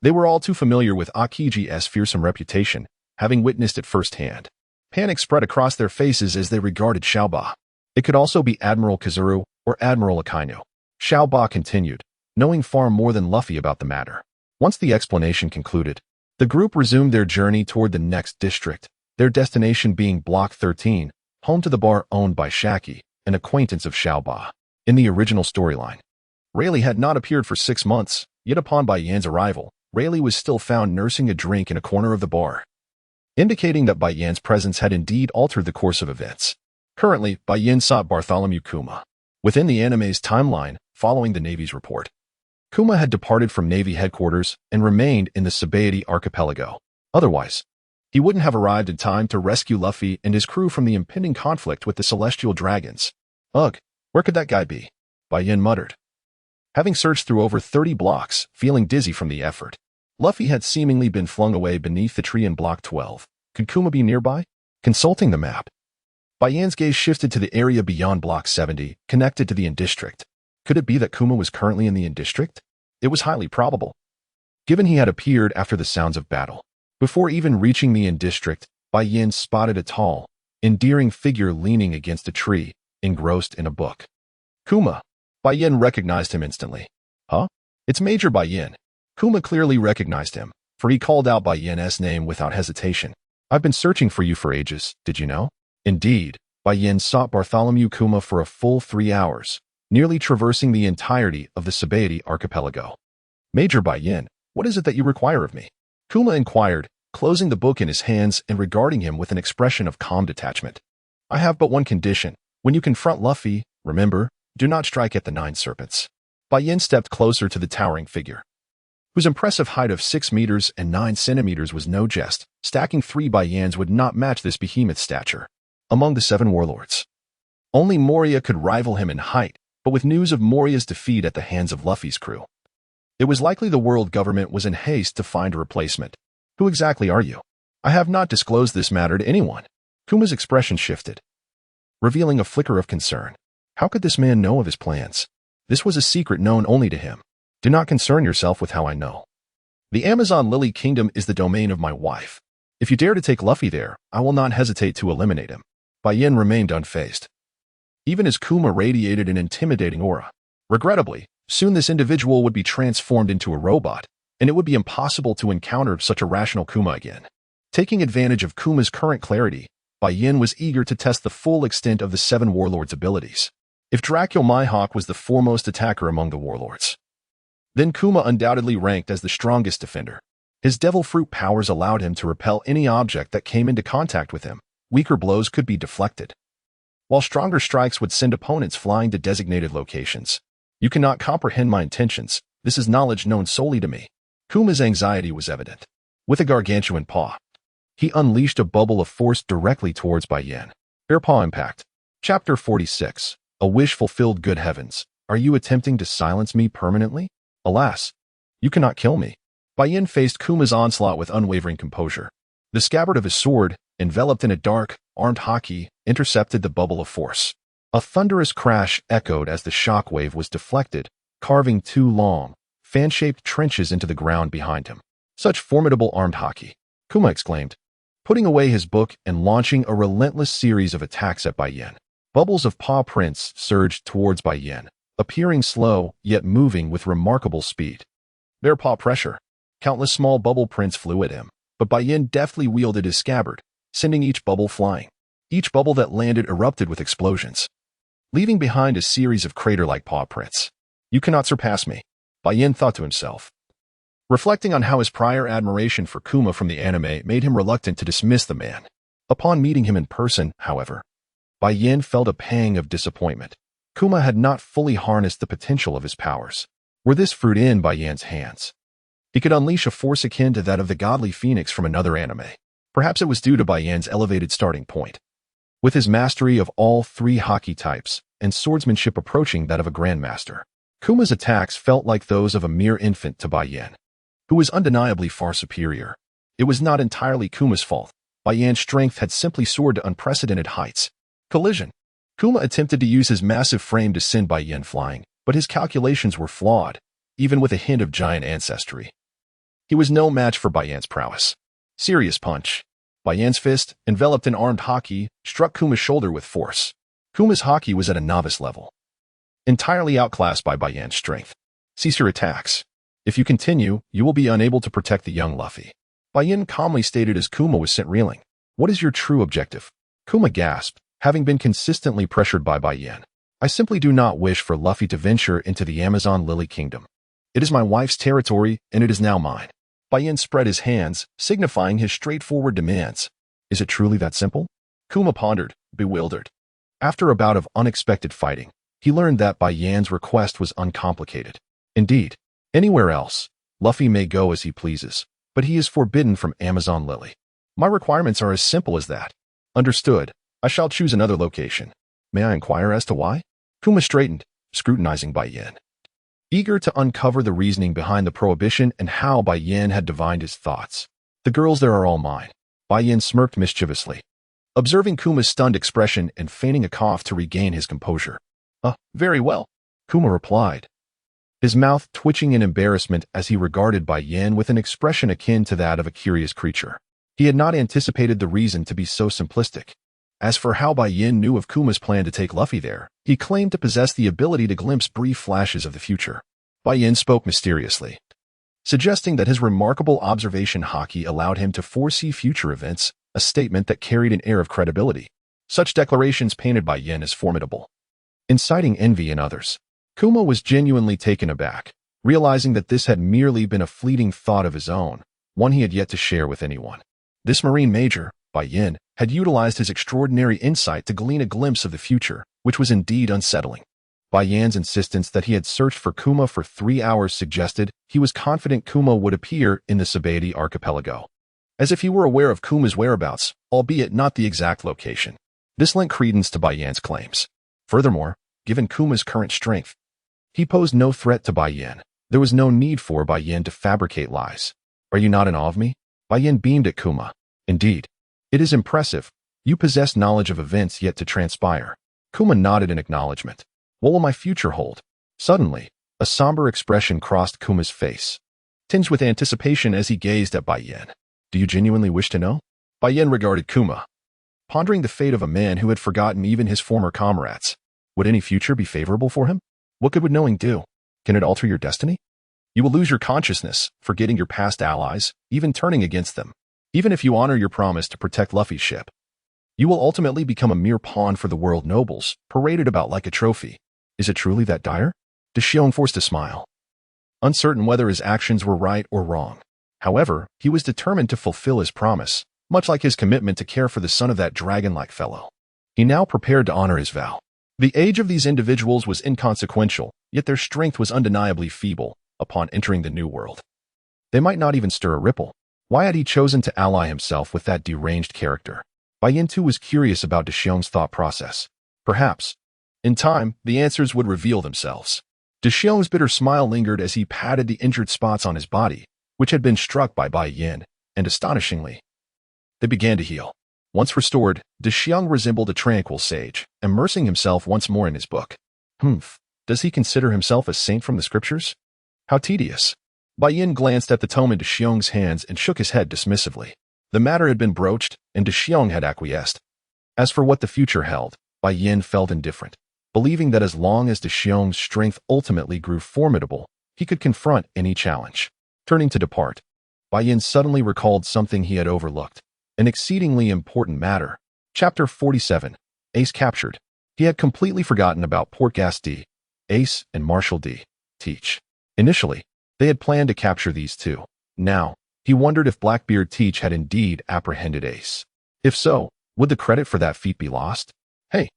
they were all too familiar with Aokiji's fearsome reputation, having witnessed it firsthand. Panic spread across their faces as they regarded Xiaoba. It could also be Admiral Kazuru or Admiral Akainu. Xiaoba continued, knowing far more than Luffy about the matter. Once the explanation concluded, the group resumed their journey toward the next district, their destination being Block 13, home to the bar owned by Shaki, an acquaintance of Xiaoba. In the original storyline, Rayleigh had not appeared for 6 months, yet upon Bai Yan's arrival, Rayleigh was still found nursing a drink in a corner of the bar, indicating that Bai Yan's presence had indeed altered the course of events. Currently, Bai Yan sought Bartholomew Kuma. Within the anime's timeline, following the Navy's report, Kuma had departed from Navy headquarters and remained in the Sabaody archipelago. Otherwise, he wouldn't have arrived in time to rescue Luffy and his crew from the impending conflict with the celestial dragons. Ugh, where could that guy be? Bai Yan muttered, having searched through over 30 blocks, feeling dizzy from the effort. Luffy had seemingly been flung away beneath the tree in Block 12. Could Kuma be nearby? Consulting the map, Bai Yan's gaze shifted to the area beyond Block 70, connected to the District. Could it be that Kuma was currently in the District? It was highly probable, given he had appeared after the sounds of battle. Before even reaching the District, Bai Yan spotted a tall, endearing figure leaning against a tree, engrossed in a book. Kuma. Bai Yan recognized him instantly. Huh? It's Major Bai Yan. Kuma clearly recognized him, for he called out Bai Yan's name without hesitation. I've been searching for you for ages, did you know? Indeed, Bai Yan sought Bartholomew Kuma for a full 3 hours, nearly traversing the entirety of the Sabaody archipelago. Major Bai Yan, what is it that you require of me? Kuma inquired, closing the book in his hands and regarding him with an expression of calm detachment. I have but one condition. When you confront Luffy, remember, Do not strike at the 9 serpents. Bai Yan stepped closer to the towering figure, whose impressive height of 6 meters and 9 centimeters was no jest. Stacking 3 Bai Yans would not match this behemoth's stature. Among the 7 warlords, only Moria could rival him in height, but with news of Moria's defeat at the hands of Luffy's crew, it was likely the world government was in haste to find a replacement. Who exactly are you? I have not disclosed this matter to anyone. Kuma's expression shifted, revealing a flicker of concern. How could this man know of his plans? This was a secret known only to him. Do not concern yourself with how I know. The Amazon Lily Kingdom is the domain of my wife. If you dare to take Luffy there, I will not hesitate to eliminate him. Bai Yan remained unfazed, even as Kuma radiated an intimidating aura. Regrettably, soon this individual would be transformed into a robot, and it would be impossible to encounter such a rational Kuma again. Taking advantage of Kuma's current clarity, Bai Yan was eager to test the full extent of the 7 warlords' abilities. If Dracul Mihawk was the foremost attacker among the warlords, then Kuma undoubtedly ranked as the strongest defender. His devil fruit powers allowed him to repel any object that came into contact with him. Weaker blows could be deflected, while stronger strikes would send opponents flying to designated locations. You cannot comprehend my intentions. This is knowledge known solely to me. Kuma's anxiety was evident. With a gargantuan paw, he unleashed a bubble of force directly towards Bai Yan. Air Paw Impact. Chapter 46. A wish fulfilled. Good heavens. Are you attempting to silence me permanently? Alas, you cannot kill me. Bai Yan faced Kuma's onslaught with unwavering composure. The scabbard of his sword, enveloped in a dark, armed haki, intercepted the bubble of force. A thunderous crash echoed as the shockwave was deflected, carving 2 long, fan-shaped trenches into the ground behind him. Such formidable armed haki! Kuma exclaimed, putting away his book and launching a relentless series of attacks at Bai Yan. Bubbles of paw prints surged towards Bai Yan, appearing slow, yet moving with remarkable speed. Their paw pressure. Countless small bubble prints flew at him, but Bai Yan deftly wielded his scabbard, sending each bubble flying. Each bubble that landed erupted with explosions, leaving behind a series of crater-like paw prints. You cannot surpass me, Bai Yan thought to himself, reflecting on how his prior admiration for Kuma from the anime made him reluctant to dismiss the man. Upon meeting him in person, however, Bai Yan felt a pang of disappointment. Kuma had not fully harnessed the potential of his powers. Were this fruit in Bai Yan's hands, he could unleash a force akin to that of the godly phoenix from another anime. Perhaps it was due to Bai Yan's elevated starting point, with his mastery of all 3 haki types and swordsmanship approaching that of a grandmaster. Kuma's attacks felt like those of a mere infant to Bai Yan, who was undeniably far superior. It was not entirely Kuma's fault. Bai Yan's strength had simply soared to unprecedented heights. Collision. Kuma attempted to use his massive frame to send Bai Yan flying, but his calculations were flawed, even with a hint of giant ancestry. He was no match for Bai Yan's prowess. Serious punch. Bai Yan's fist, enveloped in armed haki, struck Kuma's shoulder with force. Kuma's haki was at a novice level, entirely outclassed by Bai Yan's strength. Cease your attacks. If you continue, you will be unable to protect the young Luffy. Bai Yan calmly stated as Kuma was sent reeling. What is your true objective? Kuma gasped, having been consistently pressured by Bai Yan. I simply do not wish for Luffy to venture into the Amazon Lily Kingdom. It is my wife's territory, and it is now mine. Bai Yan spread his hands, signifying his straightforward demands. Is it truly that simple? Kuma pondered, bewildered. After a bout of unexpected fighting, he learned that Bai Yan's request was uncomplicated. Indeed, anywhere else, Luffy may go as he pleases, but he is forbidden from Amazon Lily. My requirements are as simple as that. Understood. I shall choose another location. May I inquire as to why? Kuma straightened, scrutinizing Bai Yan, eager to uncover the reasoning behind the prohibition and how Bai Yan had divined his thoughts. The girls there are all mine. Bai Yan smirked mischievously, observing Kuma's stunned expression and feigning a cough to regain his composure. Very well, Kuma replied, his mouth twitching in embarrassment as he regarded Bai Yan with an expression akin to that of a curious creature. He had not anticipated the reason to be so simplistic. As for how Bai Yan knew of Kuma's plan to take Luffy there, he claimed to possess the ability to glimpse brief flashes of the future. Bai Yan spoke mysteriously, suggesting that his remarkable observation haki allowed him to foresee future events, a statement that carried an air of credibility. Such declarations painted Bai Yan as formidable, inciting envy in others. Kuma was genuinely taken aback, realizing that this had merely been a fleeting thought of his own, one he had yet to share with anyone. This Marine Major, Bai Yan, had utilized his extraordinary insight to glean a glimpse of the future, which was indeed unsettling. Bai Yan's insistence that he had searched for Kuma for 3 hours suggested he was confident Kuma would appear in the Sabaody archipelago, as if he were aware of Kuma's whereabouts, albeit not the exact location. This lent credence to Bai Yan's claims. Furthermore, given Kuma's current strength, he posed no threat to Bai Yan. There was no need for Bai Yan to fabricate lies. Are you not in awe of me? Bai Yan beamed at Kuma. Indeed. It is impressive. You possess knowledge of events yet to transpire. Kuma nodded in acknowledgement. What will my future hold? Suddenly, a somber expression crossed Kuma's face, tinged with anticipation as he gazed at Bai Yan. Do you genuinely wish to know? Bai Yan regarded Kuma, pondering the fate of a man who had forgotten even his former comrades. Would any future be favorable for him? What good would knowing do? Can it alter your destiny? You will lose your consciousness, forgetting your past allies, even turning against them. Even if you honor your promise to protect Luffy's ship, you will ultimately become a mere pawn for the world nobles, paraded about like a trophy. Is it truly that dire? De Xiong forced a smile, uncertain whether his actions were right or wrong. However, he was determined to fulfill his promise, much like his commitment to care for the son of that dragon-like fellow. He now prepared to honor his vow. The age of these individuals was inconsequential, yet their strength was undeniably feeble upon entering the new world. They might not even stir a ripple. Why had he chosen to ally himself with that deranged character? Bai Yan too was curious about De Xiong's thought process. Perhaps, in time, the answers would reveal themselves. De Xiong's bitter smile lingered as he patted the injured spots on his body, which had been struck by Bai Yan, and astonishingly, they began to heal. Once restored, De Xiong resembled a tranquil sage, immersing himself once more in his book. Does he consider himself a saint from the scriptures? How tedious. Bai Yan glanced at the tome in De Xiong's hands and shook his head dismissively. The matter had been broached, and De Xiong had acquiesced. As for what the future held, Bai Yan felt indifferent, believing that as long as De Xiong's strength ultimately grew formidable, he could confront any challenge. Turning to depart, Bai Yan suddenly recalled something he had overlooked, an exceedingly important matter. Chapter 47. Ace captured. He had completely forgotten about Portgas D, Ace, and Marshal D, Teach. Initially, they had planned to capture these two. Now, he wondered if Blackbeard Teach had indeed apprehended Ace. If so, would the credit for that feat be lost? Hey,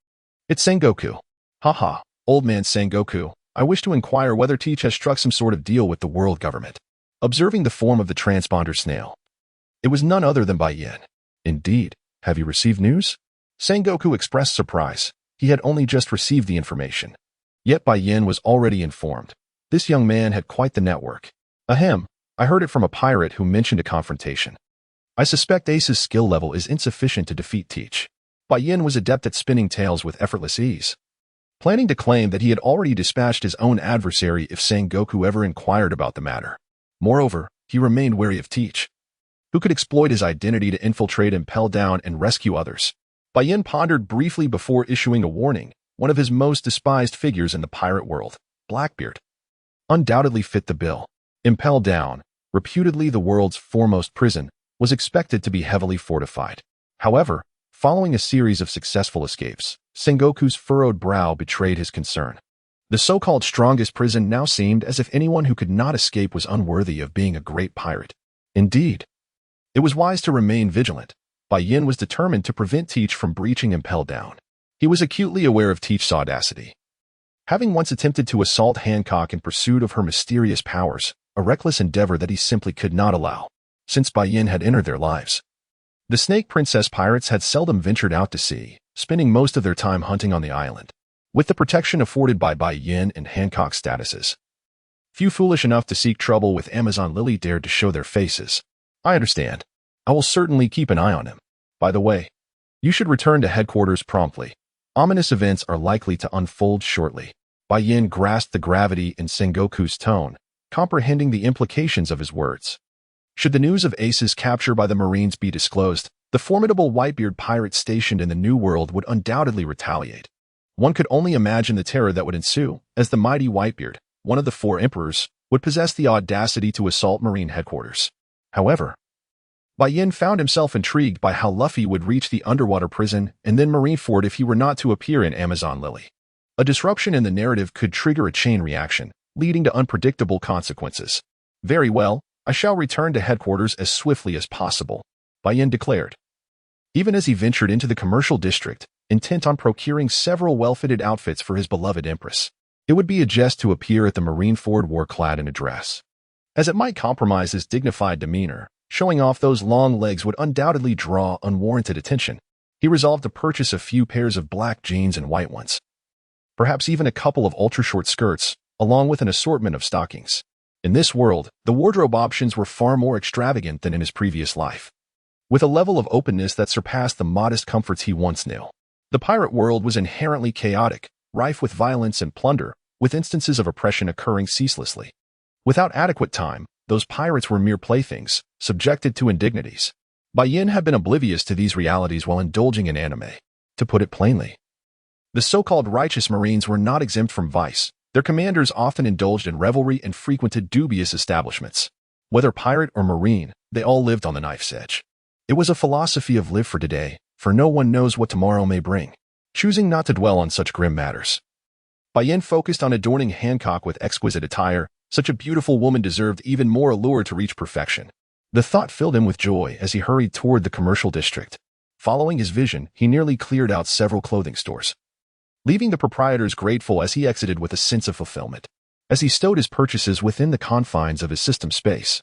it's Sengoku. Haha, old man Sengoku. I wish to inquire whether Teach has struck some sort of deal with the world government. Observing the form of the transponder snail, it was none other than Bai Yan. Indeed, have you received news? Sengoku expressed surprise. He had only just received the information. Yet Bai Yan was already informed. This young man had quite the network. Ahem, I heard it from a pirate who mentioned a confrontation. I suspect Ace's skill level is insufficient to defeat Teach. Bai Yan was adept at spinning tales with effortless ease, planning to claim that he had already dispatched his own adversary if Sengoku ever inquired about the matter. Moreover, he remained wary of Teach, who could exploit his identity to infiltrate, impel down, and rescue others. Bai Yan pondered briefly before issuing a warning. One of his most despised figures in the pirate world, Blackbeard, undoubtedly fit the bill. Impel down, reputedly the world's foremost prison, was expected to be heavily fortified. However, following a series of successful escapes, Sengoku's furrowed brow betrayed his concern. The so-called strongest prison now seemed as if anyone who could not escape was unworthy of being a great pirate. Indeed, it was wise to remain vigilant. Bai Yan was determined to prevent Teach from breaching Impel down. He was acutely aware of Teach's audacity. Having once attempted to assault Hancock in pursuit of her mysterious powers, a reckless endeavor that he simply could not allow, since Bai Yan had entered their lives. The Snake Princess pirates had seldom ventured out to sea, spending most of their time hunting on the island. With the protection afforded by Bai Yan and Hancock's statuses, few foolish enough to seek trouble with Amazon Lily dared to show their faces. I understand. I will certainly keep an eye on him. By the way, you should return to headquarters promptly. Ominous events are likely to unfold shortly. Bai Yan grasped the gravity in Sengoku's tone, comprehending the implications of his words. Should the news of Ace's capture by the Marines be disclosed, the formidable Whitebeard pirates stationed in the New World would undoubtedly retaliate. One could only imagine the terror that would ensue, as the mighty Whitebeard, one of the 4 emperors, would possess the audacity to assault Marine headquarters. However, Bai Yan found himself intrigued by how Luffy would reach the underwater prison and then Marineford if he were not to appear in Amazon Lily. A disruption in the narrative could trigger a chain reaction, leading to unpredictable consequences. Very well, I shall return to headquarters as swiftly as possible, Bai Yan declared. Even as he ventured into the commercial district, intent on procuring several well-fitted outfits for his beloved empress. It would be a jest to appear at the Marineford war clad in a dress, as it might compromise his dignified demeanor. Showing off those long legs would undoubtedly draw unwarranted attention. He resolved to purchase a few pairs of black jeans and white ones, perhaps even a couple of ultra-short skirts, along with an assortment of stockings. In this world, the wardrobe options were far more extravagant than in his previous life, with a level of openness that surpassed the modest comforts he once knew. The pirate world was inherently chaotic, rife with violence and plunder, with instances of oppression occurring ceaselessly. Without adequate time, those pirates were mere playthings, subjected to indignities. Bai Yan had been oblivious to these realities while indulging in anime. To put it plainly, the so-called righteous Marines were not exempt from vice. Their commanders often indulged in revelry and frequented dubious establishments. Whether pirate or Marine, they all lived on the knife's edge. It was a philosophy of live for today, for no one knows what tomorrow may bring. Choosing not to dwell on such grim matters, Bai Yan focused on adorning Hancock with exquisite attire. Such a beautiful woman deserved even more allure to reach perfection. The thought filled him with joy as he hurried toward the commercial district. Following his vision, he nearly cleared out several clothing stores, leaving the proprietors grateful as he exited with a sense of fulfillment. As he stowed his purchases within the confines of his system space,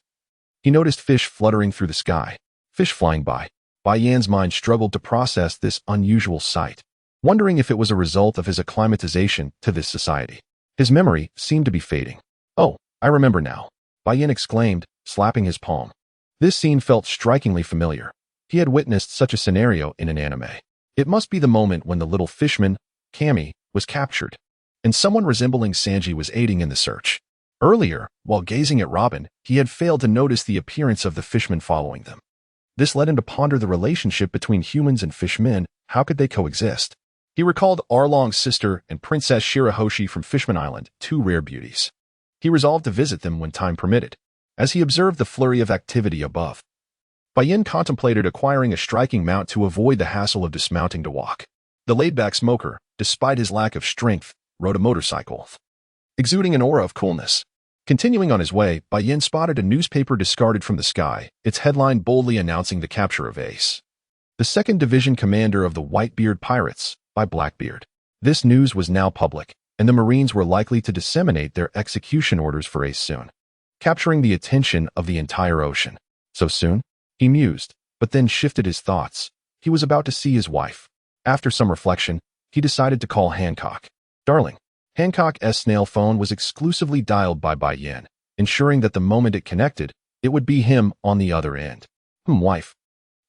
he noticed fish fluttering through the sky, fish flying by. Bai Yan's mind struggled to process this unusual sight, wondering if it was a result of his acclimatization to this society. His memory seemed to be fading. "Oh, I remember now," Bai Yan exclaimed, slapping his palm. This scene felt strikingly familiar. He had witnessed such a scenario in an anime. It must be the moment when the little fishman, Kami, was captured, and someone resembling Sanji was aiding in the search. Earlier, while gazing at Robin, he had failed to notice the appearance of the fishman following them. This led him to ponder the relationship between humans and fishmen. How could they coexist? He recalled Arlong's sister and Princess Shirahoshi from Fishman Island, two rare beauties. He resolved to visit them when time permitted. As he observed the flurry of activity above, Bai Yan contemplated acquiring a striking mount to avoid the hassle of dismounting to walk. The laid-back smoker, despite his lack of strength, rode a motorcycle, exuding an aura of coolness. Continuing on his way, Bai Yan spotted a newspaper discarded from the sky, its headline boldly announcing the capture of Ace, the 2nd Division commander of the Whitebeard Pirates, by Blackbeard. This news was now public, and the Marines were likely to disseminate their execution orders for Ace soon, capturing the attention of the entire ocean. So soon? He mused, but then shifted his thoughts. He was about to see his wife. After some reflection, he decided to call Hancock. "Darling." Hancock's snail phone was exclusively dialed by Bai Yan, ensuring that the moment it connected, it would be him on the other end. Wife.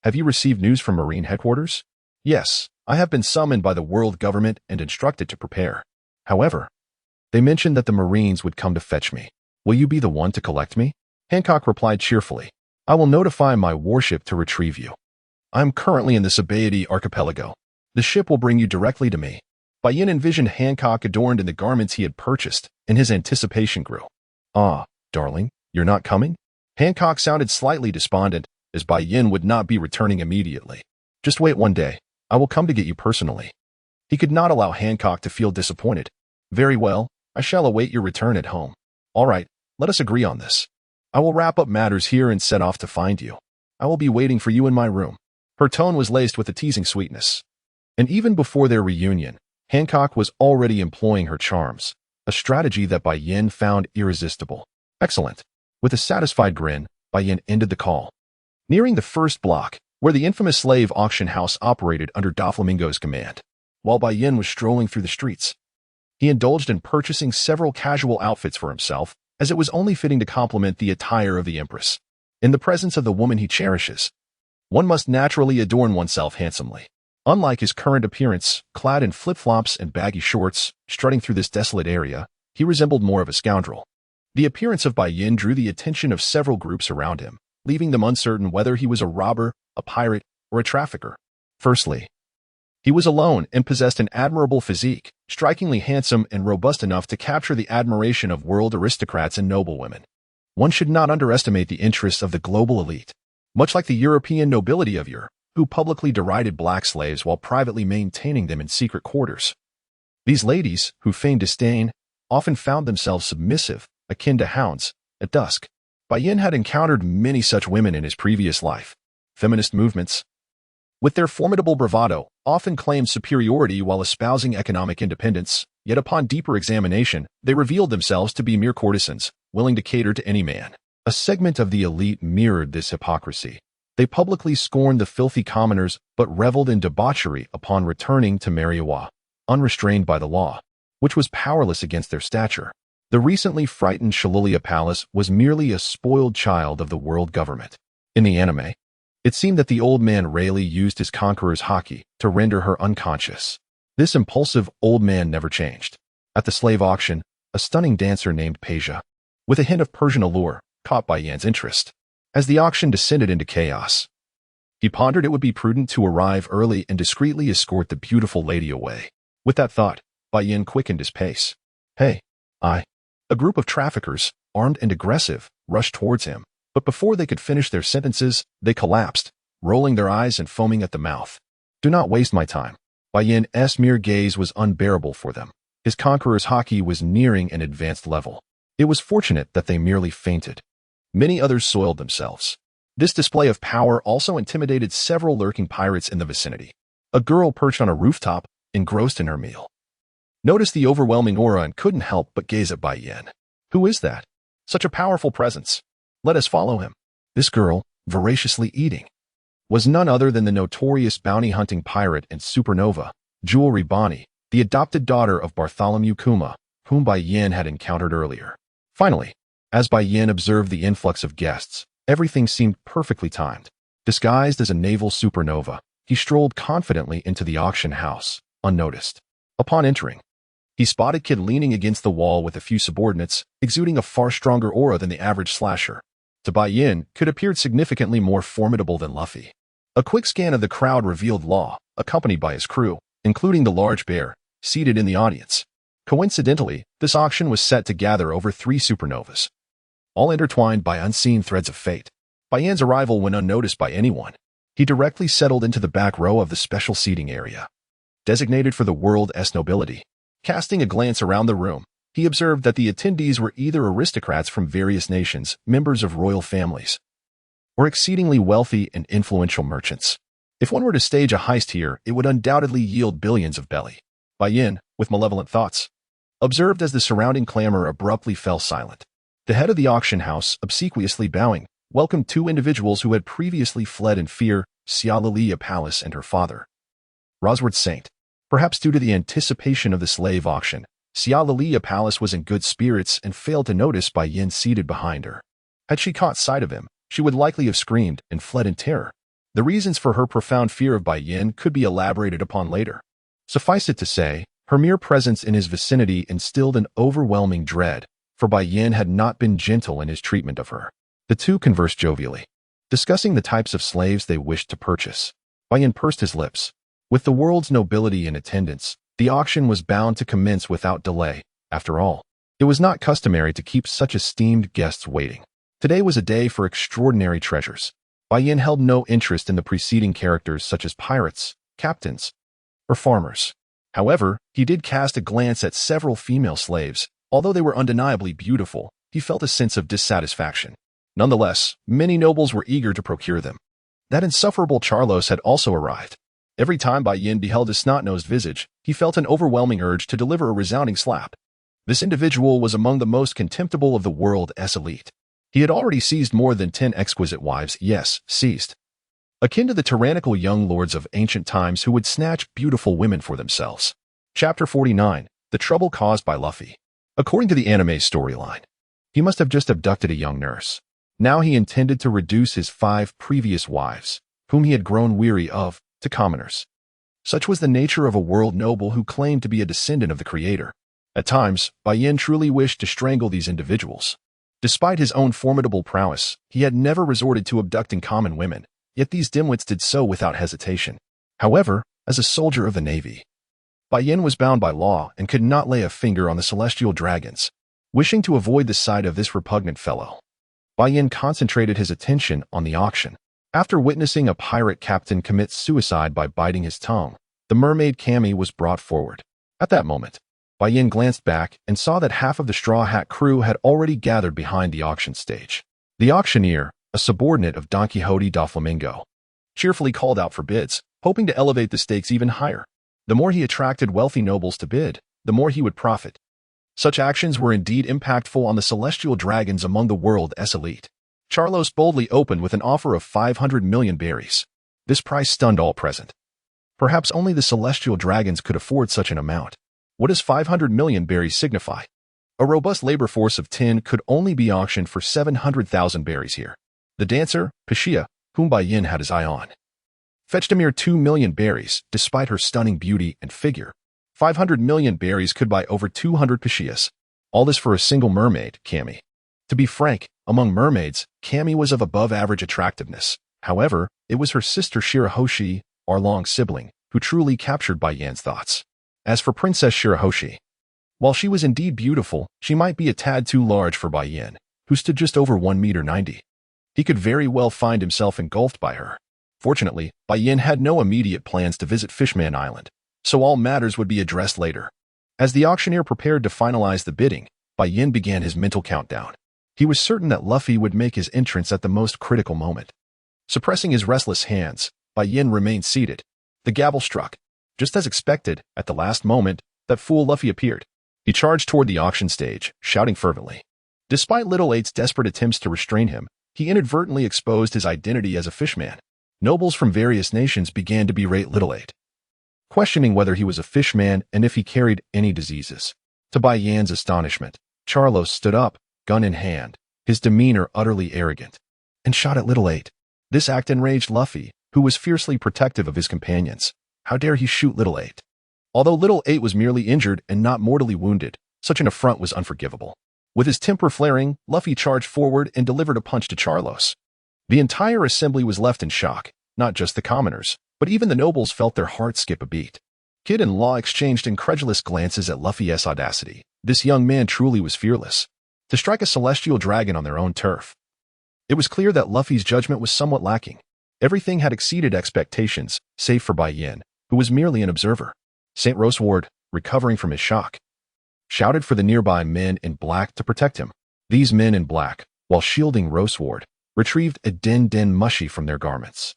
Have you received news from Marine headquarters?" "Yes, I have been summoned by the world government and instructed to prepare. However, they mentioned that the Marines would come to fetch me. Will you be the one to collect me?" Hancock replied cheerfully. "I will notify my warship to retrieve you. I am currently in the Sabaody archipelago. The ship will bring you directly to me." Bai Yan envisioned Hancock adorned in the garments he had purchased, and his anticipation grew. "Ah, darling, you're not coming?" Hancock sounded slightly despondent, as Bai Yan would not be returning immediately. "Just wait one day. I will come to get you personally." He could not allow Hancock to feel disappointed. "Very well, I shall await your return at home." "All right, let us agree on this. I will wrap up matters here and set off to find you. I will be waiting for you in my room." Her tone was laced with a teasing sweetness. And even before their reunion, Hancock was already employing her charms, a strategy that Bai Yan found irresistible. "Excellent." With a satisfied grin, Bai Yan ended the call. Nearing the first block, where the infamous slave auction house operated under Doflamingo's command, while Bai Yan was strolling through the streets, he indulged in purchasing several casual outfits for himself, as it was only fitting to complement the attire of the Empress. In the presence of the woman he cherishes, one must naturally adorn oneself handsomely. Unlike his current appearance, clad in flip-flops and baggy shorts, strutting through this desolate area, he resembled more of a scoundrel. The appearance of Bai Yan drew the attention of several groups around him, leaving them uncertain whether he was a robber, a pirate, or a trafficker. Firstly, he was alone and possessed an admirable physique, strikingly handsome and robust enough to capture the admiration of world aristocrats and noblewomen. One should not underestimate the interests of the global elite, much like the European nobility of Europe, who publicly derided black slaves while privately maintaining them in secret quarters. These ladies, who feigned disdain, often found themselves submissive, akin to hounds, at dusk. Bai Yan had encountered many such women in his previous life. Feminist movements, with their formidable bravado, often claimed superiority while espousing economic independence, Yet upon deeper examination, they revealed themselves to be mere courtesans, willing to cater to any man. A segment of the elite mirrored this hypocrisy. They publicly scorned the filthy commoners but reveled in debauchery upon returning to Mariawa, unrestrained by the law, which was powerless against their stature. The recently frightened Shalulia Palace was merely a spoiled child of the world government. In the anime, it seemed that the old man Rayleigh used his conqueror's haki to render her unconscious. This impulsive old man never changed. At the slave auction, a stunning dancer named Peja, with a hint of Persian allure, caught Bai Yan's interest. As the auction descended into chaos, he pondered it would be prudent to arrive early and discreetly escort the beautiful lady away. With that thought, Bai Yan quickened his pace. Hey, A group of traffickers, armed and aggressive, rushed towards him, but before they could finish their sentences, they collapsed, rolling their eyes and foaming at the mouth. Do not waste my time. Bai Yan's mere gaze was unbearable for them. His conqueror's haki was nearing an advanced level. It was fortunate that they merely fainted. Many others soiled themselves. This display of power also intimidated several lurking pirates in the vicinity. A girl perched on a rooftop, engrossed in her meal, noticed the overwhelming aura and couldn't help but gaze at Bai Yan. Who is that? Such a powerful presence. Let us follow him. This girl, voraciously eating, was none other than the notorious bounty-hunting pirate and supernova, Jewelry Bonnie, the adopted daughter of Bartholomew Kuma, whom Bai Yan had encountered earlier. Finally, as Bai Yan observed the influx of guests, everything seemed perfectly timed. Disguised as a naval supernova, he strolled confidently into the auction house, unnoticed. Upon entering, he spotted Kid leaning against the wall with a few subordinates, exuding a far stronger aura than the average slasher. To Bai Yan, Kid appeared significantly more formidable than Luffy. A quick scan of the crowd revealed Law, accompanied by his crew, including the large bear, seated in the audience. Coincidentally, this auction was set to gather over 3 supernovas, all intertwined by unseen threads of fate. Bai Yan's arrival went unnoticed by anyone. He directly settled into the back row of the special seating area, designated for the world's nobility. Casting a glance around the room, he observed that the attendees were either aristocrats from various nations, members of royal families, or exceedingly wealthy and influential merchants. If one were to stage a heist here, it would undoubtedly yield billions of belly. Bai Yan, with malevolent thoughts, observed as the surrounding clamor abruptly fell silent. The head of the auction house, obsequiously bowing, welcomed 2 individuals who had previously fled in fear, Sialalia Palace and her father, Rosward Saint. Perhaps due to the anticipation of the slave auction, Sialalia Palace was in good spirits and failed to notice Bai Yan seated behind her. Had she caught sight of him, she would likely have screamed and fled in terror. The reasons for her profound fear of Bai Yan could be elaborated upon later. Suffice it to say, her mere presence in his vicinity instilled an overwhelming dread, for Bai Yan had not been gentle in his treatment of her. The two conversed jovially, discussing the types of slaves they wished to purchase. Bai Yan pursed his lips. With the world's nobility in attendance, the auction was bound to commence without delay. After all, it was not customary to keep such esteemed guests waiting. Today was a day for extraordinary treasures. Bai Yan held no interest in the preceding characters such as pirates, captains, or farmers. However, he did cast a glance at several female slaves. Although they were undeniably beautiful, he felt a sense of dissatisfaction. Nonetheless, many nobles were eager to procure them. That insufferable Charlos had also arrived. Every time Bai Yan beheld his snot-nosed visage, he felt an overwhelming urge to deliver a resounding slap. This individual was among the most contemptible of the world's elite. He had already seized more than 10 exquisite wives, yes, seized, akin to the tyrannical young lords of ancient times who would snatch beautiful women for themselves. Chapter 49, The Trouble Caused by Luffy. According to the anime's storyline, he must have just abducted a young nurse. Now he intended to reduce his 5 previous wives, whom he had grown weary of, to commoners. Such was the nature of a world noble who claimed to be a descendant of the Creator. At times, Bai Yan truly wished to strangle these individuals. Despite his own formidable prowess, he had never resorted to abducting common women, yet these dimwits did so without hesitation. However, as a soldier of the Navy, Bai Yan was bound by law and could not lay a finger on the celestial dragons. Wishing to avoid the sight of this repugnant fellow, Bai Yan concentrated his attention on the auction. After witnessing a pirate captain commit suicide by biting his tongue, the mermaid Cammy was brought forward. At that moment, Bai Yan glanced back and saw that half of the Straw Hat crew had already gathered behind the auction stage. The auctioneer, a subordinate of Don Quixote da Flamingo, cheerfully called out for bids, hoping to elevate the stakes even higher. The more he attracted wealthy nobles to bid, the more he would profit. Such actions were indeed impactful on the celestial dragons among the world's elite. Charlos boldly opened with an offer of 500 million berries. This price stunned all present. Perhaps only the celestial dragons could afford such an amount. What does 500 million berries signify? A robust labor force of 10 could only be auctioned for 700,000 berries here. The dancer, Pashia, whom Bai Yan had his eye on, fetched a mere 2 million berries, despite her stunning beauty and figure. 500 million berries could buy over 200 Pashias. All this for a single mermaid, Cammy. To be frank, among mermaids, Cammy was of above-average attractiveness. However, it was her sister Shirahoshi, our long sibling, who truly captured Bai Yan's thoughts. As for Princess Shirahoshi, while she was indeed beautiful, she might be a tad too large for Bai Yan, who stood just over 1.90 meters. He could very well find himself engulfed by her. Fortunately, Bai Yan had no immediate plans to visit Fishman Island, so all matters would be addressed later. As the auctioneer prepared to finalize the bidding, Bai Yan began his mental countdown. He was certain that Luffy would make his entrance at the most critical moment. Suppressing his restless hands, Bai Yan remained seated. The gavel struck. Just as expected, at the last moment, that fool Luffy appeared. He charged toward the auction stage, shouting fervently. Despite Little Eight's desperate attempts to restrain him, he inadvertently exposed his identity as a fishman. Nobles from various nations began to berate Little Eight, questioning whether he was a fishman and if he carried any diseases. To Bai Yan's astonishment, Charlos stood up, gun in hand, his demeanor utterly arrogant, and shot at Little Eight. This act enraged Luffy, who was fiercely protective of his companions. How dare he shoot Little Eight? Although Little Eight was merely injured and not mortally wounded, such an affront was unforgivable. With his temper flaring, Luffy charged forward and delivered a punch to Charlos. The entire assembly was left in shock, not just the commoners, but even the nobles felt their hearts skip a beat. Kid and Law exchanged incredulous glances at Luffy's audacity. This young man truly was fearless. To strike a celestial dragon on their own turf. It was clear that Luffy's judgment was somewhat lacking. Everything had exceeded expectations, save for Bai Yan, who was merely an observer. St. Roseward, recovering from his shock, shouted for the nearby men in black to protect him. These men in black, while shielding Roseward, retrieved a den mushi from their garments.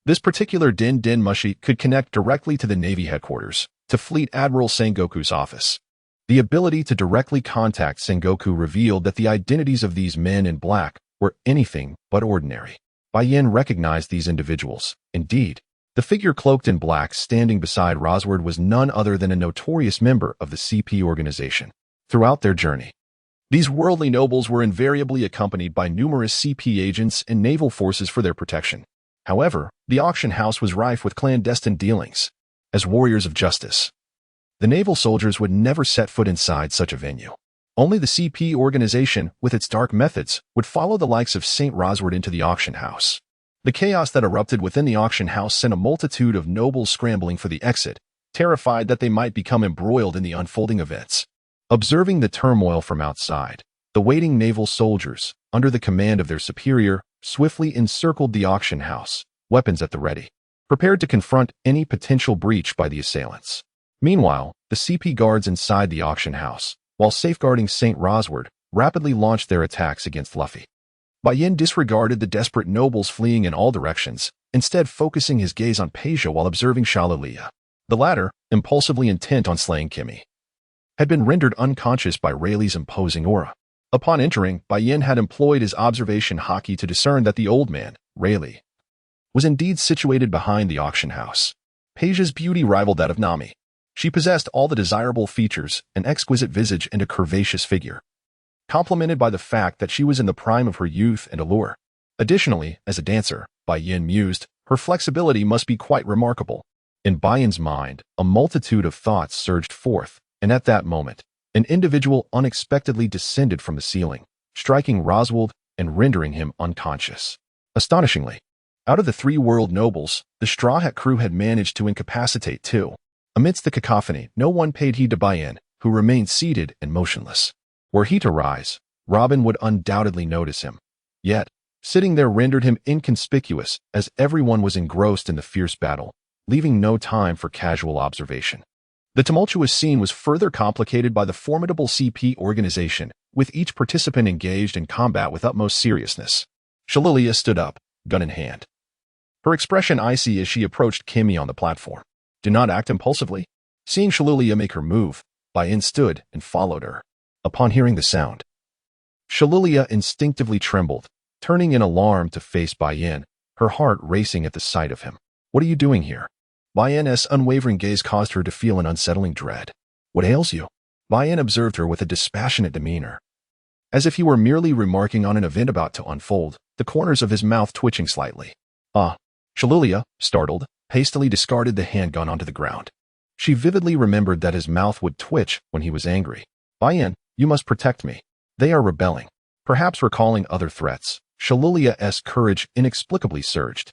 This particular den mushi could connect directly to the Navy headquarters, to Fleet Admiral Sengoku's office. The ability to directly contact Sengoku revealed that the identities of these men in black were anything but ordinary. Bai Yan recognized these individuals. Indeed, the figure cloaked in black standing beside Roseward was none other than a notorious member of the CP organization. Throughout their journey, these worldly nobles were invariably accompanied by numerous CP agents and naval forces for their protection. However, the auction house was rife with clandestine dealings. As warriors of justice, the naval soldiers would never set foot inside such a venue. Only the CP organization, with its dark methods, would follow the likes of St. Roseward into the auction house. The chaos that erupted within the auction house sent a multitude of nobles scrambling for the exit, terrified that they might become embroiled in the unfolding events. Observing the turmoil from outside, the waiting naval soldiers, under the command of their superior, swiftly encircled the auction house, weapons at the ready, prepared to confront any potential breach by the assailants. Meanwhile, the CP guards inside the auction house, while safeguarding St. Roseward, rapidly launched their attacks against Luffy. Bai Yan disregarded the desperate nobles fleeing in all directions, instead focusing his gaze on Peja while observing Shalalia. The latter, impulsively intent on slaying Kimmy, had been rendered unconscious by Rayleigh's imposing aura. Upon entering, Bai Yan had employed his observation haki to discern that the old man, Rayleigh, was indeed situated behind the auction house. Peja's beauty rivaled that of Nami. She possessed all the desirable features, an exquisite visage and a curvaceous figure, complemented by the fact that she was in the prime of her youth and allure. Additionally, as a dancer, Bai Yan mused, her flexibility must be quite remarkable. In Bai Yan's mind, a multitude of thoughts surged forth, and at that moment, an individual unexpectedly descended from the ceiling, striking Roseward and rendering him unconscious. Astonishingly, out of the 3 world nobles, the Straw Hat crew had managed to incapacitate 2. Amidst the cacophony, no one paid heed to Bai Yan, who remained seated and motionless. Were he to rise, Robin would undoubtedly notice him. Yet, sitting there rendered him inconspicuous as everyone was engrossed in the fierce battle, leaving no time for casual observation. The tumultuous scene was further complicated by the formidable CP organization, with each participant engaged in combat with utmost seriousness. Shalalia stood up, gun in hand, her expression icy as she approached Kimmy on the platform. Do not act impulsively. Seeing Shalalia make her move, Bai Yan stood and followed her. Upon hearing the sound, Shalilia instinctively trembled, turning in alarm to face Bai Yan, her heart racing at the sight of him. What are you doing here? Bai Yan's unwavering gaze caused her to feel an unsettling dread. What ails you? Bai Yan observed her with a dispassionate demeanor, as if he were merely remarking on an event about to unfold, the corners of his mouth twitching slightly. Shalilia, startled, hastily discarded the handgun onto the ground. She vividly remembered that his mouth would twitch when he was angry. Bai Yan, you must protect me. They are rebelling. Perhaps recalling other threats, Shalilia's courage inexplicably surged,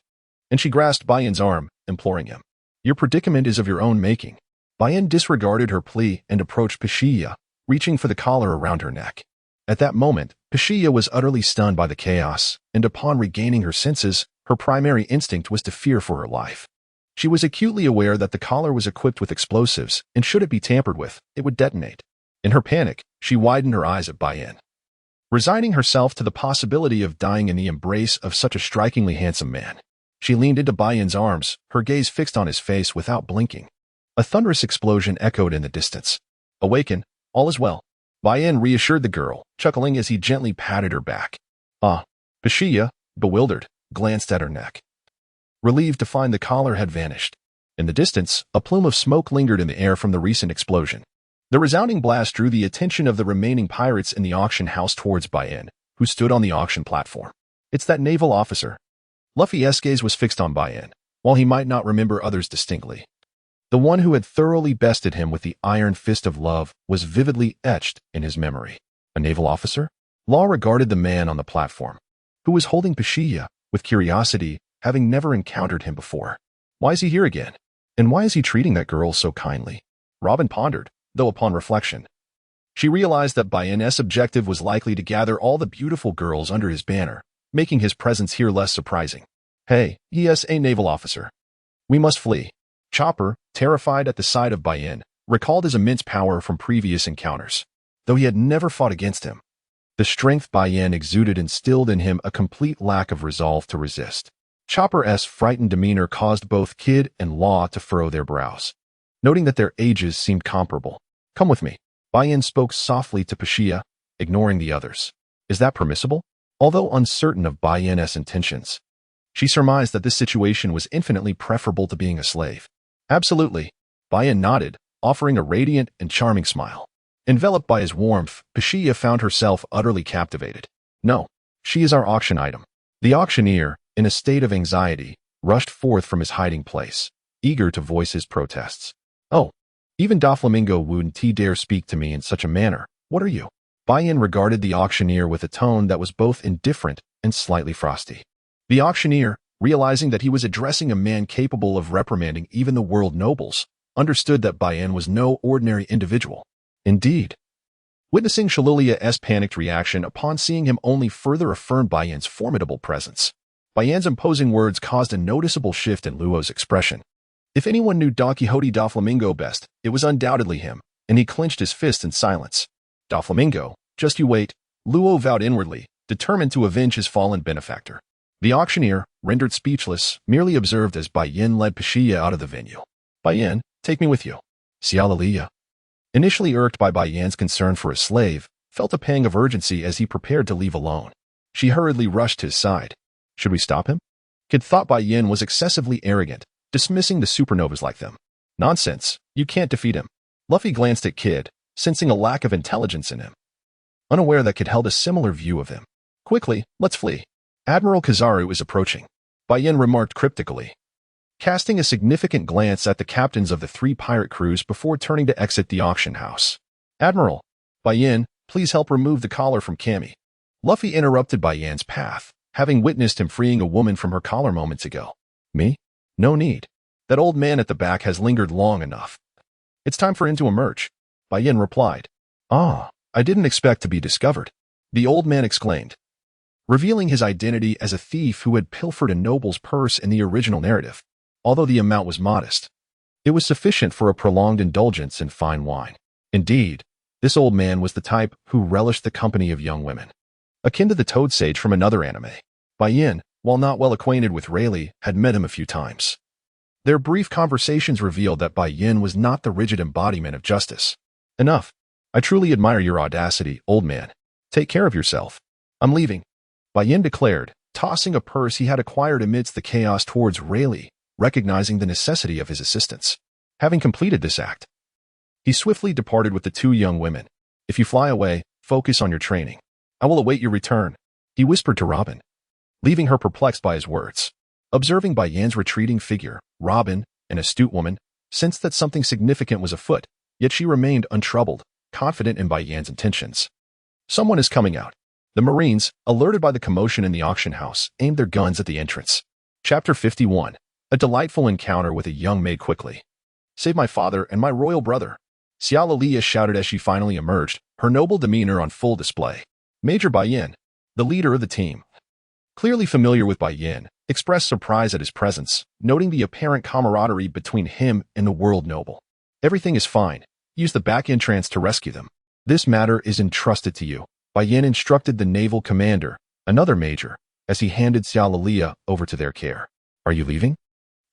and she grasped Bai Yan's arm, imploring him. Your predicament is of your own making. Bai Yan disregarded her plea and approached Pishiya, reaching for the collar around her neck. At that moment, Pishiya was utterly stunned by the chaos, and upon regaining her senses, her primary instinct was to fear for her life. She was acutely aware that the collar was equipped with explosives, and should it be tampered with, it would detonate. In her panic, she widened her eyes at Bai Yan, resigning herself to the possibility of dying in the embrace of such a strikingly handsome man. She leaned into Bai Yan's arms, her gaze fixed on his face without blinking. A thunderous explosion echoed in the distance. Awaken, all is well. Bai Yan reassured the girl, chuckling as he gently patted her back. Pishiya, bewildered, glanced at her neck, relieved to find the collar had vanished. In the distance, a plume of smoke lingered in the air from the recent explosion. The resounding blast drew the attention of the remaining pirates in the auction house towards Bai Yan, who stood on the auction platform. It's that naval officer. Luffy's gaze was fixed on Bai Yan, while he might not remember others distinctly. The one who had thoroughly bested him with the iron fist of love was vividly etched in his memory. A naval officer? Law regarded the man on the platform, who was holding Pishiya, with curiosity, having never encountered him before. Why is he here again? And why is he treating that girl so kindly? Robin pondered, though upon reflection, she realized that Bai Yan's objective was likely to gather all the beautiful girls under his banner, making his presence here less surprising. Hey, he is a naval officer. We must flee. Chopper, terrified at the sight of Bai Yan, recalled his immense power from previous encounters, though he had never fought against him. The strength Bai Yan exuded instilled in him a complete lack of resolve to resist. Chopper's frightened demeanor caused both Kid and Law to furrow their brows, noting that their ages seemed comparable. Come with me. Bai Yan spoke softly to Pishiya, ignoring the others. Is that permissible? Although uncertain of Bai Yan's intentions, she surmised that this situation was infinitely preferable to being a slave. Absolutely. Bai Yan nodded, offering a radiant and charming smile. Enveloped by his warmth, Pishiya found herself utterly captivated. No, she is our auction item. The auctioneer, in a state of anxiety, rushed forth from his hiding place, eager to voice his protests. Oh, even Doflamingo wouldn't dare speak to me in such a manner. What are you? Bai Yan regarded the auctioneer with a tone that was both indifferent and slightly frosty. The auctioneer, realizing that he was addressing a man capable of reprimanding even the world nobles, understood that Bai Yan was no ordinary individual. Indeed. Witnessing Shalilia's panicked reaction upon seeing him only further affirmed Bai Yan's formidable presence. Bai Yan's imposing words caused a noticeable shift in Luo's expression. If anyone knew Don Quixote Doflamingo best, it was undoubtedly him, and he clenched his fist in silence. Doflamingo, just you wait, Luo vowed inwardly, determined to avenge his fallen benefactor. The auctioneer, rendered speechless, merely observed as Bai Yan led Pishiya out of the venue. Bai Yan, take me with you. Xiaoliya, initially irked by Bai Yan's concern for his slave, felt a pang of urgency as he prepared to leave alone. She hurriedly rushed to his side. Should we stop him? Kid thought Bai Yan was excessively arrogant, dismissing the supernovas like them. Nonsense, you can't defeat him. Luffy glanced at Kid, sensing a lack of intelligence in him, unaware that Kid held a similar view of him. Quickly, let's flee. Admiral Kizaru is approaching, Bai Yan remarked cryptically, casting a significant glance at the captains of the 3 pirate crews before turning to exit the auction house. Admiral, Bai Yan, please help remove the collar from Cammy. Luffy interrupted Bai Yan's path, having witnessed him freeing a woman from her collar moments ago. Me? No need. That old man at the back has lingered long enough. It's time for him to emerge, Bai Yan replied. I didn't expect to be discovered, the old man exclaimed, revealing his identity as a thief who had pilfered a noble's purse in the original narrative. Although the amount was modest, it was sufficient for a prolonged indulgence in fine wine. Indeed, this old man was the type who relished the company of young women, akin to the Toad Sage from another anime. Bai Yan, while not well acquainted with Rayleigh, had met him a few times. Their brief conversations revealed that Bai Yan was not the rigid embodiment of justice. Enough. I truly admire your audacity, old man. Take care of yourself. I'm leaving, Bai Yan declared, tossing a purse he had acquired amidst the chaos towards Rayleigh, recognizing the necessity of his assistance. Having completed this act, he swiftly departed with the two young women. If you fly away, focus on your training. I will await your return, he whispered to Robin, leaving her perplexed by his words. Observing Bai Yan's retreating figure, Robin, an astute woman, sensed that something significant was afoot, yet she remained untroubled, confident in Bai Yan's intentions. Someone is coming out. The Marines, alerted by the commotion in the auction house, aimed their guns at the entrance. Chapter 51. A delightful encounter with a young maid quickly. Save my father and my royal brother, Xiaolilia shouted as she finally emerged, her noble demeanor on full display. Major Bai Yan, the leader of the team, clearly familiar with Bai Yan, expressed surprise at his presence, noting the apparent camaraderie between him and the world noble. Everything is fine. Use the back entrance to rescue them. This matter is entrusted to you, Bai Yan instructed the naval commander, another major, as he handed Xiaolilia over to their care. Are you leaving?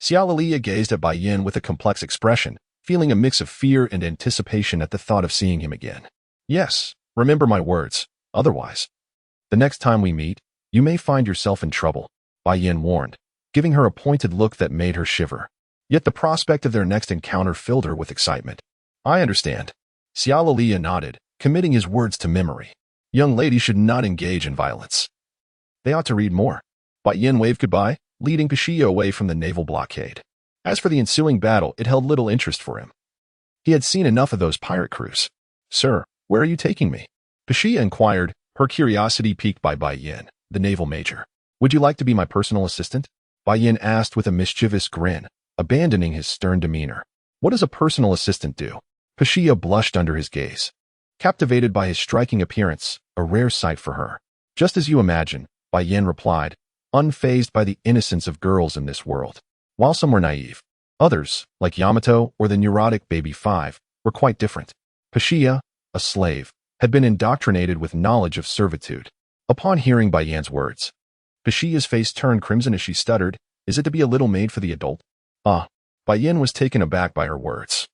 Xiaolilia gazed at Bai Yan with a complex expression, feeling a mix of fear and anticipation at the thought of seeing him again. Yes, remember my words. Otherwise, the next time we meet, you may find yourself in trouble, Bai Yan warned, giving her a pointed look that made her shiver. Yet the prospect of their next encounter filled her with excitement. I understand. Xiaolilia nodded, committing his words to memory. Young ladies should not engage in violence. They ought to read more. Bai Yan waved goodbye, leading Pashia away from the naval blockade. As for the ensuing battle, it held little interest for him. He had seen enough of those pirate crews. Sir, where are you taking me? Pashia inquired, her curiosity piqued by Bai Yan, the naval major. Would you like to be my personal assistant? Bai Yan asked with a mischievous grin, abandoning his stern demeanor. What does a personal assistant do? Pashia blushed under his gaze, captivated by his striking appearance, a rare sight for her. Just as you imagine, Bai Yan replied, unfazed by the innocence of girls in this world. While some were naive, others, like Yamato or the neurotic Baby 5, were quite different. Pashia, a slave, had been indoctrinated with knowledge of servitude. Upon hearing Bai Yan's words, Pashia's face turned crimson as she stuttered, is it to be a little maid for the adult? Ah, Bai Yan was taken aback by her words.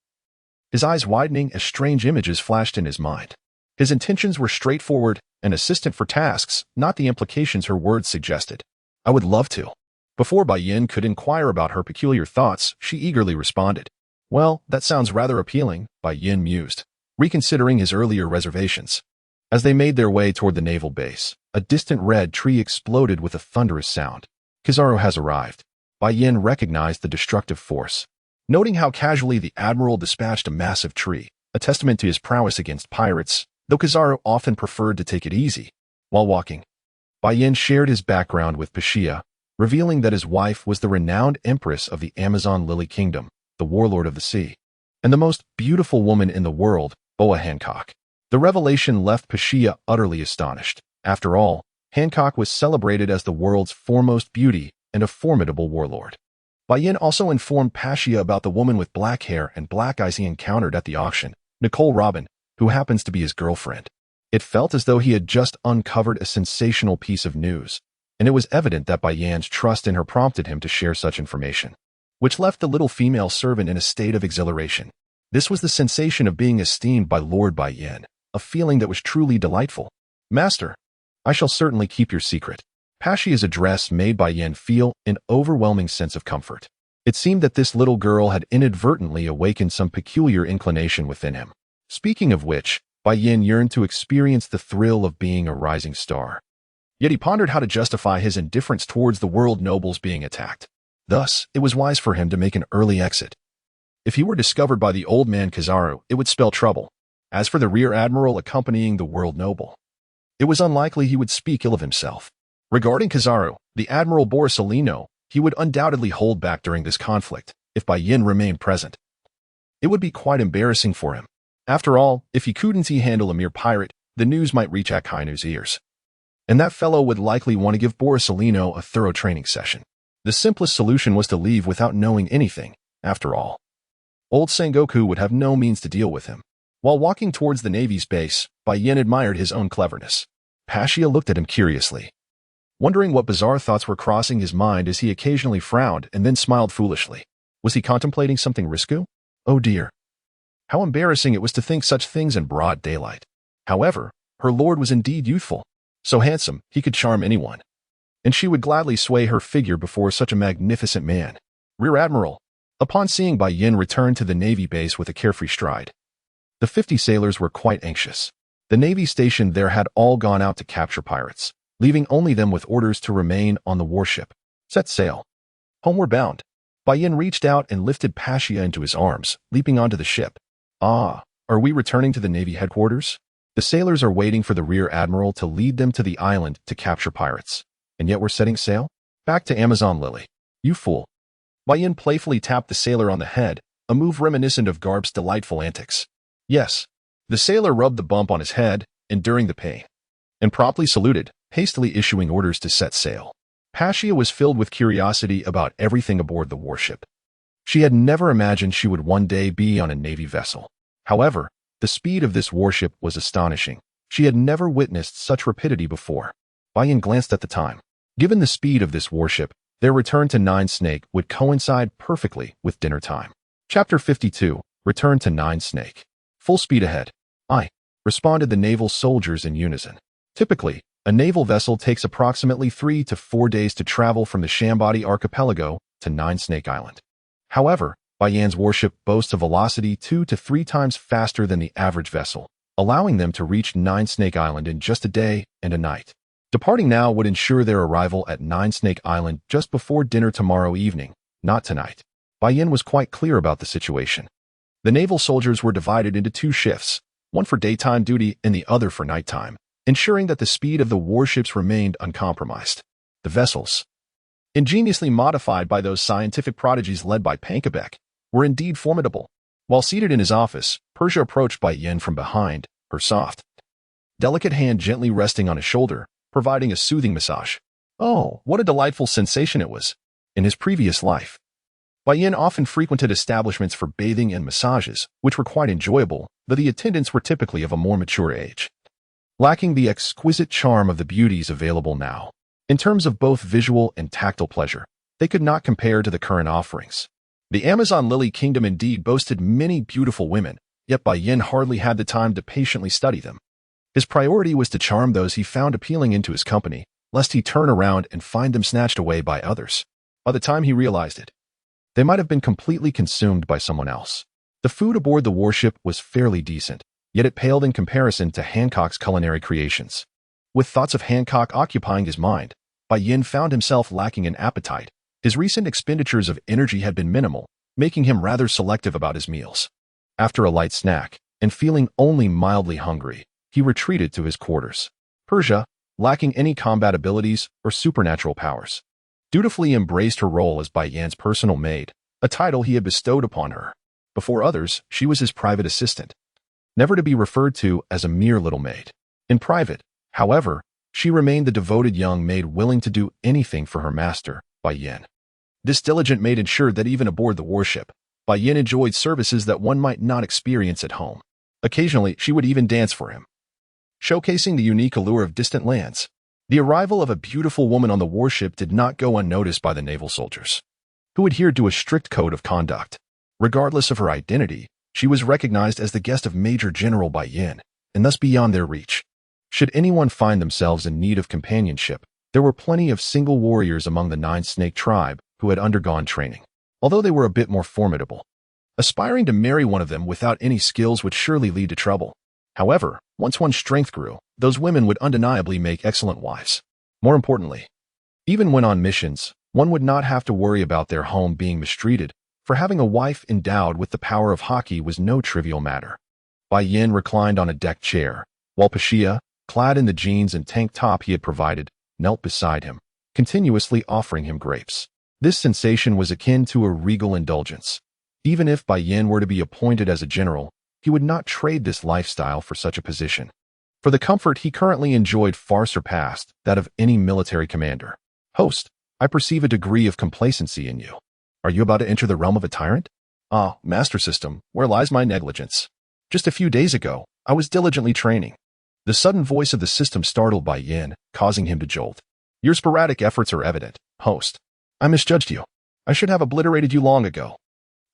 His eyes widening as strange images flashed in his mind. His intentions were straightforward, an assistant for tasks, not the implications her words suggested. I would love to. Before Bai Yan could inquire about her peculiar thoughts, she eagerly responded. Well, that sounds rather appealing, Bai Yan mused, reconsidering his earlier reservations. As they made their way toward the naval base, a distant red tree exploded with a thunderous sound. Kizaru has arrived. Bai Yan recognized the destructive force. Noting how casually the admiral dispatched a massive tree, a testament to his prowess against pirates, though Kizaru often preferred to take it easy. While walking, Bai Yan shared his background with Pashia, revealing that his wife was the renowned empress of the Amazon Lily Kingdom, the warlord of the sea, and the most beautiful woman in the world, Boa Hancock. The revelation left Pashia utterly astonished. After all, Hancock was celebrated as the world's foremost beauty and a formidable warlord. Bai Yan also informed Pashia about the woman with black hair and black eyes he encountered at the auction, Nicole Robin, who happens to be his girlfriend. It felt as though he had just uncovered a sensational piece of news, and it was evident that Bai Yan's trust in her prompted him to share such information, which left the little female servant in a state of exhilaration. This was the sensation of being esteemed by Lord Bai Yan, a feeling that was truly delightful. Master, I shall certainly keep your secret. Pashia's address made Bai Yan feel an overwhelming sense of comfort. It seemed that this little girl had inadvertently awakened some peculiar inclination within him. Speaking of which, Bai Yan yearned to experience the thrill of being a rising star. Yet he pondered how to justify his indifference towards the world nobles being attacked. Thus, it was wise for him to make an early exit. If he were discovered by the old man Kizaru, it would spell trouble. As for the rear admiral accompanying the world noble, it was unlikely he would speak ill of himself. Regarding Kizaru, the Admiral Bartholomew, he would undoubtedly hold back during this conflict, if Bai Yan remained present. It would be quite embarrassing for him. After all, if he couldn't handle a mere pirate, the news might reach Akainu's ears. And that fellow would likely want to give Bartholomew a thorough training session. The simplest solution was to leave without knowing anything, after all. Old Sengoku would have no means to deal with him. While walking towards the Navy's base, Bai Yan admired his own cleverness. Pashia looked at him curiously, wondering what bizarre thoughts were crossing his mind as he occasionally frowned and then smiled foolishly. Was he contemplating something risky? Oh dear. How embarrassing it was to think such things in broad daylight. However, her lord was indeed youthful, so handsome he could charm anyone, and she would gladly sway her figure before such a magnificent man. Rear Admiral. Upon seeing Bai Yan return to the Navy base with a carefree stride, the 50 sailors were quite anxious. The Navy stationed there had all gone out to capture pirates, leaving only them with orders to remain on the warship. Set sail. Homeward bound. Bai Yan reached out and lifted Pasha into his arms, leaping onto the ship. Ah, are we returning to the Navy headquarters? The sailors are waiting for the Rear Admiral to lead them to the island to capture pirates. And yet we're setting sail? Back to Amazon Lily. You fool. Bai Yan playfully tapped the sailor on the head, a move reminiscent of Garb's delightful antics. Yes. The sailor rubbed the bump on his head, enduring the pain, and promptly saluted, hastily issuing orders to set sail. Pasha was filled with curiosity about everything aboard the warship. She had never imagined she would one day be on a Navy vessel. However, the speed of this warship was astonishing. She had never witnessed such rapidity before. Bai Yan glanced at the time. Given the speed of this warship, their return to Nine Snake would coincide perfectly with dinner time. Chapter 52, Return to Nine Snake. Full speed ahead. Aye, responded the naval soldiers in unison. Typically, a naval vessel takes approximately 3 to 4 days to travel from the Shambadi archipelago to Nine Snake Island. However, Bai Yan's warship boasts a velocity 2 to 3 times faster than the average vessel, allowing them to reach Nine Snake Island in just a day and a night. Departing now would ensure their arrival at Nine Snake Island just before dinner tomorrow evening, not tonight. Bai Yan was quite clear about the situation. The naval soldiers were divided into 2 shifts, one for daytime duty and the other for nighttime, ensuring that the speed of the warships remained uncompromised. The vessels, ingeniously modified by those scientific prodigies led by Pankabek, were indeed formidable. While seated in his office, Persia approached Bai Yan from behind, her soft, delicate hand gently resting on his shoulder, providing a soothing massage. Oh, what a delightful sensation it was. In his previous life, Bai Yan often frequented establishments for bathing and massages, which were quite enjoyable, though the attendants were typically of a more mature age, lacking the exquisite charm of the beauties available now. In terms of both visual and tactile pleasure, they could not compare to the current offerings. The Amazon Lily Kingdom indeed boasted many beautiful women, yet Bai Yan hardly had the time to patiently study them. His priority was to charm those he found appealing into his company, lest he turn around and find them snatched away by others. By the time he realized it, they might have been completely consumed by someone else. The food aboard the warship was fairly decent, yet it paled in comparison to Hancock's culinary creations. With thoughts of Hancock occupying his mind, Bai Yan found himself lacking in appetite. His recent expenditures of energy had been minimal, making him rather selective about his meals. After a light snack, and feeling only mildly hungry, he retreated to his quarters. Persia, lacking any combat abilities or supernatural powers, dutifully embraced her role as Bai Yan's personal maid, a title he had bestowed upon her. Before others, she was his private assistant, never to be referred to as a mere little maid. In private, however, she remained the devoted young maid willing to do anything for her master, Bai Yan. This diligent maid ensured that even aboard the warship, Bai Yan enjoyed services that one might not experience at home. Occasionally, she would even dance for him, showcasing the unique allure of distant lands. The arrival of a beautiful woman on the warship did not go unnoticed by the naval soldiers, who adhered to a strict code of conduct. Regardless of her identity, she was recognized as the guest of Major General Bai Yan, and thus beyond their reach. Should anyone find themselves in need of companionship, there were plenty of single warriors among the Nine Snake tribe who had undergone training, although they were a bit more formidable. Aspiring to marry one of them without any skills would surely lead to trouble. However, once one's strength grew, those women would undeniably make excellent wives. More importantly, even when on missions, one would not have to worry about their home being mistreated, for having a wife endowed with the power of hockey was no trivial matter. Bai Yan reclined on a deck chair, while Pasha, clad in the jeans and tank top he had provided, knelt beside him, continuously offering him grapes. This sensation was akin to a regal indulgence. Even if Bai Yan were to be appointed as a general, he would not trade this lifestyle for such a position. For the comfort he currently enjoyed far surpassed that of any military commander. Host, I perceive a degree of complacency in you. Are you about to enter the realm of a tyrant? Ah, Master System, where lies my negligence? Just a few days ago, I was diligently training. The sudden voice of the system startled Bai Yan, causing him to jolt. Your sporadic efforts are evident, host. I misjudged you. I should have obliterated you long ago.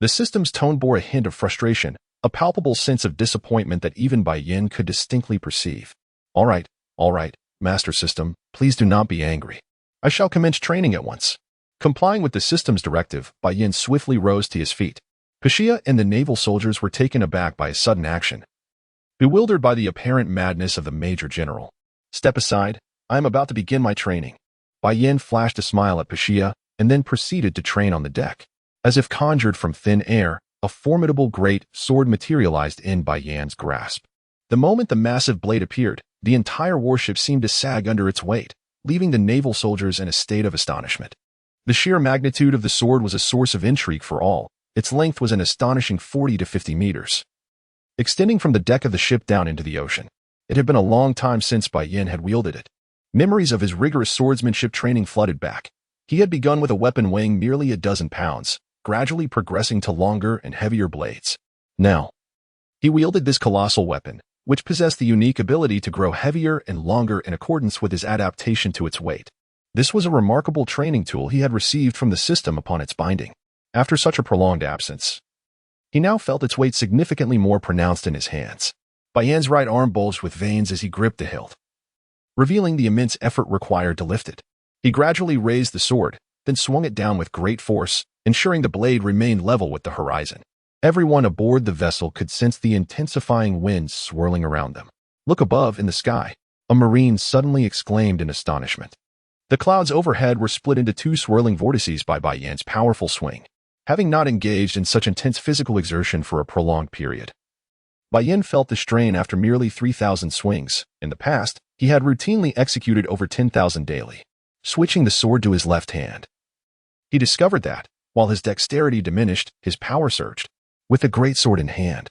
The system's tone bore a hint of frustration, a palpable sense of disappointment that even Bai Yan could distinctly perceive. All right, Master System, please do not be angry. I shall commence training at once. Complying with the system's directive, Bai Yan swiftly rose to his feet. Pashia and the naval soldiers were taken aback by his sudden action, bewildered by the apparent madness of the Major General. Step aside, I am about to begin my training. Bai Yan flashed a smile at Pashia and then proceeded to train on the deck. As if conjured from thin air, a formidable great sword materialized in Bai Yan's grasp. The moment the massive blade appeared, the entire warship seemed to sag under its weight, leaving the naval soldiers in a state of astonishment. The sheer magnitude of the sword was a source of intrigue for all. Its length was an astonishing 40 to 50 meters, extending from the deck of the ship down into the ocean. It had been a long time since Bai Yan had wielded it. Memories of his rigorous swordsmanship training flooded back. He had begun with a weapon weighing merely a dozen pounds, gradually progressing to longer and heavier blades. Now, he wielded this colossal weapon, which possessed the unique ability to grow heavier and longer in accordance with his adaptation to its weight. This was a remarkable training tool he had received from the system upon its binding. After such a prolonged absence, he now felt its weight significantly more pronounced in his hands. Bai Yan's right arm bulged with veins as he gripped the hilt, revealing the immense effort required to lift it. He gradually raised the sword, then swung it down with great force, ensuring the blade remained level with the horizon. Everyone aboard the vessel could sense the intensifying winds swirling around them. Look above in the sky, a marine suddenly exclaimed in astonishment. The clouds overhead were split into two swirling vortices by Bai Yan's powerful swing. Having not engaged in such intense physical exertion for a prolonged period, Bai Yan felt the strain after merely 3,000 swings. In the past, he had routinely executed over 10,000 daily. Switching the sword to his left hand, he discovered that, while his dexterity diminished, his power surged. With the greatsword in hand,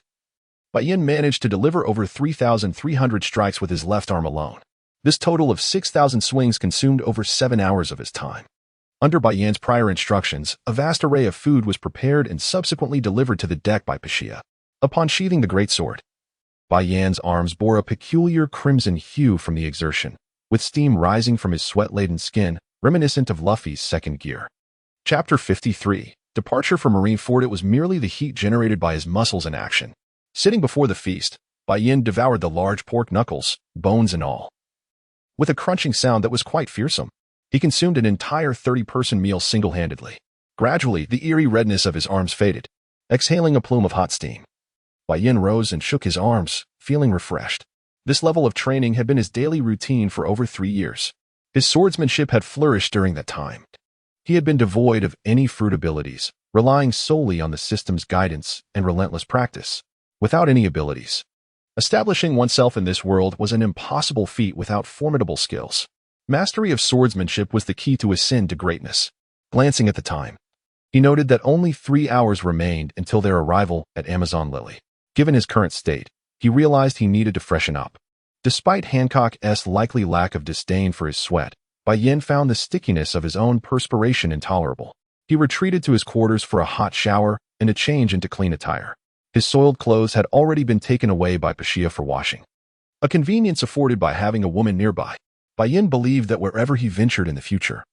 Bai Yan managed to deliver over 3,300 strikes with his left arm alone. This total of 6,000 swings consumed over 7 hours of his time. Under Bai Yan's prior instructions, a vast array of food was prepared and subsequently delivered to the deck by Pashia. Upon sheathing the greatsword, Bai Yan's arms bore a peculiar crimson hue from the exertion, with steam rising from his sweat-laden skin, reminiscent of Luffy's second gear. Chapter 53. Departure from Marineford. It was merely the heat generated by his muscles in action. Sitting before the feast, Bai Yan devoured the large pork knuckles, bones and all. With a crunching sound that was quite fearsome, he consumed an entire 30-person meal single-handedly. Gradually, the eerie redness of his arms faded, exhaling a plume of hot steam. Bai Yan rose and shook his arms, feeling refreshed. This level of training had been his daily routine for over 3 years. His swordsmanship had flourished during that time. He had been devoid of any fruit abilities, relying solely on the system's guidance and relentless practice. Without any abilities, establishing oneself in this world was an impossible feat without formidable skills. Mastery of swordsmanship was the key to ascend to greatness. Glancing at the time, he noted that only 3 hours remained until their arrival at Amazon Lily. Given his current state, he realized he needed to freshen up. Despite Hancock's likely lack of disdain for his sweat, Bai Yan found the stickiness of his own perspiration intolerable. He retreated to his quarters for a hot shower and a change into clean attire. His soiled clothes had already been taken away by Pashia for washing, a convenience afforded by having a woman nearby. Bai Yan believed that wherever he ventured in the future,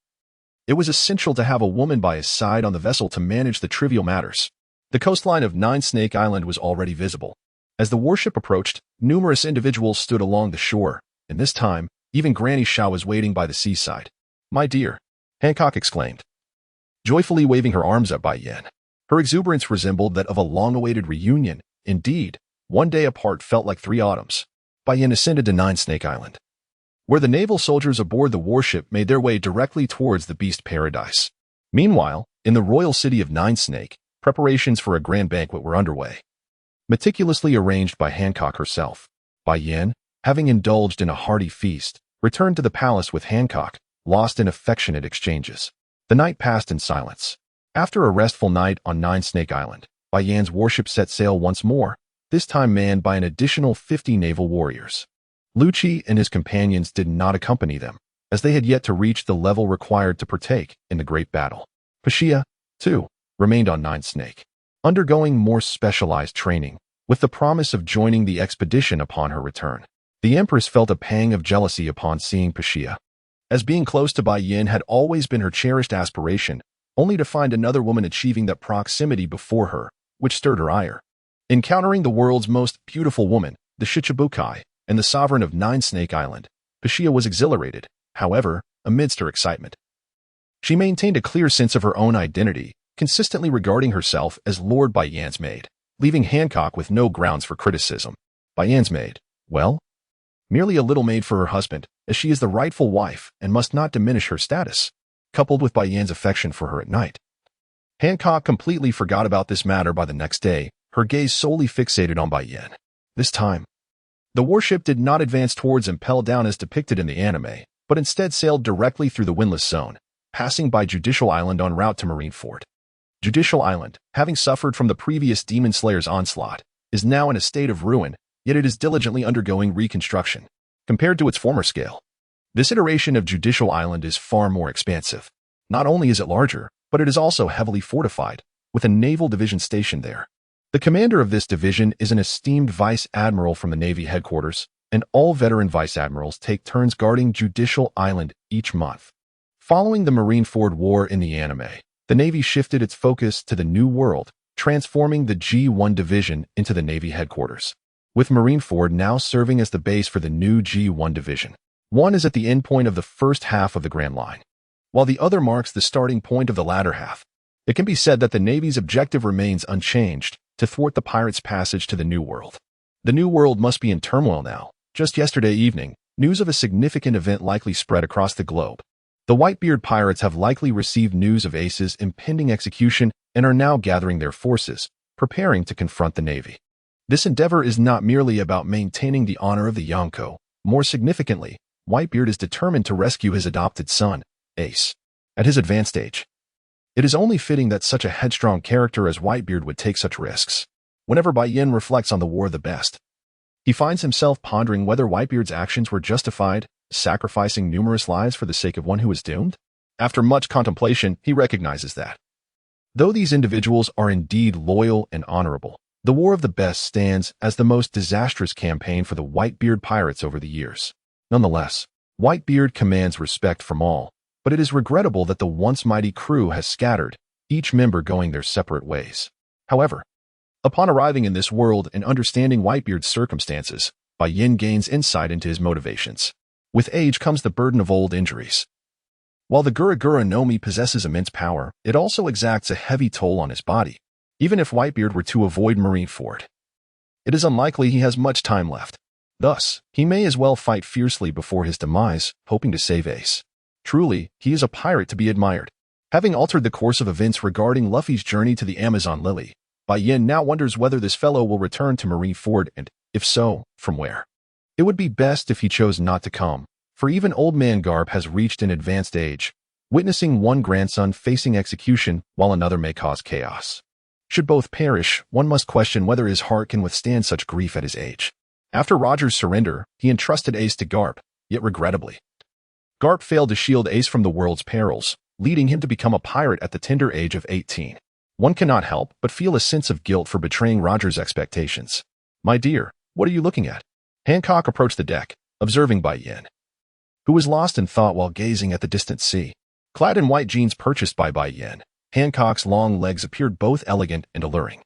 it was essential to have a woman by his side on the vessel to manage the trivial matters. The coastline of Nine Snake Island was already visible. As the warship approached, numerous individuals stood along the shore, and this time, even Granny Shao was waiting by the seaside. "My dear," Hancock exclaimed, joyfully waving her arms at Bai Yan. Her exuberance resembled that of a long-awaited reunion. Indeed, one day apart felt like 3 autumns. Bai Yan ascended to Nine Snake Island, where the naval soldiers aboard the warship made their way directly towards the beast paradise. Meanwhile, in the royal city of Nine Snake, preparations for a grand banquet were underway, meticulously arranged by Hancock herself. Bai Yan, having indulged in a hearty feast, returned to the palace with Hancock, lost in affectionate exchanges. The night passed in silence. After a restful night on Nine Snake Island, Bai Yan's warship set sail once more, this time manned by an additional 50 naval warriors. Lucci and his companions did not accompany them, as they had yet to reach the level required to partake in the great battle. Pashia, too, remained on Nine Snake, undergoing more specialized training, with the promise of joining the expedition upon her return. The Empress felt a pang of jealousy upon seeing Pashia, as being close to Bai Yan had always been her cherished aspiration, only to find another woman achieving that proximity before her, which stirred her ire. Encountering the world's most beautiful woman, the Shichibukai, and the sovereign of Nine Snake Island, Pashia was exhilarated, however, amidst her excitement. She maintained a clear sense of her own identity, consistently regarding herself as Lord Bai Yan's maid, leaving Hancock with no grounds for criticism. Bai Yan's maid, well, merely a little maid for her husband, as she is the rightful wife and must not diminish her status, coupled with Bai Yan's affection for her at night. Hancock completely forgot about this matter by the next day, her gaze solely fixated on Bai Yan. This time, the warship did not advance towards Impel Down as depicted in the anime, but instead sailed directly through the windless zone, passing by Judicial Island en route to Marineford. Judicial Island, having suffered from the previous Demon Slayer's onslaught, is now in a state of ruin, yet it is diligently undergoing reconstruction, compared to its former scale. This iteration of Judicial Island is far more expansive. Not only is it larger, but it is also heavily fortified, with a naval division stationed there. The commander of this division is an esteemed vice admiral from the Navy headquarters, and all veteran vice admirals take turns guarding Judicial Island each month. Following the Marineford War in the anime, the Navy shifted its focus to the New World, transforming the G1 division into the Navy headquarters, with Marineford now serving as the base for the new G1 division. One is at the endpoint of the first half of the Grand Line, while the other marks the starting point of the latter half. It can be said that the Navy's objective remains unchanged, to thwart the pirates' passage to the New World. The New World must be in turmoil now. Just yesterday evening, news of a significant event likely spread across the globe. The Whitebeard pirates have likely received news of Ace's impending execution and are now gathering their forces, preparing to confront the Navy. This endeavor is not merely about maintaining the honor of the Yonko. More significantly, Whitebeard is determined to rescue his adopted son, Ace, at his advanced age. It is only fitting that such a headstrong character as Whitebeard would take such risks. Whenever Bai Yan reflects on the War of the Best, he finds himself pondering whether Whitebeard's actions were justified, sacrificing numerous lives for the sake of one who was doomed. After much contemplation, he recognizes that, though these individuals are indeed loyal and honorable, the War of the Best stands as the most disastrous campaign for the Whitebeard pirates over the years. Nonetheless, Whitebeard commands respect from all, but it is regrettable that the once mighty crew has scattered, each member going their separate ways. However, upon arriving in this world and understanding Whitebeard's circumstances, Bai Yan gains insight into his motivations. With age comes the burden of old injuries. While the Guragura no Mi possesses immense power, it also exacts a heavy toll on his body. Even if Whitebeard were to avoid Marineford, it is unlikely he has much time left. Thus, he may as well fight fiercely before his demise, hoping to save Ace. Truly, he is a pirate to be admired. Having altered the course of events regarding Luffy's journey to the Amazon Lily, Bai Yan now wonders whether this fellow will return to Marineford and, if so, from where. It would be best if he chose not to come, for even Old Man Garp has reached an advanced age, witnessing one grandson facing execution while another may cause chaos. Should both perish, one must question whether his heart can withstand such grief at his age. After Roger's surrender, he entrusted Ace to Garp, yet regrettably, Garp failed to shield Ace from the world's perils, leading him to become a pirate at the tender age of 18. One cannot help but feel a sense of guilt for betraying Roger's expectations. "My dear, what are you looking at?" Hancock approached the deck, observing Bai Yan, who was lost in thought while gazing at the distant sea. Clad in white jeans purchased by Bai Yan, Hancock's long legs appeared both elegant and alluring.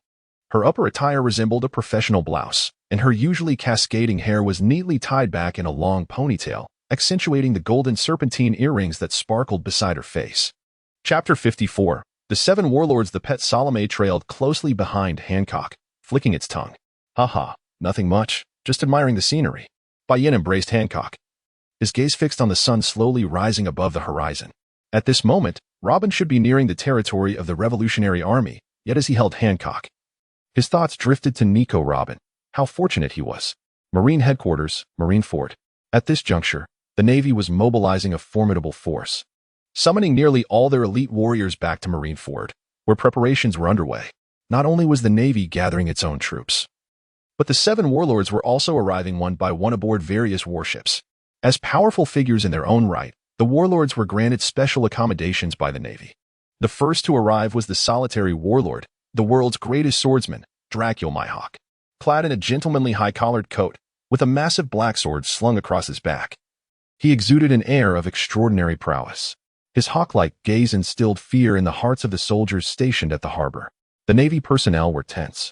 Her upper attire resembled a professional blouse, and her usually cascading hair was neatly tied back in a long ponytail, accentuating the golden serpentine earrings that sparkled beside her face. Chapter 54. The Seven Warlords. The pet Salome trailed closely behind Hancock, flicking its tongue. "Haha, nothing much, just admiring the scenery." Bai Yan embraced Hancock, his gaze fixed on the sun slowly rising above the horizon. At this moment, Robin should be nearing the territory of the Revolutionary Army, yet as he held Hancock, his thoughts drifted to Nico Robin. How fortunate he was. Marine Headquarters, Marineford. At this juncture, the Navy was mobilizing a formidable force, summoning nearly all their elite warriors back to Marineford, where preparations were underway. Not only was the Navy gathering its own troops, but the Seven Warlords were also arriving one by one aboard various warships. As powerful figures in their own right, the Warlords were granted special accommodations by the Navy. The first to arrive was the solitary warlord, the world's greatest swordsman, Dracula Mihawk. Clad in a gentlemanly high-collared coat, with a massive black sword slung across his back, he exuded an air of extraordinary prowess. His hawk-like gaze instilled fear in the hearts of the soldiers stationed at the harbor. The Navy personnel were tense,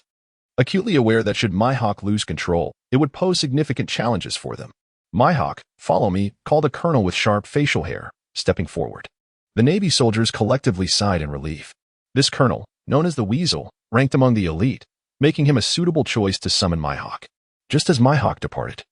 acutely aware that should Mihawk lose control, it would pose significant challenges for them. Mihawk, follow me, called a colonel with sharp facial hair, stepping forward. The Navy soldiers collectively sighed in relief. This colonel, known as the Weasel, ranked among the elite, making him a suitable choice to summon Mihawk. Just as Mihawk departed,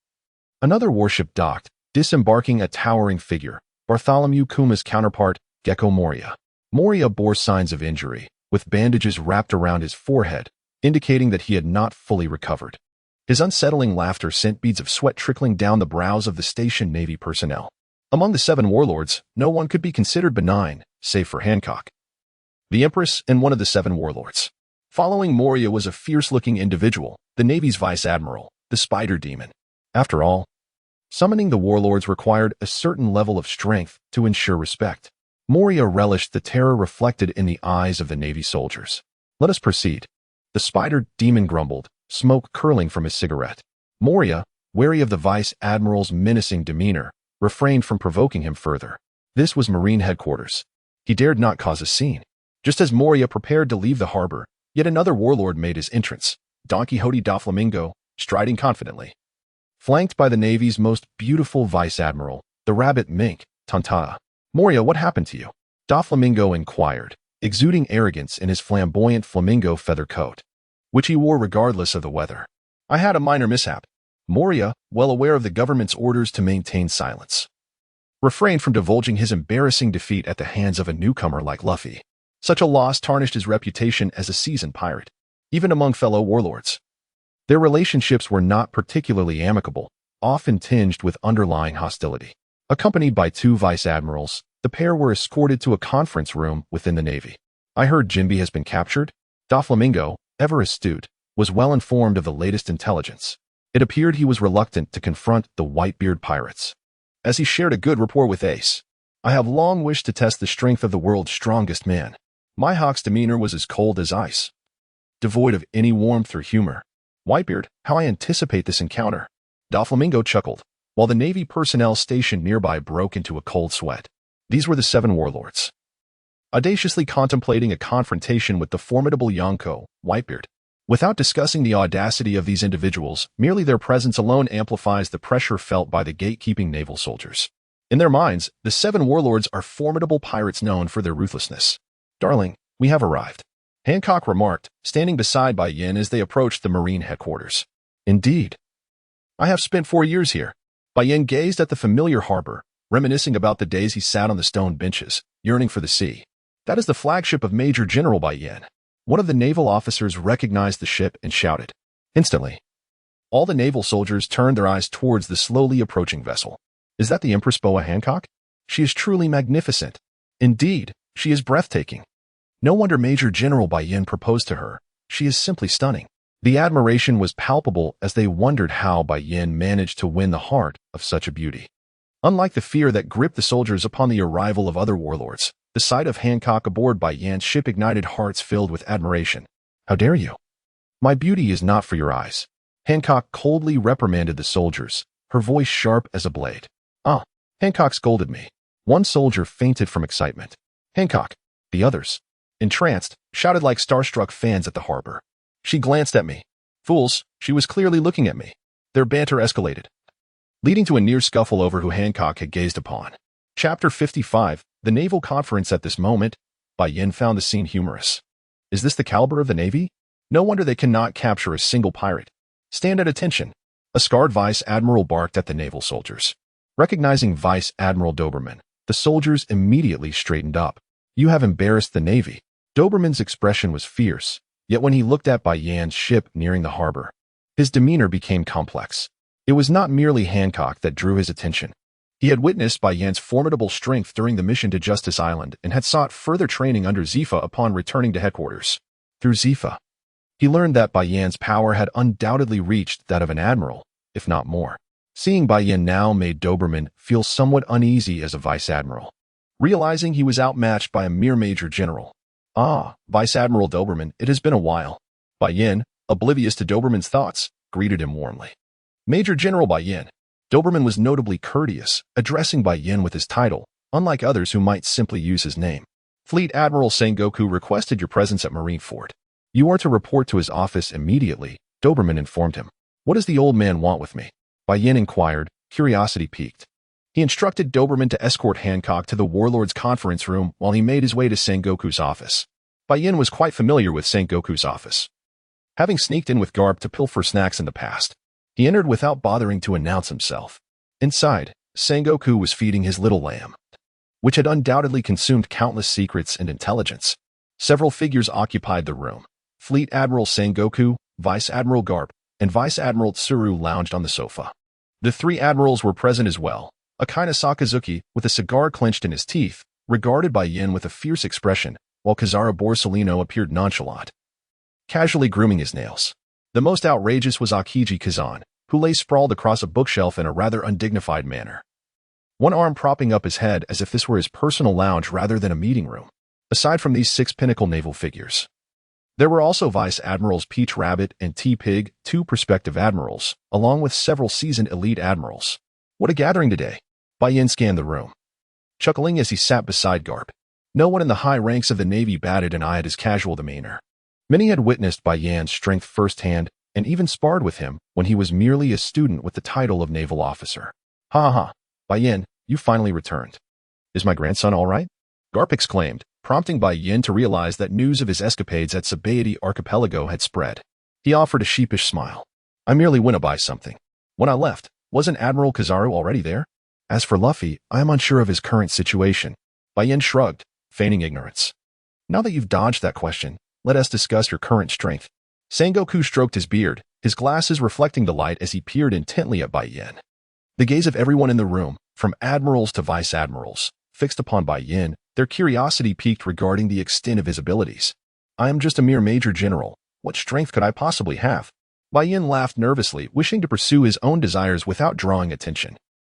another warship docked, disembarking a towering figure, Bartholomew Kuma's counterpart, Gecko Moria. Moria bore signs of injury, with bandages wrapped around his forehead, indicating that he had not fully recovered. His unsettling laughter sent beads of sweat trickling down the brows of the stationed Navy personnel. Among the 7 warlords, no one could be considered benign, save for Hancock, the Empress and one of the 7 warlords. Following Moria was a fierce-looking individual, the Navy's Vice Admiral, the Spider Demon. After all, summoning the warlords required a certain level of strength to ensure respect. Moria relished the terror reflected in the eyes of the Navy soldiers. Let us proceed. The Spider Demon grumbled, smoke curling from his cigarette. Moria, wary of the Vice Admiral's menacing demeanor, refrained from provoking him further. This was Marine headquarters. He dared not cause a scene. Just as Moria prepared to leave the harbor, yet another warlord made his entrance, Don Quixote Doflamingo, striding confidently. Flanked by the Navy's most beautiful Vice Admiral, the Rabbit Mink, Tantaa. Moria, what happened to you? Doflamingo inquired, exuding arrogance in his flamboyant flamingo feather coat, which he wore regardless of the weather. I had a minor mishap. Moria, well aware of the government's orders to maintain silence, refrained from divulging his embarrassing defeat at the hands of a newcomer like Luffy. Such a loss tarnished his reputation as a seasoned pirate, even among fellow warlords. Their relationships were not particularly amicable, often tinged with underlying hostility. Accompanied by 2 vice admirals, the pair were escorted to a conference room within the Navy. I heard Jinbe has been captured. Doflamingo, ever astute, was well informed of the latest intelligence. It appeared he was reluctant to confront the Whitebeard pirates, as he shared a good rapport with Ace. I have long wished to test the strength of the world's strongest man. Mihawk's demeanor was as cold as ice, devoid of any warmth or humor. Whitebeard, how I anticipate this encounter. Doflamingo chuckled, while the Navy personnel stationed nearby broke into a cold sweat. These were the 7 warlords, audaciously contemplating a confrontation with the formidable Yonko, Whitebeard. Without discussing the audacity of these individuals, merely their presence alone amplifies the pressure felt by the gatekeeping naval soldiers. In their minds, the 7 warlords are formidable pirates known for their ruthlessness. Darling, we have arrived, Hancock remarked, standing beside Bai Yan as they approached the Marine headquarters. Indeed. I have spent 4 years here. Bai Yan gazed at the familiar harbor, reminiscing about the days he sat on the stone benches, yearning for the sea. That is the flagship of Major General Bai Yan. One of the naval officers recognized the ship and shouted. Instantly, all the naval soldiers turned their eyes towards the slowly approaching vessel. Is that the Empress Boa Hancock? She is truly magnificent. Indeed, she is breathtaking. No wonder Major General Bai Yan proposed to her. She is simply stunning. The admiration was palpable as they wondered how Bai Yan managed to win the heart of such a beauty. Unlike the fear that gripped the soldiers upon the arrival of other warlords, the sight of Hancock aboard Bai Yan's ship ignited hearts filled with admiration. How dare you? My beauty is not for your eyes. Hancock coldly reprimanded the soldiers, her voice sharp as a blade. Ah, Hancock scolded me. One soldier fainted from excitement. Hancock, the others, entranced, shouted like starstruck fans at the harbor. She glanced at me. Fools, she was clearly looking at me. Their banter escalated, leading to a near scuffle over who Hancock had gazed upon. Chapter 55, The Naval Conference. At this moment, Bai Yan found the scene humorous. Is this the caliber of the Navy? No wonder they cannot capture a single pirate. Stand at attention. A scarred Vice Admiral barked at the naval soldiers. Recognizing Vice Admiral Doberman, the soldiers immediately straightened up. You have embarrassed the Navy. Doberman's expression was fierce, yet when he looked at Bai Yan's ship nearing the harbor, his demeanor became complex. It was not merely Hancock that drew his attention. He had witnessed Bai Yan's formidable strength during the mission to Justice Island and had sought further training under Zefa upon returning to headquarters. Through Zefa, he learned that Bai Yan's power had undoubtedly reached that of an admiral, if not more. Seeing Bai Yan now made Doberman feel somewhat uneasy as a vice admiral, realizing he was outmatched by a mere major general. Ah, Vice Admiral Doberman, it has been a while. Bai Yan, oblivious to Doberman's thoughts, greeted him warmly. Major General Bai Yan. Doberman was notably courteous, addressing Bai Yan with his title, unlike others who might simply use his name. Fleet Admiral Sengoku requested your presence at Marineford. You are to report to his office immediately, Doberman informed him. What does the old man want with me? Bai Yan inquired, curiosity piqued. He instructed Doberman to escort Hancock to the warlord's conference room while he made his way to Sengoku's office. Bai Yan was quite familiar with Sengoku's office. Having sneaked in with Garp to pilfer snacks in the past, he entered without bothering to announce himself. Inside, Sengoku was feeding his little lamb, which had undoubtedly consumed countless secrets and intelligence. Several figures occupied the room. Fleet Admiral Sengoku, Vice Admiral Garp, and Vice Admiral Tsuru lounged on the sofa. The three admirals were present as well. Akina Sakazuki, with a cigar clenched in his teeth, regarded Bai Yan with a fierce expression, while Kazara Borsalino appeared nonchalant, casually grooming his nails. The most outrageous was Akiji Kuzan, who lay sprawled across a bookshelf in a rather undignified manner, one arm propping up his head as if this were his personal lounge rather than a meeting room. Aside from these six pinnacle naval figures, there were also Vice Admirals Peach Rabbit and T-Pig, two prospective admirals, along with several seasoned elite admirals. What a gathering today! Bai Yan scanned the room, chuckling as he sat beside Garp. No one in the high ranks of the Navy batted an eye at his casual demeanor. Many had witnessed Bai Yan's strength firsthand and even sparred with him when he was merely a student with the title of naval officer. Ha ha! Bai Yan, you finally returned. Is my grandson all right? Garp exclaimed, prompting Bai Yan to realize that news of his escapades at Sabaody Archipelago had spread. He offered a sheepish smile. I merely went to buy something. When I left, wasn't Admiral Kizaru already there? As for Luffy, I am unsure of his current situation. Bai Yan shrugged, feigning ignorance. Now that you've dodged that question, let us discuss your current strength. Sengoku stroked his beard, his glasses reflecting the light as he peered intently at Bai Yan. The gaze of everyone in the room, from admirals to vice admirals, fixed upon Bai Yan, their curiosity piqued regarding the extent of his abilities. I am just a mere major general. What strength could I possibly have? Bai Yan laughed nervously, wishing to pursue his own desires without drawing attention.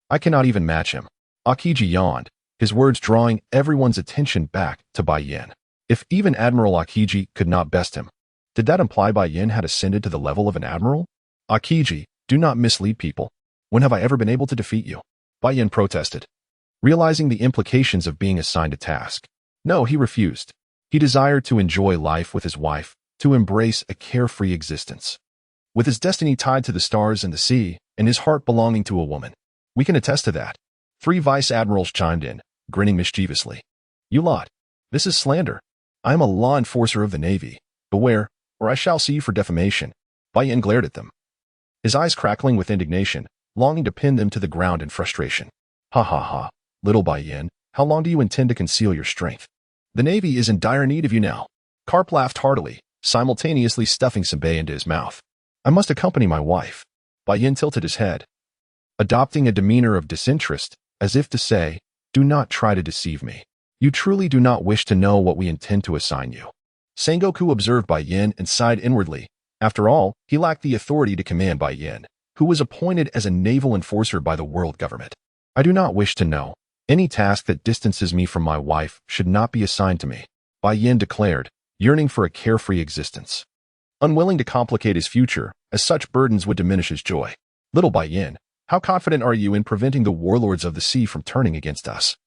I cannot even match him. Akiji yawned, his words drawing everyone's attention back to Bai Yan. If even Admiral Akiji could not best him, did that imply Bai Yan had ascended to the level of an admiral? Akiji, do not mislead people. When have I ever been able to defeat you? Bai Yan protested, realizing the implications of being assigned a task. No, he refused. He desired to enjoy life with his wife, to embrace a carefree existence, with his destiny tied to the stars and the sea, and his heart belonging to a woman. We can attest to that. Three vice admirals chimed in, grinning mischievously. You lot, this is slander. I am a law enforcer of the Navy. Beware, or I shall see you for defamation. Bai Yan glared at them, his eyes crackling with indignation, longing to pin them to the ground in frustration. Ha ha ha. Little Bai Yan, how long do you intend to conceal your strength? The Navy is in dire need of you now. Carp laughed heartily, simultaneously stuffing some bay into his mouth. I must accompany my wife. Bai Yan tilted his head, adopting a demeanor of disinterest, as if to say, do not try to deceive me. You truly do not wish to know what we intend to assign you. Sengoku observed Bai Yan and sighed inwardly. After all, he lacked the authority to command Bai Yan, who was appointed as a naval enforcer by the world government. I do not wish to know. Any task that distances me from my wife should not be assigned to me, Bai Yan declared, yearning for a carefree existence, unwilling to complicate his future, as such burdens would diminish his joy. Little Bai Yan, how confident are you in preventing the warlords of the sea from turning against us?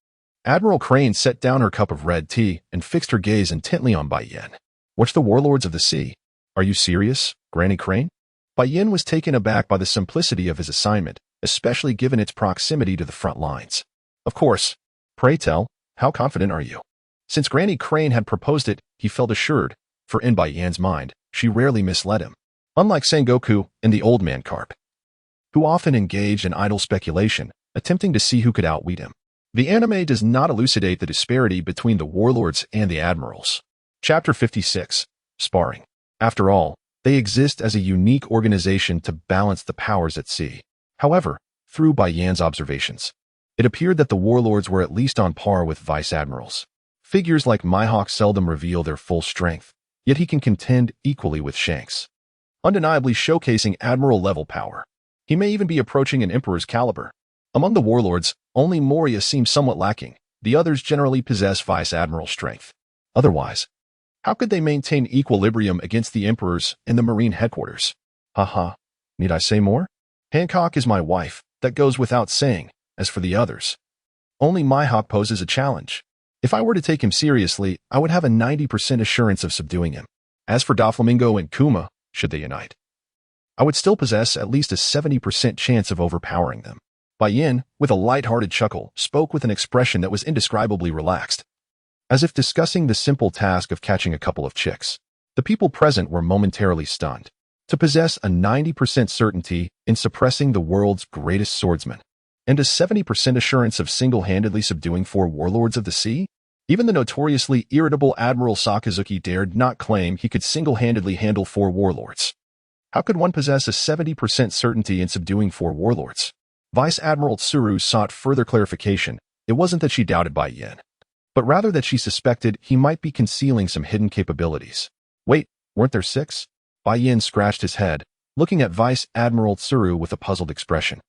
Admiral Crane set down her cup of red tea and fixed her gaze intently on Bai Yan. What's the warlords of the sea? Are you serious, Granny Crane? Bai Yan was taken aback by the simplicity of his assignment, especially given its proximity to the front lines. Of course. Pray tell, how confident are you? Since Granny Crane had proposed it, he felt assured, for in Bai Yan's mind, she rarely misled him. Unlike Sengoku and the old man Carp, who often engaged in idle speculation, attempting to see who could outwit him. The anime does not elucidate the disparity between the warlords and the admirals. Chapter 56. Sparring. After all, they exist as a unique organization to balance the powers at sea. However, through Bai Yan's observations, it appeared that the warlords were at least on par with vice admirals. Figures like Mihawk seldom reveal their full strength, yet he can contend equally with Shanks, undeniably showcasing admiral-level power. He may even be approaching an emperor's caliber. Among the warlords, only Moria seems somewhat lacking. The others generally possess vice admiral strength. Otherwise, how could they maintain equilibrium against the emperors and the marine headquarters? Haha, need I say more? Hancock is my wife, that goes without saying. As for the others, only Mihawk poses a challenge. If I were to take him seriously, I would have a 90% assurance of subduing him. As for Doflamingo and Kuma, should they unite, I would still possess at least a 70% chance of overpowering them. Bai Yan, with a light-hearted chuckle, spoke with an expression that was indescribably relaxed, as if discussing the simple task of catching a couple of chicks. The people present were momentarily stunned. To possess a 90% certainty in suppressing the world's greatest swordsman, and a 70% assurance of single-handedly subduing 4 warlords of the sea? Even the notoriously irritable Admiral Sakazuki dared not claim he could single-handedly handle 4 warlords. How could one possess a 70% certainty in subduing 4 warlords? Vice Admiral Tsuru sought further clarification. It wasn't that she doubted Bai Yan, but rather that she suspected he might be concealing some hidden capabilities. Wait, weren't there 6? Bai Yan scratched his head, looking at Vice Admiral Tsuru with a puzzled expression.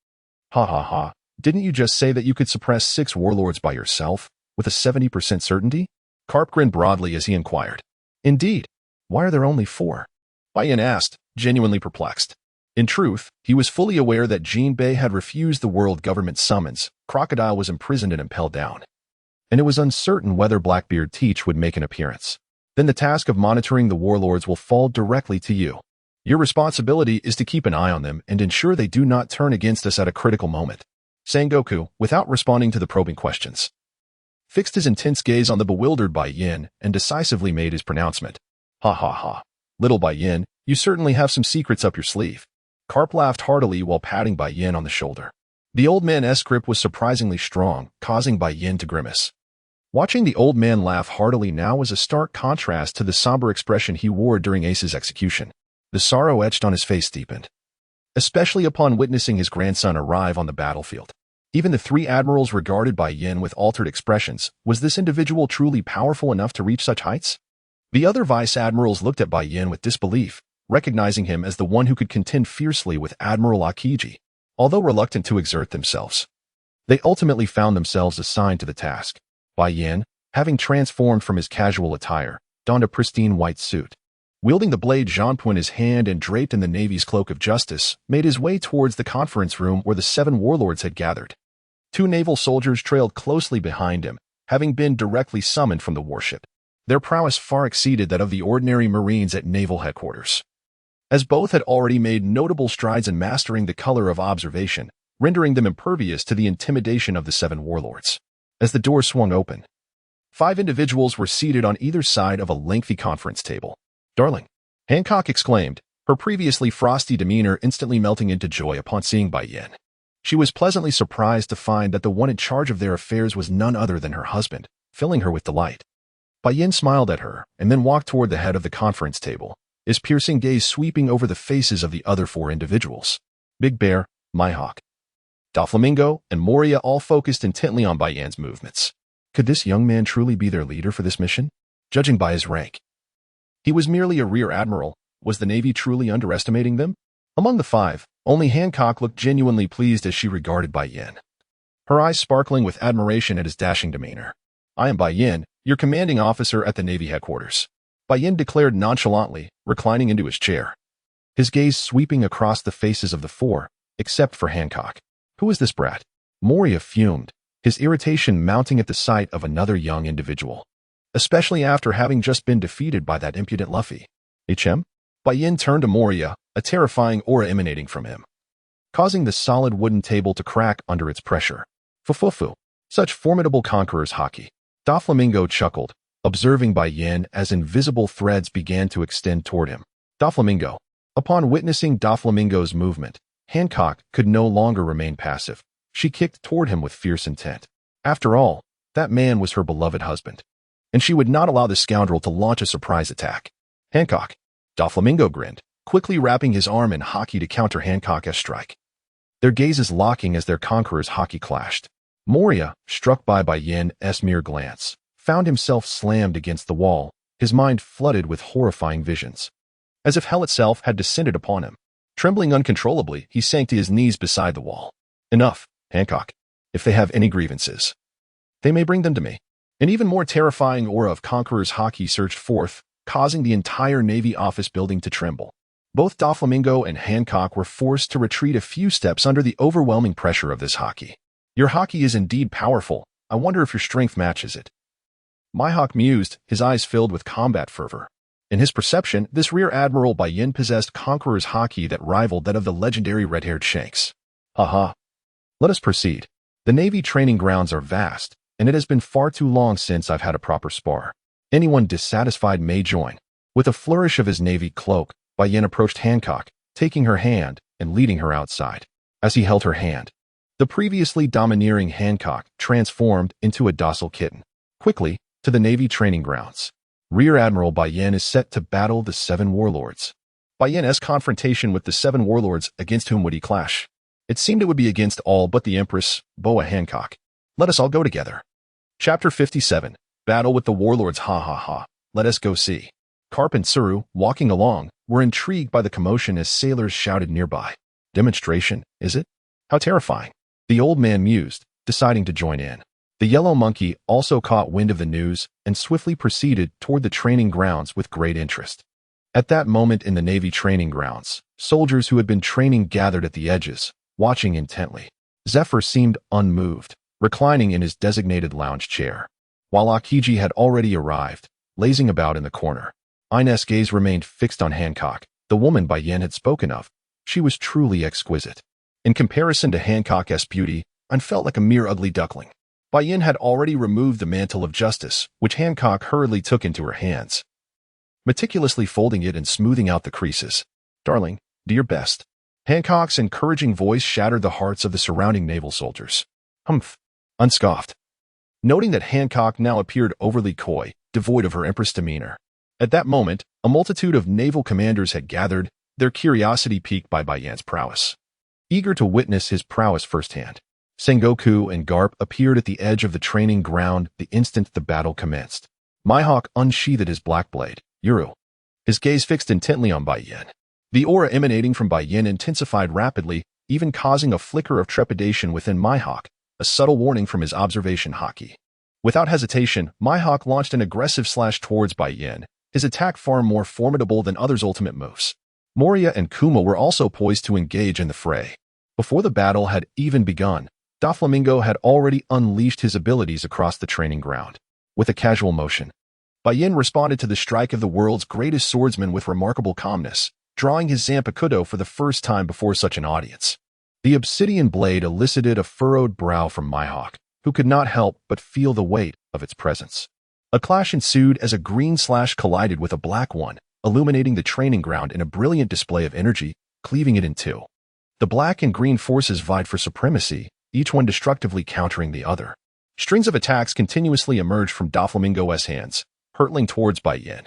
Ha ha ha, didn't you just say that you could suppress 6 warlords by yourself, with a 70% certainty? Karp grinned broadly as he inquired. Indeed. Why are there only 4? Bai Yan asked, genuinely perplexed. In truth, he was fully aware that Jinbei had refused the world government's summons, Crocodile was imprisoned and impelled down, and it was uncertain whether Blackbeard Teach would make an appearance. Then the task of monitoring the warlords will fall directly to you. Your responsibility is to keep an eye on them and ensure they do not turn against us at a critical moment. Sengoku, without responding to the probing questions, fixed his intense gaze on the bewildered Bai Yan and decisively made his pronouncement. Ha ha ha. Little Bai Yan, you certainly have some secrets up your sleeve. Karp laughed heartily while patting Bai Yan on the shoulder. The old man's grip was surprisingly strong, causing Bai Yan to grimace. Watching the old man laugh heartily now was a stark contrast to the somber expression he wore during Ace's execution. The sorrow etched on his face deepened, especially upon witnessing his grandson arrive on the battlefield. Even the 3 admirals regarded Bai Yan with altered expressions. Was this individual truly powerful enough to reach such heights? The other vice admirals looked at Bai Yan with disbelief, recognizing him as the one who could contend fiercely with Admiral Akiji. Although reluctant to exert themselves, they ultimately found themselves assigned to the task. Bai Yan, having transformed from his casual attire, donned a pristine white suit. Wielding the blade Jeanpu in his hand and draped in the Navy's cloak of justice, made his way towards the conference room where the 7 warlords had gathered. 2 naval soldiers trailed closely behind him, having been directly summoned from the warship. Their prowess far exceeded that of the ordinary Marines at naval headquarters, as both had already made notable strides in mastering the color of observation, rendering them impervious to the intimidation of the 7 warlords. As the door swung open, 5 individuals were seated on either side of a lengthy conference table. Darling, Hancock exclaimed, her previously frosty demeanor instantly melting into joy upon seeing Bai Yan. She was pleasantly surprised to find that the one in charge of their affairs was none other than her husband, filling her with delight. Bai Yan smiled at her and then walked toward the head of the conference table, his piercing gaze sweeping over the faces of the other 4 individuals. Big Bear, Mihawk, Doflamingo, and Moria all focused intently on Bai Yan's movements. Could this young man truly be their leader for this mission? Judging by his rank, he was merely a rear admiral. Was the Navy truly underestimating them? Among the 5, only Hancock looked genuinely pleased as she regarded Bai Yan, her eyes sparkling with admiration at his dashing demeanor. I am Bai Yan, your commanding officer at the Navy headquarters, Bai Yan declared nonchalantly, reclining into his chair, his gaze sweeping across the faces of the 4, except for Hancock. Who is this brat? Moria fumed, his irritation mounting at the sight of another young individual, especially after having just been defeated by that impudent Luffy. HM? Bai Yan turned to Moria, a terrifying aura emanating from him, causing the solid wooden table to crack under its pressure. Fufufu. Such formidable conquerors hockey. Doflamingo chuckled, observing Bai Yan as invisible threads began to extend toward him. Doflamingo. Upon witnessing Doflamingo's movement, Hancock could no longer remain passive. She kicked toward him with fierce intent. After all, that man was her beloved husband, and she would not allow the scoundrel to launch a surprise attack. Hancock. Doflamingo grinned, quickly wrapping his arm in hockey to counter Hancock's strike. Their gazes locking as their conquerors hockey clashed. Moria, struck by Bai Yan's mere glance, found himself slammed against the wall, his mind flooded with horrifying visions. As if hell itself had descended upon him. Trembling uncontrollably, he sank to his knees beside the wall. Enough, Hancock. If they have any grievances, they may bring them to me. An even more terrifying aura of conqueror's hockey surged forth, causing the entire Navy office building to tremble. Both Doflamingo and Hancock were forced to retreat a few steps under the overwhelming pressure of this hockey. Your hockey is indeed powerful. I wonder if your strength matches it. Mihawk mused, his eyes filled with combat fervor. In his perception, this Rear Admiral Bai Yan possessed conqueror's haki that rivaled that of the legendary red-haired Shanks. Haha. Let us proceed. The Navy training grounds are vast, and it has been far too long since I've had a proper spar. Anyone dissatisfied may join. With a flourish of his Navy cloak, Bai Yan approached Hancock, taking her hand and leading her outside. As he held her hand, the previously domineering Hancock transformed into a docile kitten. Quickly, to the Navy training grounds. Rear Admiral Bai Yan is set to battle the 7 warlords. Bai Yan's confrontation with the 7 warlords, against whom would he clash? It seemed it would be against all but the Empress, Boa Hancock. Let us all go together. Chapter 57. Battle with the warlords. Ha ha ha. Let us go see. Karp and Suru, walking along, were intrigued by the commotion as sailors shouted nearby. Demonstration, is it? How terrifying. The old man mused, deciding to join in. The yellow monkey also caught wind of the news and swiftly proceeded toward the training grounds with great interest. At that moment in the Navy training grounds, soldiers who had been training gathered at the edges, watching intently. Zephyr seemed unmoved, reclining in his designated lounge chair, while Akiji had already arrived, lazing about in the corner. Enies' gaze remained fixed on Hancock, the woman Bai Yan had spoken of. She was truly exquisite. In comparison to Hancock's beauty, I felt like a mere ugly duckling. Bai Yan had already removed the mantle of justice, which Hancock hurriedly took into her hands, meticulously folding it and smoothing out the creases. Darling, do your best. Hancock's encouraging voice shattered the hearts of the surrounding naval soldiers. Humph, unscoffed. Noting that Hancock now appeared overly coy, devoid of her empress demeanor. At that moment, a multitude of naval commanders had gathered, their curiosity piqued by Bai Yan's prowess. Eager to witness his prowess firsthand, Sengoku and Garp appeared at the edge of the training ground the instant the battle commenced. Mihawk unsheathed his black blade, Yuru, his gaze fixed intently on Bai Yan. The aura emanating from Bai Yan intensified rapidly, even causing a flicker of trepidation within Mihawk, a subtle warning from his observation haki. Without hesitation, Mihawk launched an aggressive slash towards Bai Yan, his attack far more formidable than others' ultimate moves. Moria and Kuma were also poised to engage in the fray. Before the battle had even begun, Doflamingo had already unleashed his abilities across the training ground. With a casual motion, Bai Yan responded to the strike of the world's greatest swordsman with remarkable calmness, drawing his Zanpakudo for the first time before such an audience. The obsidian blade elicited a furrowed brow from Mihawk, who could not help but feel the weight of its presence. A clash ensued as a green slash collided with a black one, illuminating the training ground in a brilliant display of energy, cleaving it in two. The black and green forces vied for supremacy, each one destructively countering the other. Strings of attacks continuously emerged from Doflamingo's hands, hurtling towards Bai Yan,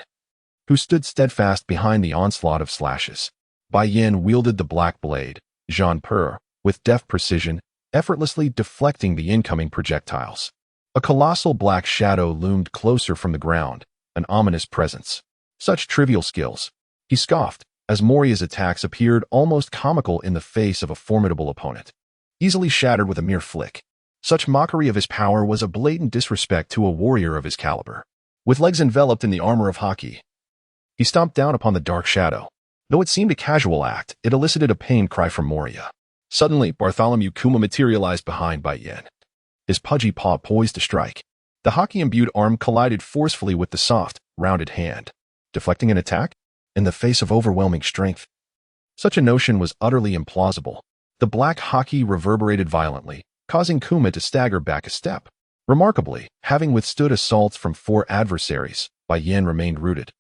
who stood steadfast behind the onslaught of slashes. Bai Yan wielded the black blade, Jean Pur, with deft precision, effortlessly deflecting the incoming projectiles. A colossal black shadow loomed closer from the ground, an ominous presence. Such trivial skills, he scoffed, as Moria's attacks appeared almost comical in the face of a formidable opponent. Easily shattered with a mere flick. Such mockery of his power was a blatant disrespect to a warrior of his caliber. With legs enveloped in the armor of haki, he stomped down upon the dark shadow. Though it seemed a casual act, it elicited a pained cry from Moria. Suddenly, Bartholomew Kuma materialized behind Bai Yan, his pudgy paw poised to strike. The haki-imbued arm collided forcefully with the soft, rounded hand, deflecting an attack in the face of overwhelming strength. Such a notion was utterly implausible. The black haki reverberated violently, causing Kuma to stagger back a step. Remarkably, having withstood assaults from 4 adversaries, Bai Yan remained rooted,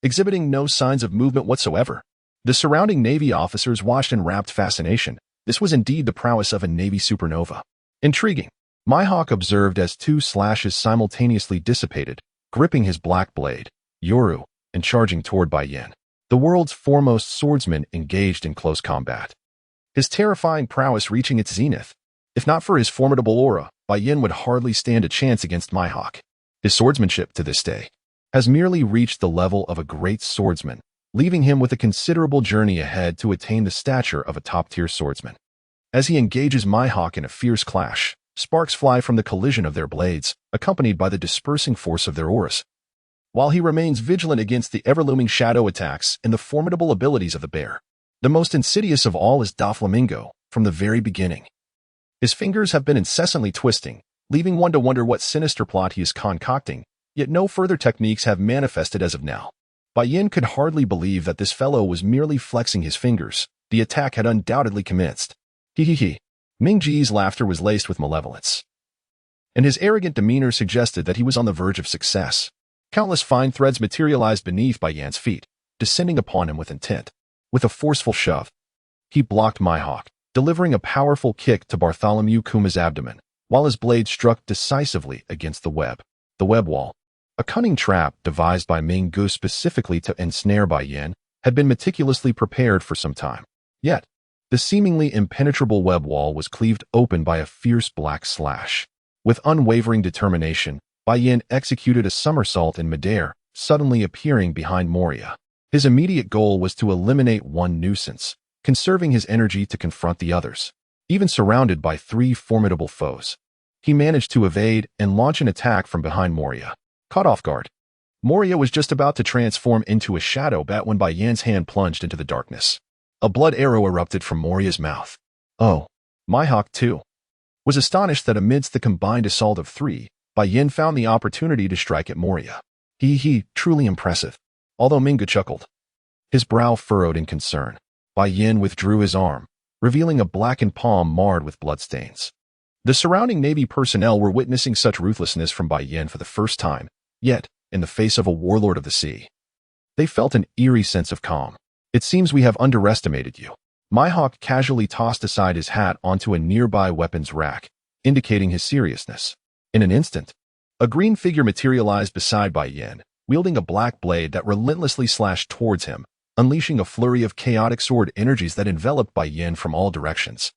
exhibiting no signs of movement whatsoever. The surrounding Navy officers watched in rapt fascination. This was indeed the prowess of a Navy supernova. Intriguing. Mihawk observed as 2 slashes simultaneously dissipated, gripping his black blade, Yoru, and charging toward Bai Yan, the world's foremost swordsman engaged in close combat. His terrifying prowess reaching its zenith. If not for his formidable aura, Bai Yan would hardly stand a chance against Mihawk. His swordsmanship, to this day, has merely reached the level of a great swordsman, leaving him with a considerable journey ahead to attain the stature of a top-tier swordsman. As he engages Mihawk in a fierce clash, sparks fly from the collision of their blades, accompanied by the dispersing force of their oars. While he remains vigilant against the ever-looming shadow attacks and the formidable abilities of the bear, the most insidious of all is Doflamingo, from the very beginning. His fingers have been incessantly twisting, leaving one to wonder what sinister plot he is concocting, yet no further techniques have manifested as of now. Bai Yan could hardly believe that this fellow was merely flexing his fingers. The attack had undoubtedly commenced. He. Ming Ji's laughter was laced with malevolence, and his arrogant demeanor suggested that he was on the verge of success. Countless fine threads materialized beneath Bai Yan's feet, descending upon him with intent. With a forceful shove, he blocked Mihawk, delivering a powerful kick to Bartholomew Kuma's abdomen, while his blade struck decisively against the web wall. A cunning trap devised by Ming Gu specifically to ensnare Bai Yan had been meticulously prepared for some time. Yet, the seemingly impenetrable web wall was cleaved open by a fierce black slash. With unwavering determination, Bai Yan executed a somersault in midair, suddenly appearing behind Moria. His immediate goal was to eliminate one nuisance, conserving his energy to confront the others. Even surrounded by 3 formidable foes, he managed to evade and launch an attack from behind Moria. Caught off guard, Moria was just about to transform into a shadow bat when Bai Yan's hand plunged into the darkness. A blood arrow erupted from Moria's mouth. Oh, Mihawk, too, was astonished that amidst the combined assault of 3, Bai Yan found the opportunity to strike at Moria. Truly impressive. Although Minga chuckled, his brow furrowed in concern. Bai Yan withdrew his arm, revealing a blackened palm marred with bloodstains. The surrounding Navy personnel were witnessing such ruthlessness from Bai Yan for the first time, yet, in the face of a warlord of the sea, they felt an eerie sense of calm. It seems we have underestimated you. Mihawk casually tossed aside his hat onto a nearby weapons rack, indicating his seriousness. In an instant, a green figure materialized beside Bai Yan, wielding a black blade that relentlessly slashed towards him, unleashing a flurry of chaotic sword energies that enveloped Bai Yan from all directions.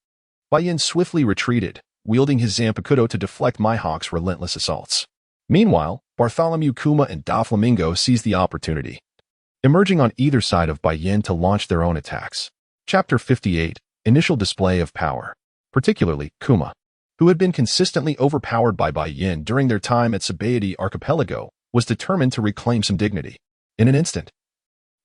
Bai Yan swiftly retreated, wielding his Zanpakuto to deflect Mihawk's relentless assaults. Meanwhile, Bartholomew Kuma and Doflamingo seized the opportunity, emerging on either side of Bai Yan to launch their own attacks. Chapter 58, Initial Display of Power. Particularly, Kuma, who had been consistently overpowered by Bai Yan during their time at Sabaody Archipelago, was determined to reclaim some dignity. In an instant,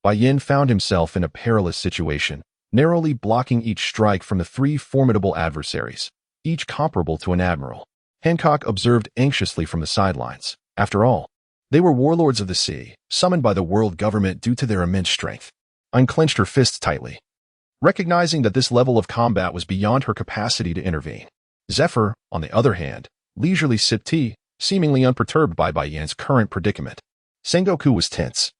Bai Yan found himself in a perilous situation, narrowly blocking each strike from the 3 formidable adversaries, each comparable to an admiral. Hancock observed anxiously from the sidelines. After all, they were warlords of the sea, summoned by the world government due to their immense strength. Unclenched her fists tightly, recognizing that this level of combat was beyond her capacity to intervene. Zephyr, on the other hand, leisurely sipped tea, seemingly unperturbed by Bai Yan's current predicament. Sengoku was tense,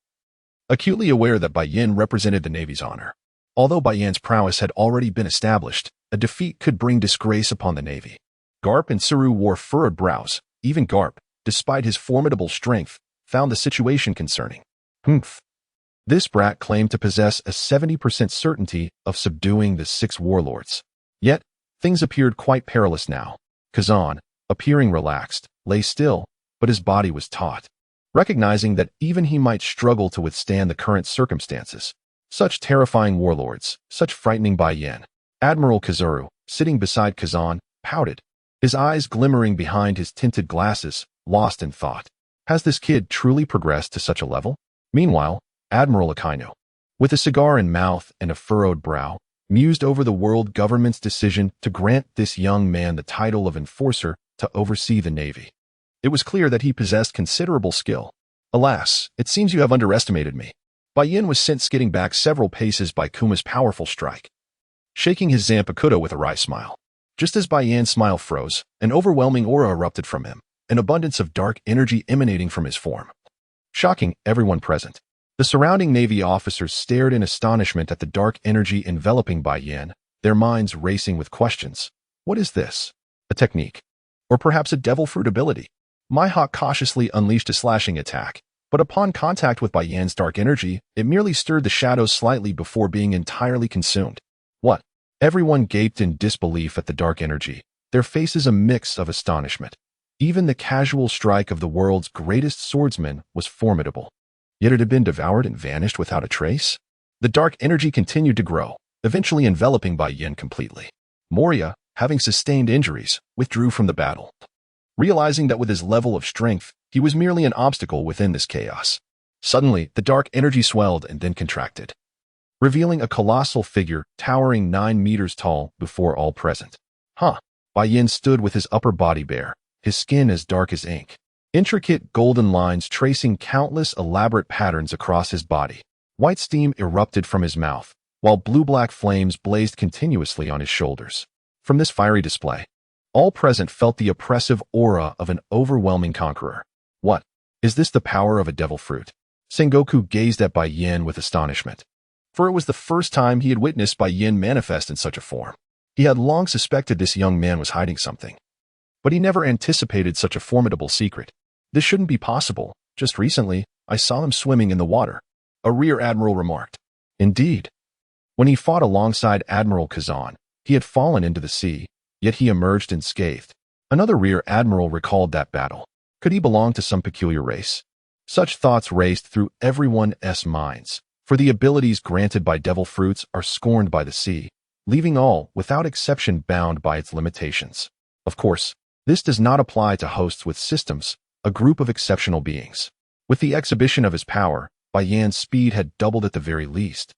acutely aware that Bai Yan represented the Navy's honor. Although Bai Yan's prowess had already been established, a defeat could bring disgrace upon the Navy. Garp and Saru wore furrowed brows. Even Garp, despite his formidable strength, found the situation concerning. This brat claimed to possess a 70% certainty of subduing the 6 warlords. Yet, things appeared quite perilous now. Kuzan, appearing relaxed, lay still, but his body was taut. Recognizing that even he might struggle to withstand the current circumstances. Such terrifying warlords, such frightening Bai Yan. Admiral Kazuru, sitting beside Kuzan, pouted, his eyes glimmering behind his tinted glasses, lost in thought. Has this kid truly progressed to such a level? Meanwhile, Admiral Akainu, with a cigar in mouth and a furrowed brow, mused over the world government's decision to grant this young man the title of enforcer to oversee the Navy. It was clear that he possessed considerable skill. Alas, it seems you have underestimated me. Bai Yan was sent skidding back several paces by Kuma's powerful strike, shaking his Zanpakuto with a wry smile. Just as Bai Yan's smile froze, an overwhelming aura erupted from him, an abundance of dark energy emanating from his form, shocking everyone present. The surrounding Navy officers stared in astonishment at the dark energy enveloping Bai Yan, their minds racing with questions. What is this? A technique? Or perhaps a devil fruit ability? Mihawk cautiously unleashed a slashing attack, but upon contact with Bai Yan's dark energy, it merely stirred the shadows slightly before being entirely consumed. What? Everyone gaped in disbelief at the dark energy, their faces a mix of astonishment. Even the casual strike of the world's greatest swordsman was formidable. Yet it had been devoured and vanished without a trace. The dark energy continued to grow, eventually enveloping Bai Yan completely. Moria, having sustained injuries, withdrew from the battle, realizing that with his level of strength, he was merely an obstacle within this chaos. Suddenly, the dark energy swelled and then contracted, revealing a colossal figure towering 9 meters tall before all present. Bai Yan stood with his upper body bare, his skin as dark as ink. intricate golden lines tracing countless elaborate patterns across his body. White steam erupted from his mouth, while blue-black flames blazed continuously on his shoulders. From this fiery display, all present felt the oppressive aura of an overwhelming conqueror. What? Is this the power of a devil fruit? Sengoku gazed at Bai Yan with astonishment, for it was the first time he had witnessed Bai Yan manifest in such a form. He had long suspected this young man was hiding something, but he never anticipated such a formidable secret. This shouldn't be possible. Just recently, I saw them swimming in the water, a rear admiral remarked. Indeed. When he fought alongside Admiral Kuzan, he had fallen into the sea, yet he emerged unscathed. Another rear admiral recalled that battle. Could he belong to some peculiar race? Such thoughts raced through everyone's minds, for the abilities granted by devil fruits are scorned by the sea, leaving all, without exception, bound by its limitations. Of course, this does not apply to hosts with systems, a group of exceptional beings. With the exhibition of his power, Bai Yan's speed had doubled at the very least,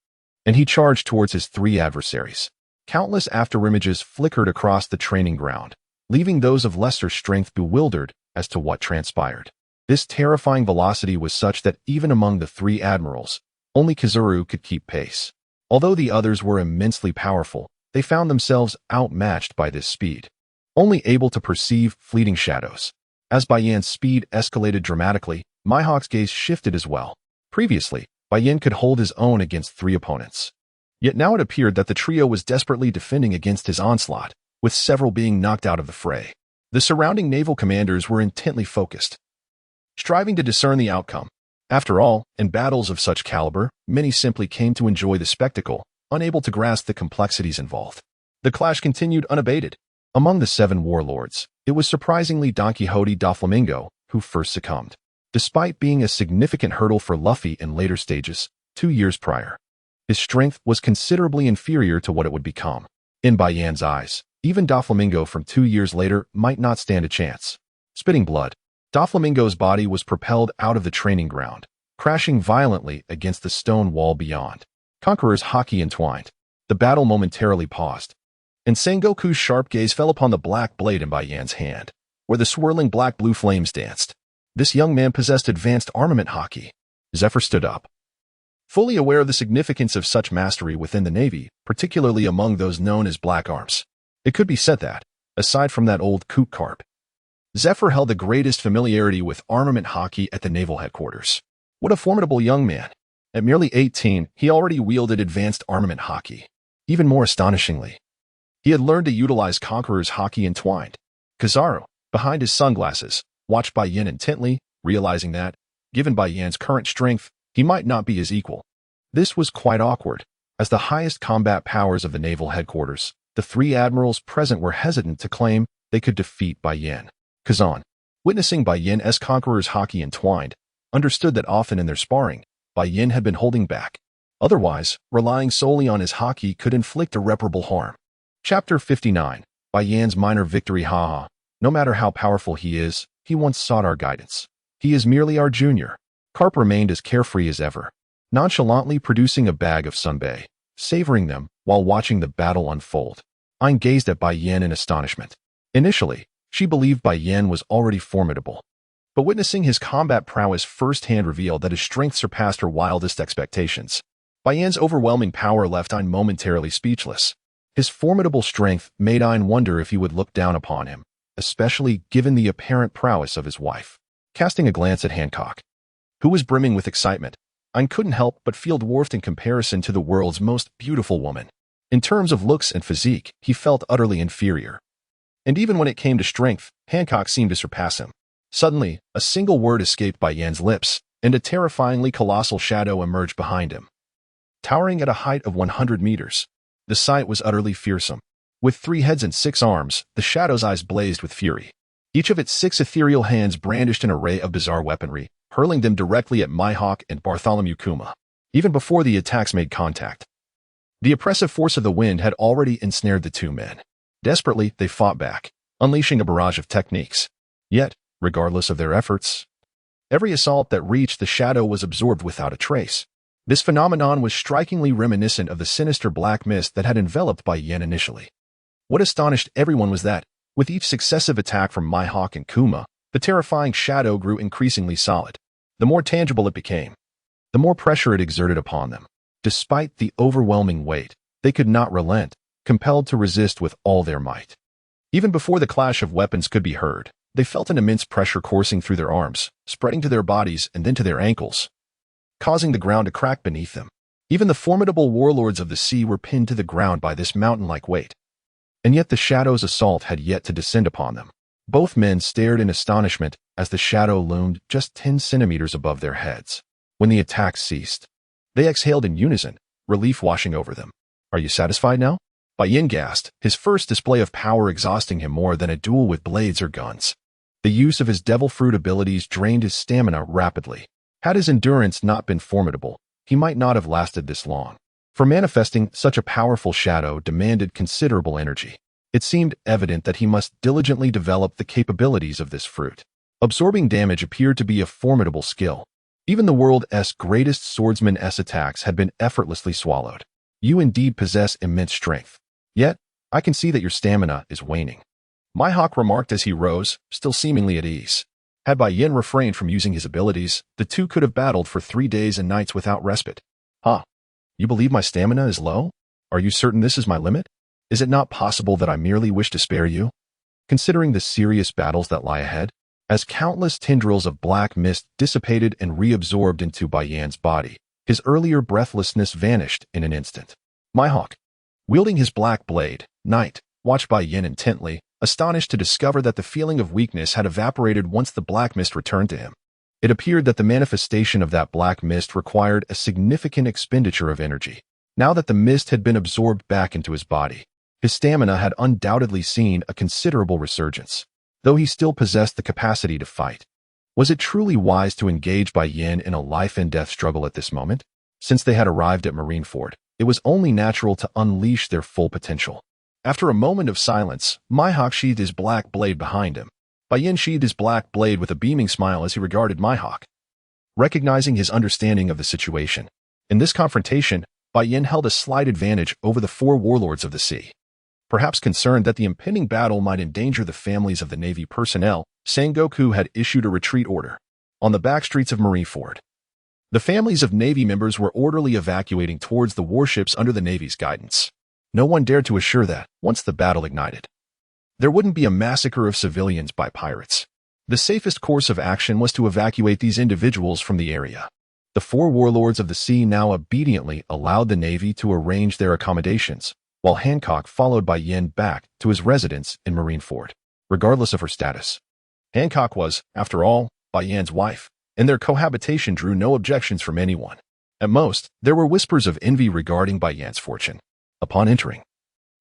and he charged towards his three adversaries. Countless afterimages flickered across the training ground, leaving those of lesser strength bewildered as to what transpired. This terrifying velocity was such that even among the three admirals, only Kizuru could keep pace. Although the others were immensely powerful, they found themselves outmatched by this speed, only able to perceive fleeting shadows. As Bai Yan's speed escalated dramatically, Mihawk's gaze shifted as well. Previously, Bai Yan could hold his own against three opponents. Yet now it appeared that the trio was desperately defending against his onslaught, with several being knocked out of the fray. The surrounding naval commanders were intently focused, striving to discern the outcome. After all, in battles of such caliber, many simply came to enjoy the spectacle, unable to grasp the complexities involved. The clash continued unabated. Among the 7 warlords, it was surprisingly Don Quixote Doflamingo who first succumbed, despite being a significant hurdle for Luffy in later stages, 2 years prior. His strength was considerably inferior to what it would become. In Bai Yan's eyes, even Doflamingo from 2 years later might not stand a chance. Spitting blood, Doflamingo's body was propelled out of the training ground, crashing violently against the stone wall beyond. Conqueror's haki entwined. The battle momentarily paused, and Sengoku's sharp gaze fell upon the black blade in Bai Yan's hand, where the swirling black-blue flames danced. This young man possessed advanced armament haki. Zephyr stood up, fully aware of the significance of such mastery within the Navy, particularly among those known as Black Arms. It could be said that, aside from that old kook carp, Zephyr held the greatest familiarity with armament haki at the naval headquarters. What a formidable young man. At merely 18, he already wielded advanced armament haki. Even more astonishingly, he had learned to utilize Conqueror's haki entwined. Kizaru, behind his sunglasses, watched Bai Yan intently, realizing that, given Bai Yan's current strength, he might not be his equal. This was quite awkward. As the highest combat powers of the naval headquarters, the 3 admirals present were hesitant to claim they could defeat Bai Yan. Kuzan, witnessing Bai Yan's Conqueror's haki entwined, understood that often in their sparring, Bai Yan had been holding back. Otherwise, relying solely on his haki could inflict irreparable harm. Chapter 59. Bai Yan's minor victory. Haha. No matter how powerful he is, he once sought our guidance. He is merely our junior. Carp remained as carefree as ever, nonchalantly producing a bag of sunbae, savoring them while watching the battle unfold. Ayn gazed at Bai Yan in astonishment. Initially, she believed Bai Yan was already formidable, but witnessing his combat prowess firsthand revealed that his strength surpassed her wildest expectations. Bai Yan's overwhelming power left Ayn momentarily speechless. His formidable strength made Ayn wonder if he would look down upon him, especially given the apparent prowess of his wife. Casting a glance at Hancock, who was brimming with excitement, Ayn couldn't help but feel dwarfed in comparison to the world's most beautiful woman. In terms of looks and physique, he felt utterly inferior. And even when it came to strength, Hancock seemed to surpass him. Suddenly, a single word escaped Bai Yan's lips, and a terrifyingly colossal shadow emerged behind him. Towering at a height of 100 meters, the sight was utterly fearsome. With 3 heads and 6 arms, the shadow's eyes blazed with fury. Each of its 6 ethereal hands brandished an array of bizarre weaponry, hurling them directly at Mihawk and Bartholomew Kuma. Even before the attacks made contact, the oppressive force of the wind had already ensnared the 2 men. Desperately, they fought back, unleashing a barrage of techniques. Yet, regardless of their efforts, every assault that reached the shadow was absorbed without a trace. This phenomenon was strikingly reminiscent of the sinister black mist that had enveloped Bai Yan initially. What astonished everyone was that, with each successive attack from Mihawk and Kuma, The terrifying shadow grew increasingly solid. The more tangible it became, the more pressure it exerted upon them. Despite the overwhelming weight, they could not relent, compelled to resist with all their might. Even before the clash of weapons could be heard, they felt an immense pressure coursing through their arms, spreading to their bodies and then to their ankles, causing the ground to crack beneath them. Even the formidable warlords of the sea were pinned to the ground by this mountain-like weight. And yet the shadow's assault had yet to descend upon them. Both men stared in astonishment as the shadow loomed just 10 centimeters above their heads. When the attack ceased, they exhaled in unison, relief washing over them. "Are you satisfied now?" Bai Yan gasped, his first display of power exhausting him more than a duel with blades or guns. The use of his devil fruit abilities drained his stamina rapidly. Had his endurance not been formidable, he might not have lasted this long. For manifesting such a powerful shadow demanded considerable energy. It seemed evident that he must diligently develop the capabilities of this fruit. Absorbing damage appeared to be a formidable skill. Even the world's greatest swordsman's attacks had been effortlessly swallowed. "You indeed possess immense strength. Yet, I can see that your stamina is waning," Hancock remarked as he rose, still seemingly at ease. Had Bai Yan refrained from using his abilities, the two could have battled for 3 days and nights without respite. "Huh? You believe my stamina is low? Are you certain this is my limit? Is it not possible that I merely wish to spare you?" Considering the serious battles that lie ahead, as countless tendrils of black mist dissipated and reabsorbed into Bai Yan's body, his earlier breathlessness vanished in an instant. Hancock, wielding his black blade, Knight, watched Bai Yan intently, astonished to discover that the feeling of weakness had evaporated once the black mist returned to him. It appeared that the manifestation of that black mist required a significant expenditure of energy. Now that the mist had been absorbed back into his body, his stamina had undoubtedly seen a considerable resurgence, though he still possessed the capacity to fight. Was it truly wise to engage Bai Yan in a life-and-death struggle at this moment? Since they had arrived at Marineford, it was only natural to unleash their full potential. After a moment of silence, Hancock sheathed his black blade behind him. Bai Yan sheathed his black blade with a beaming smile as he regarded Hancock, recognizing his understanding of the situation. In this confrontation, Bai Yan held a slight advantage over the 4 warlords of the sea. Perhaps concerned that the impending battle might endanger the families of the Navy personnel, Sangoku had issued a retreat order. On the back streets of Marineford, the families of Navy members were orderly evacuating towards the warships under the Navy's guidance. No one dared to assure that, once the battle ignited, there wouldn't be a massacre of civilians by pirates. The safest course of action was to evacuate these individuals from the area. The 4 warlords of the sea now obediently allowed the Navy to arrange their accommodations, while Hancock followed Bai Yan back to his residence in Marineford. Regardless of her status, Hancock was, after all, Bai Yan's wife, and their cohabitation drew no objections from anyone. At most, there were whispers of envy regarding Bai Yan's fortune. Upon entering,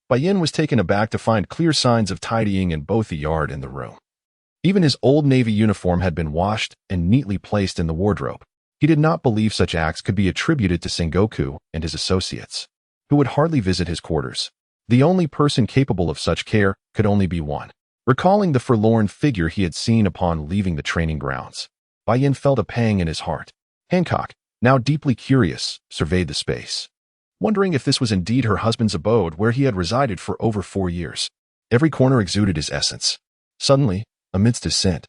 Bai Yan was taken aback to find clear signs of tidying in both the yard and the room. Even his old Navy uniform had been washed and neatly placed in the wardrobe. He did not believe such acts could be attributed to Sangoku and his associates, who would hardly visit his quarters. The only person capable of such care could only be one. Recalling the forlorn figure he had seen upon leaving the training grounds, Bai Yan felt a pang in his heart. Hancock, now deeply curious, surveyed the space, wondering if this was indeed her husband's abode where he had resided for over 4 years. Every corner exuded his essence. Suddenly, amidst his scent,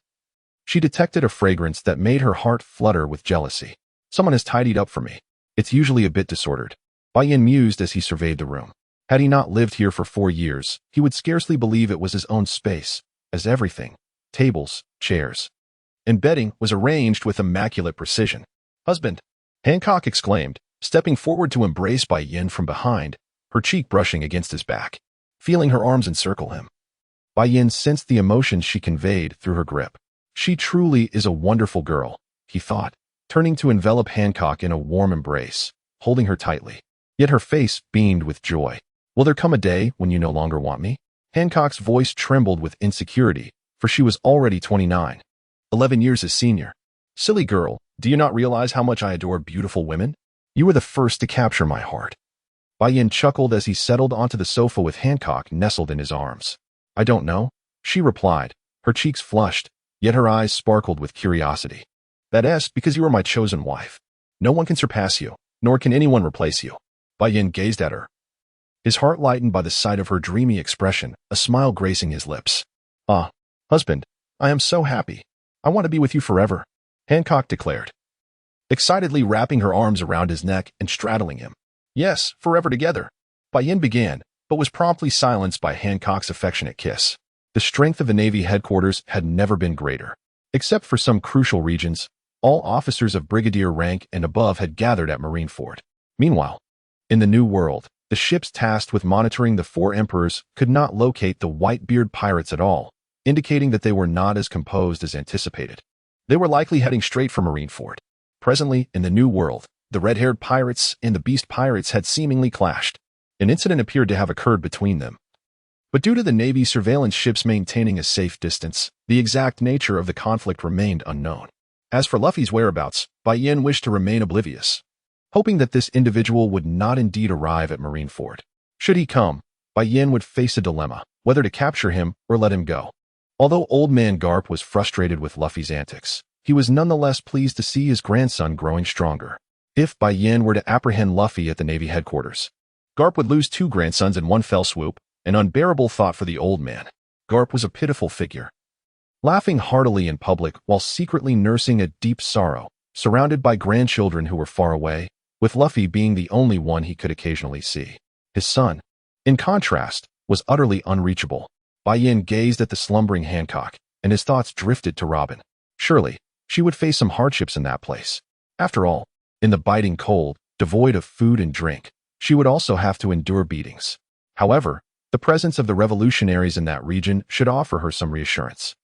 she detected a fragrance that made her heart flutter with jealousy. "Someone has tidied up for me. It's usually a bit disordered," Bai Yan mused as he surveyed the room. Had he not lived here for 4 years, he would scarcely believe it was his own space, as everything, tables, chairs, and bedding, was arranged with immaculate precision. "Husband!" Hancock exclaimed, stepping forward to embrace Bai Yan from behind, her cheek brushing against his back, feeling her arms encircle him. Bai Yan sensed the emotion she conveyed through her grip. "She truly is a wonderful girl," he thought, turning to envelop Hancock in a warm embrace, holding her tightly. Yet her face beamed with joy. "Will there come a day when you no longer want me?" Hancock's voice trembled with insecurity, for she was already 29, 11 years his senior. "Silly girl, do you not realize how much I adore beautiful women? You were the first to capture my heart." Bai Yan chuckled as he settled onto the sofa with Hancock nestled in his arms. "I don't know," she replied, her cheeks flushed, yet her eyes sparkled with curiosity. "That's because you are my chosen wife. No one can surpass you, nor can anyone replace you." Bai Yan gazed at her, his heart lightened by the sight of her dreamy expression, a smile gracing his lips. "Ah, husband, I am so happy." I want to be with you forever, Hancock declared, excitedly wrapping her arms around his neck and straddling him. Yes, forever together, Bai Yan began, but was promptly silenced by Hancock's affectionate kiss. The strength of the Navy headquarters had never been greater. Except for some crucial regions, all officers of brigadier rank and above had gathered at Marineford. Meanwhile, in the New World, the ships tasked with monitoring the four emperors could not locate the white-beard pirates at all, indicating that they were not as composed as anticipated. They were likely heading straight for Marineford. Presently, in the New World, the red-haired pirates and the beast pirates had seemingly clashed. An incident appeared to have occurred between them. But due to the Navy's surveillance ships maintaining a safe distance, the exact nature of the conflict remained unknown. As for Luffy's whereabouts, Bai Yan wished to remain oblivious, hoping that this individual would not indeed arrive at Marineford. Should he come, Bai Yan would face a dilemma, whether to capture him or let him go. Although Old Man Garp was frustrated with Luffy's antics, he was nonetheless pleased to see his grandson growing stronger. If Bai Yan were to apprehend Luffy at the Navy headquarters, Garp would lose 2 grandsons in one fell swoop, an unbearable thought for the old man. Garp was a pitiful figure, laughing heartily in public while secretly nursing a deep sorrow, surrounded by grandchildren who were far away, with Luffy being the only one he could occasionally see. His son, in contrast, was utterly unreachable. Bai Yan gazed at the slumbering Hancock, and his thoughts drifted to Robin. Surely, she would face some hardships in that place. After all, in the biting cold, devoid of food and drink, she would also have to endure beatings. However, the presence of the revolutionaries in that region should offer her some reassurance.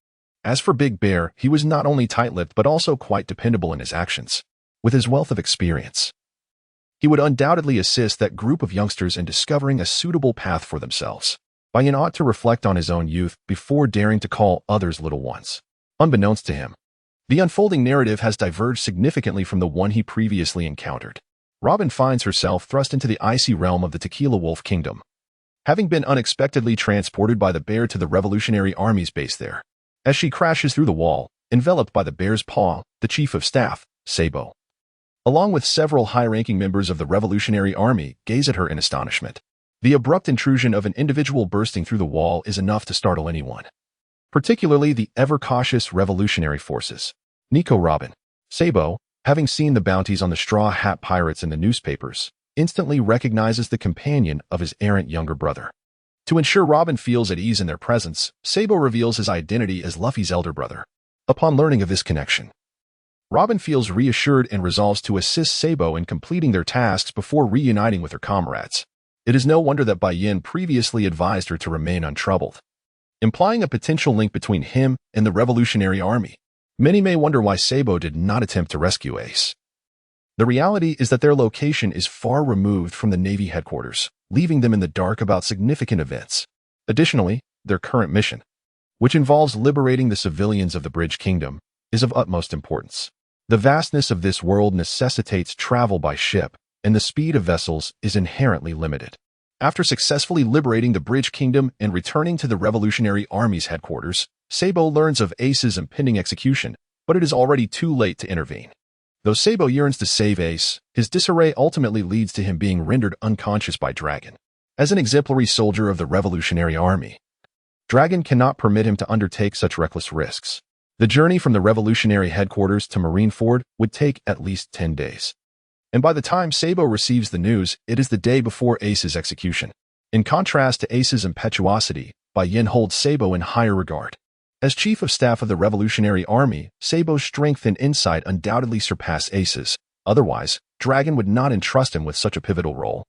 As for Big Bear, he was not only tight-lipped but also quite dependable in his actions. With his wealth of experience, he would undoubtedly assist that group of youngsters in discovering a suitable path for themselves. Bai Yan ought to reflect on his own youth before daring to call others little ones. Unbeknownst to him, the unfolding narrative has diverged significantly from the one he previously encountered. Robin finds herself thrust into the icy realm of the Tequila Wolf Kingdom, having been unexpectedly transported by the bear to the Revolutionary Army's base there. As she crashes through the wall, enveloped by the bear's paw, the chief of staff, Sabo, along with several high-ranking members of the Revolutionary Army, gaze at her in astonishment. The abrupt intrusion of an individual bursting through the wall is enough to startle anyone, particularly the ever-cautious revolutionary forces. Nico Robin. Sabo, having seen the bounties on the Straw Hat Pirates in the newspapers, instantly recognizes the companion of his errant younger brother. To ensure Robin feels at ease in their presence, Sabo reveals his identity as Luffy's elder brother. Upon learning of this connection, Robin feels reassured and resolves to assist Sabo in completing their tasks before reuniting with her comrades. It is no wonder that Bai Yan previously advised her to remain untroubled, implying a potential link between him and the Revolutionary Army. Many may wonder why Sabo did not attempt to rescue Ace. The reality is that their location is far removed from the Navy headquarters, leaving them in the dark about significant events. Additionally, their current mission, which involves liberating the civilians of the Bridge Kingdom, is of utmost importance. The vastness of this world necessitates travel by ship, and the speed of vessels is inherently limited. After successfully liberating the Bridge Kingdom and returning to the Revolutionary Army's headquarters, Sabo learns of Ace's impending execution, but it is already too late to intervene. Though Sabo yearns to save Ace, his disarray ultimately leads to him being rendered unconscious by Dragon. As an exemplary soldier of the Revolutionary Army, Dragon cannot permit him to undertake such reckless risks. The journey from the Revolutionary headquarters to Marineford would take at least 10 days. And by the time Sabo receives the news, it is the day before Ace's execution. In contrast to Ace's impetuosity, Bai Yan holds Sabo in higher regard. As Chief of Staff of the Revolutionary Army, Sabo's strength and insight undoubtedly surpass Ace's. Otherwise, Dragon would not entrust him with such a pivotal role.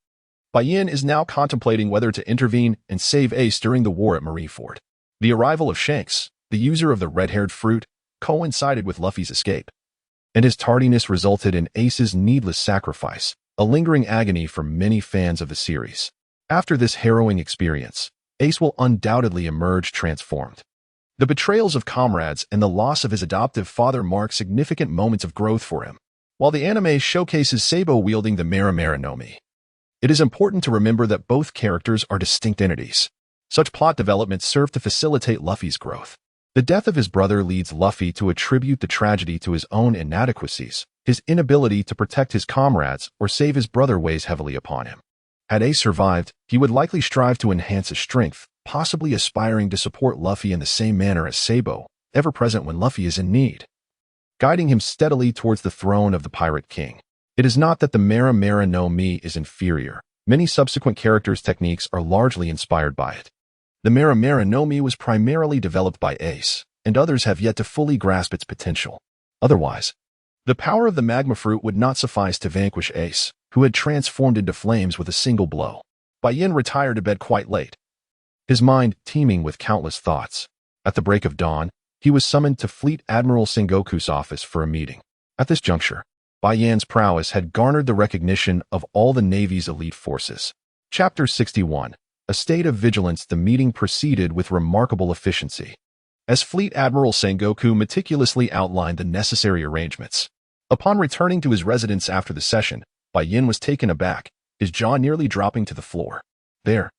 Bai Yan is now contemplating whether to intervene and save Ace during the war at Marineford. The arrival of Shanks, the user of the red-haired fruit, coincided with Luffy's escape, and his tardiness resulted in Ace's needless sacrifice, a lingering agony for many fans of the series. After this harrowing experience, Ace will undoubtedly emerge transformed. The betrayals of comrades and the loss of his adoptive father mark significant moments of growth for him. While the anime showcases Sabo wielding the Marineford Nomi, it is important to remember that both characters are distinct entities. Such plot developments serve to facilitate Luffy's growth. The death of his brother leads Luffy to attribute the tragedy to his own inadequacies. His inability to protect his comrades or save his brother weighs heavily upon him. Had Ace survived, he would likely strive to enhance his strength, possibly aspiring to support Luffy in the same manner as Sabo, ever present when Luffy is in need, guiding him steadily towards the throne of the Pirate King. It is not that the Mera Mera no Mi is inferior. Many subsequent characters' techniques are largely inspired by it. The Mera Mera no Mi was primarily developed by Ace, and others have yet to fully grasp its potential. Otherwise, the power of the magma fruit would not suffice to vanquish Ace, who had transformed into flames with a single blow. Bai Yan retired to bed quite late, his mind teeming with countless thoughts. At the break of dawn, he was summoned to Fleet Admiral Sengoku's office for a meeting. At this juncture, Bai Yan's prowess had garnered the recognition of all the Navy's elite forces. Chapter 61. A state of vigilance. The meeting proceeded with remarkable efficiency, as Fleet Admiral Sengoku meticulously outlined the necessary arrangements. Upon returning to his residence after the session, Bai Yan was taken aback, his jaw nearly dropping to the floor. There,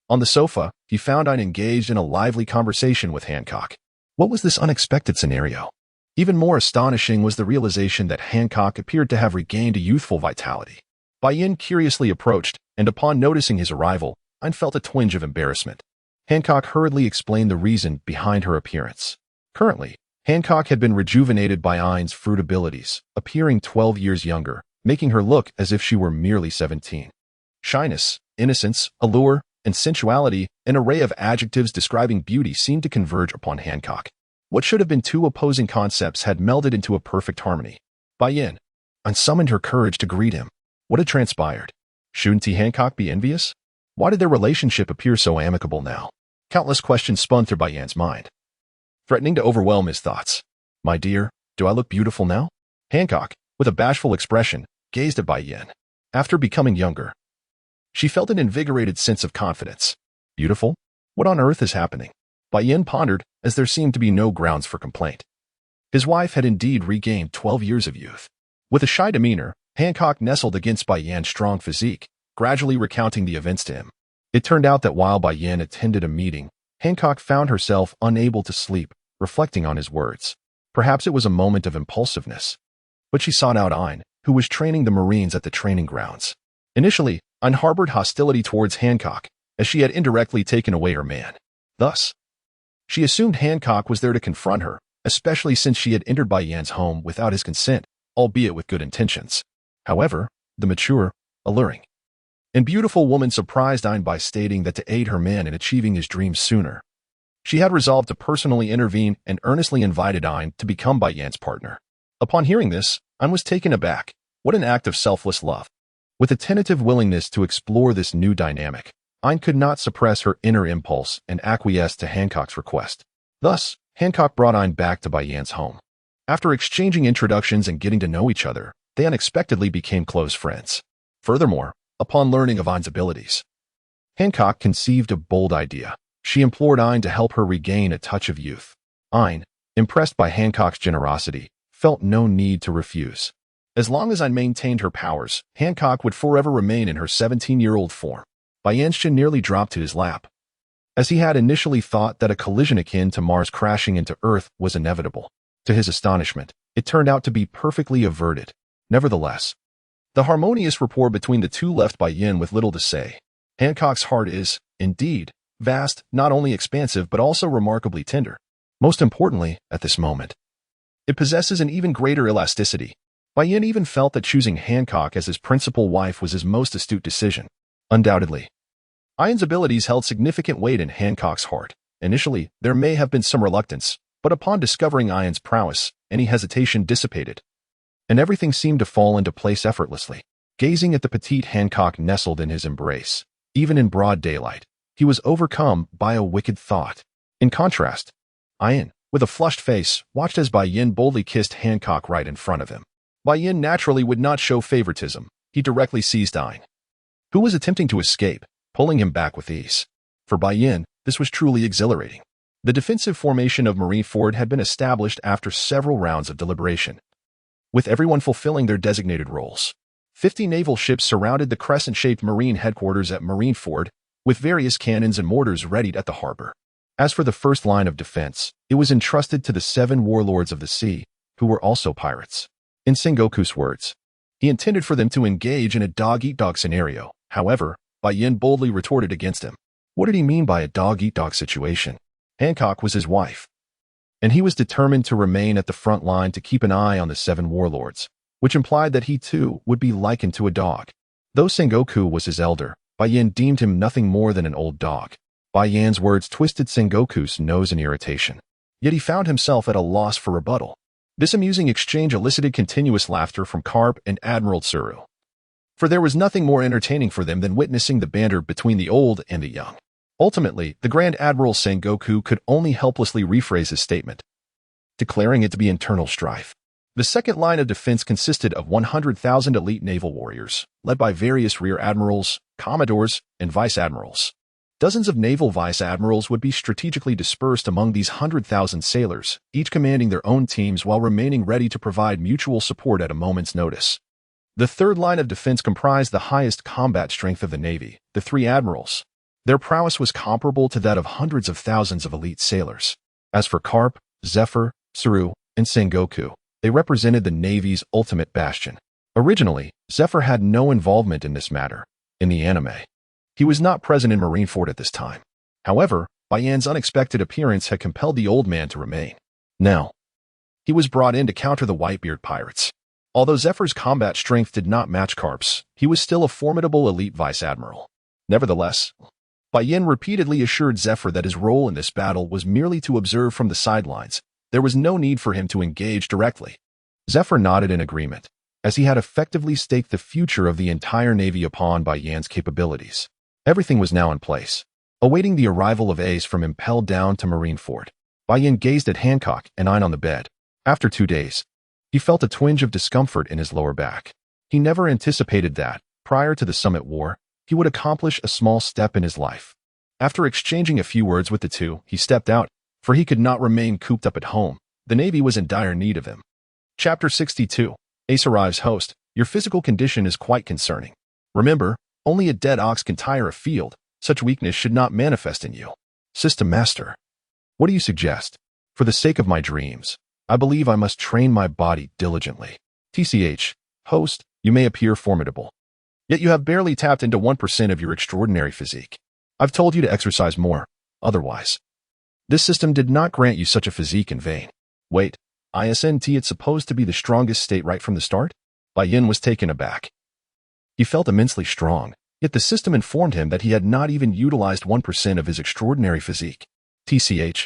on the sofa, he found Ein engaged in a lively conversation with Hancock. What was this unexpected scenario? Even more astonishing was the realization that Hancock appeared to have regained a youthful vitality. Bai Yan curiously approached, and upon noticing his arrival, Ein felt a twinge of embarrassment. Hancock hurriedly explained the reason behind her appearance. Currently, Hancock had been rejuvenated by Ein's fruit abilities, appearing 12 years younger, making her look as if she were merely 17. Shyness, innocence, allure, and sensuality, an array of adjectives describing beauty seemed to converge upon Hancock. What should have been two opposing concepts had melded into a perfect harmony. Bai Yan unsummoned her courage to greet him. What had transpired? Shouldn't he, Hancock, be envious? Why did their relationship appear so amicable now? Countless questions spun through Bai Yan's mind, threatening to overwhelm his thoughts. My dear, do I look beautiful now? Hancock, with a bashful expression, gazed at Bai Yan. After becoming younger, she felt an invigorated sense of confidence. Beautiful? What on earth is happening? Bai Yan pondered, as there seemed to be no grounds for complaint. His wife had indeed regained 12 years of youth. With a shy demeanor, Hancock nestled against Bai Yan's strong physique, gradually recounting the events to him. It turned out that while Bai Yan attended a meeting, Hancock found herself unable to sleep, reflecting on his words. Perhaps it was a moment of impulsiveness. But she sought out Ein, who was training the Marines at the training grounds. Initially, Ein harbored hostility towards Hancock, as she had indirectly taken away her man. Thus, she assumed Hancock was there to confront her, especially since she had entered Bai Yan's home without his consent, albeit with good intentions. However, the mature, alluring, and beautiful woman surprised Ein by stating that to aid her man in achieving his dreams sooner, she had resolved to personally intervene and earnestly invited Ein to become Bai Yan's partner. Upon hearing this, Ein was taken aback. What an act of selfless love. With a tentative willingness to explore this new dynamic, Ein could not suppress her inner impulse and acquiesced to Hancock's request. Thus, Hancock brought Ein back to Bai Yan's home. After exchanging introductions and getting to know each other, they unexpectedly became close friends. Furthermore, upon learning of Ein's abilities, Hancock conceived a bold idea. She implored Ein to help her regain a touch of youth. Ein, impressed by Hancock's generosity, felt no need to refuse. As long as Ein maintained her powers, Hancock would forever remain in her 17-year-old form. Bai Yan nearly dropped to his lap, as he had initially thought that a collision akin to Mars crashing into Earth was inevitable. To his astonishment, it turned out to be perfectly averted. Nevertheless, the harmonious rapport between the two left Bai Yan with little to say. Hancock's heart is, indeed, vast, not only expansive but also remarkably tender. Most importantly, at this moment, it possesses an even greater elasticity. Bai Yan even felt that choosing Hancock as his principal wife was his most astute decision. Undoubtedly, Ein's abilities held significant weight in Hancock's heart. Initially, there may have been some reluctance, but upon discovering Ein's prowess, any hesitation dissipated, and everything seemed to fall into place effortlessly. Gazing at the petite Hancock nestled in his embrace, even in broad daylight, he was overcome by a wicked thought. In contrast, Ein, with a flushed face, watched as Bai Yan boldly kissed Hancock right in front of him. Bai Yan naturally would not show favoritism. He directly seized Ein, who was attempting to escape, pulling him back with ease. For Bai Yan, this was truly exhilarating. The defensive formation of Marineford had been established after several rounds of deliberation, with everyone fulfilling their designated roles. 50 naval ships surrounded the crescent-shaped Marine headquarters at Marineford, with various cannons and mortars readied at the harbor. As for the first line of defense, it was entrusted to the 7 warlords of the sea, who were also pirates. In Sengoku's words, he intended for them to engage in a dog-eat-dog scenario. However, Bai Yan boldly retorted against him. What did he mean by a dog-eat-dog situation? Hancock was his wife, and he was determined to remain at the front line to keep an eye on the 7 warlords, which implied that he too would be likened to a dog. Though Sengoku was his elder, Bai Yan deemed him nothing more than an old dog. Bai Yan's words twisted Sengoku's nose in irritation, yet he found himself at a loss for rebuttal. This amusing exchange elicited continuous laughter from Carp and Admiral Tsuru, for there was nothing more entertaining for them than witnessing the banter between the old and the young. Ultimately, the Grand Admiral Sengoku could only helplessly rephrase his statement, declaring it to be internal strife. The second line of defense consisted of 100,000 elite naval warriors, led by various rear admirals, commodores, and vice admirals. Dozens of naval vice admirals would be strategically dispersed among these 100,000 sailors, each commanding their own teams while remaining ready to provide mutual support at a moment's notice. The third line of defense comprised the highest combat strength of the Navy, the 3 admirals. Their prowess was comparable to that of hundreds of thousands of elite sailors. As for Carp, Zephyr, Tsuru, and Sengoku, they represented the Navy's ultimate bastion. Originally, Zephyr had no involvement in this matter. In the anime, he was not present in Marineford at this time. However, Bai Yan's unexpected appearance had compelled the old man to remain. Now, he was brought in to counter the Whitebeard pirates. Although Zephyr's combat strength did not match Carp's, he was still a formidable elite vice admiral. Nevertheless, Bai Yan repeatedly assured Zephyr that his role in this battle was merely to observe from the sidelines. There was no need for him to engage directly. Zephyr nodded in agreement, as he had effectively staked the future of the entire Navy upon Bai Yan's capabilities. Everything was now in place. Awaiting the arrival of Ace from Impelled Down to Marineford, Bai Yan gazed at Hancock and Enies on the bed. After 2 days, he felt a twinge of discomfort in his lower back. He never anticipated that, prior to the Summit War, he would accomplish a small step in his life. After exchanging a few words with the two, he stepped out, for he could not remain cooped up at home. The Navy was in dire need of him. Chapter 62. Ace arrives. Host, your physical condition is quite concerning. Remember, only a dead ox can tire a field. Such weakness should not manifest in you. System Master, what do you suggest? For the sake of my dreams, I believe I must train my body diligently. TCH, Host, you may appear formidable, yet you have barely tapped into 1% of your extraordinary physique. I've told you to exercise more, otherwise. This system did not grant you such a physique in vain. Wait, isn't it supposed to be the strongest state right from the start? Bai Yan was taken aback. He felt immensely strong, yet the system informed him that he had not even utilized 1% of his extraordinary physique. TCH,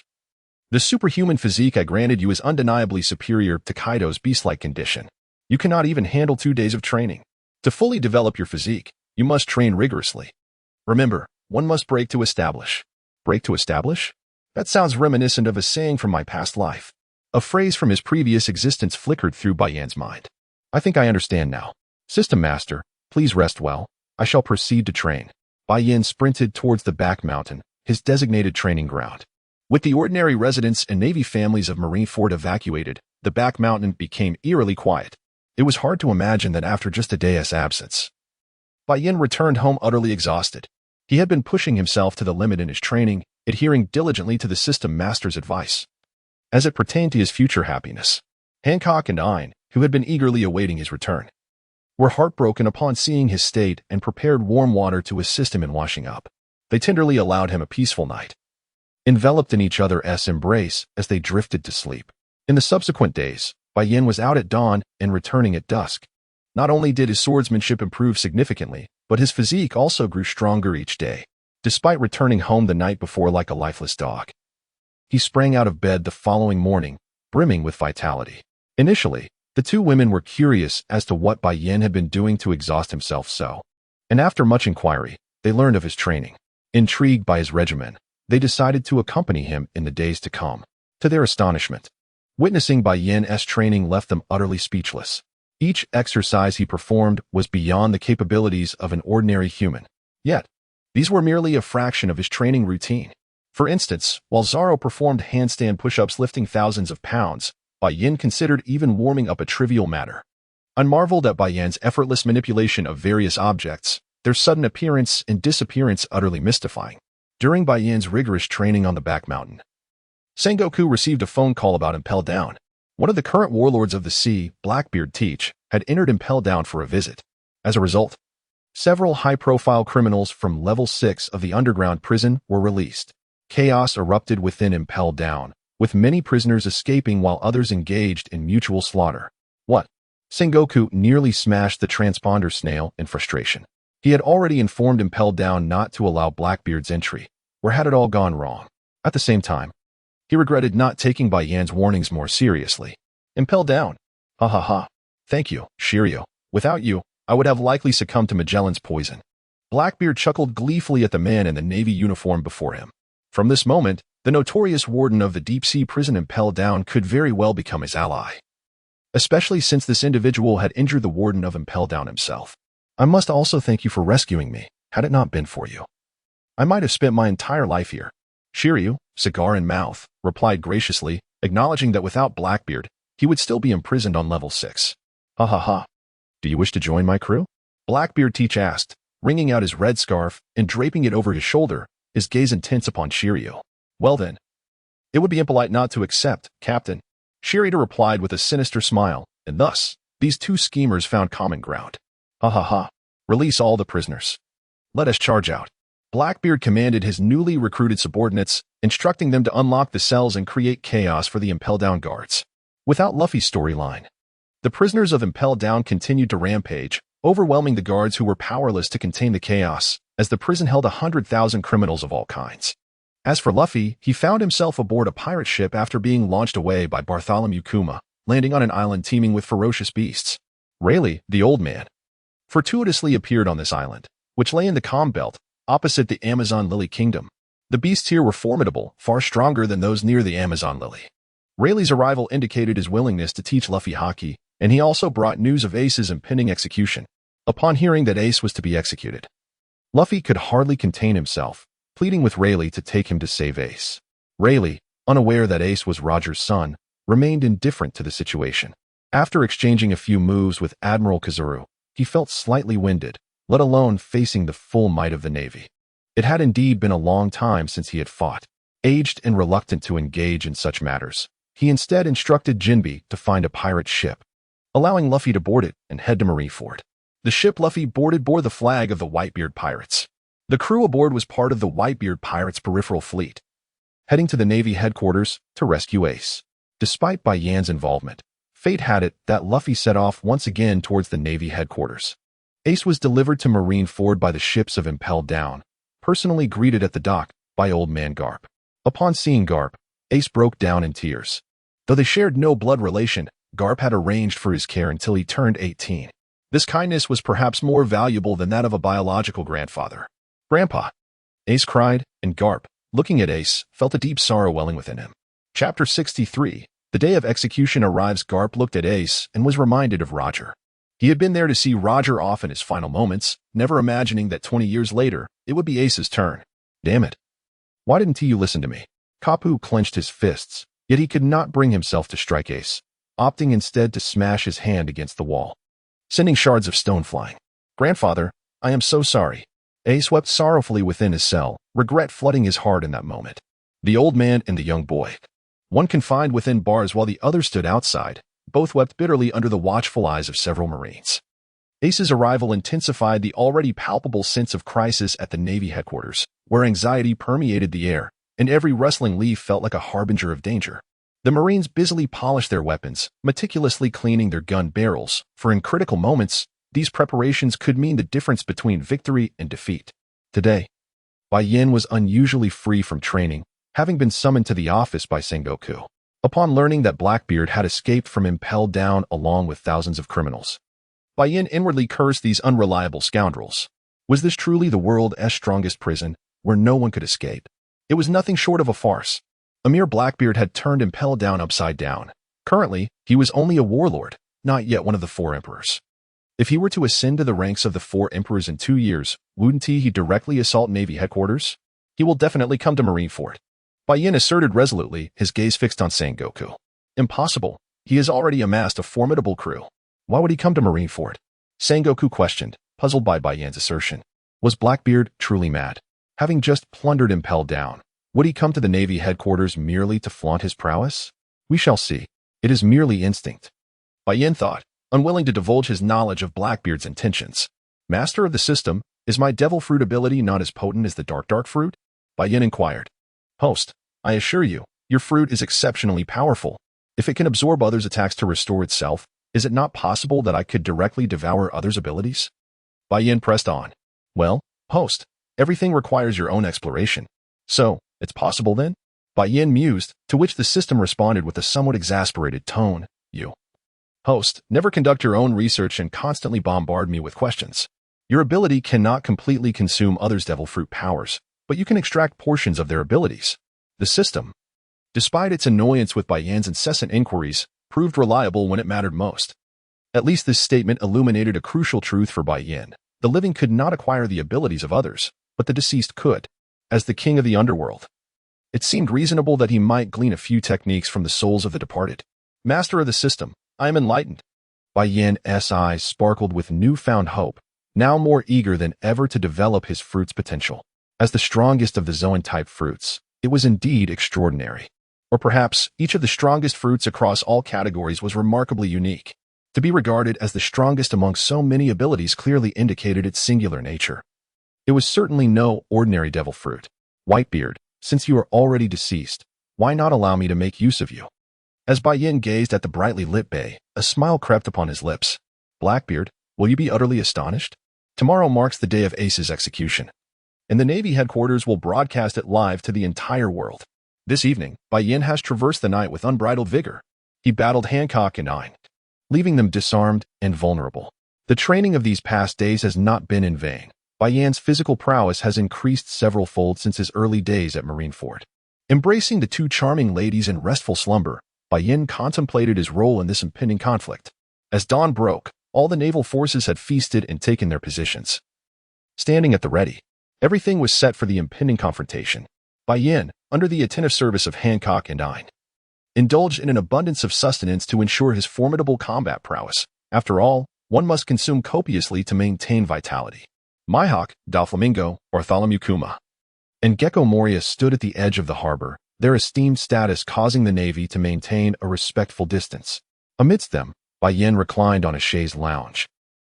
the superhuman physique I granted you is undeniably superior to Kaido's beast-like condition. You cannot even handle 2 days of training. To fully develop your physique, you must train rigorously. Remember, one must break to establish. Break to establish? That sounds reminiscent of a saying from my past life. A phrase from his previous existence flickered through Bai Yan's mind. I think I understand now. System Master, please rest well. I shall proceed to train. Bai Yan sprinted towards the back mountain, his designated training ground. With the ordinary residents and Navy families of Marineford evacuated, the back mountain became eerily quiet. It was hard to imagine that after just a day's absence, Bai Yan returned home utterly exhausted. He had been pushing himself to the limit in his training, adhering diligently to the System Master's advice, as it pertained to his future happiness. Hancock and Enies, who had been eagerly awaiting his return, were heartbroken upon seeing his state and prepared warm water to assist him in washing up. They tenderly allowed him a peaceful night, enveloped in each other's embrace as they drifted to sleep. In the subsequent days, Bai Yan was out at dawn and returning at dusk. Not only did his swordsmanship improve significantly, but his physique also grew stronger each day. Despite returning home the night before like a lifeless dog, he sprang out of bed the following morning, brimming with vitality. Initially, the two women were curious as to what Bai Yan had been doing to exhaust himself so, and after much inquiry, they learned of his training. Intrigued by his regimen, they decided to accompany him in the days to come. To their astonishment, witnessing Bai Yan's training left them utterly speechless. Each exercise he performed was beyond the capabilities of an ordinary human. Yet, these were merely a fraction of his training routine. For instance, while Zoro performed handstand push-ups lifting thousands of pounds, Bai Yan considered even warming up a trivial matter. Unmarveled at Bai Yan's effortless manipulation of various objects, their sudden appearance and disappearance utterly mystifying. During Bai Yan's rigorous training on the back mountain, Sengoku received a phone call about Impelled Down. One of the current warlords of the sea, Blackbeard Teach, had entered Impelled Down for a visit. As a result, several high-profile criminals from Level 6 of the underground prison were released. Chaos erupted within Impelled Down, with many prisoners escaping while others engaged in mutual slaughter. What? Sengoku nearly smashed the transponder snail in frustration. He had already informed Impel Down not to allow Blackbeard's entry. Where had it all gone wrong? At the same time, he regretted not taking Bai Yan's warnings more seriously. Impel Down. Ha ha ha. Thank you, Shiryu. Without you, I would have likely succumbed to Magellan's poison. Blackbeard chuckled gleefully at the man in the Navy uniform before him. From this moment, the notorious warden of the deep-sea prison Impel Down could very well become his ally. Especially since this individual had injured the warden of Impel Down himself. I must also thank you for rescuing me. Had it not been for you, I might have spent my entire life here. Shiryu, cigar in mouth, replied graciously, acknowledging that without Blackbeard, he would still be imprisoned on level 6. Ha ha ha. Do you wish to join my crew? Blackbeard Teach asked, wringing out his red scarf and draping it over his shoulder, his gaze intense upon Shiryu. Well then. It would be impolite not to accept, Captain. Shiryu replied with a sinister smile, and thus, these two schemers found common ground. Ha ha ha. Release all the prisoners. Let us charge out. Blackbeard commanded his newly recruited subordinates, instructing them to unlock the cells and create chaos for the Impel Down guards. Without Luffy's storyline, the prisoners of Impel Down continued to rampage, overwhelming the guards who were powerless to contain the chaos, as the prison held 100,000 criminals of all kinds. As for Luffy, he found himself aboard a pirate ship after being launched away by Bartholomew Kuma, landing on an island teeming with ferocious beasts. Rayleigh, the old man, fortuitously appeared on this island, which lay in the calm belt, opposite the Amazon Lily Kingdom. The beasts here were formidable, far stronger than those near the Amazon Lily. Rayleigh's arrival indicated his willingness to teach Luffy haki, and he also brought news of Ace's impending execution. Upon hearing that Ace was to be executed, Luffy could hardly contain himself, pleading with Rayleigh to take him to save Ace. Rayleigh, unaware that Ace was Roger's son, remained indifferent to the situation. After exchanging a few moves with Admiral Kazuru, he felt slightly winded, let alone facing the full might of the Navy. It had indeed been a long time since he had fought. Aged and reluctant to engage in such matters, he instead instructed Jinbe to find a pirate ship, allowing Luffy to board it and head to Marineford. The ship Luffy boarded bore the flag of the Whitebeard Pirates. The crew aboard was part of the Whitebeard Pirates' peripheral fleet, heading to the Navy headquarters to rescue Ace. Despite Bai Yan's involvement, fate had it that Luffy set off once again towards the Navy headquarters. Ace was delivered to Marineford by the ships of Impel Down, personally greeted at the dock by Old Man Garp. Upon seeing Garp, Ace broke down in tears. Though they shared no blood relation, Garp had arranged for his care until he turned 18. This kindness was perhaps more valuable than that of a biological grandfather. Grandpa! Ace cried, and Garp, looking at Ace, felt a deep sorrow welling within him. Chapter 63. The day of execution arrives. Garp looked at Ace and was reminded of Roger. He had been there to see Roger off in his final moments, never imagining that 20 years later, it would be Ace's turn. Damn it. Why didn't you listen to me? Kapu clenched his fists, yet he could not bring himself to strike Ace, opting instead to smash his hand against the wall, sending shards of stone flying. Grandfather, I am so sorry. Ace wept sorrowfully within his cell, regret flooding his heart in that moment. The old man and the young boy, one confined within bars while the other stood outside, both wept bitterly under the watchful eyes of several Marines. Ace's arrival intensified the already palpable sense of crisis at the Navy headquarters, where anxiety permeated the air, and every rustling leaf felt like a harbinger of danger. The Marines busily polished their weapons, meticulously cleaning their gun barrels, for in critical moments, these preparations could mean the difference between victory and defeat. Today, Bai Yan was unusually free from training, having been summoned to the office by Sengoku. Upon learning that Blackbeard had escaped from Impel Down along with thousands of criminals, Bai Yan inwardly cursed these unreliable scoundrels. Was this truly the world's strongest prison, where no one could escape? It was nothing short of a farce. Amir Blackbeard had turned Impel Down upside down. Currently, he was only a warlord, not yet one of the 4 emperors. If he were to ascend to the ranks of the 4 emperors in 2 years, wouldn't he directly assault Navy headquarters? He will definitely come to Marineford. Bai Yan asserted resolutely, his gaze fixed on Sengoku. Impossible. He has already amassed a formidable crew. Why would he come to Marineford? Sengoku questioned, puzzled by Bai Yan's assertion. Was Blackbeard truly mad? Having just plundered Impel Down, would he come to the Navy headquarters merely to flaunt his prowess? We shall see. It is merely instinct. Bai Yan thought, unwilling to divulge his knowledge of Blackbeard's intentions. Master of the system, is my devil fruit ability not as potent as the dark fruit? Bai Yan inquired. Host, I assure you, Your fruit is exceptionally powerful. If it can absorb others' attacks to restore itself, is it not possible that I could directly devour others' abilities? Bai Yan pressed on. Well, host, everything requires your own exploration. So, it's possible then? Bai Yan mused, to which the system responded with a somewhat exasperated tone. You, host, never conduct your own research and constantly bombard me with questions. Your ability cannot completely consume others' devil fruit powers, but you can extract portions of their abilities. The system, despite its annoyance with Bai Yan's incessant inquiries, proved reliable when it mattered most. At least this statement illuminated a crucial truth for Bai Yan. The living could not acquire the abilities of others, but the deceased could. As the king of the underworld, it seemed reasonable that he might glean a few techniques from the souls of the departed. Master of the system, I am enlightened. Bai Yan's eyes sparkled with newfound hope, now more eager than ever to develop his fruit's potential. As the strongest of the Zoan-type fruits, it was indeed extraordinary. Or perhaps each of the strongest fruits across all categories was remarkably unique. To be regarded as the strongest among so many abilities clearly indicated its singular nature. It was certainly no ordinary devil fruit. Whitebeard, since you are already deceased, why not allow me to make use of you? As Bai Yan gazed at the brightly lit bay, a smile crept upon his lips. Blackbeard, will you be utterly astonished? Tomorrow marks the day of Ace's execution, and the Navy headquarters will broadcast it live to the entire world. This evening, Bai Yan has traversed the night with unbridled vigor. He battled Hancock and Enies, leaving them disarmed and vulnerable. The training of these past days has not been in vain. Bai Yan's physical prowess has increased several-fold since his early days at Marineford. Embracing the two charming ladies in restful slumber, Bai Yan contemplated his role in this impending conflict. As dawn broke, all the naval forces had feasted and taken their positions. Standing at the ready, everything was set for the impending confrontation. Bai Yan, under the attentive service of Hancock and Enies, indulged in an abundance of sustenance to ensure his formidable combat prowess. After all, one must consume copiously to maintain vitality. Mihawk, Doflamingo, Bartholomew Kuma, and Gecko Moria stood at the edge of the harbor, their esteemed status causing the Navy to maintain a respectful distance. Amidst them, Bai Yan reclined on a chaise lounge,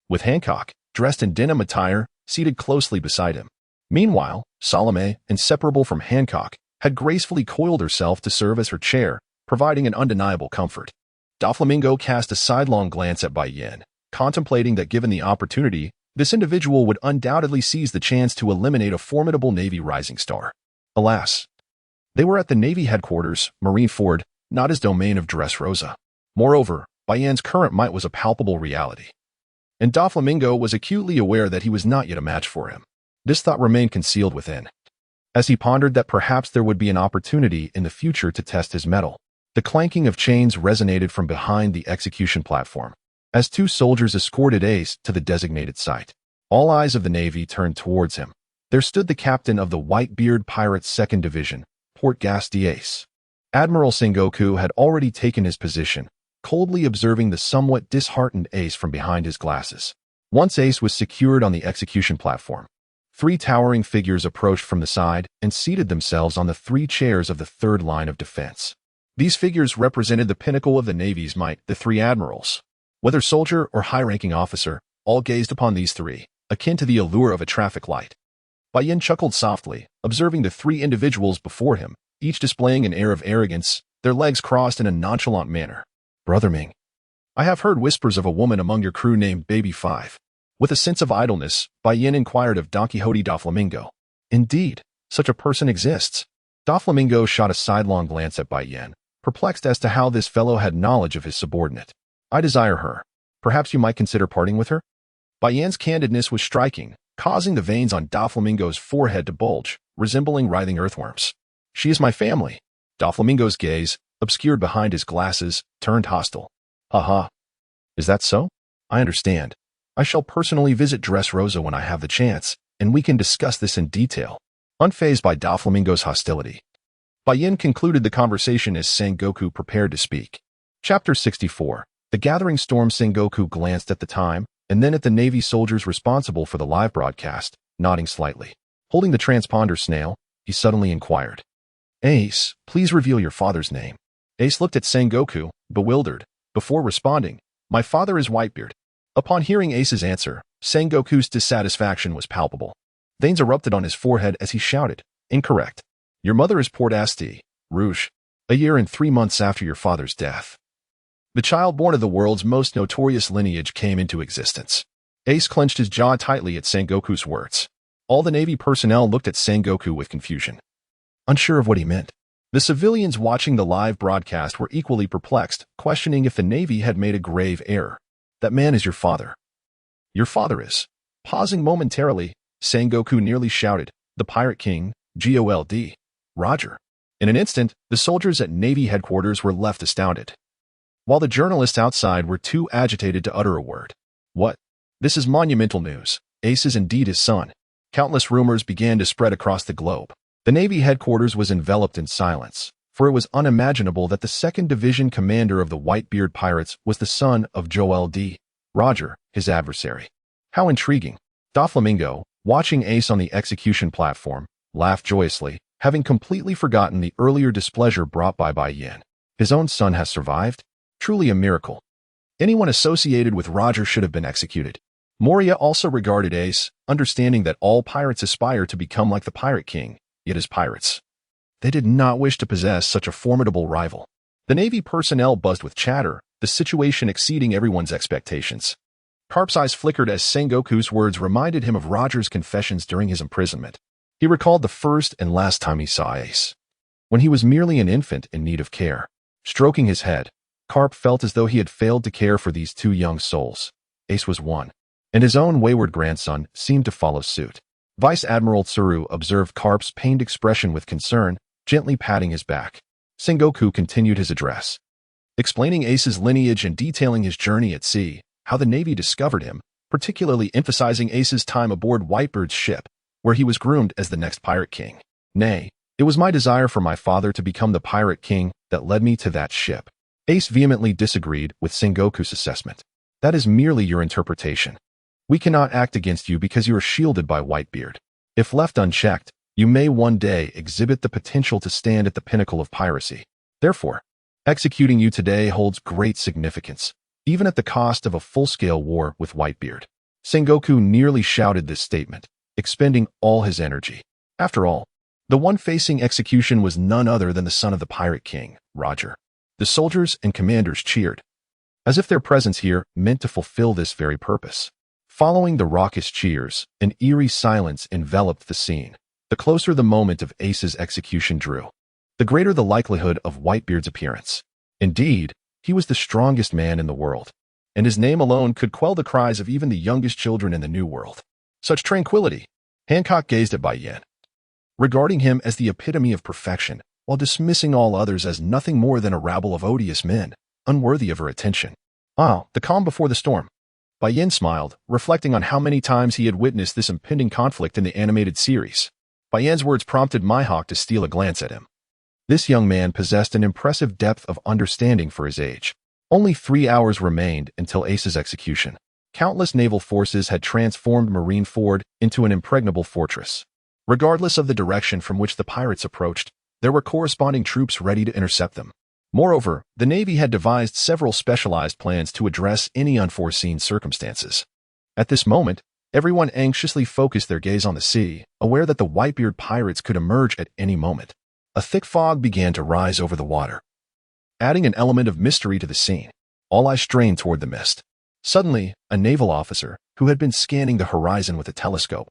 with Hancock, dressed in denim attire, seated closely beside him. Meanwhile, Salome, inseparable from Hancock, had gracefully coiled herself to serve as her chair, providing an undeniable comfort. Doflamingo cast a sidelong glance at Bai Yan, contemplating that given the opportunity, this individual would undoubtedly seize the chance to eliminate a formidable Navy rising star. Alas, they were at the Navy headquarters, Marineford, not his domain of Dressrosa. Moreover, Bai Yan's current might was a palpable reality, and Doflamingo was acutely aware that he was not yet a match for him. This thought remained concealed within, as he pondered that perhaps there would be an opportunity in the future to test his mettle. The clanking of chains resonated from behind the execution platform, as two soldiers escorted Ace to the designated site. All eyes of the Navy turned towards him. There stood the captain of the Whitebeard Pirates' 2nd Division, Port Gas d'Ace. Admiral Sengoku had already taken his position, coldly observing the somewhat disheartened Ace from behind his glasses. Once Ace was secured on the execution platform, 3 towering figures approached from the side and seated themselves on the 3 chairs of the 3rd line of defense. These figures represented the pinnacle of the Navy's might, the 3 admirals. Whether soldier or high-ranking officer, all gazed upon these 3, akin to the allure of a traffic light. Bai Yan chuckled softly, observing the 3 individuals before him, each displaying an air of arrogance, their legs crossed in a nonchalant manner. Brother Ming, I have heard whispers of a woman among your crew named Baby 5. With a sense of idleness, Bai Yan inquired of Don Quixote Doflamingo. Indeed, such a person exists. Doflamingo shot a sidelong glance at Bai Yan, perplexed as to how this fellow had knowledge of his subordinate. I desire her. Perhaps you might consider parting with her? Bai Yan's candidness was striking, causing the veins on Doflamingo's forehead to bulge, resembling writhing earthworms. She is my family. Doflamingo's gaze, obscured behind his glasses, turned hostile. Ha. Is that so? I understand. I shall personally visit Dressrosa when I have the chance, and we can discuss this in detail. Unfazed by Doflamingo's hostility, Bai Yan concluded the conversation as Sengoku prepared to speak. Chapter 64. The gathering storm. Sengoku glanced at the time, and then at the Navy soldiers responsible for the live broadcast, nodding slightly. Holding the transponder snail, he suddenly inquired, Ace, please reveal your father's name. Ace looked at Sengoku, bewildered, before responding, My father is Whitebeard. Upon hearing Ace's answer, Sengoku's dissatisfaction was palpable. Veins erupted on his forehead as he shouted, Incorrect. Your mother is Port Asti, Rouge. a year and 3 months after your father's death. The child born of the world's most notorious lineage came into existence. Ace clenched his jaw tightly at Sengoku's words. All the Navy personnel looked at Sengoku with confusion, unsure of what he meant. The civilians watching the live broadcast were equally perplexed, questioning if the Navy had made a grave error. That man is your father. Your father is. Pausing momentarily, Sengoku nearly shouted, the Pirate King, Gold. Roger. In an instant, the soldiers at Navy headquarters were left astounded, while the journalists outside were too agitated to utter a word. What? This is monumental news. Ace is indeed his son. Countless rumors began to spread across the globe. The Navy headquarters was enveloped in silence, for it was unimaginable that the 2nd Division commander of the Whitebeard Pirates was the son of Gold. Roger, his adversary. How intriguing. Doflamingo, watching Ace on the execution platform, laughed joyously, having completely forgotten the earlier displeasure brought by Bai Yan. His own son has survived? Truly a miracle. Anyone associated with Roger should have been executed. Moria also regarded Ace, understanding that all pirates aspire to become like the Pirate King, yet as pirates, they did not wish to possess such a formidable rival. The Navy personnel buzzed with chatter, the situation exceeding everyone's expectations. Carp's eyes flickered as Sengoku's words reminded him of Roger's confessions during his imprisonment. He recalled the first and last time he saw Ace, when he was merely an infant in need of care. Stroking his head, Carp felt as though he had failed to care for these 2 young souls. Ace was one, and his own wayward grandson seemed to follow suit. Vice Admiral Tsuru observed Carp's pained expression with concern, gently patting his back. Sengoku continued his address, explaining Ace's lineage and detailing his journey at sea, how the Navy discovered him, particularly emphasizing Ace's time aboard Whitebeard's ship, where he was groomed as the next Pirate King. Nay, it was my desire for my father to become the Pirate King that led me to that ship. Ace vehemently disagreed with Sengoku's assessment. That is merely your interpretation. We cannot act against you because you are shielded by Whitebeard. If left unchecked, you may one day exhibit the potential to stand at the pinnacle of piracy. Therefore, executing you today holds great significance, even at the cost of a full-scale war with Whitebeard. Sengoku nearly shouted this statement, expending all his energy. After all, the one facing execution was none other than the son of the Pirate King, Roger. The soldiers and commanders cheered, as if their presence here meant to fulfill this very purpose. Following the raucous cheers, an eerie silence enveloped the scene. The closer the moment of Ace's execution drew, the greater the likelihood of Whitebeard's appearance. Indeed, he was the strongest man in the world, and his name alone could quell the cries of even the youngest children in the New World. Such tranquility. Hancock gazed at Bai Yan, regarding him as the epitome of perfection, while dismissing all others as nothing more than a rabble of odious men, unworthy of her attention. Ah, the calm before the storm. Bai Yan smiled, reflecting on how many times he had witnessed this impending conflict in the animated series. Bai Yan's words prompted Mihawk to steal a glance at him. This young man possessed an impressive depth of understanding for his age. Only 3 hours remained until Ace's execution. Countless naval forces had transformed Marineford into an impregnable fortress. Regardless of the direction from which the pirates approached, there were corresponding troops ready to intercept them. Moreover, the Navy had devised several specialized plans to address any unforeseen circumstances. At this moment, everyone anxiously focused their gaze on the sea, aware that the Whitebeard pirates could emerge at any moment. A thick fog began to rise over the water, adding an element of mystery to the scene. All eyes strained toward the mist. Suddenly, a naval officer, who had been scanning the horizon with a telescope,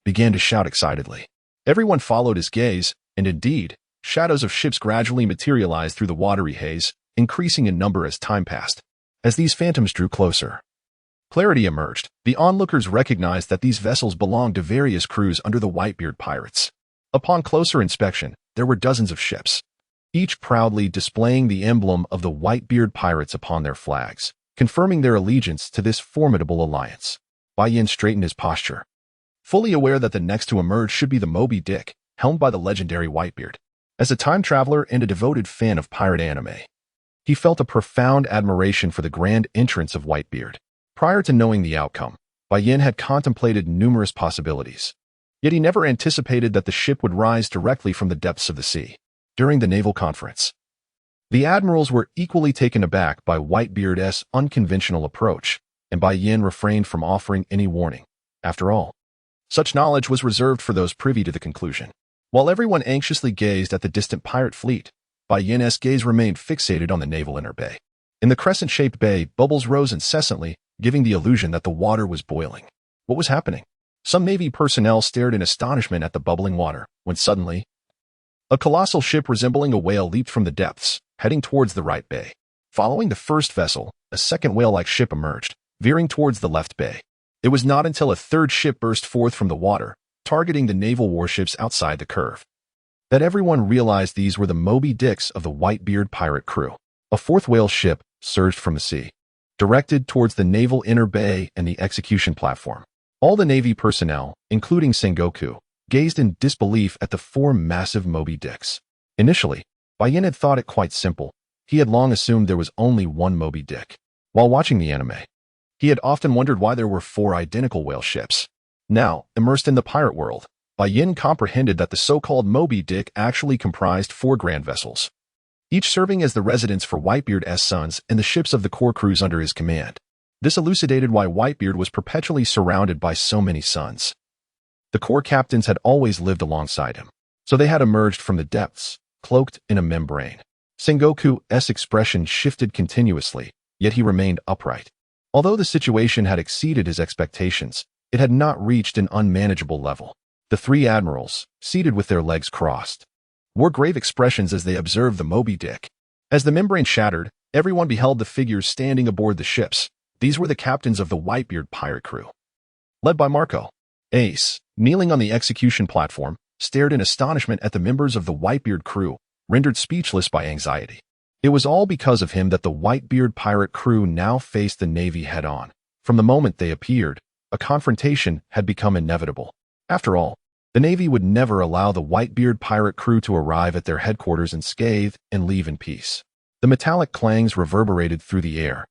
began to shout excitedly. Everyone followed his gaze, and indeed, shadows of ships gradually materialized through the watery haze, increasing in number as time passed. As these phantoms drew closer, clarity emerged. The onlookers recognized that these vessels belonged to various crews under the Whitebeard pirates. Upon closer inspection, there were dozens of ships, each proudly displaying the emblem of the Whitebeard pirates upon their flags, confirming their allegiance to this formidable alliance. Bai Yan straightened his posture, fully aware that the next to emerge should be the Moby Dick, helmed by the legendary Whitebeard. As a time traveler and a devoted fan of pirate anime, he felt a profound admiration for the grand entrance of Whitebeard. Prior to knowing the outcome, Bai Yan had contemplated numerous possibilities, yet he never anticipated that the ship would rise directly from the depths of the sea. During the naval conference, the admirals were equally taken aback by Whitebeard's unconventional approach, and Bai Yan refrained from offering any warning. After all, such knowledge was reserved for those privy to the conclusion. While everyone anxiously gazed at the distant pirate fleet, Bai Yan's gaze remained fixated on the naval inner bay. In the crescent-shaped bay, bubbles rose incessantly, giving the illusion that the water was boiling. What was happening? Some Navy personnel stared in astonishment at the bubbling water, when suddenly, a colossal ship resembling a whale leaped from the depths, heading towards the right bay. Following the first vessel, a second whale-like ship emerged, veering towards the left bay. It was not until a third ship burst forth from the water, targeting the naval warships outside the curve, that everyone realized these were the Moby Dicks of the Whitebeard pirate crew. A fourth whale ship surged from the sea, directed towards the naval inner bay and the execution platform. All the Navy personnel, including Sengoku, gazed in disbelief at the four massive Moby Dicks. Initially, Bai Yan had thought it quite simple. He had long assumed there was only one Moby Dick. While watching the anime, he had often wondered why there were four identical whale ships. Now, immersed in the pirate world, Bai Yan comprehended that the so-called Moby Dick actually comprised four grand vessels, each serving as the residence for Whitebeard's sons and the ships of the core crews under his command. This elucidated why Whitebeard was perpetually surrounded by so many sons. The core captains had always lived alongside him, so they had emerged from the depths, cloaked in a membrane. Sengoku's expression shifted continuously, yet he remained upright. Although the situation had exceeded his expectations, it had not reached an unmanageable level. The three admirals, seated with their legs crossed, wore grave expressions as they observed the Moby Dick. As the membrane shattered, everyone beheld the figures standing aboard the ships. These were the captains of the Whitebeard pirate crew, led by Marco. Ace, kneeling on the execution platform, stared in astonishment at the members of the Whitebeard crew, rendered speechless by anxiety. It was all because of him that the Whitebeard pirate crew now faced the Navy head-on. From the moment they appeared, a confrontation had become inevitable. After all, the Navy would never allow the Whitebeard pirate crew to arrive at their headquarters unscathed and leave in peace. The metallic clangs reverberated through the air,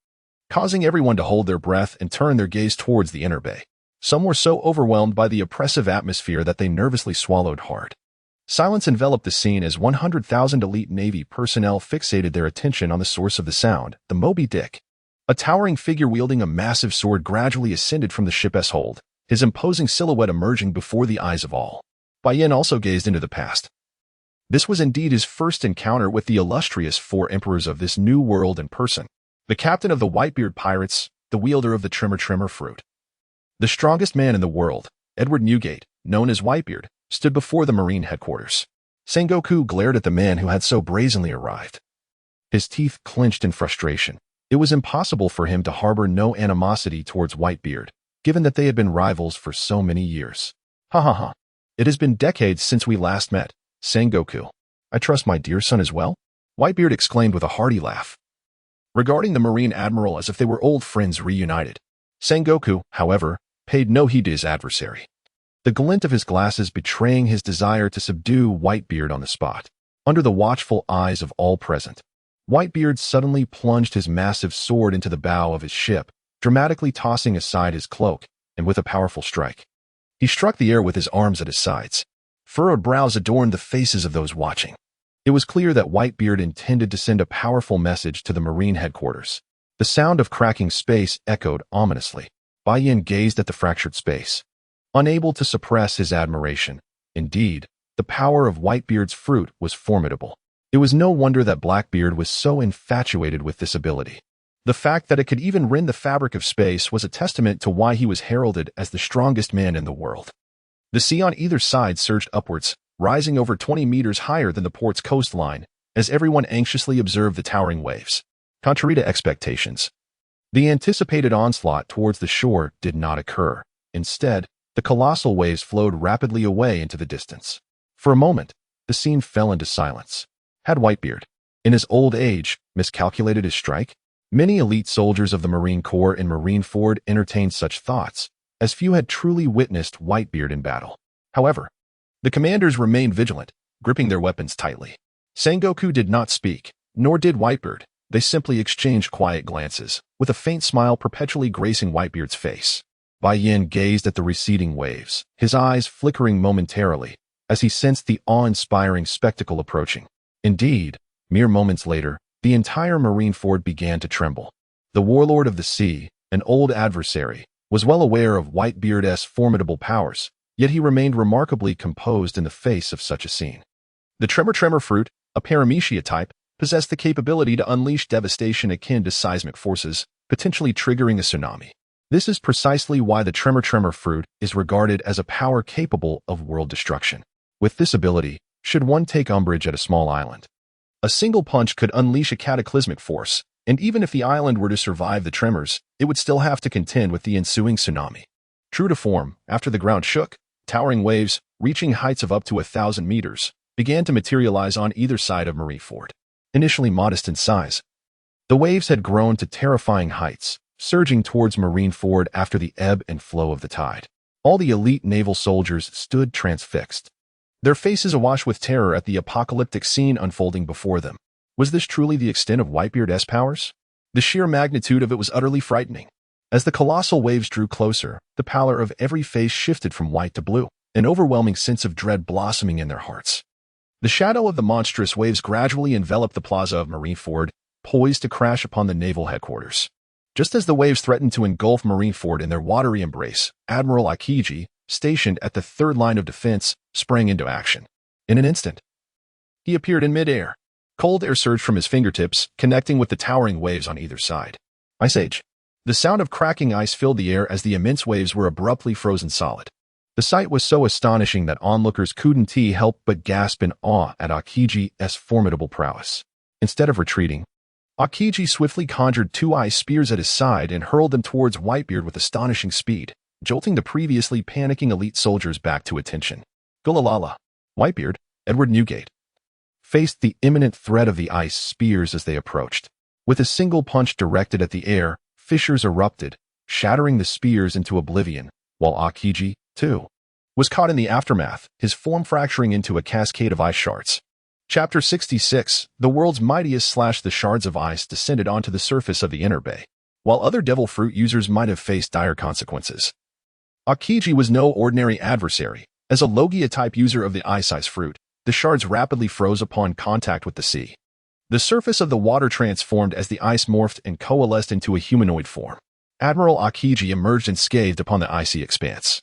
causing everyone to hold their breath and turn their gaze towards the inner bay. Some were so overwhelmed by the oppressive atmosphere that they nervously swallowed hard. Silence enveloped the scene as 100,000 elite Navy personnel fixated their attention on the source of the sound, the Moby Dick. A towering figure wielding a massive sword gradually ascended from the ship's hold, his imposing silhouette emerging before the eyes of all. Bai Yan also gazed into the past. This was indeed his first encounter with the illustrious four emperors of this new world in person. The captain of the Whitebeard pirates, the wielder of the Tremor fruit. The strongest man in the world, Edward Newgate, known as Whitebeard, stood before the Marine headquarters. Sengoku glared at the man who had so brazenly arrived. His teeth clenched in frustration. It was impossible for him to harbor no animosity towards Whitebeard, given that they had been rivals for so many years. Ha ha ha. It has been decades since we last met, Sengoku. I trust my dear son as well? Whitebeard exclaimed with a hearty laugh, regarding the Marine admiral as if they were old friends reunited. Sengoku, however, paid no heed to his adversary, the glint of his glasses betraying his desire to subdue Whitebeard on the spot. Under the watchful eyes of all present, Whitebeard suddenly plunged his massive sword into the bow of his ship, dramatically tossing aside his cloak, and with a powerful strike, he struck the air with his arms at his sides. Furrowed brows adorned the faces of those watching. It was clear that Whitebeard intended to send a powerful message to the Marine headquarters. The sound of cracking space echoed ominously. Bai Yan gazed at the fractured space, unable to suppress his admiration. Indeed, the power of Whitebeard's fruit was formidable. It was no wonder that Blackbeard was so infatuated with this ability. The fact that it could even rend the fabric of space was a testament to why he was heralded as the strongest man in the world. The sea on either side surged upwards, rising over 20 meters higher than the port's coastline, as everyone anxiously observed the towering waves. Contrary to expectations, the anticipated onslaught towards the shore did not occur. Instead, the colossal waves flowed rapidly away into the distance. For a moment, the scene fell into silence. Had Whitebeard, in his old age, miscalculated his strike? Many elite soldiers of the Marine Corps in Marineford entertained such thoughts, as few had truly witnessed Whitebeard in battle. However, the commanders remained vigilant, gripping their weapons tightly. Sengoku did not speak, nor did Whitebeard. They simply exchanged quiet glances, with a faint smile perpetually gracing Whitebeard's face. Bai Yan gazed at the receding waves, his eyes flickering momentarily, as he sensed the awe-inspiring spectacle approaching. Indeed, mere moments later, the entire Marineford began to tremble. The warlord of the sea, an old adversary, was well aware of Whitebeard's formidable powers, yet he remained remarkably composed in the face of such a scene. The Tremor fruit, A paramecia type possessed the capability to unleash devastation akin to seismic forces, potentially triggering a tsunami. This is precisely why the tremor fruit is regarded as a power capable of world destruction. With this ability, should one take umbrage at a small island, a single punch could unleash a cataclysmic force, and even if the island were to survive the tremors, it would still have to contend with the ensuing tsunami. True to form, after the ground shook, towering waves, reaching heights of up to 1,000 meters, began to materialize on either side of Marineford. Initially modest in size, the waves had grown to terrifying heights, surging towards Marineford after the ebb and flow of the tide. All the elite naval soldiers stood transfixed, their faces awash with terror at the apocalyptic scene unfolding before them. Was this truly the extent of Whitebeard's powers? The sheer magnitude of it was utterly frightening. As the colossal waves drew closer, the pallor of every face shifted from white to blue, an overwhelming sense of dread blossoming in their hearts. The shadow of the monstrous waves gradually enveloped the plaza of Marineford, poised to crash upon the naval headquarters. Just as the waves threatened to engulf Marineford in their watery embrace, Admiral Akiji, stationed at the third line of defense, sprang into action. In an instant, he appeared in midair. Cold air surged from his fingertips, connecting with the towering waves on either side. Ice Age. The sound of cracking ice filled the air as the immense waves were abruptly frozen solid. The sight was so astonishing that onlookers couldn't help but gasp in awe at Akiji's formidable prowess. Instead of retreating, Akiji swiftly conjured 2 ice spears at his side and hurled them towards Whitebeard with astonishing speed, jolting the previously panicking elite soldiers back to attention. Gulalala. Whitebeard, Edward Newgate, faced the imminent threat of the ice spears as they approached. With a single punch directed at the air, fissures erupted, shattering the spears into oblivion, while Akiji, too, was caught in the aftermath, his form fracturing into a cascade of ice shards. Chapter 66, the world's mightiest / the shards of ice descended onto the surface of the inner bay. While other devil fruit users might have faced dire consequences, Akiji was no ordinary adversary. As a Logia-type user of the ice fruit, the shards rapidly froze upon contact with the sea. The surface of the water transformed as the ice morphed and coalesced into a humanoid form. Admiral Akiji emerged unscathed upon the icy expanse,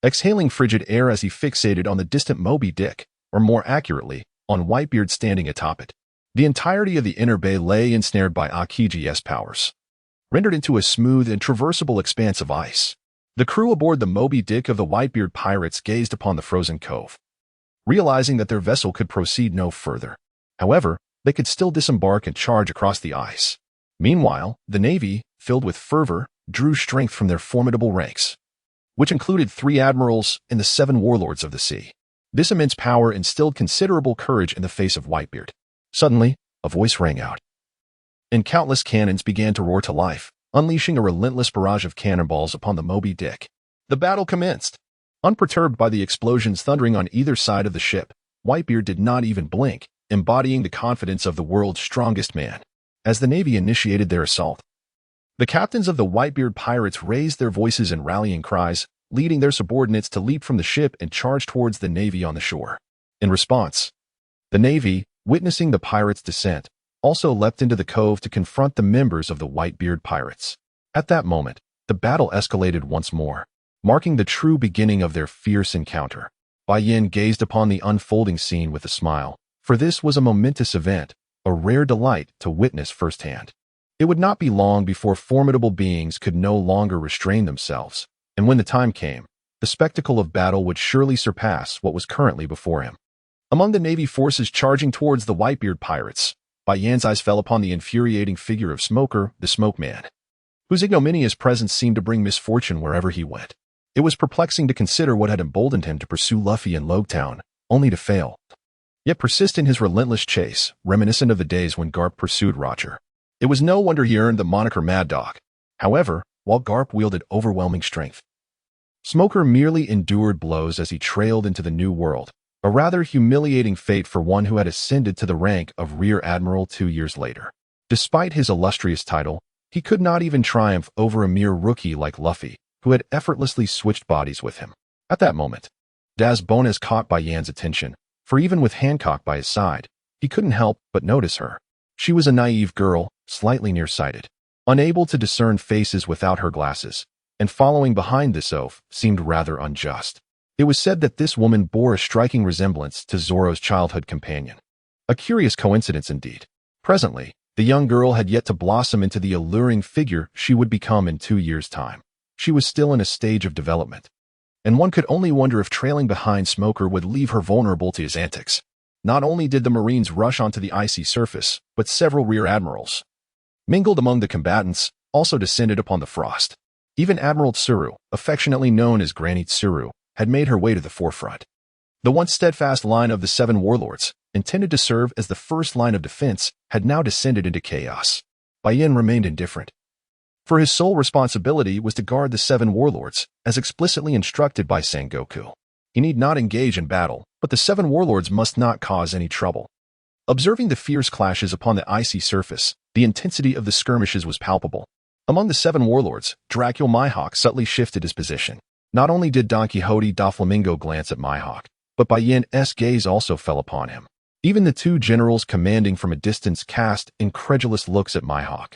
exhaling frigid air as he fixated on the distant Moby Dick, or more accurately, on Whitebeard standing atop it. The entirety of the inner bay lay ensnared by Akiji's powers, rendered into a smooth and traversable expanse of ice. The crew aboard the Moby Dick of the Whitebeard pirates gazed upon the frozen cove, realizing that their vessel could proceed no further. However, they could still disembark and charge across the ice. Meanwhile, the Navy, filled with fervor, drew strength from their formidable ranks, which included 3 admirals and the 7 warlords of the sea. This immense power instilled considerable courage in the face of Whitebeard. Suddenly, a voice rang out, and countless cannons began to roar to life, unleashing a relentless barrage of cannonballs upon the Moby Dick. The battle commenced. Unperturbed by the explosions thundering on either side of the ship, Whitebeard did not even blink, embodying the confidence of the world's strongest man. As the Navy initiated their assault, the captains of the Whitebeard pirates raised their voices in rallying cries, leading their subordinates to leap from the ship and charge towards the Navy on the shore. In response, the Navy, witnessing the pirates' descent, also leapt into the cove to confront the members of the Whitebeard pirates. At that moment, the battle escalated once more, marking the true beginning of their fierce encounter. Bai Yan gazed upon the unfolding scene with a smile, for this was a momentous event, a rare delight to witness firsthand. It would not be long before formidable beings could no longer restrain themselves, and when the time came, the spectacle of battle would surely surpass what was currently before him. Among the Navy forces charging towards the Whitebeard pirates, Bai Yan's eyes fell upon the infuriating figure of Smoker, the Smoke Man, whose ignominious presence seemed to bring misfortune wherever he went. It was perplexing to consider what had emboldened him to pursue Luffy in Logetown, only to fail, yet persist in his relentless chase, reminiscent of the days when Garp pursued Roger. It was no wonder he earned the moniker Mad Dog. However, while Garp wielded overwhelming strength, Smoker merely endured blows as he trailed into the New World, a rather humiliating fate for one who had ascended to the rank of Rear Admiral 2 years later. Despite his illustrious title, he could not even triumph over a mere rookie like Luffy, who had effortlessly switched bodies with him. At that moment, Daz Bonez caught Bai Yan's attention, for even with Hancock by his side, he couldn't help but notice her. She was a naive girl, slightly nearsighted, unable to discern faces without her glasses, and following behind this oaf seemed rather unjust. It was said that this woman bore a striking resemblance to Zoro's childhood companion. A curious coincidence indeed. Presently, the young girl had yet to blossom into the alluring figure she would become in 2 years' time. She was still in a stage of development, and one could only wonder if trailing behind Smoker would leave her vulnerable to his antics. Not only did the Marines rush onto the icy surface, but several rear admirals, mingled among the combatants, also descended upon the frost. Even Admiral Tsuru, affectionately known as Granny Tsuru, had made her way to the forefront. The once steadfast line of the 7 warlords, intended to serve as the first line of defense, had now descended into chaos. Bai Yan remained indifferent, for his sole responsibility was to guard the 7 warlords, as explicitly instructed by Sengoku. He need not engage in battle, but the 7 warlords must not cause any trouble. Observing the fierce clashes upon the icy surface, the intensity of the skirmishes was palpable. Among the 7 warlords, Dracula Mihawk subtly shifted his position. Not only did Don Quixote Doflamingo glance at Mihawk, but Bai Yan's gaze also fell upon him. Even the 2 generals commanding from a distance cast incredulous looks at Mihawk,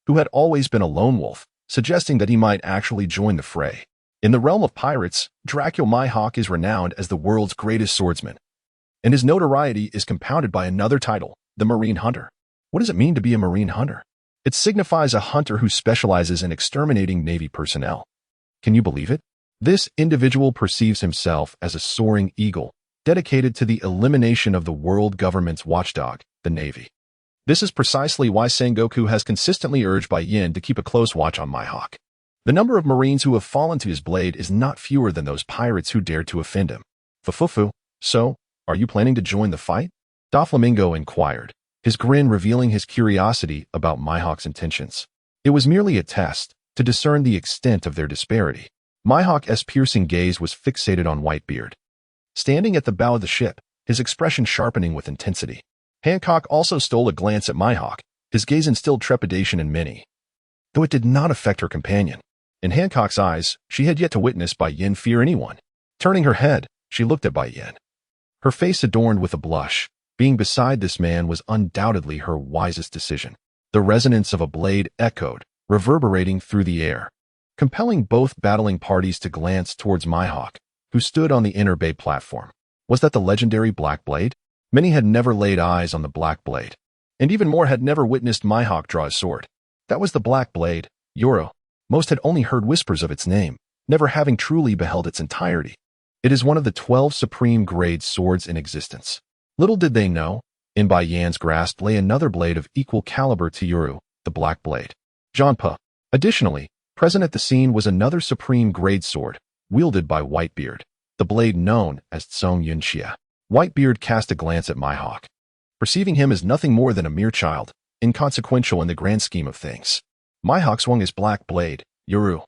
who had always been a lone wolf, suggesting that he might actually join the fray. In the realm of pirates, Dracula Mihawk is renowned as the world's greatest swordsman, and his notoriety is compounded by another title, the Marine Hunter. What does it mean to be a Marine Hunter? It signifies a hunter who specializes in exterminating Navy personnel. Can you believe it? This individual perceives himself as a soaring eagle, dedicated to the elimination of the world government's watchdog, the Navy. This is precisely why Sengoku has consistently urged Bai Yan to keep a close watch on Mihawk. The number of Marines who have fallen to his blade is not fewer than those pirates who dared to offend him. Fufufu, so, are you planning to join the fight? Doflamingo inquired, his grin revealing his curiosity about Mihawk's intentions. It was merely a test, to discern the extent of their disparity. Mihawk's piercing gaze was fixated on Whitebeard, standing at the bow of the ship, his expression sharpening with intensity. Hancock also stole a glance at Mihawk, his gaze instilled trepidation in Minnie, though it did not affect her companion. In Hancock's eyes, she had yet to witness Bai Yan fear anyone. Turning her head, she looked at Bai Yan, her face adorned with a blush. Being beside this man was undoubtedly her wisest decision. The resonance of a blade echoed, reverberating through the air, compelling both battling parties to glance towards Mihawk, who stood on the inner bay platform. Was that the legendary Black Blade? Many had never laid eyes on the Black Blade, and even more had never witnessed Mihawk draw his sword. That was the Black Blade, Yoro. Most had only heard whispers of its name, never having truly beheld its entirety. It is one of the 12 supreme grade swords in existence. Little did they know, in Bai Yan's grasp lay another blade of equal caliber to Yoro, the Black Blade. Janpa. Additionally, present at the scene was another supreme grade sword, wielded by Whitebeard, the blade known as Tsong Yunxia. Whitebeard cast a glance at Mihawk, perceiving him as nothing more than a mere child, inconsequential in the grand scheme of things. Mihawk swung his black blade, Yuru,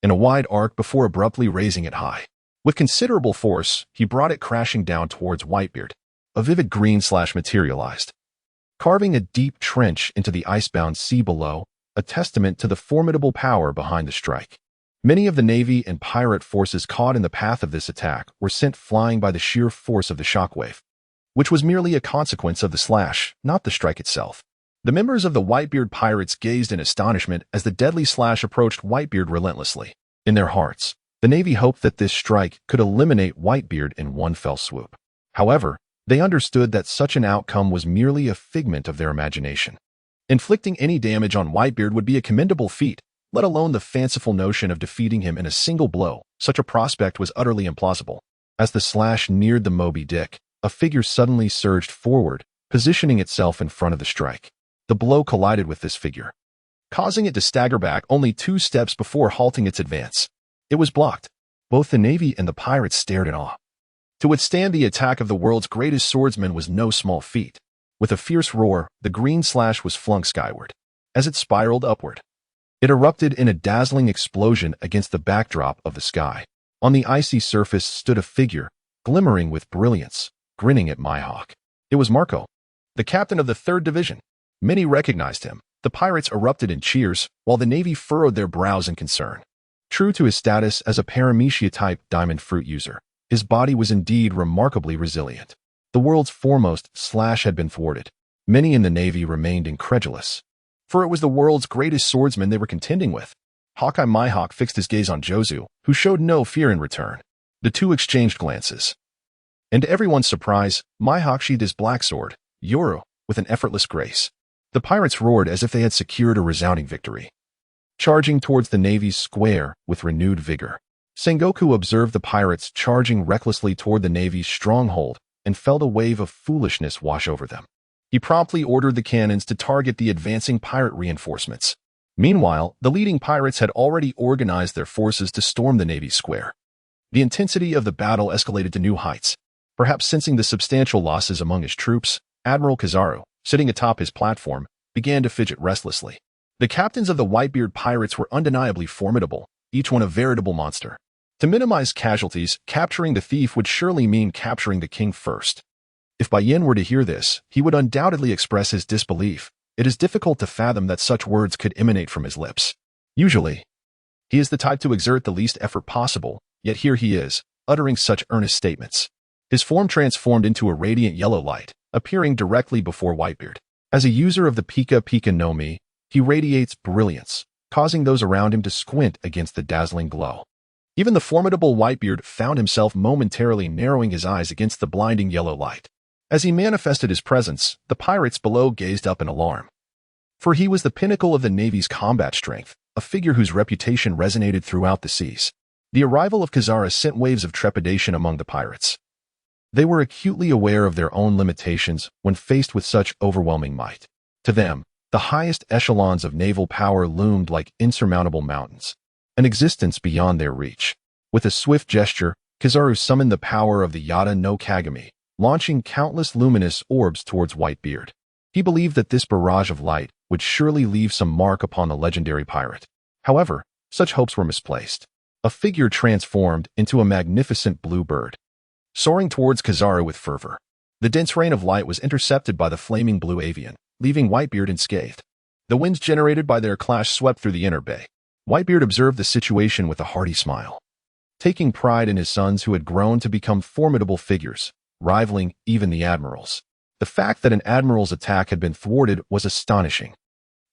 in a wide arc before abruptly raising it high. With considerable force, he brought it crashing down towards Whitebeard. A vivid green slash materialized, carving a deep trench into the icebound sea below, a testament to the formidable power behind the strike. Many of the Navy and pirate forces caught in the path of this attack were sent flying by the sheer force of the shockwave, which was merely a consequence of the slash, not the strike itself. The members of the Whitebeard pirates gazed in astonishment as the deadly slash approached Whitebeard relentlessly. In their hearts, the Navy hoped that this strike could eliminate Whitebeard in one fell swoop. However, they understood that such an outcome was merely a figment of their imagination. Inflicting any damage on Whitebeard would be a commendable feat, let alone the fanciful notion of defeating him in a single blow. Such a prospect was utterly implausible. As the slash neared the Moby Dick, a figure suddenly surged forward, positioning itself in front of the strike. The blow collided with this figure, causing it to stagger back only 2 steps before halting its advance. It was blocked. Both the Navy and the pirates stared in awe. To withstand the attack of the world's greatest swordsman was no small feat. With a fierce roar, the green slash was flung skyward. As it spiraled upward, it erupted in a dazzling explosion against the backdrop of the sky. On the icy surface stood a figure, glimmering with brilliance, grinning at Mihawk. It was Marco, the captain of the 3rd Division. Many recognized him. The pirates erupted in cheers, while the Navy furrowed their brows in concern. True to his status as a Paramecia-type diamond fruit user, his body was indeed remarkably resilient. The world's foremost slash had been thwarted. Many in the Navy remained incredulous, for it was the world's greatest swordsman they were contending with. Hawkeye Mihawk fixed his gaze on Jozu, who showed no fear in return. The two exchanged glances, and to everyone's surprise, Mihawk sheathed his black sword, Yoru, with an effortless grace. The pirates roared as if they had secured a resounding victory, charging towards the Navy's square with renewed vigor. Sengoku observed the pirates charging recklessly toward the Navy's stronghold and felt a wave of foolishness wash over them. He promptly ordered the cannons to target the advancing pirate reinforcements. Meanwhile, the leading pirates had already organized their forces to storm the Navy's square. The intensity of the battle escalated to new heights. Perhaps sensing the substantial losses among his troops, Admiral Kizaru, sitting atop his platform, began to fidget restlessly. The captains of the Whitebeard pirates were undeniably formidable, each one a veritable monster. To minimize casualties, capturing the thief would surely mean capturing the king first. If Bai Yan were to hear this, he would undoubtedly express his disbelief. It is difficult to fathom that such words could emanate from his lips. Usually, he is the type to exert the least effort possible, yet here he is, uttering such earnest statements. His form transformed into a radiant yellow light, appearing directly before Whitebeard. As a user of the Pika Pika no Mi, he radiates brilliance, causing those around him to squint against the dazzling glow. Even the formidable Whitebeard found himself momentarily narrowing his eyes against the blinding yellow light. As he manifested his presence, the pirates below gazed up in alarm. For he was the pinnacle of the Navy's combat strength, a figure whose reputation resonated throughout the seas. The arrival of Kazara sent waves of trepidation among the pirates. They were acutely aware of their own limitations when faced with such overwhelming might. To them, the highest echelons of naval power loomed like insurmountable mountains, an existence beyond their reach. With a swift gesture, Kizaru summoned the power of the Yada no Kagami, launching countless luminous orbs towards Whitebeard. He believed that this barrage of light would surely leave some mark upon the legendary pirate. However, such hopes were misplaced. A figure transformed into a magnificent blue bird, soaring towards Kizaru with fervor. The dense rain of light was intercepted by the flaming blue avian, leaving Whitebeard unscathed. The winds generated by their clash swept through the inner bay. Whitebeard observed the situation with a hearty smile, taking pride in his sons who had grown to become formidable figures, rivaling even the admirals. The fact that an admiral's attack had been thwarted was astonishing.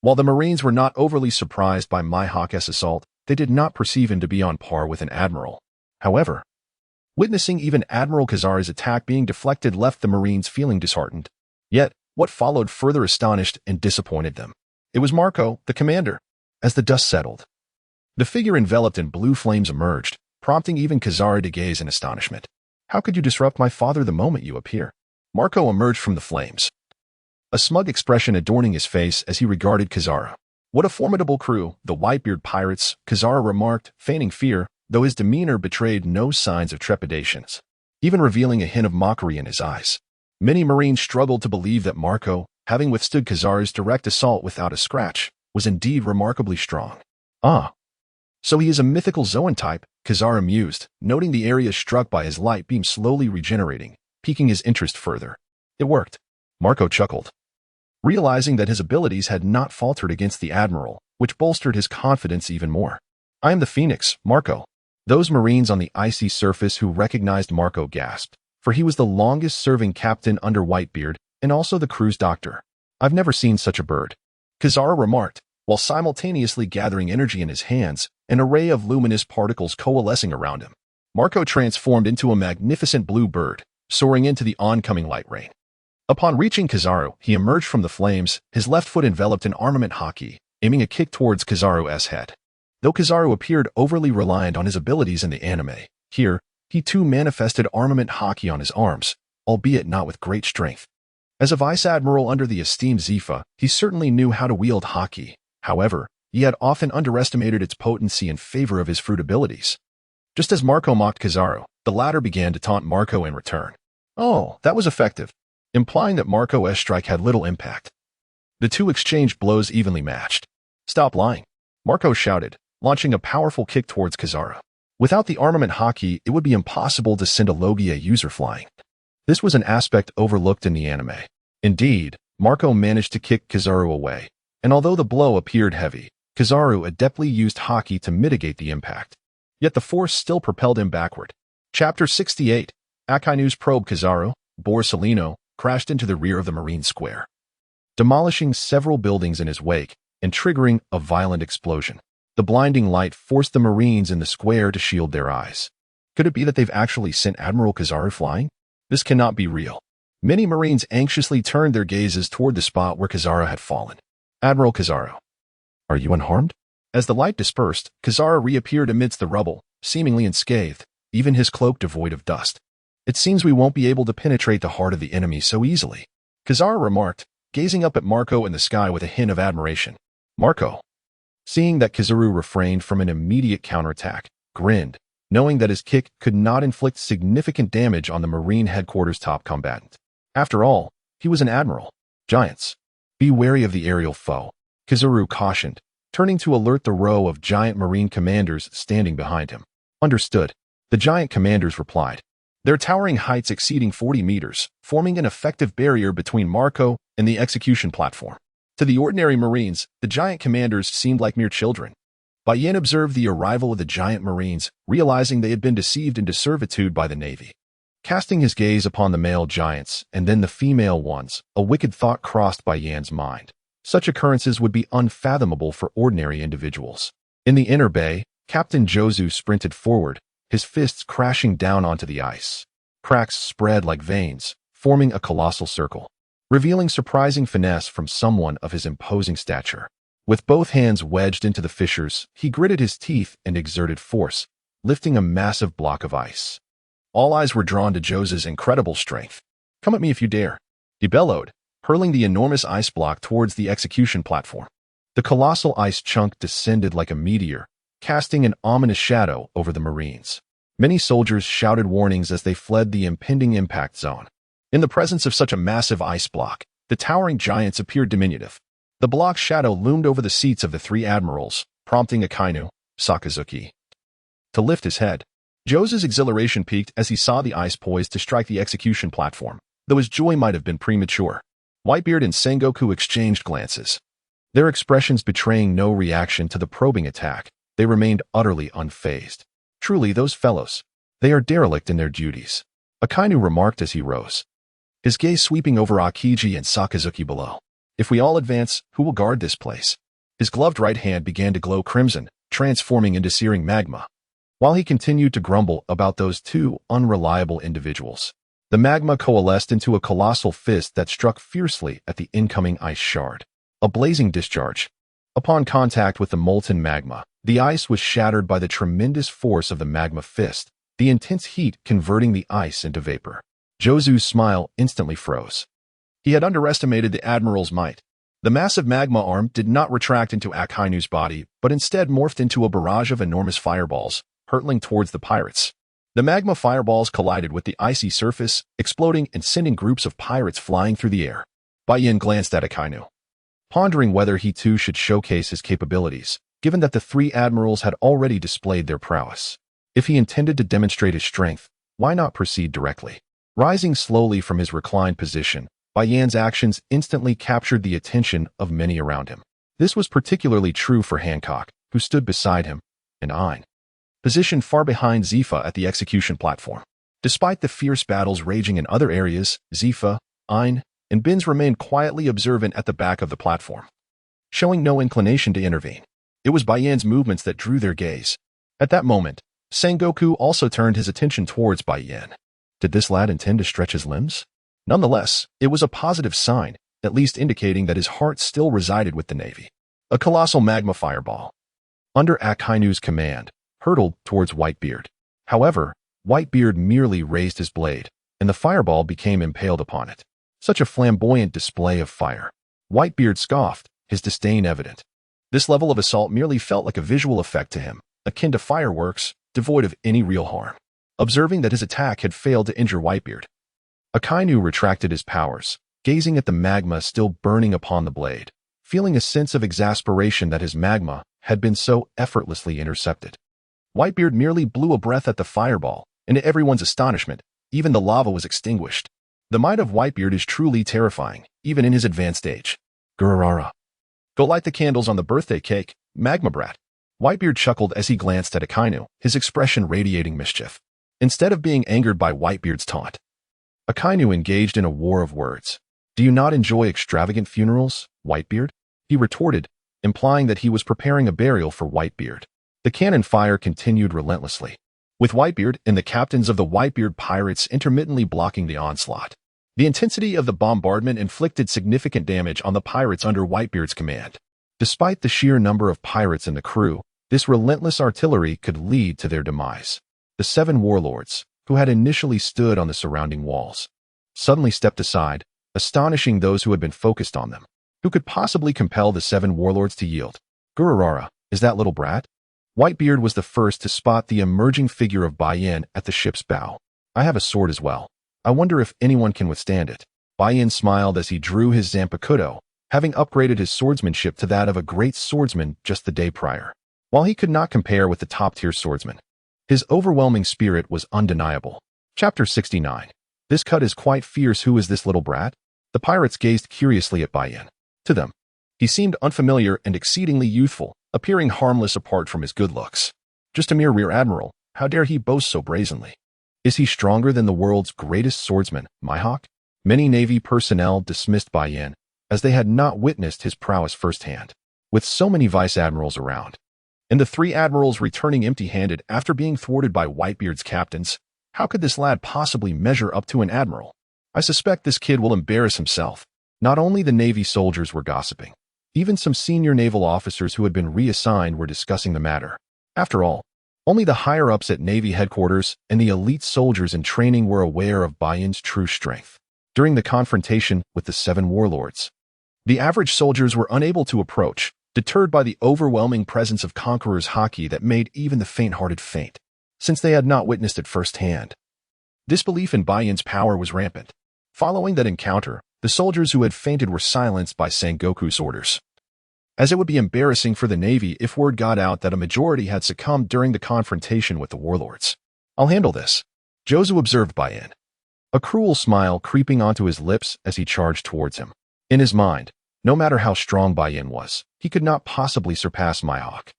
While the Marines were not overly surprised by Mightiest's assault, they did not perceive him to be on par with an admiral. However, witnessing even Admiral Kizaru's attack being deflected left the Marines feeling disheartened. Yet, what followed further astonished and disappointed them. It was Marco, the commander. As the dust settled, the figure enveloped in blue flames emerged, prompting even Kizaru to gaze in astonishment. "How could you disrupt my father the moment you appear?" Marco emerged from the flames, a smug expression adorning his face as he regarded Kizaru. "What a formidable crew, the Whitebeard pirates," Kizaru remarked, feigning fear, though his demeanor betrayed no signs of trepidations, even revealing a hint of mockery in his eyes. Many Marines struggled to believe that Marco, having withstood Kizaru's direct assault without a scratch, was indeed remarkably strong. "Ah, so he is a mythical Zoan type," Kizaru mused, noting the area struck by his light beam slowly regenerating, piquing his interest further. It worked. Marco chuckled, realizing that his abilities had not faltered against the Admiral, which bolstered his confidence even more. "I am the Phoenix, Marco." Those Marines on the icy surface who recognized Marco gasped, for he was the longest-serving captain under Whitebeard and also the crew's doctor. "I've never seen such a bird," Kizaru remarked, while simultaneously gathering energy in his hands, an array of luminous particles coalescing around him. Marco transformed into a magnificent blue bird, soaring into the oncoming light rain. Upon reaching Kizaru, he emerged from the flames, his left foot enveloped in armament haki, aiming a kick towards Kizaru's head. Though Kizaru appeared overly reliant on his abilities in the anime, here, he too manifested armament haki on his arms, albeit not with great strength. As a vice admiral under the esteemed Zefa, he certainly knew how to wield haki. However, he had often underestimated its potency in favor of his fruit abilities. Just as Marco mocked Kizaru, the latter began to taunt Marco in return. "Oh, that was effective," implying that Marco's strike had little impact. The two exchanged blows evenly matched. "Stop lying," Marco shouted, launching a powerful kick towards Kizaru. Without the armament haki, it would be impossible to send a Logia user flying. This was an aspect overlooked in the anime. Indeed, Marco managed to kick Kizaru away, and although the blow appeared heavy, Kizaru adeptly used haki to mitigate the impact. Yet the force still propelled him backward. Chapter 68. Akainu's probe Kizaru, Borsalino, crashed into the rear of the Marine Square, demolishing several buildings in his wake and triggering a violent explosion. The blinding light forced the Marines in the square to shield their eyes. Could it be that they've actually sent Admiral Kizaru flying? This cannot be real. Many Marines anxiously turned their gazes toward the spot where Kazara had fallen. Admiral Kazara, are you unharmed? As the light dispersed, Kazara reappeared amidst the rubble, seemingly unscathed, even his cloak devoid of dust. It seems we won't be able to penetrate the heart of the enemy so easily, Kazara remarked, gazing up at Marco in the sky with a hint of admiration. Marco, seeing that Kizaru refrained from an immediate counterattack, grinned, knowing that his kick could not inflict significant damage on the Marine headquarters top combatant. After all, he was an admiral. Giants. Be wary of the aerial foe, Kizaru cautioned, turning to alert the row of giant Marine commanders standing behind him. Understood, the giant commanders replied, their towering heights exceeding 40 meters, forming an effective barrier between Marco and the execution platform. To the ordinary Marines, the giant commanders seemed like mere children. Bai Yan observed the arrival of the giant Marines, realizing they had been deceived into servitude by the Navy. Casting his gaze upon the male giants and then the female ones, a wicked thought crossed Bai Yan's mind. Such occurrences would be unfathomable for ordinary individuals. In the inner bay, Captain Jozu sprinted forward, his fists crashing down onto the ice. Cracks spread like veins, forming a colossal circle, revealing surprising finesse from someone of his imposing stature. With both hands wedged into the fissures, he gritted his teeth and exerted force, lifting a massive block of ice. All eyes were drawn to Jozu's incredible strength. Come at me if you dare, he bellowed, hurling the enormous ice block towards the execution platform. The colossal ice chunk descended like a meteor, casting an ominous shadow over the Marines. Many soldiers shouted warnings as they fled the impending impact zone. In the presence of such a massive ice block, the towering giants appeared diminutive. The block's shadow loomed over the seats of the three admirals, prompting Akainu, Sakazuki, to lift his head. Jozu's exhilaration peaked as he saw the ice poised to strike the execution platform, though his joy might have been premature. Whitebeard and Sengoku exchanged glances, their expressions betraying no reaction to the probing attack. They remained utterly unfazed. Truly, those fellows, they are derelict in their duties, Akainu remarked as he rose, his gaze sweeping over Akiji and Sakazuki below. If we all advance, who will guard this place? His gloved right hand began to glow crimson, transforming into searing magma. While he continued to grumble about those two unreliable individuals, the magma coalesced into a colossal fist that struck fiercely at the incoming ice shard. A blazing discharge. Upon contact with the molten magma, the ice was shattered by the tremendous force of the magma fist, the intense heat converting the ice into vapor. Jozu's smile instantly froze. He had underestimated the Admiral's might. The massive magma arm did not retract into Akainu's body, but instead morphed into a barrage of enormous fireballs, hurtling towards the pirates. The magma fireballs collided with the icy surface, exploding and sending groups of pirates flying through the air. Bai Yan glanced at Akainu, pondering whether he too should showcase his capabilities, given that the three admirals had already displayed their prowess. If he intended to demonstrate his strength, why not proceed directly? Rising slowly from his reclined position, Bai Yan's actions instantly captured the attention of many around him. This was particularly true for Hancock, who stood beside him, and Ein, positioned far behind Zefa at the execution platform. Despite the fierce battles raging in other areas, Zefa, Ein, and Binz remained quietly observant at the back of the platform, showing no inclination to intervene. It was Bai Yan's movements that drew their gaze. At that moment, Sengoku also turned his attention towards Bai Yan. Did this lad intend to stretch his limbs? Nonetheless, it was a positive sign, at least indicating that his heart still resided with the Navy. A colossal magma fireball, under Akainu's command, hurtled towards Whitebeard. However, Whitebeard merely raised his blade, and the fireball became impaled upon it. Such a flamboyant display of fire. Whitebeard scoffed, his disdain evident. This level of assault merely felt like a visual effect to him, akin to fireworks, devoid of any real harm. Observing that his attack had failed to injure Whitebeard, Akainu retracted his powers, gazing at the magma still burning upon the blade, feeling a sense of exasperation that his magma had been so effortlessly intercepted. Whitebeard merely blew a breath at the fireball, and to everyone's astonishment, even the lava was extinguished. The might of Whitebeard is truly terrifying, even in his advanced age. Gururara. Go light the candles on the birthday cake, Magma Brat. Whitebeard chuckled as he glanced at Akainu, his expression radiating mischief. Instead of being angered by Whitebeard's taunt, Akainu engaged in a war of words. Do you not enjoy extravagant funerals, Whitebeard? He retorted, implying that he was preparing a burial for Whitebeard. The cannon fire continued relentlessly, with Whitebeard and the captains of the Whitebeard pirates intermittently blocking the onslaught. The intensity of the bombardment inflicted significant damage on the pirates under Whitebeard's command. Despite the sheer number of pirates in the crew, this relentless artillery could lead to their demise. The 7 warlords, who had initially stood on the surrounding walls, suddenly stepped aside, astonishing those who had been focused on them. Who could possibly compel the 7 warlords to yield? Gururara, is that little brat? Whitebeard was the first to spot the emerging figure of Bai Yan at the ship's bow. I have a sword as well. I wonder if anyone can withstand it. Bai Yan smiled as he drew his Zanpakuto, having upgraded his swordsmanship to that of a great swordsman just the day prior. While he could not compare with the top-tier swordsman, his overwhelming spirit was undeniable. Chapter 69. This cut is quite fierce. Who is this little brat? The pirates gazed curiously at Bai Yan. To them, he seemed unfamiliar and exceedingly youthful, appearing harmless apart from his good looks. Just a mere rear admiral, how dare he boast so brazenly? Is he stronger than the world's greatest swordsman, Mihawk? Many Navy personnel dismissed Bai Yan, as they had not witnessed his prowess firsthand. With so many vice-admirals around, and the 3 admirals returning empty-handed after being thwarted by Whitebeard's captains, how could this lad possibly measure up to an admiral? I suspect this kid will embarrass himself. Not only the Navy soldiers were gossiping, even some senior naval officers who had been reassigned were discussing the matter. After all, only the higher-ups at Navy headquarters and the elite soldiers in training were aware of Bai Yan's true strength. During the confrontation with the 7 warlords, the average soldiers were unable to approach, deterred by the overwhelming presence of Conqueror's haki that made even the faint-hearted faint, since they had not witnessed it firsthand. Disbelief in Bai Yan's power was rampant. Following that encounter, the soldiers who had fainted were silenced by Sengoku's orders, as it would be embarrassing for the Navy if word got out that a majority had succumbed during the confrontation with the warlords. I'll handle this, Jozu observed Bai Yan, a cruel smile creeping onto his lips as he charged towards him. In his mind, no matter how strong Bai Yan was, he could not possibly surpass Mihawk.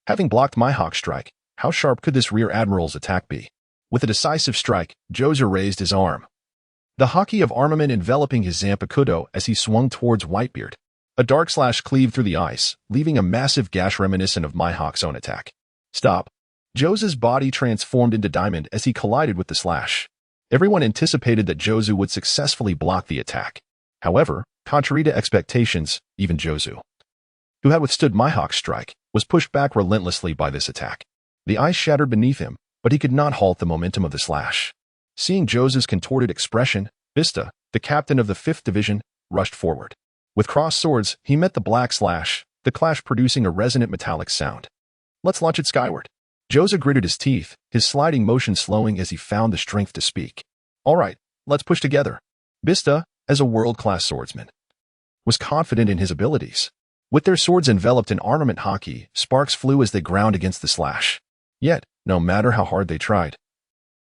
Having blocked Mihawk's strike, how sharp could this rear admiral's attack be? With a decisive strike, Jozu raised his arm, the haki of armament enveloping his Zanpakuto as he swung towards Whitebeard. A dark slash cleaved through the ice, leaving a massive gash reminiscent of Mihawk's own attack. Stop. Jozu's body transformed into diamond as he collided with the slash. Everyone anticipated that Jozu would successfully block the attack. However, contrary to expectations, even Jozu, who had withstood Mihawk's strike, was pushed back relentlessly by this attack. The ice shattered beneath him, but he could not halt the momentum of the slash. Seeing Jozu's contorted expression, Vista, the captain of the 5th Division, rushed forward. With crossed swords, he met the black slash, the clash producing a resonant metallic sound. Let's launch it skyward. Jozu gritted his teeth, his sliding motion slowing as he found the strength to speak. All right, let's push together. Vista, as a world-class swordsman, was confident in his abilities. With their swords enveloped in armament haki, sparks flew as they ground against the slash. Yet, no matter how hard they tried,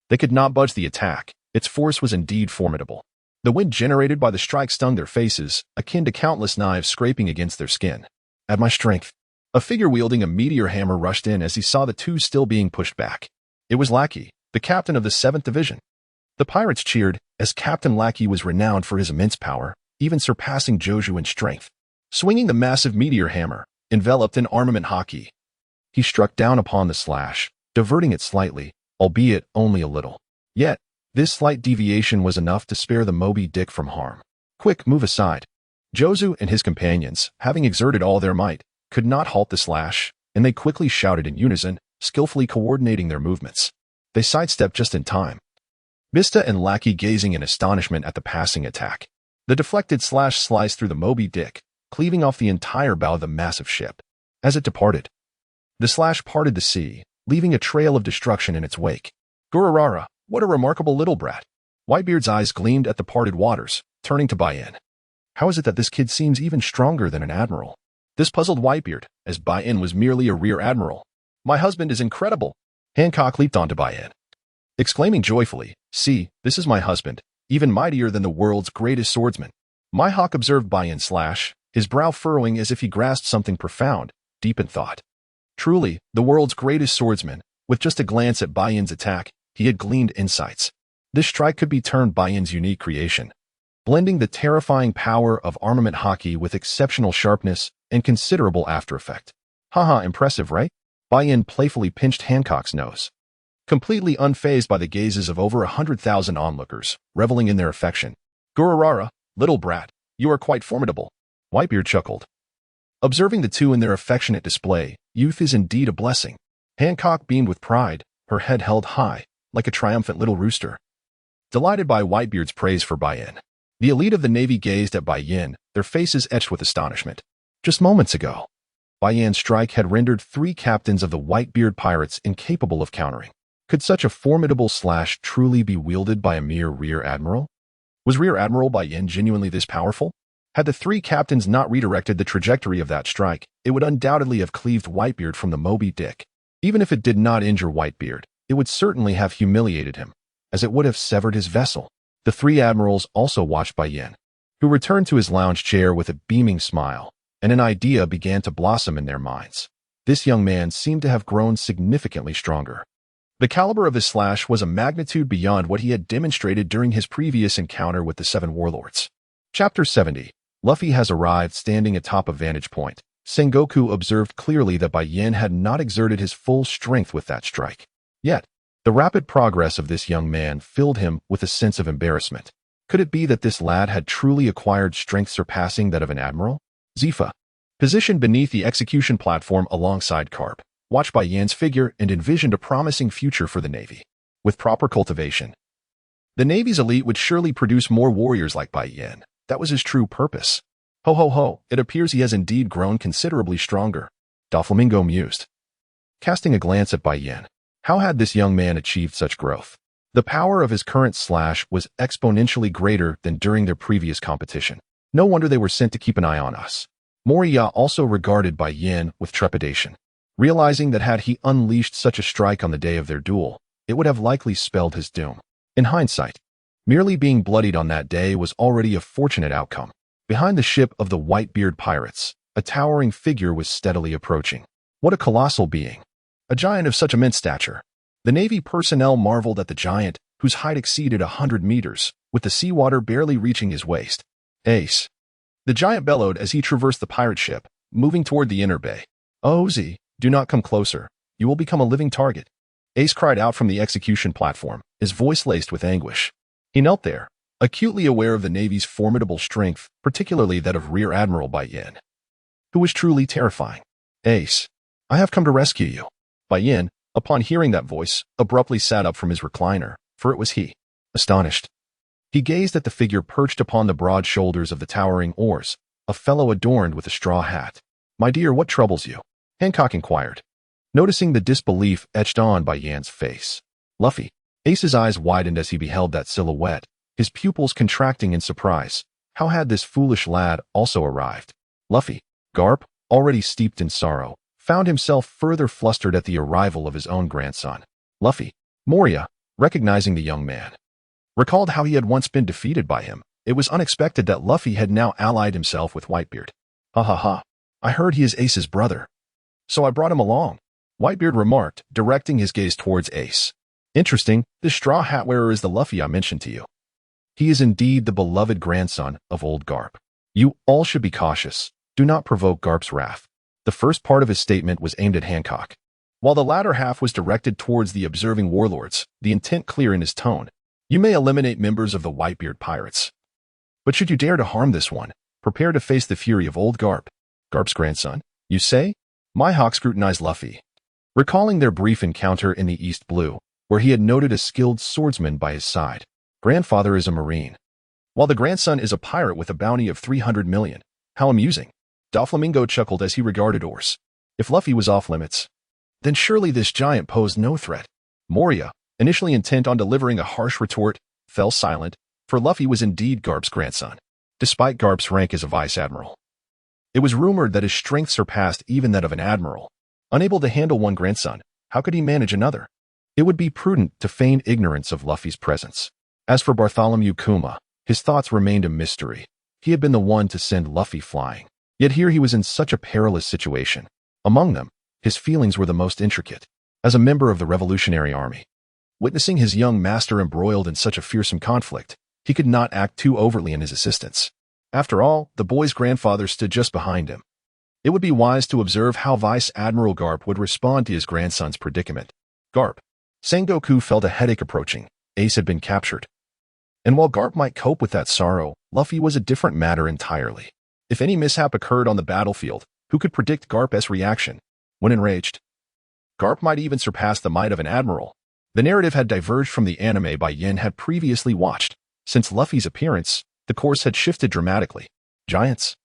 they could not budge the attack. Its force was indeed formidable. The wind generated by the strike stung their faces, akin to countless knives scraping against their skin. At my strength, a figure wielding a meteor hammer rushed in as he saw the two still being pushed back. It was Lackey, the captain of the 7th Division. The pirates cheered, as Captain Lackey was renowned for his immense power, even surpassing Jozu in strength. Swinging the massive meteor hammer, enveloped in armament haki, he struck down upon the slash, diverting it slightly, albeit only a little. Yet, this slight deviation was enough to spare the Moby Dick from harm. Quick, move aside. Jozu and his companions, having exerted all their might, could not halt the slash, and they quickly shouted in unison, skillfully coordinating their movements. They sidestepped just in time. Vista and Lackey gazing in astonishment at the passing attack. The deflected slash sliced through the Moby Dick, cleaving off the entire bow of the massive ship. As it departed, the slash parted the sea, leaving a trail of destruction in its wake. Gururara, what a remarkable little brat. Whitebeard's eyes gleamed at the parted waters, turning to Bai Yan. How is it that this kid seems even stronger than an admiral? This puzzled Whitebeard, as Bai Yan was merely a rear admiral. My husband is incredible. Hancock leaped onto Bai Yan, exclaiming joyfully, see, this is my husband, even mightier than the world's greatest swordsman. Mihawk observed Bai Yan slash, his brow furrowing as if he grasped something profound, deep in thought. Truly, the world's greatest swordsman. With just a glance at Bai Yan's attack, he had gleaned insights. This strike could be termed Bai Yan's unique creation, blending the terrifying power of armament haki with exceptional sharpness and considerable after effect. Haha, impressive, right? Bai Yan playfully pinched Hancock's nose, completely unfazed by the gazes of over 100,000 onlookers, reveling in their affection. Gururara, little brat, you are quite formidable. Whitebeard chuckled. Observing the two in their affectionate display, youth is indeed a blessing. Hancock beamed with pride, her head held high, like a triumphant little rooster. Delighted by Whitebeard's praise for Bai Yan, the elite of the Navy gazed at Bai Yan, their faces etched with astonishment. Just moments ago, Bai Yan's strike had rendered 3 captains of the Whitebeard pirates incapable of countering. Could such a formidable slash truly be wielded by a mere rear admiral? Was Rear Admiral Bai Yan genuinely this powerful? Had the 3 captains not redirected the trajectory of that strike, it would undoubtedly have cleaved Whitebeard from the Moby Dick. Even if it did not injure Whitebeard, it would certainly have humiliated him, as it would have severed his vessel. The 3 admirals also watched Bai Yan, who returned to his lounge chair with a beaming smile, and an idea began to blossom in their minds. This young man seemed to have grown significantly stronger. The caliber of his slash was a magnitude beyond what he had demonstrated during his previous encounter with the 7 warlords. Chapter 70. Luffy has arrived. Standing atop a vantage point, Sengoku observed clearly that Bai Yan had not exerted his full strength with that strike. Yet, the rapid progress of this young man filled him with a sense of embarrassment. Could it be that this lad had truly acquired strength surpassing that of an admiral? Zefa, positioned beneath the execution platform alongside Carp, watched Bai Yan's figure and envisioned a promising future for the Navy. With proper cultivation, the Navy's elite would surely produce more warriors like Bai Yan. That was his true purpose. Ho ho ho, it appears he has indeed grown considerably stronger, Doflamingo mused. Casting a glance at Bai Yan, how had this young man achieved such growth? The power of his current slash was exponentially greater than during their previous competition. No wonder they were sent to keep an eye on us. Moriya also regarded Bai Yan with trepidation, realizing that had he unleashed such a strike on the day of their duel, it would have likely spelled his doom. In hindsight, merely being bloodied on that day was already a fortunate outcome. Behind the ship of the Whitebeard pirates, a towering figure was steadily approaching. What a colossal being! A giant of such immense stature. The Navy personnel marveled at the giant, whose height exceeded 100 meters, with the seawater barely reaching his waist. Ace. The giant bellowed as he traversed the pirate ship, moving toward the inner bay. Oh, Z, do not come closer. You will become a living target. Ace cried out from the execution platform, his voice laced with anguish. He knelt there, acutely aware of the Navy's formidable strength, particularly that of Rear Admiral Bai Yan, who was truly terrifying. Ace, I have come to rescue you. Bai Yan, upon hearing that voice, abruptly sat up from his recliner, for it was he. Astonished, he gazed at the figure perched upon the broad shoulders of the towering Oars, a fellow adorned with a straw hat. My dear, what troubles you? Hancock inquired, noticing the disbelief etched on Bai Yan's face. Luffy. Ace's eyes widened as he beheld that silhouette, his pupils contracting in surprise. How had this foolish lad also arrived? Luffy, Garp, already steeped in sorrow, found himself further flustered at the arrival of his own grandson. Luffy, Moria, recognizing the young man, recalled how he had once been defeated by him. It was unexpected that Luffy had now allied himself with Whitebeard. Ha ha ha, I heard he is Ace's brother, so I brought him along, Whitebeard remarked, directing his gaze towards Ace. Interesting, this straw hat wearer is the Luffy I mentioned to you. He is indeed the beloved grandson of old Garp. You all should be cautious. Do not provoke Garp's wrath. The first part of his statement was aimed at Hancock, while the latter half was directed towards the observing warlords, the intent clear in his tone. You may eliminate members of the Whitebeard pirates, but should you dare to harm this one, prepare to face the fury of old Garp. Garp's grandson, you say? Mihawk scrutinized Luffy, recalling their brief encounter in the East Blue, where he had noted a skilled swordsman by his side. Grandfather is a marine, while the grandson is a pirate with a bounty of 300 million. How amusing. Doflamingo chuckled as he regarded Oars. If Luffy was off limits, then surely this giant posed no threat. Moria, initially intent on delivering a harsh retort, fell silent, for Luffy was indeed Garp's grandson, despite Garp's rank as a vice admiral. It was rumored that his strength surpassed even that of an admiral. Unable to handle one grandson, how could he manage another? It would be prudent to feign ignorance of Luffy's presence. As for Bartholomew Kuma, his thoughts remained a mystery. He had been the one to send Luffy flying. Yet here he was in such a perilous situation. Among them, his feelings were the most intricate. As a member of the Revolutionary Army, witnessing his young master embroiled in such a fearsome conflict, he could not act too overtly in his assistance. After all, the boy's grandfather stood just behind him. It would be wise to observe how Vice Admiral Garp would respond to his grandson's predicament. Garp. Sengoku felt a headache approaching. Ace had been captured. And while Garp might cope with that sorrow, Luffy was a different matter entirely. If any mishap occurred on the battlefield, who could predict Garp's reaction? When enraged, Garp might even surpass the might of an admiral. The narrative had diverged from the anime Bai Yan had previously watched. Since Luffy's appearance, the course had shifted dramatically. Giants,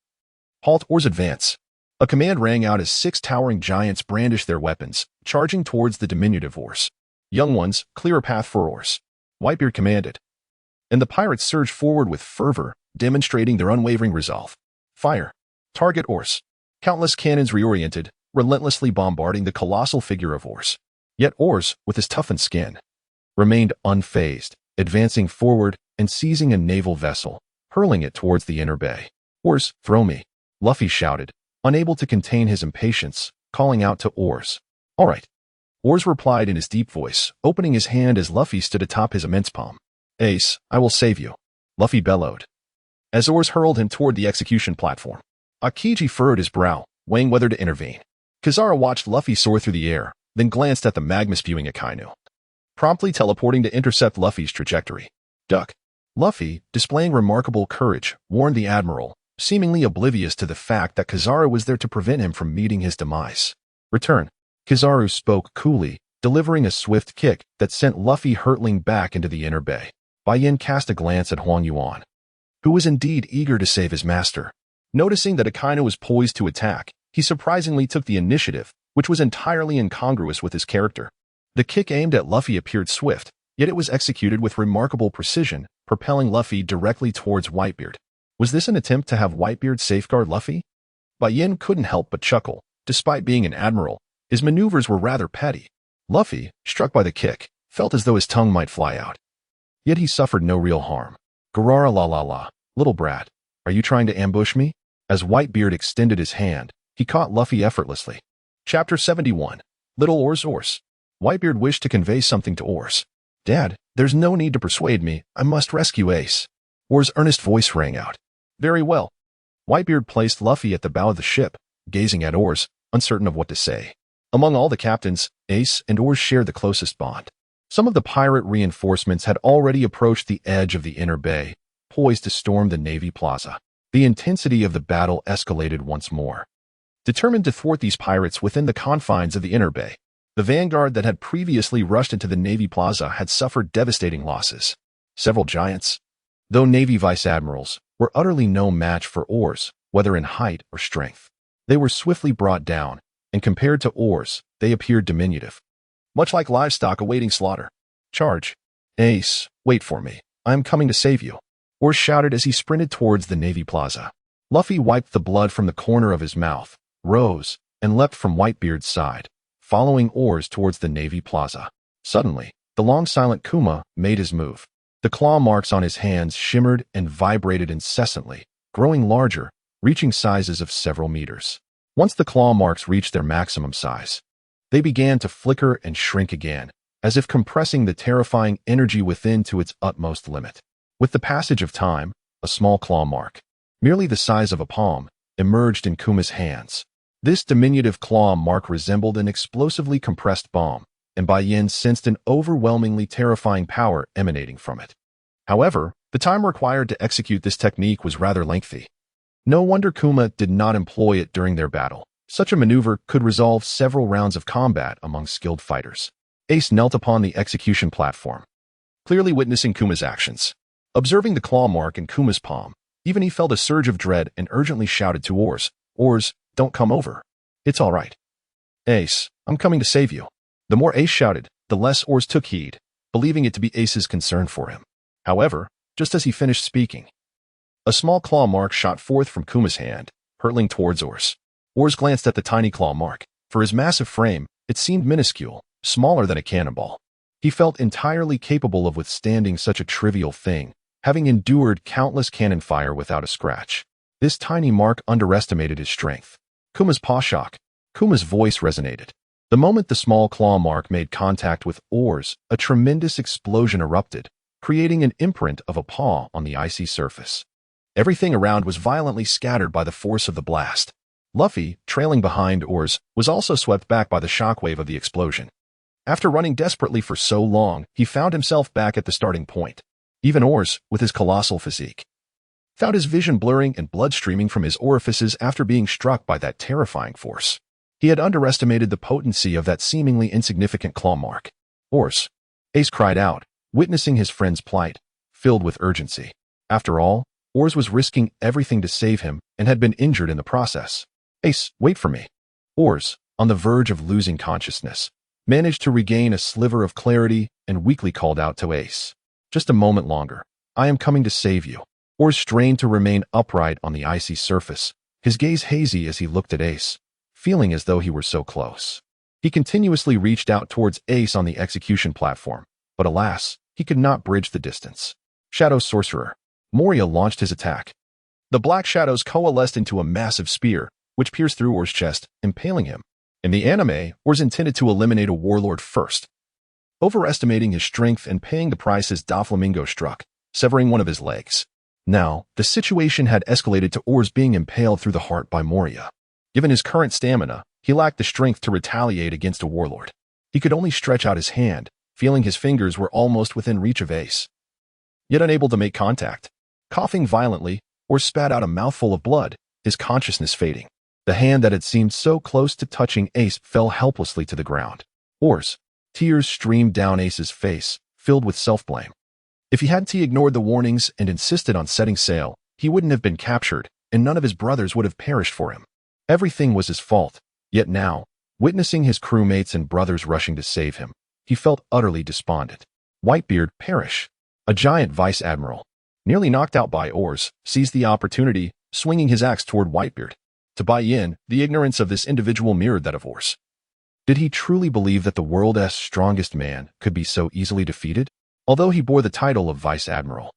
halt, Oars, advance. A command rang out as 6 towering giants brandished their weapons, charging towards the diminutive Oars. Young ones, clear a path for Oars. Whitebeard commanded. And the pirates surged forward with fervor, demonstrating their unwavering resolve. Fire. Target Oars. Countless cannons reoriented, relentlessly bombarding the colossal figure of Oars. Yet Oars, with his toughened skin, remained unfazed, advancing forward and seizing a naval vessel, hurling it towards the inner bay. Oars, throw me, Luffy shouted, unable to contain his impatience, calling out to Oars. All right. Oars replied in his deep voice, opening his hand as Luffy stood atop his immense palm. Ace, I will save you, Luffy bellowed, as Oars hurled him toward the execution platform. Akiji furrowed his brow, weighing whether to intervene. Kazara watched Luffy soar through the air, then glanced at the magma-spewing Akainu, promptly teleporting to intercept Luffy's trajectory. Duck. Luffy, displaying remarkable courage, warned the Admiral, seemingly oblivious to the fact that Kizaru was there to prevent him from meeting his demise. Return. Kizaru spoke coolly, delivering a swift kick that sent Luffy hurtling back into the inner bay. Bai Yan cast a glance at Huang Yuan, who was indeed eager to save his master. Noticing that Akainu was poised to attack, he surprisingly took the initiative, which was entirely incongruous with his character. The kick aimed at Luffy appeared swift, yet it was executed with remarkable precision, propelling Luffy directly towards Whitebeard. Was this an attempt to have Whitebeard safeguard Luffy? Bai Yan couldn't help but chuckle. Despite being an admiral, his maneuvers were rather petty. Luffy, struck by the kick, felt as though his tongue might fly out. Yet he suffered no real harm. Garara la la la, little brat, are you trying to ambush me? As Whitebeard extended his hand, he caught Luffy effortlessly. Chapter 71. Little Oars. Whitebeard wished to convey something to Oars. Dad, there's no need to persuade me, I must rescue Ace. Oars' earnest voice rang out. Very well. Whitebeard placed Luffy at the bow of the ship, gazing at Oars, uncertain of what to say. Among all the captains, Ace and Oars shared the closest bond. Some of the pirate reinforcements had already approached the edge of the inner bay, poised to storm the Navy Plaza. The intensity of the battle escalated once more. Determined to thwart these pirates within the confines of the inner bay, the vanguard that had previously rushed into the Navy Plaza had suffered devastating losses. Several giants, though Navy vice admirals, were utterly no match for Oars, whether in height or strength. They were swiftly brought down, and compared to Oars, they appeared diminutive, much like livestock awaiting slaughter. Charge. Ace, wait for me. I am coming to save you. Oars shouted as he sprinted towards the Navy Plaza. Luffy wiped the blood from the corner of his mouth, rose, and leapt from Whitebeard's side, following Oars towards the Navy Plaza. Suddenly, the long silent Kuma made his move. The claw marks on his hands shimmered and vibrated incessantly, growing larger, reaching sizes of several meters. Once the claw marks reached their maximum size, they began to flicker and shrink again, as if compressing the terrifying energy within to its utmost limit. With the passage of time, a small claw mark, merely the size of a palm, emerged in Kuma's hands. This diminutive claw mark resembled an explosively compressed bomb, and Bai Yan sensed an overwhelmingly terrifying power emanating from it. However, the time required to execute this technique was rather lengthy. No wonder Kuma did not employ it during their battle. Such a maneuver could resolve several rounds of combat among skilled fighters. Ace knelt upon the execution platform, clearly witnessing Kuma's actions. Observing the claw mark in Kuma's palm, even he felt a surge of dread and urgently shouted to Oars, Oars, don't come over. It's all right. Ace, I'm coming to save you. The more Ace shouted, the less Oars took heed, believing it to be Ace's concern for him. However, just as he finished speaking, a small claw mark shot forth from Kuma's hand, hurtling towards Oars. Oars glanced at the tiny claw mark. For his massive frame, it seemed minuscule, smaller than a cannonball. He felt entirely capable of withstanding such a trivial thing, having endured countless cannon fire without a scratch. This tiny mark underestimated his strength. Kuma's paw shock. Kuma's voice resonated. The moment the small claw mark made contact with Oars, a tremendous explosion erupted, creating an imprint of a paw on the icy surface. Everything around was violently scattered by the force of the blast. Luffy, trailing behind Oars, was also swept back by the shockwave of the explosion. After running desperately for so long, he found himself back at the starting point. Even Oars, with his colossal physique, found his vision blurring and blood streaming from his orifices after being struck by that terrifying force. He had underestimated the potency of that seemingly insignificant claw mark. Oars, Ace cried out, witnessing his friend's plight, filled with urgency. After all, Oars was risking everything to save him and had been injured in the process. Ace, wait for me. Oars, on the verge of losing consciousness, managed to regain a sliver of clarity and weakly called out to Ace. Just a moment longer. I am coming to save you. Oars strained to remain upright on the icy surface, his gaze hazy as he looked at Ace, feeling as though he were so close. He continuously reached out towards Ace on the execution platform, but alas, he could not bridge the distance. Shadow Sorcerer. Moria launched his attack. The black shadows coalesced into a massive spear, which pierced through Oars' chest, impaling him. In the anime, Oars intended to eliminate a warlord first, overestimating his strength and paying the price as Doflamingo struck, severing one of his legs. Now, the situation had escalated to Oars being impaled through the heart by Moria. Given his current stamina, he lacked the strength to retaliate against a warlord. He could only stretch out his hand, feeling his fingers were almost within reach of Ace, yet unable to make contact. Coughing violently, Oars spat out a mouthful of blood, his consciousness fading. The hand that had seemed so close to touching Ace fell helplessly to the ground. Oars. Tears streamed down Ace's face, filled with self-blame. If he hadn't ignored the warnings and insisted on setting sail, he wouldn't have been captured, and none of his brothers would have perished for him. Everything was his fault, yet now, witnessing his crewmates and brothers rushing to save him, he felt utterly despondent. Whitebeard, perish. A giant vice-admiral, nearly knocked out by Oars, seized the opportunity, swinging his axe toward Whitebeard. To Bai Yan, the ignorance of this individual mirrored that of Oars. Did he truly believe that the world's strongest man could be so easily defeated? Although he bore the title of vice-admiral,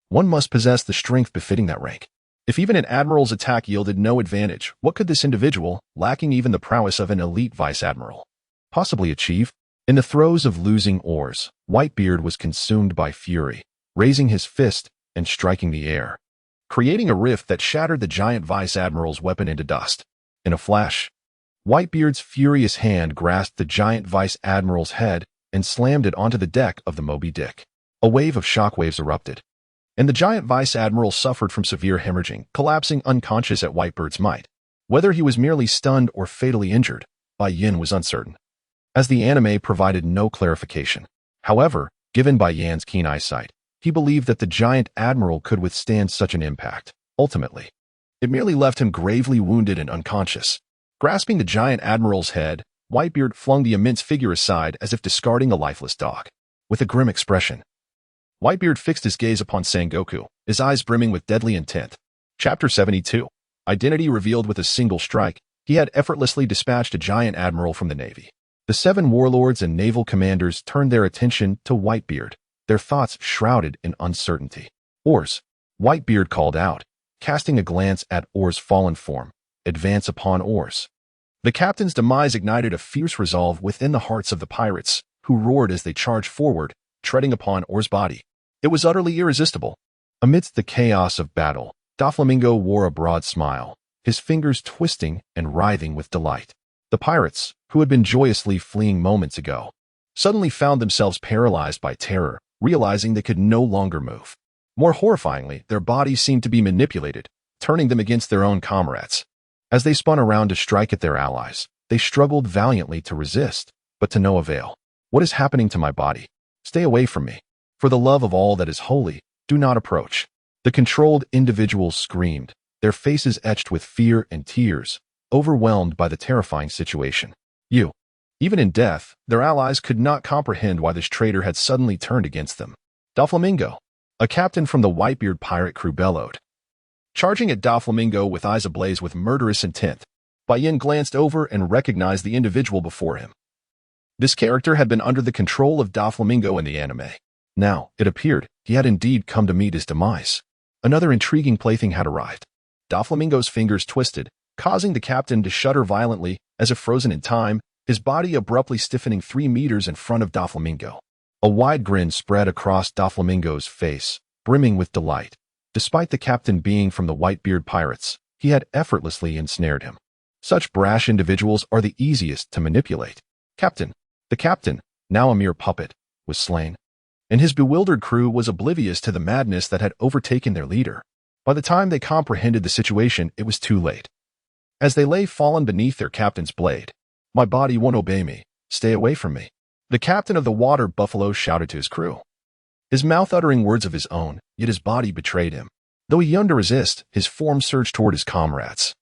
one must possess the strength befitting that rank. If even an admiral's attack yielded no advantage, what could this individual, lacking even the prowess of an elite vice-admiral, possibly achieve? In the throes of losing Oars, Whitebeard was consumed by fury, raising his fist and striking the air, creating a rift that shattered the giant vice-admiral's weapon into dust. In a flash, Whitebeard's furious hand grasped the giant vice-admiral's head and slammed it onto the deck of the Moby Dick. A wave of shockwaves erupted, and the giant vice-admiral suffered from severe hemorrhaging, collapsing unconscious at Whitebeard's might. Whether he was merely stunned or fatally injured, Bai Yan was uncertain, as the anime provided no clarification. However, given Bai Yan's keen eyesight, he believed that the giant admiral could withstand such an impact. Ultimately, it merely left him gravely wounded and unconscious. Grasping the giant admiral's head, Whitebeard flung the immense figure aside as if discarding a lifeless dog. With a grim expression, Whitebeard fixed his gaze upon Sengoku, his eyes brimming with deadly intent. Chapter 72. Identity revealed with a single strike, he had effortlessly dispatched a giant admiral from the Navy. The 7 warlords and naval commanders turned their attention to Whitebeard, their thoughts shrouded in uncertainty. Oars. Whitebeard called out, casting a glance at Oars' fallen form. Advance upon Oars. The captain's demise ignited a fierce resolve within the hearts of the pirates, who roared as they charged forward, treading upon Oars' body. It was utterly irresistible. Amidst the chaos of battle, Doflamingo wore a broad smile, his fingers twisting and writhing with delight. The pirates, who had been joyously fleeing moments ago, suddenly found themselves paralyzed by terror, realizing they could no longer move. More horrifyingly, their bodies seemed to be manipulated, turning them against their own comrades. As they spun around to strike at their allies, they struggled valiantly to resist, but to no avail. What is happening to my body? Stay away from me. For the love of all that is holy, do not approach. The controlled individuals screamed, their faces etched with fear and tears, overwhelmed by the terrifying situation. Even in death, their allies could not comprehend why this traitor had suddenly turned against them. Doflamingo, a captain from the Whitebeard pirate crew, bellowed, charging at Doflamingo with eyes ablaze with murderous intent. Bai Yan glanced over and recognized the individual before him. This character had been under the control of Doflamingo in the anime. Now, it appeared, he had indeed come to meet his demise. Another intriguing plaything had arrived. Doflamingo's fingers twisted, causing the captain to shudder violently, as if frozen in time, his body abruptly stiffening 3 meters in front of Doflamingo. A wide grin spread across Doflamingo's face, brimming with delight. Despite the captain being from the Whitebeard pirates, he had effortlessly ensnared him. Such brash individuals are the easiest to manipulate. The captain, now a mere puppet, was slain. and his bewildered crew was oblivious to the madness that had overtaken their leader. By the time they comprehended the situation, it was too late. As they lay fallen beneath their captain's blade, "My body won't obey me. Stay away from me," the captain of the water buffalo shouted to his crew. His mouth uttering words of his own, yet his body betrayed him. Though he yearned to resist, his form surged toward his comrades,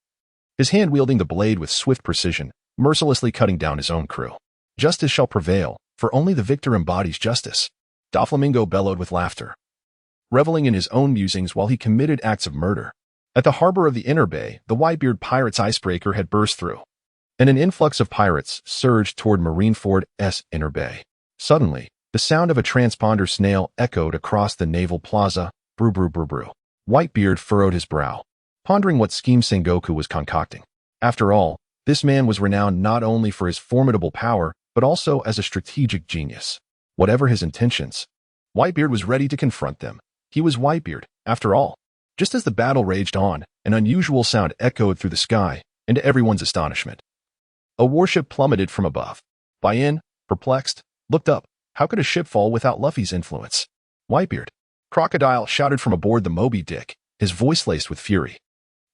his hand wielding the blade with swift precision, mercilessly cutting down his own crew. "Justice shall prevail, for only the victor embodies justice," Doflamingo bellowed with laughter, reveling in his own musings while he committed acts of murder. At the harbor of the inner bay, the Whitebeard pirates' icebreaker had burst through, and an influx of pirates surged toward Marineford's inner bay. Suddenly, the sound of a transponder snail echoed across the naval plaza. Brew, brew, brew, brew. Whitebeard furrowed his brow, pondering what scheme Sengoku was concocting. After all, this man was renowned not only for his formidable power, but also as a strategic genius. Whatever his intentions, Whitebeard was ready to confront them. He was Whitebeard, after all. Just as the battle raged on, an unusual sound echoed through the sky, and to everyone's astonishment, a warship plummeted from above. Bai Yan, perplexed, looked up. How could a ship fall without Luffy's influence? "Whitebeard!" Crocodile shouted from aboard the Moby Dick, his voice laced with fury.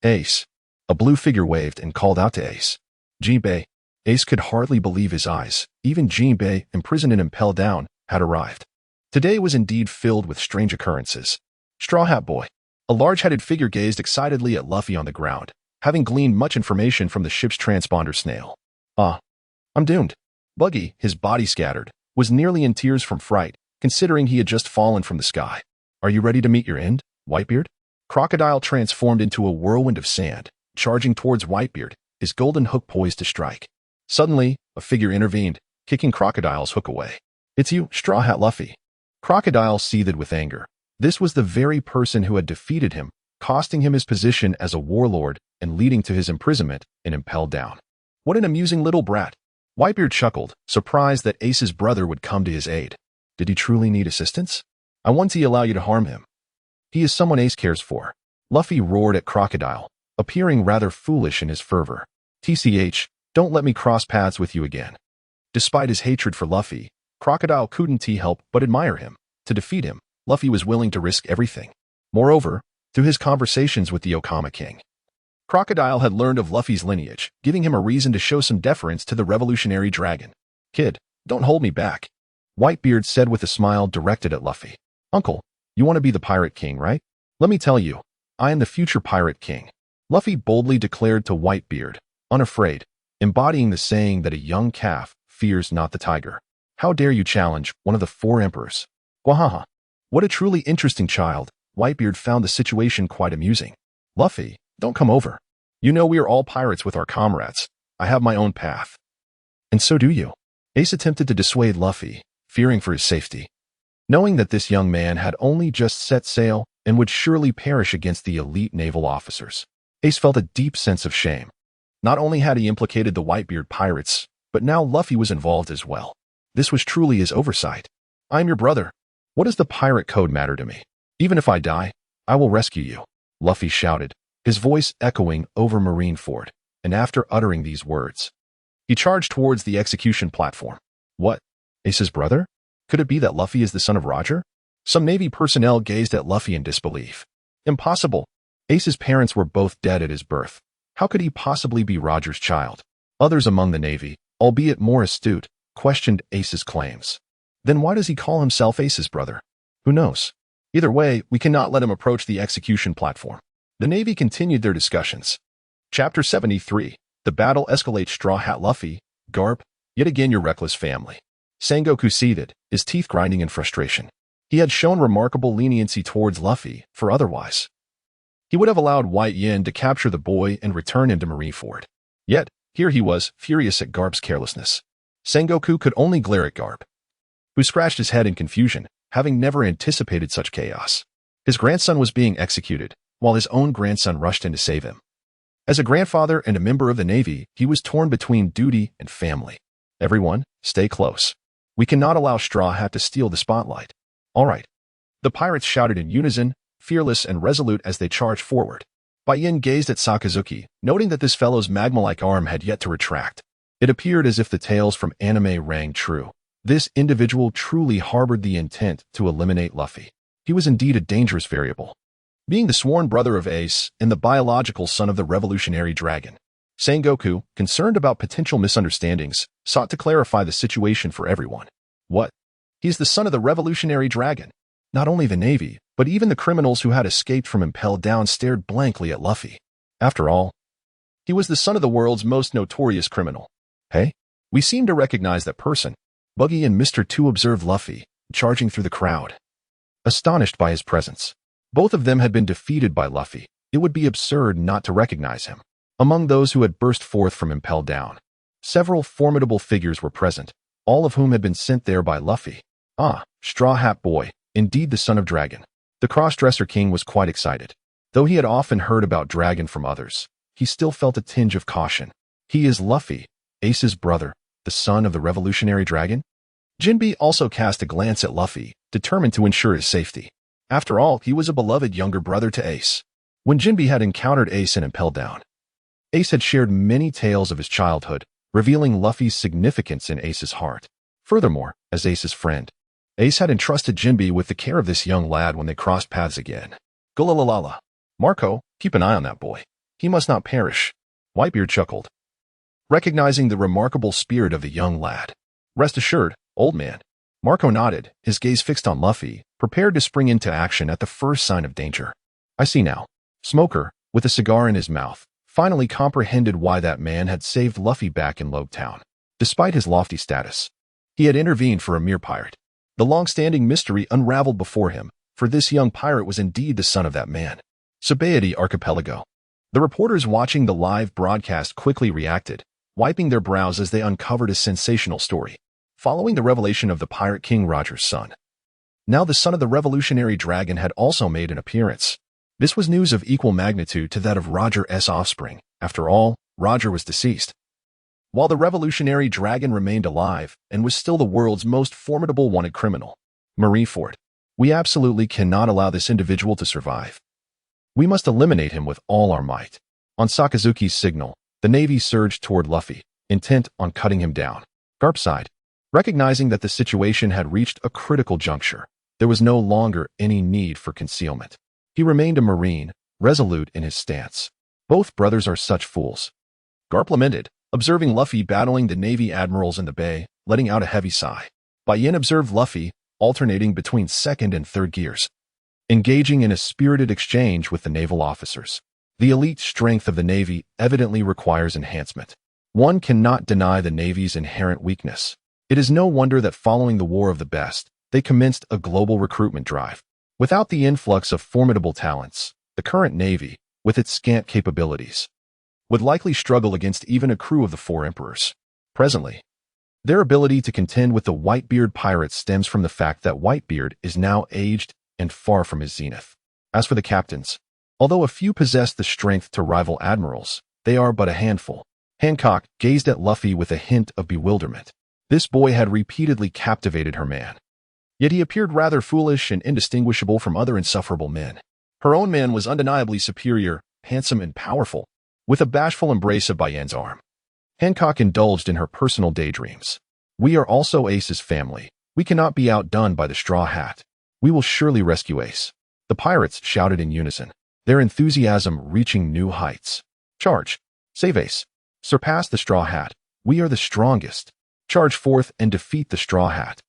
"Ace!" A blue figure waved and called out to Ace. "Jinbei!" Ace could hardly believe his eyes. Even Jinbei, imprisoned and impelled down, had arrived. Today was indeed filled with strange occurrences. Straw Hat Boy, a large-headed figure, gazed excitedly at Luffy on the ground, having gleaned much information from the ship's transponder snail. I'm doomed." Buggy, his body scattered, was nearly in tears from fright, considering he had just fallen from the sky. "Are you ready to meet your end, Whitebeard?" Crocodile transformed into a whirlwind of sand, charging towards Whitebeard, his golden hook poised to strike. Suddenly, a figure intervened, kicking Crocodile's hook away. "It's you, Straw Hat Luffy." Crocodile seethed with anger. This was the very person who had defeated him, costing him his position as a warlord and leading to his imprisonment and impelled down. "What an amusing little brat." Whitebeard chuckled, surprised that Ace's brother would come to his aid. Did he truly need assistance? "I won't allow you to harm him. He is someone Ace cares for." Luffy roared at Crocodile, appearing rather foolish in his fervor. "TCH, don't let me cross paths with you again." Despite his hatred for Luffy, Crocodile couldn't help but admire him. To defeat him, Luffy was willing to risk everything. Moreover, through his conversations with the Okama King, Crocodile had learned of Luffy's lineage, giving him a reason to show some deference to the revolutionary dragon. "Kid, don't hold me back," Whitebeard said with a smile directed at Luffy. "Uncle, you want to be the Pirate King, right? Let me tell you, I am the future Pirate King," Luffy boldly declared to Whitebeard, unafraid, embodying the saying that a young calf fears not the tiger. "How dare you challenge one of the 4 emperors?" Gwahaha. What a truly interesting child. Whitebeard found the situation quite amusing. "Luffy, don't come over. You know we are all pirates with our comrades. I have my own path." "And so do you." Ace attempted to dissuade Luffy, fearing for his safety. Knowing that this young man had only just set sail and would surely perish against the elite naval officers, Ace felt a deep sense of shame. Not only had he implicated the Whitebeard pirates, but now Luffy was involved as well. This was truly his oversight. "I am your brother. What does the pirate code matter to me? Even if I die, I will rescue you," Luffy shouted, his voice echoing over Marineford, and after uttering these words, he charged towards the execution platform. What? Ace's brother? Could it be that Luffy is the son of Roger? Some Navy personnel gazed at Luffy in disbelief. Impossible. Ace's parents were both dead at his birth. How could he possibly be Roger's child? Others among the Navy, albeit more astute, questioned Ace's claims. Then why does he call himself Ace's brother? Who knows? Either way, we cannot let him approach the execution platform. The Navy continued their discussions. Chapter 73. The battle escalates. Straw Hat Luffy, Garp, yet again your reckless family. Sengoku seethed, his teeth grinding in frustration. He had shown remarkable leniency towards Luffy, for otherwise he would have allowed Bai Yan to capture the boy and return him to Marineford. Yet, here he was, furious at Garp's carelessness. Sengoku could only glare at Garp, who scratched his head in confusion, having never anticipated such chaos. His grandson was being executed, while his own grandson rushed in to save him. As a grandfather and a member of the Navy, he was torn between duty and family. Everyone, stay close. We cannot allow Straw Hat to steal the spotlight. All right. The pirates shouted in unison, fearless and resolute as they charged forward. Bai Yan gazed at Sakazuki, noting that this fellow's magma-like arm had yet to retract. It appeared as if the tales from anime rang true. This individual truly harbored the intent to eliminate Luffy. He was indeed a dangerous variable. Being the sworn brother of Ace and the biological son of the revolutionary dragon, Sengoku, concerned about potential misunderstandings, sought to clarify the situation for everyone. What? He's the son of the revolutionary dragon. Not only the Navy, but even the criminals who had escaped from Impel Down stared blankly at Luffy. After all, he was the son of the world's most notorious criminal. Hey, we seem to recognize that person. Buggy and Mr. 2 observed Luffy, charging through the crowd. Astonished by his presence, both of them had been defeated by Luffy. It would be absurd not to recognize him. Among those who had burst forth from Impel Down, several formidable figures were present, all of whom had been sent there by Luffy. Ah, Straw Hat Boy, indeed the son of Dragon. The Crossdresser King was quite excited. Though he had often heard about Dragon from others, he still felt a tinge of caution. He is Luffy, Ace's brother, the son of the revolutionary dragon? Jinbe also cast a glance at Luffy, determined to ensure his safety. After all, he was a beloved younger brother to Ace. When Jinbe had encountered Ace in Impel Down, Ace had shared many tales of his childhood, revealing Luffy's significance in Ace's heart. Furthermore, as Ace's friend, Ace had entrusted Jinbe with the care of this young lad when they crossed paths again. Gulalalala. Marco, keep an eye on that boy. He must not perish. Whitebeard chuckled, recognizing the remarkable spirit of the young lad. Rest assured, old man. Marco nodded, his gaze fixed on Luffy, prepared to spring into action at the first sign of danger. I see now. Smoker, with a cigar in his mouth, finally comprehended why that man had saved Luffy back in Logtown. Despite his lofty status, he had intervened for a mere pirate. The long-standing mystery unraveled before him, for this young pirate was indeed the son of that man. Sabaody Archipelago. The reporters watching the live broadcast quickly reacted, wiping their brows as they uncovered a sensational story. Following the revelation of the Pirate King Roger's son, now the son of the revolutionary dragon had also made an appearance. This was news of equal magnitude to that of Roger's offspring. After all, Roger was deceased, while the revolutionary dragon remained alive and was still the world's most formidable wanted criminal. Marineford. We absolutely cannot allow this individual to survive. We must eliminate him with all our might. On Sakazuki's signal, the Navy surged toward Luffy, intent on cutting him down. Garp sighed, recognizing that the situation had reached a critical juncture. There was no longer any need for concealment. He remained a Marine, resolute in his stance. Both brothers are such fools. Garp lamented, observing Luffy battling the Navy admirals in the bay, letting out a heavy sigh. Bai Yan observed Luffy, alternating between second and third gears, engaging in a spirited exchange with the naval officers. The elite strength of the Navy evidently requires enhancement. One cannot deny the Navy's inherent weakness. It is no wonder that following the War of the Best, they commenced a global recruitment drive. Without the influx of formidable talents, the current Navy, with its scant capabilities, would likely struggle against even a crew of the Four Emperors. Presently, their ability to contend with the Whitebeard pirates stems from the fact that Whitebeard is now aged and far from his zenith. As for the captains, although a few possess the strength to rival admirals, they are but a handful. Hancock gazed at Luffy with a hint of bewilderment. This boy had repeatedly captivated her man. Yet he appeared rather foolish and indistinguishable from other insufferable men. Her own man was undeniably superior, handsome and powerful. With a bashful embrace of Bai Yan's arm, Hancock indulged in her personal daydreams. We are also Ace's family. We cannot be outdone by the Straw Hat. We will surely rescue Ace. The pirates shouted in unison, their enthusiasm reaching new heights. Charge! Save Ace! Surpass the Straw Hat! We are the strongest! Charge forth and defeat the Straw Hat!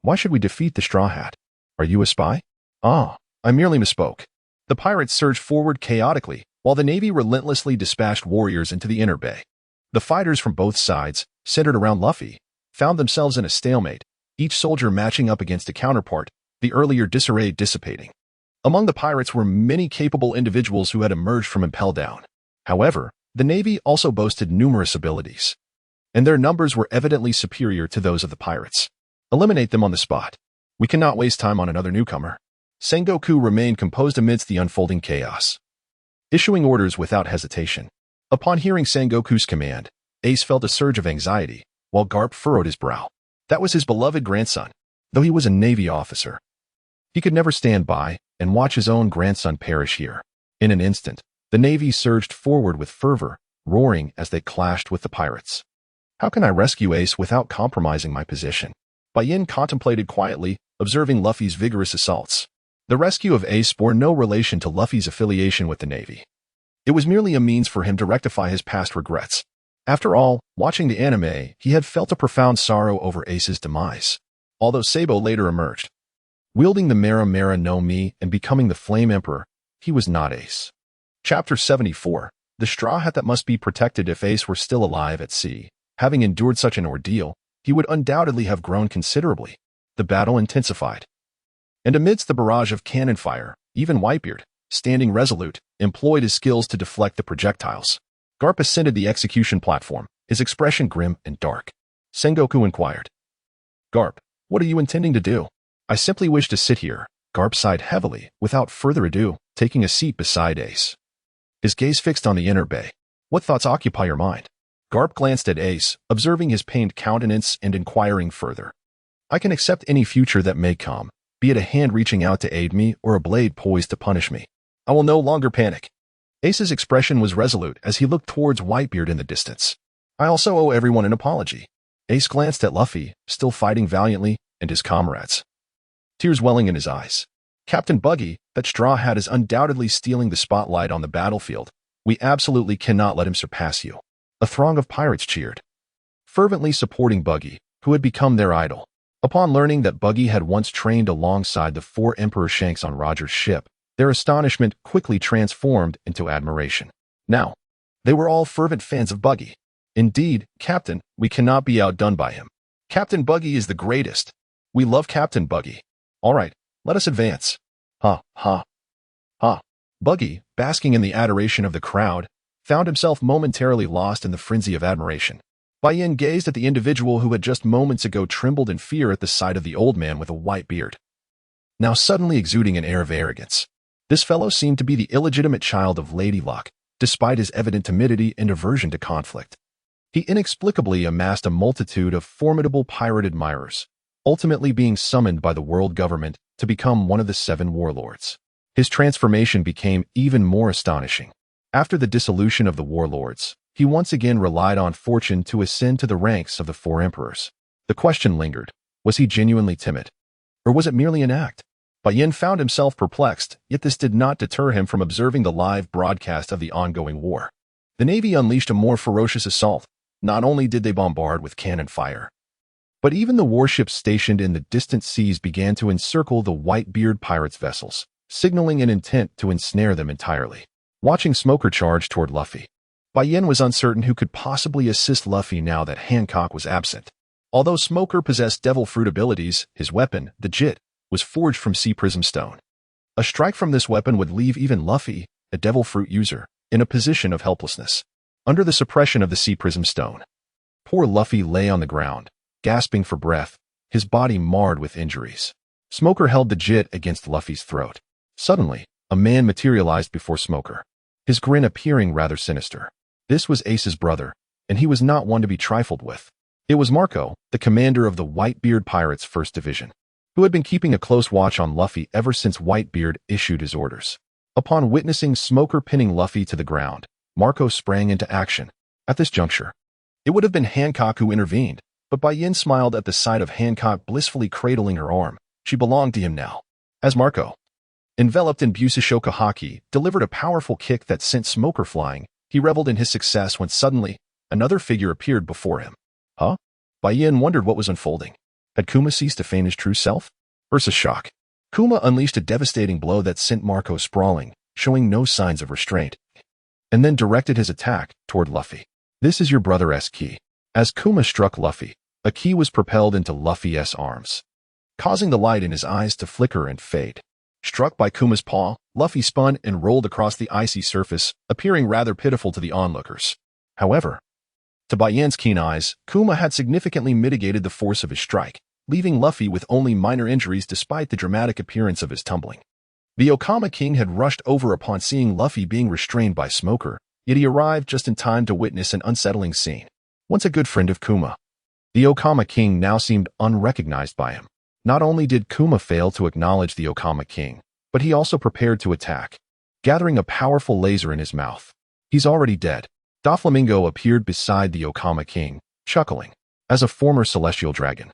Why should we defeat the Straw Hat? Are you a spy? Ah, I merely misspoke. The pirates surged forward chaotically, while the Navy relentlessly dispatched warriors into the inner bay. The fighters from both sides, centered around Luffy, found themselves in a stalemate, each soldier matching up against a counterpart, the earlier disarray dissipating. Among the pirates were many capable individuals who had emerged from Impel Down. However, the Navy also boasted numerous abilities, and their numbers were evidently superior to those of the pirates. Eliminate them on the spot. We cannot waste time on another newcomer. Sengoku remained composed amidst the unfolding chaos, issuing orders without hesitation. Upon hearing Sengoku's command, Ace felt a surge of anxiety, while Garp furrowed his brow. That was his beloved grandson. Though he was a Navy officer, he could never stand by and watch his own grandson perish here. In an instant, the Navy surged forward with fervor, roaring as they clashed with the pirates. How can I rescue Ace without compromising my position? Bai Yan contemplated quietly, observing Luffy's vigorous assaults. The rescue of Ace bore no relation to Luffy's affiliation with the Navy. It was merely a means for him to rectify his past regrets. After all, watching the anime, he had felt a profound sorrow over Ace's demise. Although Sabo later emerged, wielding the Mera Mera no Mi and becoming the Flame Emperor, he was not Ace. Chapter 74. The Straw Hat That Must Be Protected. If Ace were still alive at sea, having endured such an ordeal, he would undoubtedly have grown considerably. The battle intensified. And amidst the barrage of cannon fire, even Whitebeard, standing resolute, employed his skills to deflect the projectiles. Garp ascended the execution platform, his expression grim and dark. Sengoku inquired. Garp, what are you intending to do? I simply wish to sit here. Garp sighed heavily, without further ado, taking a seat beside Ace. His gaze fixed on the inner bay. What thoughts occupy your mind? Garp glanced at Ace, observing his pained countenance and inquiring further. I can accept any future that may come, be it a hand reaching out to aid me or a blade poised to punish me. I will no longer panic. Ace's expression was resolute as he looked towards Whitebeard in the distance. I also owe everyone an apology. Ace glanced at Luffy, still fighting valiantly, and his comrades. Tears welling in his eyes. Captain Buggy, that Straw Hat is undoubtedly stealing the spotlight on the battlefield. We absolutely cannot let him surpass you. A throng of pirates cheered, fervently supporting Buggy, who had become their idol. Upon learning that Buggy had once trained alongside the 4 Emperor Shanks on Roger's ship, their astonishment quickly transformed into admiration. Now, they were all fervent fans of Buggy. Indeed, Captain, we cannot be outdone by him. Captain Buggy is the greatest. We love Captain Buggy. All right, let us advance. Ha, ha, ha. Buggy, basking in the adoration of the crowd, found himself momentarily lost in the frenzy of admiration. Bai Yan gazed at the individual who had just moments ago trembled in fear at the sight of the old man with a white beard, now suddenly exuding an air of arrogance. This fellow seemed to be the illegitimate child of Lady Luck, despite his evident timidity and aversion to conflict. He inexplicably amassed a multitude of formidable pirate admirers, ultimately being summoned by the world government to become one of the 7 warlords. His transformation became even more astonishing. After the dissolution of the warlords, he once again relied on fortune to ascend to the ranks of the 4 emperors. The question lingered, was he genuinely timid? Or was it merely an act? Bai Yan found himself perplexed, yet this did not deter him from observing the live broadcast of the ongoing war. The Navy unleashed a more ferocious assault. Not only did they bombard with cannon fire, but even the warships stationed in the distant seas began to encircle the Whitebeard pirates' vessels, signaling an intent to ensnare them entirely. Watching Smoker charge toward Luffy, Bai Yan was uncertain who could possibly assist Luffy now that Hancock was absent. Although Smoker possessed devil fruit abilities, his weapon, the Jit, was forged from sea prism stone. A strike from this weapon would leave even Luffy, a devil fruit user, in a position of helplessness. Under the suppression of the sea prism stone, poor Luffy lay on the ground, gasping for breath, his body marred with injuries. Smoker held the Jit against Luffy's throat. Suddenly, a man materialized before Smoker, his grin appearing rather sinister. This was Ace's brother, and he was not one to be trifled with. It was Marco, the commander of the Whitebeard Pirates' 1st Division, who had been keeping a close watch on Luffy ever since Whitebeard issued his orders. Upon witnessing Smoker pinning Luffy to the ground, Marco sprang into action. At this juncture, it would have been Hancock who intervened, but Bai Yan smiled at the sight of Hancock blissfully cradling her arm. She belonged to him now. As Marco, enveloped in Busashoka Haki, delivered a powerful kick that sent Smoker flying, he reveled in his success when suddenly, another figure appeared before him. Huh? Bai Yan wondered what was unfolding. Had Kuma ceased to feign his true self? Versus shock. Kuma unleashed a devastating blow that sent Marco sprawling, showing no signs of restraint, and then directed his attack toward Luffy. This is your brother's ki. As Kuma struck Luffy, a ki was propelled into Luffy's arms, causing the light in his eyes to flicker and fade. Struck by Kuma's paw, Luffy spun and rolled across the icy surface, appearing rather pitiful to the onlookers. However, to Bai Yan's keen eyes, Kuma had significantly mitigated the force of his strike, leaving Luffy with only minor injuries despite the dramatic appearance of his tumbling. The Okama King had rushed over upon seeing Luffy being restrained by Smoker, yet he arrived just in time to witness an unsettling scene. Once a good friend of Kuma, the Okama King now seemed unrecognized by him. Not only did Kuma fail to acknowledge the Okama King, but he also prepared to attack, gathering a powerful laser in his mouth. He's already dead. Doflamingo appeared beside the Okama King, chuckling. As a former celestial dragon,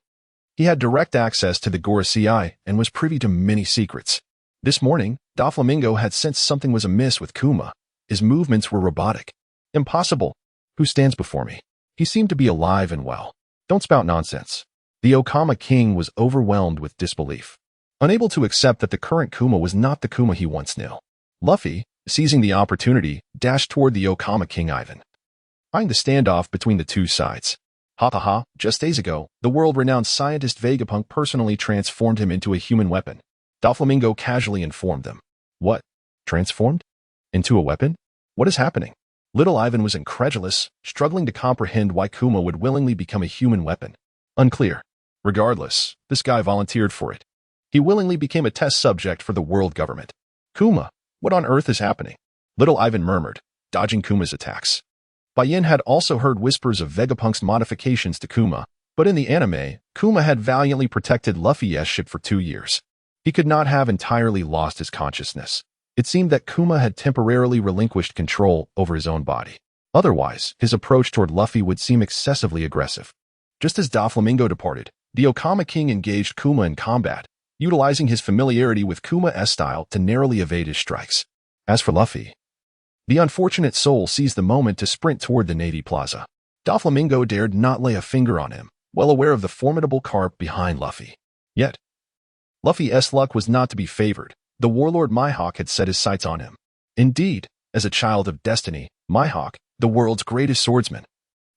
he had direct access to the Gorosei and was privy to many secrets. This morning, Doflamingo had sensed something was amiss with Kuma. His movements were robotic. Impossible. Who stands before me? He seemed to be alive and well. Don't spout nonsense. The Okama king was overwhelmed with disbelief, unable to accept that the current Kuma was not the Kuma he once knew. Luffy, seizing the opportunity, dashed toward the Okama king Ivan, eyeing the standoff between the two sides. Ha ha ha, just days ago, the world-renowned scientist Vegapunk personally transformed him into a human weapon. Doflamingo casually informed them. What? Transformed? Into a weapon? What is happening? Little Ivan was incredulous, struggling to comprehend why Kuma would willingly become a human weapon. Unclear. Regardless, this guy volunteered for it. He willingly became a test subject for the world government. Kuma, what on earth is happening? Little Ivan murmured, dodging Kuma's attacks. Bai Yan had also heard whispers of Vegapunk's modifications to Kuma, but in the anime, Kuma had valiantly protected Luffy's ship for 2 years. He could not have entirely lost his consciousness. It seemed that Kuma had temporarily relinquished control over his own body. Otherwise, his approach toward Luffy would seem excessively aggressive. Just as Doflamingo departed, the Okama king engaged Kuma in combat, utilizing his familiarity with Kuma's style to narrowly evade his strikes. As for Luffy, the unfortunate soul seized the moment to sprint toward the Navy Plaza. Doflamingo dared not lay a finger on him, well aware of the formidable carp behind Luffy. Yet, Luffy's luck was not to be favored. The warlord Mihawk had set his sights on him. Indeed, as a child of destiny, Mihawk, the world's greatest swordsman,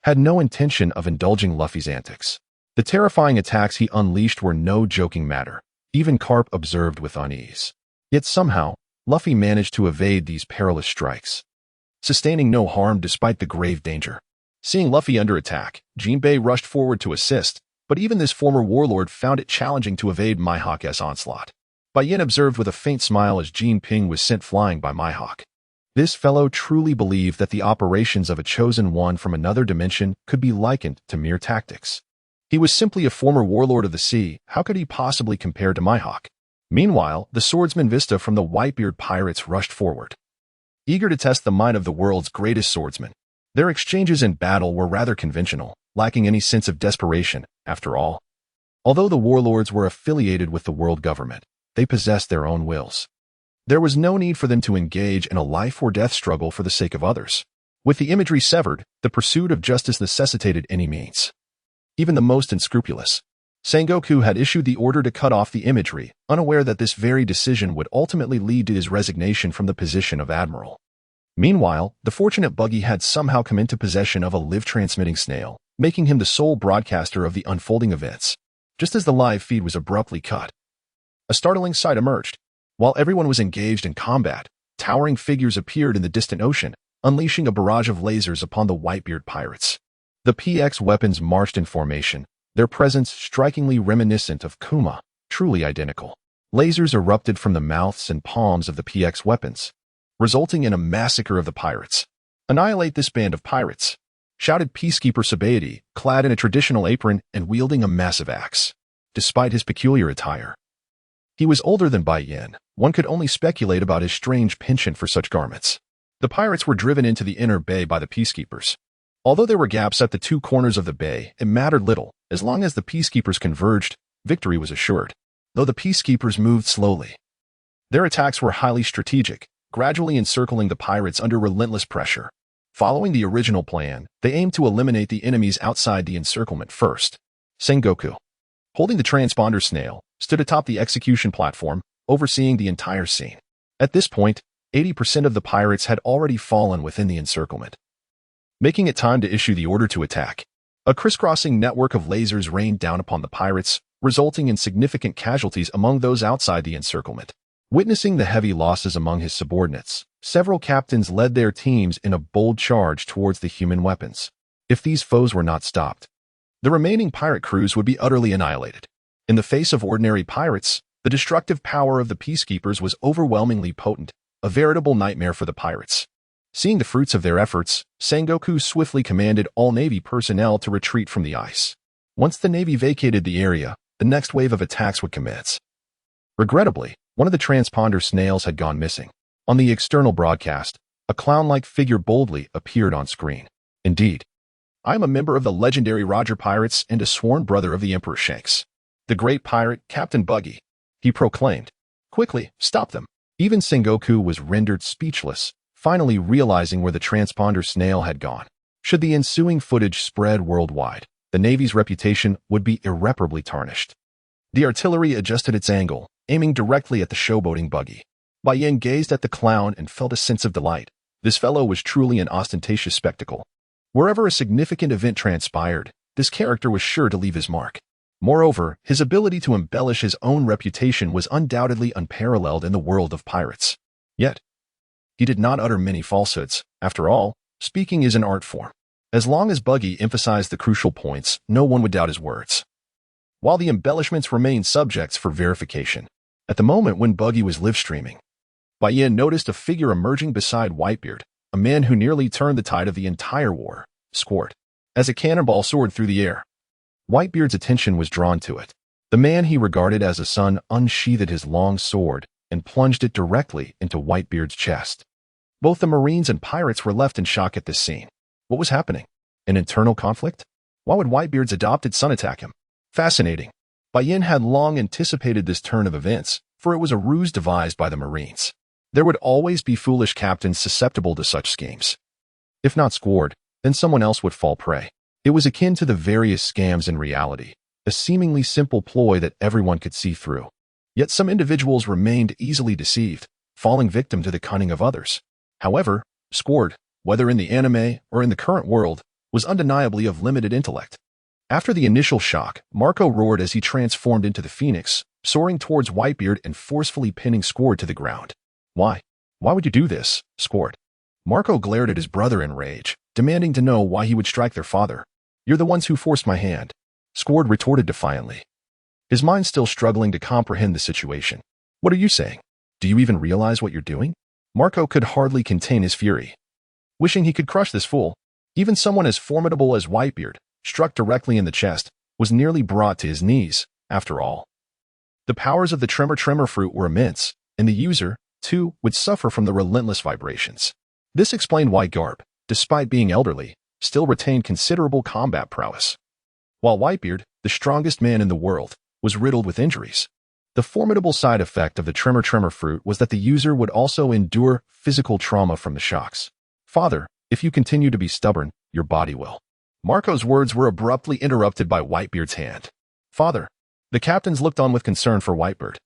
had no intention of indulging Luffy's antics. The terrifying attacks he unleashed were no joking matter. Even Carp observed with unease. Yet somehow, Luffy managed to evade these perilous strikes, sustaining no harm despite the grave danger. Seeing Luffy under attack, Jinbei rushed forward to assist, but even this former warlord found it challenging to evade Mihawk's onslaught. Bai Yan observed with a faint smile as Jinping was sent flying by Mihawk. This fellow truly believed that the operations of a chosen one from another dimension could be likened to mere tactics. He was simply a former warlord of the sea. How could he possibly compare to Mihawk? Meanwhile, the swordsman Vista from the Whitebeard pirates rushed forward, eager to test the might of the world's greatest swordsman. Their exchanges in battle were rather conventional, lacking any sense of desperation, after all. Although the warlords were affiliated with the world government, they possessed their own wills. There was no need for them to engage in a life-or-death struggle for the sake of others. With the imagery severed, the pursuit of justice necessitated any means, even the most unscrupulous. Sengoku had issued the order to cut off the imagery, unaware that this very decision would ultimately lead to his resignation from the position of admiral. Meanwhile, the fortunate Buggy had somehow come into possession of a live-transmitting snail, making him the sole broadcaster of the unfolding events. Just as the live feed was abruptly cut, a startling sight emerged. While everyone was engaged in combat, towering figures appeared in the distant ocean, unleashing a barrage of lasers upon the Whitebeard pirates. The PX weapons marched in formation, their presence strikingly reminiscent of Kuma, truly identical. Lasers erupted from the mouths and palms of the PX weapons, resulting in a massacre of the pirates. "Annihilate this band of pirates," shouted Peacekeeper Sabaody, clad in a traditional apron and wielding a massive axe. Despite his peculiar attire, he was older than Bai Yan. One could only speculate about his strange penchant for such garments. The pirates were driven into the inner bay by the peacekeepers. Although there were gaps at the two corners of the bay, it mattered little. As long as the peacekeepers converged, victory was assured. Though the peacekeepers moved slowly, their attacks were highly strategic, gradually encircling the pirates under relentless pressure. Following the original plan, they aimed to eliminate the enemies outside the encirclement first. Sengoku, holding the transponder snail, stood atop the execution platform, overseeing the entire scene. At this point, 80% of the pirates had already fallen within the encirclement, making it time to issue the order to attack. A crisscrossing network of lasers rained down upon the pirates, resulting in significant casualties among those outside the encirclement. Witnessing the heavy losses among his subordinates, several captains led their teams in a bold charge towards the human weapons. If these foes were not stopped, the remaining pirate crews would be utterly annihilated. In the face of ordinary pirates, the destructive power of the peacekeepers was overwhelmingly potent, a veritable nightmare for the pirates. Seeing the fruits of their efforts, Sengoku swiftly commanded all Navy personnel to retreat from the ice. Once the Navy vacated the area, the next wave of attacks would commence. Regrettably, one of the transponder snails had gone missing. On the external broadcast, a clown-like figure boldly appeared on screen. Indeed, I am a member of the legendary Roger Pirates and a sworn brother of the Emperor Shanks. The great pirate, Captain Buggy, he proclaimed. Quickly, stop them. Even Sengoku was rendered speechless, finally realizing where the transponder snail had gone. Should the ensuing footage spread worldwide, the Navy's reputation would be irreparably tarnished. The artillery adjusted its angle, aiming directly at the showboating Buggy. Bai Yan gazed at the clown and felt a sense of delight. This fellow was truly an ostentatious spectacle. Wherever a significant event transpired, this character was sure to leave his mark. Moreover, his ability to embellish his own reputation was undoubtedly unparalleled in the world of pirates. Yet, he did not utter many falsehoods. After all, speaking is an art form. As long as Buggy emphasized the crucial points, no one would doubt his words. While the embellishments remained subjects for verification, at the moment when Buggy was live-streaming, Bai Yan noticed a figure emerging beside Whitebeard, a man who nearly turned the tide of the entire war, Squirt. As a cannonball soared through the air, Whitebeard's attention was drawn to it. The man he regarded as a son unsheathed his long sword and plunged it directly into Whitebeard's chest. Both the Marines and pirates were left in shock at this scene. What was happening? An internal conflict? Why would Whitebeard's adopted son attack him? Fascinating. Bai Yan had long anticipated this turn of events, for it was a ruse devised by the Marines. There would always be foolish captains susceptible to such schemes. If not Squard, then someone else would fall prey. It was akin to the various scams in reality, a seemingly simple ploy that everyone could see through. Yet some individuals remained easily deceived, falling victim to the cunning of others. However, Squard, whether in the anime or in the current world, was undeniably of limited intellect. After the initial shock, Marco roared as he transformed into the Phoenix, soaring towards Whitebeard and forcefully pinning Squard to the ground. Why? Why would you do this, Squard? Marco glared at his brother in rage, demanding to know why he would strike their father. You're the ones who forced my hand, Squard retorted defiantly, his mind still struggling to comprehend the situation. What are you saying? Do you even realize what you're doing? Marco could hardly contain his fury. Wishing he could crush this fool, even someone as formidable as Whitebeard, struck directly in the chest, was nearly brought to his knees, after all. The powers of the Tremor fruit were immense, and the user, too, would suffer from the relentless vibrations. This explained why Garp, despite being elderly, still retained considerable combat prowess. While Whitebeard, the strongest man in the world, was riddled with injuries. The formidable side effect of the Tremor fruit was that the user would also endure physical trauma from the shocks. Father, if you continue to be stubborn, your body will. Marco's words were abruptly interrupted by Whitebeard's hand. Father. The captains looked on with concern for Whitebeard.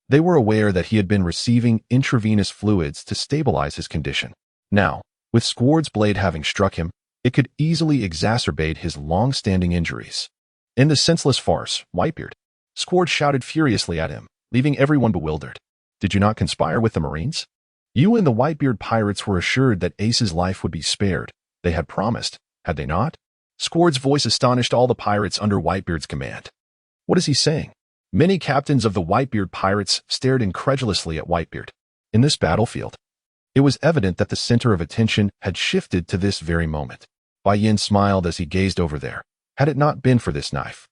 They were aware that he had been receiving intravenous fluids to stabilize his condition. Now, with Squard's blade having struck him, it could easily exacerbate his long-standing injuries. In the senseless farce, Whitebeard, Squard shouted furiously at him, leaving everyone bewildered. Did you not conspire with the Marines? You and the Whitebeard pirates were assured that Ace's life would be spared. They had promised, had they not? Squard's voice astonished all the pirates under Whitebeard's command. What is he saying? Many captains of the Whitebeard pirates stared incredulously at Whitebeard. In this battlefield, it was evident that the center of attention had shifted to this very moment. Bai Yan smiled as he gazed over there. Had it not been for this knife,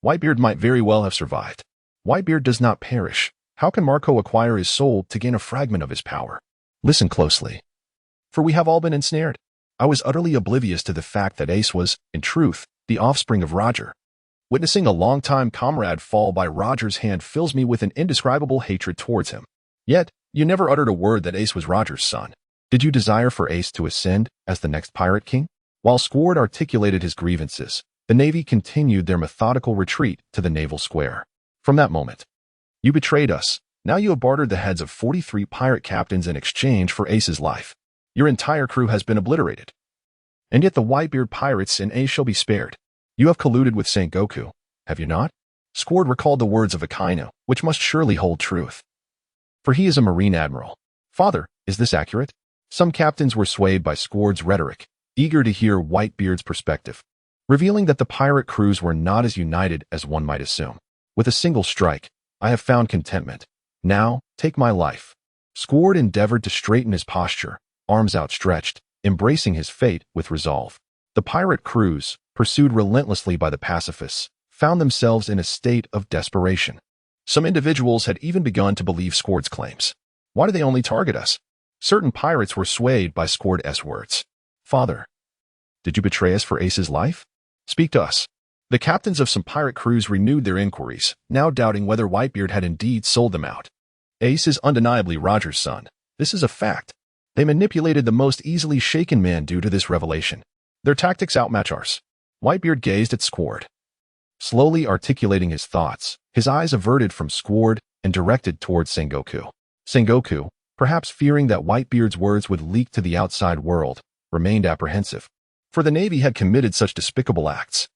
Whitebeard might very well have survived. Whitebeard does not perish. How can Marco acquire his soul to gain a fragment of his power? Listen closely. For we have all been ensnared. I was utterly oblivious to the fact that Ace was, in truth, the offspring of Roger. Witnessing a longtime comrade fall by Roger's hand fills me with an indescribable hatred towards him. Yet, you never uttered a word that Ace was Roger's son. Did you desire for Ace to ascend as the next pirate king? While Squard articulated his grievances, the Navy continued their methodical retreat to the naval square. From that moment, you betrayed us. Now you have bartered the heads of 43 pirate captains in exchange for Ace's life. Your entire crew has been obliterated. And yet the Whitebeard pirates and Ace shall be spared. You have colluded with Sengoku, have you not? Squard recalled the words of Akainu, which must surely hold truth. For he is a Marine admiral. Father, is this accurate? Some captains were swayed by Squard's rhetoric, eager to hear Whitebeard's perspective, revealing that the pirate crews were not as united as one might assume. With a single strike, I have found contentment. Now, take my life. Squard endeavored to straighten his posture, arms outstretched, embracing his fate with resolve. The pirate crews, pursued relentlessly by the pacifists, found themselves in a state of desperation. Some individuals had even begun to believe Squard's claims. Why do they only target us? Certain pirates were swayed by Squard's words. Father, Did you betray us for Ace's life? Speak to us. The captains of some pirate crews renewed their inquiries, now doubting whether Whitebeard had indeed sold them out. Ace is undeniably Roger's son. This is a fact. They manipulated the most easily shaken man due to this revelation. Their tactics outmatch ours. Whitebeard gazed at Squard, slowly articulating his thoughts, his eyes averted from Squard and directed towards Sengoku. Sengoku, perhaps fearing that Whitebeard's words would leak to the outside world, remained apprehensive. For the Navy had committed such despicable acts,